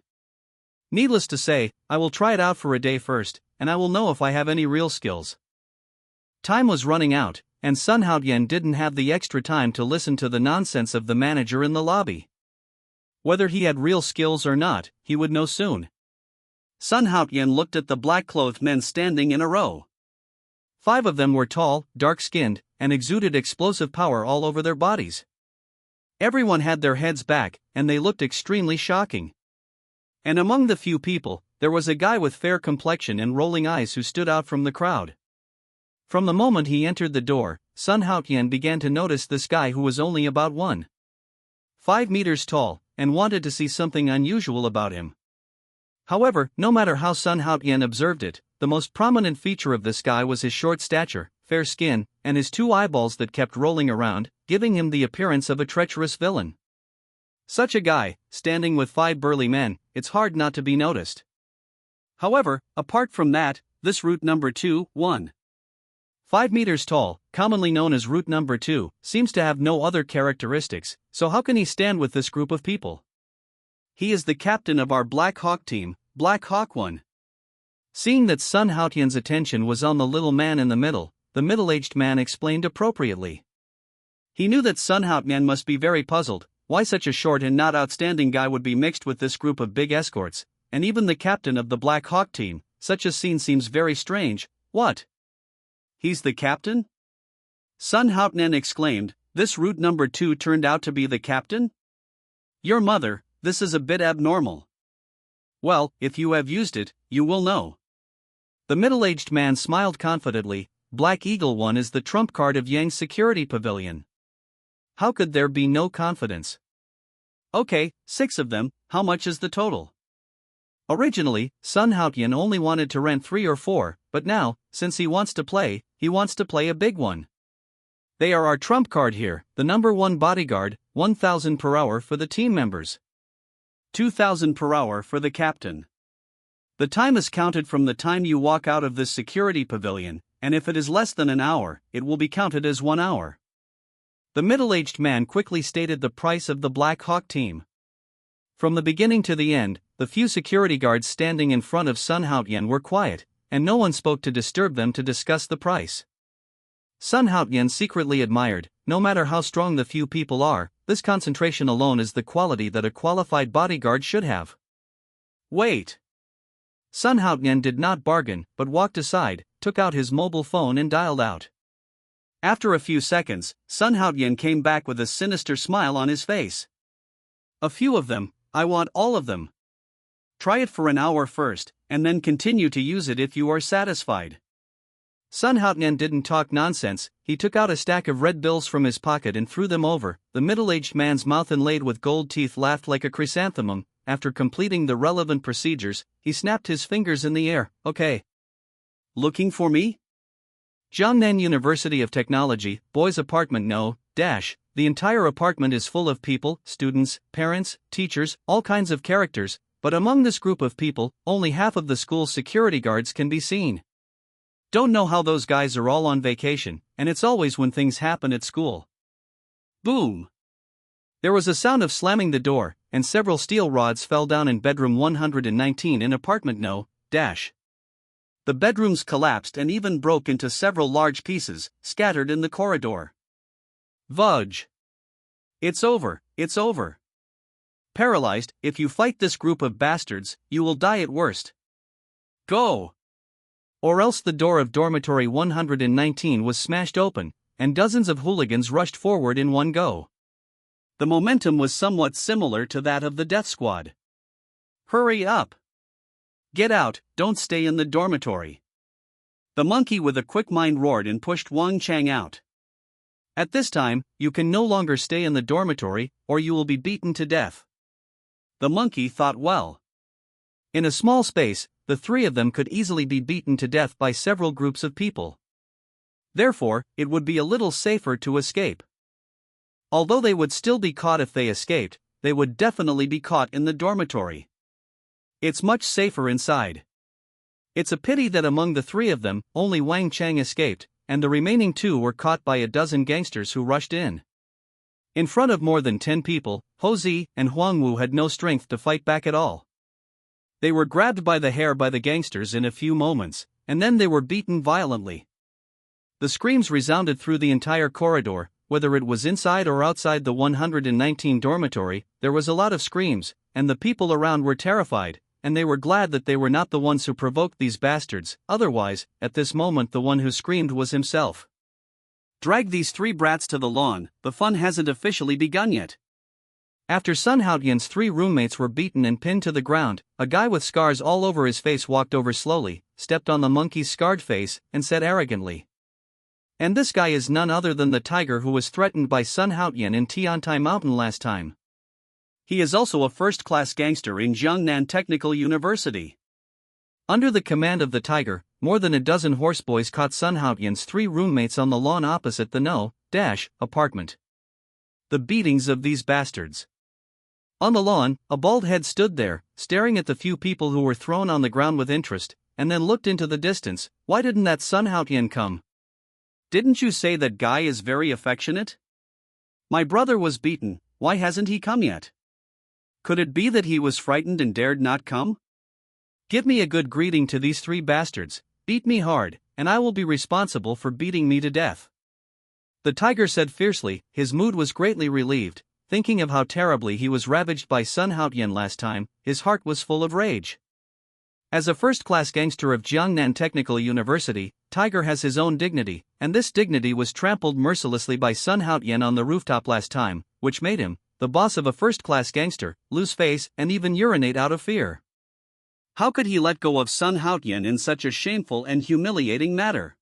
Needless to say, I will try it out for a day first, and I will know if I have any real skills. Time was running out, and Sun Haotian didn't have the extra time to listen to the nonsense of the manager in the lobby. Whether he had real skills or not, he would know soon. Sun Haotian looked at the black-clothed men standing in a row. 5 of them were tall, dark-skinned, and exuded explosive power all over their bodies. Everyone had their heads back, and they looked extremely shocking. And among the few people, there was a guy with fair complexion and rolling eyes who stood out from the crowd. From the moment he entered the door, Sun Haotian began to notice this guy who was only about 1.5 meters tall, and wanted to see something unusual about him. However, no matter how Sun Haotian observed it, the most prominent feature of this guy was his short stature, fair skin, and his 2 eyeballs that kept rolling around, giving him the appearance of a treacherous villain. Such a guy, standing with 5 burly men, it's hard not to be noticed. However, apart from that, this route number 2, 1.5 meters tall, commonly known as route number 2, seems to have no other characteristics, so how can he stand with this group of people? He is the captain of our Black Hawk team, Black Hawk 1. Seeing that Sun Haotian's attention was on the little man in the middle, the middle-aged man explained appropriately. He knew that Sun Haotian must be very puzzled, why such a short and not outstanding guy would be mixed with this group of big escorts, and even the captain of the Black Hawk team. Such a scene seems very strange. What? He's the captain? Sun Haotian exclaimed. This route number 2 turned out to be the captain? Your mother, this is a bit abnormal. Well, if you have used it, you will know. The middle-aged man smiled confidently. Black Eagle 1 is the trump card of Yang's security pavilion. How could there be no confidence? Okay, 6 of them, how much is the total? Originally, Sun Haotian only wanted to rent 3 or 4, but now, since he wants to play a big one. They are our trump card here, the number 1 bodyguard, 1,000 per hour for the team members. 2,000 per hour for the captain. The time is counted from the time you walk out of this security pavilion, and if it is less than an hour, it will be counted as 1 hour. The middle-aged man quickly stated the price of the Black Hawk team. From the beginning to the end, the few security guards standing in front of Sun Haotian were quiet, and no one spoke to disturb them to discuss the price. Sun Haotian secretly admired, no matter how strong the few people are, this concentration alone is the quality that a qualified bodyguard should have. Wait! Sun Haotian did not bargain, but walked aside, took out his mobile phone and dialed out. After a few seconds, Sun Haotian came back with a sinister smile on his face. A few of them, I want all of them. Try it for an hour first, and then continue to use it if you are satisfied. Sun Haotian didn't talk nonsense. He took out a stack of red bills from his pocket and threw them over. The middle-aged man's mouth inlaid with gold teeth laughed like a chrysanthemum. After completing the relevant procedures, he snapped his fingers in the air. Okay. Looking for me? Jiangnan University of Technology, boys' apartment no, dash. The entire apartment is full of people, students, parents, teachers, all kinds of characters, but among this group of people, only half of the school's security guards can be seen. Don't know how those guys are all on vacation, and it's always when things happen at school. Boom! There was a sound of slamming the door, and several steel rods fell down in bedroom 119 in apartment no, dash. The bedrooms collapsed and even broke into several large pieces, scattered in the corridor. Vudge! It's over, it's over. Paralyzed, if you fight this group of bastards, you will die at worst. Go! Or else the door of dormitory 119 was smashed open, and dozens of hooligans rushed forward in one go. The momentum was somewhat similar to that of the death squad. Hurry up! Get out, don't stay in the dormitory. The monkey with a quick mind roared and pushed Wang Chang out. At this time, you can no longer stay in the dormitory, or you will be beaten to death. The monkey thought well. In a small space, the 3 of them could easily be beaten to death by several groups of people. Therefore, it would be a little safer to escape. Although they would still be caught if they escaped, they would definitely be caught in the dormitory. It's much safer inside. It's a pity that among the 3 of them, only Wang Chang escaped, and the remaining 2 were caught by a dozen gangsters who rushed in. In front of more than 10 people, Ho Zi and Huang Wu had no strength to fight back at all. They were grabbed by the hair by the gangsters in a few moments, and then they were beaten violently. The screams resounded through the entire corridor, whether it was inside or outside the 119 dormitory, there was a lot of screams, and the people around were terrified, and they were glad that they were not the ones who provoked these bastards, otherwise, at this moment the one who screamed was himself. Drag these three brats to the lawn, the fun hasn't officially begun yet. After Sun Haotian's three roommates were beaten and pinned to the ground, a guy with scars all over his face walked over slowly, stepped on the monkey's scarred face, and said arrogantly. And this guy is none other than the tiger who was threatened by Sun Haotian in Tiantai Mountain last time. He is also a first-class gangster in Jiangnan Technical University. Under the command of the tiger, more than a dozen horseboys caught Sun Haotian's three roommates on the lawn opposite the apartment. The beatings of these bastards. On the lawn, a bald head stood there, staring at the few people who were thrown on the ground with interest, and then looked into the distance. Why didn't that Sun Haotian come? Didn't you say that guy is very affectionate? My brother was beaten, why hasn't he come yet? Could it be that he was frightened and dared not come? Give me a good greeting to these three bastards, beat me hard, and I will be responsible for beating me to death. The tiger said fiercely, his mood was greatly relieved, thinking of how terribly he was ravaged by Sun Haotian last time, his heart was full of rage. As a first-class gangster of Jiangnan Technical University, Tiger has his own dignity, and this dignity was trampled mercilessly by Sun Haotian on the rooftop last time, which made him, the boss of a first-class gangster, lose face and even urinate out of fear. How could he let go of Sun Haotian in such a shameful and humiliating matter?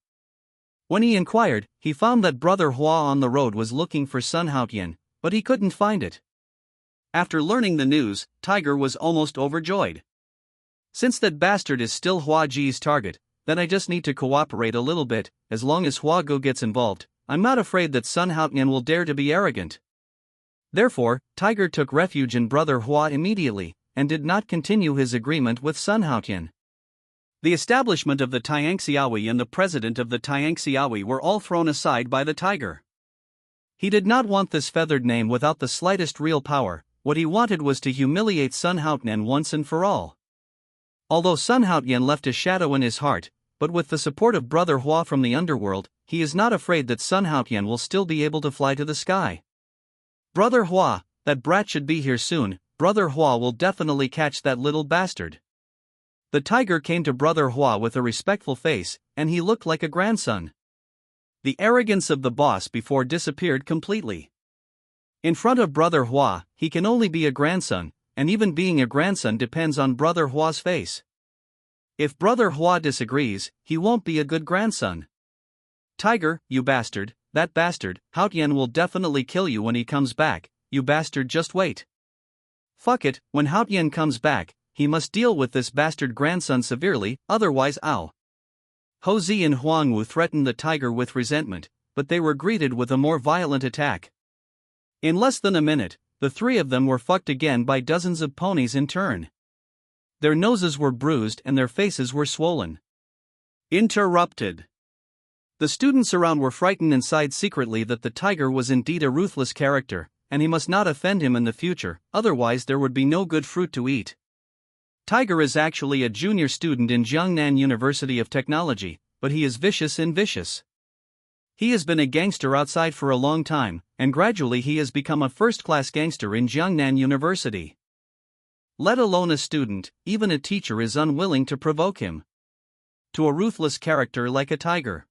When he inquired, he found that Brother Hua on the road was looking for Sun Haotian, but he couldn't find it. After learning the news, Tiger was almost overjoyed. Since that bastard is still Hua Ji's target, then I just need to cooperate a little bit. As long as Hua Go gets involved, I'm not afraid that Sun Haotian will dare to be arrogant. Therefore, Tiger took refuge in Brother Hua immediately, and did not continue his agreement with Sun Haotian. The establishment of the Tiangxiaohui and the president of the Tiangxiaohui were all thrown aside by the tiger. He did not want this feathered name without the slightest real power. What he wanted was to humiliate Sun Haotian once and for all. Although Sun Haotian left a shadow in his heart, but with the support of Brother Hua from the underworld, he is not afraid that Sun Haotian will still be able to fly to the sky. Brother Hua, that brat should be here soon. Brother Hua will definitely catch that little bastard. The tiger came to Brother Hua with a respectful face, and he looked like a grandson. The arrogance of the boss before disappeared completely. In front of Brother Hua, he can only be a grandson, and even being a grandson depends on Brother Hua's face. If Brother Hua disagrees, he won't be a good grandson. Tiger, you bastard, that bastard, Haotian will definitely kill you when he comes back, you bastard, just wait. Fuck it, when Haotian comes back, he must deal with this bastard grandson severely, otherwise ow. Ho Zi and Huang Wu threatened the tiger with resentment, but they were greeted with a more violent attack. In less than a minute, the three of them were fucked again by dozens of ponies in turn. Their noses were bruised and their faces were swollen. Interrupted. The students around were frightened and sighed secretly that the tiger was indeed a ruthless character, and he must not offend him in the future, otherwise there would be no good fruit to eat. Tiger is actually a junior student in Jiangnan University of Technology, but he is vicious and vicious. He has been a gangster outside for a long time, and gradually he has become a first-class gangster in Jiangnan University. Let alone a student, even a teacher is unwilling to provoke him. To a ruthless character like a tiger.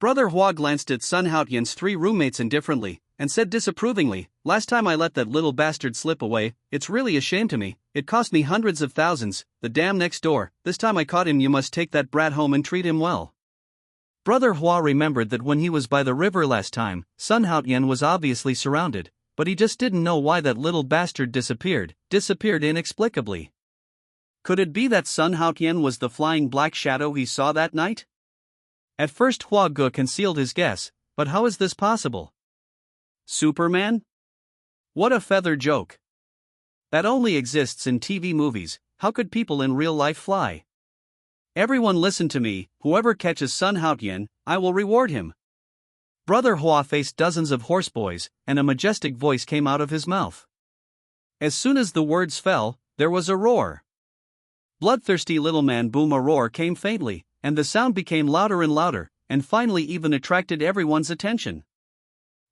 Brother Hua glanced at Sun Haotian's three roommates indifferently, and said disapprovingly, "Last time I let that little bastard slip away, it's really a shame to me, it cost me hundreds of thousands, the dam next door, this time I caught him, you must take that brat home and treat him well." Brother Hua remembered that when he was by the river last time, Sun Haotian was obviously surrounded, but he just didn't know why that little bastard disappeared inexplicably. Could it be that Sun Haotian was the flying black shadow he saw that night? At first Hua Ge concealed his guess, but how is this possible? Superman? What a feather joke. That only exists in TV movies, how could people in real life fly? Everyone listen to me, whoever catches Sun Haotian, I will reward him. Brother Hua faced dozens of horseboys, and a majestic voice came out of his mouth. As soon as the words fell, there was a roar. Bloodthirsty little man boom, a roar came faintly, and the sound became louder and louder, and finally even attracted everyone's attention.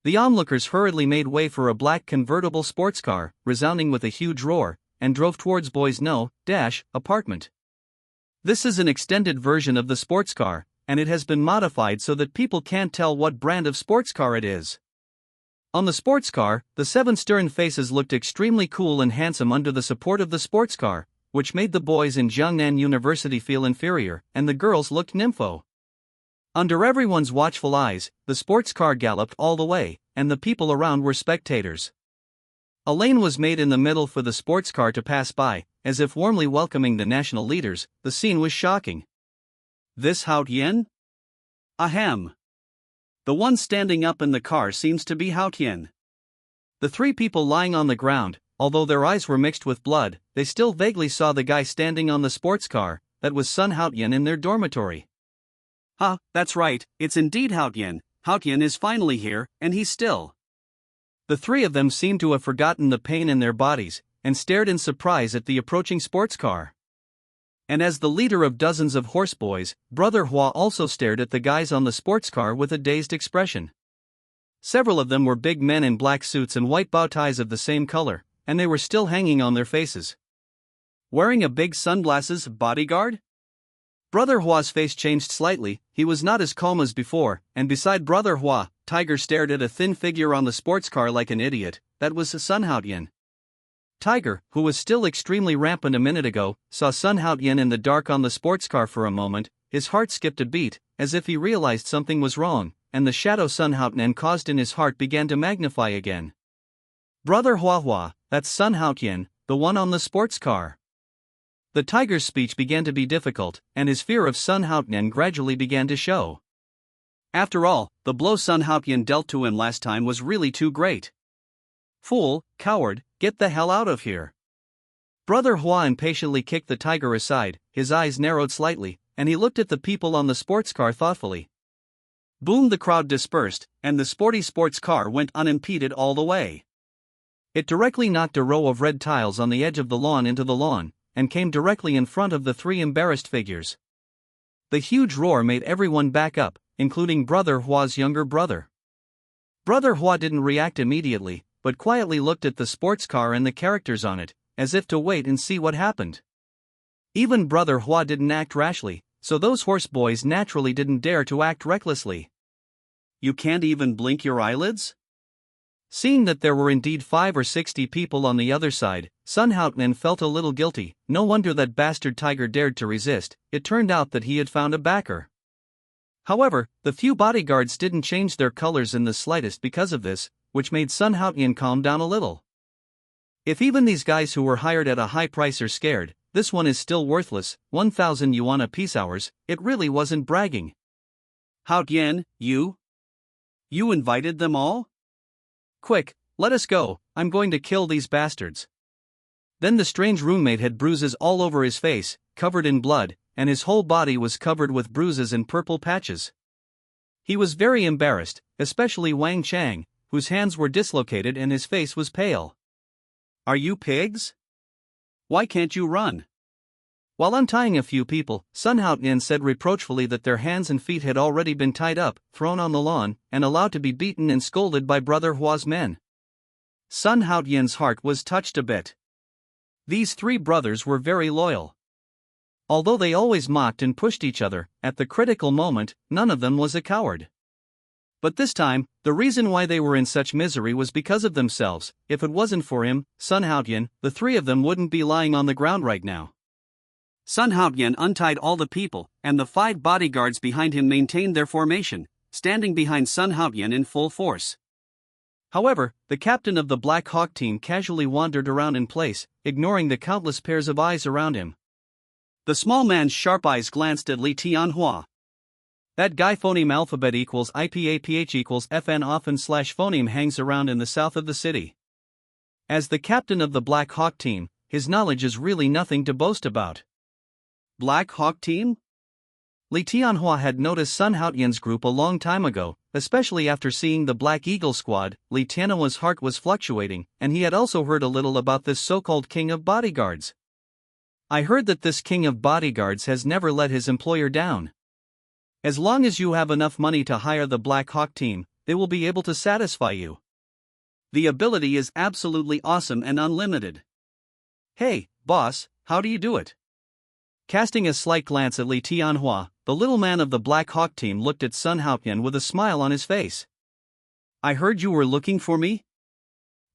The onlookers hurriedly made way for a black convertible sports car, resounding with a huge roar, and drove towards Boy's apartment. This is an extended version of the sports car, and it has been modified so that people can't tell what brand of sports car it is. On the sports car, the 7 stern faces looked extremely cool and handsome under the support of the sports car, which made the boys in Jiangnan University feel inferior, and the girls looked nympho. Under everyone's watchful eyes, the sports car galloped all the way, and the people around were spectators. A lane was made in the middle for the sports car to pass by, as if warmly welcoming the national leaders. The scene was shocking. This Hao Tian? Ahem. The one standing up in the car seems to be Hao Tian. The 3 people lying on the ground, although their eyes were mixed with blood, they still vaguely saw the guy standing on the sports car. That was Sun Haotian in their dormitory. That's right, it's indeed Haotian. Haotian is finally here, and he's still. The 3 of them seemed to have forgotten the pain in their bodies, and stared in surprise at the approaching sports car. And as the leader of dozens of horseboys, Brother Hua also stared at the guys on the sports car with a dazed expression. Several of them were big men in black suits and white bow ties of the same color, and they were still hanging on their faces. Wearing a big sunglasses bodyguard? Brother Hua's face changed slightly. He was not as calm as before, and beside Brother Hua, Tiger stared at a thin figure on the sports car like an idiot. That was Sun Haotian. Tiger, who was still extremely rampant a minute ago, saw Sun Haotian in the dark on the sports car for a moment. His heart skipped a beat, as if he realized something was wrong, and the shadow Sun Haotian caused in his heart began to magnify again. Brother Hua, that's Sun Haotian, the one on the sports car. The tiger's speech began to be difficult, and his fear of Sun Haotian gradually began to show. After all, the blow Sun Haotian dealt to him last time was really too great. Fool, coward, get the hell out of here. Brother Hua impatiently kicked the tiger aside. His eyes narrowed slightly, and he looked at the people on the sports car thoughtfully. Boom! The crowd dispersed, and the sporty sports car went unimpeded all the way. It directly knocked a row of red tiles on the edge of the lawn into the lawn, and came directly in front of the 3 embarrassed figures. The huge roar made everyone back up, including Brother Hua's younger brother. Brother Hua didn't react immediately, but quietly looked at the sports car and the characters on it, as if to wait and see what happened. Even Brother Hua didn't act rashly, so those horse boys naturally didn't dare to act recklessly. You can't even blink your eyelids? Seeing that there were indeed 5 or 60 people on the other side, Sun Haotian felt a little guilty. No wonder that bastard tiger dared to resist. It turned out that he had found a backer. However, the few bodyguards didn't change their colors in the slightest because of this, which made Sun Haotian calm down a little. If even these guys who were hired at a high price are scared, this one is still worthless. 1,000 yuan a piece hours. It really wasn't bragging. Haotian, you invited them all? Quick, let us go, I'm going to kill these bastards. Then the strange roommate had bruises all over his face, covered in blood, and his whole body was covered with bruises and purple patches. He was very embarrassed, especially Wang Chang, whose hands were dislocated and his face was pale. Are you pigs? Why can't you run? While untying a few people, Sun Haotian said reproachfully that their hands and feet had already been tied up, thrown on the lawn, and allowed to be beaten and scolded by Brother Hua's men. Sun Haotian's heart was touched a bit. These 3 brothers were very loyal. Although they always mocked and pushed each other, at the critical moment, none of them was a coward. But this time, the reason why they were in such misery was because of themselves. If it wasn't for him, Sun Haotian, the 3 of them wouldn't be lying on the ground right now. Sun Haotian untied all the people, and the 5 bodyguards behind him maintained their formation, standing behind Sun Haotian in full force. However, the captain of the Black Hawk team casually wandered around in place, ignoring the countless pairs of eyes around him. The small man's sharp eyes glanced at Li Tianhua. That guy phoneme alphabet equals IPAPH equals FN often / phoneme hangs around in the south of the city. As the captain of the Black Hawk team, his knowledge is really nothing to boast about. Black Hawk team? Li Tianhua had noticed Sun Haotian's group a long time ago, especially after seeing the Black Eagle squad. Li Tianhua's heart was fluctuating, and he had also heard a little about this so-called king of bodyguards. I heard that this king of bodyguards has never let his employer down. As long as you have enough money to hire the Black Hawk team, they will be able to satisfy you. The ability is absolutely awesome and unlimited. Hey, boss, how do you do it? Casting a slight glance at Li Tianhua, the little man of the Black Hawk team looked at Sun Haotian with a smile on his face. I heard you were looking for me?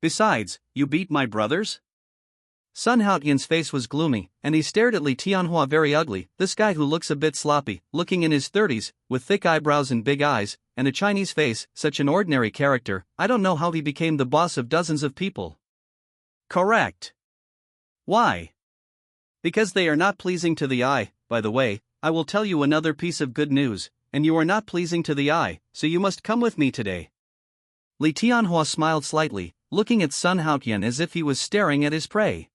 Besides, you beat my brothers? Sun Haotian's face was gloomy, and he stared at Li Tianhua very ugly, this guy who looks a bit sloppy, looking in his 30s, with thick eyebrows and big eyes, and a Chinese face, such an ordinary character. I don't know how he became the boss of dozens of people. Correct. Why? Because they are not pleasing to the eye. By the way, I will tell you another piece of good news, and you are not pleasing to the eye, so you must come with me today. Li Tianhua smiled slightly, looking at Sun Haotian as if he was staring at his prey.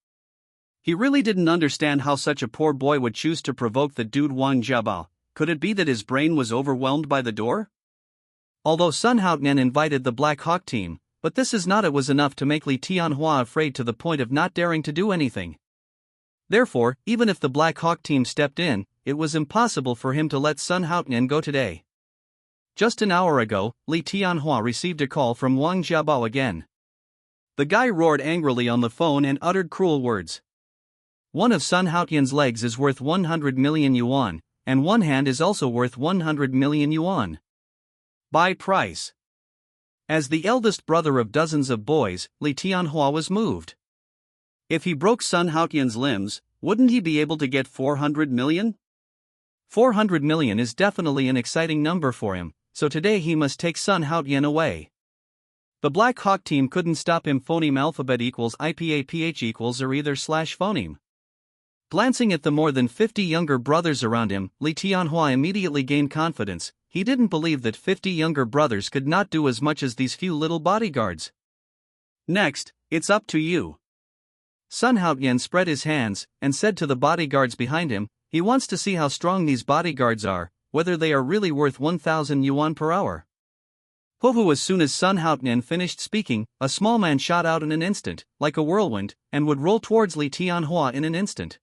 He really didn't understand how such a poor boy would choose to provoke the dude Wang Jiabao. Could it be that his brain was overwhelmed by the door? Although Sun Haotian invited the Black Hawk team, but this is not it was enough to make Li Tianhua afraid to the point of not daring to do anything. Therefore, even if the Black Hawk team stepped in, it was impossible for him to let Sun Haotian go today. Just an hour ago, Li Tianhua received a call from Wang Jiabao again. The guy roared angrily on the phone and uttered cruel words. One of Sun Haotian's legs is worth 100 million yuan, and one hand is also worth 100 million yuan. Buy price. As the eldest brother of dozens of boys, Li Tianhua was moved. If he broke Sun Haotian's limbs, wouldn't he be able to get 400 million? 400 million is definitely an exciting number for him, so today he must take Sun Haotian away. The Black Hawk team couldn't stop him. Phoneme alphabet equals IPAPH equals or either slash phoneme. Glancing at the more than 50 younger brothers around him, Li Tianhua immediately gained confidence. He didn't believe that 50 younger brothers could not do as much as these few little bodyguards. Next, it's up to you. Sun Haotian spread his hands and said to the bodyguards behind him, he wants to see how strong these bodyguards are, whether they are really worth 1,000 yuan per hour. Hovu. As soon as Sun Haotian finished speaking, a small man shot out in an instant, like a whirlwind, and would roll towards Li Tianhua in an instant.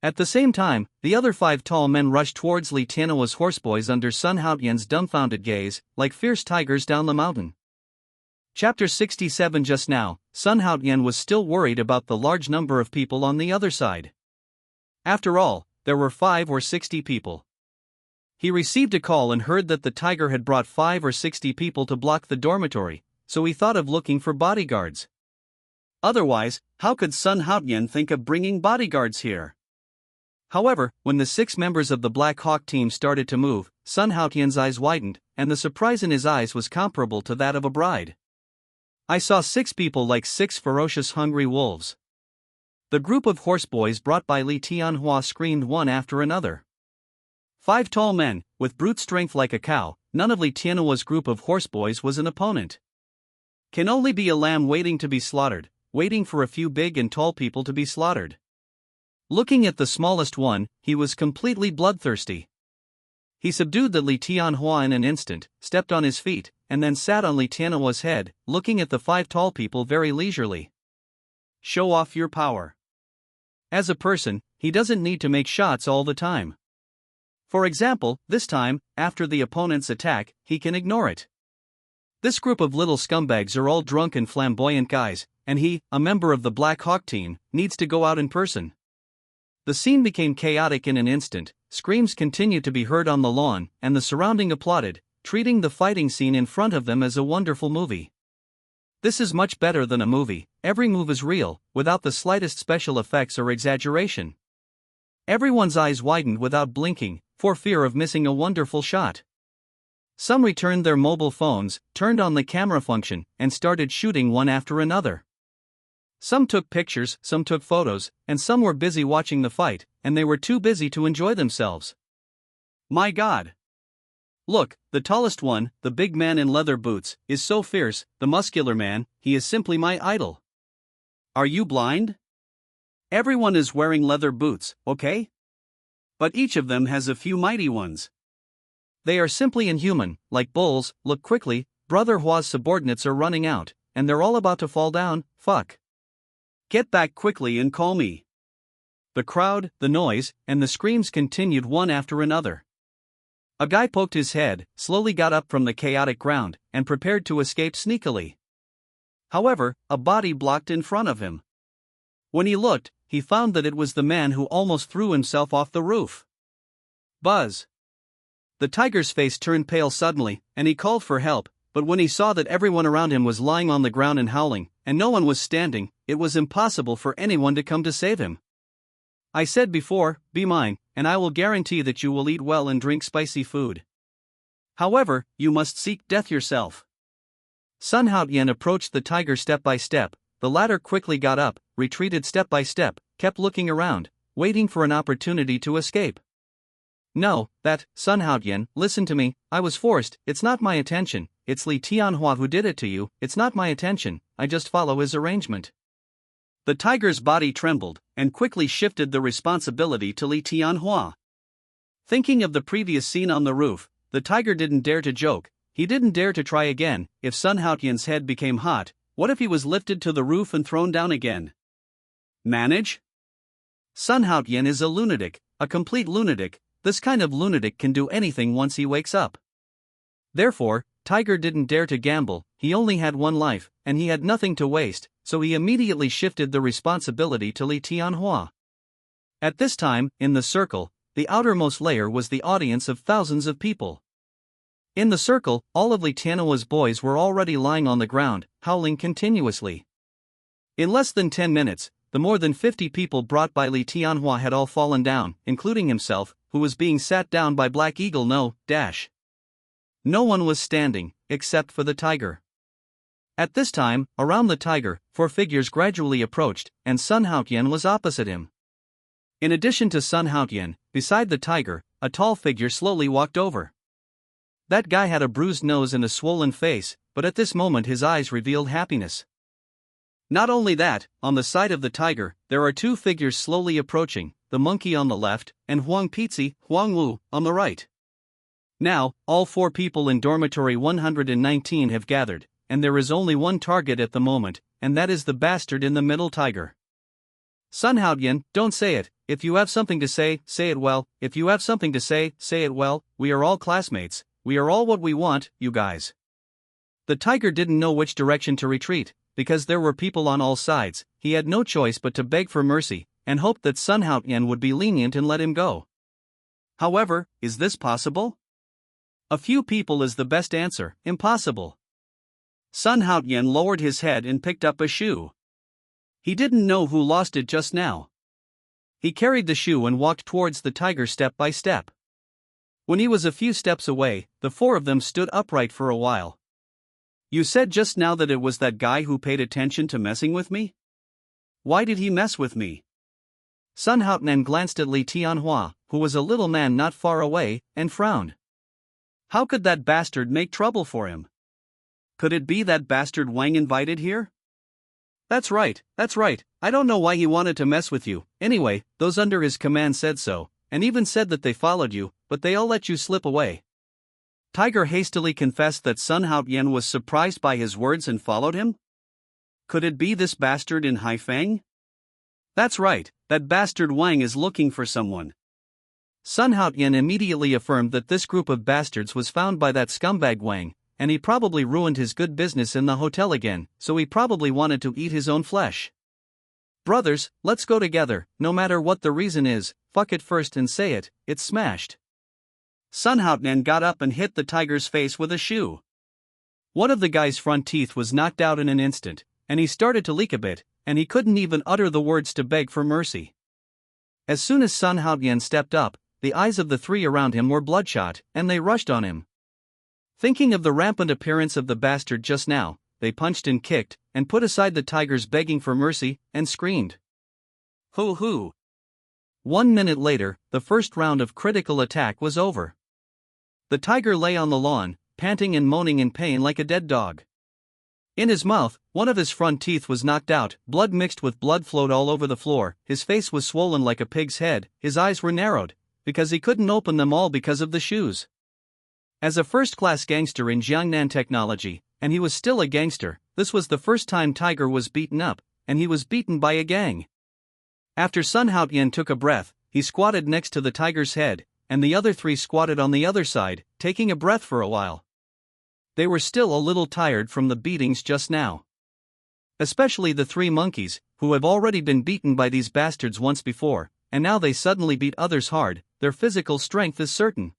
At the same time, the other 5 tall men rushed towards Li Tianhua's horseboys under Sun Haotian's dumbfounded gaze, like fierce tigers down the mountain. Chapter 67. Just now, Sun Haotian was still worried about the large number of people on the other side. After all, there were 5 or 60 people. He received a call and heard that the tiger had brought 5 or 60 people to block the dormitory, so he thought of looking for bodyguards. Otherwise, how could Sun Haotian think of bringing bodyguards here? However, when the 6 members of the Black Hawk team started to move, Sun Haotian's eyes widened, and the surprise in his eyes was comparable to that of a bride. I saw 6 people like 6 ferocious hungry wolves. The group of horseboys brought by Li Tianhua screamed one after another. 5 tall men, with brute strength like a cow. None of Li Tianhua's group of horseboys was an opponent. Can only be a lamb waiting to be slaughtered, waiting for a few big and tall people to be slaughtered. Looking at the smallest one, he was completely bloodthirsty. He subdued the Li Tianhua in an instant, stepped on his feet, and then sat on Li Tianhua's head, looking at the 5 tall people very leisurely. Show off your power. As a person, he doesn't need to make shots all the time. For example, this time, after the opponent's attack, he can ignore it. This group of little scumbags are all drunk and flamboyant guys, and he, a member of the Black Hawk team, needs to go out in person. The scene became chaotic in an instant. Screams continued to be heard on the lawn, and the surrounding applauded, treating the fighting scene in front of them as a wonderful movie. This is much better than a movie. Every move is real, without the slightest special effects or exaggeration. Everyone's eyes widened without blinking, for fear of missing a wonderful shot. Some returned their mobile phones, turned on the camera function, and started shooting one after another. Some took pictures, some took photos, and some were busy watching the fight, and they were too busy to enjoy themselves. My God! Look, the tallest one, the big man in leather boots, is so fierce, the muscular man, he is simply my idol. Are you blind? Everyone is wearing leather boots, okay? But each of them has a few mighty ones. They are simply inhuman, like bulls. Look quickly, Brother Hua's subordinates are running out, and they're all about to fall down. Fuck. Get back quickly and call me. The crowd, the noise, and the screams continued one after another. A guy poked his head, slowly got up from the chaotic ground, and prepared to escape sneakily. However, a body blocked in front of him. When he looked, he found that it was the man who almost threw himself off the roof. Buzz! The tiger's face turned pale suddenly, and he called for help, but when he saw that everyone around him was lying on the ground and howling, and no one was standing, it was impossible for anyone to come to save him. I said before, be mine, and I will guarantee that you will eat well and drink spicy food. However, you must seek death yourself. Sun Haotian approached the tiger step by step. The latter quickly got up, retreated step by step, kept looking around, waiting for an opportunity to escape. No, Sun Haotian, listen to me, I was forced, it's not my intention, it's Li Tianhua who did it to you, it's not my intention, I just follow his arrangement. The tiger's body trembled, and quickly shifted the responsibility to Li Tianhua. Thinking of the previous scene on the roof, the tiger didn't dare to joke, he didn't dare to try again. If Sun Haotian's head became hot, what if he was lifted to the roof and thrown down again? Manage? Sun Haotian is a lunatic, a complete lunatic. This kind of lunatic can do anything once he wakes up. Therefore, Tiger didn't dare to gamble, he only had one life, and he had nothing to waste, so he immediately shifted the responsibility to Li Tianhua. At this time, in the circle, the outermost layer was the audience of thousands of people. In the circle, all of Li Tianhua's boys were already lying on the ground, howling continuously. In less than 10 minutes, the more than 50 people brought by Li Tianhua had all fallen down, including himself, who was being sat down by Black Eagle. No one was standing, except for the tiger. At this time, around the tiger, 4 figures gradually approached, and Sun Haotian was opposite him. In addition to Sun Haotian, beside the tiger, a tall figure slowly walked over. That guy had a bruised nose and a swollen face, but at this moment his eyes revealed happiness. Not only that, on the side of the tiger, there are 2 figures slowly approaching, the monkey on the left, and Huang Pizzi, Huang Wu, on the right. Now, all 4 people in dormitory 119 have gathered, and there is only one target at the moment, and that is the bastard in the middle tiger. Sun Haotian, don't say it, if you have something to say it well, if you have something to say it well, we are all classmates, we are all what we want, you guys. The tiger didn't know which direction to retreat, because there were people on all sides, he had no choice but to beg for mercy, and hoped that Sun Haotian would be lenient and let him go. However, is this possible? A few people is the best answer, impossible. Sun Haotian lowered his head and picked up a shoe. He didn't know who lost it just now. He carried the shoe and walked towards the tiger step by step. When he was a few steps away, the 4 of them stood upright for a while. You said just now that it was that guy who paid attention to messing with me? Why did he mess with me? Sun Haotian glanced at Li Tianhua, who was a little man not far away, and frowned. How could that bastard make trouble for him? Could it be that bastard Wang invited here? That's right, I don't know why he wanted to mess with you, anyway, those under his command said so, and even said that they followed you, but they all let you slip away. Tiger hastily confessed that Sun Haotian was surprised by his words and followed him? Could it be this bastard in Haifeng? That's right, that bastard Wang is looking for someone. Sun Haotian immediately affirmed that this group of bastards was found by that scumbag Wang, and he probably ruined his good business in the hotel again, so he probably wanted to eat his own flesh. Brothers, let's go together, no matter what the reason is, fuck it first and say it, it's smashed. Sun Haotian got up and hit the tiger's face with a shoe. One of the guy's front teeth was knocked out in an instant, and he started to leak a bit, and he couldn't even utter the words to beg for mercy. As soon as Sun Haotian stepped up, the eyes of the 3 around him were bloodshot, and they rushed on him. Thinking of the rampant appearance of the bastard just now, they punched and kicked, and put aside the tigers begging for mercy, and screamed. Hoo hoo! 1 minute later, the first round of critical attack was over. The tiger lay on the lawn, panting and moaning in pain like a dead dog. In his mouth, one of his front teeth was knocked out, blood mixed with blood flowed all over the floor, his face was swollen like a pig's head, his eyes were narrowed, because he couldn't open them all because of the shoes. As a first-class gangster in Jiangnan technology, and he was still a gangster, this was the first time Tiger was beaten up, and he was beaten by a gang. After Sun Haotian took a breath, he squatted next to the tiger's head, and the other 3 squatted on the other side, taking a breath for a while. They were still a little tired from the beatings just now. Especially the 3 monkeys, who have already been beaten by these bastards once before, and now they suddenly beat others hard. Their physical strength is certain.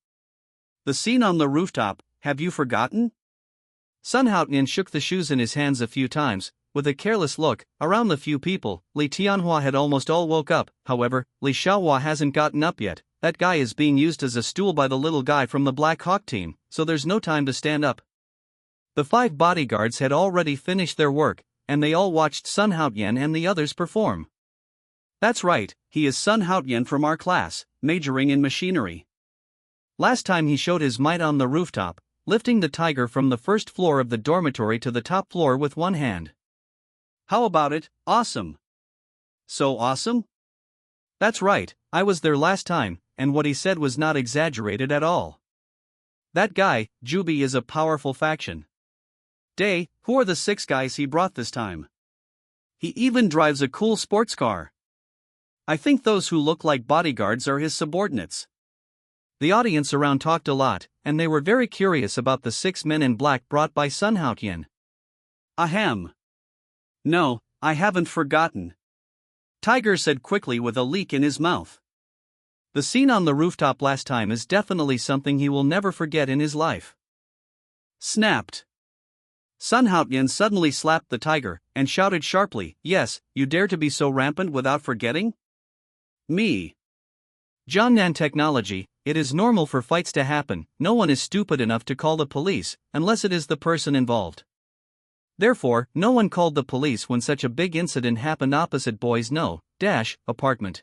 The scene on the rooftop, have you forgotten? Sun Haotian shook the shoes in his hands a few times, with a careless look. Around the few people, Li Tianhua had almost all woke up. However, Li Xiaohua hasn't gotten up yet. That guy is being used as a stool by the little guy from the Black Hawk team, so there's no time to stand up. The 5 bodyguards had already finished their work, and they all watched Sun Haotian and the others perform. That's right, he is Sun Haotian from our class, majoring in machinery. Last time he showed his might on the rooftop, lifting the tiger from the first floor of the dormitory to the top floor with one hand. How about it? Awesome. So awesome? That's right, I was there last time, and what he said was not exaggerated at all. That guy, Jubi, is a powerful faction. Day, who are the 6 guys he brought this time? He even drives a cool sports car. I think those who look like bodyguards are his subordinates. The audience around talked a lot, and they were very curious about the 6 men in black brought by Sun Haotian. Ahem. No, I haven't forgotten. Tiger said quickly with a leak in his mouth. The scene on the rooftop last time is definitely something he will never forget in his life. Snapped. Sun Haotian suddenly slapped the tiger, and shouted sharply, "Yes, you dare to be so rampant without forgetting? Me. Jiangnan technology, it is normal for fights to happen. No one is stupid enough to call the police, unless it is the person involved. Therefore, no one called the police when such a big incident happened opposite Boys No. Apartment.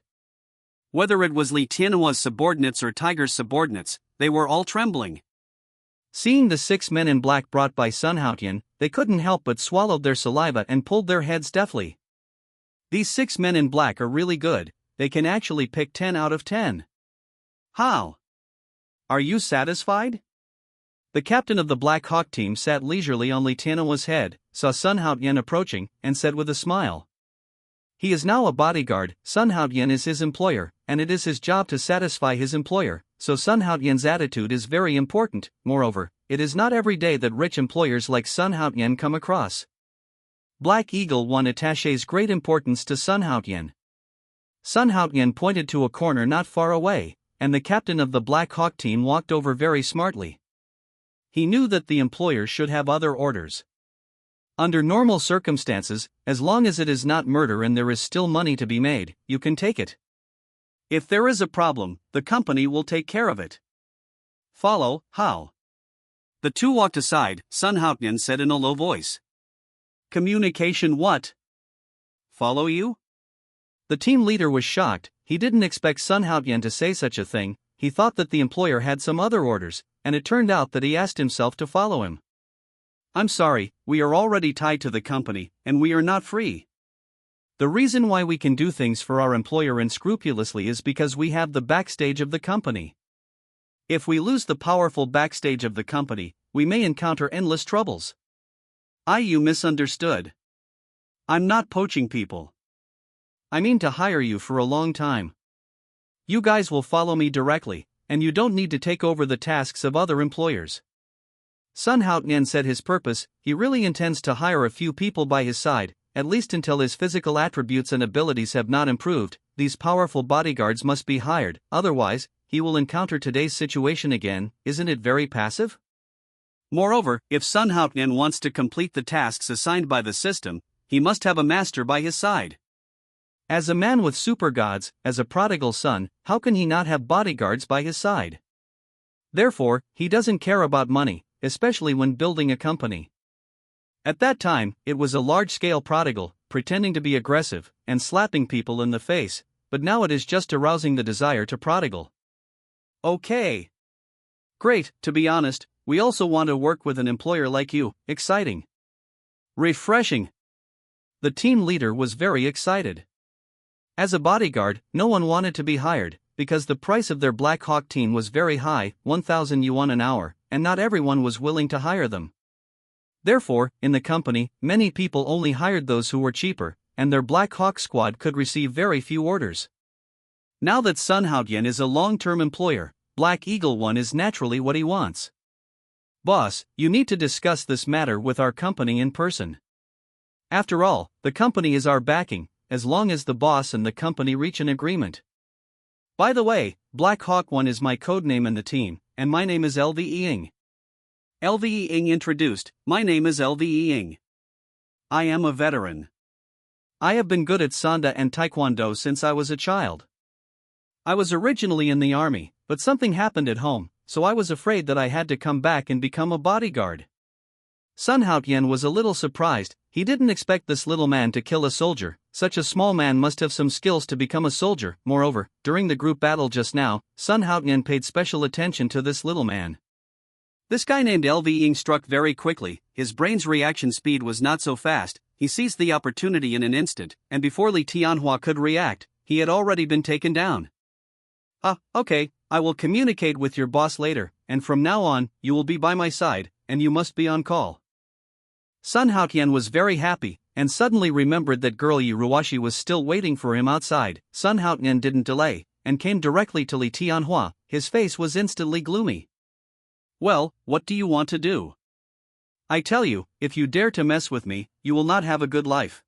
Whether it was Li Tianhua's subordinates or Tiger's subordinates, they were all trembling. Seeing the 6 men in black brought by Sun Haotian, they couldn't help but swallowed their saliva and pulled their heads deftly. These 6 men in black are really good, they can actually pick 10 out of 10. How? Are you satisfied? The captain of the Black Hawk team sat leisurely on Li Tianhua's head, saw Sun Haotian approaching, and said with a smile. He is now a bodyguard. Sun Haotian is his employer, and it is his job to satisfy his employer, so Sun Haotian's attitude is very important. Moreover, it is not every day that rich employers like Sun Haotian come across. Black Eagle 1 attaches great importance to Sun Haotian. Sun Haotian pointed to a corner not far away, and the captain of the Black Hawk team walked over very smartly. He knew that the employer should have other orders. Under normal circumstances, as long as it is not murder and there is still money to be made, you can take it. If there is a problem, the company will take care of it. Follow, how? The 2 walked aside. Sun Haotian said in a low voice. Communication what? Follow you? The team leader was shocked. He didn't expect Sun Haotian to say such a thing. He thought that the employer had some other orders, and it turned out that he asked himself to follow him. I'm sorry, we are already tied to the company, and we are not free. The reason why we can do things for our employer unscrupulously is because we have the backstage of the company. If we lose the powerful backstage of the company, we may encounter endless troubles. You misunderstood. I'm not poaching people. I mean to hire you for a long time. You guys will follow me directly, and you don't need to take over the tasks of other employers. Sun Haotian said his purpose, he really intends to hire a few people by his side, at least until his physical attributes and abilities have not improved. These powerful bodyguards must be hired, otherwise, he will encounter today's situation again. Isn't it very passive? Moreover, if Sun Haotian wants to complete the tasks assigned by the system, he must have a master by his side. As a man with super gods, as a prodigal son, how can he not have bodyguards by his side? Therefore, he doesn't care about money, especially when building a company. At that time, it was a large-scale prodigal, pretending to be aggressive, and slapping people in the face, but now it is just arousing the desire to prodigal. Okay. Great, to be honest, we also want to work with an employer like you. Exciting. Refreshing. The team leader was very excited. As a bodyguard, no one wanted to be hired, because the price of their Black Hawk team was very high, 1,000 yuan an hour, and not everyone was willing to hire them. Therefore, in the company, many people only hired those who were cheaper, and their Black Hawk squad could receive very few orders. Now that Sun Haotian is a long-term employer, Black Eagle one is naturally what he wants. Boss, you need to discuss this matter with our company in person. After all, the company is our backing, as long as the boss and the company reach an agreement. By the way, Black Hawk 1 is my codename in the team, and my name is LVE Ing. LVE Ing introduced, my name is LVE Ing. I am a veteran. I have been good at Sanda and Taekwondo since I was a child. I was originally in the army, but something happened at home, so I was afraid that I had to come back and become a bodyguard. Sun Haotian was a little surprised. He didn't expect this little man to kill a soldier. Such a small man must have some skills to become a soldier. Moreover, during the group battle just now, Sun Haotian paid special attention to this little man. This guy named LV Ying struck very quickly. His brain's reaction speed was not so fast. He seized the opportunity in an instant, and before Li Tianhua could react, he had already been taken down. Okay, I will communicate with your boss later, and from now on, you will be by my side, and you must be on call. Sun Haotian was very happy, and suddenly remembered that girl Yi Ruashi was still waiting for him outside. Sun Haotian didn't delay, and came directly to Li Tianhua. His face was instantly gloomy. Well, what do you want to do? I tell you, if you dare to mess with me, you will not have a good life.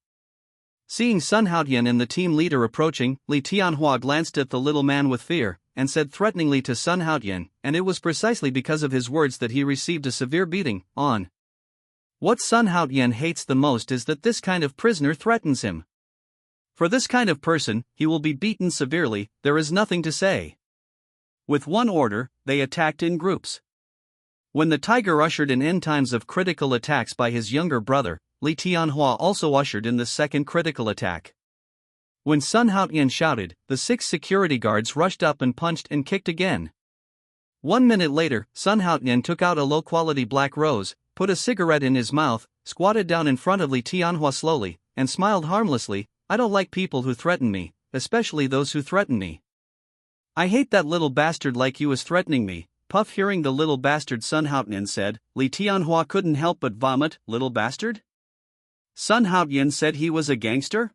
Seeing Sun Haotian and the team leader approaching, Li Tianhua glanced at the little man with fear, and said threateningly to Sun Haotian, and it was precisely because of his words that he received a severe beating. What Sun Haotian hates the most is that this kind of prisoner threatens him. For this kind of person, he will be beaten severely. There is nothing to say. With one order, they attacked in groups. When the tiger ushered in end times of critical attacks by his younger brother, Li Tianhua also ushered in the second critical attack. When Sun Haotian shouted, the 6 security guards rushed up and punched and kicked again. 1 minute later, Sun Haotian took out a low-quality black rose, put a cigarette in his mouth, squatted down in front of Li Tianhua slowly, and smiled harmlessly. I don't like people who threaten me, especially those who threaten me. I hate that little bastard like you is threatening me. Puff. Hearing the little bastard, Sun Haotian said, Li Tianhua couldn't help but vomit. Little bastard? Sun Haotian said he was a gangster?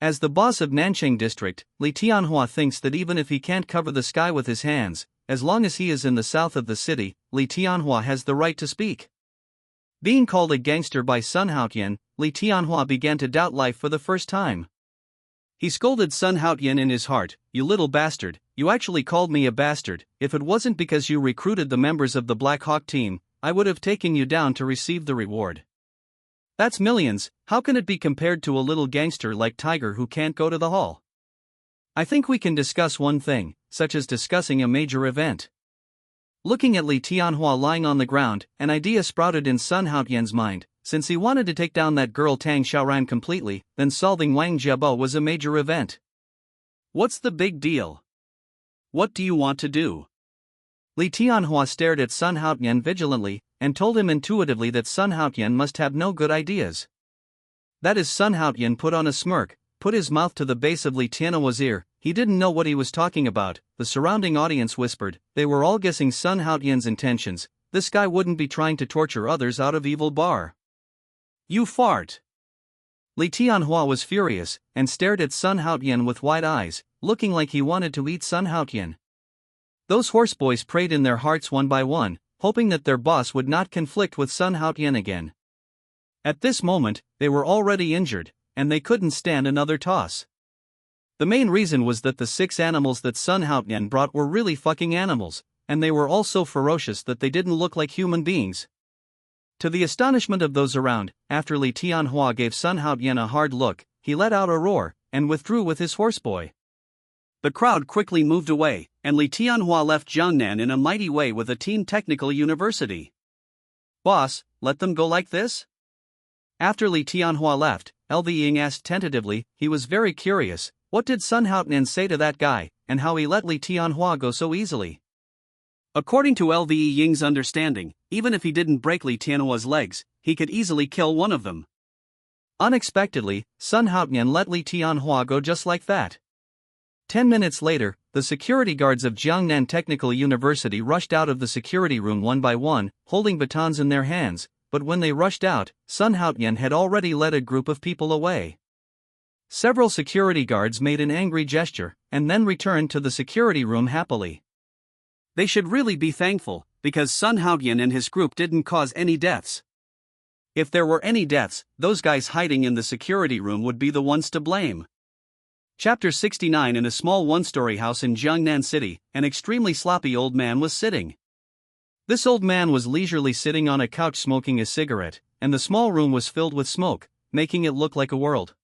As the boss of Nanchang district, Li Tianhua thinks that even if he can't cover the sky with his hands, as long as he is in the south of the city, Li Tianhua has the right to speak. Being called a gangster by Sun Haotian, Li Tianhua began to doubt life for the first time. He scolded Sun Haotian in his heart, you little bastard, you actually called me a bastard. If it wasn't because you recruited the members of the Black Hawk team, I would have taken you down to receive the reward. That's millions. How can it be compared to a little gangster like Tiger who can't go to the hall? I think we can discuss one thing, such as discussing a major event. Looking at Li Tianhua lying on the ground, an idea sprouted in Sun Haotian's mind. Since he wanted to take down that girl Tang Xiaoran completely, then solving Wang Jiabo was a major event. What's the big deal? What do you want to do? Li Tianhua stared at Sun Haotian vigilantly, and told him intuitively that Sun Haotian must have no good ideas. That is, Sun Haotian put on a smirk, put his mouth to the base of Li Tianhua's ear. He didn't know what he was talking about. The surrounding audience whispered. They were all guessing Sun Haotian's intentions. This guy wouldn't be trying to torture others out of evil bar. You fart! Li Tianhua was furious, and stared at Sun Haotian with wide eyes, looking like he wanted to eat Sun Haotian. Those horseboys prayed in their hearts one by one, hoping that their boss would not conflict with Sun Haotian again. At this moment, they were already injured, and they couldn't stand another toss. The main reason was that the 6 animals that Sun Haotian brought were really fucking animals, and they were all so ferocious that they didn't look like human beings. To the astonishment of those around, after Li Tianhua gave Sun Haotian a hard look, he let out a roar, and withdrew with his horseboy. The crowd quickly moved away, and Li Tianhua left Jiangnan in a mighty way with a Team Technical University. Boss, let them go like this? After Li Tianhua left, LV Ying asked tentatively. He was very curious, what did Sun Haotian say to that guy, and how he let Li Tianhua go so easily? According to LVE Ying's understanding, even if he didn't break Li Tianhua's legs, he could easily kill one of them. Unexpectedly, Sun Haotian let Li Tianhua go just like that. 10 minutes later, the security guards of Jiangnan Technical University rushed out of the security room one by one, holding batons in their hands, but when they rushed out, Sun Haotian had already led a group of people away. Several security guards made an angry gesture, and then returned to the security room happily. They should really be thankful, because Sun Haoyan and his group didn't cause any deaths. If there were any deaths, those guys hiding in the security room would be the ones to blame. Chapter 69. In a small one-story house in Jiangnan City, an extremely sloppy old man was sitting. This old man was leisurely sitting on a couch smoking a cigarette, and the small room was filled with smoke, making it look like a world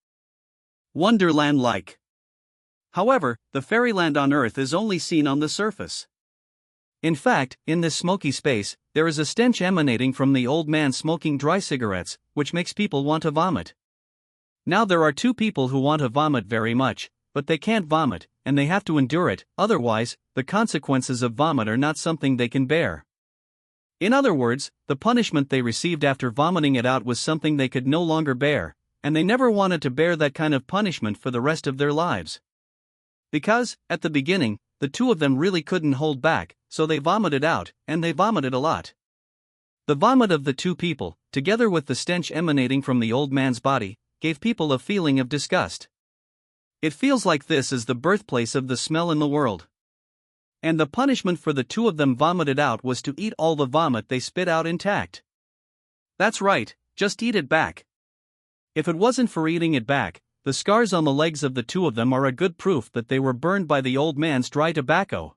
wonderland-like. However, the fairyland on Earth is only seen on the surface. In fact, in this smoky space, there is a stench emanating from the old man smoking dry cigarettes, which makes people want to vomit. Now there are two people who want to vomit very much, but they can't vomit, and they have to endure it, otherwise, the consequences of vomit are not something they can bear. In other words, the punishment they received after vomiting it out was something they could no longer bear, and they never wanted to bear that kind of punishment for the rest of their lives. Because, at the beginning, the two of them really couldn't hold back, so they vomited out, and they vomited a lot. The vomit of the two people, together with the stench emanating from the old man's body, gave people a feeling of disgust. It feels like this is the birthplace of the smell in the world. And the punishment for the two of them vomited out was to eat all the vomit they spit out intact. That's right, just eat it back. If it wasn't for eating it back, the scars on the legs of the two of them are a good proof that they were burned by the old man's dry tobacco.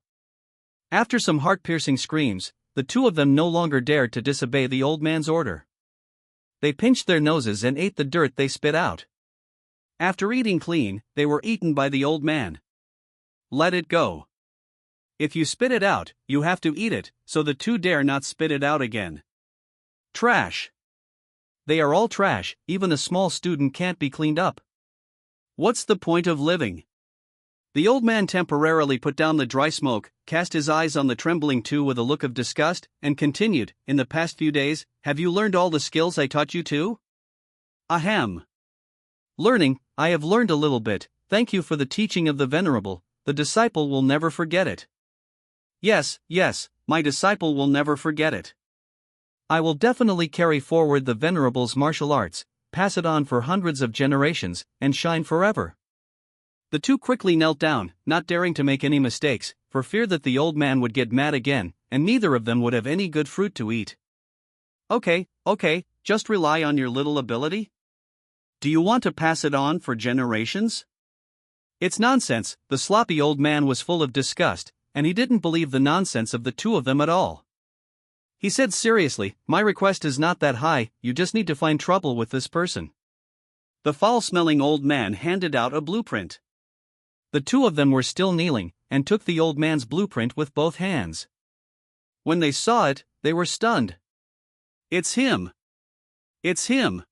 After some heart-piercing screams, the two of them no longer dared to disobey the old man's order. They pinched their noses and ate the dirt they spit out. After eating clean, they were eaten by the old man. Let it go. If you spit it out, you have to eat it, so the two dare not spit it out again. Trash. They are all trash, even a small student can't be cleaned up. What's the point of living? The old man temporarily put down the dry smoke, cast his eyes on the trembling two with a look of disgust, and continued, in the past few days, have you learned all the skills I taught you too? Ahem. Learning, I have learned a little bit, thank you for the teaching of the venerable, the disciple will never forget it. Yes, my disciple will never forget it. I will definitely carry forward the venerable's martial arts, pass it on for hundreds of generations, and shine forever. The two quickly knelt down, not daring to make any mistakes, for fear that the old man would get mad again, and neither of them would have any good fruit to eat. Okay, just rely on your little ability? Do you want to pass it on for generations? It's nonsense. The sloppy old man was full of disgust, and he didn't believe the nonsense of the two of them at all. He said seriously, my request is not that high, you just need to find trouble with this person. The foul-smelling old man handed out a blueprint. The two of them were still kneeling, and took the old man's blueprint with both hands. When they saw it, they were stunned. It's him! It's him!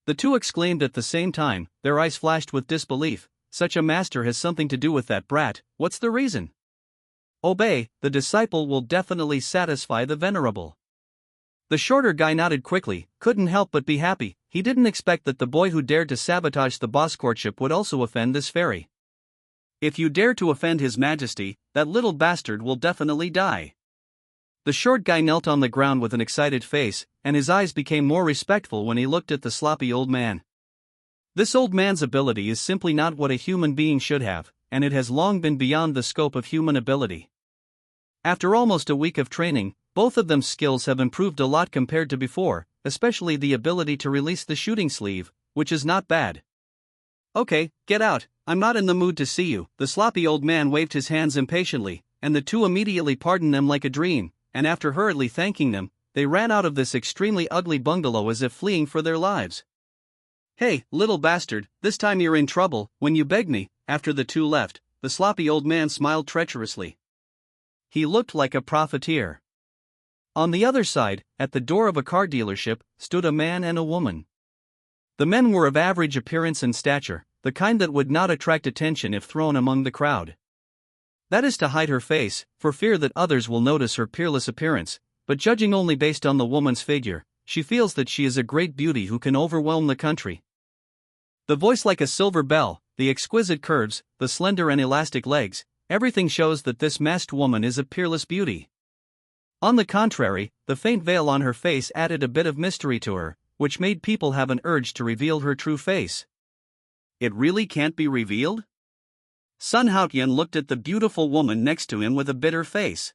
The two exclaimed at the same time, their eyes flashed with disbelief. Such a master has something to do with that brat, what's the reason? Obey, the disciple will definitely satisfy the venerable. The shorter guy nodded quickly, couldn't help but be happy. He didn't expect that the boy who dared to sabotage the boss courtship would also offend this fairy. If you dare to offend his majesty, that little bastard will definitely die. The short guy knelt on the ground with an excited face, and his eyes became more respectful when he looked at the sloppy old man. This old man's ability is simply not what a human being should have, and it has long been beyond the scope of human ability. After almost a week of training, both of them's skills have improved a lot compared to before, especially the ability to release the shooting sleeve, which is not bad. Okay, get out, I'm not in the mood to see you. The sloppy old man waved his hands impatiently, and the two immediately pardoned them like a dream, and after hurriedly thanking them, they ran out of this extremely ugly bungalow as if fleeing for their lives. Hey, little bastard, this time you're in trouble. When you begged me. After the two left, the sloppy old man smiled treacherously. He looked like a profiteer. On the other side, at the door of a car dealership, stood a man and a woman. The men were of average appearance and stature, the kind that would not attract attention if thrown among the crowd. That is to hide her face, for fear that others will notice her peerless appearance, but judging only based on the woman's figure, she feels that she is a great beauty who can overwhelm the country. The voice like a silver bell, the exquisite curves, the slender and elastic legs, everything shows that this masked woman is a peerless beauty. On the contrary, the faint veil on her face added a bit of mystery to her, which made people have an urge to reveal her true face. It really can't be revealed? Sun Haoyan looked at the beautiful woman next to him with a bitter face.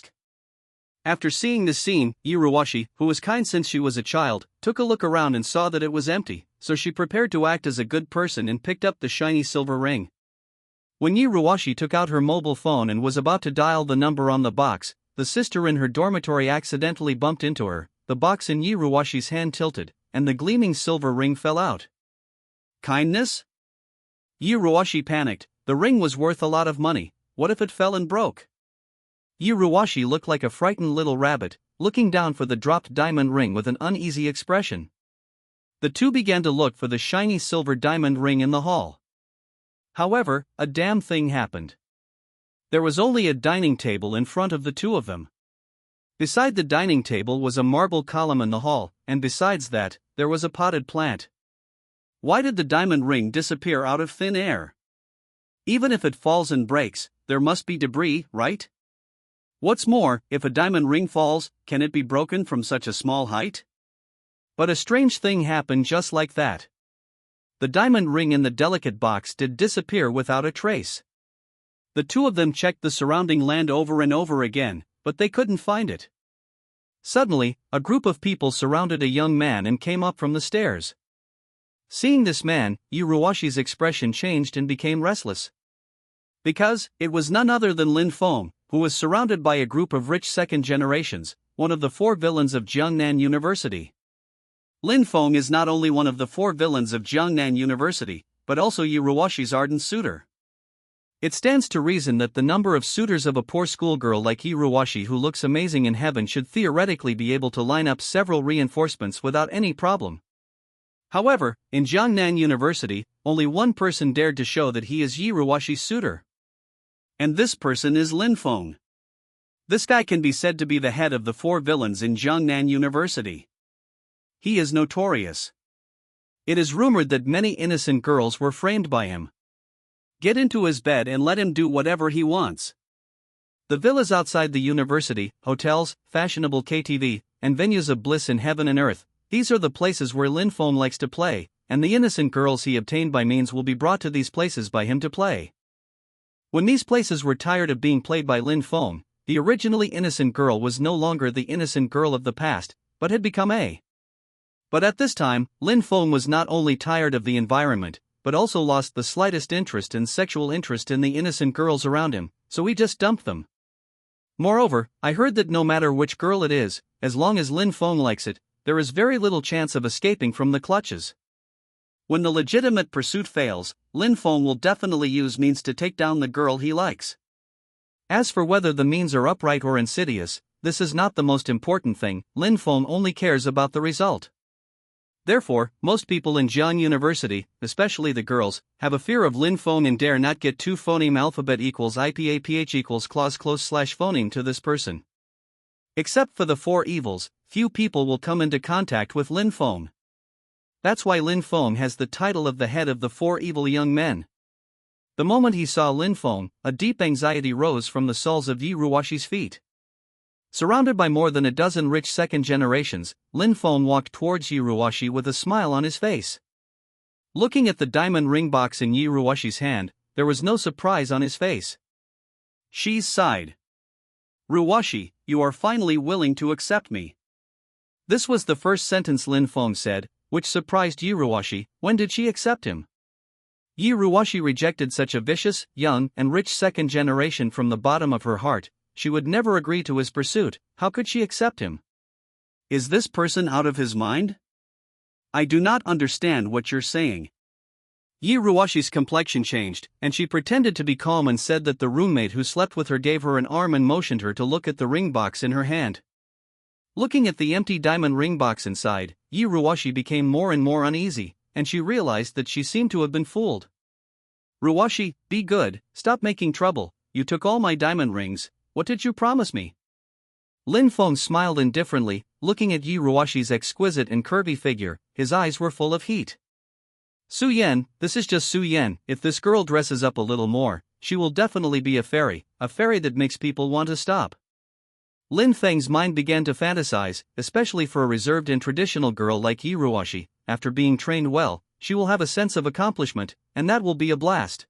kiosk. After seeing this scene, Iruwashi, who was kind since she was a child, took a look around and saw that it was empty, so she prepared to act as a good person and picked up the shiny silver ring. When Iruwashi took out her mobile phone and was about to dial the number on the box, the sister in her dormitory accidentally bumped into her, the box in Iruwashi's hand tilted, and the gleaming silver ring fell out. Kindness? Iruwashi panicked. The ring was worth a lot of money. What if it fell and broke? Iruwashi looked like a frightened little rabbit, looking down for the dropped diamond ring with an uneasy expression. The two began to look for the shiny silver diamond ring in the hall. However, a damn thing happened. There was only a dining table in front of the two of them. Beside the dining table was a marble column in the hall, and besides that, there was a potted plant. Why did the diamond ring disappear out of thin air? Even if it falls and breaks, there must be debris, right? What's more, if a diamond ring falls, can it be broken from such a small height? But a strange thing happened just like that. The diamond ring in the delicate box did disappear without a trace. The two of them checked the surrounding land over and over again, but they couldn't find it. Suddenly, a group of people surrounded a young man and came up from the stairs. Seeing this man, Iruwashi's expression changed and became restless. Because it was none other than Lin Feng, who was surrounded by a group of rich second generations, one of the 4 villains of Jiangnan University. Lin Feng is not only one of the 4 villains of Jiangnan University, but also Iruwashi's ardent suitor. It stands to reason that the number of suitors of a poor schoolgirl like Iruwashi who looks amazing in heaven should theoretically be able to line up several reinforcements without any problem. However, in Jiangnan University, only one person dared to show that he is Iruwashi's suitor. And this person is Lin Feng. This guy can be said to be the head of the 4 villains in Jiangnan University. He is notorious. It is rumored that many innocent girls were framed by him. Get into his bed and let him do whatever he wants. The villas outside the university, hotels, fashionable KTV, and venues of bliss in heaven and earth, these are the places where Lin Feng likes to play, and the innocent girls he obtained by means will be brought to these places by him to play. When these places were tired of being played by Lin Feng, the originally innocent girl was no longer the innocent girl of the past, but had become a. But at this time, Lin Feng was not only tired of the environment, but also lost the slightest interest and sexual interest in the innocent girls around him, so he just dumped them. Moreover, I heard that no matter which girl it is, as long as Lin Feng likes it, there is very little chance of escaping from the clutches. When the legitimate pursuit fails, Lin Feng will definitely use means to take down the girl he likes. As for whether the means are upright or insidious, this is not the most important thing. Lin Feng only cares about the result. Therefore, most people in Jiang University, especially the girls, have a fear of Lin Feng and dare not get 2 phoneme alphabet equals IPAPH equals clause close slash phoneme to this person. Except for the 4 evils, few people will come into contact with Lin Feng. That's why Lin Feng has the title of the head of the four evil young men. The moment he saw Lin Feng, a deep anxiety rose from the soles of Yi Ruoshi's feet. Surrounded by more than a dozen rich second generations, Lin Feng walked towards Yi Ruoshi with a smile on his face. Looking at the diamond ring box in Yi Ruoshi's hand, there was no surprise on his face. She sighed. "Ruoshi, you are finally willing to accept me." This was the first sentence Lin Feng said, which surprised Yi Ruoshi. When did she accept him? Yi Ruoshi rejected such a vicious, young, and rich second generation from the bottom of her heart. She would never agree to his pursuit. How could she accept him? Is this person out of his mind? I do not understand what you're saying. Yi Ruoshi's complexion changed, and she pretended to be calm and said that the roommate who slept with her gave her an arm and motioned her to look at the ring box in her hand. Looking at the empty diamond ring box inside, Yi Ruoshi became more and more uneasy, and she realized that she seemed to have been fooled. "Ruoshi, be good, stop making trouble. You took all my diamond rings. What did you promise me?" Lin Feng smiled indifferently, looking at Yi Ruoshi's exquisite and curvy figure. His eyes were full of heat. "Su Yan, this is just Su Yan. If this girl dresses up a little more, she will definitely be a fairy that makes people want to stop." Lin Feng's mind began to fantasize, especially for a reserved and traditional girl like Yi Ruoshi. After being trained well, she will have a sense of accomplishment, and that will be a blast.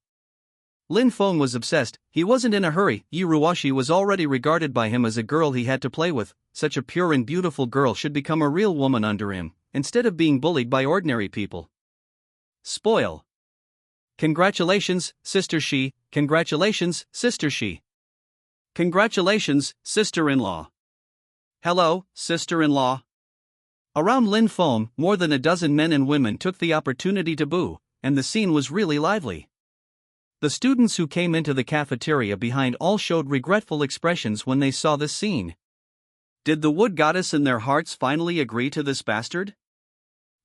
Lin Feng was obsessed. He wasn't in a hurry. Yi Ruoshi was already regarded by him as a girl he had to play with. Such a pure and beautiful girl should become a real woman under him, instead of being bullied by ordinary people. Spoil. Congratulations, Sister Shi. Congratulations, Sister Shi. Congratulations, sister-in-law. Hello, sister-in-law. Around Lin Feng, more than a dozen men and women took the opportunity to boo, and the scene was really lively. The students who came into the cafeteria behind all showed regretful expressions when they saw this scene. Did the wood goddess in their hearts finally agree to this bastard?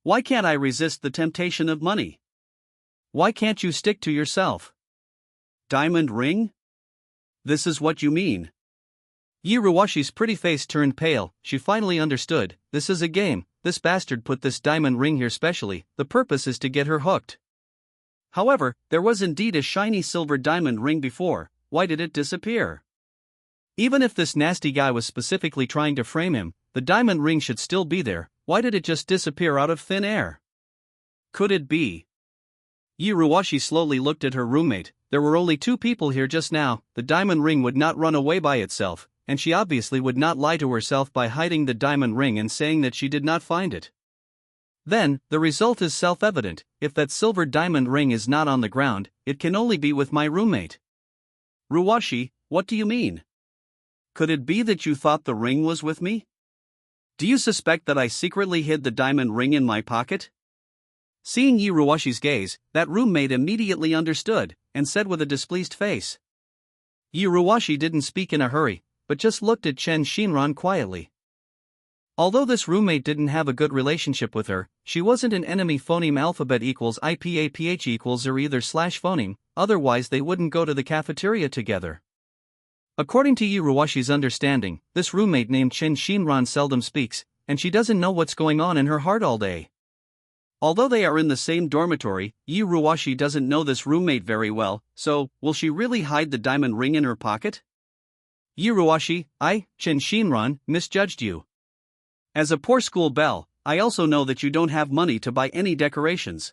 Why can't I resist the temptation of money? Why can't you stick to yourself? Diamond ring? This is what you mean. Yi Ruoshi's pretty face turned pale. She finally understood. This is a game. This bastard put this diamond ring here specially. The purpose is to get her hooked. However, there was indeed a shiny silver diamond ring before. Why did it disappear? Even if this nasty guy was specifically trying to frame him, the diamond ring should still be there. Why did it just disappear out of thin air? Could it be? Yi Ruoshi slowly looked at her roommate. There were only two people here just now. The diamond ring would not run away by itself, and she obviously would not lie to herself by hiding the diamond ring and saying that she did not find it. Then, the result is self-evident. If that silver diamond ring is not on the ground, it can only be with my roommate. Ruoshi, what do you mean? Could it be that you thought the ring was with me? Do you suspect that I secretly hid the diamond ring in my pocket? Seeing Yi Ruoshi's gaze, that roommate immediately understood, and said with a displeased face. Yi Ruoshi didn't speak in a hurry, but just looked at Chen Shinran quietly. Although this roommate didn't have a good relationship with her, she wasn't an enemy. Phoneme alphabet equals IPAPH equals or either slash phoneme, otherwise they wouldn't go to the cafeteria together. According to Yi Ruoshi's understanding, this roommate named Chen Shinran seldom speaks, and she doesn't know what's going on in her heart all day. Although they are in the same dormitory, Yi Ruoshi doesn't know this roommate very well, so, will she really hide the diamond ring in her pocket? Yi Ruoshi, Chen Shinran, misjudged you. As a poor school belle, I also know that you don't have money to buy any decorations.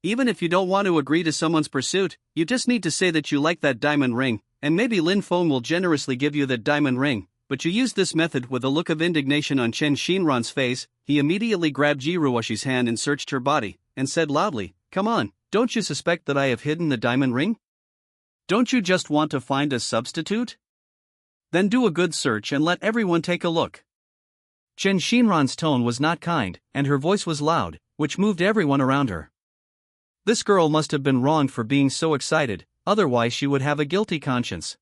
Even if you don't want to agree to someone's pursuit, you just need to say that you like that diamond ring, and maybe Lin Feng will generously give you that diamond ring. But you used this method. With a look of indignation on Chen Shinran's face, he immediately grabbed Yi Ruoshi's hand and searched her body, and said loudly, "Come on, don't you suspect that I have hidden the diamond ring? Don't you just want to find a substitute? Then do a good search and let everyone take a look." Chen Shinran's tone was not kind, and her voice was loud, which moved everyone around her. This girl must have been wronged for being so excited, otherwise she would have a guilty conscience.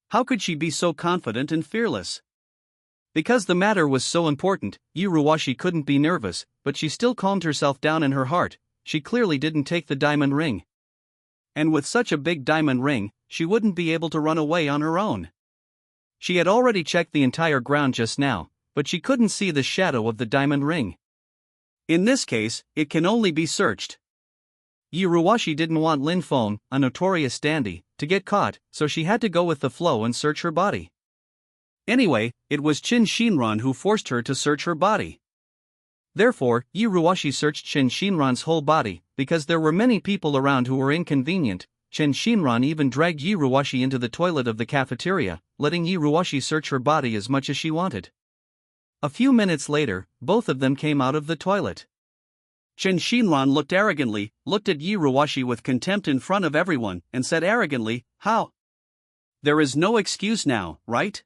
How could she be so confident and fearless? Because the matter was so important, Yi Ruoshi couldn't be nervous, but she still calmed herself down in her heart. She clearly didn't take the diamond ring. And with such a big diamond ring, she wouldn't be able to run away on her own. She had already checked the entire ground just now, but she couldn't see the shadow of the diamond ring. In this case, it can only be searched. Yuruwashi didn't want Lin Feng, a notorious dandy, to get caught, so she had to go with the flow and search her body. Anyway, it was Qin Shinran who forced her to search her body. Therefore, Yuruwashi searched Qin Shinran's whole body, because there were many people around who were inconvenient. Qin Shinran even dragged Yuruwashi into the toilet of the cafeteria, letting Yuruwashi search her body as much as she wanted. A few minutes later, both of them came out of the toilet. Qin Shinran looked at Yuruwashi with contempt in front of everyone, and said arrogantly, "How? There is no excuse now, right?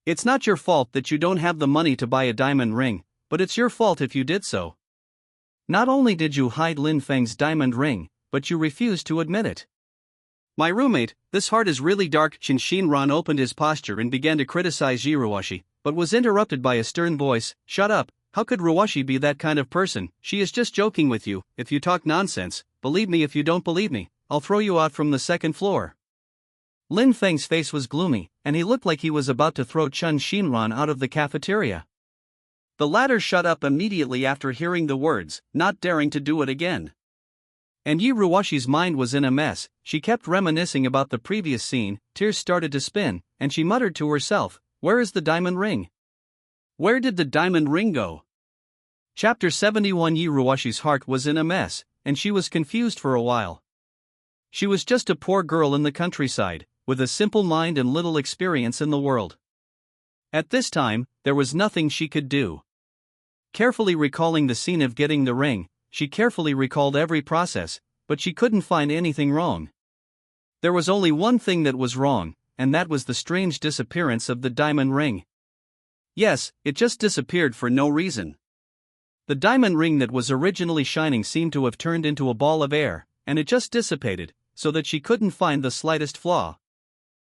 It's not your fault that you don't have the money to buy a diamond ring, but it's your fault if you did so. Not only did you hide Lin Feng's diamond ring, but you refused to admit it." "My roommate, this heart is really dark." Qin Shinran opened his posture and began to criticize Yuruwashi, but was interrupted by a stern voice. "Shut up, how could Ruwashi be that kind of person? She is just joking with you. If you talk nonsense, believe me. If you don't believe me, I'll throw you out from the second floor." Lin Feng's face was gloomy, and he looked like he was about to throw Qin Shinran out of the cafeteria. The latter shut up immediately after hearing the words, not daring to do it again. And Yuruwashi's mind was in a mess. She kept reminiscing about the previous scene, tears started to spin, and she muttered to herself, "Where is the diamond ring? Where did the diamond ring go?" Chapter 71. Yuruwashi's heart was in a mess, and she was confused for a while. She was just a poor girl in the countryside, with a simple mind and little experience in the world. At this time, there was nothing she could do. Carefully recalling the scene of getting the ring, she carefully recalled every process, but she couldn't find anything wrong. There was only one thing that was wrong, and that was the strange disappearance of the diamond ring. Yes, it just disappeared for no reason. The diamond ring that was originally shining seemed to have turned into a ball of air, and it just dissipated, so that she couldn't find the slightest flaw.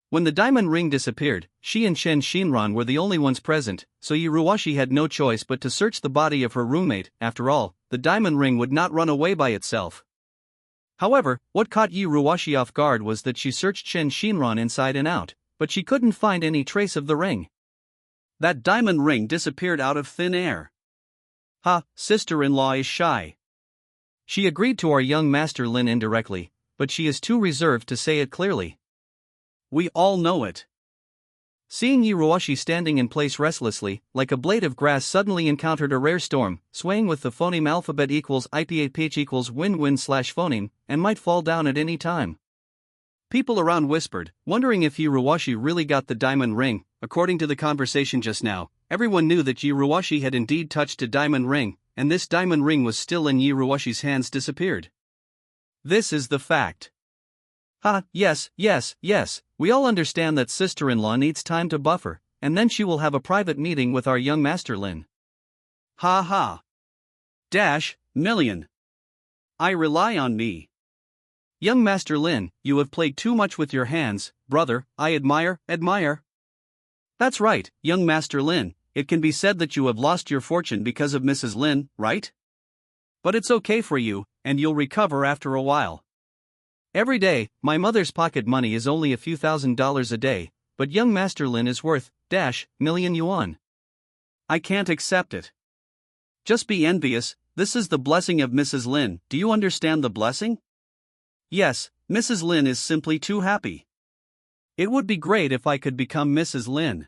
When the diamond ring disappeared, she and Qin Shinran were the only ones present, so Yuruwashi had no choice but to search the body of her roommate. After all, the diamond ring would not run away by itself. However, what caught Yuruwashi off guard was that she searched Qin Shinran inside and out, but she couldn't find any trace of the ring. That diamond ring disappeared out of thin air. "Ha, sister-in-law is shy. She agreed to our young master Lin indirectly, but she is too reserved to say it clearly. We all know it." Seeing Yuruwashi standing in place restlessly, like a blade of grass suddenly encountered a rare storm, swaying with the phoneme alphabet equals IPAPH equals win-win/phoneme, and might fall down at any time. People around whispered, wondering if Yuruwashi really got the diamond ring. According to the conversation just now, everyone knew that Yuruwashi had indeed touched a diamond ring, and this diamond ring was still in Yuruwashi's hands disappeared. This is the fact. "Ha, yes, we all understand that sister-in-law needs time to buffer, and then she will have a private meeting with our young master Lin. Ha ha. Million. I rely on me. Young master Lin, you have played too much with your hands, brother. I admire. That's right, young master Lin, it can be said that you have lost your fortune because of Mrs. Lin, right? But it's okay for you, and you'll recover after a while. Every day, my mother's pocket money is only a few $1,000s a day, but young master Lin is worth million yuan. I can't accept it. Just be envious. This is the blessing of Mrs. Lin. Do you understand the blessing? Yes, Mrs. Lin is simply too happy. It would be great if I could become Mrs. Lin.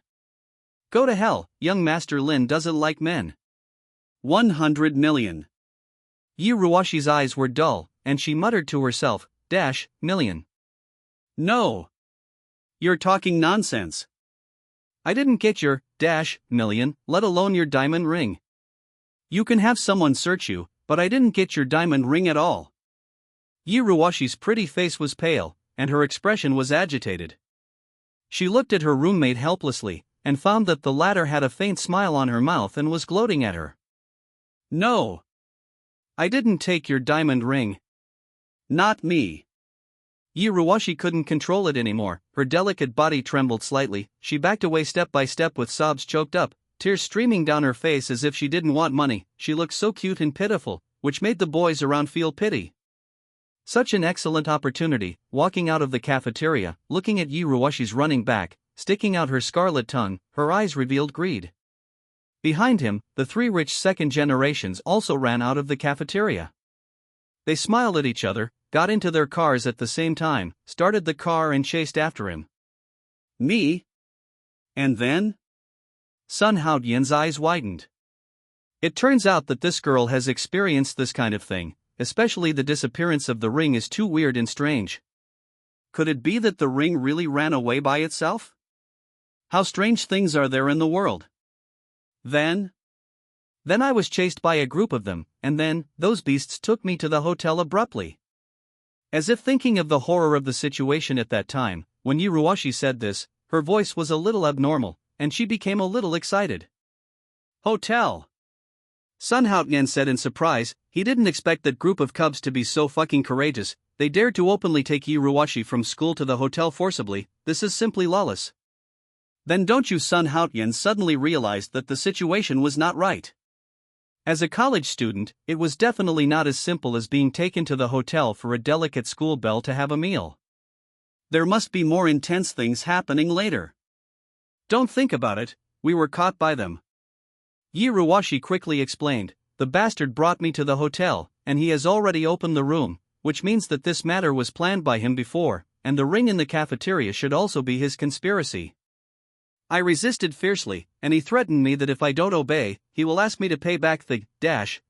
Go to hell, young master Lin doesn't like men. 100 million. Yuruwashi's eyes were dull, and she muttered to herself, million. No. You're talking nonsense. I didn't get your million, let alone your diamond ring. You can have someone search you, but I didn't get your diamond ring at all. Yuruwashi's pretty face was pale, and her expression was agitated. She looked at her roommate helplessly, and found that the latter had a faint smile on her mouth and was gloating at her. No. I didn't take your diamond ring. Not me. Yuruwashi couldn't control it anymore. Her delicate body trembled slightly. She backed away step by step with sobs choked up, tears streaming down her face as if she didn't want money. She looked so cute and pitiful, which made the boys around feel pity. Such an excellent opportunity, walking out of the cafeteria, looking at Yuruwashi's running back, sticking out her scarlet tongue, her eyes revealed greed. Behind him, the three rich second generations also ran out of the cafeteria. They smiled at each other, got into their cars at the same time, started the car and chased after him. Me? And then? Sun Haotian's eyes widened. It turns out that this girl has experienced this kind of thing, especially the disappearance of the ring is too weird and strange. Could it be that the ring really ran away by itself? How strange things are there in the world. Then I was chased by a group of them, and then, those beasts took me to the hotel abruptly. As if thinking of the horror of the situation at that time, when Yuruwashi said this, her voice was a little abnormal, and she became a little excited. Hotel! Sun Haotian said in surprise. He didn't expect that group of cubs to be so fucking courageous. They dared to openly take Yuruwashi from school to the hotel forcibly. This is simply lawless. Then don't you? Sun Haotian suddenly realized that the situation was not right. As a college student, it was definitely not as simple as being taken to the hotel for a delicate school belle to have a meal. There must be more intense things happening later. Don't think about it, we were caught by them. Yuruwashi quickly explained, the bastard brought me to the hotel, and he has already opened the room, which means that this matter was planned by him before, and the ring in the cafeteria should also be his conspiracy. I resisted fiercely, and he threatened me that if I don't obey, he will ask me to pay back the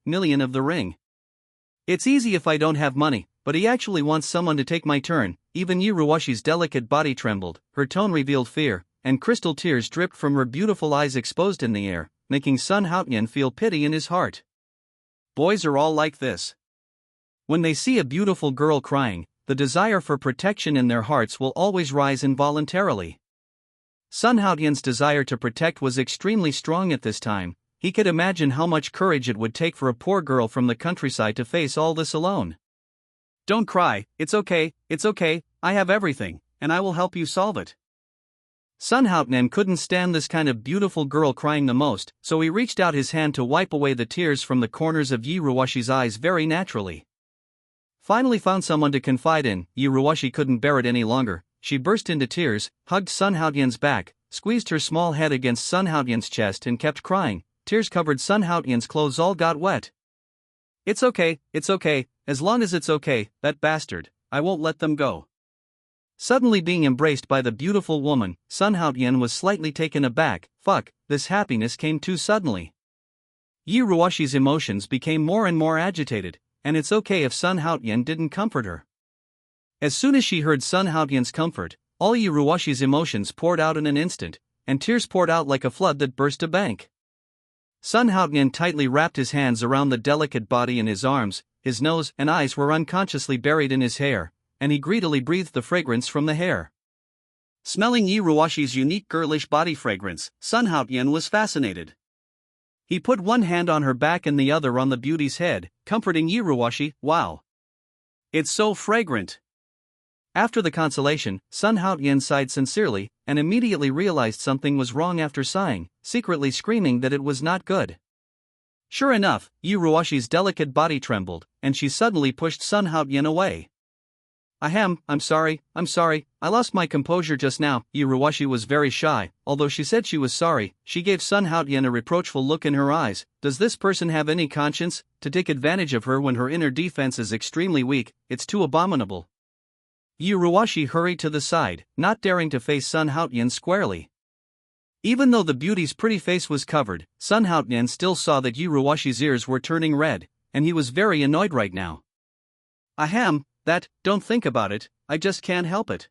million of the ring. It's easy if I don't have money, but he actually wants someone to take my turn. Even Yuruwashi's delicate body trembled, her tone revealed fear, and crystal tears dripped from her beautiful eyes exposed in the air, making Sun Haotian feel pity in his heart. Boys are all like this. When they see a beautiful girl crying, the desire for protection in their hearts will always rise involuntarily. Sun Haotian's desire to protect was extremely strong at this time. He could imagine how much courage it would take for a poor girl from the countryside to face all this alone. Don't cry, it's okay, I have everything, and I will help you solve it. Sun Haotian couldn't stand this kind of beautiful girl crying the most, so he reached out his hand to wipe away the tears from the corners of Yuruwashi's eyes very naturally. Finally found someone to confide in, Yuruwashi couldn't bear it any longer. She burst into tears, hugged Sun Haotian's back, squeezed her small head against Sun Haotian's chest and kept crying. Tears covered Sun Haotian's clothes all got wet. It's okay, as long as it's okay, that bastard, I won't let them go. Suddenly being embraced by the beautiful woman, Sun Haotian was slightly taken aback. Fuck, this happiness came too suddenly. Yuruwashi's emotions became more and more agitated, and it's okay if Sun Haotian didn't comfort her. As soon as she heard Sun Haotian's comfort, all Yuruwashi's emotions poured out in an instant, and tears poured out like a flood that burst a bank. Sun Haotian tightly wrapped his hands around the delicate body in his arms, his nose and eyes were unconsciously buried in his hair, and he greedily breathed the fragrance from the hair. Smelling Yuruwashi's unique girlish body fragrance, Sun Haotian was fascinated. He put one hand on her back and the other on the beauty's head, comforting Yuruwashi. Wow! It's so fragrant! After the consolation, Sun Haotian sighed sincerely, and immediately realized something was wrong after sighing, secretly screaming that it was not good. Sure enough, Yuruwashi's delicate body trembled, and she suddenly pushed Sun Haotian away. I'm sorry, I lost my composure just now. Yuruwashi was very shy. Although she said she was sorry, she gave Sun Haotian a reproachful look in her eyes. Does this person have any conscience? To take advantage of her when her inner defense is extremely weak, it's too abominable. Yuruwashi hurried to the side, not daring to face Sun Haotian squarely. Even though the beauty's pretty face was covered, Sun Haotian still saw that Yuruwashi's ears were turning red, and he was very annoyed right now. Don't think about it, I just can't help it.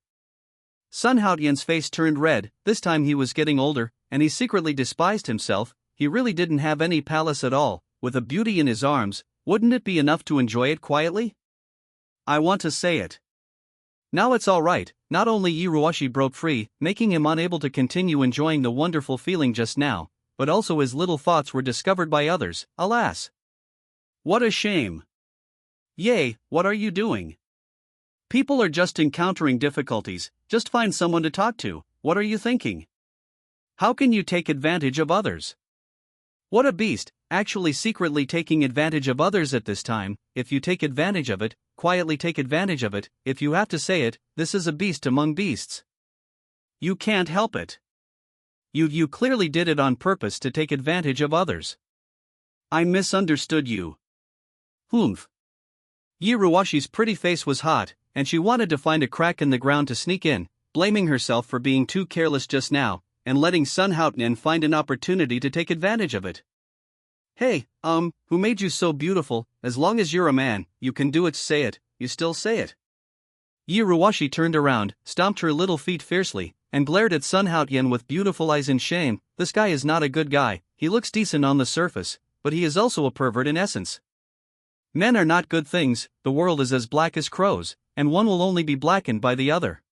Sun Haotian's face turned red. This time he was getting older, and he secretly despised himself. He really didn't have any palace at all. With a beauty in his arms, wouldn't it be enough to enjoy it quietly? I want to say it. Now it's alright. Not only Yuruwashi broke free, making him unable to continue enjoying the wonderful feeling just now, but also his little thoughts were discovered by others. Alas! What a shame! Yay, what are you doing? People are just encountering difficulties, just find someone to talk to. What are you thinking? How can you take advantage of others? What a beast, actually secretly taking advantage of others at this time. If you take advantage of it, quietly take advantage of it. If you have to say it, this is a beast among beasts. You can't help it. You clearly did it on purpose to take advantage of others. I misunderstood you. Humph. Yiruwashi's pretty face was hot, and she wanted to find a crack in the ground to sneak in, blaming herself for being too careless just now, and letting Sun Haotian find an opportunity to take advantage of it. Hey, who made you so beautiful? As long as you're a man, you can do it, say it, you still say it. Yiruwashi turned around, stomped her little feet fiercely, and glared at Sun Haotian with beautiful eyes in shame. This guy is not a good guy, he looks decent on the surface, but he is also a pervert in essence. Men are not good things, the world is as black as crows, and one will only be blackened by the other.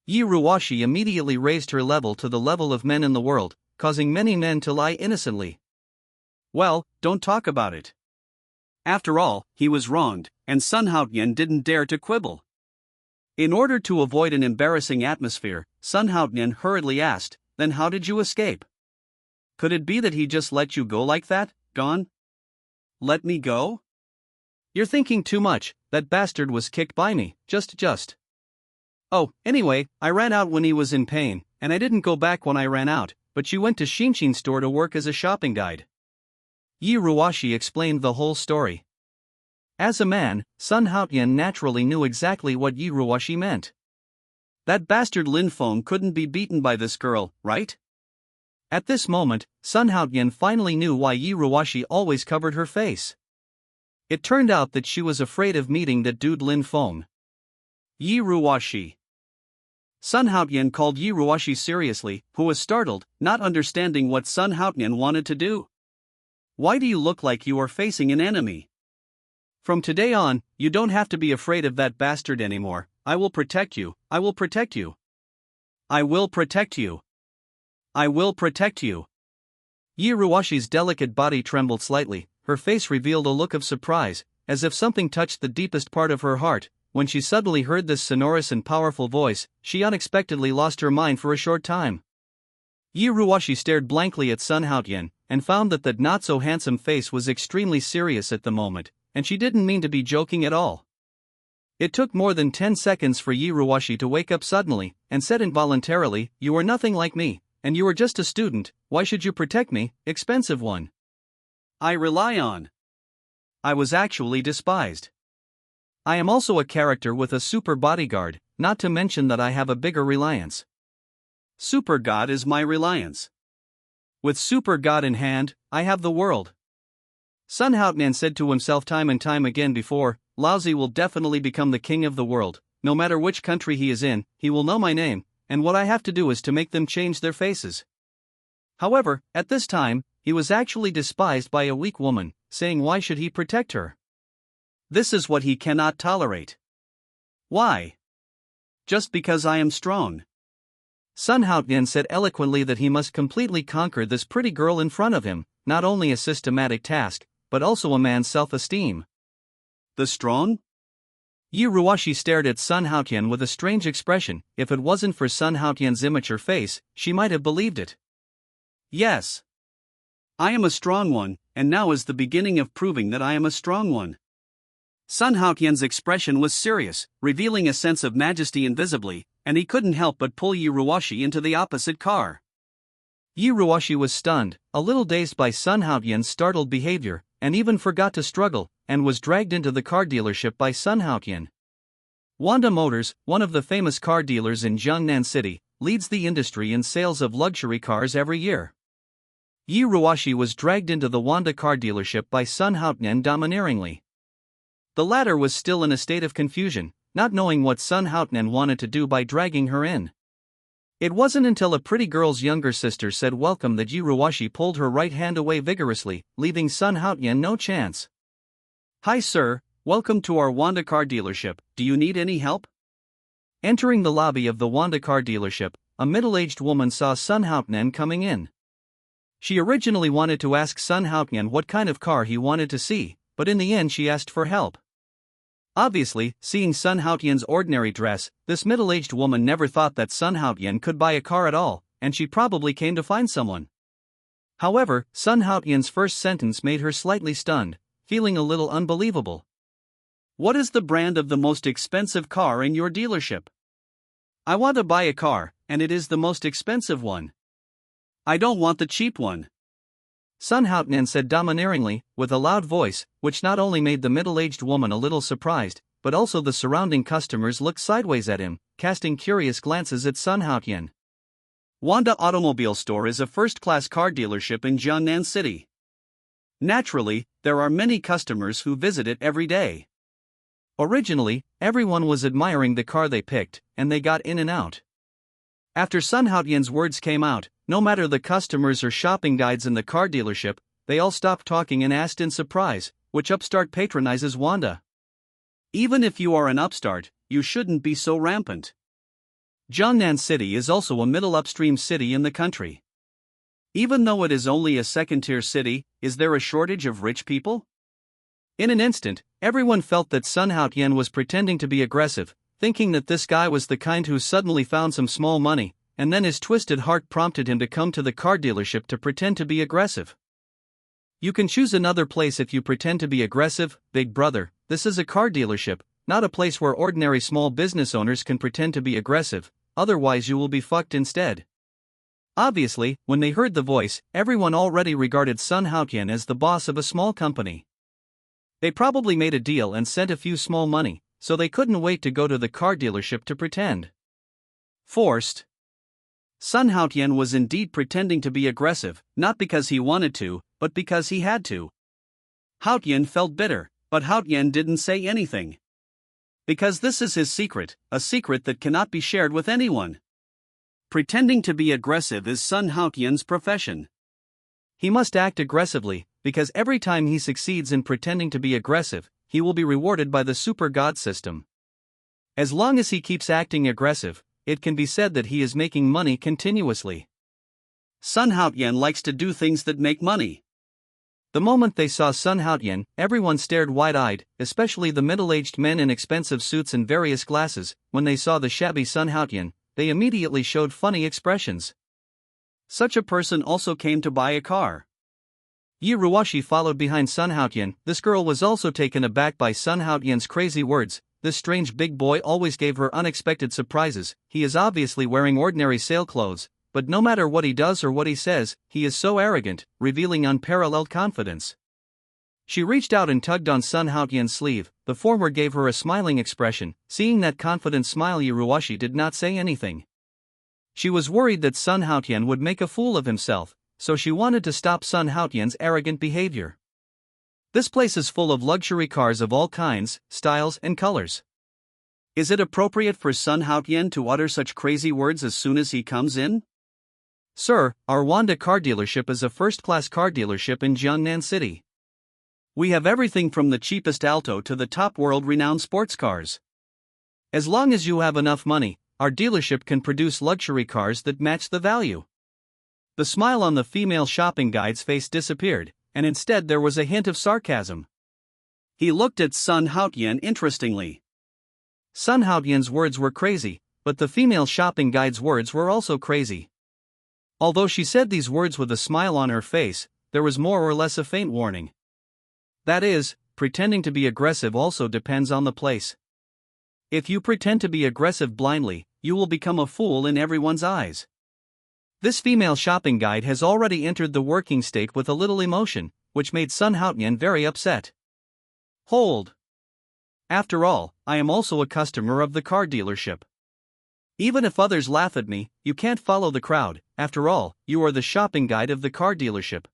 Yiruwashi immediately raised her level to the level of men in the world, causing many men to lie innocently. Well, don't talk about it. After all, he was wronged, and Sun Haotian didn't dare to quibble. In order to avoid an embarrassing atmosphere, Sun Haotian hurriedly asked, then how did you escape? Could it be that he just let you go like that, gone? Let me go? You're thinking too much, that bastard was kicked by me, just. Oh, anyway, I ran out when he was in pain, and I didn't go back when I ran out, but you went to Shinshin store to work as a shopping guide. Yiruwashi explained the whole story. As a man, Sun Haotian naturally knew exactly what Yiruwashi meant. That bastard Lin Feng couldn't be beaten by this girl, right? At this moment, Sun Haotian finally knew why Yiruwashi always covered her face. It turned out that she was afraid of meeting that dude Lin Feng. Yiruwashi. Sun Haotian called Yiruwashi seriously, who was startled, not understanding what Sun Haotian wanted to do. Why do you look like you are facing an enemy? From today on, you don't have to be afraid of that bastard anymore. I will protect you, I will protect you. I will protect you. I will protect you. Yiruwashi's delicate body trembled slightly, her face revealed a look of surprise, as if something touched the deepest part of her heart. When she suddenly heard this sonorous and powerful voice, she unexpectedly lost her mind for a short time. Yiruwashi stared blankly at Sun Haotian, and found that that not-so-handsome face was extremely serious at the moment, and she didn't mean to be joking at all. It took more than 10 seconds for Yiruwashi to wake up suddenly, and said involuntarily, "You are nothing like me, and you are just a student, why should you protect me, expensive one? I rely on. I was actually despised. I am also a character with a super bodyguard, not to mention that I have a bigger reliance. Super God is my reliance. With Super God in hand, I have the world." Sun Haotian said to himself time and time again before, Laozi will definitely become the king of the world, no matter which country he is in, he will know my name, and what I have to do is to make them change their faces. However, at this time, he was actually despised by a weak woman, saying why should he protect her? This is what he cannot tolerate. Why? Just because I am strong. Sun Haotian said eloquently that he must completely conquer this pretty girl in front of him, not only a systematic task, but also a man's self-esteem. The strong? Yiruwashi stared at Sun Haotian with a strange expression. If it wasn't for Sun Haotian's immature face, she might have believed it. Yes. I am a strong one, and now is the beginning of proving that I am a strong one. Sun Haotian's expression was serious, revealing a sense of majesty invisibly, and he couldn't help but pull Yiruwashi into the opposite car. Yiruwashi was stunned, a little dazed by Sun Haotian's startled behavior, and even forgot to struggle, and was dragged into the car dealership by Sun Haotian. Wanda Motors, one of the famous car dealers in Jiangnan City, leads the industry in sales of luxury cars every year. Yiruwashi was dragged into the Wanda car dealership by Sun Haotian domineeringly. The latter was still in a state of confusion, not knowing what Sun Haotian wanted to do by dragging her in. It wasn't until a pretty girl's younger sister said welcome that Yiruwashi pulled her right hand away vigorously, leaving Sun Haotian no chance. "Hi sir, welcome to our Wanda car dealership, do you need any help?" Entering the lobby of the Wanda car dealership, a middle-aged woman saw Sun Haotian coming in. She originally wanted to ask Sun Haotian what kind of car he wanted to see, but in the end she asked for help. Obviously, seeing Sun Haotian's ordinary dress, this middle-aged woman never thought that Sun Haotian could buy a car at all, and she probably came to find someone. However, Sun Haotian's first sentence made her slightly stunned, feeling a little unbelievable. "What is the brand of the most expensive car in your dealership?" "I want to buy a car, and it is the most expensive one." I don't want the cheap one, Sun Haotian said domineeringly, with a loud voice, which not only made the middle-aged woman a little surprised, but also the surrounding customers looked sideways at him, casting curious glances at Sun Haotian. Wanda Automobile Store is a first-class car dealership in Jiangnan City. Naturally, there are many customers who visit it every day. Originally, everyone was admiring the car they picked, and they got in and out. After Sun Haotian's words came out, no matter the customers or shopping guides in the car dealership, they all stopped talking and asked in surprise, which upstart patronizes Wanda? Even if you are an upstart, you shouldn't be so rampant. Jiangnan City is also a middle upstream city in the country. Even though it is only a second-tier city, is there a shortage of rich people? In an instant, everyone felt that Sun Haotian was pretending to be aggressive, thinking that this guy was the kind who suddenly found some small money, and then his twisted heart prompted him to come to the car dealership to pretend to be aggressive. You can choose another place if you pretend to be aggressive, big brother. This is a car dealership, not a place where ordinary small business owners can pretend to be aggressive, otherwise you will be fucked instead. Obviously, when they heard the voice, everyone already regarded Sun Haotian as the boss of a small company. They probably made a deal and sent a few small money, so they couldn't wait to go to the car dealership to pretend. Forced. Sun Haotian was indeed pretending to be aggressive, not because he wanted to, but because he had to. Haotian felt bitter, but Haotian didn't say anything. Because this is his secret, a secret that cannot be shared with anyone. Pretending to be aggressive is Sun Haotian's profession. He must act aggressively, because every time he succeeds in pretending to be aggressive, he will be rewarded by the super god system. As long as he keeps acting aggressive, it can be said that he is making money continuously. Sun Haotian likes to do things that make money. The moment they saw Sun Haotian, everyone stared wide-eyed, especially the middle-aged men in expensive suits and various glasses. When they saw the shabby Sun Haotian, they immediately showed funny expressions. Such a person also came to buy a car. Yi Ruoshi followed behind Sun Haotian. This girl was also taken aback by Sun Haotian's crazy words. This strange big boy always gave her unexpected surprises. He is obviously wearing ordinary sale clothes, but no matter what he does or what he says, he is so arrogant, revealing unparalleled confidence. She reached out and tugged on Sun Haotian's sleeve. The former gave her a smiling expression. Seeing that confident smile, Yi Ruoshi did not say anything. She was worried that Sun Haotian would make a fool of himself, so she wanted to stop Sun Haotian's arrogant behavior. This place is full of luxury cars of all kinds, styles, and colors. Is it appropriate for Sun Haotian to utter such crazy words as soon as he comes in? Sir, our Wanda car dealership is a first-class car dealership in Jiangnan City. We have everything from the cheapest Alto to the top world-renowned sports cars. As long as you have enough money, our dealership can produce luxury cars that match the value. The smile on the female shopping guide's face disappeared, and instead there was a hint of sarcasm. He looked at Sun Haotian interestingly. Sun Haotian's words were crazy, but the female shopping guide's words were also crazy. Although she said these words with a smile on her face, there was more or less a faint warning. That is, pretending to be aggressive also depends on the place. If you pretend to be aggressive blindly, you will become a fool in everyone's eyes. This female shopping guide has already entered the working state with a little emotion, which made Sun Haotian very upset. Hold. After all, I am also a customer of the car dealership. Even if others laugh at me, you can't follow the crowd. After all, you are the shopping guide of the car dealership.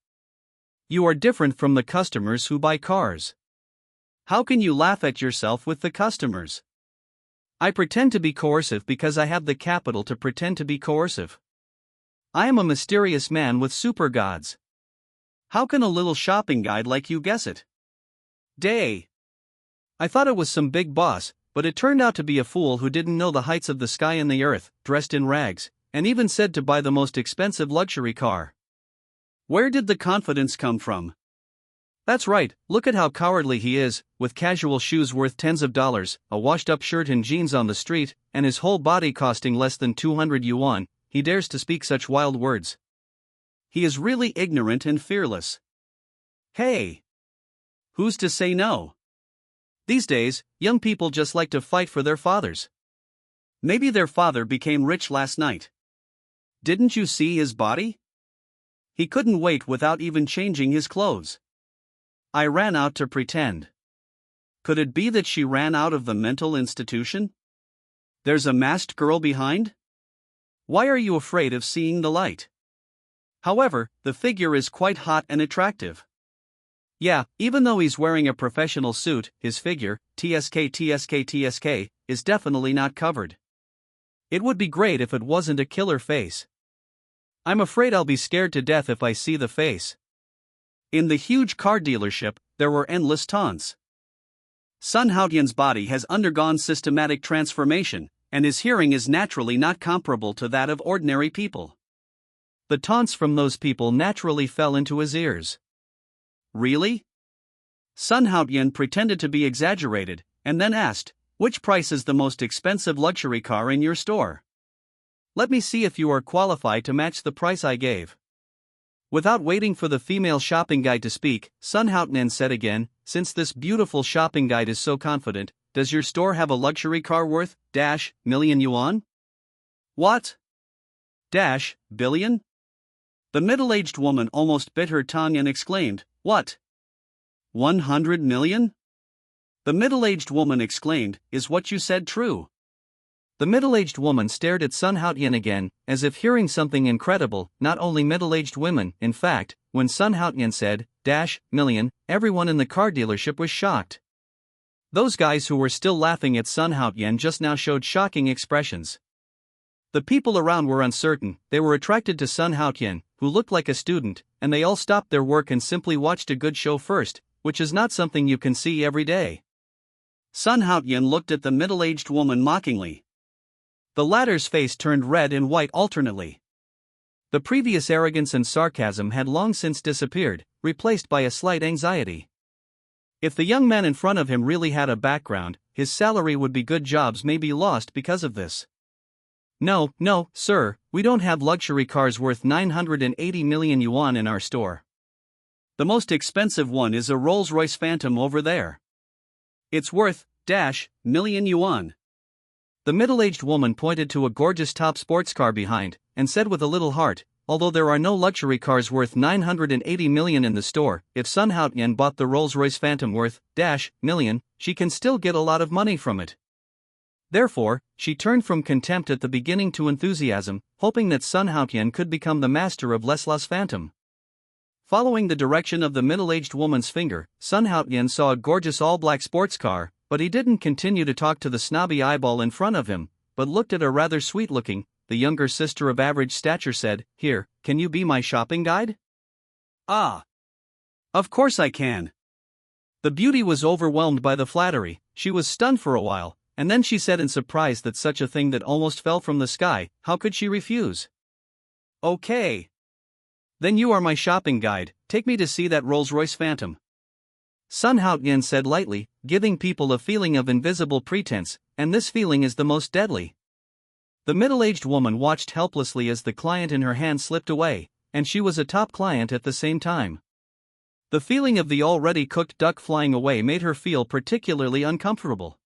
You are different from the customers who buy cars. How can you laugh at yourself with the customers? I pretend to be coercive because I have the capital to pretend to be coercive. I am a mysterious man with super gods. How can a little shopping guide like you guess it? Day. I thought it was some big boss, but it turned out to be a fool who didn't know the heights of the sky and the earth, dressed in rags, and even said to buy the most expensive luxury car. Where did the confidence come from? That's right, look at how cowardly he is, with casual shoes worth tens of dollars, a washed-up shirt and jeans on the street, and his whole body costing less than 200 yuan. He dares to speak such wild words. He is really ignorant and fearless. Hey! Who's to say no? These days, young people just like to fight for their fathers. Maybe their father became rich last night. Didn't you see his body? He couldn't wait without even changing his clothes. I ran out to pretend. Could it be that she ran out of the mental institution? There's a masked girl behind? Why are you afraid of seeing the light? However, the figure is quite hot and attractive. Yeah, even though he's wearing a professional suit, his figure, TSK, is definitely not covered. It would be great if it wasn't a killer face. I'm afraid I'll be scared to death if I see the face. In the huge car dealership, there were endless taunts. Sun Haotian's body has undergone systematic transformation, and his hearing is naturally not comparable to that of ordinary people. The taunts from those people naturally fell into his ears. Really? Sun Haotian pretended to be exaggerated, and then asked, "Which price is the most expensive luxury car in your store? Let me see if you are qualified to match the price I gave." Without waiting for the female shopping guide to speak, Sun Haotian said again, "Since this beautiful shopping guide is so confident, does your store have a luxury car worth million yuan? What? Billion? The middle-aged woman almost bit her tongue and exclaimed, "What? 100 million? The middle-aged woman exclaimed, "Is what you said true?" The middle-aged woman stared at Sun Haotian again, as if hearing something incredible. Not only middle-aged women, in fact, when Sun Haotian said, million, everyone in the car dealership was shocked. Those guys who were still laughing at Sun Haotian just now showed shocking expressions. The people around were uncertain. They were attracted to Sun Haotian, who looked like a student, and they all stopped their work and simply watched a good show first, which is not something you can see every day. Sun Haotian looked at the middle-aged woman mockingly. The latter's face turned red and white alternately. The previous arrogance and sarcasm had long since disappeared, replaced by a slight anxiety. If the young man in front of him really had a background, his salary would be good, jobs may be lost because of this. No, sir, we don't have luxury cars worth 980 million yuan in our store. The most expensive one is a Rolls-Royce Phantom over there. It's worth million yuan. The middle-aged woman pointed to a gorgeous top sports car behind, and said with a little heart, "Although there are no luxury cars worth 980 million in the store, if Sun Haotian bought the Rolls-Royce Phantom worth million, she can still get a lot of money from it." Therefore, she turned from contempt at the beginning to enthusiasm, hoping that Sun Haotian could become the master of Lesla's Phantom. Following the direction of the middle-aged woman's finger, Sun Haotian saw a gorgeous all-black sports car, but he didn't continue to talk to the snobby eyeball in front of him, but looked at a rather sweet-looking. The younger sister of average stature said, "Here, can you be my shopping guide?" "Ah. Of course I can." The beauty was overwhelmed by the flattery. She was stunned for a while, and then she said in surprise that such a thing that almost fell from the sky, how could she refuse? "Okay. Then you are my shopping guide, take me to see that Rolls-Royce Phantom." Sun Haotian said lightly, giving people a feeling of invisible pretense, and this feeling is the most deadly. The middle-aged woman watched helplessly as the client in her hand slipped away, and she was a top client at the same time. The feeling of the already cooked duck flying away made her feel particularly uncomfortable.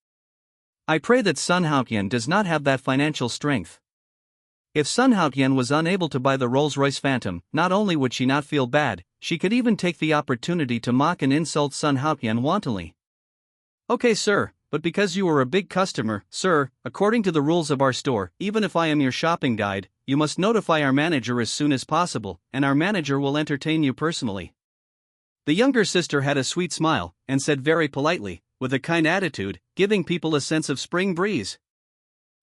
I pray that Sun Haotian does not have that financial strength. If Sun Haotian was unable to buy the Rolls-Royce Phantom, not only would she not feel bad, she could even take the opportunity to mock and insult Sun Haotian wantonly. "Okay, sir, but because you are a big customer, sir, according to the rules of our store, even if I am your shopping guide, you must notify our manager as soon as possible, and our manager will entertain you personally." The younger sister had a sweet smile, and said very politely, with a kind attitude, giving people a sense of spring breeze.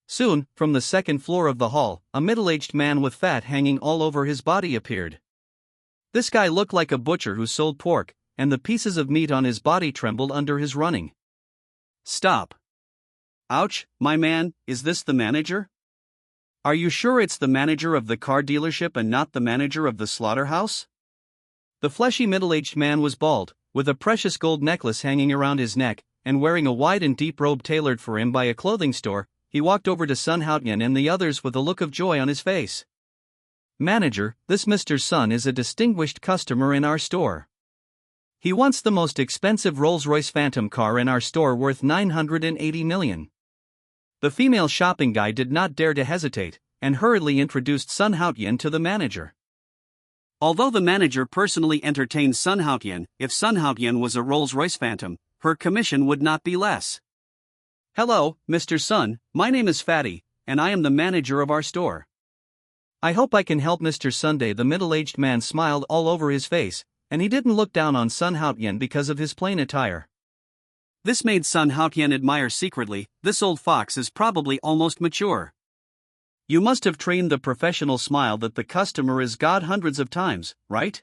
Soon, from the second floor of the hall, a middle-aged man with fat hanging all over his body appeared. This guy looked like a butcher who sold pork, and the pieces of meat on his body trembled under his running. "Stop. Ouch, my man, is this the manager? Are you sure it's the manager of the car dealership and not the manager of the slaughterhouse?" The fleshy middle-aged man was bald, with a precious gold necklace hanging around his neck, and wearing a wide and deep robe tailored for him by a clothing store. He walked over to Sun Haotian and the others with a look of joy on his face. "Manager, this Mr. Sun is a distinguished customer in our store. He wants the most expensive Rolls-Royce Phantom car in our store worth 980 million. The female shopping guy did not dare to hesitate, and hurriedly introduced Sun Haotian to the manager. Although the manager personally entertained Sun Haotian, if Sun Haotian was a Rolls-Royce Phantom, her commission would not be less. "Hello, Mr. Sun, my name is Fatty, and I am the manager of our store. I hope I can help Mr. Sunday." The middle-aged man smiled all over his face, and he didn't look down on Sun Haotian because of his plain attire. This made Sun Haotian admire secretly. This old fox is probably almost mature. You must have trained the professional smile that the customer is God hundreds of times, right?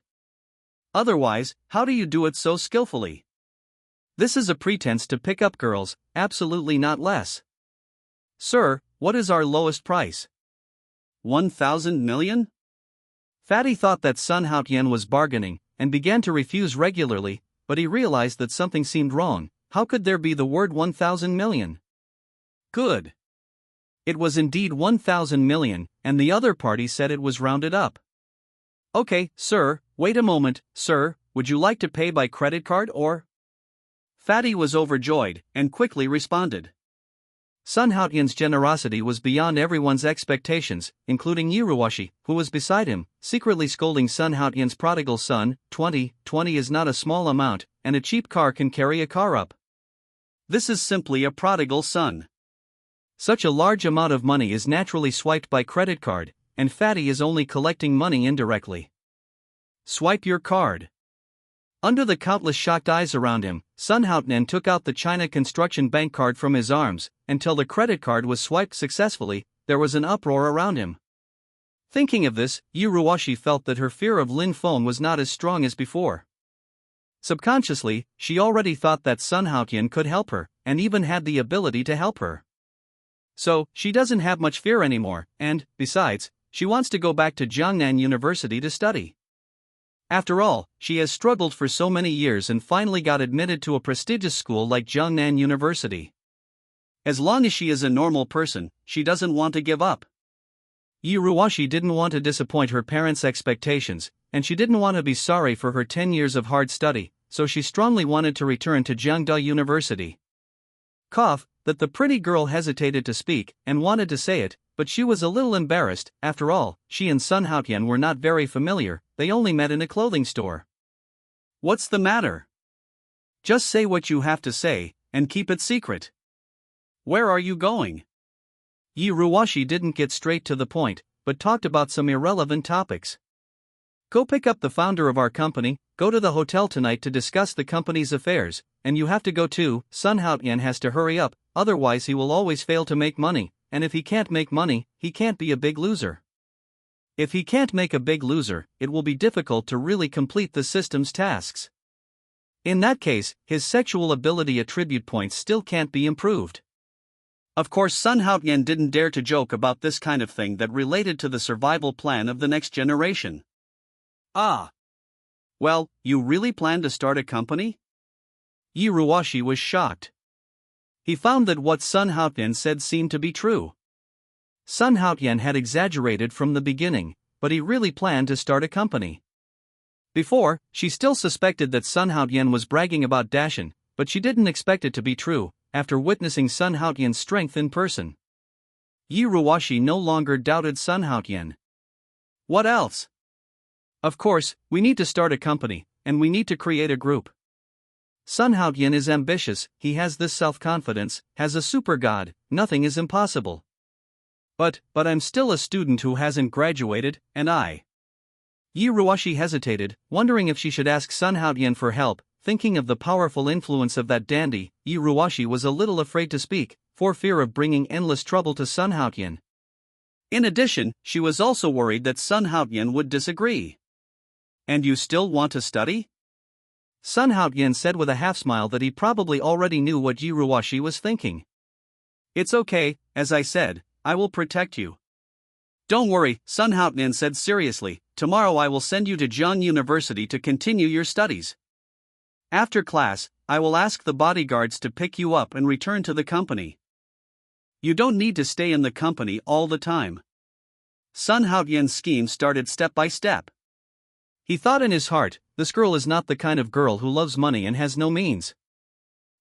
Otherwise, how do you do it so skillfully? This is a pretense to pick up girls, absolutely not less. "Sir, what is our lowest price?" 1,000 million? Fatty thought that Sun Haotian was bargaining, and began to refuse regularly, but he realized that something seemed wrong. How could there be the word 1,000 million? Good. It was indeed 1,000 million, and the other party said it was rounded up. "Okay, sir, wait a moment, sir, would you like to pay by credit card or?" Fatty was overjoyed, and quickly responded. Sun Haotian's generosity was beyond everyone's expectations, including Yiruwashi, who was beside him, secretly scolding Sun Haotian's prodigal son. 20 is not a small amount, and a cheap car can carry a car up. This is simply a prodigal son. Such a large amount of money is naturally swiped by credit card, and Fatty is only collecting money indirectly. Swipe your card. Under the countless shocked eyes around him, Sun Haotian took out the China Construction Bank card from his arms. Until the credit card was swiped successfully, there was an uproar around him. Thinking of this, Yiruwashi felt that her fear of Lin Feng was not as strong as before. Subconsciously, she already thought that Sun Haotian could help her, and even had the ability to help her. So, she doesn't have much fear anymore, and, besides, she wants to go back to Jiangnan University to study. After all, she has struggled for so many years and finally got admitted to a prestigious school like Jiangnan University. As long as she is a normal person, she doesn't want to give up. Yiruwashi didn't want to disappoint her parents' expectations, and she didn't want to be sorry for her 10 years of hard study, so she strongly wanted to return to Jiangda University. That the pretty girl hesitated to speak and wanted to say it, but she was a little embarrassed. After all, she and Sun Haotian were not very familiar, they only met in a clothing store. "What's the matter? Just say what you have to say, and keep it secret. Where are you going?" Yiruwashi didn't get straight to the point, but talked about some irrelevant topics. "Go pick up the founder of our company, go to the hotel tonight to discuss the company's affairs, and you have to go too." Sun Haotian has to hurry up, otherwise he will always fail to make money, and if he can't make money, he can't be a big loser. If he can't make a big loser, it will be difficult to really complete the system's tasks. In that case, his sexual ability attribute points still can't be improved. Of course, Sun Haotian didn't dare to joke about this kind of thing that related to the survival plan of the next generation. "Ah. Well, you really plan to start a company?" Yiruwashi was shocked. He found that what Sun Haotian said seemed to be true. Sun Haotian had exaggerated from the beginning, but he really planned to start a company. Before, she still suspected that Sun Haotian was bragging about Dashin, but she didn't expect it to be true, after witnessing Sun Haotian's strength in person. Yiruwashi no longer doubted Sun Haotian. "What else?" "Of course, we need to start a company, and we need to create a group. Sun Haotian is ambitious, he has this self-confidence, has a super god, nothing is impossible. But I'm still a student who hasn't graduated, and I." Yiruwashi hesitated, wondering if she should ask Sun Haotian for help. Thinking of the powerful influence of that dandy, Yiruwashi was a little afraid to speak, for fear of bringing endless trouble to Sun Haotian. In addition, she was also worried that Sun Haotian would disagree. "And you still want to study?" Sun Haotian said with a half-smile that he probably already knew what Yiruwashi was thinking. "It's okay, as I said, I will protect you." "Don't worry," Sun Haotian said seriously, "tomorrow I will send you to Jiang University to continue your studies. After class, I will ask the bodyguards to pick you up and return to the company. You don't need to stay in the company all the time." Sun Haotian's scheme started step by step. He thought in his heart, this girl is not the kind of girl who loves money and has no means.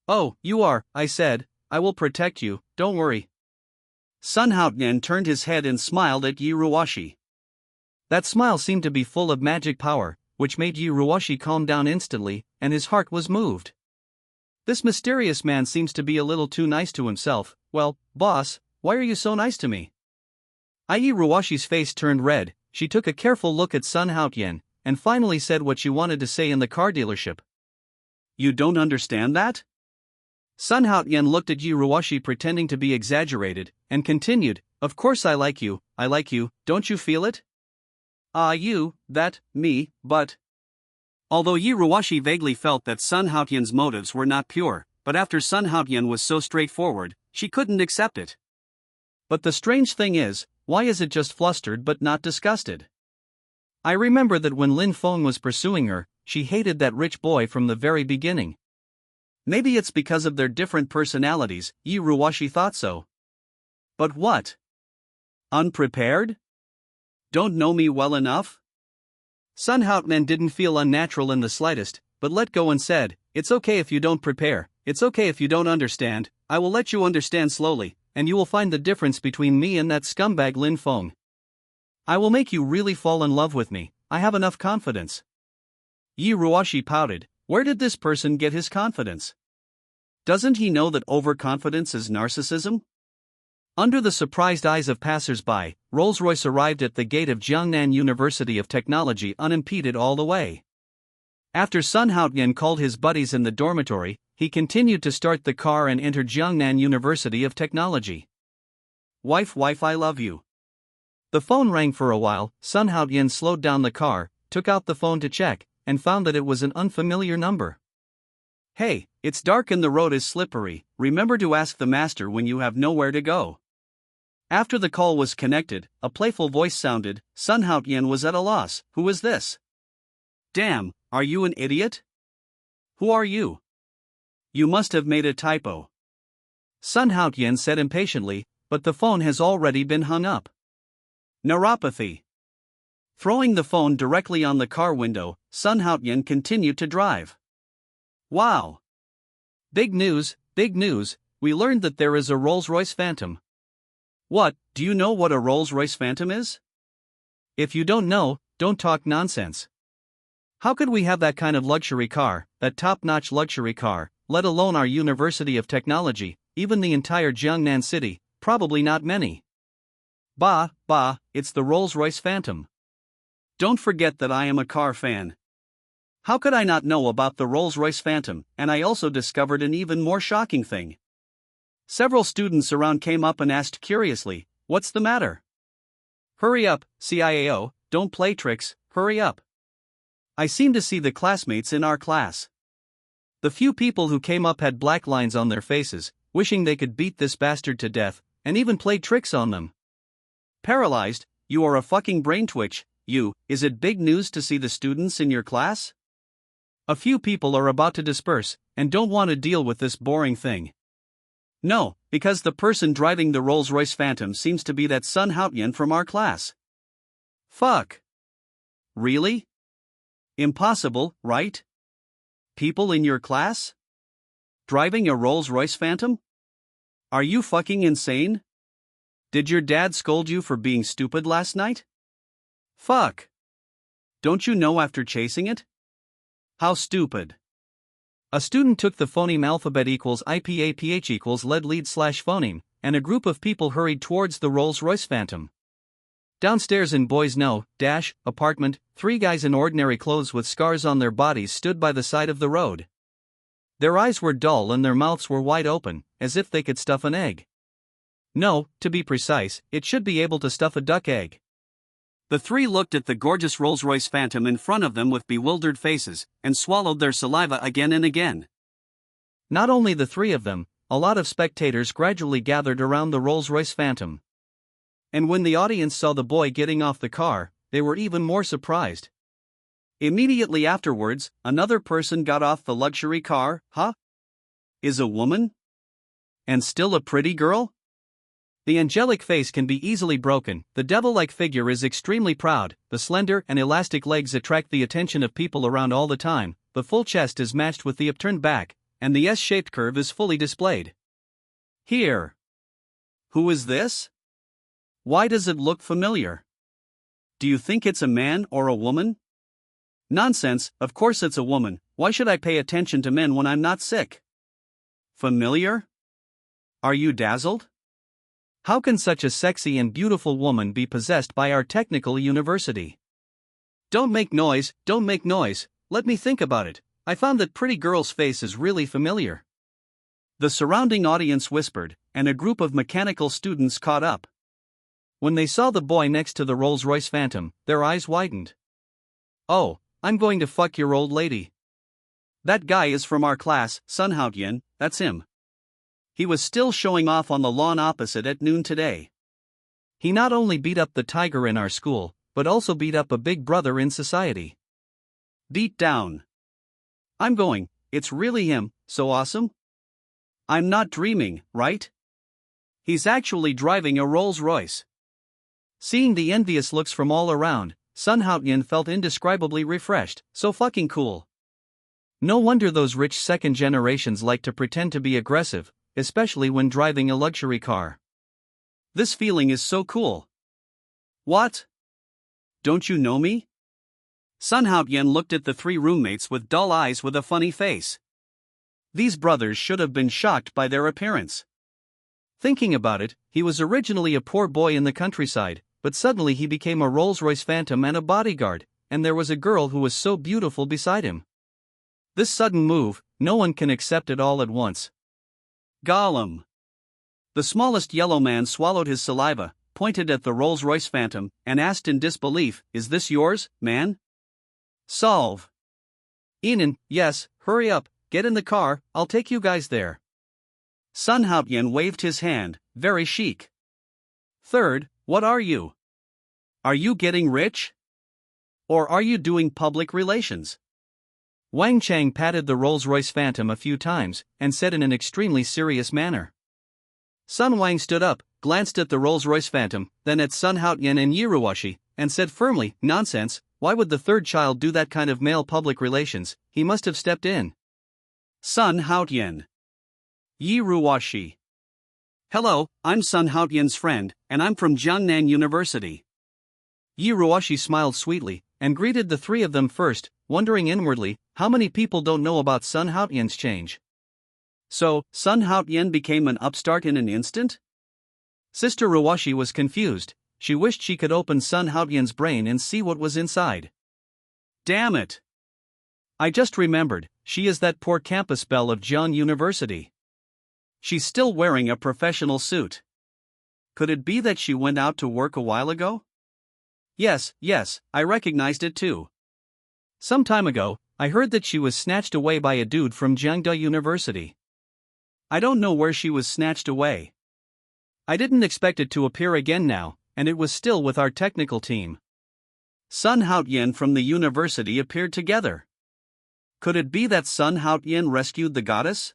"Oh, you are," I said, "I will protect you, don't worry." Sun Haotian turned his head and smiled at Yiruwashi. That smile seemed to be full of magic power, which made Yuruwashi calm down instantly, and his heart was moved. This mysterious man seems to be a little too nice to himself. Well, boss, why are you so nice to me? Yuruwashi's face turned red. She took a careful look at Sun Haotian, and finally said what she wanted to say in the car dealership. You don't understand that? Sun Haotian looked at Yuruwashi pretending to be exaggerated, and continued, of course I like you, don't you feel it? Me, but... Although Yuruwashi vaguely felt that Sun Haotian's motives were not pure, but after Sun Haotian was so straightforward, she couldn't accept it. But the strange thing is, why is it just flustered but not disgusted? I remember that when Lin Feng was pursuing her, she hated that rich boy from the very beginning. Maybe it's because of their different personalities, Yuruwashi thought so. But what? Unprepared? Don't know me well enough? Sun Haotian didn't feel unnatural in the slightest, but let go and said, it's okay if you don't prepare, it's okay if you don't understand, I will let you understand slowly, and you will find the difference between me and that scumbag Lin Feng. I will make you really fall in love with me, I have enough confidence. Yuruwashi pouted, where did this person get his confidence? Doesn't he know that overconfidence is narcissism? Under the surprised eyes of passers-by, Rolls-Royce arrived at the gate of Jiangnan University of Technology unimpeded all the way. After Sun Haotian called his buddies in the dormitory, he continued to start the car and entered Jiangnan University of Technology. Wife, I love you. The phone rang for a while. Sun Haotian slowed down the car, took out the phone to check, and found that it was an unfamiliar number. Hey, it's dark and the road is slippery, remember to ask the master when you have nowhere to go. After the call was connected, a playful voice sounded. Sun Haotian was at a loss. Who is this? Damn, are you an idiot? Who are you? You must have made a typo. Sun Haotian said impatiently, but the phone has already been hung up. Neuropathy. Throwing the phone directly on the car window, Sun Haotian continued to drive. Wow! Big news, we learned that there is a Rolls-Royce Phantom. What, do you know what a Rolls-Royce Phantom is? If you don't know, don't talk nonsense. How could we have that kind of luxury car, that top-notch luxury car, let alone our University of Technology, even the entire Jiangnan city, probably not many. Bah, it's the Rolls-Royce Phantom. Don't forget that I am a car fan. How could I not know about the Rolls-Royce Phantom? And I also discovered an even more shocking thing. Several students around came up and asked curiously, what's the matter? Hurry up, CIAO, don't play tricks, hurry up. I seem to see the classmates in our class. The few people who came up had black lines on their faces, wishing they could beat this bastard to death, and even play tricks on them. Paralyzed, you are a fucking brain twitch, is it big news to see the students in your class? A few people are about to disperse, and don't want to deal with this boring thing. No, because the person driving the Rolls-Royce Phantom seems to be that Sun Haotian from our class. Fuck. Really? Impossible, right? People in your class? Driving a Rolls-Royce Phantom? Are you fucking insane? Did your dad scold you for being stupid last night? Fuck. Don't you know after chasing it? How stupid. A student took the phoneme alphabet equals IPAPH equals lead slash phoneme, and a group of people hurried towards the Rolls-Royce Phantom. Downstairs in Boys No. apartment, 3 guys in ordinary clothes with scars on their bodies stood by the side of the road. Their eyes were dull and their mouths were wide open, as if they could stuff an egg. No, to be precise, it should be able to stuff a duck egg. The 3 looked at the gorgeous Rolls-Royce Phantom in front of them with bewildered faces, and swallowed their saliva again and again. Not only the 3 of them, a lot of spectators gradually gathered around the Rolls-Royce Phantom. And when the audience saw the boy getting off the car, they were even more surprised. Immediately afterwards, another person got off the luxury car. Huh? Is a woman? And still a pretty girl? The angelic face can be easily broken, the devil-like figure is extremely proud, the slender and elastic legs attract the attention of people around all the time, the full chest is matched with the upturned back, and the S-shaped curve is fully displayed. Here. Who is this? Why does it look familiar? Do you think it's a man or a woman? Nonsense, of course it's a woman. Why should I pay attention to men when I'm not sick? Familiar? Are you dazzled? How can such a sexy and beautiful woman be possessed by our technical university? Don't make noise, don't make noise, let me think about it. I found that pretty girl's face is really familiar. The surrounding audience whispered, and a group of mechanical students caught up. When they saw the boy next to the Rolls-Royce Phantom, their eyes widened. Oh, I'm going to fuck your old lady. That guy is from our class, Sun Haotian, that's him. He was still showing off on the lawn opposite at noon today. He not only beat up the tiger in our school, but also beat up a big brother in society. Beat down. I'm going, it's really him, so awesome? I'm not dreaming, right? He's actually driving a Rolls-Royce. Seeing the envious looks from all around, Sun Haotian felt indescribably refreshed, so fucking cool. No wonder those rich second generations like to pretend to be aggressive, especially when driving a luxury car. This feeling is so cool. What? Don't you know me? Sun Haotian looked at the three roommates with dull eyes with a funny face. These brothers should have been shocked by their appearance. Thinking about it, he was originally a poor boy in the countryside, but suddenly he became a Rolls-Royce Phantom and a bodyguard, and there was a girl who was so beautiful beside him. This sudden move, no one can accept it all at once. Gollum. The smallest yellow man swallowed his saliva, pointed at the Rolls-Royce Phantom, and asked in disbelief, "Is this yours, man?" Solve. Enan, yes, hurry up, get in the car, I'll take you guys there. Sun Haotian waved his hand, very chic. Third, what are you? Are you getting rich? Or are you doing public relations? Wang Chang patted the Rolls-Royce Phantom a few times, and said in an extremely serious manner. Sun Wang stood up, glanced at the Rolls-Royce Phantom, then at Sun Haotian and Yiruwashi, and said firmly, "Nonsense, why would the third child do that kind of male public relations? He must have stepped in." Sun Haotian. Yiruwashi. Hello, I'm Sun Haotian's friend, and I'm from Jiangnan University. Yiruwashi smiled sweetly, and greeted the three of them first, wondering inwardly, how many people don't know about Sun Haotian's change? So, Sun Haotian became an upstart in an instant? Sister Ruwashi was confused. She wished she could open Sun Haotian's brain and see what was inside. Damn it! I just remembered, she is that poor campus belle of Jiang University. She's still wearing a professional suit. Could it be that she went out to work a while ago? Yes, I recognized it too. Some time ago, I heard that she was snatched away by a dude from Jiangda University. I don't know where she was snatched away. I didn't expect it to appear again now, and it was still with our technical team. Sun Haotian from the university appeared together. Could it be that Sun Haotian rescued the goddess?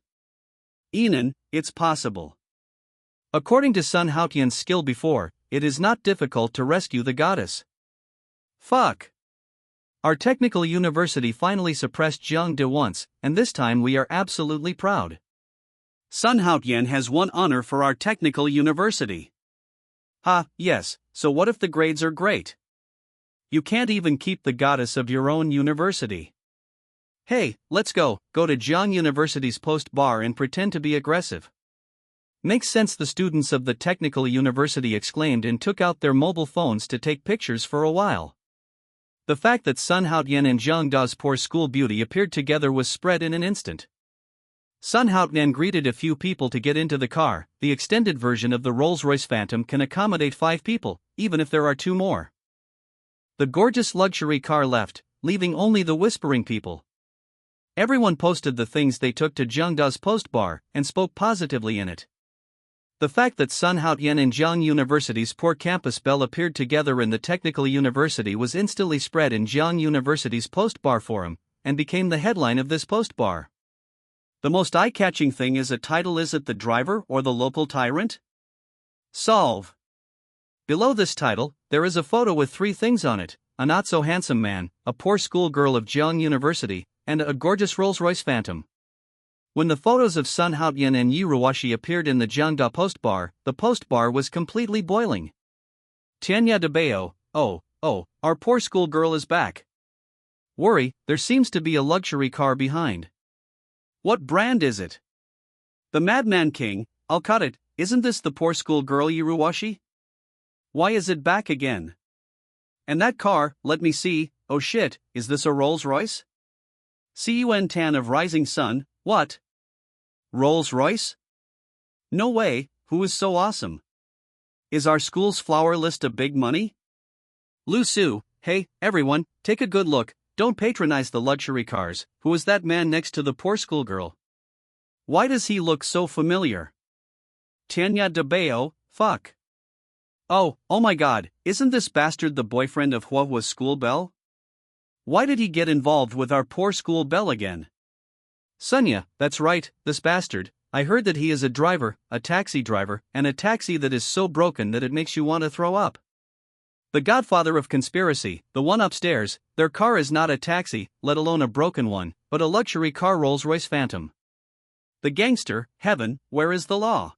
Enan, it's possible. According to Sun Haotian's skill before, it is not difficult to rescue the goddess. Fuck. Our technical university finally suppressed Jiangda once, and this time we are absolutely proud. Sun Haotian has won honor for our technical university. Ha, yes, so what if the grades are great? You can't even keep the goddess of your own university. Hey, let's go to Jiang University's post bar and pretend to be aggressive. Makes sense, the students of the technical university exclaimed and took out their mobile phones to take pictures for a while. The fact that Sun Haotian and Jiangda's poor school beauty appeared together was spread in an instant. Sun Haotian greeted a few people to get into the car. The extended version of the Rolls-Royce Phantom can accommodate 5 people, even if there are 2 more. The gorgeous luxury car left, leaving only the whispering people. Everyone posted the things they took to Jiangda's post bar and spoke positively in it. The fact that Sun Haotian and Jiang University's poor campus belle appeared together in the technical university was instantly spread in Jiang University's post bar forum, and became the headline of this post bar. The most eye-catching thing is a title: is it the driver or the local tyrant? Solve. Below this title, there is a photo with 3 things on it: a not-so-handsome man, a poor schoolgirl of Jiang University, and a gorgeous Rolls-Royce Phantom. When the photos of Sun Haotian and Yiruwashi appeared in the Jiangda post bar, the post bar was completely boiling. Tianya de Bao, oh, Oh, our poor schoolgirl is back. Worry, there seems to be a luxury car behind. What brand is it? The Madman King, I'll cut it, isn't this the poor schoolgirl Yiruwashi? Why is it back again? And that car, let me see, oh shit, is this a Rolls-Royce? Cun Tan of Rising Sun, what? Rolls-Royce? No way, who is so awesome? Is our school's flower list a big money? Lu Su, hey, everyone, take a good look, don't patronize the luxury cars. Who is that man next to the poor schoolgirl? Why does he look so familiar? Tanya de Bayo, fuck. Oh my god, isn't this bastard the boyfriend of Huahua's school belle? Why did he get involved with our poor school belle again? Sunya, that's right, this bastard. I heard that he is a driver, a taxi driver, and a taxi that is so broken that it makes you want to throw up. The godfather of conspiracy, the one upstairs, their car is not a taxi, let alone a broken one, but a luxury car Rolls-Royce Phantom. The gangster, heaven, where is the law?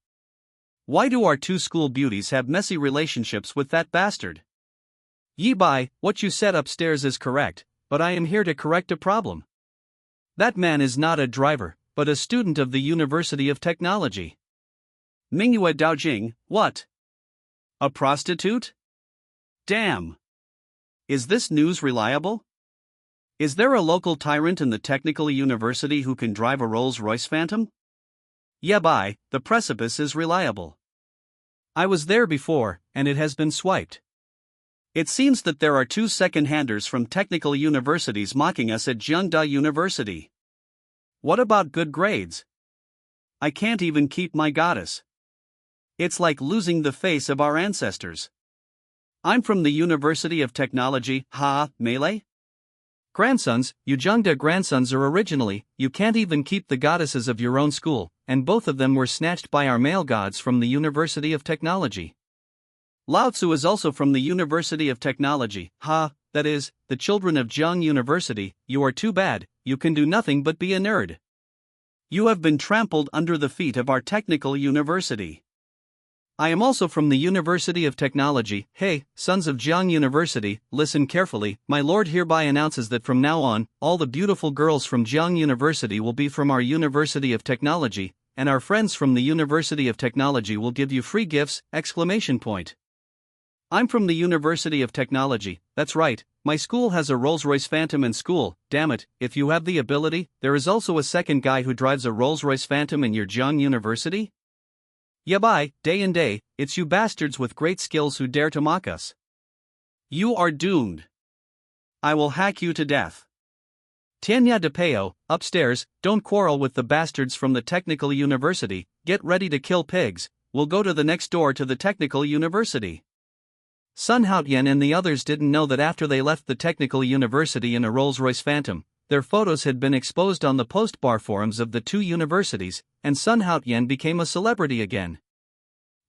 Why do our two school beauties have messy relationships with that bastard? Yi Bai, what you said upstairs is correct, but I am here to correct a problem. That man is not a driver, but a student of the University of Technology. Mingyue Daojing, what? A prostitute? Damn. Is this news reliable? Is there a local tyrant in the Technical University who can drive a Rolls-Royce Phantom? Yeah, bye, the precipice is reliable. I was there before, and it has been swiped. It seems that there are two second-handers from technical universities mocking us at Jiangda University. What about good grades? I can't even keep my goddess. It's like losing the face of our ancestors. I'm from the University of Technology, melee? Grandsons, you Jiangda grandsons are originally, you can't even keep the goddesses of your own school, and both of them were snatched by our male gods from the University of Technology. Lao Tzu is also from the University of Technology, that is, the children of Jiang University. You are too bad, you can do nothing but be a nerd. You have been trampled under the feet of our technical university. I am also from the University of Technology. Hey, sons of Jiang University, listen carefully. My lord hereby announces that from now on, all the beautiful girls from Jiang University will be from our University of Technology, and our friends from the University of Technology will give you free gifts! I'm from the University of Technology, that's right, my school has a Rolls-Royce Phantom in school. Damn it, if you have the ability, there is also a second guy who drives a Rolls-Royce Phantom in your Jiang University? Yeah, bye, day and day, it's you bastards with great skills who dare to mock us. You are doomed. I will hack you to death. Tanya de Peo, upstairs, don't quarrel with the bastards from the Technical University, get ready to kill pigs, we'll go to the next door to the Technical University. Sun Haotian and the others didn't know that after they left the Technical University in a Rolls-Royce Phantom, their photos had been exposed on the post-bar forums of the two universities, and Sun Haotian became a celebrity again.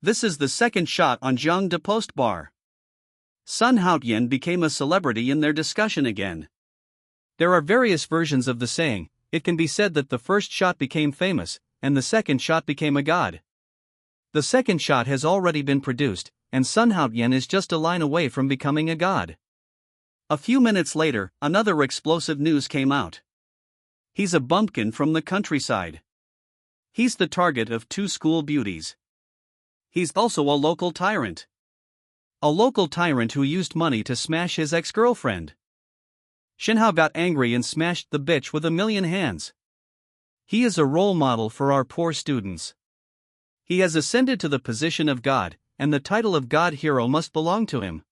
This is the second shot on Zhang de post-bar. Sun Haotian became a celebrity in their discussion again. There are various versions of the saying. It can be said that the first shot became famous, and the second shot became a god. The second shot has already been produced, and Sun Haotian is just a line away from becoming a god. A few minutes later, another explosive news came out. He's a bumpkin from the countryside. He's the target of two school beauties. He's also a local tyrant. A local tyrant who used money to smash his ex-girlfriend. Shenhao got angry and smashed the bitch with 1,000,000 hands. He is a role model for our poor students. He has ascended to the position of God, and the title of God hero must belong to him.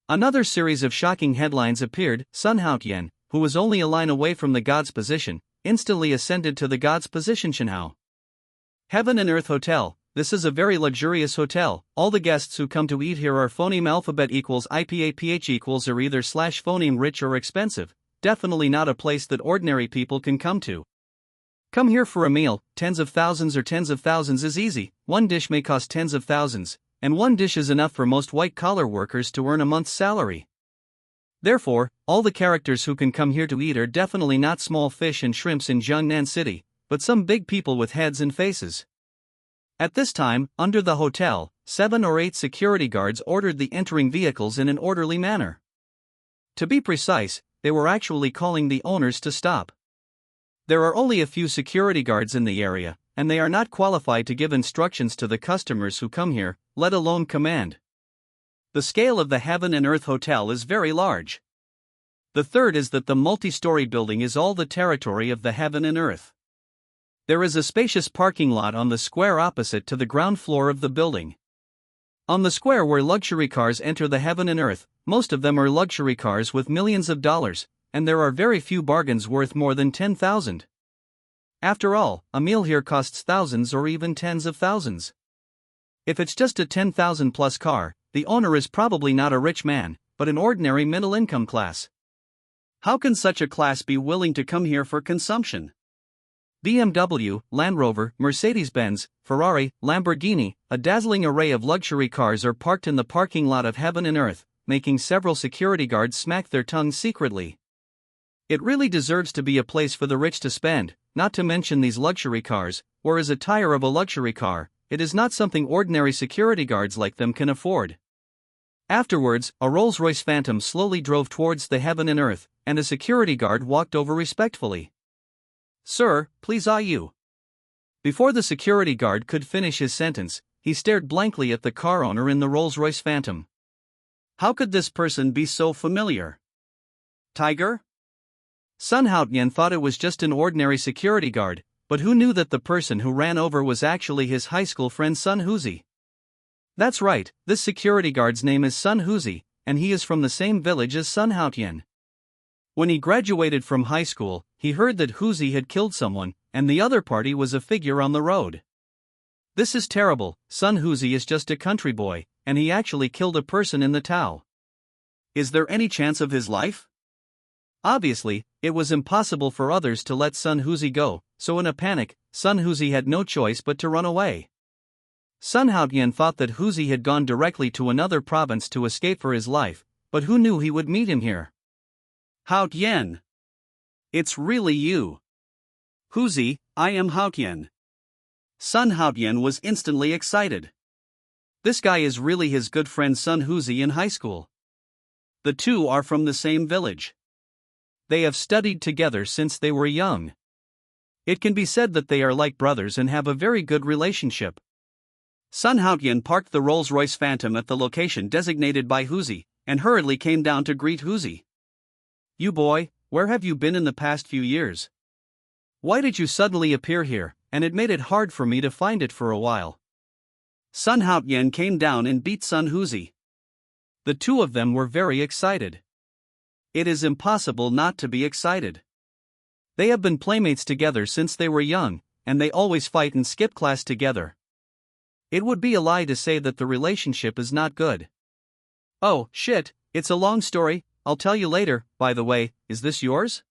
Another series of shocking headlines appeared. Sun Haotian, who was only a line away from the god's position, instantly ascended to the god's position. Shenhao. Heaven and Earth Hotel. This is a very luxurious hotel. All the guests who come to eat here are phoneme alphabet equals IPAPH equals or either slash phoneme rich or expensive. Definitely not a place that ordinary people can come to. Come here for a meal. Tens of thousands or tens of thousands is easy. One dish may cost tens of thousands, and one dish is enough for most white-collar workers to earn a month's salary. Therefore, all the characters who can come here to eat are definitely not small fish and shrimps in Jiangnan City, but some big people with heads and faces. At this time, under the hotel, 7 or 8 security guards ordered the entering vehicles in an orderly manner. To be precise, they were actually calling the owners to stop. There are only a few security guards in the area, and they are not qualified to give instructions to the customers who come here, let alone command. The scale of the Heaven and Earth Hotel is very large. The third is that the multi-story building is all the territory of the Heaven and Earth. There is a spacious parking lot on the square opposite to the ground floor of the building. On the square where luxury cars enter the Heaven and Earth, most of them are luxury cars with millions of dollars, and there are very few bargains worth more than 10,000. After all, a meal here costs thousands or even tens of thousands. If it's just a 10,000 plus car, the owner is probably not a rich man, but an ordinary middle income class. How can such a class be willing to come here for consumption? BMW, Land Rover, Mercedes-Benz, Ferrari, Lamborghini, a dazzling array of luxury cars are parked in the parking lot of Heaven and Earth, making several security guards smack their tongues secretly. It really deserves to be a place for the rich to spend, not to mention these luxury cars, whereas a tire of a luxury car, it is not something ordinary security guards like them can afford. Afterwards, a Rolls-Royce Phantom slowly drove towards the Heaven and Earth, and a security guard walked over respectfully. "Sir, please you." Before the security guard could finish his sentence, he stared blankly at the car owner in the Rolls-Royce Phantom. How could this person be so familiar? Tiger? Sun Haotian thought it was just an ordinary security guard, but who knew that the person who ran over was actually his high school friend Sun Huzi? That's right, this security guard's name is Sun Huzi, and he is from the same village as Sun Haotian. When he graduated from high school, he heard that Huzi had killed someone, and the other party was a figure on the road. This is terrible. Sun Huzi is just a country boy, and he actually killed a person in the Tao. Is there any chance of his life? Obviously, it was impossible for others to let Sun Huzi go, so in a panic, Sun Huzi had no choice but to run away. Sun Haotian thought that Huzi had gone directly to another province to escape for his life, but who knew he would meet him here? Haotian. It's really you. Huzi, I am Haotian. Sun Haotian was instantly excited. This guy is really his good friend Sun Huzi in high school. The two are from the same village. They have studied together since they were young. It can be said that they are like brothers and have a very good relationship. Sun Haotian parked the Rolls-Royce Phantom at the location designated by Huzi, and hurriedly came down to greet Huzi. You boy, where have you been in the past few years? Why did you suddenly appear here, and it made it hard for me to find it for a while. Sun Haotian came down and beat Sun Huzi. The two of them were very excited. It is impossible not to be excited. They have been playmates together since they were young, and they always fight and skip class together. It would be a lie to say that the relationship is not good. Oh, shit, it's a long story, I'll tell you later. By the way, is this yours?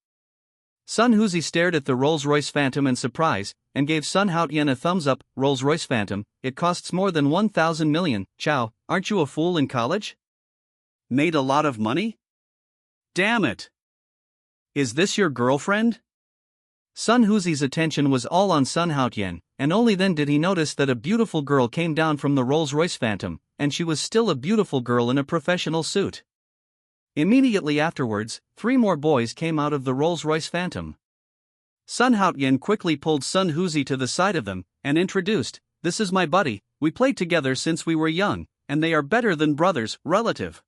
Sun Huzi stared at the Rolls-Royce Phantom in surprise, and gave Sun Haotian a thumbs up. Rolls-Royce Phantom, it costs more than 1,000 million, chow, aren't you a fool in college? Made a lot of money? Damn it. Is this your girlfriend? Sun Huzi's attention was all on Sun Haotian, and only then did he notice that a beautiful girl came down from the Rolls-Royce Phantom, and she was still a beautiful girl in a professional suit. Immediately afterwards, 3 more boys came out of the Rolls-Royce Phantom. Sun Haotian quickly pulled Sun Huzi to the side of them, and introduced, "This is my buddy, we played together since we were young, and they are better than brothers, relative.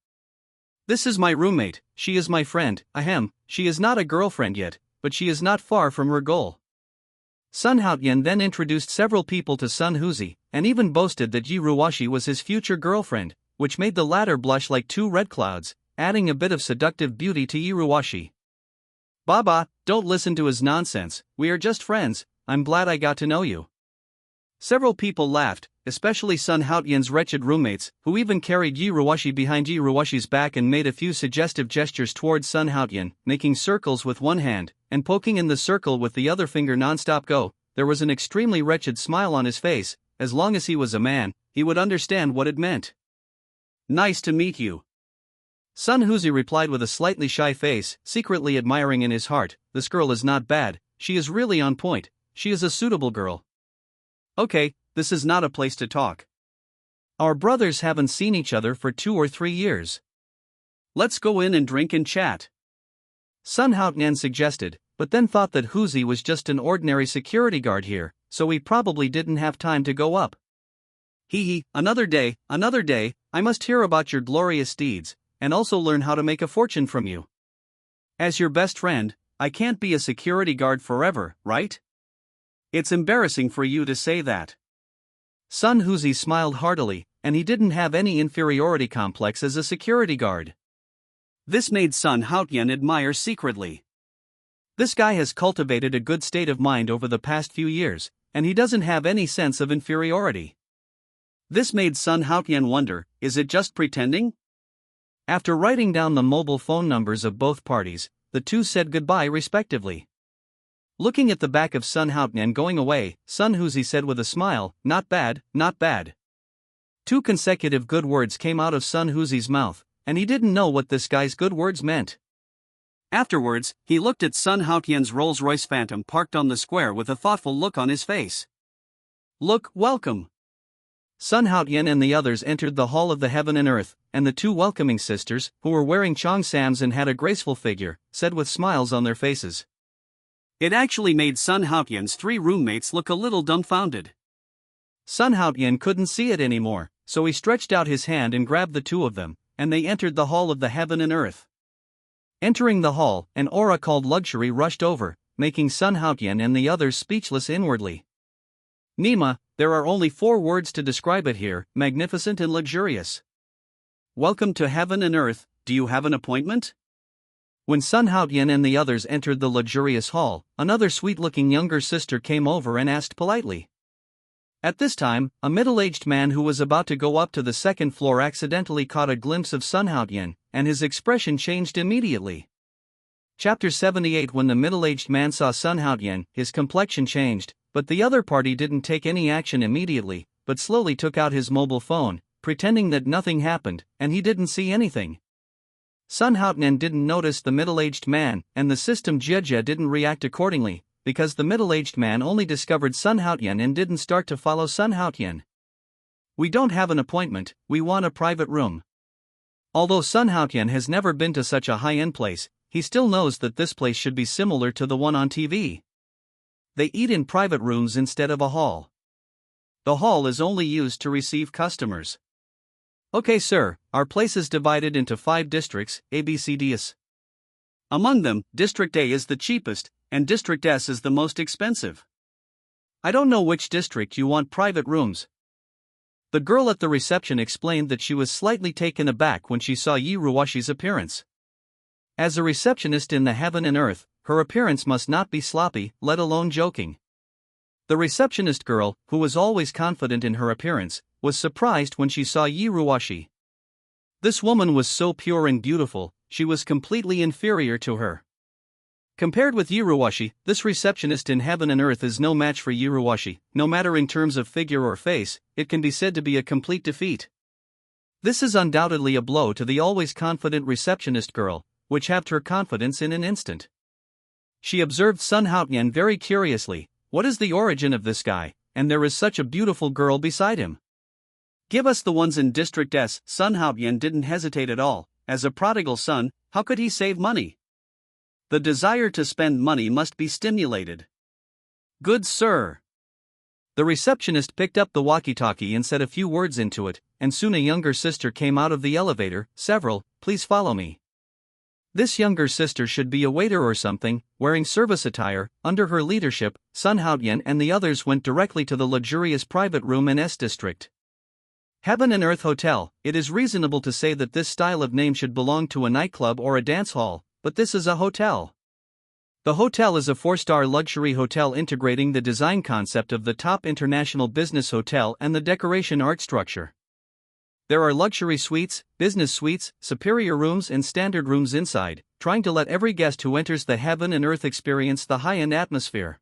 This is my roommate, she is my friend, ahem, she is not a girlfriend yet, but she is not far from her goal." Sun Haotian then introduced several people to Sun Huzi, and even boasted that Yi Ruwashi was his future girlfriend, which made the latter blush like 2 red clouds, adding a bit of seductive beauty to Yi Ruwashi. "Baba, don't listen to his nonsense, we are just friends, I'm glad I got to know you." Several people laughed, especially Sun Haotian's wretched roommates, who even carried Yi Ruwashi behind Yi Ruwashi's back and made a few suggestive gestures towards Sun Haotian, making circles with one hand, and poking in the circle with the other finger non-stop go. There was an extremely wretched smile on his face. As long as he was a man, he would understand what it meant. "Nice to meet you." Sun Huzi replied with a slightly shy face, secretly admiring in his heart, "This girl is not bad, she is really on point, she is a suitable girl." "Okay, this is not a place to talk. Our brothers haven't seen each other for 2 or 3 years. Let's go in and drink and chat. Sun Haotian suggested, but then thought that Huzi was just an ordinary security guard here, so he probably didn't have time to go up. Hee, another day, I must hear about your glorious deeds, and also learn how to make a fortune from you. As your best friend, I can't be a security guard forever, right? It's embarrassing for you to say that. Sun Huzi smiled heartily, and he didn't have any inferiority complex as a security guard. This made Sun Haotian admire secretly. This guy has cultivated a good state of mind over the past few years, and he doesn't have any sense of inferiority. This made Sun Haotian wonder, is it just pretending? After writing down the mobile phone numbers of both parties, the two said goodbye respectively. Looking at the back of Sun Haotian going away, Sun Huzi said with a smile, not bad, not bad. 2 consecutive good words came out of Sun Huzi's mouth, and he didn't know what this guy's good words meant. Afterwards, he looked at Sun Haotian's Rolls-Royce Phantom parked on the square with a thoughtful look on his face. Look, welcome. Sun Haotian and the others entered the Hall of the Heaven and Earth, and the 2 welcoming sisters, who were wearing cheongsams and had a graceful figure, said with smiles on their faces. It actually made Sun Haotian's 3 roommates look a little dumbfounded. Sun Haotian couldn't see it anymore, so he stretched out his hand and grabbed the 2 of them, and they entered the Hall of the Heaven and Earth. Entering the hall, an aura called luxury rushed over, making Sun Haotian and the others speechless inwardly. Nima, there are only 4 words to describe it here, magnificent and luxurious. Welcome to Heaven and Earth, do you have an appointment? When Sun Haotian and the others entered the luxurious hall, another sweet-looking younger sister came over and asked politely. At this time, a middle-aged man who was about to go up to the 2nd floor accidentally caught a glimpse of Sun Haotian, and his expression changed immediately. Chapter 78. When the middle-aged man saw Sun Haotian, his complexion changed, but the other party didn't take any action immediately, but slowly took out his mobile phone, pretending that nothing happened, and he didn't see anything. Sun Haotian didn't notice the middle-aged man, and the system Jia didn't react accordingly, because the middle-aged man only discovered Sun Haotian and didn't start to follow Sun Haotian. We don't have an appointment, we want a private room. Although Sun Haotian has never been to such a high-end place, he still knows that this place should be similar to the one on TV. They eat in private rooms instead of a hall. The hall is only used to receive customers. Okay sir, our place is divided into 5 districts, A, B, C, D, S. Among them, District A is the cheapest, and District S is the most expensive. I don't know which district you want private rooms. The girl at the reception explained that she was slightly taken aback when she saw Yi Ruwashi's appearance. As a receptionist in the Heaven and Earth, her appearance must not be sloppy, let alone joking. The receptionist girl, who was always confident in her appearance, was surprised when she saw Yi Ruwashi. This woman was so pure and beautiful, she was completely inferior to her. Compared with Yi Ruwashi, this receptionist in Heaven and Earth is no match for Yi Ruwashi. No matter in terms of figure or face, it can be said to be a complete defeat. This is undoubtedly a blow to the always confident receptionist girl, which halved her confidence in an instant. She observed Sun Haotian very curiously. What is the origin of this guy, and there is such a beautiful girl beside him? Give us the ones in District S. Sun Haotian didn't hesitate at all. As a prodigal son, how could he save money? The desire to spend money must be stimulated. Good sir. The receptionist picked up the walkie-talkie and said a few words into it, and soon a younger sister came out of the elevator. Several, please follow me. This younger sister should be a waiter or something, wearing service attire. Under her leadership, Sun Haotian and the others went directly to the luxurious private room in S District. Heaven and Earth Hotel. It is reasonable to say that this style of name should belong to a nightclub or a dance hall, but this is a hotel. The hotel is a 4-star luxury hotel integrating the design concept of the top international business hotel and the decoration art structure. There are luxury suites, business suites, superior rooms and standard rooms inside, trying to let every guest who enters the Heaven and Earth experience the high-end atmosphere.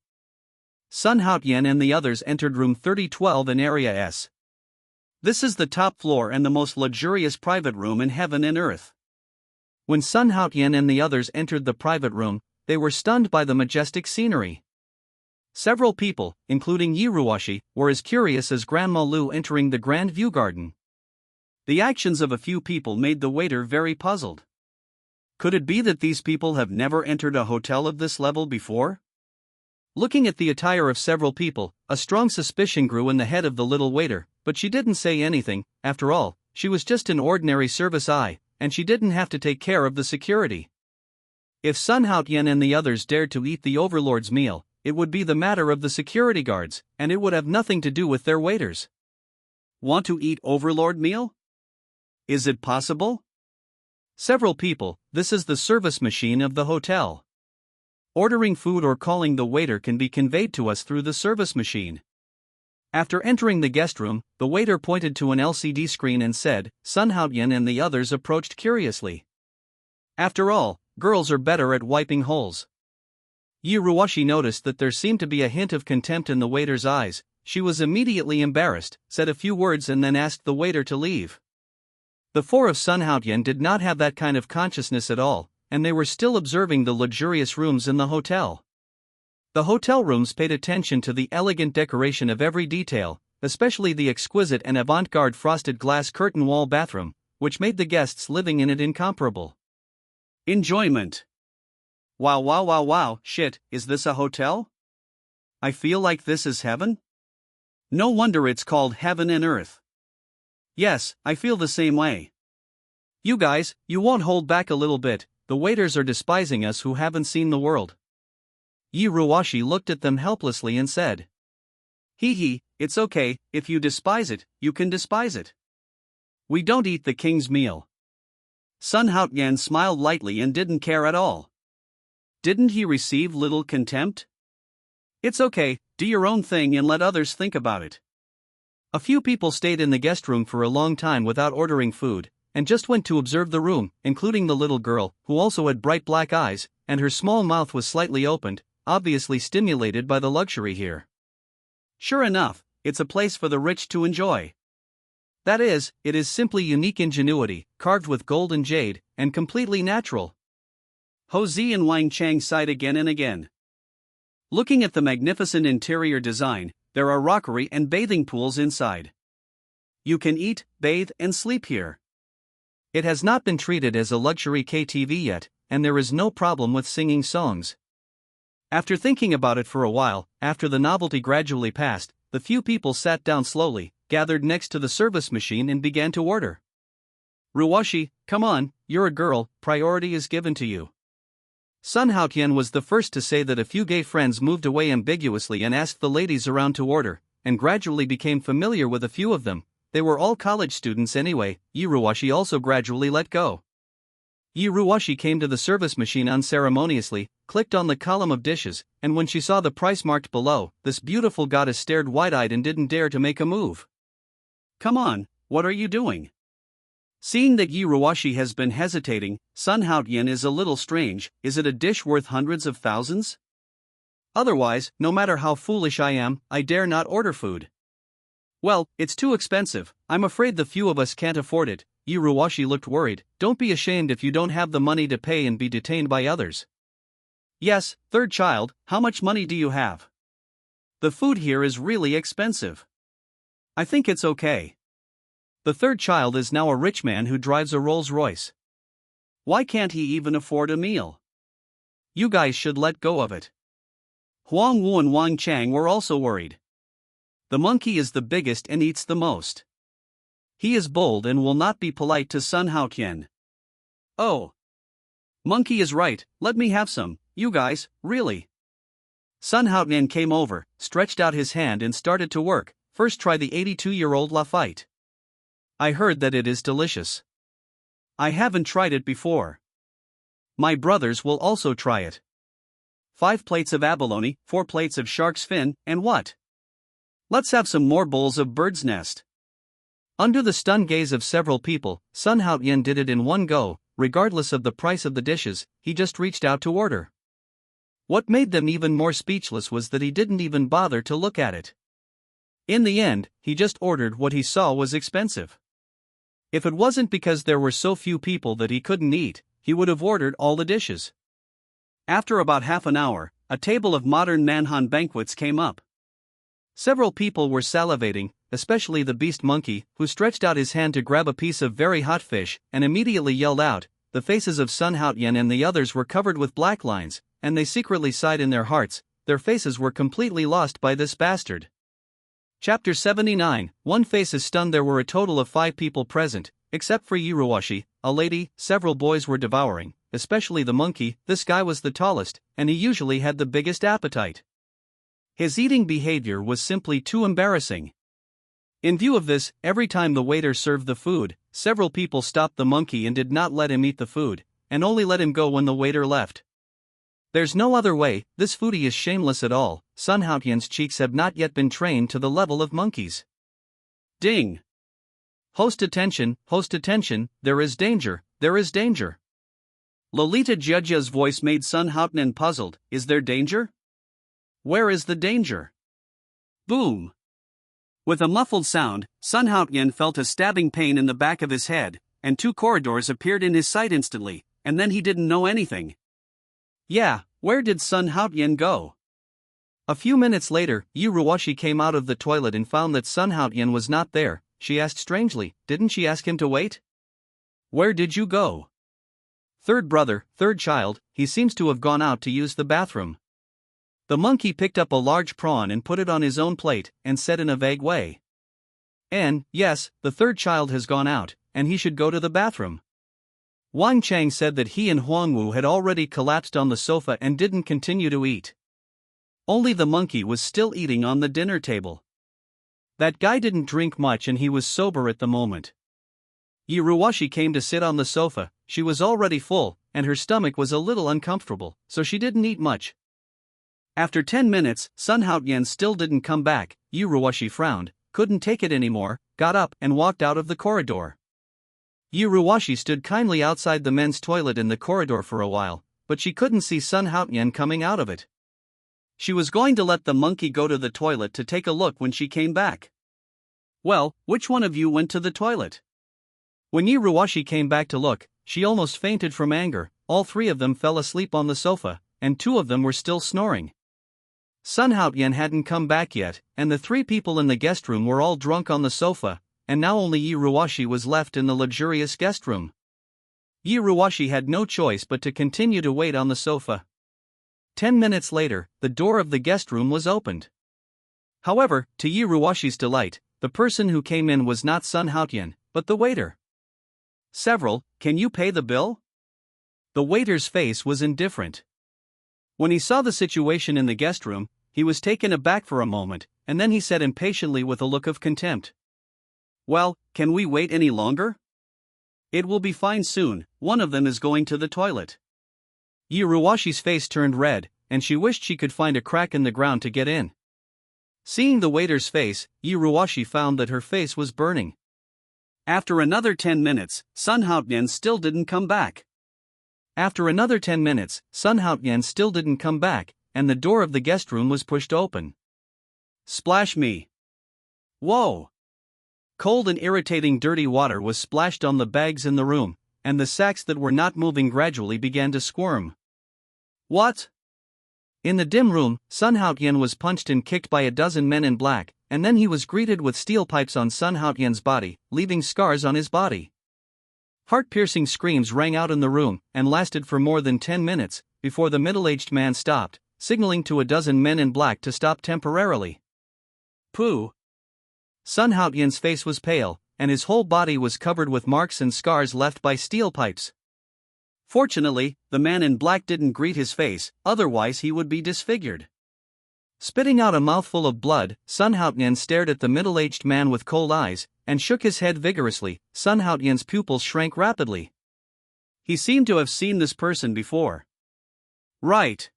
Sun Haotian and the others entered room 3012 in Area S. This is the top floor and the most luxurious private room in Heaven and Earth. When Sun Haotian and the others entered the private room, they were stunned by the majestic scenery. Several people, including Yiruwashi, were as curious as Grandma Lu entering the Grand View Garden. The actions of a few people made the waiter very puzzled. Could it be that these people have never entered a hotel of this level before? Looking at the attire of several people, a strong suspicion grew in the head of the little waiter, but she didn't say anything. After all, she was just an ordinary service eye, and she didn't have to take care of the security. If Sun Haotian and the others dared to eat the overlord's meal, it would be the matter of the security guards, and it would have nothing to do with their waiters. Want to eat overlord meal? Is it possible? Several people, this is the service machine of the hotel. Ordering food or calling the waiter can be conveyed to us through the service machine. After entering the guest room, the waiter pointed to an LCD screen and said, Sun Haotian and the others approached curiously. After all, girls are better at wiping holes. Yiruwashi noticed that there seemed to be a hint of contempt in the waiter's eyes. She was immediately embarrassed, said a few words and then asked the waiter to leave. The four of Sun Haotian did not have that kind of consciousness at all, and they were still observing the luxurious rooms in the hotel. The hotel rooms paid attention to the elegant decoration of every detail, especially the exquisite and avant-garde frosted glass curtain wall bathroom, which made the guests living in it incomparable. Enjoyment. Wow, shit, is this a hotel? I feel like this is heaven? No wonder it's called heaven and earth. Yes, I feel the same way. You guys, you won't hold back a little bit. The waiters are despising us who haven't seen the world. Yiruwashi looked at them helplessly and said, Hee, it's okay, if you despise it, you can despise it. We don't eat the king's meal. Sun Haotian smiled lightly and didn't care at all. Didn't he receive little contempt? It's okay, do your own thing and let others think about it. A few people stayed in the guest room for a long time without ordering food, and just went to observe the room, including the little girl, who also had bright black eyes, and her small mouth was slightly opened, obviously stimulated by the luxury here. Sure enough, it's a place for the rich to enjoy. That is, it is simply unique ingenuity, carved with gold and jade, and completely natural. Ho Zi and Wang Chang sighed again and again. Looking at the magnificent interior design, there are rockery and bathing pools inside. You can eat, bathe, and sleep here. It has not been treated as a luxury KTV yet, and there is no problem with singing songs. After thinking about it for a while, after the novelty gradually passed, the few people sat down slowly, gathered next to the service machine and began to order. Ruwashi, come on, you're a girl, priority is given to you. Sun Haotian was the first to say that a few gay friends moved away ambiguously and asked the ladies around to order, and gradually became familiar with a few of them. They were all college students anyway. Yiruwashi also gradually let go. Yiruwashi came to the service machine unceremoniously, clicked on the column of dishes, and when she saw the price marked below, this beautiful goddess stared wide-eyed and didn't dare to make a move. Come on, what are you doing? Seeing that Yiruwashi has been hesitating, Sun Haotian is a little strange. Is it a dish worth hundreds of thousands? Otherwise, no matter how foolish I am, I dare not order food. Well, it's too expensive, I'm afraid the few of us can't afford it. Yiruwashi looked worried. Don't be ashamed if you don't have the money to pay and be detained by others. Yes, third child, how much money do you have? The food here is really expensive. I think it's okay. The third child is now a rich man who drives a Rolls-Royce. Why can't he even afford a meal? You guys should let go of it. Huang Wu and Wang Chang were also worried. The monkey is the biggest and eats the most. He is bold and will not be polite to Sun Haotian. Oh. Monkey is right, let me have some, you guys, really. Sun Haotian came over, stretched out his hand and started to work. First try the 82-year-old Lafite. I heard that it is delicious. I haven't tried it before. My brothers will also try it. 5 plates of abalone, 4 plates of shark's fin, and what? Let's have some more bowls of bird's nest. Under the stunned gaze of several people, Sun Haotian did it in one go. Regardless of the price of the dishes, he just reached out to order. What made them even more speechless was that he didn't even bother to look at it. In the end, he just ordered what he saw was expensive. If it wasn't because there were so few people that he couldn't eat, he would have ordered all the dishes. After about half an hour, a table of modern Nanhan banquets came up. Several people were salivating, especially the beast monkey, who stretched out his hand to grab a piece of very hot fish and immediately yelled out. The faces of Sun Haotian and the others were covered with black lines, and they secretly sighed in their hearts. Their faces were completely lost by this bastard. Chapter 79. One face is stunned. There were a total of 5 people present, except for Yiruwashi, a lady. Several boys were devouring, especially the monkey. This guy was the tallest, and he usually had the biggest appetite. His eating behavior was simply too embarrassing. In view of this, every time the waiter served the food, several people stopped the monkey and did not let him eat the food, and only let him go when the waiter left. There's no other way. This foodie is shameless at all. Sun Haotian's cheeks have not yet been trained to the level of monkeys. Ding! Host attention, there is danger, there is danger. Lolita Judge's voice made Sun Haotian puzzled. Is there danger? Where is the danger? Boom! With a muffled sound, Sun Haotian felt a stabbing pain in the back of his head, and 2 corridors appeared in his sight instantly, and then he didn't know anything. Yeah, where did Sun Haotian go? A few minutes later, Yiruwashi came out of the toilet and found that Sun Haotian was not there. She asked strangely, didn't she ask him to wait? Where did you go? Third brother, third child, he seems to have gone out to use the bathroom. The monkey picked up a large prawn and put it on his own plate, and said in a vague way. Yes, the third child has gone out, and he should go to the bathroom. Wang Chang said that he and Huangwu had already collapsed on the sofa and didn't continue to eat. Only the monkey was still eating on the dinner table. That guy didn't drink much and he was sober at the moment. Yiruwashi came to sit on the sofa. She was already full, and her stomach was a little uncomfortable, so she didn't eat much. After 10 minutes, Sun Haotian still didn't come back. Yiruwashi frowned, couldn't take it anymore, got up and walked out of the corridor. Yiruwashi stood kindly outside the men's toilet in the corridor for a while, but she couldn't see Sun Haotian coming out of it. She was going to let the monkey go to the toilet to take a look when she came back. Well, which one of you went to the toilet? When Yiruwashi came back to look, she almost fainted from anger. All 3 of them fell asleep on the sofa, and 2 of them were still snoring. Sun Haotian hadn't come back yet, and the 3 people in the guest room were all drunk on the sofa, and now only Yiruwashi was left in the luxurious guest room. Yiruwashi had no choice but to continue to wait on the sofa. 10 minutes later, the door of the guest room was opened. However, to Yiruwashi's delight, the person who came in was not Sun Haotian, but the waiter. Several, can you pay the bill? The waiter's face was indifferent. When he saw the situation in the guest room, he was taken aback for a moment, and then he said impatiently with a look of contempt. Well, can we wait any longer? It will be fine soon, one of them is going to the toilet. Yiruwashi's face turned red, and she wished she could find a crack in the ground to get in. Seeing the waiter's face, Yiruwashi found that her face was burning. After another 10 minutes, Sun Haotian still didn't come back. After another 10 minutes, Sun Haotian still didn't come back, and the door of the guest room was pushed open. Splash me. Whoa! Cold and irritating dirty water was splashed on the bags in the room, and the sacks that were not moving gradually began to squirm. What? In the dim room, Sun Haotian was punched and kicked by a dozen men in black, and then he was greeted with steel pipes on Sun Haotian's body, leaving scars on his body. Heart-piercing screams rang out in the room, and lasted for more than 10 minutes, before the middle-aged man stopped, signaling to a dozen men in black to stop temporarily. Pooh! Sun Haotian's face was pale, and his whole body was covered with marks and scars left by steel pipes. Fortunately, the man in black didn't greet his face, otherwise he would be disfigured. Spitting out a mouthful of blood, Sun Haotian stared at the middle-aged man with cold eyes, and shook his head vigorously. Sun Haotian's pupils shrank rapidly. He seemed to have seen this person before. Right.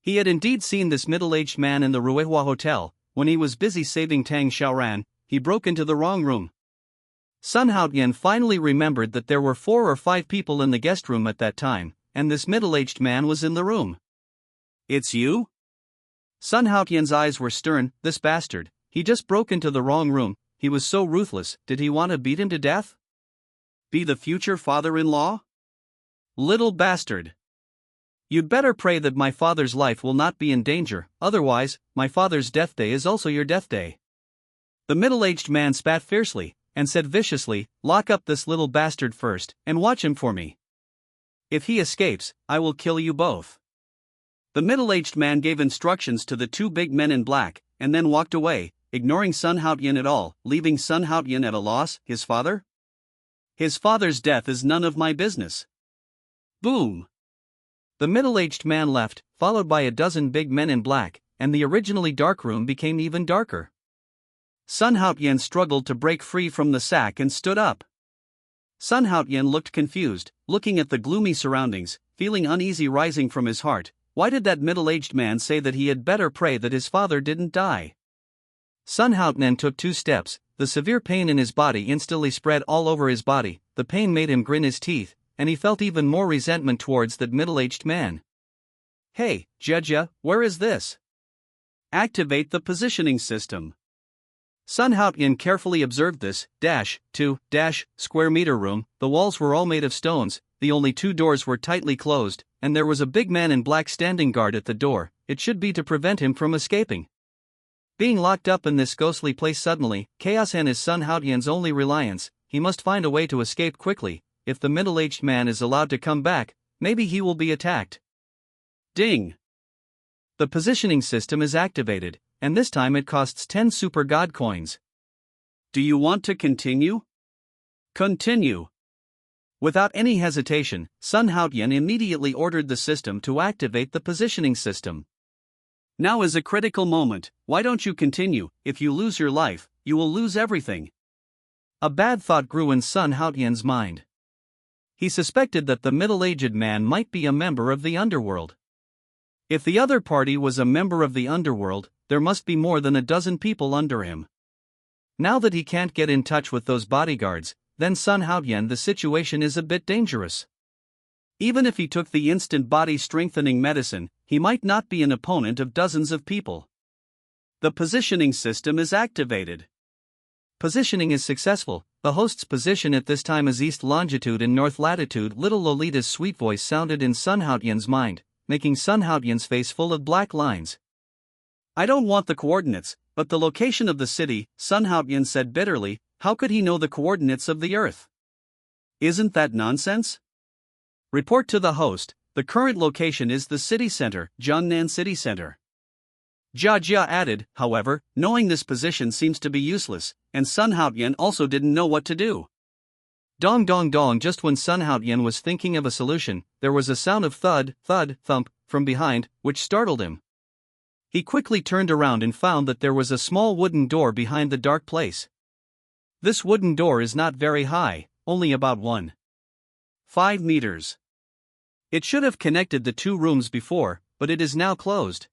He had indeed seen this middle-aged man in the Ruehua Hotel. When he was busy saving Tang Xiaoran, he broke into the wrong room. Sun Haotian finally remembered that there were 4 or 5 people in the guest room at that time, and this middle-aged man was in the room. It's you? Sun Haotian's eyes were stern. This bastard, he just broke into the wrong room. He was so ruthless. Did he want to beat him to death? Be the future father-in-law? Little bastard. You'd better pray that my father's life will not be in danger, otherwise, my father's death day is also your death day. The middle-aged man spat fiercely, and said viciously, "Lock up this little bastard first, and watch him for me. If he escapes, I will kill you both." The middle-aged man gave instructions to the two big men in black, and then walked away, ignoring Sun Haotian at all, leaving Sun Haotian at a loss. His father? His father's death is none of my business. Boom! The middle-aged man left, followed by a dozen big men in black, and the originally dark room became even darker. Sun Haotian struggled to break free from the sack and stood up. Sun Haotian looked confused, looking at the gloomy surroundings, feeling uneasy rising from his heart. Why did that middle-aged man say that he had better pray that his father didn't die? Sun Haotian took 2 steps, the severe pain in his body instantly spread all over his body, the pain made him grin his teeth, and he felt even more resentment towards that middle-aged man. "Hey, Jeja, where is this? Activate the positioning system." Sun Haotian carefully observed this, square meter room. The walls were all made of stones, the only 2 doors were tightly closed, and there was a big man in black standing guard at the door. It should be to prevent him from escaping. Being locked up in this ghostly place suddenly, Chaos-Han is Sun Haotian's only reliance. He must find a way to escape quickly. If the middle-aged man is allowed to come back, maybe he will be attacked. Ding! The positioning system is activated, and this time it costs 10 super god coins. Do you want to continue? Continue. Without any hesitation, Sun Haotian immediately ordered the system to activate the positioning system. Now is a critical moment. Why don't you continue? If you lose your life, you will lose everything. A bad thought grew in Sun Haotian's mind. He suspected that the middle-aged man might be a member of the underworld. If the other party was a member of the underworld, there must be more than a dozen people under him. Now that he can't get in touch with those bodyguards, then Sun Haotian, the situation is a bit dangerous. Even if he took the instant body strengthening medicine, he might not be an opponent of dozens of people. The positioning system is activated. Positioning is successful. The host's position at this time is east longitude and north latitude. Little Lolita's sweet voice sounded in Sun Haotian's mind, making Sun Haotian's face full of black lines. "I don't want the coordinates, but the location of the city," Sun Haotian said bitterly. How could he know the coordinates of the Earth? Isn't that nonsense? Report to the host. The current location is the city center, Jiangnan City Center. Jia added, however, knowing this position seems to be useless, and Sun Haotian also didn't know what to do. Dong dong dong. Just when Sun Haotian was thinking of a solution, there was a sound of thud, thud, thump, from behind, which startled him. He quickly turned around and found that there was a small wooden door behind the dark place. This wooden door is not very high, only about 1.5 meters. It should have connected the 2 rooms before, but it is now closed.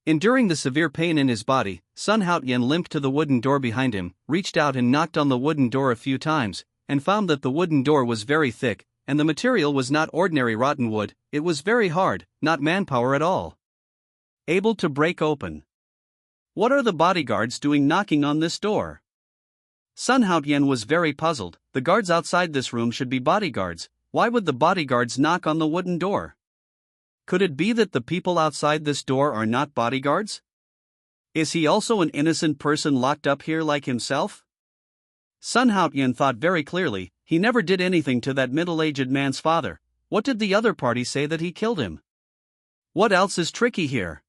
Enduring the severe pain in his body, Sun Haotian limped to the wooden door behind him, reached out and knocked on the wooden door a few times, and found that the wooden door was very thick, and the material was not ordinary rotten wood. It was very hard, not manpower at all. Able to break open. What are the bodyguards doing knocking on this door? Sun Haotian was very puzzled. The guards outside this room should be bodyguards. Why would the bodyguards knock on the wooden door? Could it be that the people outside this door are not bodyguards? Is he also an innocent person locked up here like himself? Sun Haotian thought very clearly. He never did anything to that middle-aged man's father. What did the other party say that he killed him? What else is tricky here?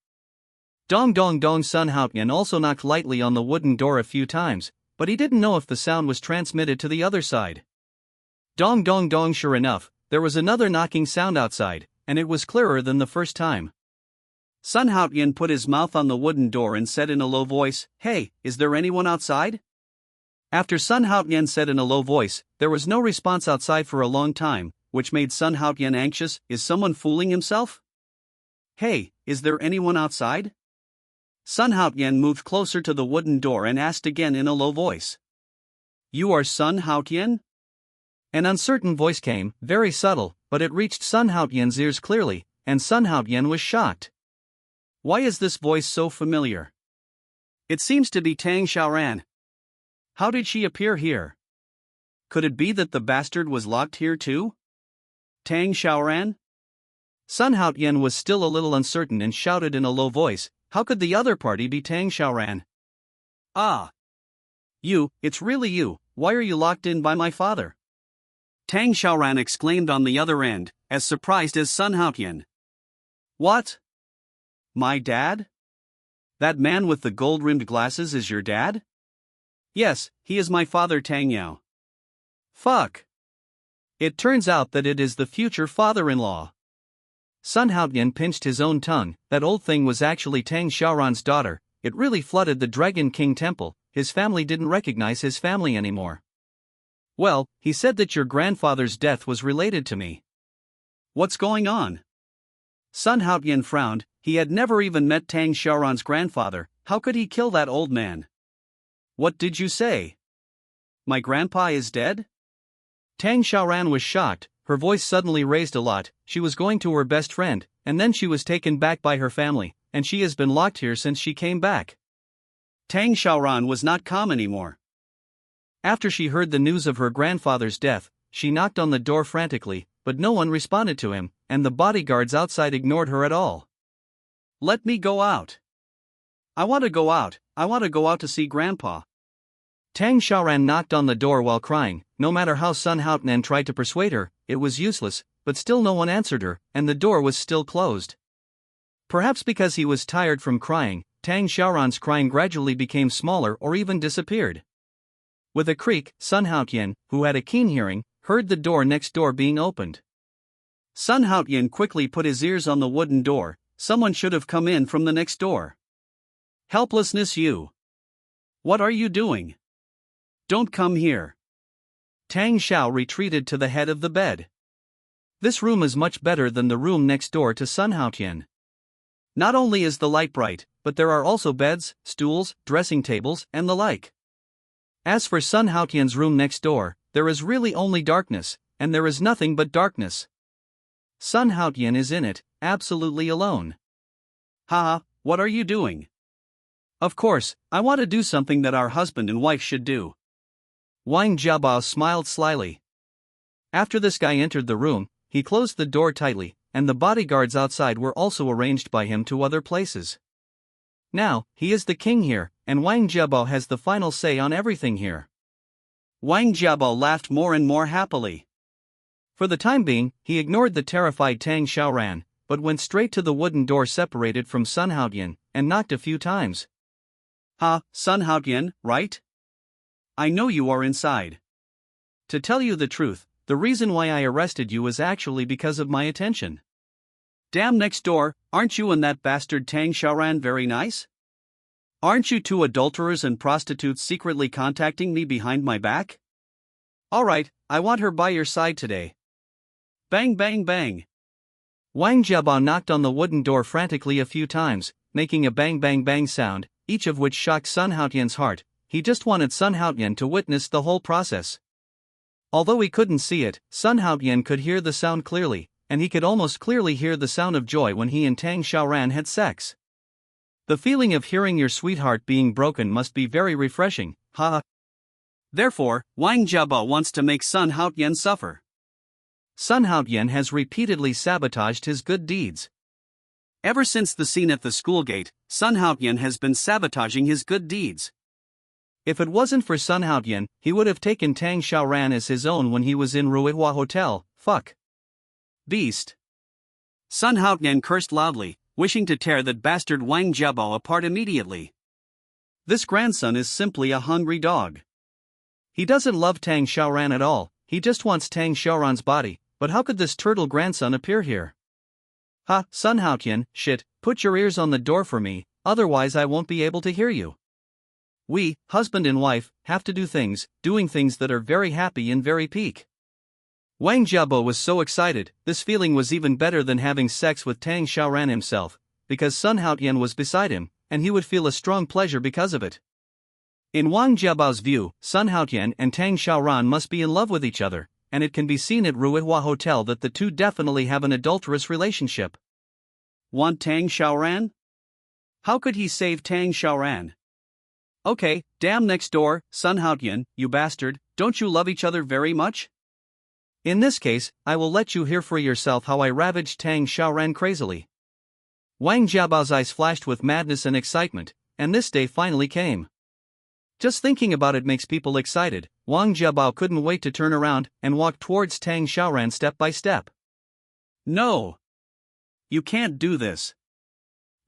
Dong dong dong. Sun Haotian also knocked lightly on the wooden door a few times, but he didn't know if the sound was transmitted to the other side. Dong dong dong. Sure enough, there was another knocking sound outside, and it was clearer than the first time. Sun Haotian put his mouth on the wooden door and said in a low voice, "Hey, is there anyone outside?" After Sun Haotian said in a low voice, there was no response outside for a long time, which made Sun Haotian anxious. Is someone fooling himself? "Hey, is there anyone outside?" Sun Haotian moved closer to the wooden door and asked again in a low voice. "You are Sun Haotian?" An uncertain voice came, very subtle, but it reached Sun Haotian's ears clearly, and Sun Haotian was shocked. Why is this voice so familiar? It seems to be Tang Xiaoran. How did she appear here? Could it be that the bastard was locked here too? Tang Xiaoran? Sun Haotian was still a little uncertain and shouted in a low voice, "How could the other party be Tang Xiaoran?" "Ah! You, it's really you, why are you locked in by my father?" Tang Xiaoran exclaimed on the other end, as surprised as Sun Haotian. "What? My dad? That man with the gold-rimmed glasses is your dad?" "Yes, he is my father Tang Yao." "Fuck. It turns out that it is the future father-in-law." Sun Haotian pinched his own tongue. That old thing was actually Tang Xiaoran's daughter. It really flooded the Dragon King temple. His family didn't recognize his family anymore. "Well, he said that your grandfather's death was related to me." "What's going on?" Sun Haotian frowned. He had never even met Tang Xiaoran's grandfather. How could he kill that old man? "What did you say? My grandpa is dead?" Tang Xiaoran was shocked. Her voice suddenly raised a lot. She was going to her best friend, and then she was taken back by her family, and she has been locked here since she came back. Tang Xiaoran was not calm anymore. After she heard the news of her grandfather's death, she knocked on the door frantically, but no one responded to him, and the bodyguards outside ignored her at all. "Let me go out. I want to go out. I want to go out to see Grandpa." Tang Xiaoran knocked on the door while crying. No matter how Sun Haotian tried to persuade her, it was useless, but still no one answered her, and the door was still closed. Perhaps because he was tired from crying, Tang Xiaoran's crying gradually became smaller or even disappeared. With a creak, Sun Haotian, who had a keen hearing, heard the door next door being opened. Sun Haotian quickly put his ears on the wooden door. Someone should have come in from the next door. "Helplessness, you! What are you doing? Don't come here." Tang Xiao retreated to the head of the bed. "This room is much better than the room next door to Sun Haotian. Not only is the light bright, but there are also beds, stools, dressing tables, and the like. As for Sun Haotian's room next door, there is really only darkness, and there is nothing but darkness. Sun Haotian is in it, absolutely alone." "Haha, what are you doing?" "Of course, I want to do something that our husband and wife should do." Wang Jiabao smiled slyly. After this guy entered the room, he closed the door tightly, and the bodyguards outside were also arranged by him to other places. Now, he is the king here, and Wang Jiabao has the final say on everything here. Wang Jiabao laughed more and more happily. For the time being, he ignored the terrified Tang Xiaoran, but went straight to the wooden door separated from Sun Haotian, and knocked a few times. "Ha, Sun Haotian, right? I know you are inside. To tell you the truth, the reason why I arrested you is actually because of my attention. Damn next door, aren't you and that bastard Tang Xiaoran very nice? Aren't you two adulterers and prostitutes secretly contacting me behind my back? Alright, I want her by your side today. Bang bang bang." Wang Jiabao knocked on the wooden door frantically a few times, making a bang bang bang sound, each of which shocked Sun Haotian's heart. He just wanted Sun Haotian to witness the whole process. Although he couldn't see it, Sun Haotian could hear the sound clearly, and he could almost clearly hear the sound of joy when he and Tang Xiaoran had sex. The feeling of hearing your sweetheart being broken must be very refreshing, haha. Therefore, Wang Jiabao wants to make Sun Haotian suffer. Sun Haotian has repeatedly sabotaged his good deeds. Ever since the scene at the school gate, Sun Haotian has been sabotaging his good deeds. If it wasn't for Sun Haotian, he would have taken Tang Xiaoran as his own when he was in Ruihua Hotel. Fuck. Beast. Sun Haotian cursed loudly, wishing to tear that bastard Wang Jiabao apart immediately. This grandson is simply a hungry dog. He doesn't love Tang Xiaoran at all, he just wants Tang Xiaoran's body, but how could this turtle grandson appear here? Ha, Sun Haotian, shit, put your ears on the door for me, otherwise I won't be able to hear you. We, husband and wife, have to doing things that are very happy and very peak. Wang Jiabo was so excited. This feeling was even better than having sex with Tang Xiaoran himself, because Sun Haotian was beside him, and he would feel a strong pleasure because of it. In Wang Jiabao's view, Sun Haotian and Tang Xiaoran must be in love with each other, and it can be seen at Ruihua Hotel that the two definitely have an adulterous relationship. Want Tang Xiaoran? How could he save Tang Xiaoran? Okay, damn next door, Sun Haotian, you bastard, don't you love each other very much? In this case, I will let you hear for yourself how I ravaged Tang Xiaoran crazily. Wang Jiabao's eyes flashed with madness and excitement, and this day finally came. Just thinking about it makes people excited. Wang Jiabao couldn't wait to turn around and walk towards Tang Xiaoran step by step. No! You can't do this.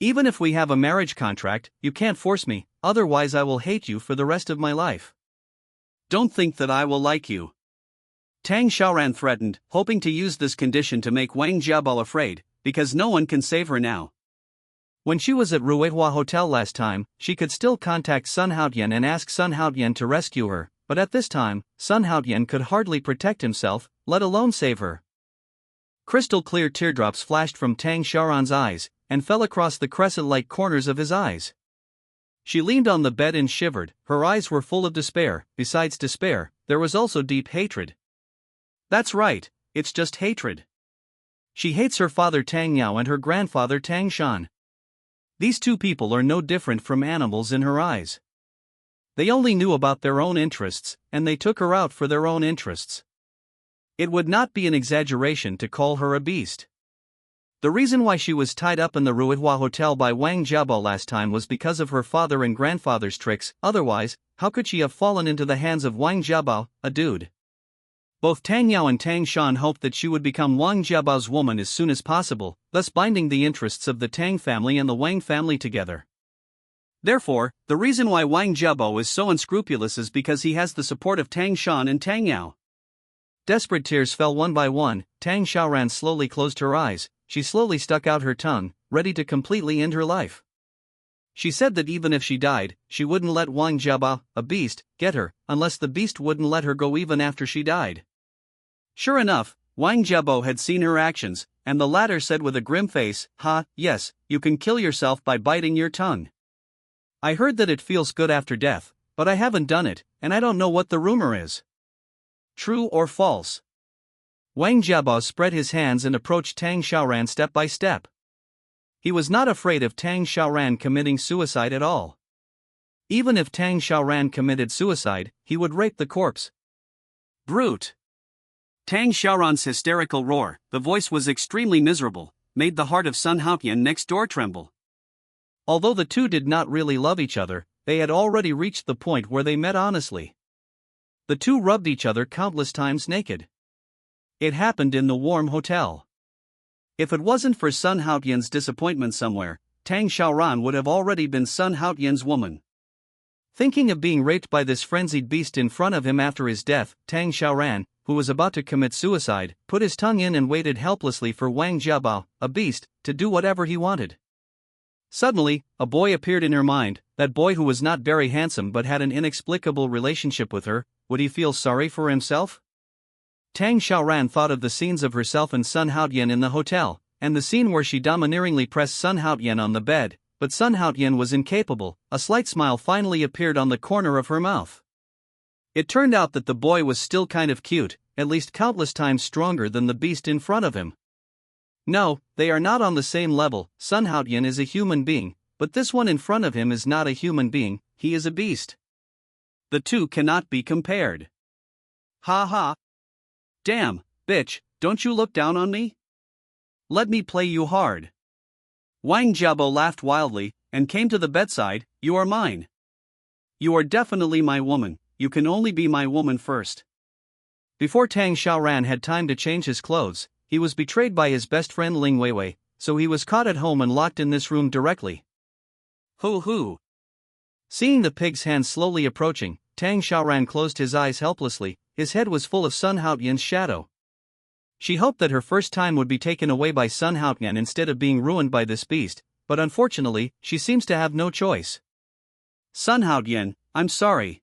Even if we have a marriage contract, you can't force me, otherwise I will hate you for the rest of my life. Don't think that I will like you. Tang Xiaoran threatened, hoping to use this condition to make Wang Jiabao afraid, because no one can save her now. When she was at Ruihua Hotel last time, she could still contact Sun Haotian and ask Sun Haotian to rescue her, but at this time, Sun Haotian could hardly protect himself, let alone save her. Crystal clear teardrops flashed from Tang Xiaoran's eyes, and fell across the crescent-like corners of his eyes. She leaned on the bed and shivered, her eyes were full of despair. Besides despair, there was also deep hatred. That's right, it's just hatred. She hates her father Tang Yao and her grandfather Tang Shan. These two people are no different from animals in her eyes. They only knew about their own interests, and they took her out for their own interests. It would not be an exaggeration to call her a beast. The reason why she was tied up in the Ruihua Hotel by Wang Jiabao last time was because of her father and grandfather's tricks, otherwise, how could she have fallen into the hands of Wang Jiabao, a dude? Both Tang Yao and Tang Shan hoped that she would become Wang Jiabao's woman as soon as possible, thus binding the interests of the Tang family and the Wang family together. Therefore, the reason why Wang Jiabao is so unscrupulous is because he has the support of Tang Shan and Tang Yao. Desperate tears fell one by one. Tang Xiaoran slowly closed her eyes, she slowly stuck out her tongue, ready to completely end her life. She said that even if she died, she wouldn't let Wang Jiabao, a beast, get her, unless the beast wouldn't let her go even after she died. Sure enough, Wang Jiabao had seen her actions, and the latter said with a grim face, "Ha, yes, you can kill yourself by biting your tongue. I heard that it feels good after death, but I haven't done it, and I don't know what the rumor is. True or false?" Wang Jiabao spread his hands and approached Tang Xiaoran step by step. He was not afraid of Tang Xiaoran committing suicide at all. Even if Tang Xiaoran committed suicide, he would rape the corpse. Brute! Tang Xiaoran's hysterical roar, the voice was extremely miserable, made the heart of Sun Haotian next door tremble. Although the two did not really love each other, they had already reached the point where they met honestly. The two rubbed each other countless times naked. It happened in the warm hotel. If it wasn't for Sun Haotian's disappointment somewhere, Tang Xiaoran would have already been Sun Haotian's woman. Thinking of being raped by this frenzied beast in front of him after his death, Tang Xiaoran, who was about to commit suicide, put his tongue in and waited helplessly for Wang Jiabao, a beast, to do whatever he wanted. Suddenly, a boy appeared in her mind, that boy who was not very handsome but had an inexplicable relationship with her. Would he feel sorry for himself? Tang Xiaoran thought of the scenes of herself and Sun Haotian in the hotel, and the scene where she domineeringly pressed Sun Haotian on the bed, but Sun Haotian was incapable. A slight smile finally appeared on the corner of her mouth. It turned out that the boy was still kind of cute, at least countless times stronger than the beast in front of him. No, they are not on the same level. Sun Haotian is a human being, but this one in front of him is not a human being, he is a beast. The two cannot be compared. Ha ha. Damn, bitch, don't you look down on me? Let me play you hard. Wang Jiabao laughed wildly, and came to the bedside. You are mine. You are definitely my woman, you can only be my woman first. Before Tang Xiaoran had time to change his clothes, he was betrayed by his best friend Ling Weiwei, so he was caught at home and locked in this room directly. Hoo. Seeing the pig's hand slowly approaching, Tang Xiaoran closed his eyes helplessly, his head was full of Sun Haotian's shadow. She hoped that her first time would be taken away by Sun Haotian instead of being ruined by this beast, but unfortunately, she seems to have no choice. Sun Haotian, I'm sorry.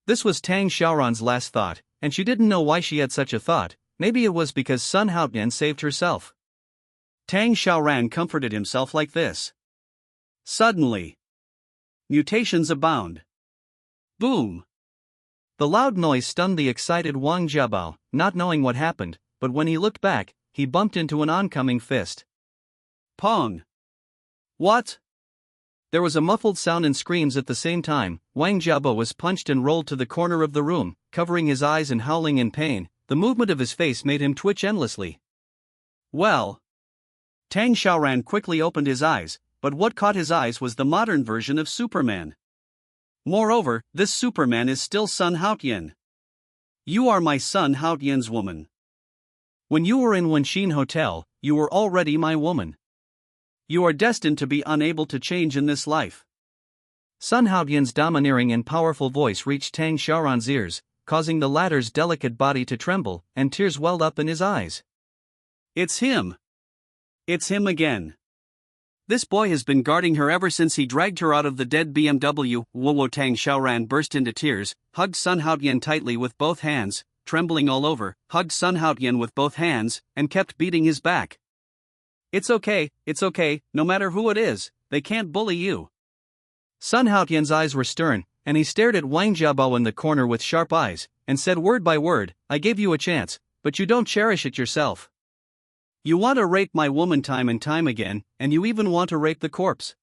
This was Tang Xiaoran's last thought, and she didn't know why she had such a thought. Maybe it was because Sun Haotian saved herself. Tang Xiaoran comforted himself like this. Suddenly, mutations abound. Boom! The loud noise stunned the excited Wang Jiabao, not knowing what happened, but when he looked back, he bumped into an oncoming fist. Pong! What? There was a muffled sound and screams at the same time. Wang Jiabao was punched and rolled to the corner of the room, covering his eyes and howling in pain. the movement of his face made him twitch endlessly. Well. Tang Xiaoran quickly opened his eyes, but what caught his eyes was the modern version of Superman. Moreover, this Superman is still Sun Haotian. You are my Sun Haotian's woman. When you were in Wenxin Hotel, you were already my woman. You are destined to be unable to change in this life. Sun Haotian's domineering and powerful voice reached Tang Xiaoran's ears, causing the latter's delicate body to tremble, and tears welled up in his eyes. It's him. It's him again. This boy has been guarding her ever since he dragged her out of the dead BMW. Wowo. Tang Xiaoran burst into tears, hugged Sun Haotian tightly with both hands, trembling all over, hugged Sun Haotian with both hands, and kept beating his back. It's okay, no matter who it is, they can't bully you. Sun Haotian's eyes were stern, and he stared at Wang Jiabao in the corner with sharp eyes, and said word by word, I gave you a chance, but you don't cherish it yourself. You want to rape my woman time and time again, and you even want to rape the corpse.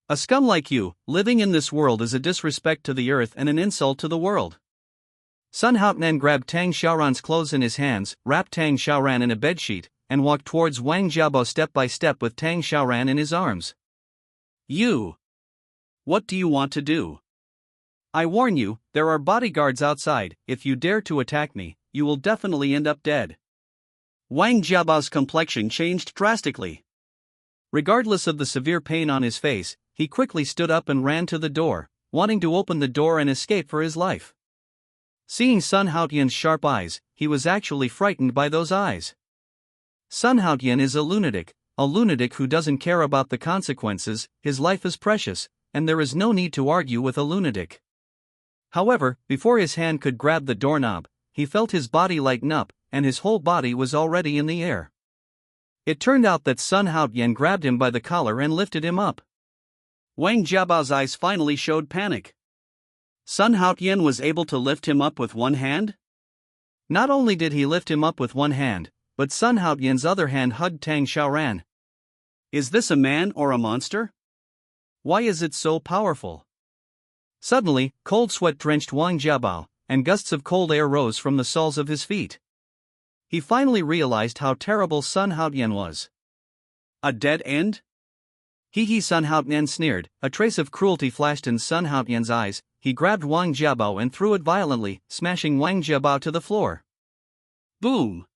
A scum like you, living in this world is a disrespect to the earth and an insult to the world. Sun Haotian grabbed Tang Xiaoran's clothes in his hands, wrapped Tang Xiaoran in a bedsheet, and walked towards Wang Jiabao step by step with Tang Xiaoran in his arms. You! What do you want to do? I warn you, there are bodyguards outside. If you dare to attack me, you will definitely end up dead. Wang Jiabao's complexion changed drastically. Regardless of the severe pain on his face, he quickly stood up and ran to the door, wanting to open the door and escape for his life. Seeing Sun Haotian's sharp eyes, he was actually frightened by those eyes. Sun Haotian is a lunatic who doesn't care about the consequences. His life is precious, and there is no need to argue with a lunatic. However, before his hand could grab the doorknob, he felt his body lighten up, and his whole body was already in the air. It turned out that Sun Haotian grabbed him by the collar and lifted him up. Wang Jiabao's eyes finally showed panic. Sun Haotian was able to lift him up with one hand? Not only did he lift him up with one hand, but Sun Haotian's other hand hugged Tang Xiaoran. Is this a man or a monster? Why is it so powerful? Suddenly, cold sweat drenched Wang Jiabao, and gusts of cold air rose from the soles of his feet. He finally realized how terrible Sun Haotian was. A dead end? Sun Haotian sneered, a trace of cruelty flashed in Sun Haotian's eyes. He grabbed Wang Jiabao and threw it violently, smashing Wang Jiabao to the floor. Boom!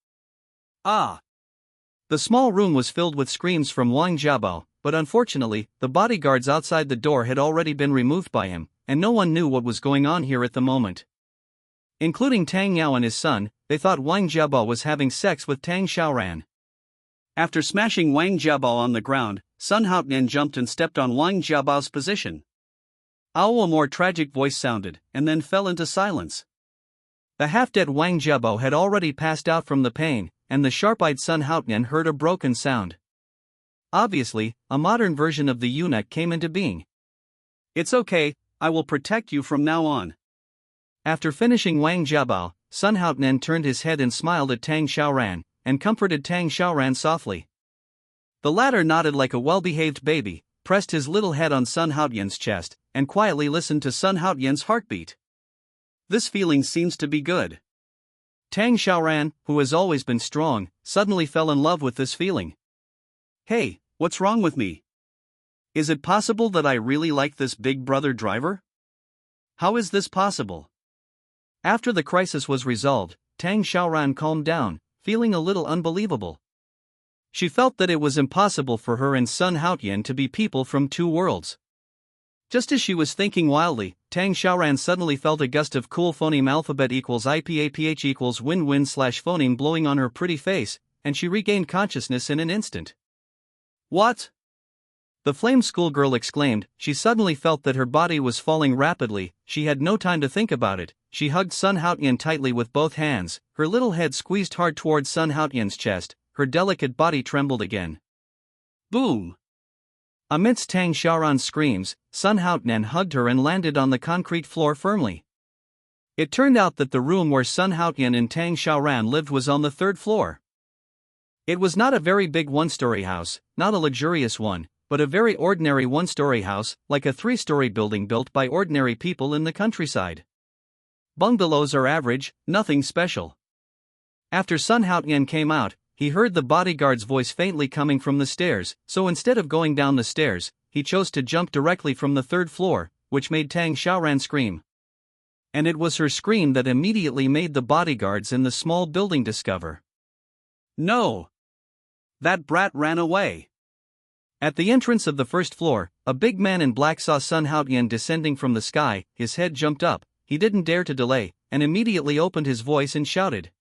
Ah! The small room was filled with screams from Wang Jiabao, but unfortunately, the bodyguards outside the door had already been removed by him, and no one knew what was going on here at the moment. Including Tang Yao and his son, they thought Wang Jiabao was having sex with Tang Xiaoran. After smashing Wang Jiabao on the ground, Sun Haotian jumped and stepped on Wang Jiabao's position. A more tragic voice sounded, and then fell into silence. The half-dead Wang Jiabao had already passed out from the pain, and the sharp-eyed Sun Haotian heard a broken sound. Obviously, a modern version of the eunuch came into being. It's okay, I will protect you from now on. After finishing Wang Jiabao, Sun Haotian turned his head and smiled at Tang Xiaoran, and comforted Tang Xiaoran softly. The latter nodded like a well-behaved baby, pressed his little head on Sun Haotian's chest, and quietly listened to Sun Haotian's heartbeat. This feeling seems to be good. Tang Xiaoran, who has always been strong, suddenly fell in love with this feeling. Hey, what's wrong with me? Is it possible that I really like this big brother driver? How is this possible? After the crisis was resolved, Tang Xiaoran calmed down, feeling a little unbelievable. She felt that it was impossible for her and Sun Haotian to be people from two worlds. Just as she was thinking wildly, Tang Xiaoran suddenly felt a gust of cool phoneme alphabet equals IPAPH equals win-win slash phoneme blowing on her pretty face, and she regained consciousness in an instant. What? The flame schoolgirl exclaimed. She suddenly felt that her body was falling rapidly. She had no time to think about it. She hugged Sun Haotian tightly with both hands, her little head squeezed hard towards Sun Haotian's chest, her delicate body trembled again. Boom! Amidst Tang Xiaoran's screams, Sun Haotian hugged her and landed on the concrete floor firmly. It turned out that the room where Sun Haotian and Tang Xiaoran lived was on the third floor. It was not a very big one-story house, not a luxurious one, but a very ordinary one-story house, like a three-story building built by ordinary people in the countryside. Bungalows are average, nothing special. After Sun Haotian came out, he heard the bodyguard's voice faintly coming from the stairs, so instead of going down the stairs, he chose to jump directly from the third floor, which made Tang Xiaoran scream. And it was her scream that immediately made the bodyguards in the small building discover. No! That brat ran away. At the entrance of the first floor, a big man in black saw Sun Haotian descending from the sky. His head jumped up, he didn't dare to delay, and immediately opened his voice and shouted.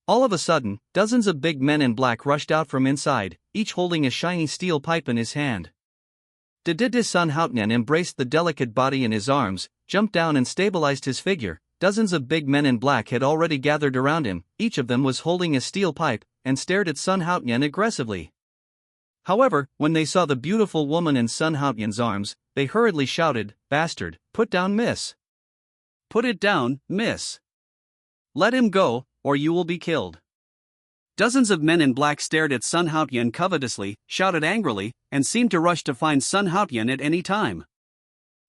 All of a sudden, dozens of big men in black rushed out from inside, each holding a shiny steel pipe in his hand. Sun Haotian embraced the delicate body in his arms, jumped down and stabilized his figure. Dozens of big men in black had already gathered around him, each of them was holding a steel pipe, and stared at Sun Haotian aggressively. However, when they saw the beautiful woman in Sun Haotian's arms, they hurriedly shouted, "Bastard, put down miss. Put it down, miss. Let him go, or you will be killed." Dozens of men in black stared at Sun Haotian covetously, shouted angrily, and seemed to rush to find Sun Haotian at any time.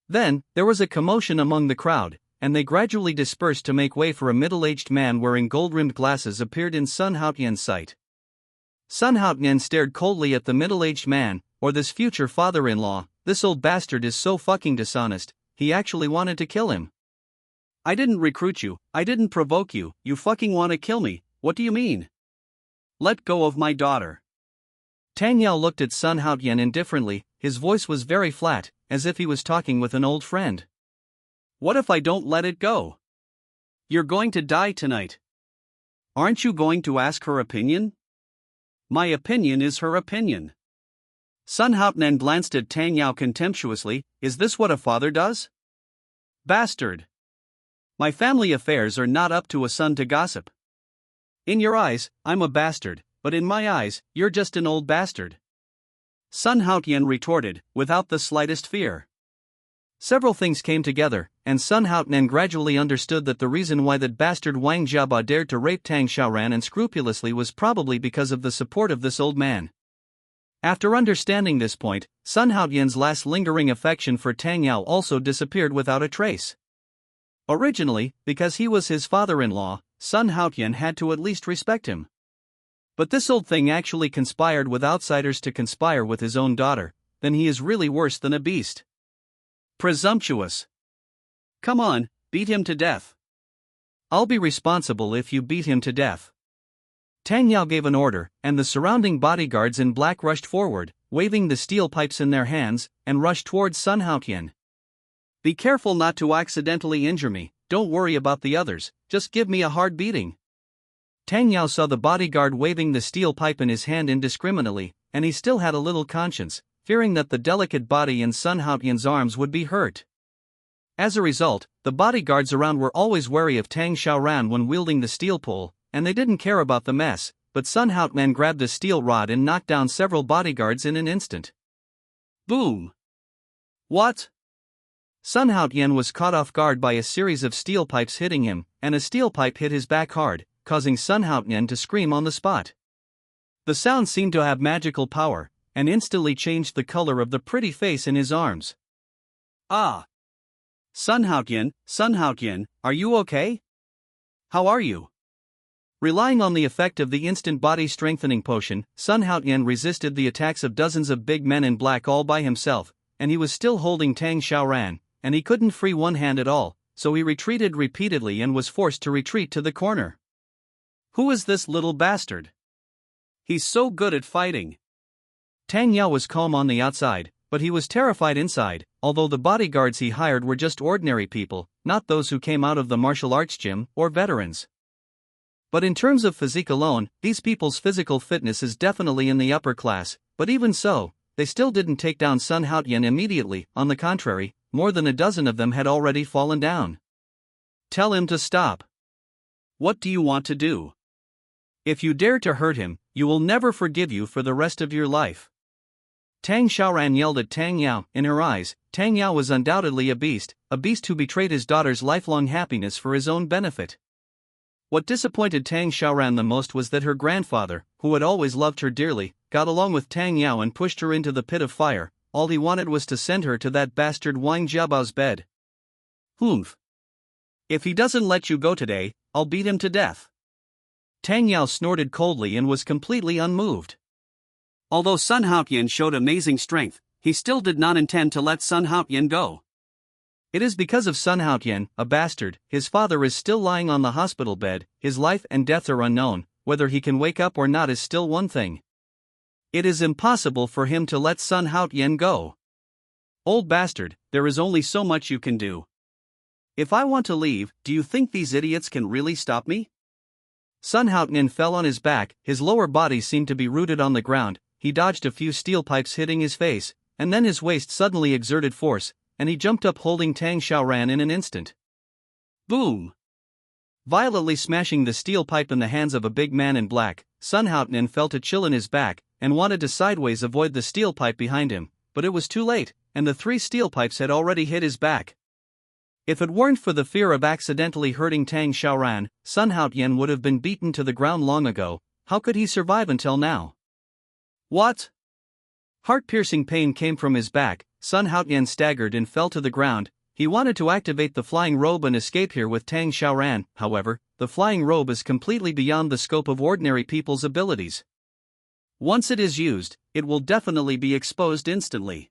Then, there was a commotion among the crowd, and they gradually dispersed to make way for a middle-aged man wearing gold-rimmed glasses appeared in Sun Haotian's sight. Sun Haotian stared coldly at the middle-aged man, or this future father-in-law. This old bastard is so fucking dishonest, he actually wanted to kill him. I didn't recruit you, I didn't provoke you, you fucking want to kill me, what do you mean? Let go of my daughter. Tang Yao looked at Sun Haotian indifferently, his voice was very flat, as if he was talking with an old friend. What if I don't let it go? You're going to die tonight. Aren't you going to ask her opinion? My opinion is her opinion. Sun Haotian glanced at Tang Yao contemptuously. Is this what a father does? Bastard. My family affairs are not up to a son to gossip. In your eyes, I'm a bastard, but in my eyes, you're just an old bastard. Sun Haotian retorted, without the slightest fear. Several things came together, and Sun Haotian gradually understood that the reason why that bastard Wang Jiaba dared to rape Tang Xiaoran unscrupulously was probably because of the support of this old man. After understanding this point, Sun Haotian's last lingering affection for Tang Yao also disappeared without a trace. Originally, because he was his father-in-law, Sun Haotian had to at least respect him. But this old thing actually conspired with outsiders to conspire with his own daughter, then he is really worse than a beast. Presumptuous. Come on, beat him to death. I'll be responsible if you beat him to death. Tang Yao gave an order, and the surrounding bodyguards in black rushed forward, waving the steel pipes in their hands, and rushed towards Sun Haotian. Be careful not to accidentally injure me, don't worry about the others, just give me a hard beating. Tang Yao saw the bodyguard waving the steel pipe in his hand indiscriminately, and he still had a little conscience, fearing that the delicate body in Sun Haotian's arms would be hurt. As a result, the bodyguards around were always wary of Tang Xiaoran when wielding the steel pole, and they didn't care about the mess, but Sun Haotian grabbed a steel rod and knocked down several bodyguards in an instant. Boom! What? Sun Haotian was caught off guard by a series of steel pipes hitting him, and a steel pipe hit his back hard, causing Sun Haotian to scream on the spot. The sound seemed to have magical power, and instantly changed the color of the pretty face in his arms. Ah! Sun Haotian, are you okay? How are you? Relying on the effect of the instant body-strengthening potion, Sun Haotian resisted the attacks of dozens of big men in black all by himself, and he was still holding Tang Xiaoran, and he couldn't free one hand at all, so he retreated repeatedly and was forced to retreat to the corner. Who is this little bastard? He's so good at fighting. Tang Yao was calm on the outside, but he was terrified inside, although the bodyguards he hired were just ordinary people, not those who came out of the martial arts gym, or veterans. But in terms of physique alone, these people's physical fitness is definitely in the upper class, but even so, they still didn't take down Sun Haotian immediately. On the contrary, more than a dozen of them had already fallen down. Tell him to stop. What do you want to do? If you dare to hurt him, you will never forgive you for the rest of your life. Tang Xiaoran yelled at Tang Yao. In her eyes, Tang Yao was undoubtedly a beast who betrayed his daughter's lifelong happiness for his own benefit. What disappointed Tang Xiaoran the most was that her grandfather, who had always loved her dearly, got along with Tang Yao and pushed her into the pit of fire. All he wanted was to send her to that bastard Wang Jiabao's bed. Humph. If he doesn't let you go today, I'll beat him to death. Tang Yao snorted coldly and was completely unmoved. Although Sun Haotian showed amazing strength, he still did not intend to let Sun Haotian go. It is because of Sun Haotian, a bastard. His father is still lying on the hospital bed, his life and death are unknown, whether he can wake up or not is still one thing. It is impossible for him to let Sun Haotian go. Old bastard, there is only so much you can do. If I want to leave, do you think these idiots can really stop me? Sun Haotian fell on his back, his lower body seemed to be rooted on the ground, he dodged a few steel pipes hitting his face, and then his waist suddenly exerted force, and he jumped up holding Tang Xiaoran in an instant. Boom! Violently smashing the steel pipe in the hands of a big man in black, Sun Haotian felt a chill in his back, and wanted to sideways avoid the steel pipe behind him, but it was too late, and the 3 steel pipes had already hit his back. If it weren't for the fear of accidentally hurting Tang Xiaoran, Sun Haotian would have been beaten to the ground long ago. How could he survive until now? What? Heart-piercing pain came from his back, Sun Haotian staggered and fell to the ground. He wanted to activate the flying robe and escape here with Tang Xiaoran, however, the flying robe is completely beyond the scope of ordinary people's abilities. Once it is used, it will definitely be exposed instantly.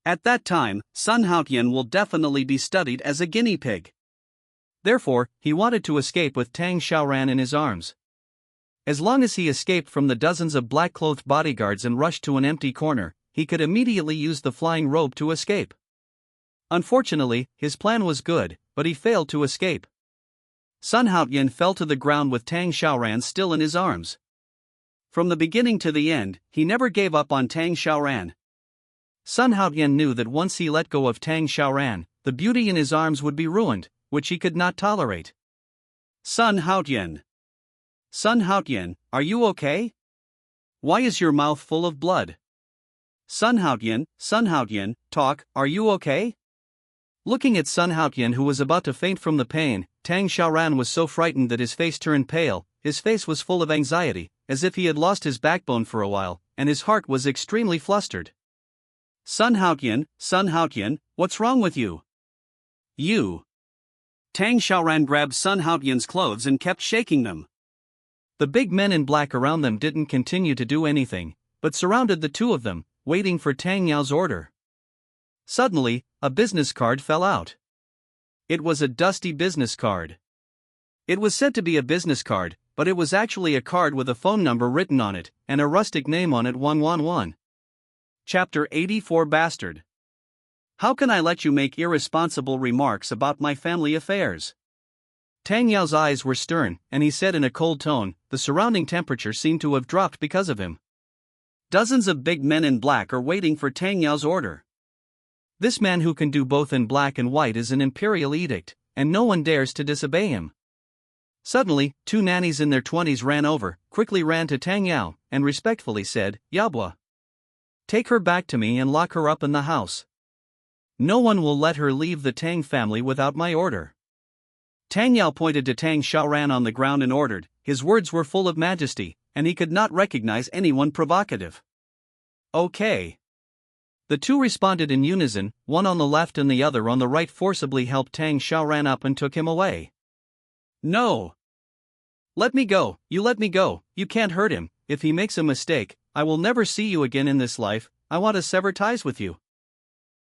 At that time, Sun Haotian will definitely be studied as a guinea pig. Therefore, he wanted to escape with Tang Xiaoran in his arms. As long as he escaped from the dozens of black-clothed bodyguards and rushed to an empty corner, he could immediately use the flying robe to escape. Unfortunately, his plan was good, but he failed to escape. Sun Haotian fell to the ground with Tang Xiaoran still in his arms. From the beginning to the end, he never gave up on Tang Xiaoran. Sun Haotian knew that once he let go of Tang Xiaoran, the beauty in his arms would be ruined, which he could not tolerate. Sun Haotian. Sun Haotian, are you okay? Why is your mouth full of blood? Sun Haotian, talk, are you okay? Looking at Sun Haotian, who was about to faint from the pain, Tang Xiaoran was so frightened that his face turned pale. His face was full of anxiety, as if he had lost his backbone for a while, and his heart was extremely flustered. Sun Haotian, what's wrong with you? You. Tang Xiaoran grabbed Sun Haotian's clothes and kept shaking them. The big men in black around them didn't continue to do anything, but surrounded the two of them, waiting for Tang Yao's order. Suddenly, a business card fell out. It was a dusty business card. It was said to be a business card, but it was actually a card with a phone number written on it, and a rustic name on it 111. Chapter 84 Bastard. How can I let you make irresponsible remarks about my family affairs? Tang Yao's eyes were stern, and he said in a cold tone, the surrounding temperature seemed to have dropped because of him. Dozens of big men in black are waiting for Tang Yao's order. This man who can do both in black and white is an imperial edict, and no one dares to disobey him. Suddenly, 2 nannies in their 20s quickly ran to Tang Yao, and respectfully said, Yabua. Take her back to me and lock her up in the house. No one will let her leave the Tang family without my order. Tang Yao pointed to Tang Xiaoran on the ground and ordered. His words were full of majesty, and he could not recognize anyone provocative. Okay. The two responded in unison, one on the left and the other on the right forcibly helped Tang Xiaoran up and took him away. No. Let me go, you can't hurt him. If he makes a mistake, I will never see you again in this life. I want to sever ties with you.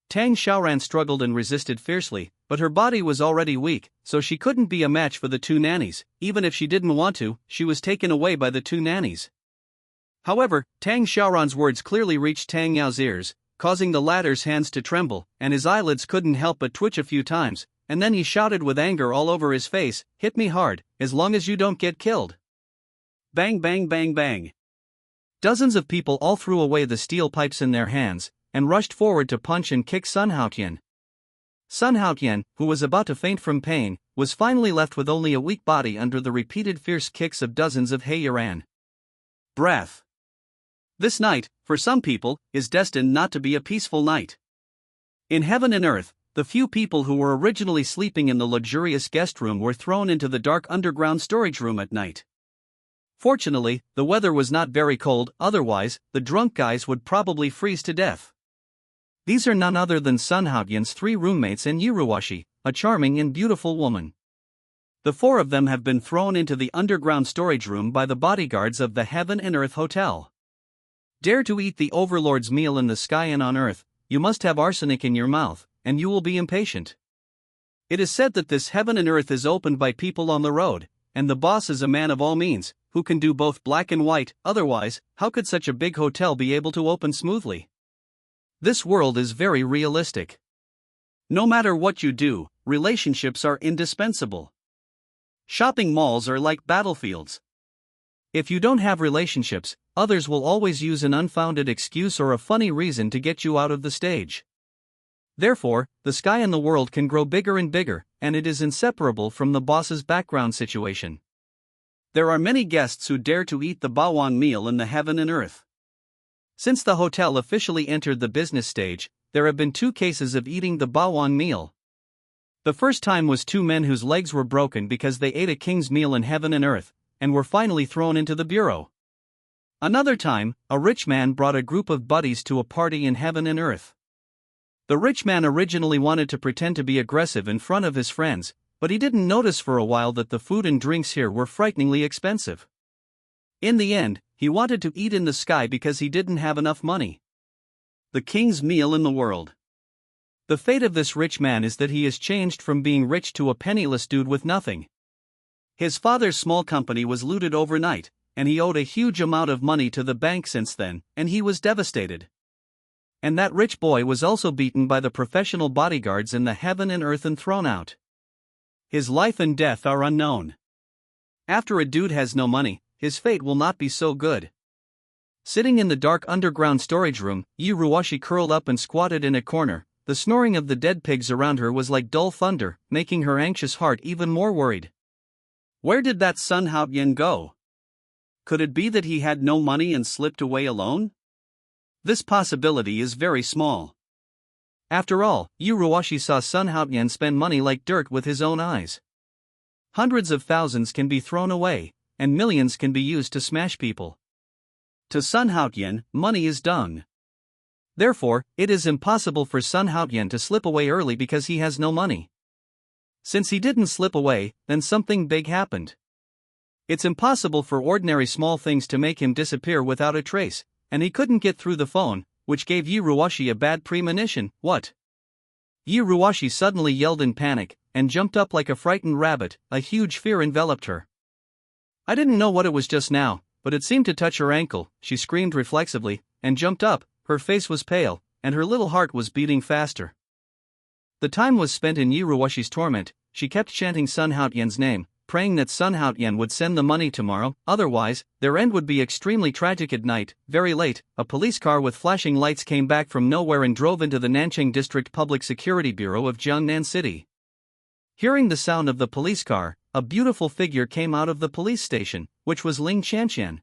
Tang Xiaoran struggled and resisted fiercely, but her body was already weak, so she couldn't be a match for the 2 nannies. Even if she didn't want to, she was taken away by the 2 nannies. However, Tang Xiaoran's words clearly reached Tang Yao's ears, causing the latter's hands to tremble, and his eyelids couldn't help but twitch a few times, and then he shouted with anger all over his face, hit me hard, as long as you don't get killed. Bang bang bang bang. Dozens of people all threw away the steel pipes in their hands, and rushed forward to punch and kick Sun Haotian. Sun Haotian, who was about to faint from pain, was finally left with only a weak body under the repeated fierce kicks of dozens of Heiran. Breath. This night, for some people, is destined not to be a peaceful night. In heaven and earth, the few people who were originally sleeping in the luxurious guest room were thrown into the dark underground storage room at night. Fortunately, the weather was not very cold, otherwise, the drunk guys would probably freeze to death. These are none other than Sun Haotian's 3 roommates and Yiruwashi, a charming and beautiful woman. The four of them have been thrown into the underground storage room by the bodyguards of the Heaven and Earth Hotel. Dare to eat the overlord's meal in the sky and on earth, you must have arsenic in your mouth, and you will be impatient. It is said that this Heaven and Earth is opened by people on the road, and the boss is a man of all means, who can do both black and white. Otherwise, how could such a big hotel be able to open smoothly? This world is very realistic. No matter what you do, relationships are indispensable. Shopping malls are like battlefields. If you don't have relationships, others will always use an unfounded excuse or a funny reason to get you out of the stage. Therefore, the sky and the world can grow bigger and bigger, and it is inseparable from the boss's background situation. There are many guests who dare to eat the bawang meal in the Heaven and Earth. Since the hotel officially entered the business stage, there have been 2 cases of eating the bawang meal. The first time was 2 men whose legs were broken because they ate a king's meal in Heaven and Earth, and were finally thrown into the bureau. Another time, a rich man brought a group of buddies to a party in Heaven and Earth. The rich man originally wanted to pretend to be aggressive in front of his friends, but he didn't notice for a while that the food and drinks here were frighteningly expensive. In the end, he wanted to eat in the sky because he didn't have enough money. The king's meal in the world. The fate of this rich man is that he is changed from being rich to a penniless dude with nothing. His father's small company was looted overnight, and he owed a huge amount of money to the bank since then, and he was devastated. And that rich boy was also beaten by the professional bodyguards in the Heaven and Earth and thrown out. His life and death are unknown. After a dude has no money, his fate will not be so good. Sitting in the dark underground storage room, Yuruwashi curled up and squatted in a corner. The snoring of the dead pigs around her was like dull thunder, making her anxious heart even more worried. Where did that Sun Haoyan go? Could it be that he had no money and slipped away alone? This possibility is very small. After all, Yuruwashi saw Sun Haoyan spend money like dirt with his own eyes. Hundreds of thousands can be thrown away, and millions can be used to smash people. To Sun Haoyan, money is dung. Therefore, it is impossible for Sun Haoyan to slip away early because he has no money. Since he didn't slip away, then something big happened. It's impossible for ordinary small things to make him disappear without a trace, and he couldn't get through the phone, which gave Yuruwashi a bad premonition. What? Yuruwashi suddenly yelled in panic, and jumped up like a frightened rabbit. A huge fear enveloped her. I didn't know what it was just now, but it seemed to touch her ankle. She screamed reflexively, and jumped up. Her face was pale, and her little heart was beating faster. The time was spent in Yuruwashi's torment. She kept chanting Sun Haoyan's name, praying that Sun Haoyan would send the money tomorrow, otherwise, their end would be extremely tragic. At night, very late, a police car with flashing lights came back from nowhere and drove into the Nanchang District Public Security Bureau of Jiangnan City. Hearing the sound of the police car, a beautiful figure came out of the police station, which was Ling Qianqian.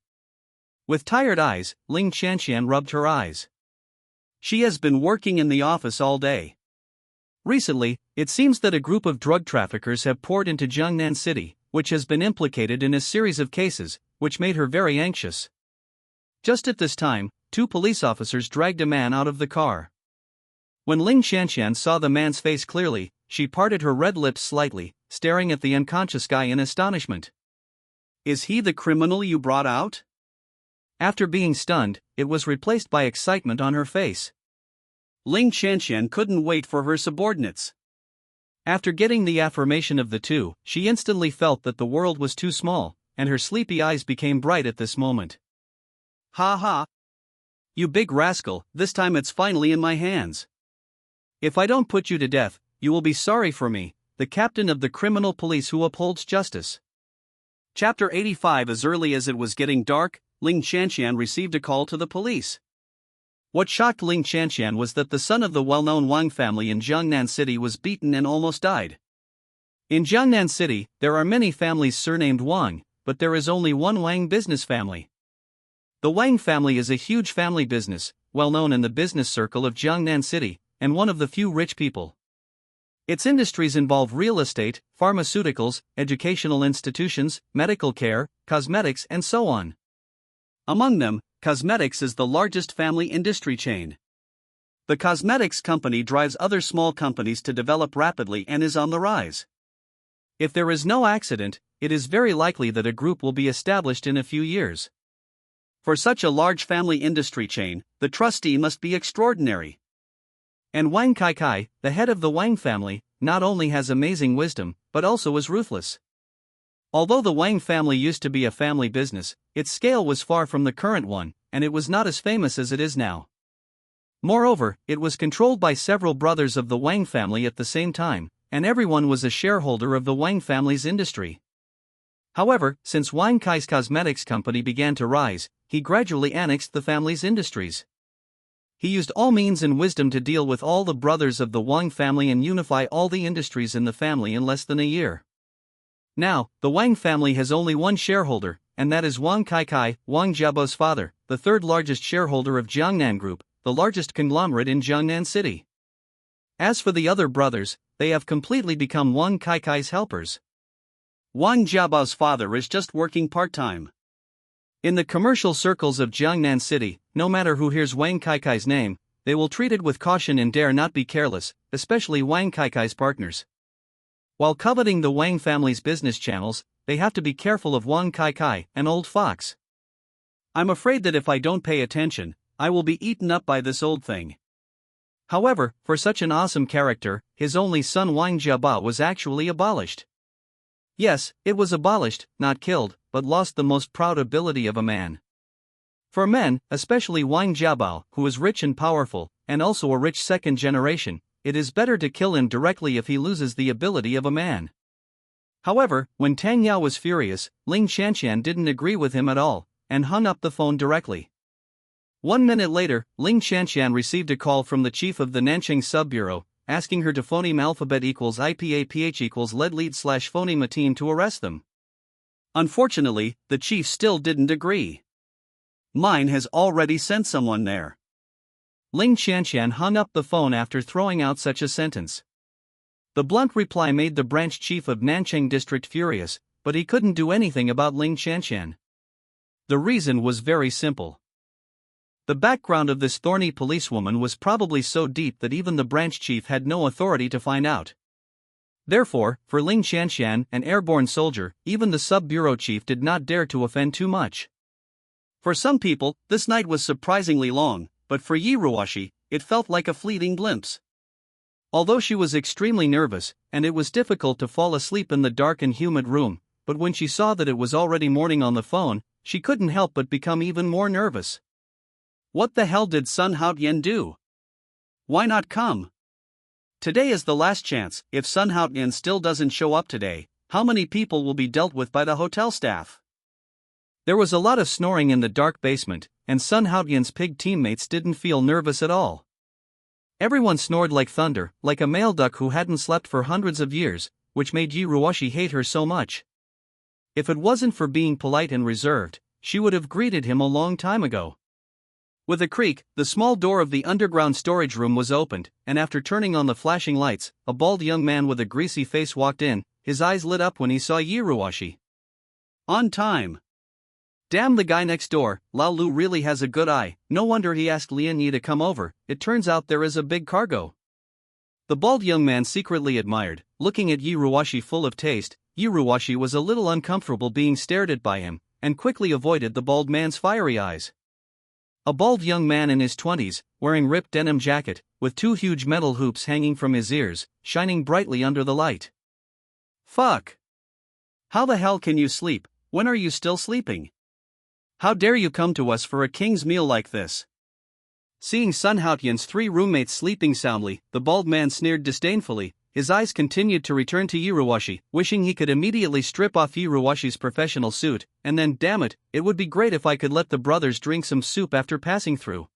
With tired eyes, Ling Qianqian rubbed her eyes. She has been working in the office all day. Recently, it seems that a group of drug traffickers have poured into Jiangnan City, which has been implicated in a series of cases, which made her very anxious. Just at this time, 2 police officers dragged a man out of the car. When Ling Qianqian saw the man's face clearly, she parted her red lips slightly, staring at the unconscious guy in astonishment. Is he the criminal you brought out? After being stunned, it was replaced by excitement on her face. Ling Qianqian couldn't wait for her subordinates. After getting the affirmation of the 2, she instantly felt that the world was too small, and her sleepy eyes became bright at this moment. Ha ha! You big rascal, this time it's finally in my hands. If I don't put you to death, you will be sorry for me, the captain of the criminal police who upholds justice. Chapter 85. As early as it was getting dark, Ling Qianqian received a call to the police. What shocked Ling Qianqian was that the son of the well-known Wang family in Jiangnan City was beaten and almost died. In Jiangnan City, there are many families surnamed Wang, but there is only one Wang business family. The Wang family is a huge family business, well known in the business circle of Jiangnan City, and one of the few rich people. Its industries involve real estate, pharmaceuticals, educational institutions, medical care, cosmetics, and so on. Among them, cosmetics is the largest family industry chain. The cosmetics company drives other small companies to develop rapidly and is on the rise. If there is no accident, it is very likely that a group will be established in a few years. For such a large family industry chain, the trustee must be extraordinary. And Wang Kai, the head of the Wang family, not only has amazing wisdom, but also is ruthless. Although the Wang family used to be a family business, its scale was far from the current one, and it was not as famous as it is now. Moreover, it was controlled by several brothers of the Wang family at the same time, and everyone was a shareholder of the Wang family's industry. However, since Wang Kai's cosmetics company began to rise, he gradually annexed the family's industries. He used all means and wisdom to deal with all the brothers of the Wang family and unify all the industries in the family in less than a year. Now, the Wang family has only one shareholder, and that is Wang Kai, Wang Jiabo's father, the third largest shareholder of Jiangnan Group, the largest conglomerate in Jiangnan City. As for the other brothers, they have completely become Wang Kai's helpers. Wang Jiabo's father is just working part-time. In the commercial circles of Jiangnan City, no matter who hears Wang Kai's name, they will treat it with caution and dare not be careless, especially Wang Kai's partners. While coveting the Wang family's business channels, they have to be careful of Wang Kai, an old fox. I'm afraid that if I don't pay attention, I will be eaten up by this old thing. However, for such an awesome character, his only son Wang Jiabo was actually abolished. Yes, it was abolished, not killed, but lost the most proud ability of a man. For men, especially Wang Jiabo, who is rich and powerful, and also a rich second generation, it is better to kill him directly if he loses the ability of a man. However, when Tang Yao was furious, Ling Qianqian didn't agree with him at all, and hung up the phone directly. 1 minute later, Ling Qianqian received a call from the chief of the Nanqing Sub-Bureau, asking her to phoneme alphabet equals IPAPH equals lead lead / phoneme team to arrest them. Unfortunately, the chief still didn't agree. Mine has already sent someone there. Ling Qianqian hung up the phone after throwing out such a sentence. The blunt reply made the branch chief of Nanqing district furious, but he couldn't do anything about Ling Qianqian. The reason was very simple. The background of this thorny policewoman was probably so deep that even the branch chief had no authority to find out. Therefore, for Ling Qianqian, an airborne soldier, even the sub-bureau chief did not dare to offend too much. For some people, this night was surprisingly long, but for Yi Ruoshi, it felt like a fleeting glimpse. Although she was extremely nervous, and it was difficult to fall asleep in the dark and humid room, but when she saw that it was already morning on the phone, she couldn't help but become even more nervous. What the hell did Sun Haotian do? Why not come? Today is the last chance. If Sun Haotian still doesn't show up today, how many people will be dealt with by the hotel staff? There was a lot of snoring in the dark basement, and Sun Haotian's pig teammates didn't feel nervous at all. Everyone snored like thunder, like a male duck who hadn't slept for hundreds of years, which made Yi Ruoshi hate her so much. If it wasn't for being polite and reserved, she would have greeted him a long time ago. With a creak, the small door of the underground storage room was opened, and after turning on the flashing lights, a bald young man with a greasy face walked in. His eyes lit up when he saw Yi Ruoshi. On time. Damn, the guy next door, Lao Lu, really has a good eye. No wonder he asked Lian Yi to come over. It turns out there is a big cargo. The bald young man secretly admired, looking at Yi Ruoshi full of taste. Yi Ruoshi was a little uncomfortable being stared at by him, and quickly avoided the bald man's fiery eyes. A bald young man in his 20s, wearing ripped denim jacket, with 2 huge metal hoops hanging from his ears, shining brightly under the light. Fuck! How the hell can you sleep? When are you still sleeping? How dare you come to us for a king's meal like this? Seeing Sun Haotian's 3 roommates sleeping soundly, the bald man sneered disdainfully. His eyes continued to return to Yi Ruoshi, wishing he could immediately strip off Yi Ruoshi's professional suit, and then, damn it, it would be great if I could let the brothers drink some soup after passing through.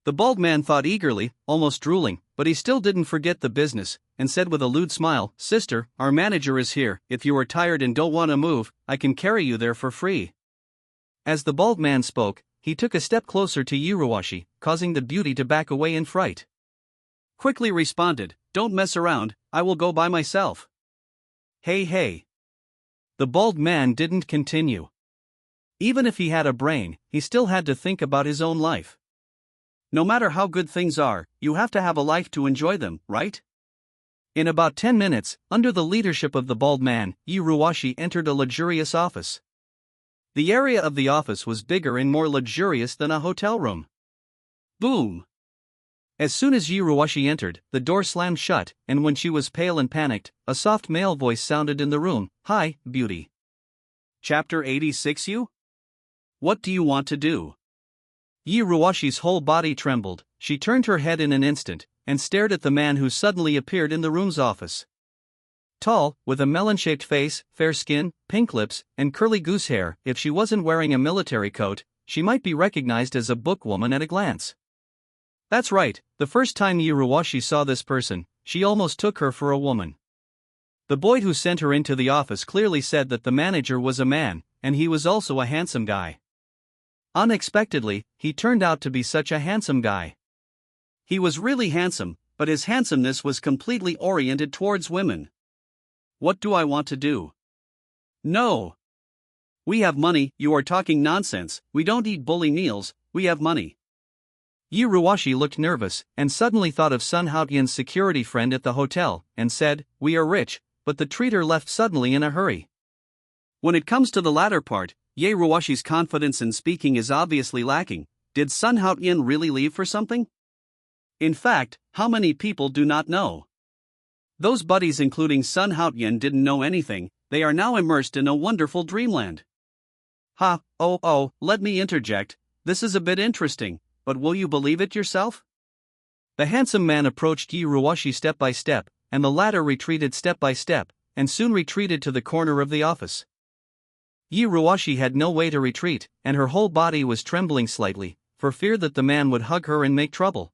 The bald man thought eagerly, almost drooling, but he still didn't forget the business, and said with a lewd smile, "Sister, our manager is here. If you are tired and don't want to move, I can carry you there for free." As the bald man spoke, he took a step closer to Yi Ruoshi, causing the beauty to back away in fright. Quickly responded, "Don't mess around, I will go by myself." Hey. The bald man didn't continue. Even if he had a brain, he still had to think about his own life. No matter how good things are, you have to have a life to enjoy them, right? In about 10 minutes, under the leadership of the bald man, Yi Ruwashi entered a luxurious office. The area of the office was bigger and more luxurious than a hotel room. Boom! As soon as Yi Ruwashi entered, the door slammed shut, and when she was pale and panicked, a soft male voice sounded in the room. "Hi, beauty. Chapter 86. You? What do you want to do?" Yi Ruwashi's whole body trembled. She turned her head in an instant, and stared at the man who suddenly appeared in the room's office. Tall, with a melon-shaped face, fair skin, pink lips, and curly goose hair, if she wasn't wearing a military coat, she might be recognized as a bookwoman at a glance. That's right, the first time Yi Ruwashi saw this person, she almost took her for a woman. The boy who sent her into the office clearly said that the manager was a man, and he was also a handsome guy. Unexpectedly, he turned out to be such a handsome guy. He was really handsome, but his handsomeness was completely oriented towards women. What do I want to do? No. We have money. You are talking nonsense. We don't eat bully meals, we have money. Yi Ruwashi looked nervous, and suddenly thought of Sun Haotian's security friend at the hotel, and said, "We are rich," but the treater left suddenly in a hurry. When it comes to the latter part, Yi Ruwashi's confidence in speaking is obviously lacking. Did Sun Haotian really leave for something? In fact, how many people do not know? Those buddies including Sun Haotian didn't know anything. They are now immersed in a wonderful dreamland. Let me interject, this is a bit interesting, but will you believe it yourself? The handsome man approached Yi Ruwashi step by step, and the latter retreated step by step, and soon retreated to the corner of the office. Yi Ruwashi had no way to retreat, and her whole body was trembling slightly, for fear that the man would hug her and make trouble.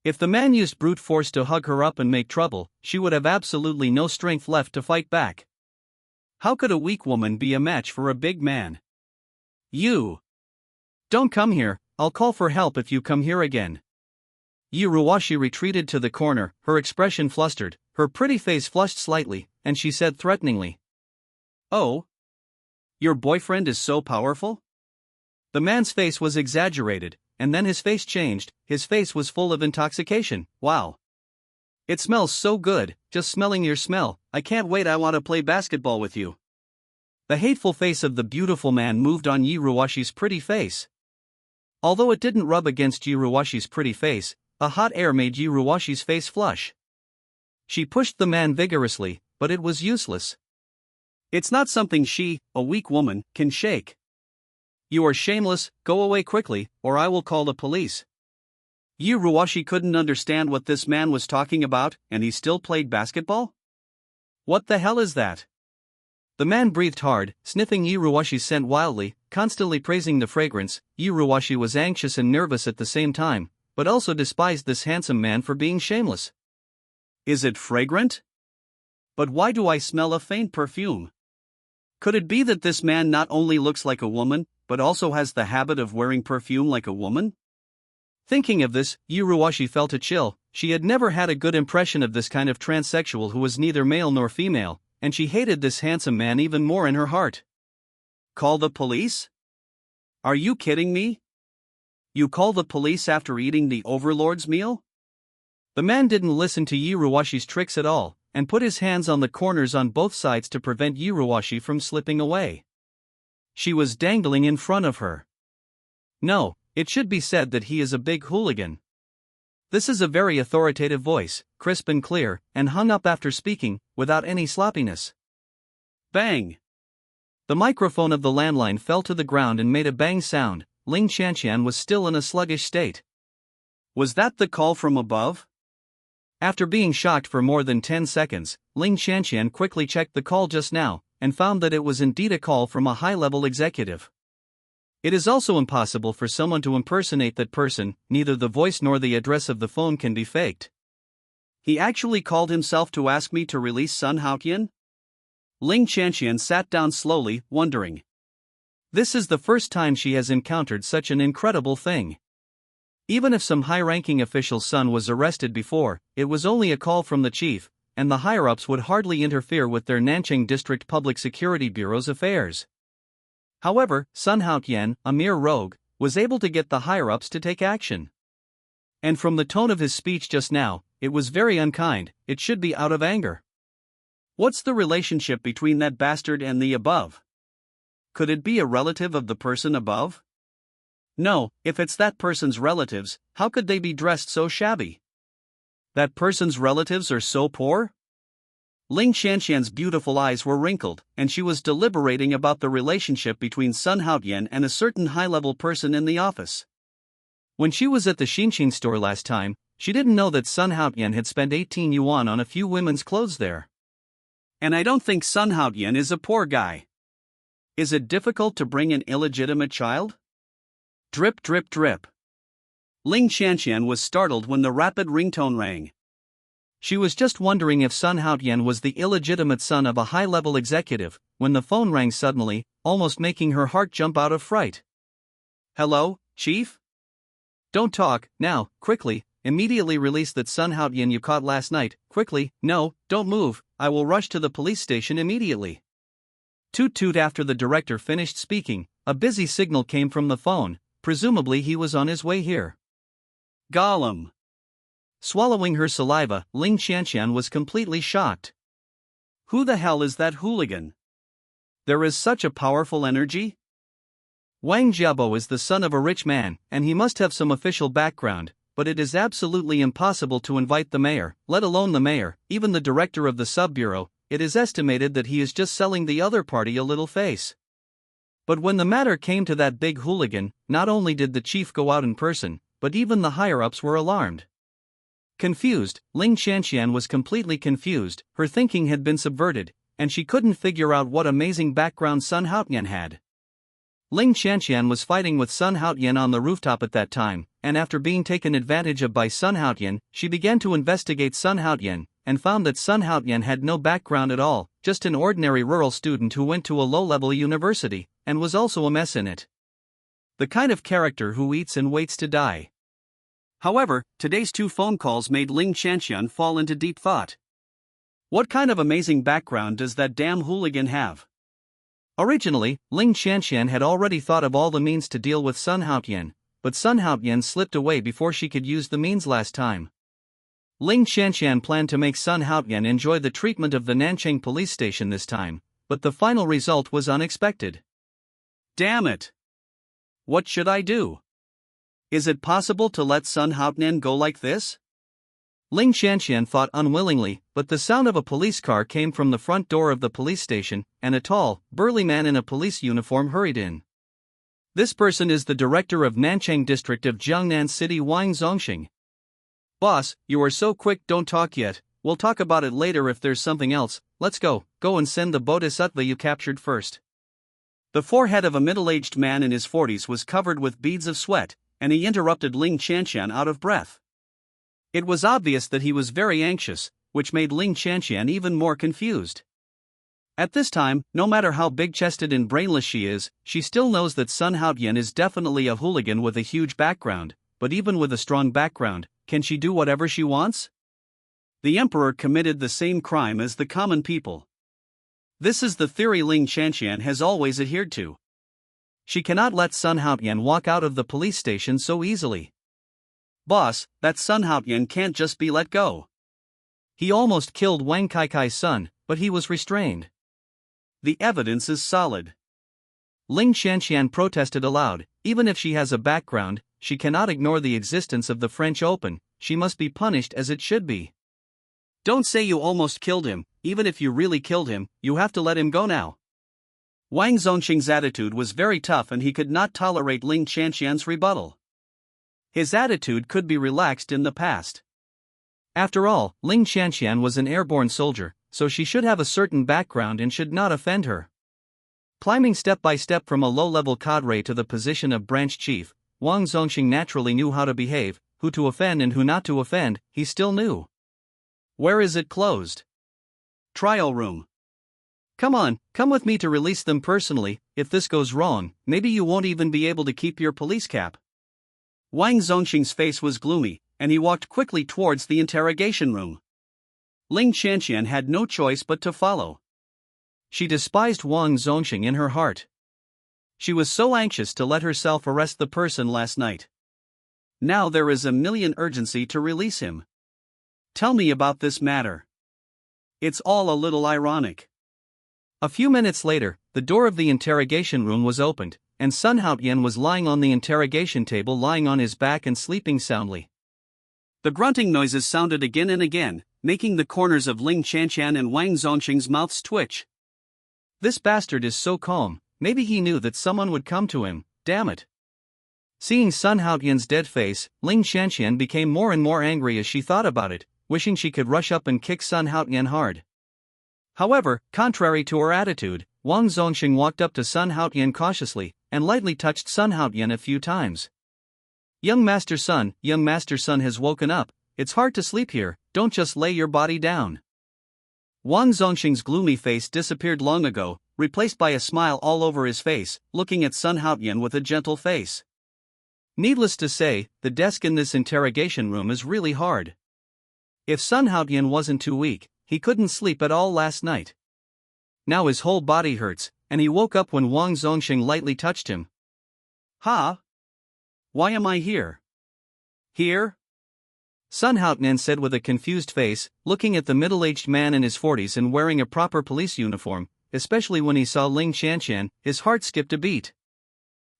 If the man used brute force to hug her up and make trouble, she would have absolutely no strength left to fight back. How could a weak woman be a match for a big man? You! Don't come here, I'll call for help if you come here again. Yi Ruwashi retreated to the corner, her expression flustered, her pretty face flushed slightly, and she said threateningly, "Oh? Your boyfriend is so powerful?" The man's face was exaggerated, and then his face changed. His face was full of intoxication. "Wow. It smells so good, just smelling your smell, I can't wait, I want to play basketball with you." The hateful face of the beautiful man moved on Yi Ruwashi's pretty face. Although it didn't rub against Yi Ruwashi's pretty face, a hot air made Yi Ruwashi's face flush. She pushed the man vigorously, but it was useless. It's not something she, a weak woman, can shake. You are shameless, go away quickly, or I will call the police. Yi Ruwashi couldn't understand what this man was talking about, and he still played basketball? What the hell is that? The man breathed hard, sniffing Yi Ruwashi's scent wildly, constantly praising the fragrance. Yi Ruwashi was anxious and nervous at the same time, but also despised this handsome man for being shameless. Is it fragrant? But why do I smell a faint perfume? Could it be that this man not only looks like a woman, but also has the habit of wearing perfume like a woman? Thinking of this, Yi Ruwashi felt a chill. She had never had a good impression of this kind of transsexual who was neither male nor female, and she hated this handsome man even more in her heart. Call the police? Are you kidding me? You call the police after eating the overlord's meal? The man didn't listen to Yi Ruwashi's tricks at all, and put his hands on the corners on both sides to prevent Yi Ruwashi from slipping away. She was dangling in front of her. No, it should be said that he is a big hooligan. This is a very authoritative voice, crisp and clear, and hung up after speaking, without any sloppiness. Bang! The microphone of the landline fell to the ground and made a bang sound. Ling Qianqian was still in a sluggish state. Was that the call from above? After being shocked for more than 10 seconds, Ling Qianqian quickly checked the call just now, and found that it was indeed a call from a high-level executive. It is also impossible for someone to impersonate that person, neither the voice nor the address of the phone can be faked. He actually called himself to ask me to release Sun Haotian? Ling Qianqian sat down slowly, wondering. This is the first time she has encountered such an incredible thing. Even if some high-ranking official's son was arrested before, it was only a call from the chief, and the higher-ups would hardly interfere with their Nanjing District Public Security Bureau's affairs. However, Sun Haotian, a mere rogue, was able to get the higher-ups to take action. And from the tone of his speech just now, it was very unkind, it should be out of anger. What's the relationship between that bastard and the above? Could it be a relative of the person above? No, if it's that person's relatives, how could they be dressed so shabby? That person's relatives are so poor? Ling Qianqian's beautiful eyes were wrinkled, and she was deliberating about the relationship between Sun Haotian and a certain high-level person in the office. When she was at the Xinqing store last time, she didn't know that Sun Haotian had spent 18 yuan on a few women's clothes there. And I don't think Sun Haotian is a poor guy. Is it difficult to bring an illegitimate child? Drip drip drip. Ling Qianqian was startled when the rapid ringtone rang. She was just wondering if Sun Haotian was the illegitimate son of a high-level executive, when the phone rang suddenly, almost making her heart jump out of fright. Hello, Chief? Don't talk, now, quickly, immediately release that Sun Haotian you caught last night, quickly, no, don't move, I will rush to the police station immediately. Toot toot. After the director finished speaking, a busy signal came from the phone, presumably he was on his way here. Gollum. Swallowing her saliva, Ling Qianqian was completely shocked. Who the hell is that hooligan? There is such a powerful energy? Wang Jiabo is the son of a rich man, and he must have some official background, but it is absolutely impossible to invite the mayor, let alone the mayor, even the director of the sub-bureau. It is estimated that he is just selling the other party a little face. But when the matter came to that big hooligan, not only did the chief go out in person, but even the higher-ups were alarmed. Confused, Ling Qianqian was completely confused, her thinking had been subverted, and she couldn't figure out what amazing background Sun Haotian had. Ling Qianqian was fighting with Sun Haotian on the rooftop at that time, and after being taken advantage of by Sun Haotian, she began to investigate Sun Haotian, and found that Sun Haotian had no background at all, just an ordinary rural student who went to a low-level university, and was also a mess in it. The kind of character who eats and waits to die. However, today's two phone calls made Ling Qianqian fall into deep thought. What kind of amazing background does that damn hooligan have? Originally, Ling Qianqian had already thought of all the means to deal with Sun Haotian, but Sun Haotian slipped away before she could use the means last time. Ling Qianqian planned to make Sun Haotian enjoy the treatment of the Nanchang police station this time, but the final result was unexpected. Damn it! What should I do? Is it possible to let Sun Haotian go like this? Ling Qianqian thought unwillingly, but the sound of a police car came from the front door of the police station, and a tall, burly man in a police uniform hurried in. This person is the director of Nanchang district of Jiangnan City, Wang Zongxing. Boss, you are so quick, don't talk yet, we'll talk about it later if there's something else, let's go and send the bodhisattva you captured first. The forehead of a middle-aged man in his 40s was covered with beads of sweat, and he interrupted Ling Qianqian out of breath. It was obvious that he was very anxious, which made Ling Qianqian even more confused. At this time, no matter how big-chested and brainless she is, she still knows that Sun Haotian is definitely a hooligan with a huge background, but even with a strong background, can she do whatever she wants? The emperor committed the same crime as the common people. This is the theory Ling Qianqian has always adhered to. She cannot let Sun Haotian walk out of the police station so easily. Boss, that Sun Haotian can't just be let go. He almost killed Wang Kaikai's son, but he was restrained. The evidence is solid. Ling Qianqian protested aloud. Even if she has a background, she cannot ignore the existence of the French Open, she must be punished as it should be. Don't say you almost killed him, even if you really killed him, you have to let him go now. Wang Zongxing's attitude was very tough and he could not tolerate Ling Qianqian's rebuttal. His attitude could be relaxed in the past. After all, Ling Qianqian was an airborne soldier, so she should have a certain background and should not offend her. Climbing step by step from a low-level cadre to the position of branch chief, Wang Zongxing naturally knew how to behave, who to offend and who not to offend, he still knew. Where is it closed? Trial room. Come with me to release them personally. If this goes wrong, maybe you won't even be able to keep your police cap. Wang Zongxing's face was gloomy, and he walked quickly towards the interrogation room. Ling Qianqian had no choice but to follow. She despised Wang Zongxing in her heart. She was so anxious to let herself arrest the person last night. Now there is a million urgency to release him. Tell me about this matter. It's all a little ironic. A few minutes later, the door of the interrogation room was opened, and Sun Haotian was lying on the interrogation table, lying on his back and sleeping soundly. The grunting noises sounded again and again, making the corners of Ling Qianqian and Wang Zongxing's mouths twitch. This bastard is so calm, maybe he knew that someone would come to him, damn it. Seeing Sun Haotian's dead face, Ling Qianqian became more and more angry as she thought about it, wishing she could rush up and kick Sun Haotian hard. However, contrary to her attitude, Wang Zongxing walked up to Sun Haotian cautiously, and lightly touched Sun Haotian a few times. Young Master Sun has woken up, it's hard to sleep here, don't just lay your body down. Wang Zongxing's gloomy face disappeared long ago, replaced by a smile all over his face, looking at Sun Haotian with a gentle face. Needless to say, the desk in this interrogation room is really hard. If Sun Haotian wasn't too weak, he couldn't sleep at all last night. Now his whole body hurts, and he woke up when Wang Zongxing lightly touched him. Ha? Why am I here? Here? Sun Haotian said with a confused face, looking at the middle-aged man in his 40s and wearing a proper police uniform, especially when he saw Ling Qianqian, his heart skipped a beat.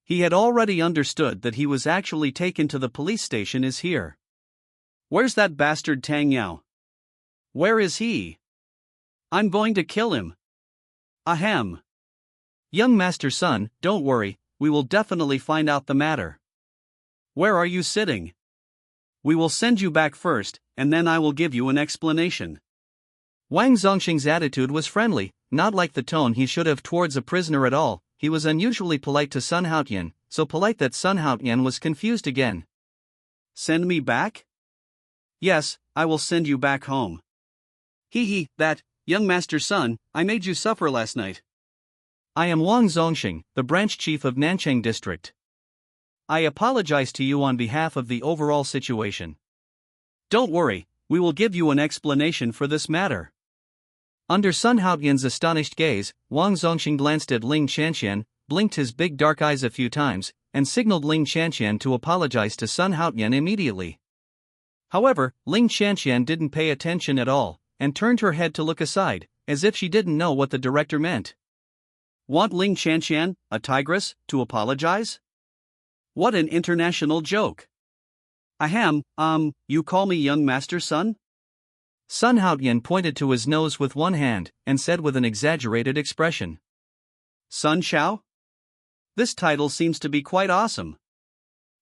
He had already understood that he was actually taken to the police station is here. Where's that bastard Tang Yao? Where is he? I'm going to kill him. Ahem. Young Master Sun, don't worry, we will definitely find out the matter. Where are you sitting? We will send you back first, and then I will give you an explanation. Wang Zongxing's attitude was friendly, not like the tone he should have towards a prisoner at all. He was unusually polite to Sun Haotian, so polite that Sun Haotian was confused again. Send me back? Yes, I will send you back home. That, young Master Sun, I made you suffer last night. I am Wang Zongxing, the branch chief of Nanchang district. I apologize to you on behalf of the overall situation. Don't worry, we will give you an explanation for this matter. Under Sun Haotian's astonished gaze, Wang Zongxing glanced at Ling Qianqian, blinked his big dark eyes a few times, and signaled Ling Qianqian to apologize to Sun Haotian immediately. However, Ling Qianqian didn't pay attention at all, and turned her head to look aside, as if she didn't know what the director meant. Want Ling Qianqian, a tigress, to apologize? What an international joke. Ahem, you call me young Master Sun? Sun Haotian pointed to his nose with one hand, and said with an exaggerated expression. Sun Xiao? This title seems to be quite awesome.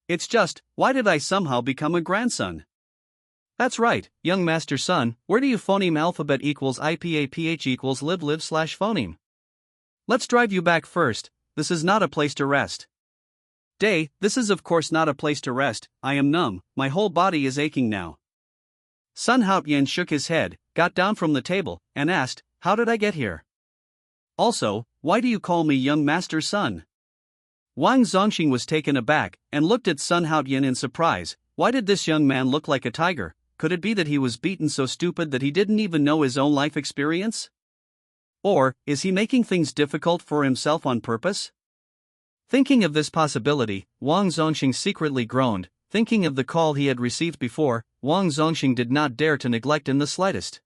It's just, why did I somehow become a grandson? That's right, young Master Sun, where do you phoneme alphabet equals IPAPH equals live/phoneme? Let's drive you back first, this is not a place to rest. This is of course not a place to rest, I am numb, my whole body is aching now. Sun Haotian shook his head, got down from the table, and asked, how did I get here? Also, why do you call me young Master Sun? Wang Zongxing was taken aback, and looked at Sun Haotian in surprise. Why did this young man look like a tiger? Could it be that he was beaten so stupid that he didn't even know his own life experience? Or, is he making things difficult for himself on purpose? Thinking of this possibility, Wang Zongxing secretly groaned. Thinking of the call he had received before, Wang Zongxing did not dare to neglect in the slightest.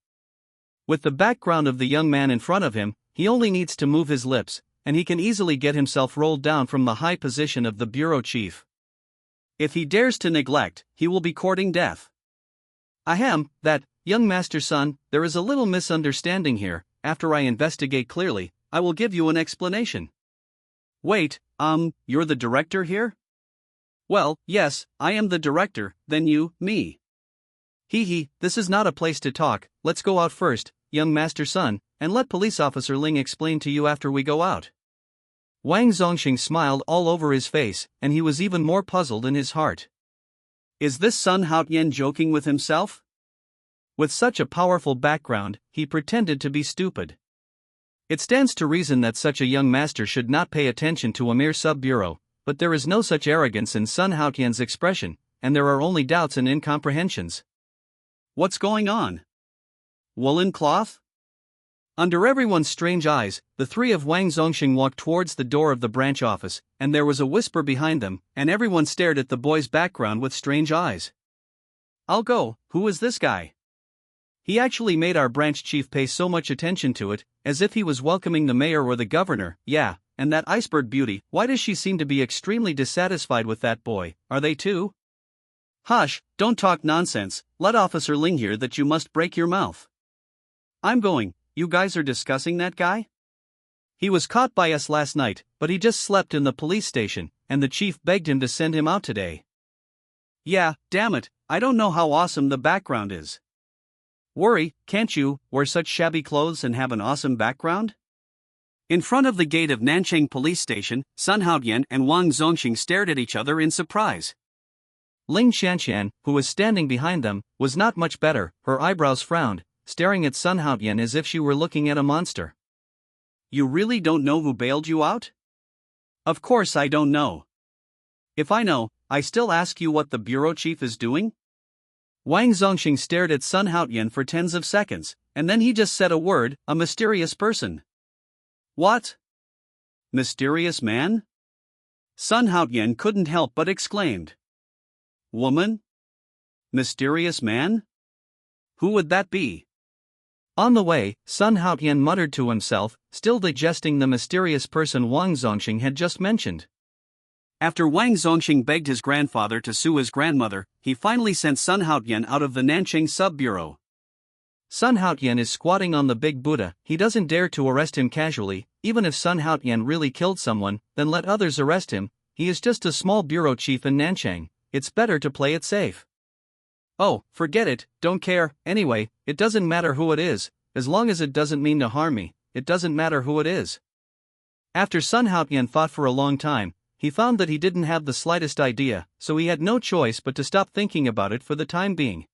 With the background of the young man in front of him, he only needs to move his lips, and he can easily get himself rolled down from the high position of the bureau chief. If he dares to neglect, he will be courting death. Ahem, that, young Master Sun, there is a little misunderstanding here. After I investigate clearly, I will give you an explanation. Wait, you're the director here? Well, yes, I am the director, then you, me. This is not a place to talk, let's go out first, young Master Sun, and let Police Officer Ling explain to you after we go out. Wang Zongxing smiled all over his face, and he was even more puzzled in his heart. Is this Sun Haotian joking with himself? With such a powerful background, he pretended to be stupid. It stands to reason that such a young master should not pay attention to a mere sub-bureau, but there is no such arrogance in Sun Haotian's expression, and there are only doubts and incomprehensions. What's going on? Woolen cloth? Under everyone's strange eyes, the three of Wang Zongxing walked towards the door of the branch office, and there was a whisper behind them, and everyone stared at the boy's background with strange eyes. I'll go, who is this guy? He actually made our branch chief pay so much attention to it, as if he was welcoming the mayor or the governor. Yeah, and that iceberg beauty, why does she seem to be extremely dissatisfied with that boy? Are they too? Hush, don't talk nonsense, let Officer Ling hear that you must break your mouth. I'm going. You guys are discussing that guy? He was caught by us last night, but he just slept in the police station, and the chief begged him to send him out today. Yeah, damn it, I don't know how awesome the background is. Worry, can't you, wear such shabby clothes and have an awesome background? In front of the gate of Nanchang Police Station, Sun Haotian and Wang Zongxing stared at each other in surprise. Ling Xianxian, who was standing behind them, was not much better. Her eyebrows frowned, staring at Sun Haotian as if she were looking at a monster. You really don't know who bailed you out? Of course I don't know. If I know, I still ask you what the bureau chief is doing? Wang Zongxing stared at Sun Haotian for tens of seconds, and then he just said a word, a mysterious person. What? Mysterious man? Sun Haotian couldn't help but exclaimed. Woman? Mysterious man? Who would that be? On the way, Sun Haotian muttered to himself, still digesting the mysterious person Wang Zongxing had just mentioned. After Wang Zongxing begged his grandfather to sue his grandmother, he finally sent Sun Haotian out of the Nanchang Sub-Bureau. Sun Haotian is squatting on the big Buddha. He doesn't dare to arrest him casually. Even if Sun Haotian really killed someone, then let others arrest him. He is just a small bureau chief in Nanchang. It's better to play it safe. Oh, forget it, don't care. Anyway, it doesn't matter who it is, as long as it doesn't mean to harm me. It doesn't matter who it is. After Sun Haotian thought for a long time, he found that he didn't have the slightest idea, so he had no choice but to stop thinking about it for the time being.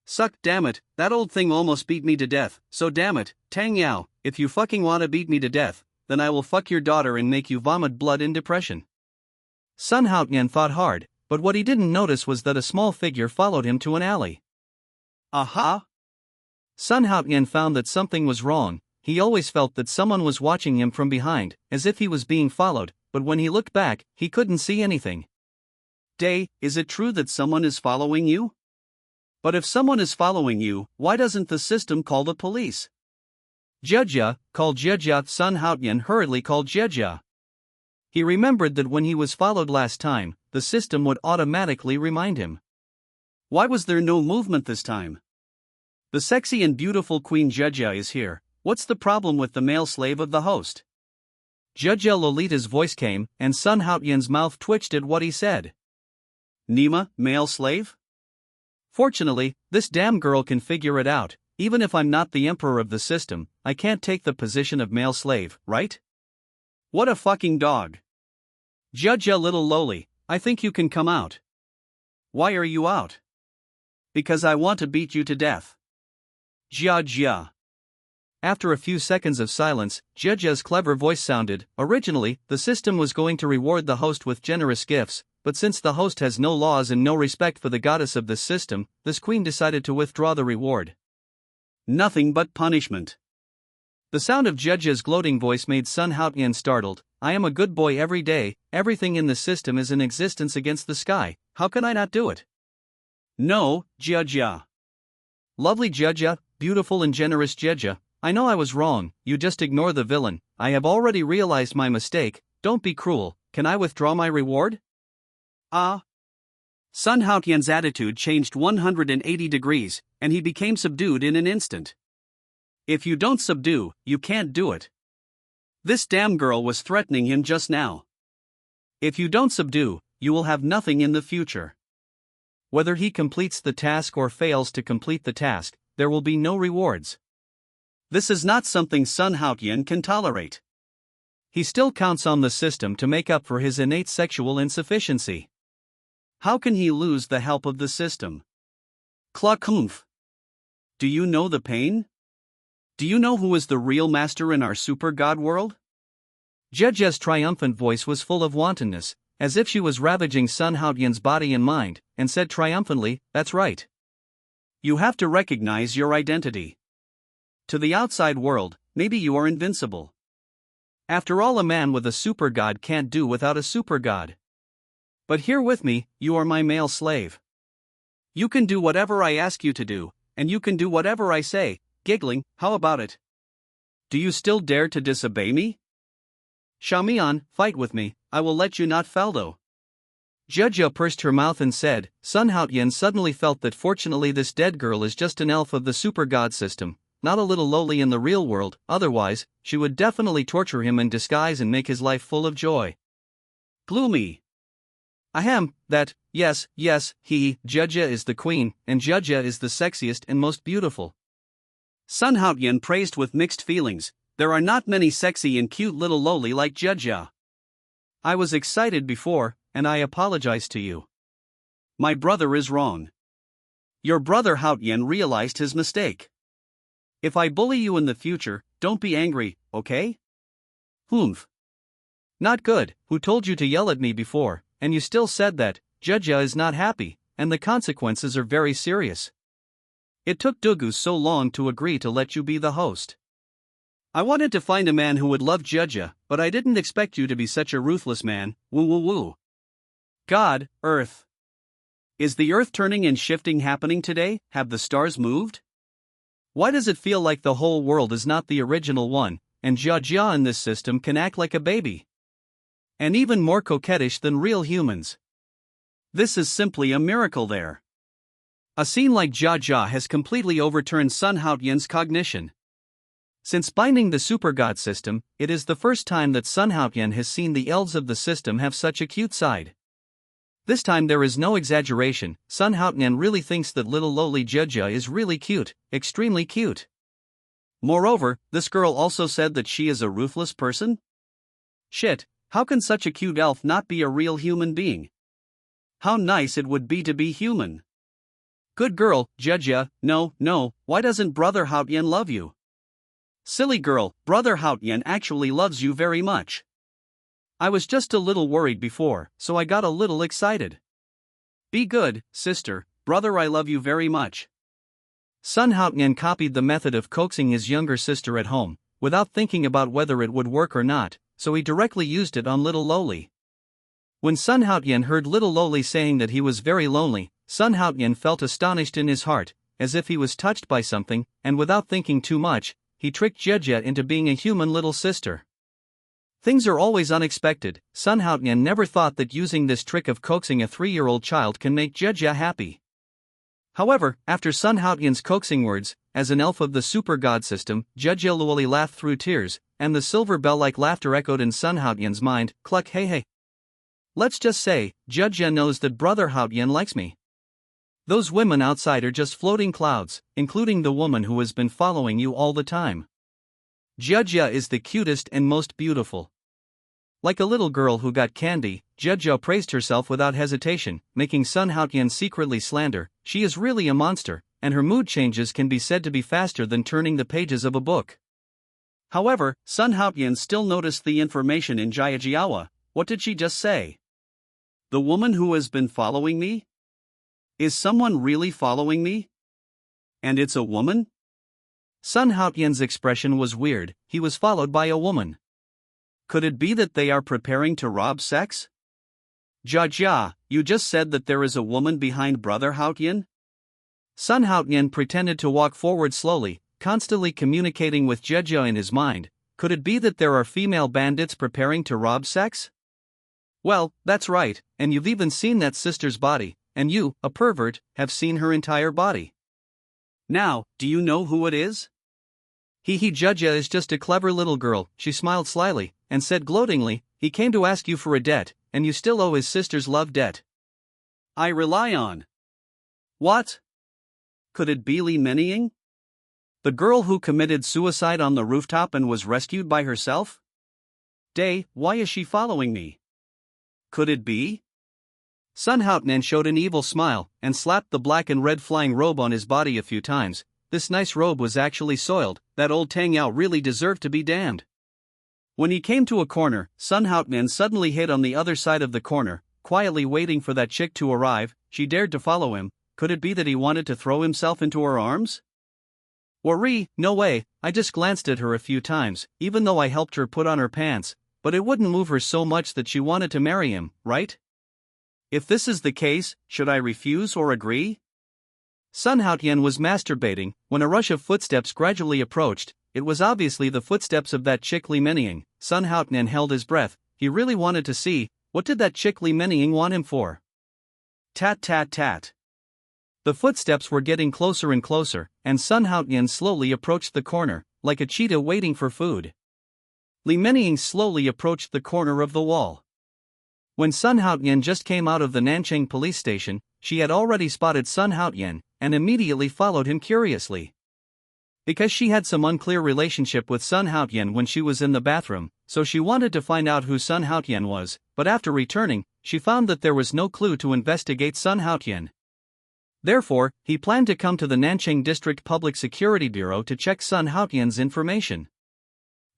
Suck, damn it, that old thing almost beat me to death, so damn it, Tang Yao, if you fucking wanna beat me to death, then I will fuck your daughter and make you vomit blood in depression. Sun Haotian thought hard, but what he didn't notice was that a small figure followed him to an alley. Aha! Sun Haotian found that something was wrong. He always felt that someone was watching him from behind, as if he was being followed, but when he looked back, he couldn't see anything. Day, is it true that someone is following you? But if someone is following you, why doesn't the system call the police? Jia, call Jia. Sun Haotian hurriedly called Jia. He remembered that when he was followed last time, the system would automatically remind him. Why was there no movement this time? The sexy and beautiful Queen Jia is here. What's the problem with the male slave of the host? Jia Lolita's voice came, and Sun Haotian's mouth twitched at what he said. Nima, male slave? Fortunately, this damn girl can figure it out. Even if I'm not the emperor of the system, I can't take the position of male slave, right? What a fucking dog. Jia little lowly, I think you can come out. Why are you out? Because I want to beat you to death. Jia. After a few seconds of silence, Jia's clever voice sounded. Originally, the system was going to reward the host with generous gifts, but since the host has no laws and no respect for the goddess of this system, this queen decided to withdraw the reward. Nothing but punishment. The sound of Jia's gloating voice made Sun Haotian startled. I am a good boy every day, everything in the system is in existence against the sky, how can I not do it? No, Jia. Lovely Jia, beautiful and generous Jia, I know I was wrong, you just ignore the villain, I have already realized my mistake, don't be cruel, can I withdraw my reward? Sun Haotian's attitude changed 180 degrees, and he became subdued in an instant. If you don't subdue, you can't do it. This damn girl was threatening him just now. If you don't subdue, you will have nothing in the future. Whether he completes the task or fails to complete the task, there will be no rewards. This is not something Sun Haotian can tolerate. He still counts on the system to make up for his innate sexual insufficiency. How can he lose the help of the system? Cluck-humph. Do you know the pain? Do you know who is the real master in our super god world? Jia's triumphant voice was full of wantonness, as if she was ravaging Sun Haotian's body and mind, and said triumphantly, that's right. You have to recognize your identity. To the outside world, maybe you are invincible. After all, a man with a super god can't do without a super god. But here with me, you are my male slave. You can do whatever I ask you to do, and you can do whatever I say, giggling, how about it? Do you still dare to disobey me? Xiaomian, fight with me, I will let you not Faldo. Jia pursed her mouth and said. Sun Haotian suddenly felt that fortunately this dead girl is just an elf of the super god system, not a little lowly in the real world, otherwise, she would definitely torture him in disguise and make his life full of joy. Gloomy. Ahem, yes, Jia is the queen, and Jia is the sexiest and most beautiful. Sun Haotian praised with mixed feelings, there are not many sexy and cute little lowly like Jia. I was excited before, and I apologize to you. My brother is wrong. Your brother Haotian realized his mistake. If I bully you in the future, don't be angry, okay? Humph. Not good, who told you to yell at me before, and you still said that, Jia is not happy, and the consequences are very serious. It took Dugu so long to agree to let you be the host. I wanted to find a man who would love Jia, but I didn't expect you to be such a ruthless man, woo. God, Earth. Is the Earth turning and shifting happening today? Have the stars moved? Why does it feel like the whole world is not the original one, and Jia in this system can act like a baby? And even more coquettish than real humans. This is simply a miracle there. A scene like Jia has completely overturned Sun Haotian's cognition. Since binding the super god system, it is the first time that Sun Haotian has seen the elves of the system have such a cute side. This time there is no exaggeration, Sun Haotian really thinks that little lowly Jia is really cute, extremely cute. Moreover, this girl also said that she is a ruthless person? Shit, how can such a cute elf not be a real human being? How nice it would be to be human. Good girl, Jia, no, why doesn't Brother Haotian love you? Silly girl, Brother Haotian actually loves you very much. I was just a little worried before, so I got a little excited. Be good, sister, brother, I love you very much. Sun Haotian copied the method of coaxing his younger sister at home, without thinking about whether it would work or not, so he directly used it on little lowly. When Sun Haotian heard little lowly saying that he was very lonely, Sun Haotian felt astonished in his heart, as if he was touched by something, and without thinking too much, he tricked Jia into being a human little sister. Things are always unexpected. Sun Haotian never thought that using this trick of coaxing a 3-year-old child can make Jia happy. However, after Sun Haotian's coaxing words, as an elf of the super god system, Jia Luoli laughed through tears, and the silver bell-like laughter echoed in Sun Haotian's mind. Cluck, hey. Let's just say, Jia knows that Brother Haotian likes me. Those women outside are just floating clouds, including the woman who has been following you all the time. Jia is the cutest and most beautiful. Like a little girl who got candy, Jia praised herself without hesitation, making Sun Haotian secretly slander. She is really a monster, and her mood changes can be said to be faster than turning the pages of a book. However, Sun Haotian still noticed the information in Jiajiawa. What did she just say? The woman who has been following me? Is someone really following me? And it's a woman? Sun Haotian's expression was weird. He was followed by a woman. Could it be that they are preparing to rob sex? Jia, you just said that there is a woman behind Brother Haotian? Sun Haotian pretended to walk forward slowly, constantly communicating with Jia in his mind. Could it be that there are female bandits preparing to rob sex? Well, that's right, and you've even seen that sister's body, and you, a pervert, have seen her entire body. Now, do you know who it is? Jia is just a clever little girl, she smiled slyly, and said gloatingly, he came to ask you for a debt, and you still owe his sister's love debt. I rely on. What? Could it be Li Menying? The girl who committed suicide on the rooftop and was rescued by herself? Why is she following me? Could it be? Sun Haotian showed an evil smile, and slapped the black and red flying robe on his body a few times. This nice robe was actually soiled, that old Tang Yao really deserved to be damned. When he came to a corner, Sun Haotian suddenly hid on the other side of the corner, quietly waiting for that chick to arrive. She dared to follow him. Could it be that he wanted to throw himself into her arms? Worry, no way, I just glanced at her a few times, even though I helped her put on her pants, but it wouldn't move her so much that she wanted to marry him, right? If this is the case, should I refuse or agree? Sun Haotian was masturbating when a rush of footsteps gradually approached. It was obviously the footsteps of that chick Li Menying. Sun Haotian held his breath. He really wanted to see, what did that chick Li Menying want him for? Tat tat tat. The footsteps were getting closer and closer, and Sun Haotian slowly approached the corner, like a cheetah waiting for food. Li Menying slowly approached the corner of the wall. When Sun Haotian just came out of the Nanchang police station, she had already spotted Sun Haotian, and immediately followed him curiously. Because she had some unclear relationship with Sun Haotian when she was in the bathroom, so she wanted to find out who Sun Haotian was, but after returning, she found that there was no clue to investigate Sun Haotian. Therefore, he planned to come to the Nanchang District Public Security Bureau to check Sun Haotian's information.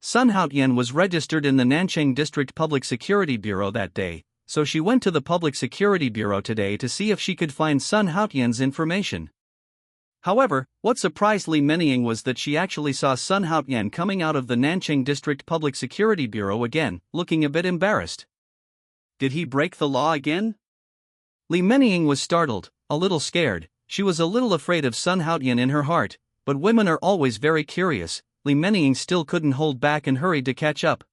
Sun Haotian was registered in the Nanchang District Public Security Bureau that day, so she went to the Public Security Bureau today to see if she could find Sun Haotian's information. However, what surprised Li Menying was that she actually saw Sun Haotian coming out of the Nanchang District Public Security Bureau again, looking a bit embarrassed. Did he break the law again? Li Menying was startled, a little scared. She was a little afraid of Sun Haotian in her heart, but women are always very curious. Li Menying still couldn't hold back and hurried to catch up.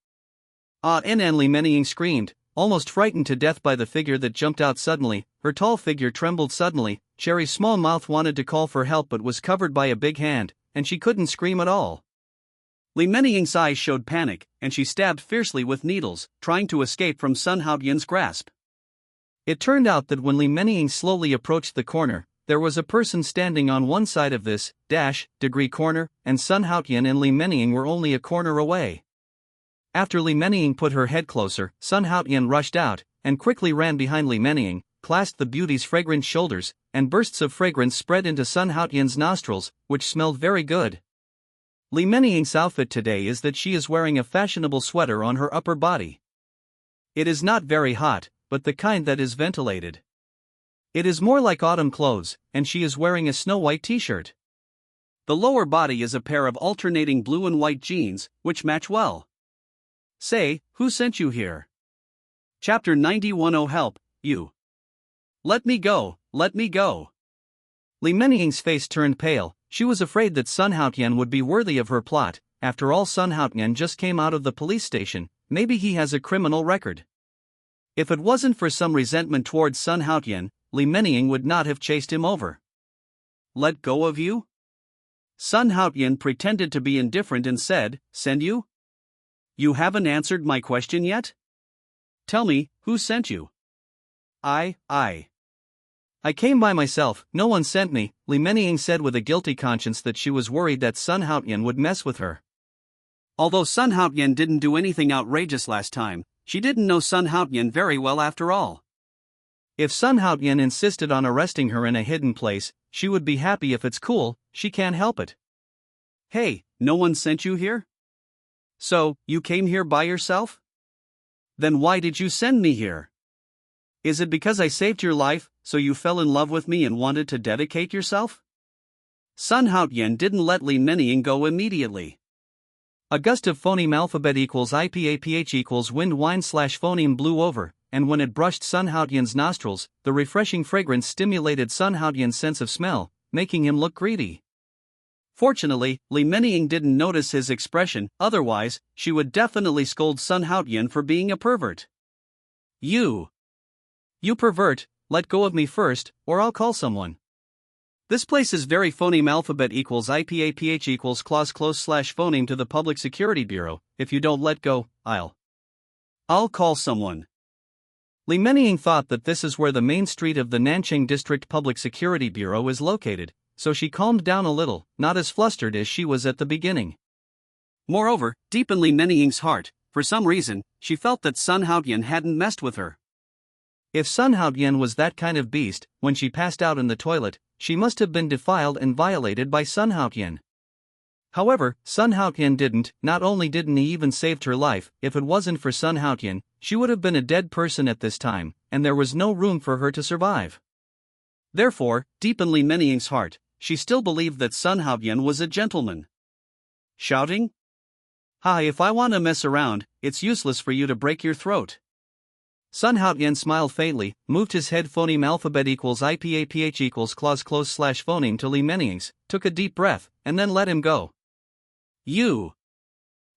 And Li Menying screamed, almost frightened to death by the figure that jumped out suddenly. Her tall figure trembled suddenly. Cherry's small mouth wanted to call for help but was covered by a big hand, and she couldn't scream at all. Li Menying's eyes showed panic, and she stabbed fiercely with needles, trying to escape from Sun Haotian's grasp. It turned out that when Li Menying slowly approached the corner, there was a person standing on one side of this degree corner, and Sun Haotian and Li Menying were only a corner away. After Li Menying put her head closer, Sun Haotian rushed out, and quickly ran behind Li Menying, clasped the beauty's fragrant shoulders, and bursts of fragrance spread into Sun Haotian's nostrils, which smelled very good. Li Menying's outfit today is that she is wearing a fashionable sweater on her upper body. It is not very hot, but the kind that is ventilated. It is more like autumn clothes, and she is wearing a snow-white t-shirt. The lower body is a pair of alternating blue and white jeans, which match well. Say, who sent you here? Chapter 91. Oh help, you. Let me go, let me go. Li Menying's face turned pale. She was afraid that Sun Haotian would be worthy of her plot. After all, Sun Haotian just came out of the police station. Maybe he has a criminal record. If it wasn't for some resentment towards Sun Haotian, Li Menying would not have chased him over. Let go of you? Sun Haotian pretended to be indifferent and said, send you? You haven't answered my question yet? Tell me, who sent you? I came by myself, no one sent me. Li Menying said with a guilty conscience that she was worried that Sun Haotian would mess with her. Although Sun Haotian didn't do anything outrageous last time, she didn't know Sun Haotian very well after all. If Sun Haotian insisted on arresting her in a hidden place, she would be happy. If it's cool, she can't help it. Hey, no one sent you here? So, you came here by yourself? Then why did you send me here? Is it because I saved your life, so you fell in love with me and wanted to dedicate yourself? Sun Haotian didn't let Li Menying go immediately. A gust of phoneme alphabet equals IPAPH equals wind wine / phoneme blew over, and when it brushed Sun Haotian's nostrils, the refreshing fragrance stimulated Sun Haotian's sense of smell, making him look greedy. Fortunately, Li Menying didn't notice his expression, otherwise, she would definitely scold Sun Haotian for being a pervert. You pervert, let go of me first, or I'll call someone. This place is very phoneme alphabet equals IPAPH equals clause close / phoneme to the Public Security Bureau. If you don't let go, I'll call someone. Li Menying thought that this is where the main street of the Nanchang District Public Security Bureau is located, so she calmed down a little, not as flustered as she was at the beginning. Moreover, deep in Li Menying's heart, for some reason, she felt that Sun Haotian hadn't messed with her. If Sun Haotian was that kind of beast, when she passed out in the toilet, she must have been defiled and violated by Sun Haotian. However, Sun Haotian didn't. Not only didn't he even saved her life, if it wasn't for Sun Haotian, she would have been a dead person at this time, and there was no room for her to survive. Therefore, deep in Li Menying's heart, she still believed that Sun Haotian was a gentleman. Shouting? Hi, if I want to mess around, it's useless for you to break your throat. Sun Haotian smiled faintly, moved his head phoneme alphabet equals IPAPH equals clause close slash phoneme to Li Meniying's, took a deep breath, and then let him go. You.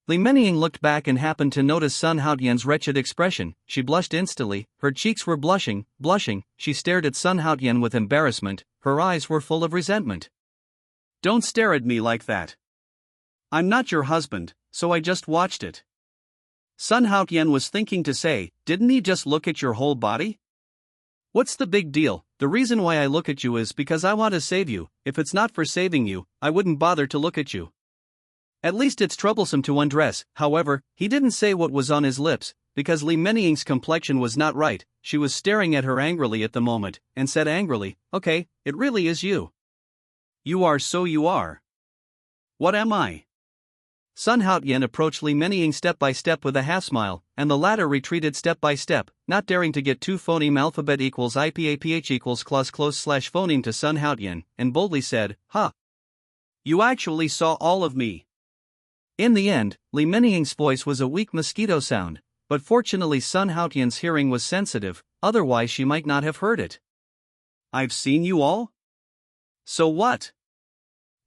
Li Meniying looked back and happened to notice Sun Haotian's wretched expression. She blushed instantly, her cheeks were blushing, she stared at Sun Haotian with embarrassment, her eyes were full of resentment. Don't stare at me like that. I'm not your husband, so I just watched it. Sun Haotian was thinking to say, didn't he just look at your whole body? What's the big deal? The reason why I look at you is because I want to save you. If it's not for saving you, I wouldn't bother to look at you. At least it's troublesome to undress. However, he didn't say what was on his lips, because Li Meniying's complexion was not right. She was staring at her angrily at the moment, and said angrily, okay, it really is you. You are so you are. What am I? Sun Haotian approached Li Meniying step by step with a half-smile, and the latter retreated step by step, not daring to get two phoneme alphabet equals IPAPH equals clause close slash phoneme to Sun Haotian, and boldly said, huh. You actually saw all of me. In the end, Li Meniying's voice was a weak mosquito sound, but fortunately Sun Haotian's hearing was sensitive, otherwise she might not have heard it. I've seen you all? So what?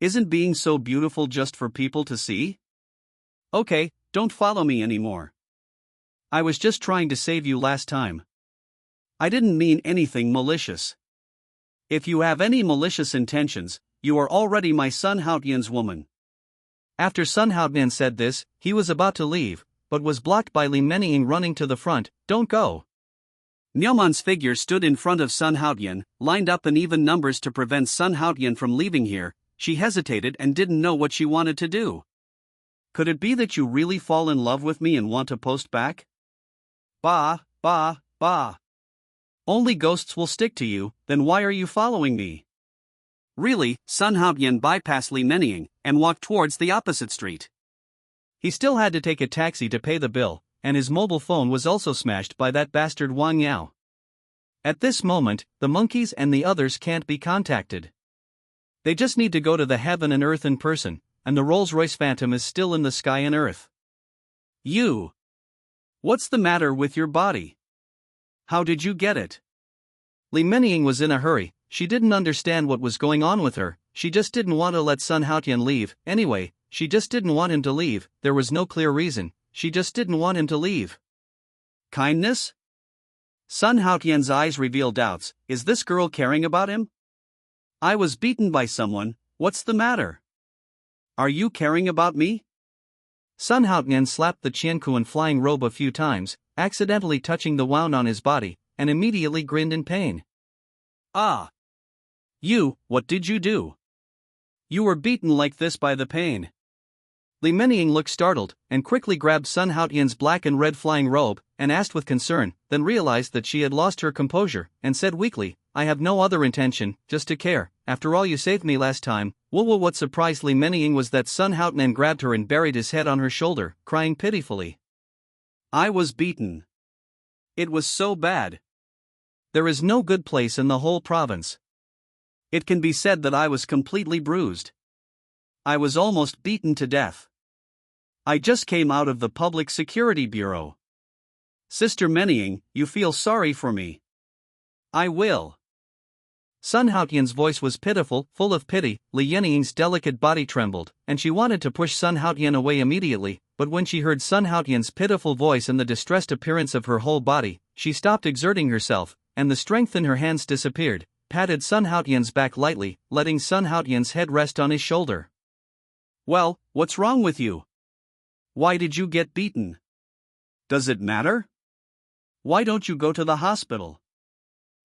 Isn't being so beautiful just for people to see? Okay, don't follow me anymore. I was just trying to save you last time. I didn't mean anything malicious. If you have any malicious intentions, you are already my Sun Haotian's woman. After Sun Haotian said this, he was about to leave, but was blocked by Li Meniying running to the front. Don't go. Nyoman's figure stood in front of Sun Haotian, lined up in even numbers to prevent Sun Haotian from leaving here. She hesitated and didn't know what she wanted to do. Could it be that you really fall in love with me and want to post back? Bah. Only ghosts will stick to you, then why are you following me? Really, Sun Haotian bypassed Li Meniying and walked towards the opposite street. He still had to take a taxi to pay the bill, and his mobile phone was also smashed by that bastard Wang Yao. At this moment, the monkeys and the others can't be contacted. They just need to go to the heaven and earth in person, and the Rolls-Royce Phantom is still in the sky and earth. You. What's the matter with your body? How did you get it? Li Meniying was in a hurry. She didn't understand what was going on with her. She just didn't want to let Sun Haotian leave. Anyway, she just didn't want him to leave. There was no clear reason. She just didn't want him to leave. Kindness? Sun Haotian's eyes revealed doubts. Is this girl caring about him? I was beaten by someone. What's the matter? Are you caring about me? Sun Haotian slapped the Qiankuan flying robe a few times, accidentally touching the wound on his body, and immediately grinned in pain. Ah. You, what did you do? You were beaten like this by the pain. Li Meniying looked startled, and quickly grabbed Sun Haotian's black and red flying robe, and asked with concern, then realized that she had lost her composure, and said weakly, I have no other intention, just to care. After all, you saved me last time. What surprised Li Meniying was that Sun Haotian grabbed her and buried his head on her shoulder, crying pitifully. I was beaten. It was so bad. There is no good place in the whole province. It can be said that I was completely bruised. I was almost beaten to death. I just came out of the Public Security Bureau. Sister Meniying, you feel sorry for me. I will. Sun Haotian's voice was pitiful, full of pity. Li Meniying's delicate body trembled, and she wanted to push Sun Haotian away immediately, but when she heard Sun Haotian's pitiful voice and the distressed appearance of her whole body, she stopped exerting herself, and the strength in her hands disappeared, patted Sun Haotian's back lightly, letting Sun Haotian's head rest on his shoulder. Well, what's wrong with you? Why did you get beaten? Does it matter? Why don't you go to the hospital?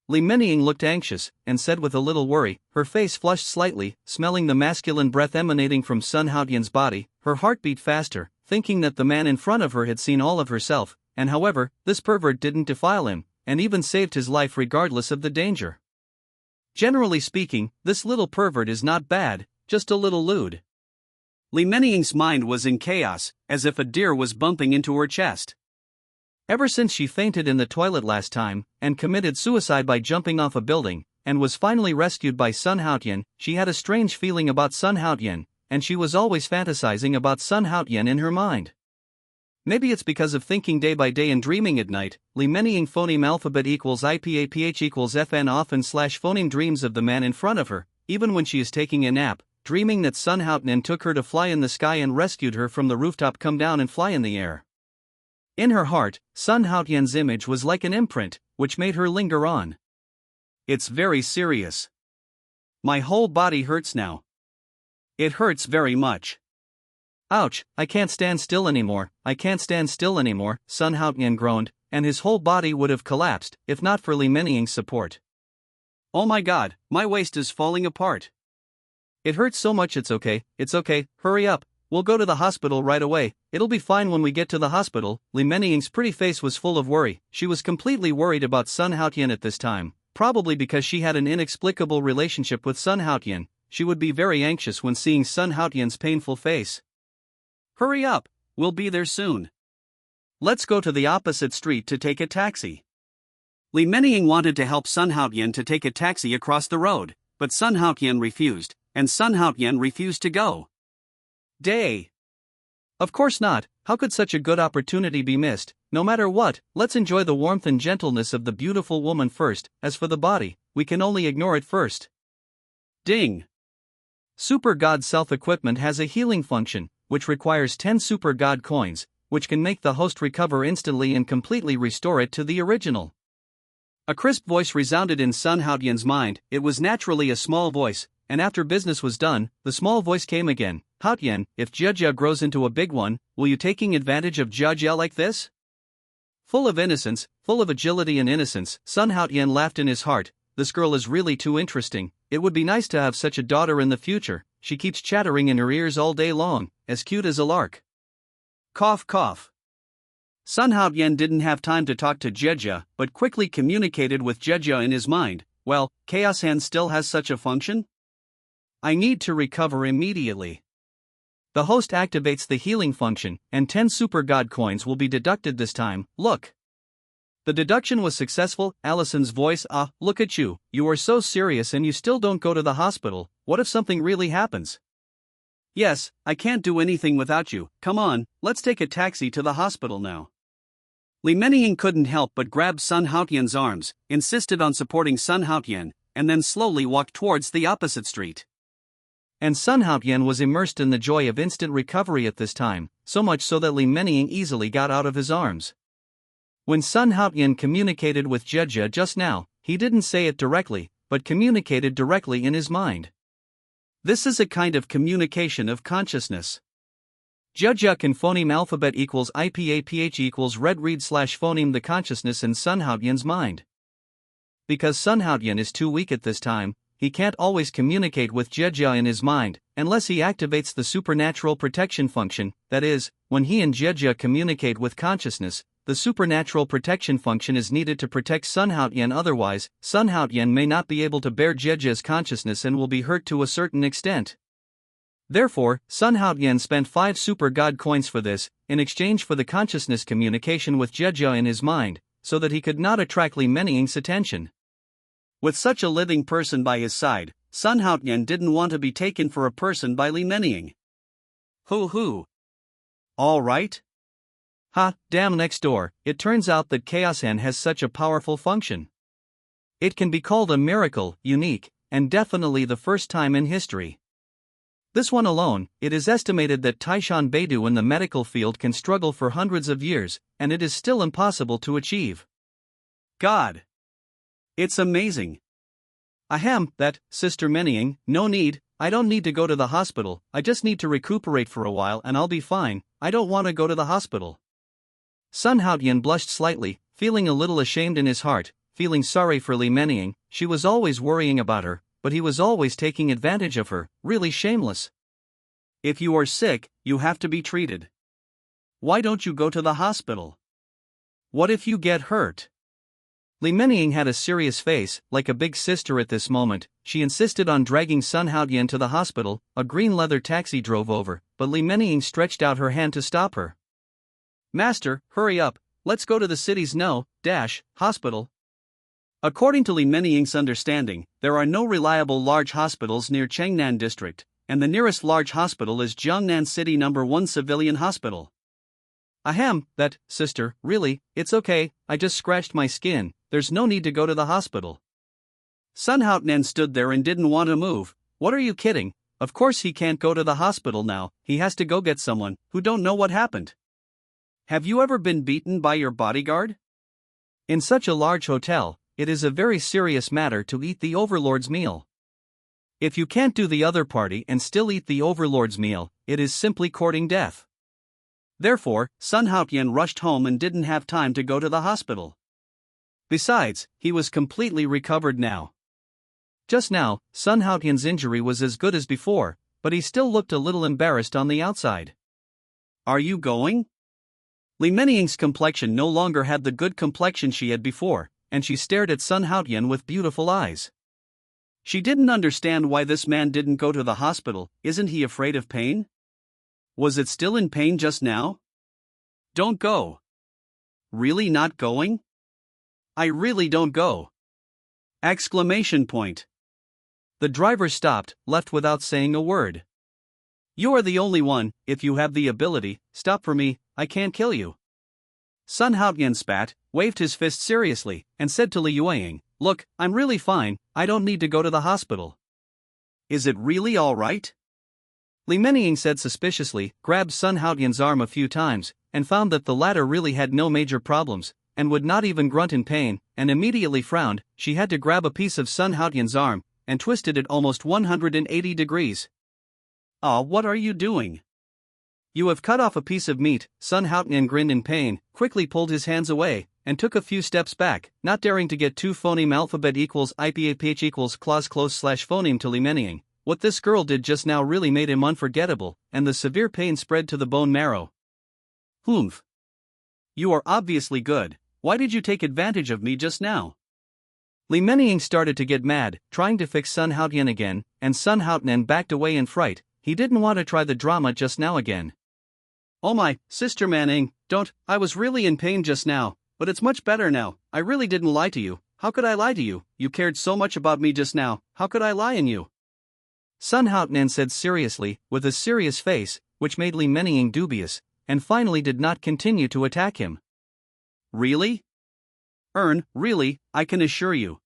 Li Meniying looked anxious, and said with a little worry, her face flushed slightly, smelling the masculine breath emanating from Sun Haotian's body. Her heart beat faster, thinking that the man in front of her had seen all of herself, and however, this pervert didn't defile him, and even saved his life regardless of the danger. Generally speaking, this little pervert is not bad, just a little lewd. Li Meniying's mind was in chaos, as if a deer was bumping into her chest. Ever since she fainted in the toilet last time, and committed suicide by jumping off a building, and was finally rescued by Sun Haotian, she had a strange feeling about Sun Haotian, and she was always fantasizing about Sun Haotian in her mind. Maybe it's because of thinking day by day and dreaming at night. Li Menying phoneme alphabet equals IPAPH equals FN often slash phoneme dreams of the man in front of her, even when she is taking a nap, dreaming that Sun Haotian took her to fly in the sky and rescued her from the rooftop, come down and fly in the air. In her heart, Sun Haotian's image was like an imprint, which made her linger on. It's very serious. My whole body hurts now. It hurts very much. Ouch, I can't stand still anymore, I can't stand still anymore, Sun Haotian groaned, and his whole body would have collapsed, if not for Li Menying's support. Oh my god, my waist is falling apart. It hurts so much. It's okay, hurry up, we'll go to the hospital right away, it'll be fine when we get to the hospital. Li Menying's pretty face was full of worry. She was completely worried about Sun Haotian at this time, probably because she had an inexplicable relationship with Sun Haotian. She would be very anxious when seeing Sun Haotian's painful face. Hurry up, we'll be there soon. Let's go to the opposite street to take a taxi. Li Menying wanted to help Sun Haotian to take a taxi across the road, but Sun Haotian refused, and Sun Haotian refused to go. Day. Of course not, how could such a good opportunity be missed? No matter what, let's enjoy the warmth and gentleness of the beautiful woman first. As for the body, we can only ignore it first. Ding. Super God Self-Equipment has a healing function, which requires 10 Super God coins, which can make the host recover instantly and completely restore it to the original. A crisp voice resounded in Sun Haotian's mind. It was naturally a small voice, and after business was done, the small voice came again. Haotian, if Jia grows into a big one, will you taking advantage of Jia like this? Full of innocence, full of agility and innocence, Sun Haotian laughed in his heart. This girl is really too interesting. It would be nice to have such a daughter in the future. She keeps chattering in her ears all day long, as cute as a lark. Cough cough. Sun Haotian didn't have time to talk to Jia, but quickly communicated with Jia in his mind. Well, Chaos Hand still has such a function? I need to recover immediately. The host activates the healing function, and 10 Super God coins will be deducted this time. Look. The deduction was successful. Allison's voice. Look at you, you are so serious and you still don't go to the hospital. What if something really happens? Yes, I can't do anything without you. Come on, let's take a taxi to the hospital now. Li Menying couldn't help but grab Sun Haotian's arms, insisted on supporting Sun Haotian, and then slowly walked towards the opposite street. And Sun Haotian was immersed in the joy of instant recovery at this time, so much so that Li Menying easily got out of his arms. When Sun Haotian communicated with Jia just now, he didn't say it directly, but communicated directly in his mind. This is a kind of communication of consciousness. Jia can phoneme alphabet equals IPAPH equals red read slash phoneme the consciousness in Sun Haotian's mind. Because Sun Haotian is too weak at this time, he can't always communicate with Jia in his mind, unless he activates the supernatural protection function. That is, when he and Jia communicate with consciousness, the supernatural protection function is needed to protect Sun Haotian. Otherwise, Sun Haotian may not be able to bear Jia's consciousness and will be hurt to a certain extent. Therefore, Sun Haotian spent 5 Super God coins for this, in exchange for the consciousness communication with Jia in his mind, so that he could not attract Li Menying's attention. With such a living person by his side, Sun Haotian didn't want to be taken for a person by Li Menying. Hoo. All right. Damn next door, it turns out that Chaos Hand has such a powerful function. It can be called a miracle, unique, and definitely the first time in history. This one alone, it is estimated that Taishan Beidou in the medical field can struggle for hundreds of years, and it is still impossible to achieve. God! It's amazing. Ahem, that, Sister Menying, no need, I don't need to go to the hospital, I just need to recuperate for a while and I'll be fine, I don't want to go to the hospital. Sun Haotian blushed slightly, feeling a little ashamed in his heart, feeling sorry for Li Menying. She was always worrying about her, but he was always taking advantage of her, really shameless. If you are sick, you have to be treated. Why don't you go to the hospital? What if you get hurt? Li Menying had a serious face, like a big sister at this moment. She insisted on dragging Sun Haotian to the hospital. A green leather taxi drove over, but Li Menying stretched out her hand to stop her. Master, hurry up, let's go to the city's hospital. According to Li Menying's understanding, there are no reliable large hospitals near Chengnan district, and the nearest large hospital is Jiangnan City No. 1 Civilian Hospital. Ahem, that, sister, really, it's okay, I just scratched my skin, there's no need to go to the hospital. Sun Houtnan stood there and didn't want to move. What are you kidding? Of course he can't go to the hospital now, he has to go get someone who don't know what happened. Have you ever been beaten by your bodyguard? In such a large hotel, it is a very serious matter to eat the overlord's meal. If you can't do the other party and still eat the overlord's meal, it is simply courting death. Therefore, Sun Haotian rushed home and didn't have time to go to the hospital. Besides, he was completely recovered now. Just now, Sun Haotian's injury was as good as before, but he still looked a little embarrassed on the outside. Are you going? Li Meniying's complexion no longer had the good complexion she had before, and she stared at Sun Haotian with beautiful eyes. She didn't understand why this man didn't go to the hospital. Isn't he afraid of pain? Was it still in pain just now? Don't go. Really not going? I really don't go. Exclamation point. The driver stopped, left without saying a word. You are the only one, if you have the ability, stop for me, I can't kill you. Sun Haotian spat, waved his fist seriously, and said to Li Yueying, look, I'm really fine, I don't need to go to the hospital. Is it really all right? Li Meniying said suspiciously, grabbed Sun Haotian's arm a few times, and found that the latter really had no major problems, and would not even grunt in pain, and immediately frowned. She had to grab a piece of Sun Haotian's arm, and twisted it almost 180 degrees. Ah, what are you doing? You have cut off a piece of meat. Sun Haotian grinned in pain, quickly pulled his hands away, and took a few steps back, not daring to get two phoneme alphabet equals IPAPH equals clause close slash phoneme to Li Meniying. What this girl did just now really made him unforgettable, and the severe pain spread to the bone marrow. Humph. You are obviously good, why did you take advantage of me just now? Li Meniying started to get mad, trying to fix Sun Haotian again, and Sun Haotian backed away in fright. He didn't want to try the drama just now again. Oh my, Sister Manning, don't, I was really in pain just now, but it's much better now, I really didn't lie to you. How could I lie to you? You cared so much about me just now, how could I lie in you? Sun Haotian said seriously, with a serious face, which made Li Meniying dubious, and finally did not continue to attack him. Really? Really, I can assure you.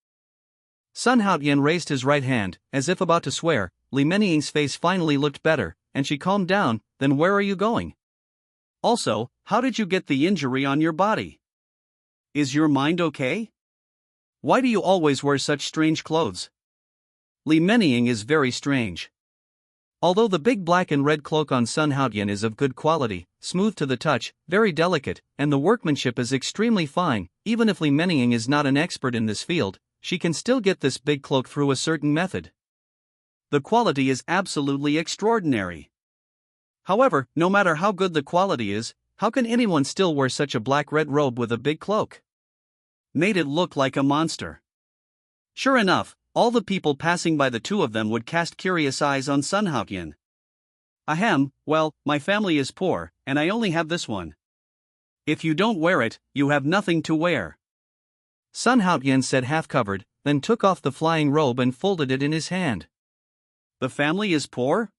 Sun Haotian raised his right hand, as if about to swear. Li Meniying's face finally looked better, and she calmed down. Then where are you going? Also, how did you get the injury on your body? Is your mind okay? Why do you always wear such strange clothes? Li Meniying is very strange. Although the big black and red cloak on Sun Haotian is of good quality, smooth to the touch, very delicate, and the workmanship is extremely fine, even if Li Meniying is not an expert in this field, she can still get this big cloak through a certain method. The quality is absolutely extraordinary. However, no matter how good the quality is, how can anyone still wear such a black-red robe with a big cloak? Made it look like a monster. Sure enough, all the people passing by the two of them would cast curious eyes on Sun Haotian. Ahem, well, my family is poor, and I only have this one. If you don't wear it, you have nothing to wear. Sun Haotian said half-covered, then took off the flying robe and folded it in his hand. The family is poor?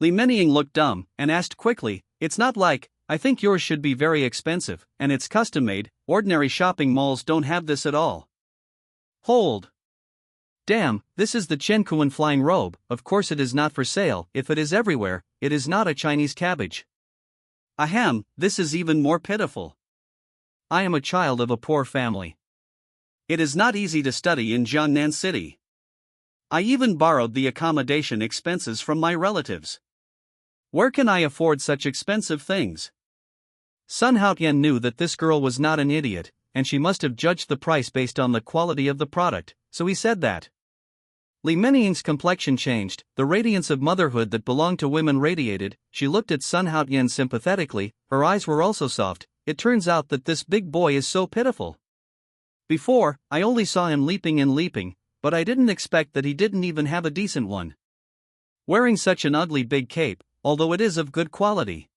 Li Meniying looked dumb, and asked quickly, it's not like, I think yours should be very expensive, and it's custom-made, ordinary shopping malls don't have this at all. Hold. Damn, this is the Chenkuan flying robe, of course it is not for sale, if it is everywhere, it is not a Chinese cabbage. Ahem, this is even more pitiful. I am a child of a poor family. It is not easy to study in Jiangnan City. I even borrowed the accommodation expenses from my relatives. Where can I afford such expensive things? Sun Haotian knew that this girl was not an idiot, and she must have judged the price based on the quality of the product, so he said that. Li Meniying's complexion changed, the radiance of motherhood that belonged to women radiated. She looked at Sun Haotian sympathetically, her eyes were also soft. It turns out that this big boy is so pitiful. Before, I only saw him leaping and leaping, but I didn't expect that he didn't even have a decent one. Wearing such an ugly big cape, although it is of good quality.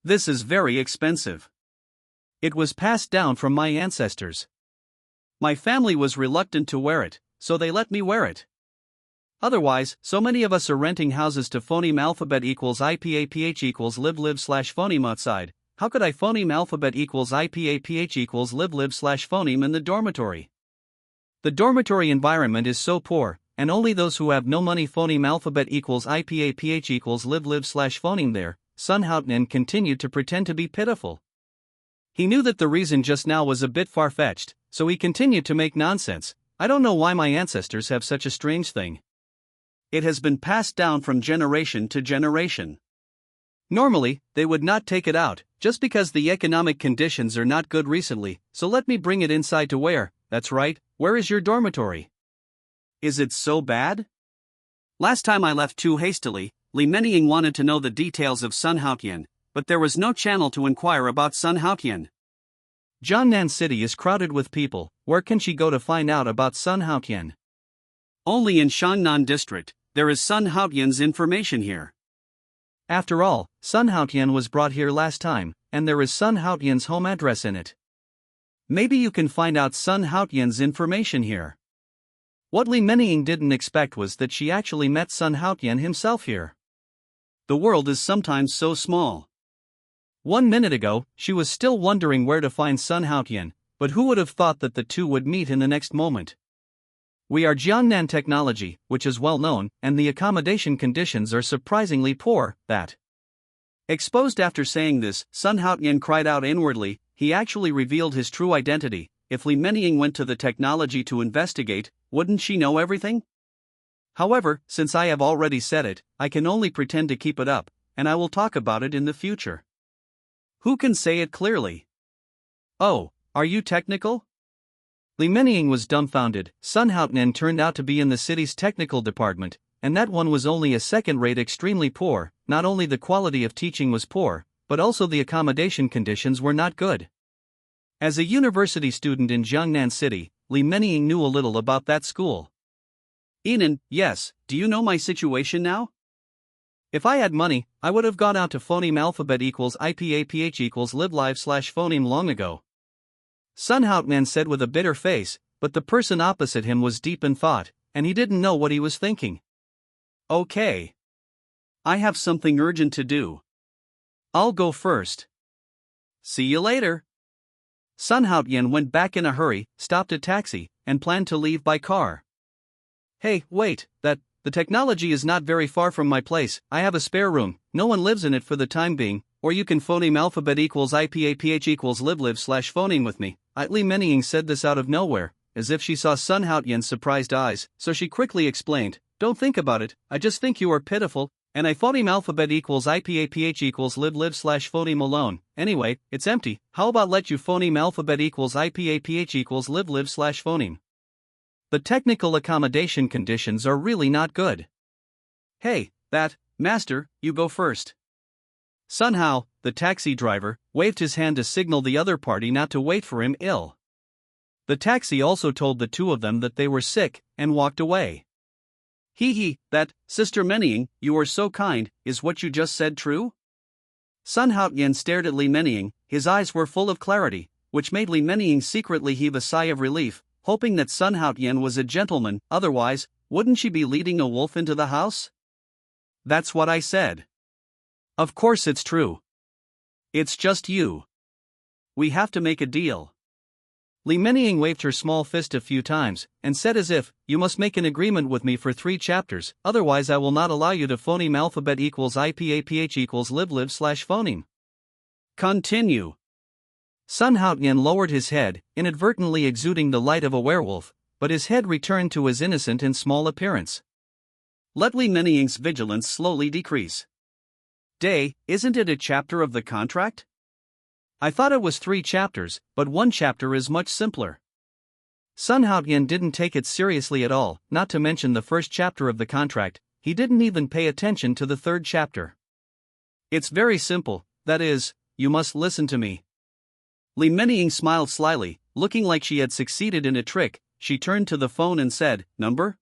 This is very expensive. It was passed down from my ancestors. My family was reluctant to wear it, so they let me wear it. Otherwise, so many of us are renting houses to phoneme alphabet equals IPAPH equals live/phoneme outside, how could I phoneme alphabet equals IPAPH equals live/phoneme in the dormitory? The dormitory environment is so poor, and only those who have no money phoneme alphabet equals IPAPH equals live/phoneme there. Sun Haotian continued to pretend to be pitiful. He knew that the reason just now was a bit far-fetched, so he continued to make nonsense. I don't know why my ancestors have such a strange thing. It has been passed down from generation to generation. Normally, they would not take it out, just because the economic conditions are not good recently, so let me bring it inside to where, that's right, where is your dormitory? Is it so bad? Last time I left too hastily, Li Menying wanted to know the details of Sun Haotian, but there was no channel to inquire about Sun Haotian. Jiangnan City is crowded with people, where can she go to find out about Sun Haotian? Only in Shangnan District, there is Sun Haotian's information here. After all, Sun Haotian was brought here last time, and there is Sun Haotian's home address in it. Maybe you can find out Sun Haotian's information here. What Li Menying didn't expect was that she actually met Sun Haotian himself here. The world is sometimes so small. 1 minute ago, she was still wondering where to find Sun Haotian, but who would have thought that the two would meet in the next moment? We are Jiangnan Technology, which is well known, and the accommodation conditions are surprisingly poor, that. Exposed after saying this, Sun Haotian cried out inwardly. He actually revealed his true identity. If Li Menying went to the technology to investigate, wouldn't she know everything? However, since I have already said it, I can only pretend to keep it up, and I will talk about it in the future. Who can say it clearly? Oh, are you technical? Li Menying was dumbfounded. Sun Haotian turned out to be in the city's technical department, and that one was only a second-rate, extremely poor. Not only the quality of teaching was poor, but also the accommodation conditions were not good. As a university student in Jiangnan City, Li Menying knew a little about that school. Enan, yes, do you know my situation now? If I had money, I would have gone out to phoneme alphabet equals IPAPH equals live/phoneme long ago. Sun Haotian said with a bitter face, but the person opposite him was deep in thought, and he didn't know what he was thinking. Okay. I have something urgent to do. I'll go first. See you later. Sun Haotian went back in a hurry, stopped a taxi, and planned to leave by car. Hey, wait, the technology is not very far from my place. I have a spare room, no one lives in it for the time being, or you can phoneme alphabet equals IPAPH equals live/phoneme with me. Li Menying said this out of nowhere, as if she saw Sun Haotian's surprised eyes, so she quickly explained, don't think about it, I just think you are pitiful, and I phoneme alphabet equals IPAPH equals live/phoneme alone. Anyway, it's empty, how about let you phoneme alphabet equals IPAPH equals live/phoneme? The technical accommodation conditions are really not good. Hey, master, you go first. Sun Hao, the taxi driver, waved his hand to signal the other party not to wait for him. The taxi also told the two of them that they were sick, and walked away. Sister Menying, you are so kind, is what you just said true? Sun Haotian stared at Li Menying, his eyes were full of clarity, which made Li Menying secretly heave a sigh of relief, hoping that Sun Haotian was a gentleman, otherwise, wouldn't she be leading a wolf into the house? That's what I said. Of course it's true. It's just you. We have to make a deal. Li Menying waved her small fist a few times, and said as if, you must make an agreement with me for 3 chapters, otherwise I will not allow you to phoneme alphabet equals IPAPH equals live/phoneme. Continue. Sun Haotian lowered his head, inadvertently exuding the light of a werewolf, but his head returned to his innocent and small appearance. Let Li Menying's vigilance slowly decrease. Isn't it a chapter of the contract? I thought it was 3 chapters, but 1 chapter is much simpler. Sun Haotian didn't take it seriously at all, not to mention the first chapter of the contract. He didn't even pay attention to the 3rd chapter. It's very simple, that is, you must listen to me. Li Menying smiled slyly, looking like she had succeeded in a trick. She turned to the phone and said, number?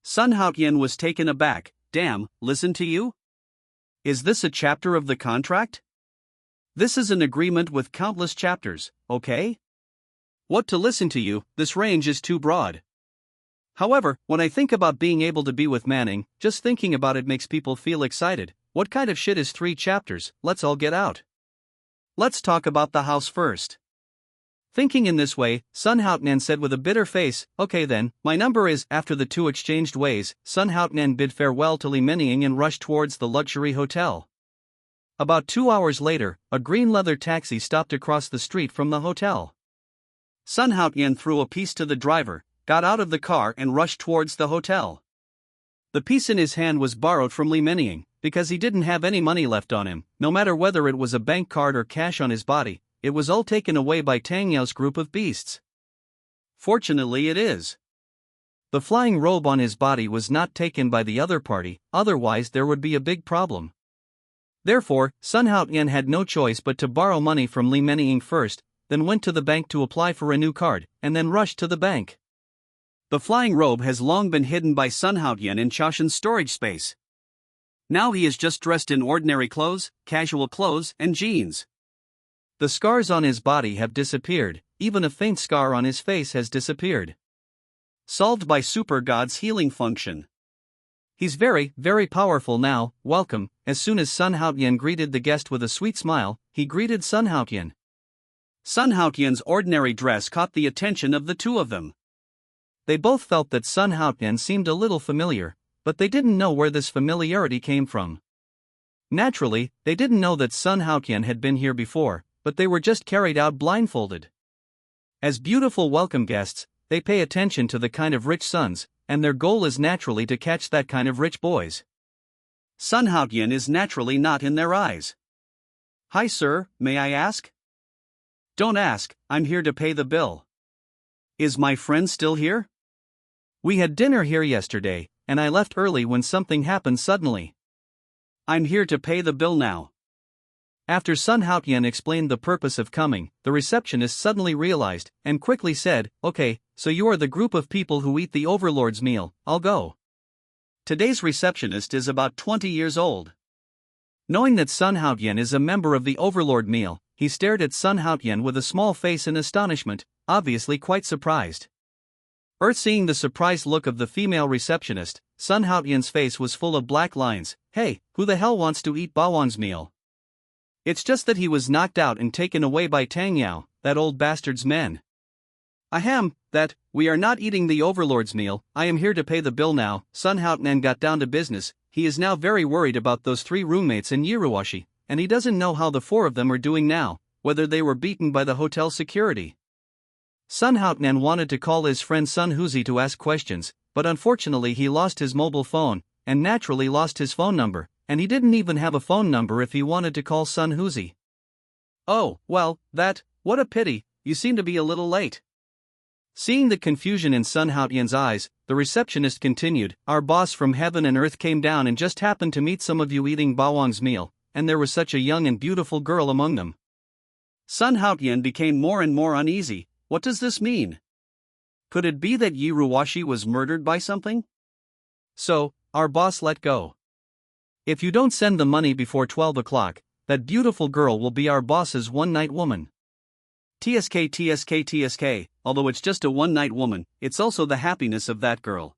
Sun Haotian was taken aback. Damn, listen to you? Is this a chapter of the contract? This is an agreement with countless chapters, okay? What to listen to you, this range is too broad. However, when I think about being able to be with Manning, just thinking about it makes people feel excited. What kind of shit is 3 chapters? Let's all get out. Let's talk about the house first. Thinking in this way, Sun Haotian said with a bitter face, okay then, my number is. After the two exchanged ways, Sun Haotian bid farewell to Li Menying and rushed towards the luxury hotel. About 2 hours later, a green leather taxi stopped across the street from the hotel. Sun Haotian threw a piece to the driver, got out of the car and rushed towards the hotel. The piece in his hand was borrowed from Li Menying, because he didn't have any money left on him, no matter whether it was a bank card or cash on his body. It was all taken away by Tang Yao's group of beasts. Fortunately it is. The flying robe on his body was not taken by the other party, otherwise there would be a big problem. Therefore, Sun Haotian had no choice but to borrow money from Li Menying first, then went to the bank to apply for a new card, and then rushed to the bank. The flying robe has long been hidden by Sun Haotian in Chaoshan's storage space. Now he is just dressed in ordinary clothes, casual clothes, and jeans. The scars on his body have disappeared, even a faint scar on his face has disappeared. Solved by Super God's healing function. He's very, very powerful now. Welcome. As soon as Sun Haotian greeted the guest with a sweet smile, he greeted Sun Haotian. Sun Haotian's ordinary dress caught the attention of the two of them. They both felt that Sun Haotian seemed a little familiar, but they didn't know where this familiarity came from. Naturally, they didn't know that Sun Haotian had been here before, but they were just carried out blindfolded. As beautiful welcome guests, they pay attention to the kind of rich sons, and their goal is naturally to catch that kind of rich boys. Sun Haotian is naturally not in their eyes. Hi sir, may I ask? Don't ask, I'm here to pay the bill. Is my friend still here? We had dinner here yesterday, and I left early when something happened suddenly. I'm here to pay the bill now. After Sun Haotian explained the purpose of coming, the receptionist suddenly realized, and quickly said, okay, so you are the group of people who eat the overlord's meal, I'll go. Today's receptionist is about 20 years old. Knowing that Sun Haotian is a member of the overlord meal, he stared at Sun Haotian with a small face in astonishment, obviously quite surprised. Seeing the surprised look of the female receptionist, Sun Haotian's face was full of black lines. Hey, who the hell wants to eat Bawang's meal? It's just that he was knocked out and taken away by Tang Yao, that old bastard's men. Ahem, we are not eating the overlord's meal, I am here to pay the bill now. Sun Haotian got down to business. He is now very worried about those 3 roommates in Yiruwashi, and he doesn't know how the 4 of them are doing now, whether they were beaten by the hotel security. Sun Haotian wanted to call his friend Sun Huzi to ask questions, but unfortunately he lost his mobile phone, and naturally lost his phone number, and he didn't even have a phone number if he wanted to call Sun Huzi. Oh, well, what a pity, you seem to be a little late. Seeing the confusion in Sun Haotian's eyes, the receptionist continued, our boss from heaven and earth came down and just happened to meet some of you eating Bawang's meal, and there was such a young and beautiful girl among them. Sun Haotian became more and more uneasy. What does this mean? Could it be that Yiruwashi was murdered by something? So, our boss let go. If you don't send the money before 12 o'clock, that beautiful girl will be our boss's one-night woman. TSK, although it's just a one-night woman, it's also the happiness of that girl.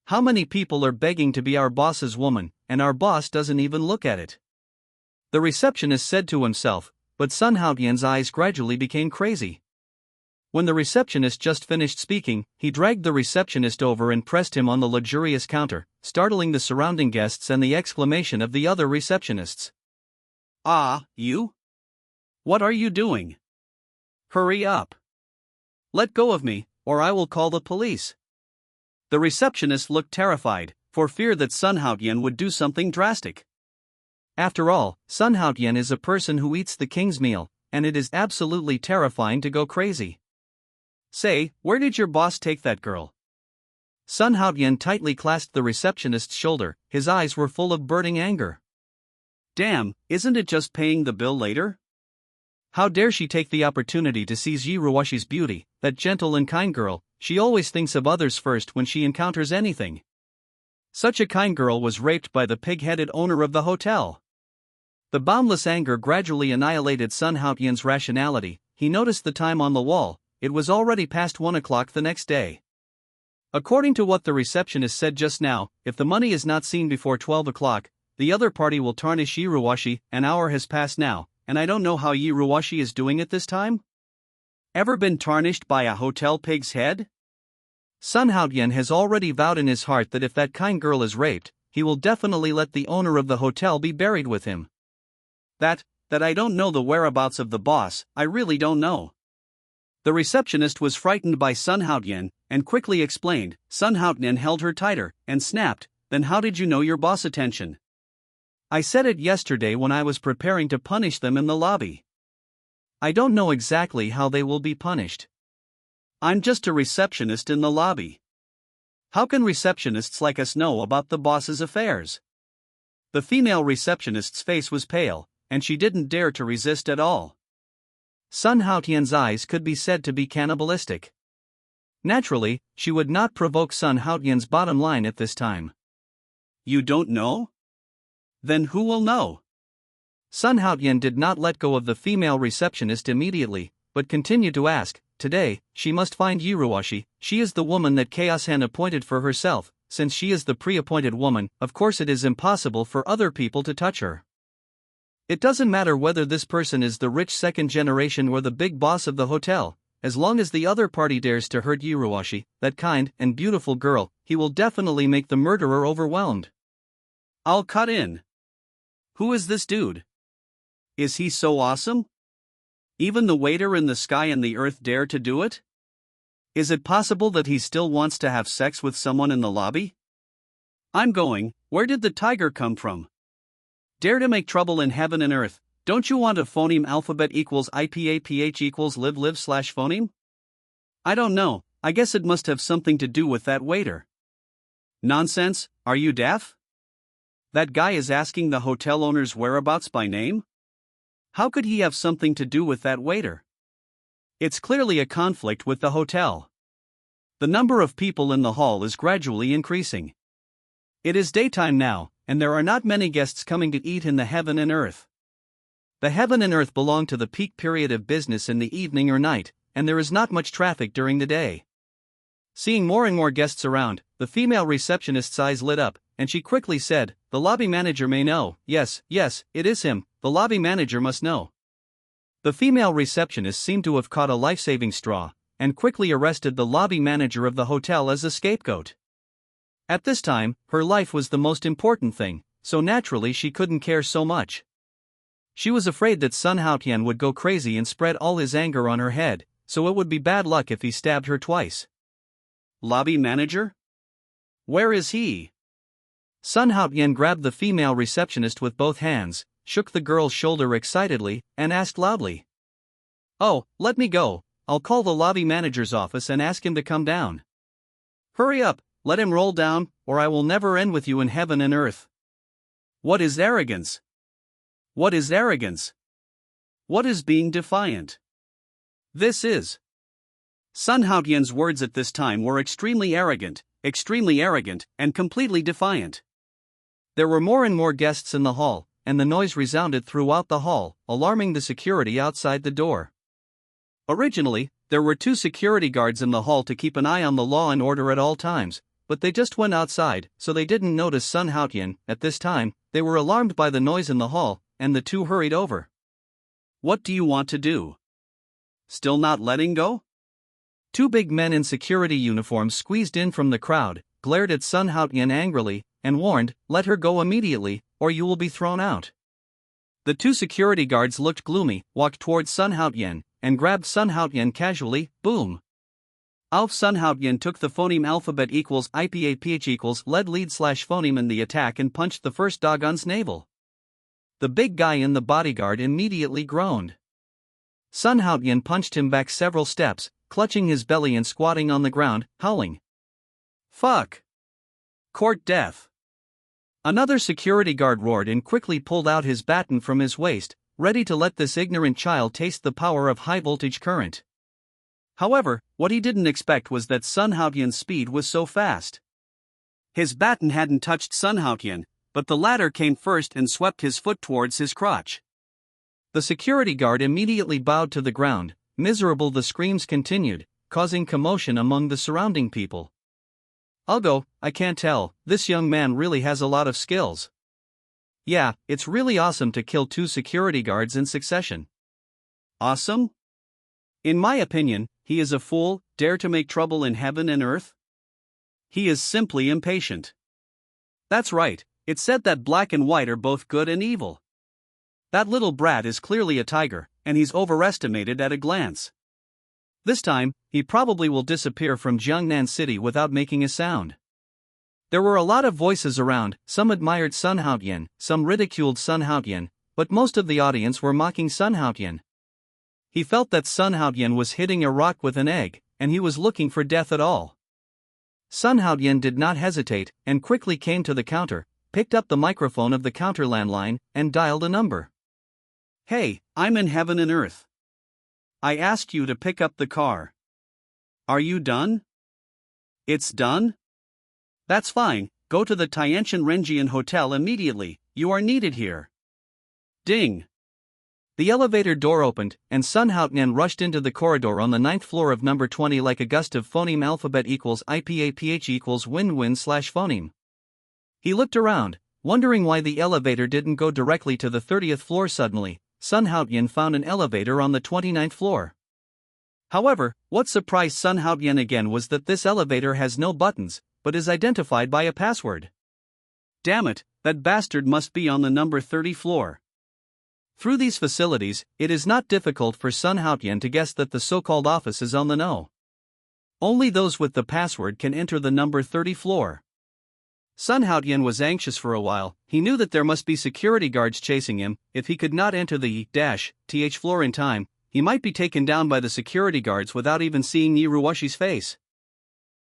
How many people are begging to be our boss's woman, and our boss doesn't even look at it? The receptionist said to himself, but Sun Haotian's eyes gradually became crazy. When the receptionist just finished speaking, he dragged the receptionist over and pressed him on the luxurious counter, startling the surrounding guests and the exclamation of the other receptionists. Ah, you? What are you doing? Hurry up. Let go of me, or I will call the police. The receptionist looked terrified, for fear that Sun Haotian would do something drastic. After all, Sun Haotian is a person who eats the king's meal, and it is absolutely terrifying to go crazy. Say, where did your boss take that girl? Sun Haotian tightly clasped the receptionist's shoulder, his eyes were full of burning anger. Damn, isn't it just paying the bill later? How dare she take the opportunity to seize Yiruwashi's beauty, that gentle and kind girl, she always thinks of others first when she encounters anything. Such a kind girl was raped by the pig-headed owner of the hotel. The boundless anger gradually annihilated Sun Haotian's rationality. He noticed the time on the wall. It was already past 1 o'clock the next day. According to what the receptionist said just now, if the money is not seen before 12 o'clock, the other party will tarnish Yiruwashi. An hour has passed now, and I don't know how Yiruwashi is doing it this time? Ever been tarnished by a hotel pig's head? Sun Haotian has already vowed in his heart that if that kind girl is raped, he will definitely let the owner of the hotel be buried with him. That I don't know the whereabouts of the boss, I really don't know. The receptionist was frightened by Sun Haotian, and quickly explained. Sun Haotian held her tighter, and snapped, "Then how did you know your boss' attention?" "I said it yesterday when I was preparing to punish them in the lobby. I don't know exactly how they will be punished. I'm just a receptionist in the lobby. How can receptionists like us know about the boss's affairs?" The female receptionist's face was pale, and she didn't dare to resist at all. Sun Haotian's eyes could be said to be cannibalistic. Naturally, she would not provoke Sun Haotian's bottom line at this time. "You don't know? Then who will know?" Sun Haotian did not let go of the female receptionist immediately, but continued to ask. Today, she must find Yiruwashi. She is the woman that Chaos-Han appointed for herself. Since she is the pre-appointed woman, of course it is impossible for other people to touch her. It doesn't matter whether this person is the rich second generation or the big boss of the hotel, as long as the other party dares to hurt Yiruwashi, that kind and beautiful girl, he will definitely make the murderer overwhelmed. I'll cut in. Who is this dude? Is he so awesome? Even the waiter in the sky and the earth dare to do it? Is it possible that he still wants to have sex with someone in the lobby? I'm going. Where did the tiger come from? Dare to make trouble in heaven and earth. Don't you want a phoneme alphabet equals IPAPH equals live/phoneme? I don't know, I guess it must have something to do with that waiter. Nonsense, are you deaf? That guy is asking the hotel owner's whereabouts by name? How could he have something to do with that waiter? It's clearly a conflict with the hotel. The number of people in the hall is gradually increasing. It is daytime now, and there are not many guests coming to eat in the heaven and earth. The heaven and earth belong to the peak period of business in the evening or night, and there is not much traffic during the day. Seeing more and more guests around, the female receptionist's eyes lit up, and she quickly said, "The lobby manager may know." Yes, it is him, the lobby manager must know. The female receptionist seemed to have caught a life-saving straw, and quickly arrested the lobby manager of the hotel as a scapegoat. At this time, her life was the most important thing, so naturally she couldn't care so much. She was afraid that Sun Haotian would go crazy and spread all his anger on her head, so it would be bad luck if he stabbed her twice. Lobby manager? Where is he? Sun Haotian grabbed the female receptionist with both hands, shook the girl's shoulder excitedly, and asked loudly. "Oh, let me go, I'll call the lobby manager's office and ask him to come down." "Hurry up, let him roll down, or I will never end with you in heaven and earth." What is arrogance? What is arrogance? What is being defiant? This is. Sun Haotian's words at this time were extremely arrogant, and completely defiant. There were more and more guests in the hall, and the noise resounded throughout the hall, alarming the security outside the door. Originally, there were 2 security guards in the hall to keep an eye on the law and order at all times, but they just went outside, so they didn't notice Sun Haotian. At this time, they were alarmed by the noise in the hall, and the 2 hurried over. "What do you want to do? Still not letting go?" 2 big men in security uniforms squeezed in from the crowd, glared at Sun Haotian angrily, and warned, "Let her go immediately, or you will be thrown out." The 2 security guards looked gloomy, walked towards Sun Haotian, and grabbed Sun Haotian casually. Boom! Sun Haotian took the phoneme alphabet equals IPAPH equals lead/phoneme in the attack and punched the first dogon's navel. The big guy in the bodyguard immediately groaned. Sun Haotian punched him back several steps, clutching his belly and squatting on the ground, howling. "Fuck! Court death!" Another security guard roared and quickly pulled out his baton from his waist, ready to let this ignorant child taste the power of high-voltage current. However, what he didn't expect was that Sun Haotian's speed was so fast. His baton hadn't touched Sun Haotian, but the latter came first and swept his foot towards his crotch. The security guard immediately bowed to the ground. Miserable, the screams continued, causing commotion among the surrounding people. "I'll go, I can't tell, this young man really has a lot of skills." Yeah, it's really awesome to kill 2 security guards in succession. Awesome? In my opinion, he is a fool, dare to make trouble in heaven and earth? He is simply impatient. That's right, it's said that black and white are both good and evil. That little brat is clearly a tiger, and he's overestimated at a glance. This time, he probably will disappear from Jiangnan City without making a sound. There were a lot of voices around, some admired Sun Haotian, some ridiculed Sun Haotian, but most of the audience were mocking Sun Haotian. He felt that Sun Haotian was hitting a rock with an egg, and he was looking for death at all. Sun Haotian did not hesitate, and quickly came to the counter, picked up the microphone of the counter landline, and dialed a number. Hey, I'm in heaven and earth. I asked you to pick up the car. Are you done? It's done? That's fine, go to the Tiantian Renjian Hotel immediately, you are needed here. Ding. The elevator door opened, and Sun Haotian rushed into the corridor on the 9th floor of number 20 like a gust of phoneme alphabet equals IPAPH equals win-win/phoneme. He looked around, wondering why the elevator didn't go directly to the 30th floor. Suddenly, Sun Haotian found an elevator on the 29th floor. However, what surprised Sun Haotian again was that this elevator has no buttons, but is identified by a password. Damn it, that bastard must be on the number 30 floor. Through these facilities, it is not difficult for Sun Haotian to guess that the so-called office is on the know. Only those with the password can enter the number 30 floor. Sun Haotian was anxious for a while. He knew that there must be security guards chasing him. If he could not enter the -th floor in time, he might be taken down by the security guards without even seeing Yi Ruoshi's face.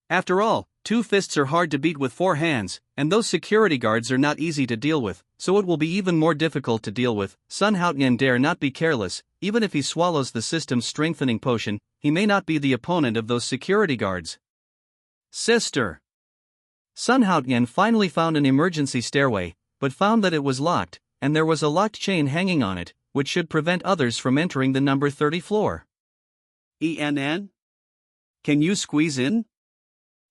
After all, 2 fists are hard to beat with 4 hands, and those security guards are not easy to deal with, so it will be even more difficult to deal with. Sun Haotian dare not be careless. Even if he swallows the system's strengthening potion, he may not be the opponent of those security guards. Sister. Sun Haotian finally found an emergency stairway, but found that it was locked, and there was a locked chain hanging on it, which should prevent others from entering the number 30 floor. ENN? Can you squeeze in?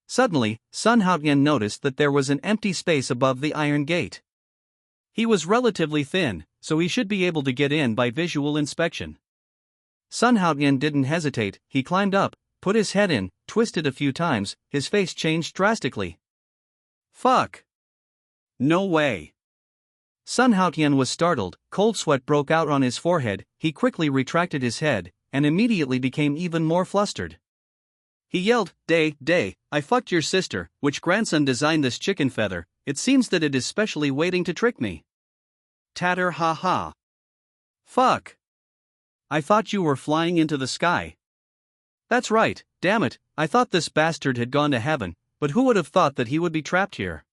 Suddenly, Sun Haotian noticed that there was an empty space above the iron gate. He was relatively thin, so he should be able to get in by visual inspection. Sun Haotian didn't hesitate. He climbed up, put his head in, twisted a few times. His face changed drastically. Fuck. No way. Sun Haotian was startled. Cold sweat broke out on his forehead. He quickly retracted his head, and immediately became even more flustered. He yelled, Day, I fucked your sister. Which grandson designed this chicken feather? It seems that it is specially waiting to trick me. Tatter ha ha. Fuck. I thought you were flying into the sky. That's right, damn it, I thought this bastard had gone to heaven, but who would have thought that he would be trapped here?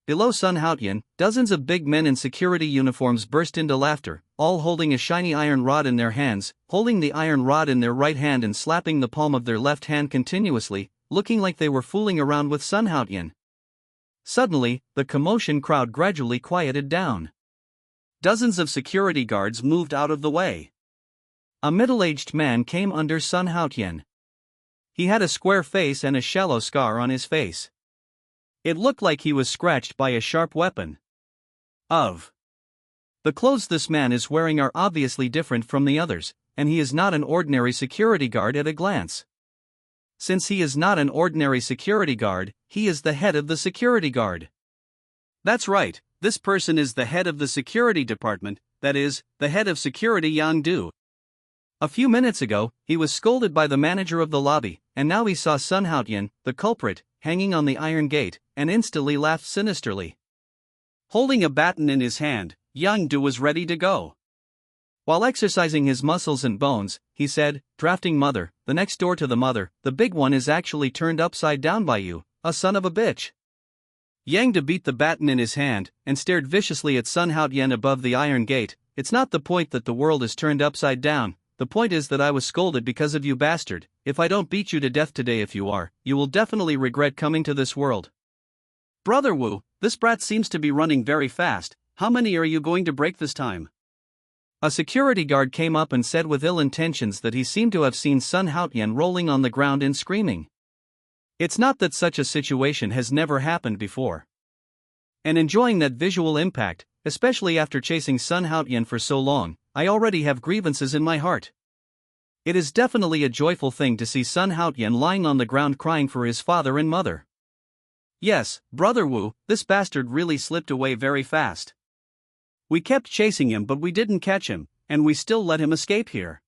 Below Sun Haotian, dozens of big men in security uniforms burst into laughter, all holding a shiny iron rod in their hands, holding the iron rod in their right hand and slapping the palm of their left hand continuously, looking like they were fooling around with Sun Haotian. Suddenly, the commotion crowd gradually quieted down. Dozens of security guards moved out of the way. A middle-aged man came under Sun Haotian. He had a square face and a shallow scar on his face. It looked like he was scratched by a sharp weapon. The clothes this man is wearing are obviously different from the others, and he is not an ordinary security guard at a glance. Since he is not an ordinary security guard, he is the head of the security guard. That's right, this person is the head of the security department, that is, the head of security Yang Du. A few minutes ago, he was scolded by the manager of the lobby, and now he saw Sun Haotian, the culprit, hanging on the iron gate, and instantly laughed sinisterly. Holding a baton in his hand, Yang Du was ready to go. While exercising his muscles and bones, he said, Drafting mother, the next door to the mother, the big one is actually turned upside down by you, a son of a bitch. Yang Du beat the baton in his hand, and stared viciously at Sun Haotian above the iron gate. It's not the point that the world is turned upside down, the point is that I was scolded because of you bastard. If I don't beat you to death today, if you are, you will definitely regret coming to this world. Brother Wu, this brat seems to be running very fast. How many are you going to break this time? A security guard came up and said with ill intentions that he seemed to have seen Sun Haotian rolling on the ground and screaming. It's not that such a situation has never happened before. And enjoying that visual impact, especially after chasing Sun Haotian for so long. I already have grievances in my heart. It is definitely a joyful thing to see Sun Haotian lying on the ground crying for his father and mother. Yes, Brother Wu, this bastard really slipped away very fast. We kept chasing him but we didn't catch him, and we still let him escape here.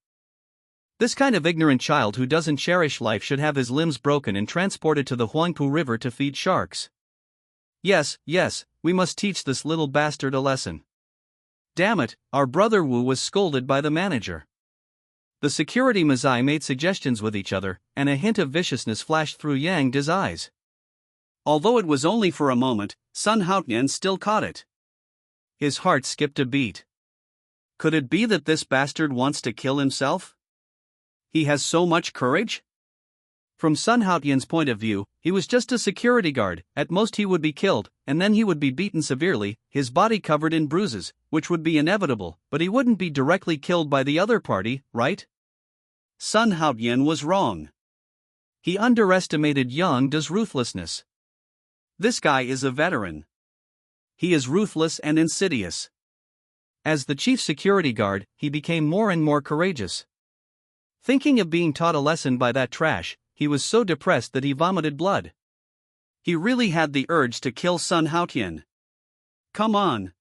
This kind of ignorant child who doesn't cherish life should have his limbs broken and transported to the Huangpu River to feed sharks. Yes, we must teach this little bastard a lesson. Damn it, our Brother Wu was scolded by the manager. The security Mazai made suggestions with each other, and a hint of viciousness flashed through Yang De's eyes. Although it was only for a moment, Sun Haotian still caught it. His heart skipped a beat. Could it be that this bastard wants to kill himself? He has so much courage? From Sun Haotian's point of view, he was just a security guard. At most he would be killed, and then he would be beaten severely, his body covered in bruises, which would be inevitable, but he wouldn't be directly killed by the other party, right? Sun Haotian was wrong. He underestimated Yang De's ruthlessness. This guy is a veteran. He is ruthless and insidious. As the chief security guard, he became more and more courageous. Thinking of being taught a lesson by that trash, he was so depressed that he vomited blood. He really had the urge to kill Sun Haotian. Come on.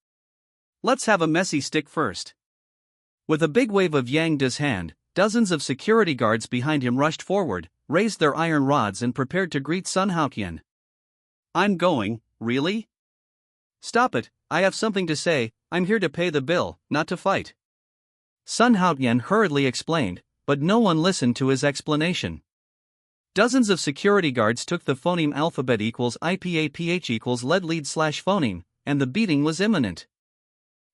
Let's have a messy stick first. With a big wave of Yang De's hand, dozens of security guards behind him rushed forward, raised their iron rods and prepared to greet Sun Haotian. I'm going, really? Stop it, I have something to say. I'm here to pay the bill, not to fight. Sun Haotian hurriedly explained, but no one listened to his explanation. Dozens of security guards took the phoneme alphabet equals IPAPH equals lead slash phoneme, and the beating was imminent.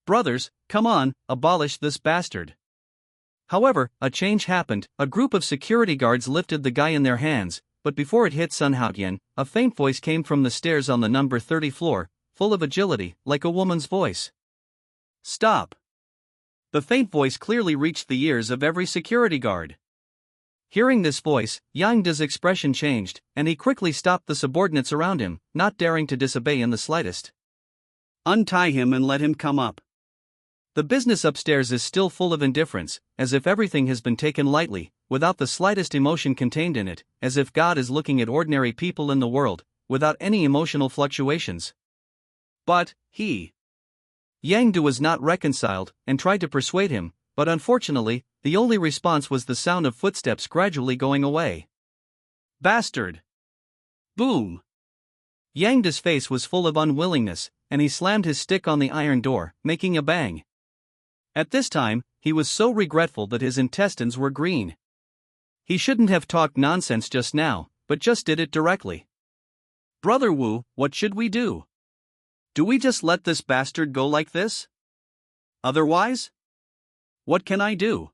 Brothers, come on, abolish this bastard. However, a change happened. A group of security guards lifted the guy in their hands, but before it hit Sun Haotian, a faint voice came from the stairs on the number 30 floor, full of agility, like a woman's voice. Stop. The faint voice clearly reached the ears of every security guard. Hearing this voice, Yang De's expression changed, and he quickly stopped the subordinates around him, not daring to disobey in the slightest. Untie him and let him come up. The business upstairs is still full of indifference, as if everything has been taken lightly, without the slightest emotion contained in it, as if God is looking at ordinary people in the world, without any emotional fluctuations. But, Yang De was not reconciled, and tried to persuade him, but unfortunately, the only response was the sound of footsteps gradually going away. Bastard! Boom! Yang De's face was full of unwillingness, and he slammed his stick on the iron door, making a bang. At this time, he was so regretful that his intestines were green. He shouldn't have talked nonsense just now, but just did it directly. Brother Wu, what should we do? Do we just let this bastard go like this? Otherwise? What can I do?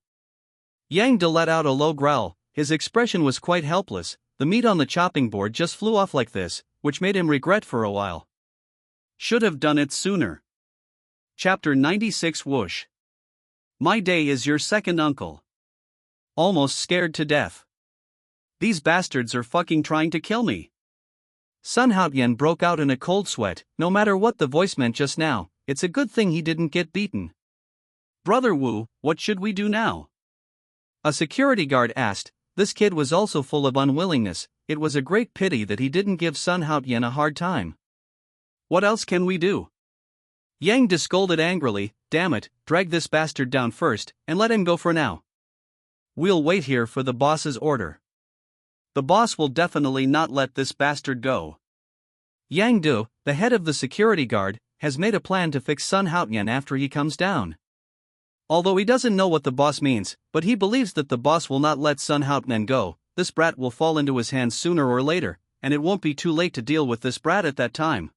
Yang De let out a low growl. His expression was quite helpless. The meat on the chopping board just flew off like this, which made him regret for a while. Should have done it sooner. Chapter 96 Whoosh. My day is your second uncle. Almost scared to death. These bastards are fucking trying to kill me. Sun Haotian broke out in a cold sweat. No matter what the voice meant just now, it's a good thing he didn't get beaten. Brother Wu, what should we do now? A security guard asked. This kid was also full of unwillingness. It was a great pity that he didn't give Sun Haotian a hard time. What else can we do? Yang De scolded angrily. Damn it, drag this bastard down first, and let him go for now. We'll wait here for the boss's order. The boss will definitely not let this bastard go. Yang De, the head of the security guard, has made a plan to fix Sun Haotian after he comes down. Although he doesn't know what the boss means, but he believes that the boss will not let Sun Haotian go. This brat will fall into his hands sooner or later, and it won't be too late to deal with this brat at that time.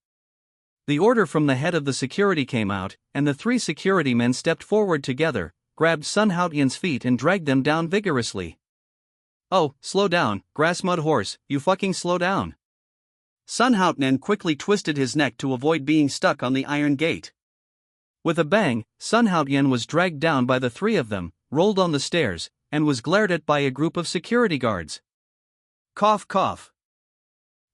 The order from the head of the security came out, and the three security men stepped forward together, grabbed Sun Haotian's feet and dragged them down vigorously. Oh, slow down, grass mud horse, you fucking slow down. Sun Haotian quickly twisted his neck to avoid being stuck on the iron gate. With a bang, Sun Haotian was dragged down by the three of them, rolled on the stairs, and was glared at by a group of security guards. Cough cough.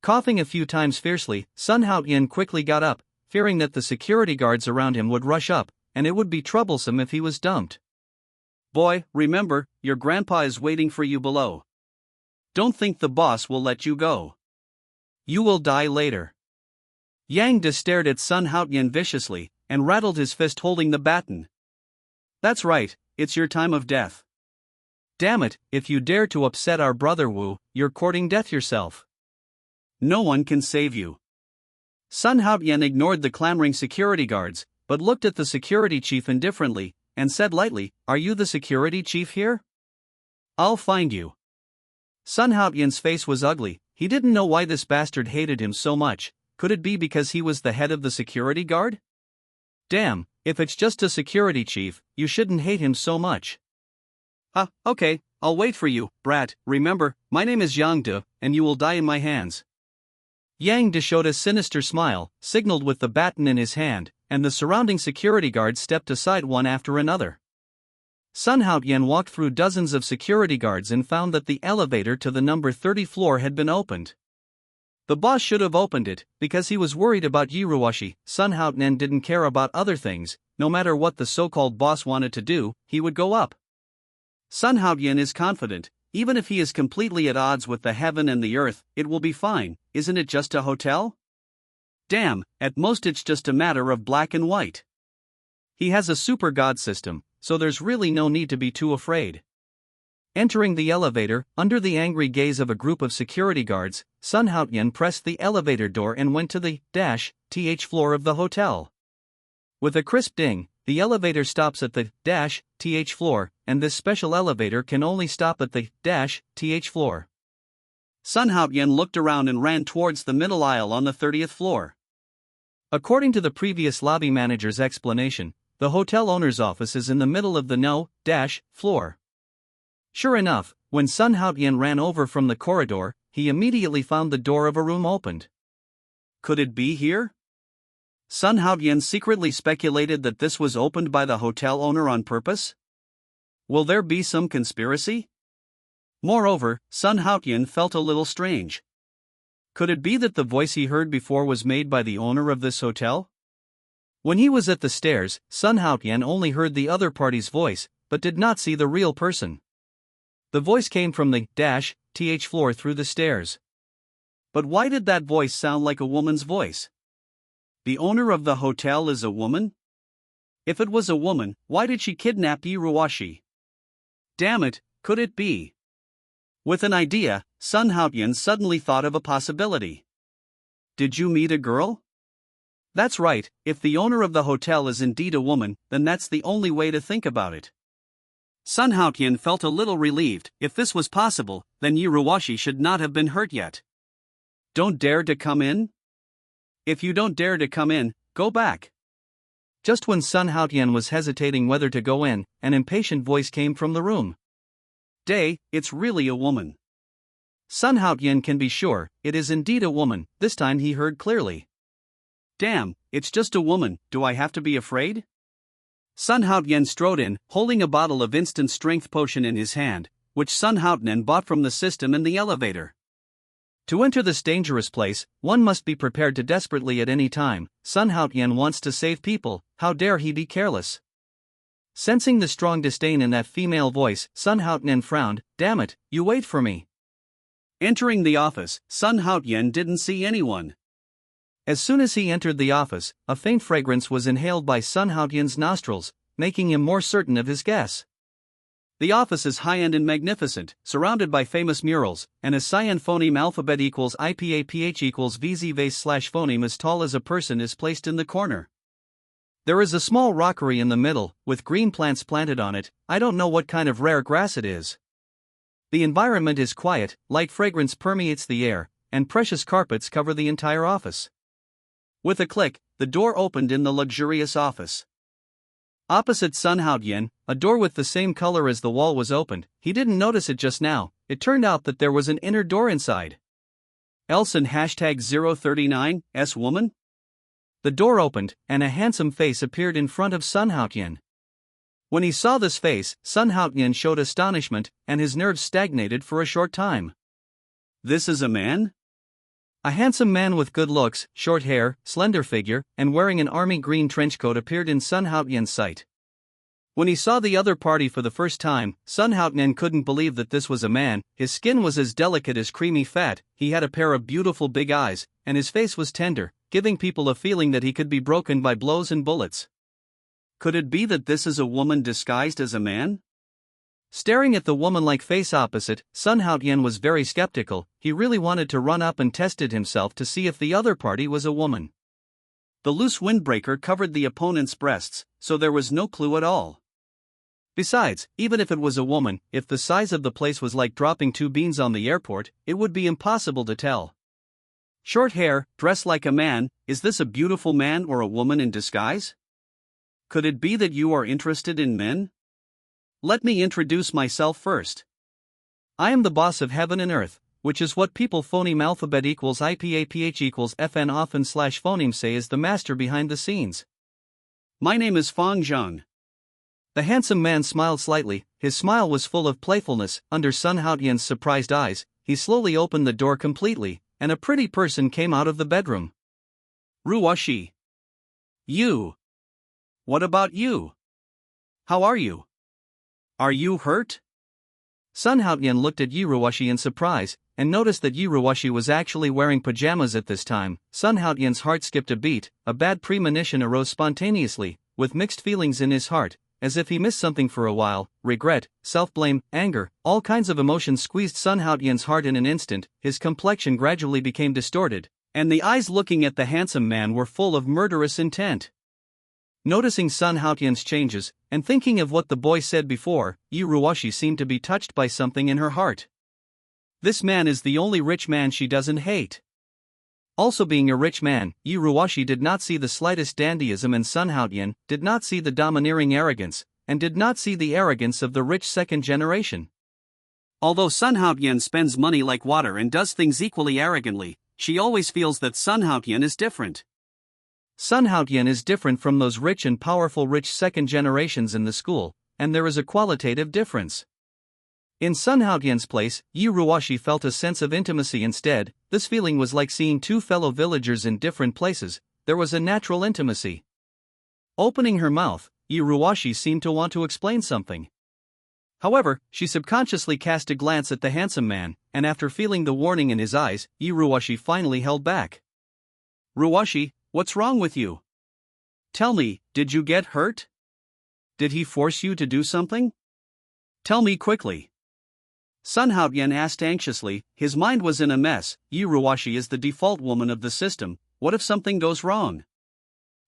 Coughing a few times fiercely, Sun Haotian quickly got up, fearing that the security guards around him would rush up, and it would be troublesome if he was dumped. Boy, remember, your grandpa is waiting for you below. Don't think the boss will let you go. You will die later. Yang De stared at Sun Haotian viciously, and rattled his fist holding the baton. That's right, it's your time of death. Damn it, if you dare to upset our brother Wu, you're courting death yourself. No one can save you. Sun Haotian ignored the clamoring security guards, but looked at the security chief indifferently, and said lightly, "Are you the security chief here? I'll find you." Sun Haotian's face was ugly. He didn't know why this bastard hated him so much. Could it be because he was the head of the security guard? Damn, if it's just a security chief, you shouldn't hate him so much. Okay, I'll wait for you, brat. Remember, my name is Yang De, and you will die in my hands. Yang De showed a sinister smile, signaled with the baton in his hand, and the surrounding security guards stepped aside one after another. Sun Haotian walked through dozens of security guards and found that the elevator to the number 30 floor had been opened. The boss should have opened it, because he was worried about Yiruwashi. Sun Haotian didn't care about other things. No matter what the so-called boss wanted to do, he would go up. Sun Haotian is confident, even if he is completely at odds with the heaven and the earth, it will be fine. Isn't it just a hotel? Damn, at most it's just a matter of black and white. He has a super god system, so there's really no need to be too afraid. Entering the elevator, under the angry gaze of a group of security guards, Sun Haotian pressed the elevator door and went to the -th floor of the hotel. With a crisp ding, the elevator stops at the -th floor, and this special elevator can only stop at the -th floor. Sun Haotian looked around and ran towards the middle aisle on the 30th floor. According to the previous lobby manager's explanation, the hotel owner's office is in the middle of the no-floor. Sure enough, when Sun Haotian ran over from the corridor, he immediately found the door of a room opened. Could it be here? Sun Haotian secretly speculated that this was opened by the hotel owner on purpose. Will there be some conspiracy? Moreover, Sun Haotian felt a little strange. Could it be that the voice he heard before was made by the owner of this hotel? When he was at the stairs, Sun Haotian only heard the other party's voice, but did not see the real person. The voice came from the -th floor through the stairs. But why did that voice sound like a woman's voice? The owner of the hotel is a woman? If it was a woman, why did she kidnap Yiruwashi? Damn it, could it be? With an idea, Sun Haotian suddenly thought of a possibility. Did you meet a girl? That's right, if the owner of the hotel is indeed a woman, then that's the only way to think about it. Sun Haotian felt a little relieved. If this was possible, then Yiruwashi should not have been hurt yet. Don't dare to come in? If you don't dare to come in, go back. Just when Sun Haotian was hesitating whether to go in, an impatient voice came from the room. It's really a woman. Sun Haotian can be sure, it is indeed a woman. This time he heard clearly. Damn, it's just a woman, do I have to be afraid? Sun Haotian strode in, holding a bottle of instant strength potion in his hand, which Sun Haotian bought from the system in the elevator. To enter this dangerous place, one must be prepared to desperately at any time. Sun Haotian wants to save people, how dare he be careless? Sensing the strong disdain in that female voice, Sun Haotian frowned. Damn it, you wait for me. Entering the office, Sun Haotian didn't see anyone. As soon as he entered the office, a faint fragrance was inhaled by Sun Haotian's nostrils, making him more certain of his guess. The office is high-end and magnificent, surrounded by famous murals, and a cyan phoneme alphabet equals IPAPH equals VZ vase/phoneme as tall as a person is placed in the corner. There is a small rockery in the middle, with green plants planted on it. I don't know what kind of rare grass it is. The environment is quiet, light fragrance permeates the air, and precious carpets cover the entire office. With a click, the door opened in the luxurious office. Opposite Sun Haotian, a door with the same color as the wall was opened. He didn't notice it just now. It turned out that there was an inner door inside. Elson #039, S-woman? The door opened, and a handsome face appeared in front of Sun Haotian. When he saw this face, Sun Haotian showed astonishment, and his nerves stagnated for a short time. This is a man? A handsome man with good looks, short hair, slender figure, and wearing an army green trenchcoat appeared in Sun Haotian's sight. When he saw the other party for the first time, Sun Haotian couldn't believe that this was a man. His skin was as delicate as creamy fat, he had a pair of beautiful big eyes, and his face was tender, giving people a feeling that he could be broken by blows and bullets. Could it be that this is a woman disguised as a man? Staring at the woman-like face opposite, Sun Haotian was very skeptical. He really wanted to run up and test it himself to see if the other party was a woman. The loose windbreaker covered the opponent's breasts, so there was no clue at all. Besides, even if it was a woman, if the size of the place was like dropping 2 beans on the airport, it would be impossible to tell. Short hair, dressed like a man, is this a beautiful man or a woman in disguise? Could it be that you are interested in men? Let me introduce myself first. I am the boss of heaven and earth, which is what people phoneme alphabet equals IPAPH equals FN often / phoneme say is the master behind the scenes. My name is Fang Zheng. The handsome man smiled slightly. His smile was full of playfulness. Under Sun Haotian's surprised eyes, he slowly opened the door completely, and a pretty person came out of the bedroom. Ruoshi. You. What about you? How are you? Are you hurt? Sun Haotian looked at Yi Ruoshi in surprise, and noticed that Yi Ruoshi was actually wearing pajamas at this time. Sun Haotian's heart skipped a beat. A bad premonition arose spontaneously, with mixed feelings in his heart, as if he missed something for a while. Regret, self-blame, anger, all kinds of emotions squeezed Sun Haotian's heart in an instant. His complexion gradually became distorted, and the eyes looking at the handsome man were full of murderous intent. Noticing Sun Haotian's changes, and thinking of what the boy said before, Yi Ruoshi seemed to be touched by something in her heart. This man is the only rich man she doesn't hate. Also being a rich man, Yi Ruoshi did not see the slightest dandyism in Sun Haotian, did not see the domineering arrogance, and did not see the arrogance of the rich second generation. Although Sun Haotian spends money like water and does things equally arrogantly, she always feels that Sun Haotian is different. Sun Haotian is different from those rich and powerful rich second generations in the school, and there is a qualitative difference. In Sun Haotian's place, Yi Ruoshi felt a sense of intimacy instead. This feeling was like seeing two fellow villagers in different places. There was a natural intimacy. Opening her mouth, Yi Ruoshi seemed to want to explain something. However, she subconsciously cast a glance at the handsome man, and after feeling the warning in his eyes, Yi Ruoshi finally held back. Ruoshi, what's wrong with you? Tell me, did you get hurt? Did he force you to do something? Tell me quickly. Sun Haotian asked anxiously. His mind was in a mess. Yi Ruoshi is the default woman of the system. What if something goes wrong?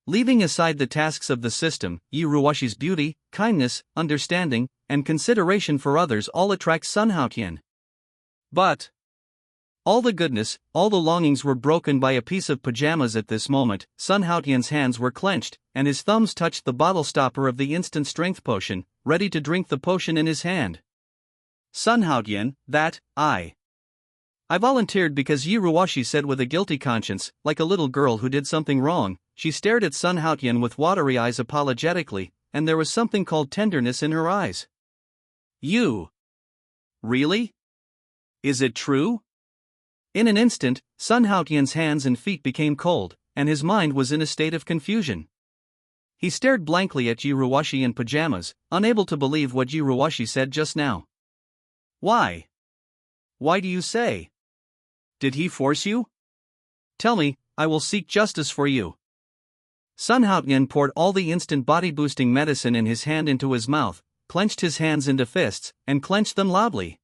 Leaving aside the tasks of the system, Yi Ruoshi's beauty, kindness, understanding, and consideration for others all attract Sun Haotian. But all the goodness, all the longings were broken by a piece of pajamas at this moment. Sun Haotian's hands were clenched, and his thumbs touched the bottle stopper of the instant strength potion, ready to drink the potion in his hand. Sun Haotian, I volunteered because Yi Ruoshi said with a guilty conscience, like a little girl who did something wrong. She stared at Sun Haotian with watery eyes apologetically, and there was something called tenderness in her eyes. You? Really? Is it true? In an instant, Sun Haotian's hands and feet became cold, and his mind was in a state of confusion. He stared blankly at Yi Ruoshi in pajamas, unable to believe what Yi Ruoshi said just now. Why? Why do you say? Did he force you? Tell me, I will seek justice for you. Sun Haotian poured all the instant body-boosting medicine in his hand into his mouth, clenched his hands into fists, and clenched them loudly.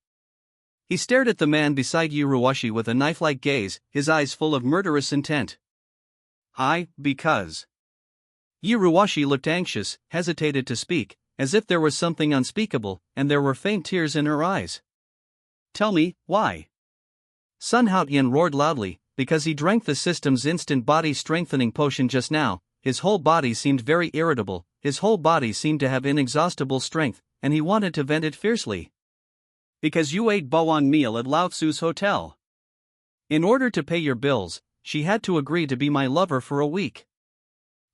He stared at the man beside Yi Ruoshi with a knife-like gaze, his eyes full of murderous intent. Because. Yi Ruoshi looked anxious, hesitated to speak, as if there was something unspeakable, and there were faint tears in her eyes. Tell me, why? Sun Haotian roared loudly. Because he drank the system's instant body-strengthening potion just now, his whole body seemed very irritable, his whole body seemed to have inexhaustible strength, and he wanted to vent it fiercely. Because you ate Boan meal at Lao Tzu's hotel. In order to pay your bills, she had to agree to be my lover for a week.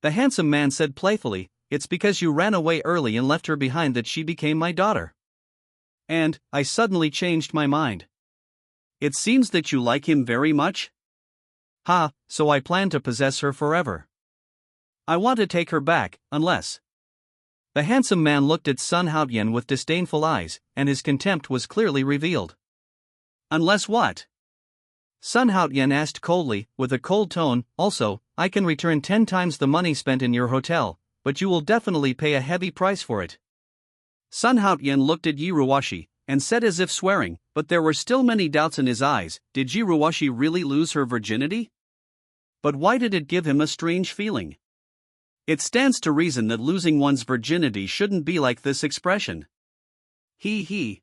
The handsome man said playfully, it's because you ran away early and left her behind that she became my daughter. And, I suddenly changed my mind. It seems that you like him very much? Ha, so I plan to possess her forever. I want to take her back, unless. The handsome man looked at Sun Haotian with disdainful eyes, and his contempt was clearly revealed. Unless what? Sun Haotian asked coldly, with a cold tone. Also, I can return 10 times the money spent in your hotel, but you will definitely pay a heavy price for it. Sun Haotian looked at Yi Ruwashi, and said as if swearing, but there were still many doubts in his eyes. Did Yi Ruwashi really lose her virginity? But why did it give him a strange feeling? It stands to reason that losing one's virginity shouldn't be like this expression. He.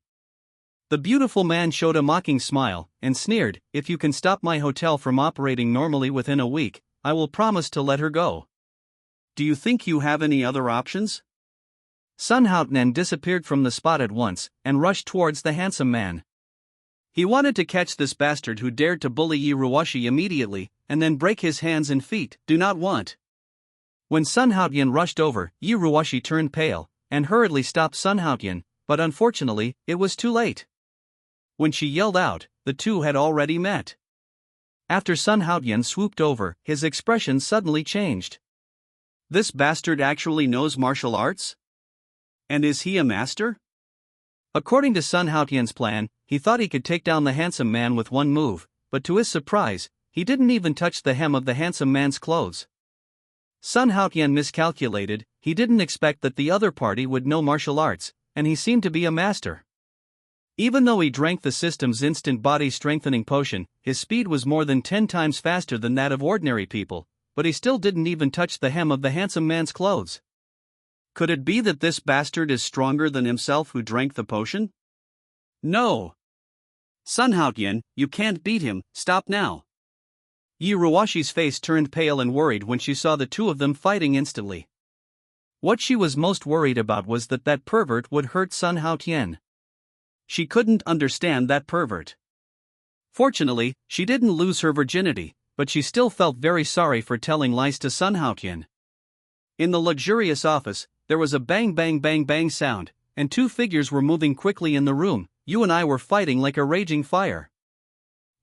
The beautiful man showed a mocking smile, and sneered, if you can stop my hotel from operating normally within a week, I will promise to let her go. Do you think you have any other options? Sun Haotian disappeared from the spot at once, and rushed towards the handsome man. He wanted to catch this bastard who dared to bully Yi Ruwashi immediately, and then break his hands and feet. Do not want. When Sun Haotian rushed over, Yi Ruwashi turned pale, and hurriedly stopped Sun Haotian, but unfortunately, it was too late. When she yelled out, the two had already met. After Sun Haotian swooped over, his expression suddenly changed. This bastard actually knows martial arts? And is he a master? According to Sun Haotian's plan, he thought he could take down the handsome man with one move, but to his surprise, he didn't even touch the hem of the handsome man's clothes. Sun Haotian miscalculated. He didn't expect that the other party would know martial arts, and he seemed to be a master. Even though he drank the system's instant body strengthening potion, his speed was more than 10 times faster than that of ordinary people, but he still didn't even touch the hem of the handsome man's clothes. Could it be that this bastard is stronger than himself who drank the potion? No. Sun Haotian, you can't beat him, stop now. Yi Ruwashi's face turned pale and worried when she saw the two of them fighting instantly. What she was most worried about was that pervert would hurt Sun Haotian. She couldn't understand that pervert. Fortunately, she didn't lose her virginity, but she still felt very sorry for telling lies to Sun Haotian. In the luxurious office, there was a bang bang bang bang sound, and two figures were moving quickly in the room. You and I were fighting like a raging fire.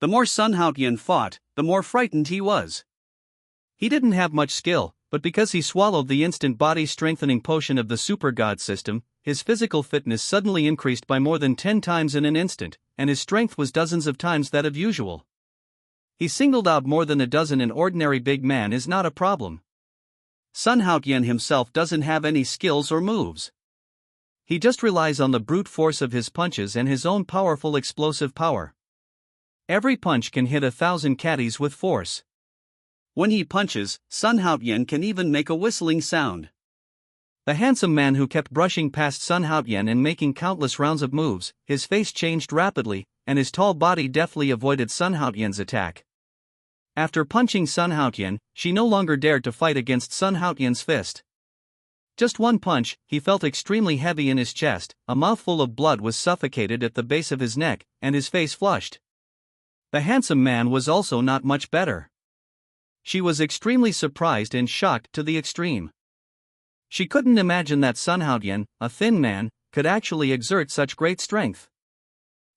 The more Sun Haotian fought, the more frightened he was. He didn't have much skill, but because he swallowed the instant body strengthening potion of the super god system, his physical fitness suddenly increased by more than 10 times in an instant, and his strength was dozens of times that of usual. He singled out more than a dozen. An ordinary big man is not a problem. Sun Haotian himself doesn't have any skills or moves. He just relies on the brute force of his punches and his own powerful explosive power. Every punch can hit 1,000 caddies with force. When he punches, Sun Haotian can even make a whistling sound. The handsome man who kept brushing past Sun Haotian and making countless rounds of moves, his face changed rapidly, and his tall body deftly avoided Sun Haotian's attack. After punching Sun Haotian, she no longer dared to fight against Sun Haotian's fist. Just one punch, he felt extremely heavy in his chest, a mouthful of blood was suffocated at the base of his neck, and his face flushed. The handsome man was also not much better. She was extremely surprised and shocked to the extreme. She couldn't imagine that Sun Haotian, a thin man, could actually exert such great strength.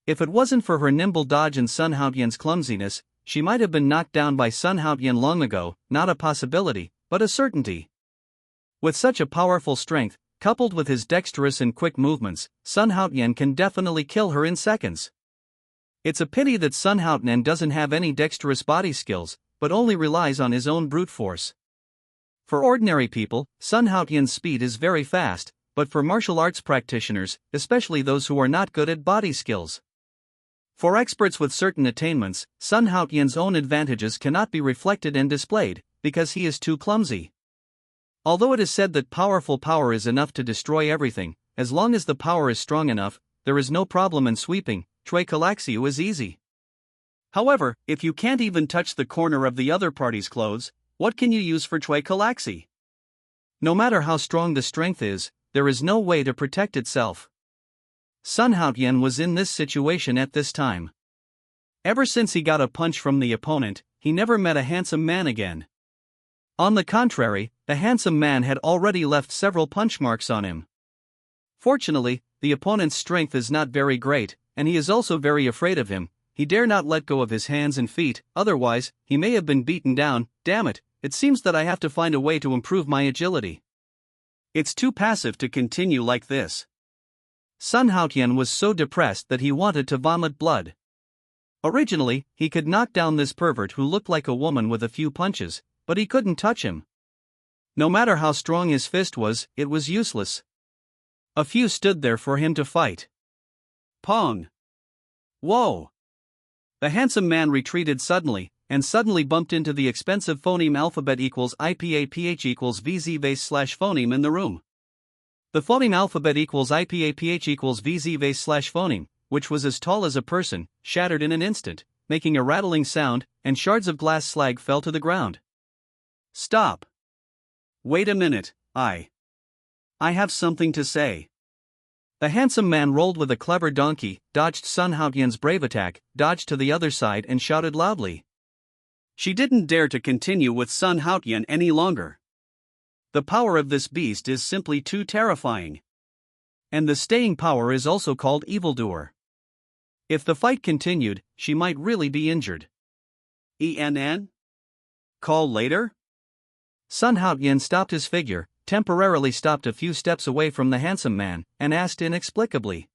If it wasn't for her nimble dodge and Sun Haotian's clumsiness, she might have been knocked down by Sun Haotian long ago. Not a possibility, but a certainty. With such a powerful strength, coupled with his dexterous and quick movements, Sun Haotian can definitely kill her in seconds. It's a pity that Sun Haotian doesn't have any dexterous body skills, but only relies on his own brute force. For ordinary people, Sun Haotian's speed is very fast, but for martial arts practitioners, especially those who are not good at body skills. For experts with certain attainments, Sun Haotian's own advantages cannot be reflected and displayed, because he is too clumsy. Although it is said that powerful power is enough to destroy everything, as long as the power is strong enough, there is no problem in sweeping. Chui Kalaxiu is easy. However, if you can't even touch the corner of the other party's clothes, what can you use for Chui Kalaxi? No matter how strong the strength is, there is no way to protect itself. Sun Haotian was in this situation at this time. Ever since he got a punch from the opponent, he never met a handsome man again. On the contrary, the handsome man had already left several punch marks on him. Fortunately, the opponent's strength is not very great, and he is also very afraid of him, he dare not let go of his hands and feet, otherwise, he may have been beaten down. Damn it, it seems that I have to find a way to improve my agility. It's too passive to continue like this. Sun Haotian was so depressed that he wanted to vomit blood. Originally, he could knock down this pervert who looked like a woman with a few punches, but he couldn't touch him. No matter how strong his fist was, it was useless. A few stood there for him to fight. Pong! Whoa! The handsome man retreated suddenly, and suddenly bumped into the expensive phoneme alphabet equals IPAPH equals VZ vase / phoneme in the room. The phoneme alphabet equals IPAPH equals VZ vase / phoneme, which was as tall as a person, shattered in an instant, making a rattling sound, and shards of glass slag fell to the ground. Stop! Wait a minute, I have something to say. The handsome man rolled with a clever donkey, dodged Sun Haotian's brave attack, dodged to the other side and shouted loudly. She didn't dare to continue with Sun Haotian any longer. The power of this beast is simply too terrifying. And the staying power is also called evildoer. If the fight continued, she might really be injured. ENN? Call later? Sun Haotian stopped his figure, temporarily stopped a few steps away from the handsome man, and asked inexplicably.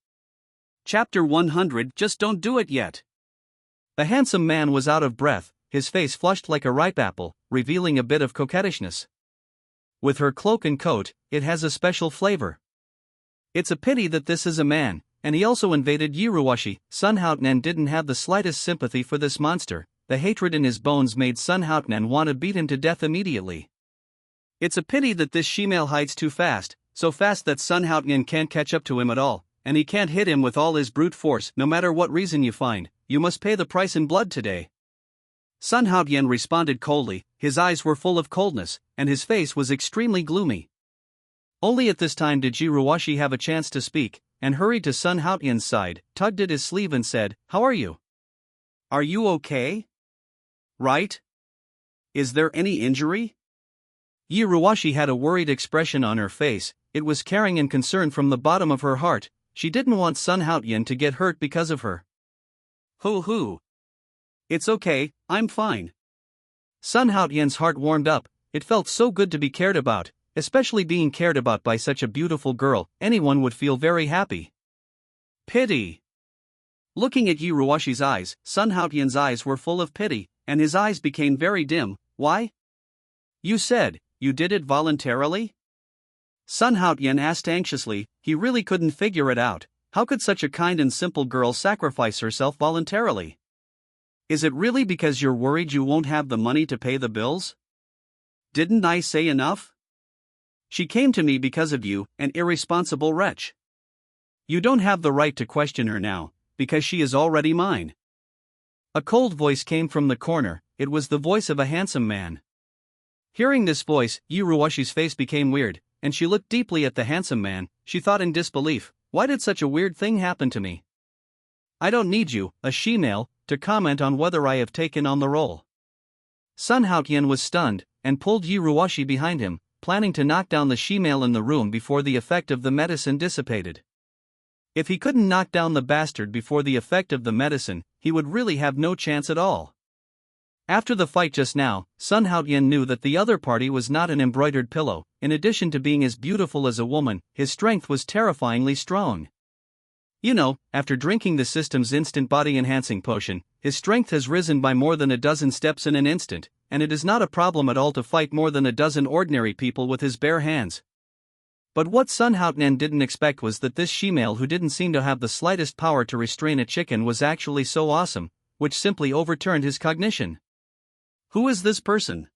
Chapter 100. Just don't do it yet. The handsome man was out of breath, his face flushed like a ripe apple, revealing a bit of coquettishness. With her cloak and coat, it has a special flavor. It's a pity that this is a man, and he also invaded Yiruwashi. Sun Haotian didn't have the slightest sympathy for this monster. The hatred in his bones made Sun Haotian want to beat him to death immediately. It's a pity that this shemale hides too fast, so fast that Sun Haotian can't catch up to him at all, and he can't hit him with all his brute force. No matter what reason you find, you must pay the price in blood today. Sun Haotian responded coldly, his eyes were full of coldness, and his face was extremely gloomy. Only at this time did Jiruwashi have a chance to speak, and hurried to Sun Haotian's side, tugged at his sleeve and said, "How are you? Are you okay? Right? Is there any injury?" Yiruwashi had a worried expression on her face. It was caring and concern from the bottom of her heart. She didn't want Sun Haotian to get hurt because of her. Hoo. It's okay, I'm fine. Sun Haotian's heart warmed up. It felt so good to be cared about, especially being cared about by such a beautiful girl. Anyone would feel very happy. Pity. Looking at Yiruwashi's eyes, Sun Haotian's eyes were full of pity, and his eyes became very dim. Why? You said you did it voluntarily? Sun Haotian asked anxiously. He really couldn't figure it out. How could such a kind and simple girl sacrifice herself voluntarily? Is it really because you're worried you won't have the money to pay the bills? Didn't I say enough? She came to me because of you, an irresponsible wretch. You don't have the right to question her now, because she is already mine. A cold voice came from the corner. It was the voice of a handsome man. Hearing this voice, Yiruwashi's face became weird, and she looked deeply at the handsome man. She thought in disbelief, why did such a weird thing happen to me? I don't need you, a she-male, to comment on whether I have taken on the role. Sun Haotian was stunned, and pulled Yiruwashi behind him, planning to knock down the she-male in the room before the effect of the medicine dissipated. If he couldn't knock down the bastard before the effect of the medicine, he would really have no chance at all. After the fight just now, Sun Haotian knew that the other party was not an embroidered pillow. In addition to being as beautiful as a woman, his strength was terrifyingly strong. You know, after drinking the system's instant body-enhancing potion, his strength has risen by more than a dozen steps in an instant, and it is not a problem at all to fight more than a dozen ordinary people with his bare hands. But what Sun Haotian didn't expect was that this she-male who didn't seem to have the slightest power to restrain a chicken was actually so awesome, which simply overturned his cognition. Who is this person?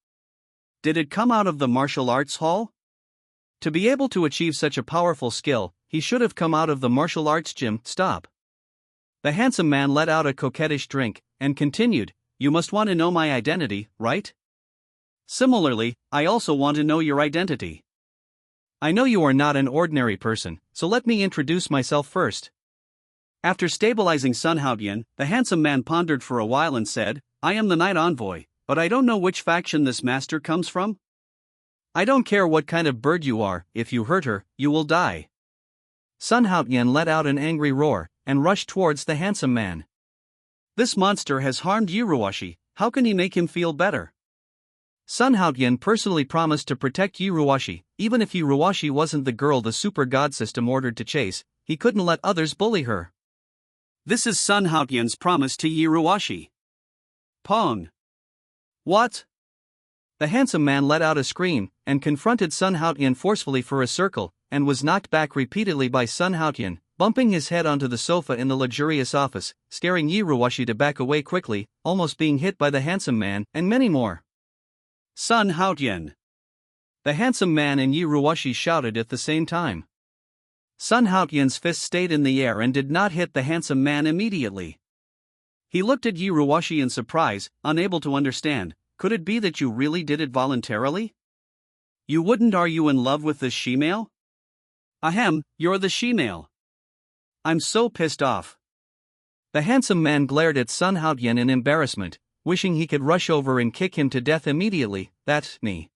Did it come out of the martial arts hall? To be able to achieve such a powerful skill, he should have come out of the martial arts gym. Stop. The handsome man let out a coquettish drink, and continued, you must want to know my identity, right? Similarly, I also want to know your identity. I know you are not an ordinary person, so let me introduce myself first. After stabilizing Sun Haotian, the handsome man pondered for a while and said, I am the Knight Envoy, but I don't know which faction this master comes from. I don't care what kind of bird you are, if you hurt her, you will die. Sun Haotian let out an angry roar, and rushed towards the handsome man. This monster has harmed Yuruwashi, how can he make him feel better? Sun Haotian personally promised to protect Yuruwashi, even if Yuruwashi wasn't the girl the super god system ordered to chase, he couldn't let others bully her. This is Sun Haotian's promise to Yuruwashi. Pong. What? The handsome man let out a scream, and confronted Sun Haotian forcefully for a circle, and was knocked back repeatedly by Sun Haotian, bumping his head onto the sofa in the luxurious office, scaring Yuruwashi to back away quickly, almost being hit by the handsome man, and many more. Sun Haotian. The handsome man and Yuruwashi shouted at the same time. Sun Haotian's fist stayed in the air and did not hit the handsome man immediately. He looked at Yuruwashi in surprise, unable to understand. Could it be that you really did it voluntarily? You wouldn't? Are you in love with this she-male? Ahem, you're the she-male. I'm so pissed off. The handsome man glared at Sun Haotian in embarrassment, wishing he could rush over and kick him to death immediately. That's me.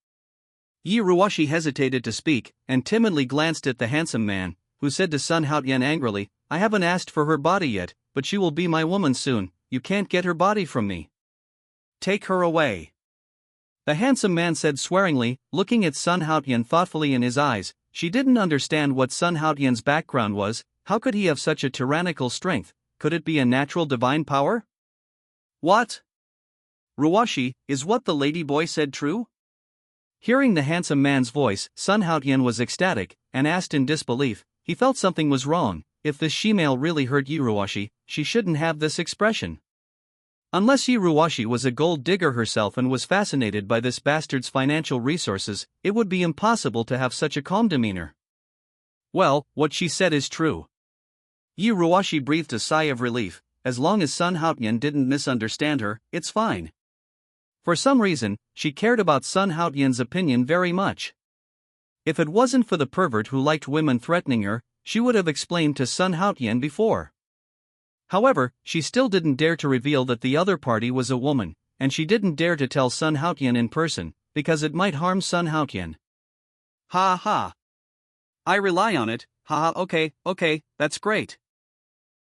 Yuruwashi hesitated to speak, and timidly glanced at the handsome man, who said to Sun Haotian angrily, I haven't asked for her body yet, but she will be my woman soon, you can't get her body from me. Take her away. The handsome man said swearingly, looking at Sun Haotian thoughtfully in his eyes. She didn't understand what Sun Haotian's background was. How could he have such a tyrannical strength? Could it be a natural divine power? What? Ruwashi, is what the lady boy said true? Hearing the handsome man's voice, Sun Haotian was ecstatic, and asked in disbelief. He felt something was wrong. If this she-male really hurt Yuruwashi, she shouldn't have this expression. Unless Yuruwashi was a gold digger herself and was fascinated by this bastard's financial resources, it would be impossible to have such a calm demeanor. Well, what she said is true. Yuruwashi breathed a sigh of relief. As long as Sun Haotian didn't misunderstand her, it's fine. For some reason, she cared about Sun Haotian's opinion very much. If it wasn't for the pervert who liked women threatening her, she would have explained to Sun Haotian before. However, she still didn't dare to reveal that the other party was a woman, and she didn't dare to tell Sun Haotian in person, because it might harm Sun Haotian. Ha ha. I rely on it, haha. Okay, that's great.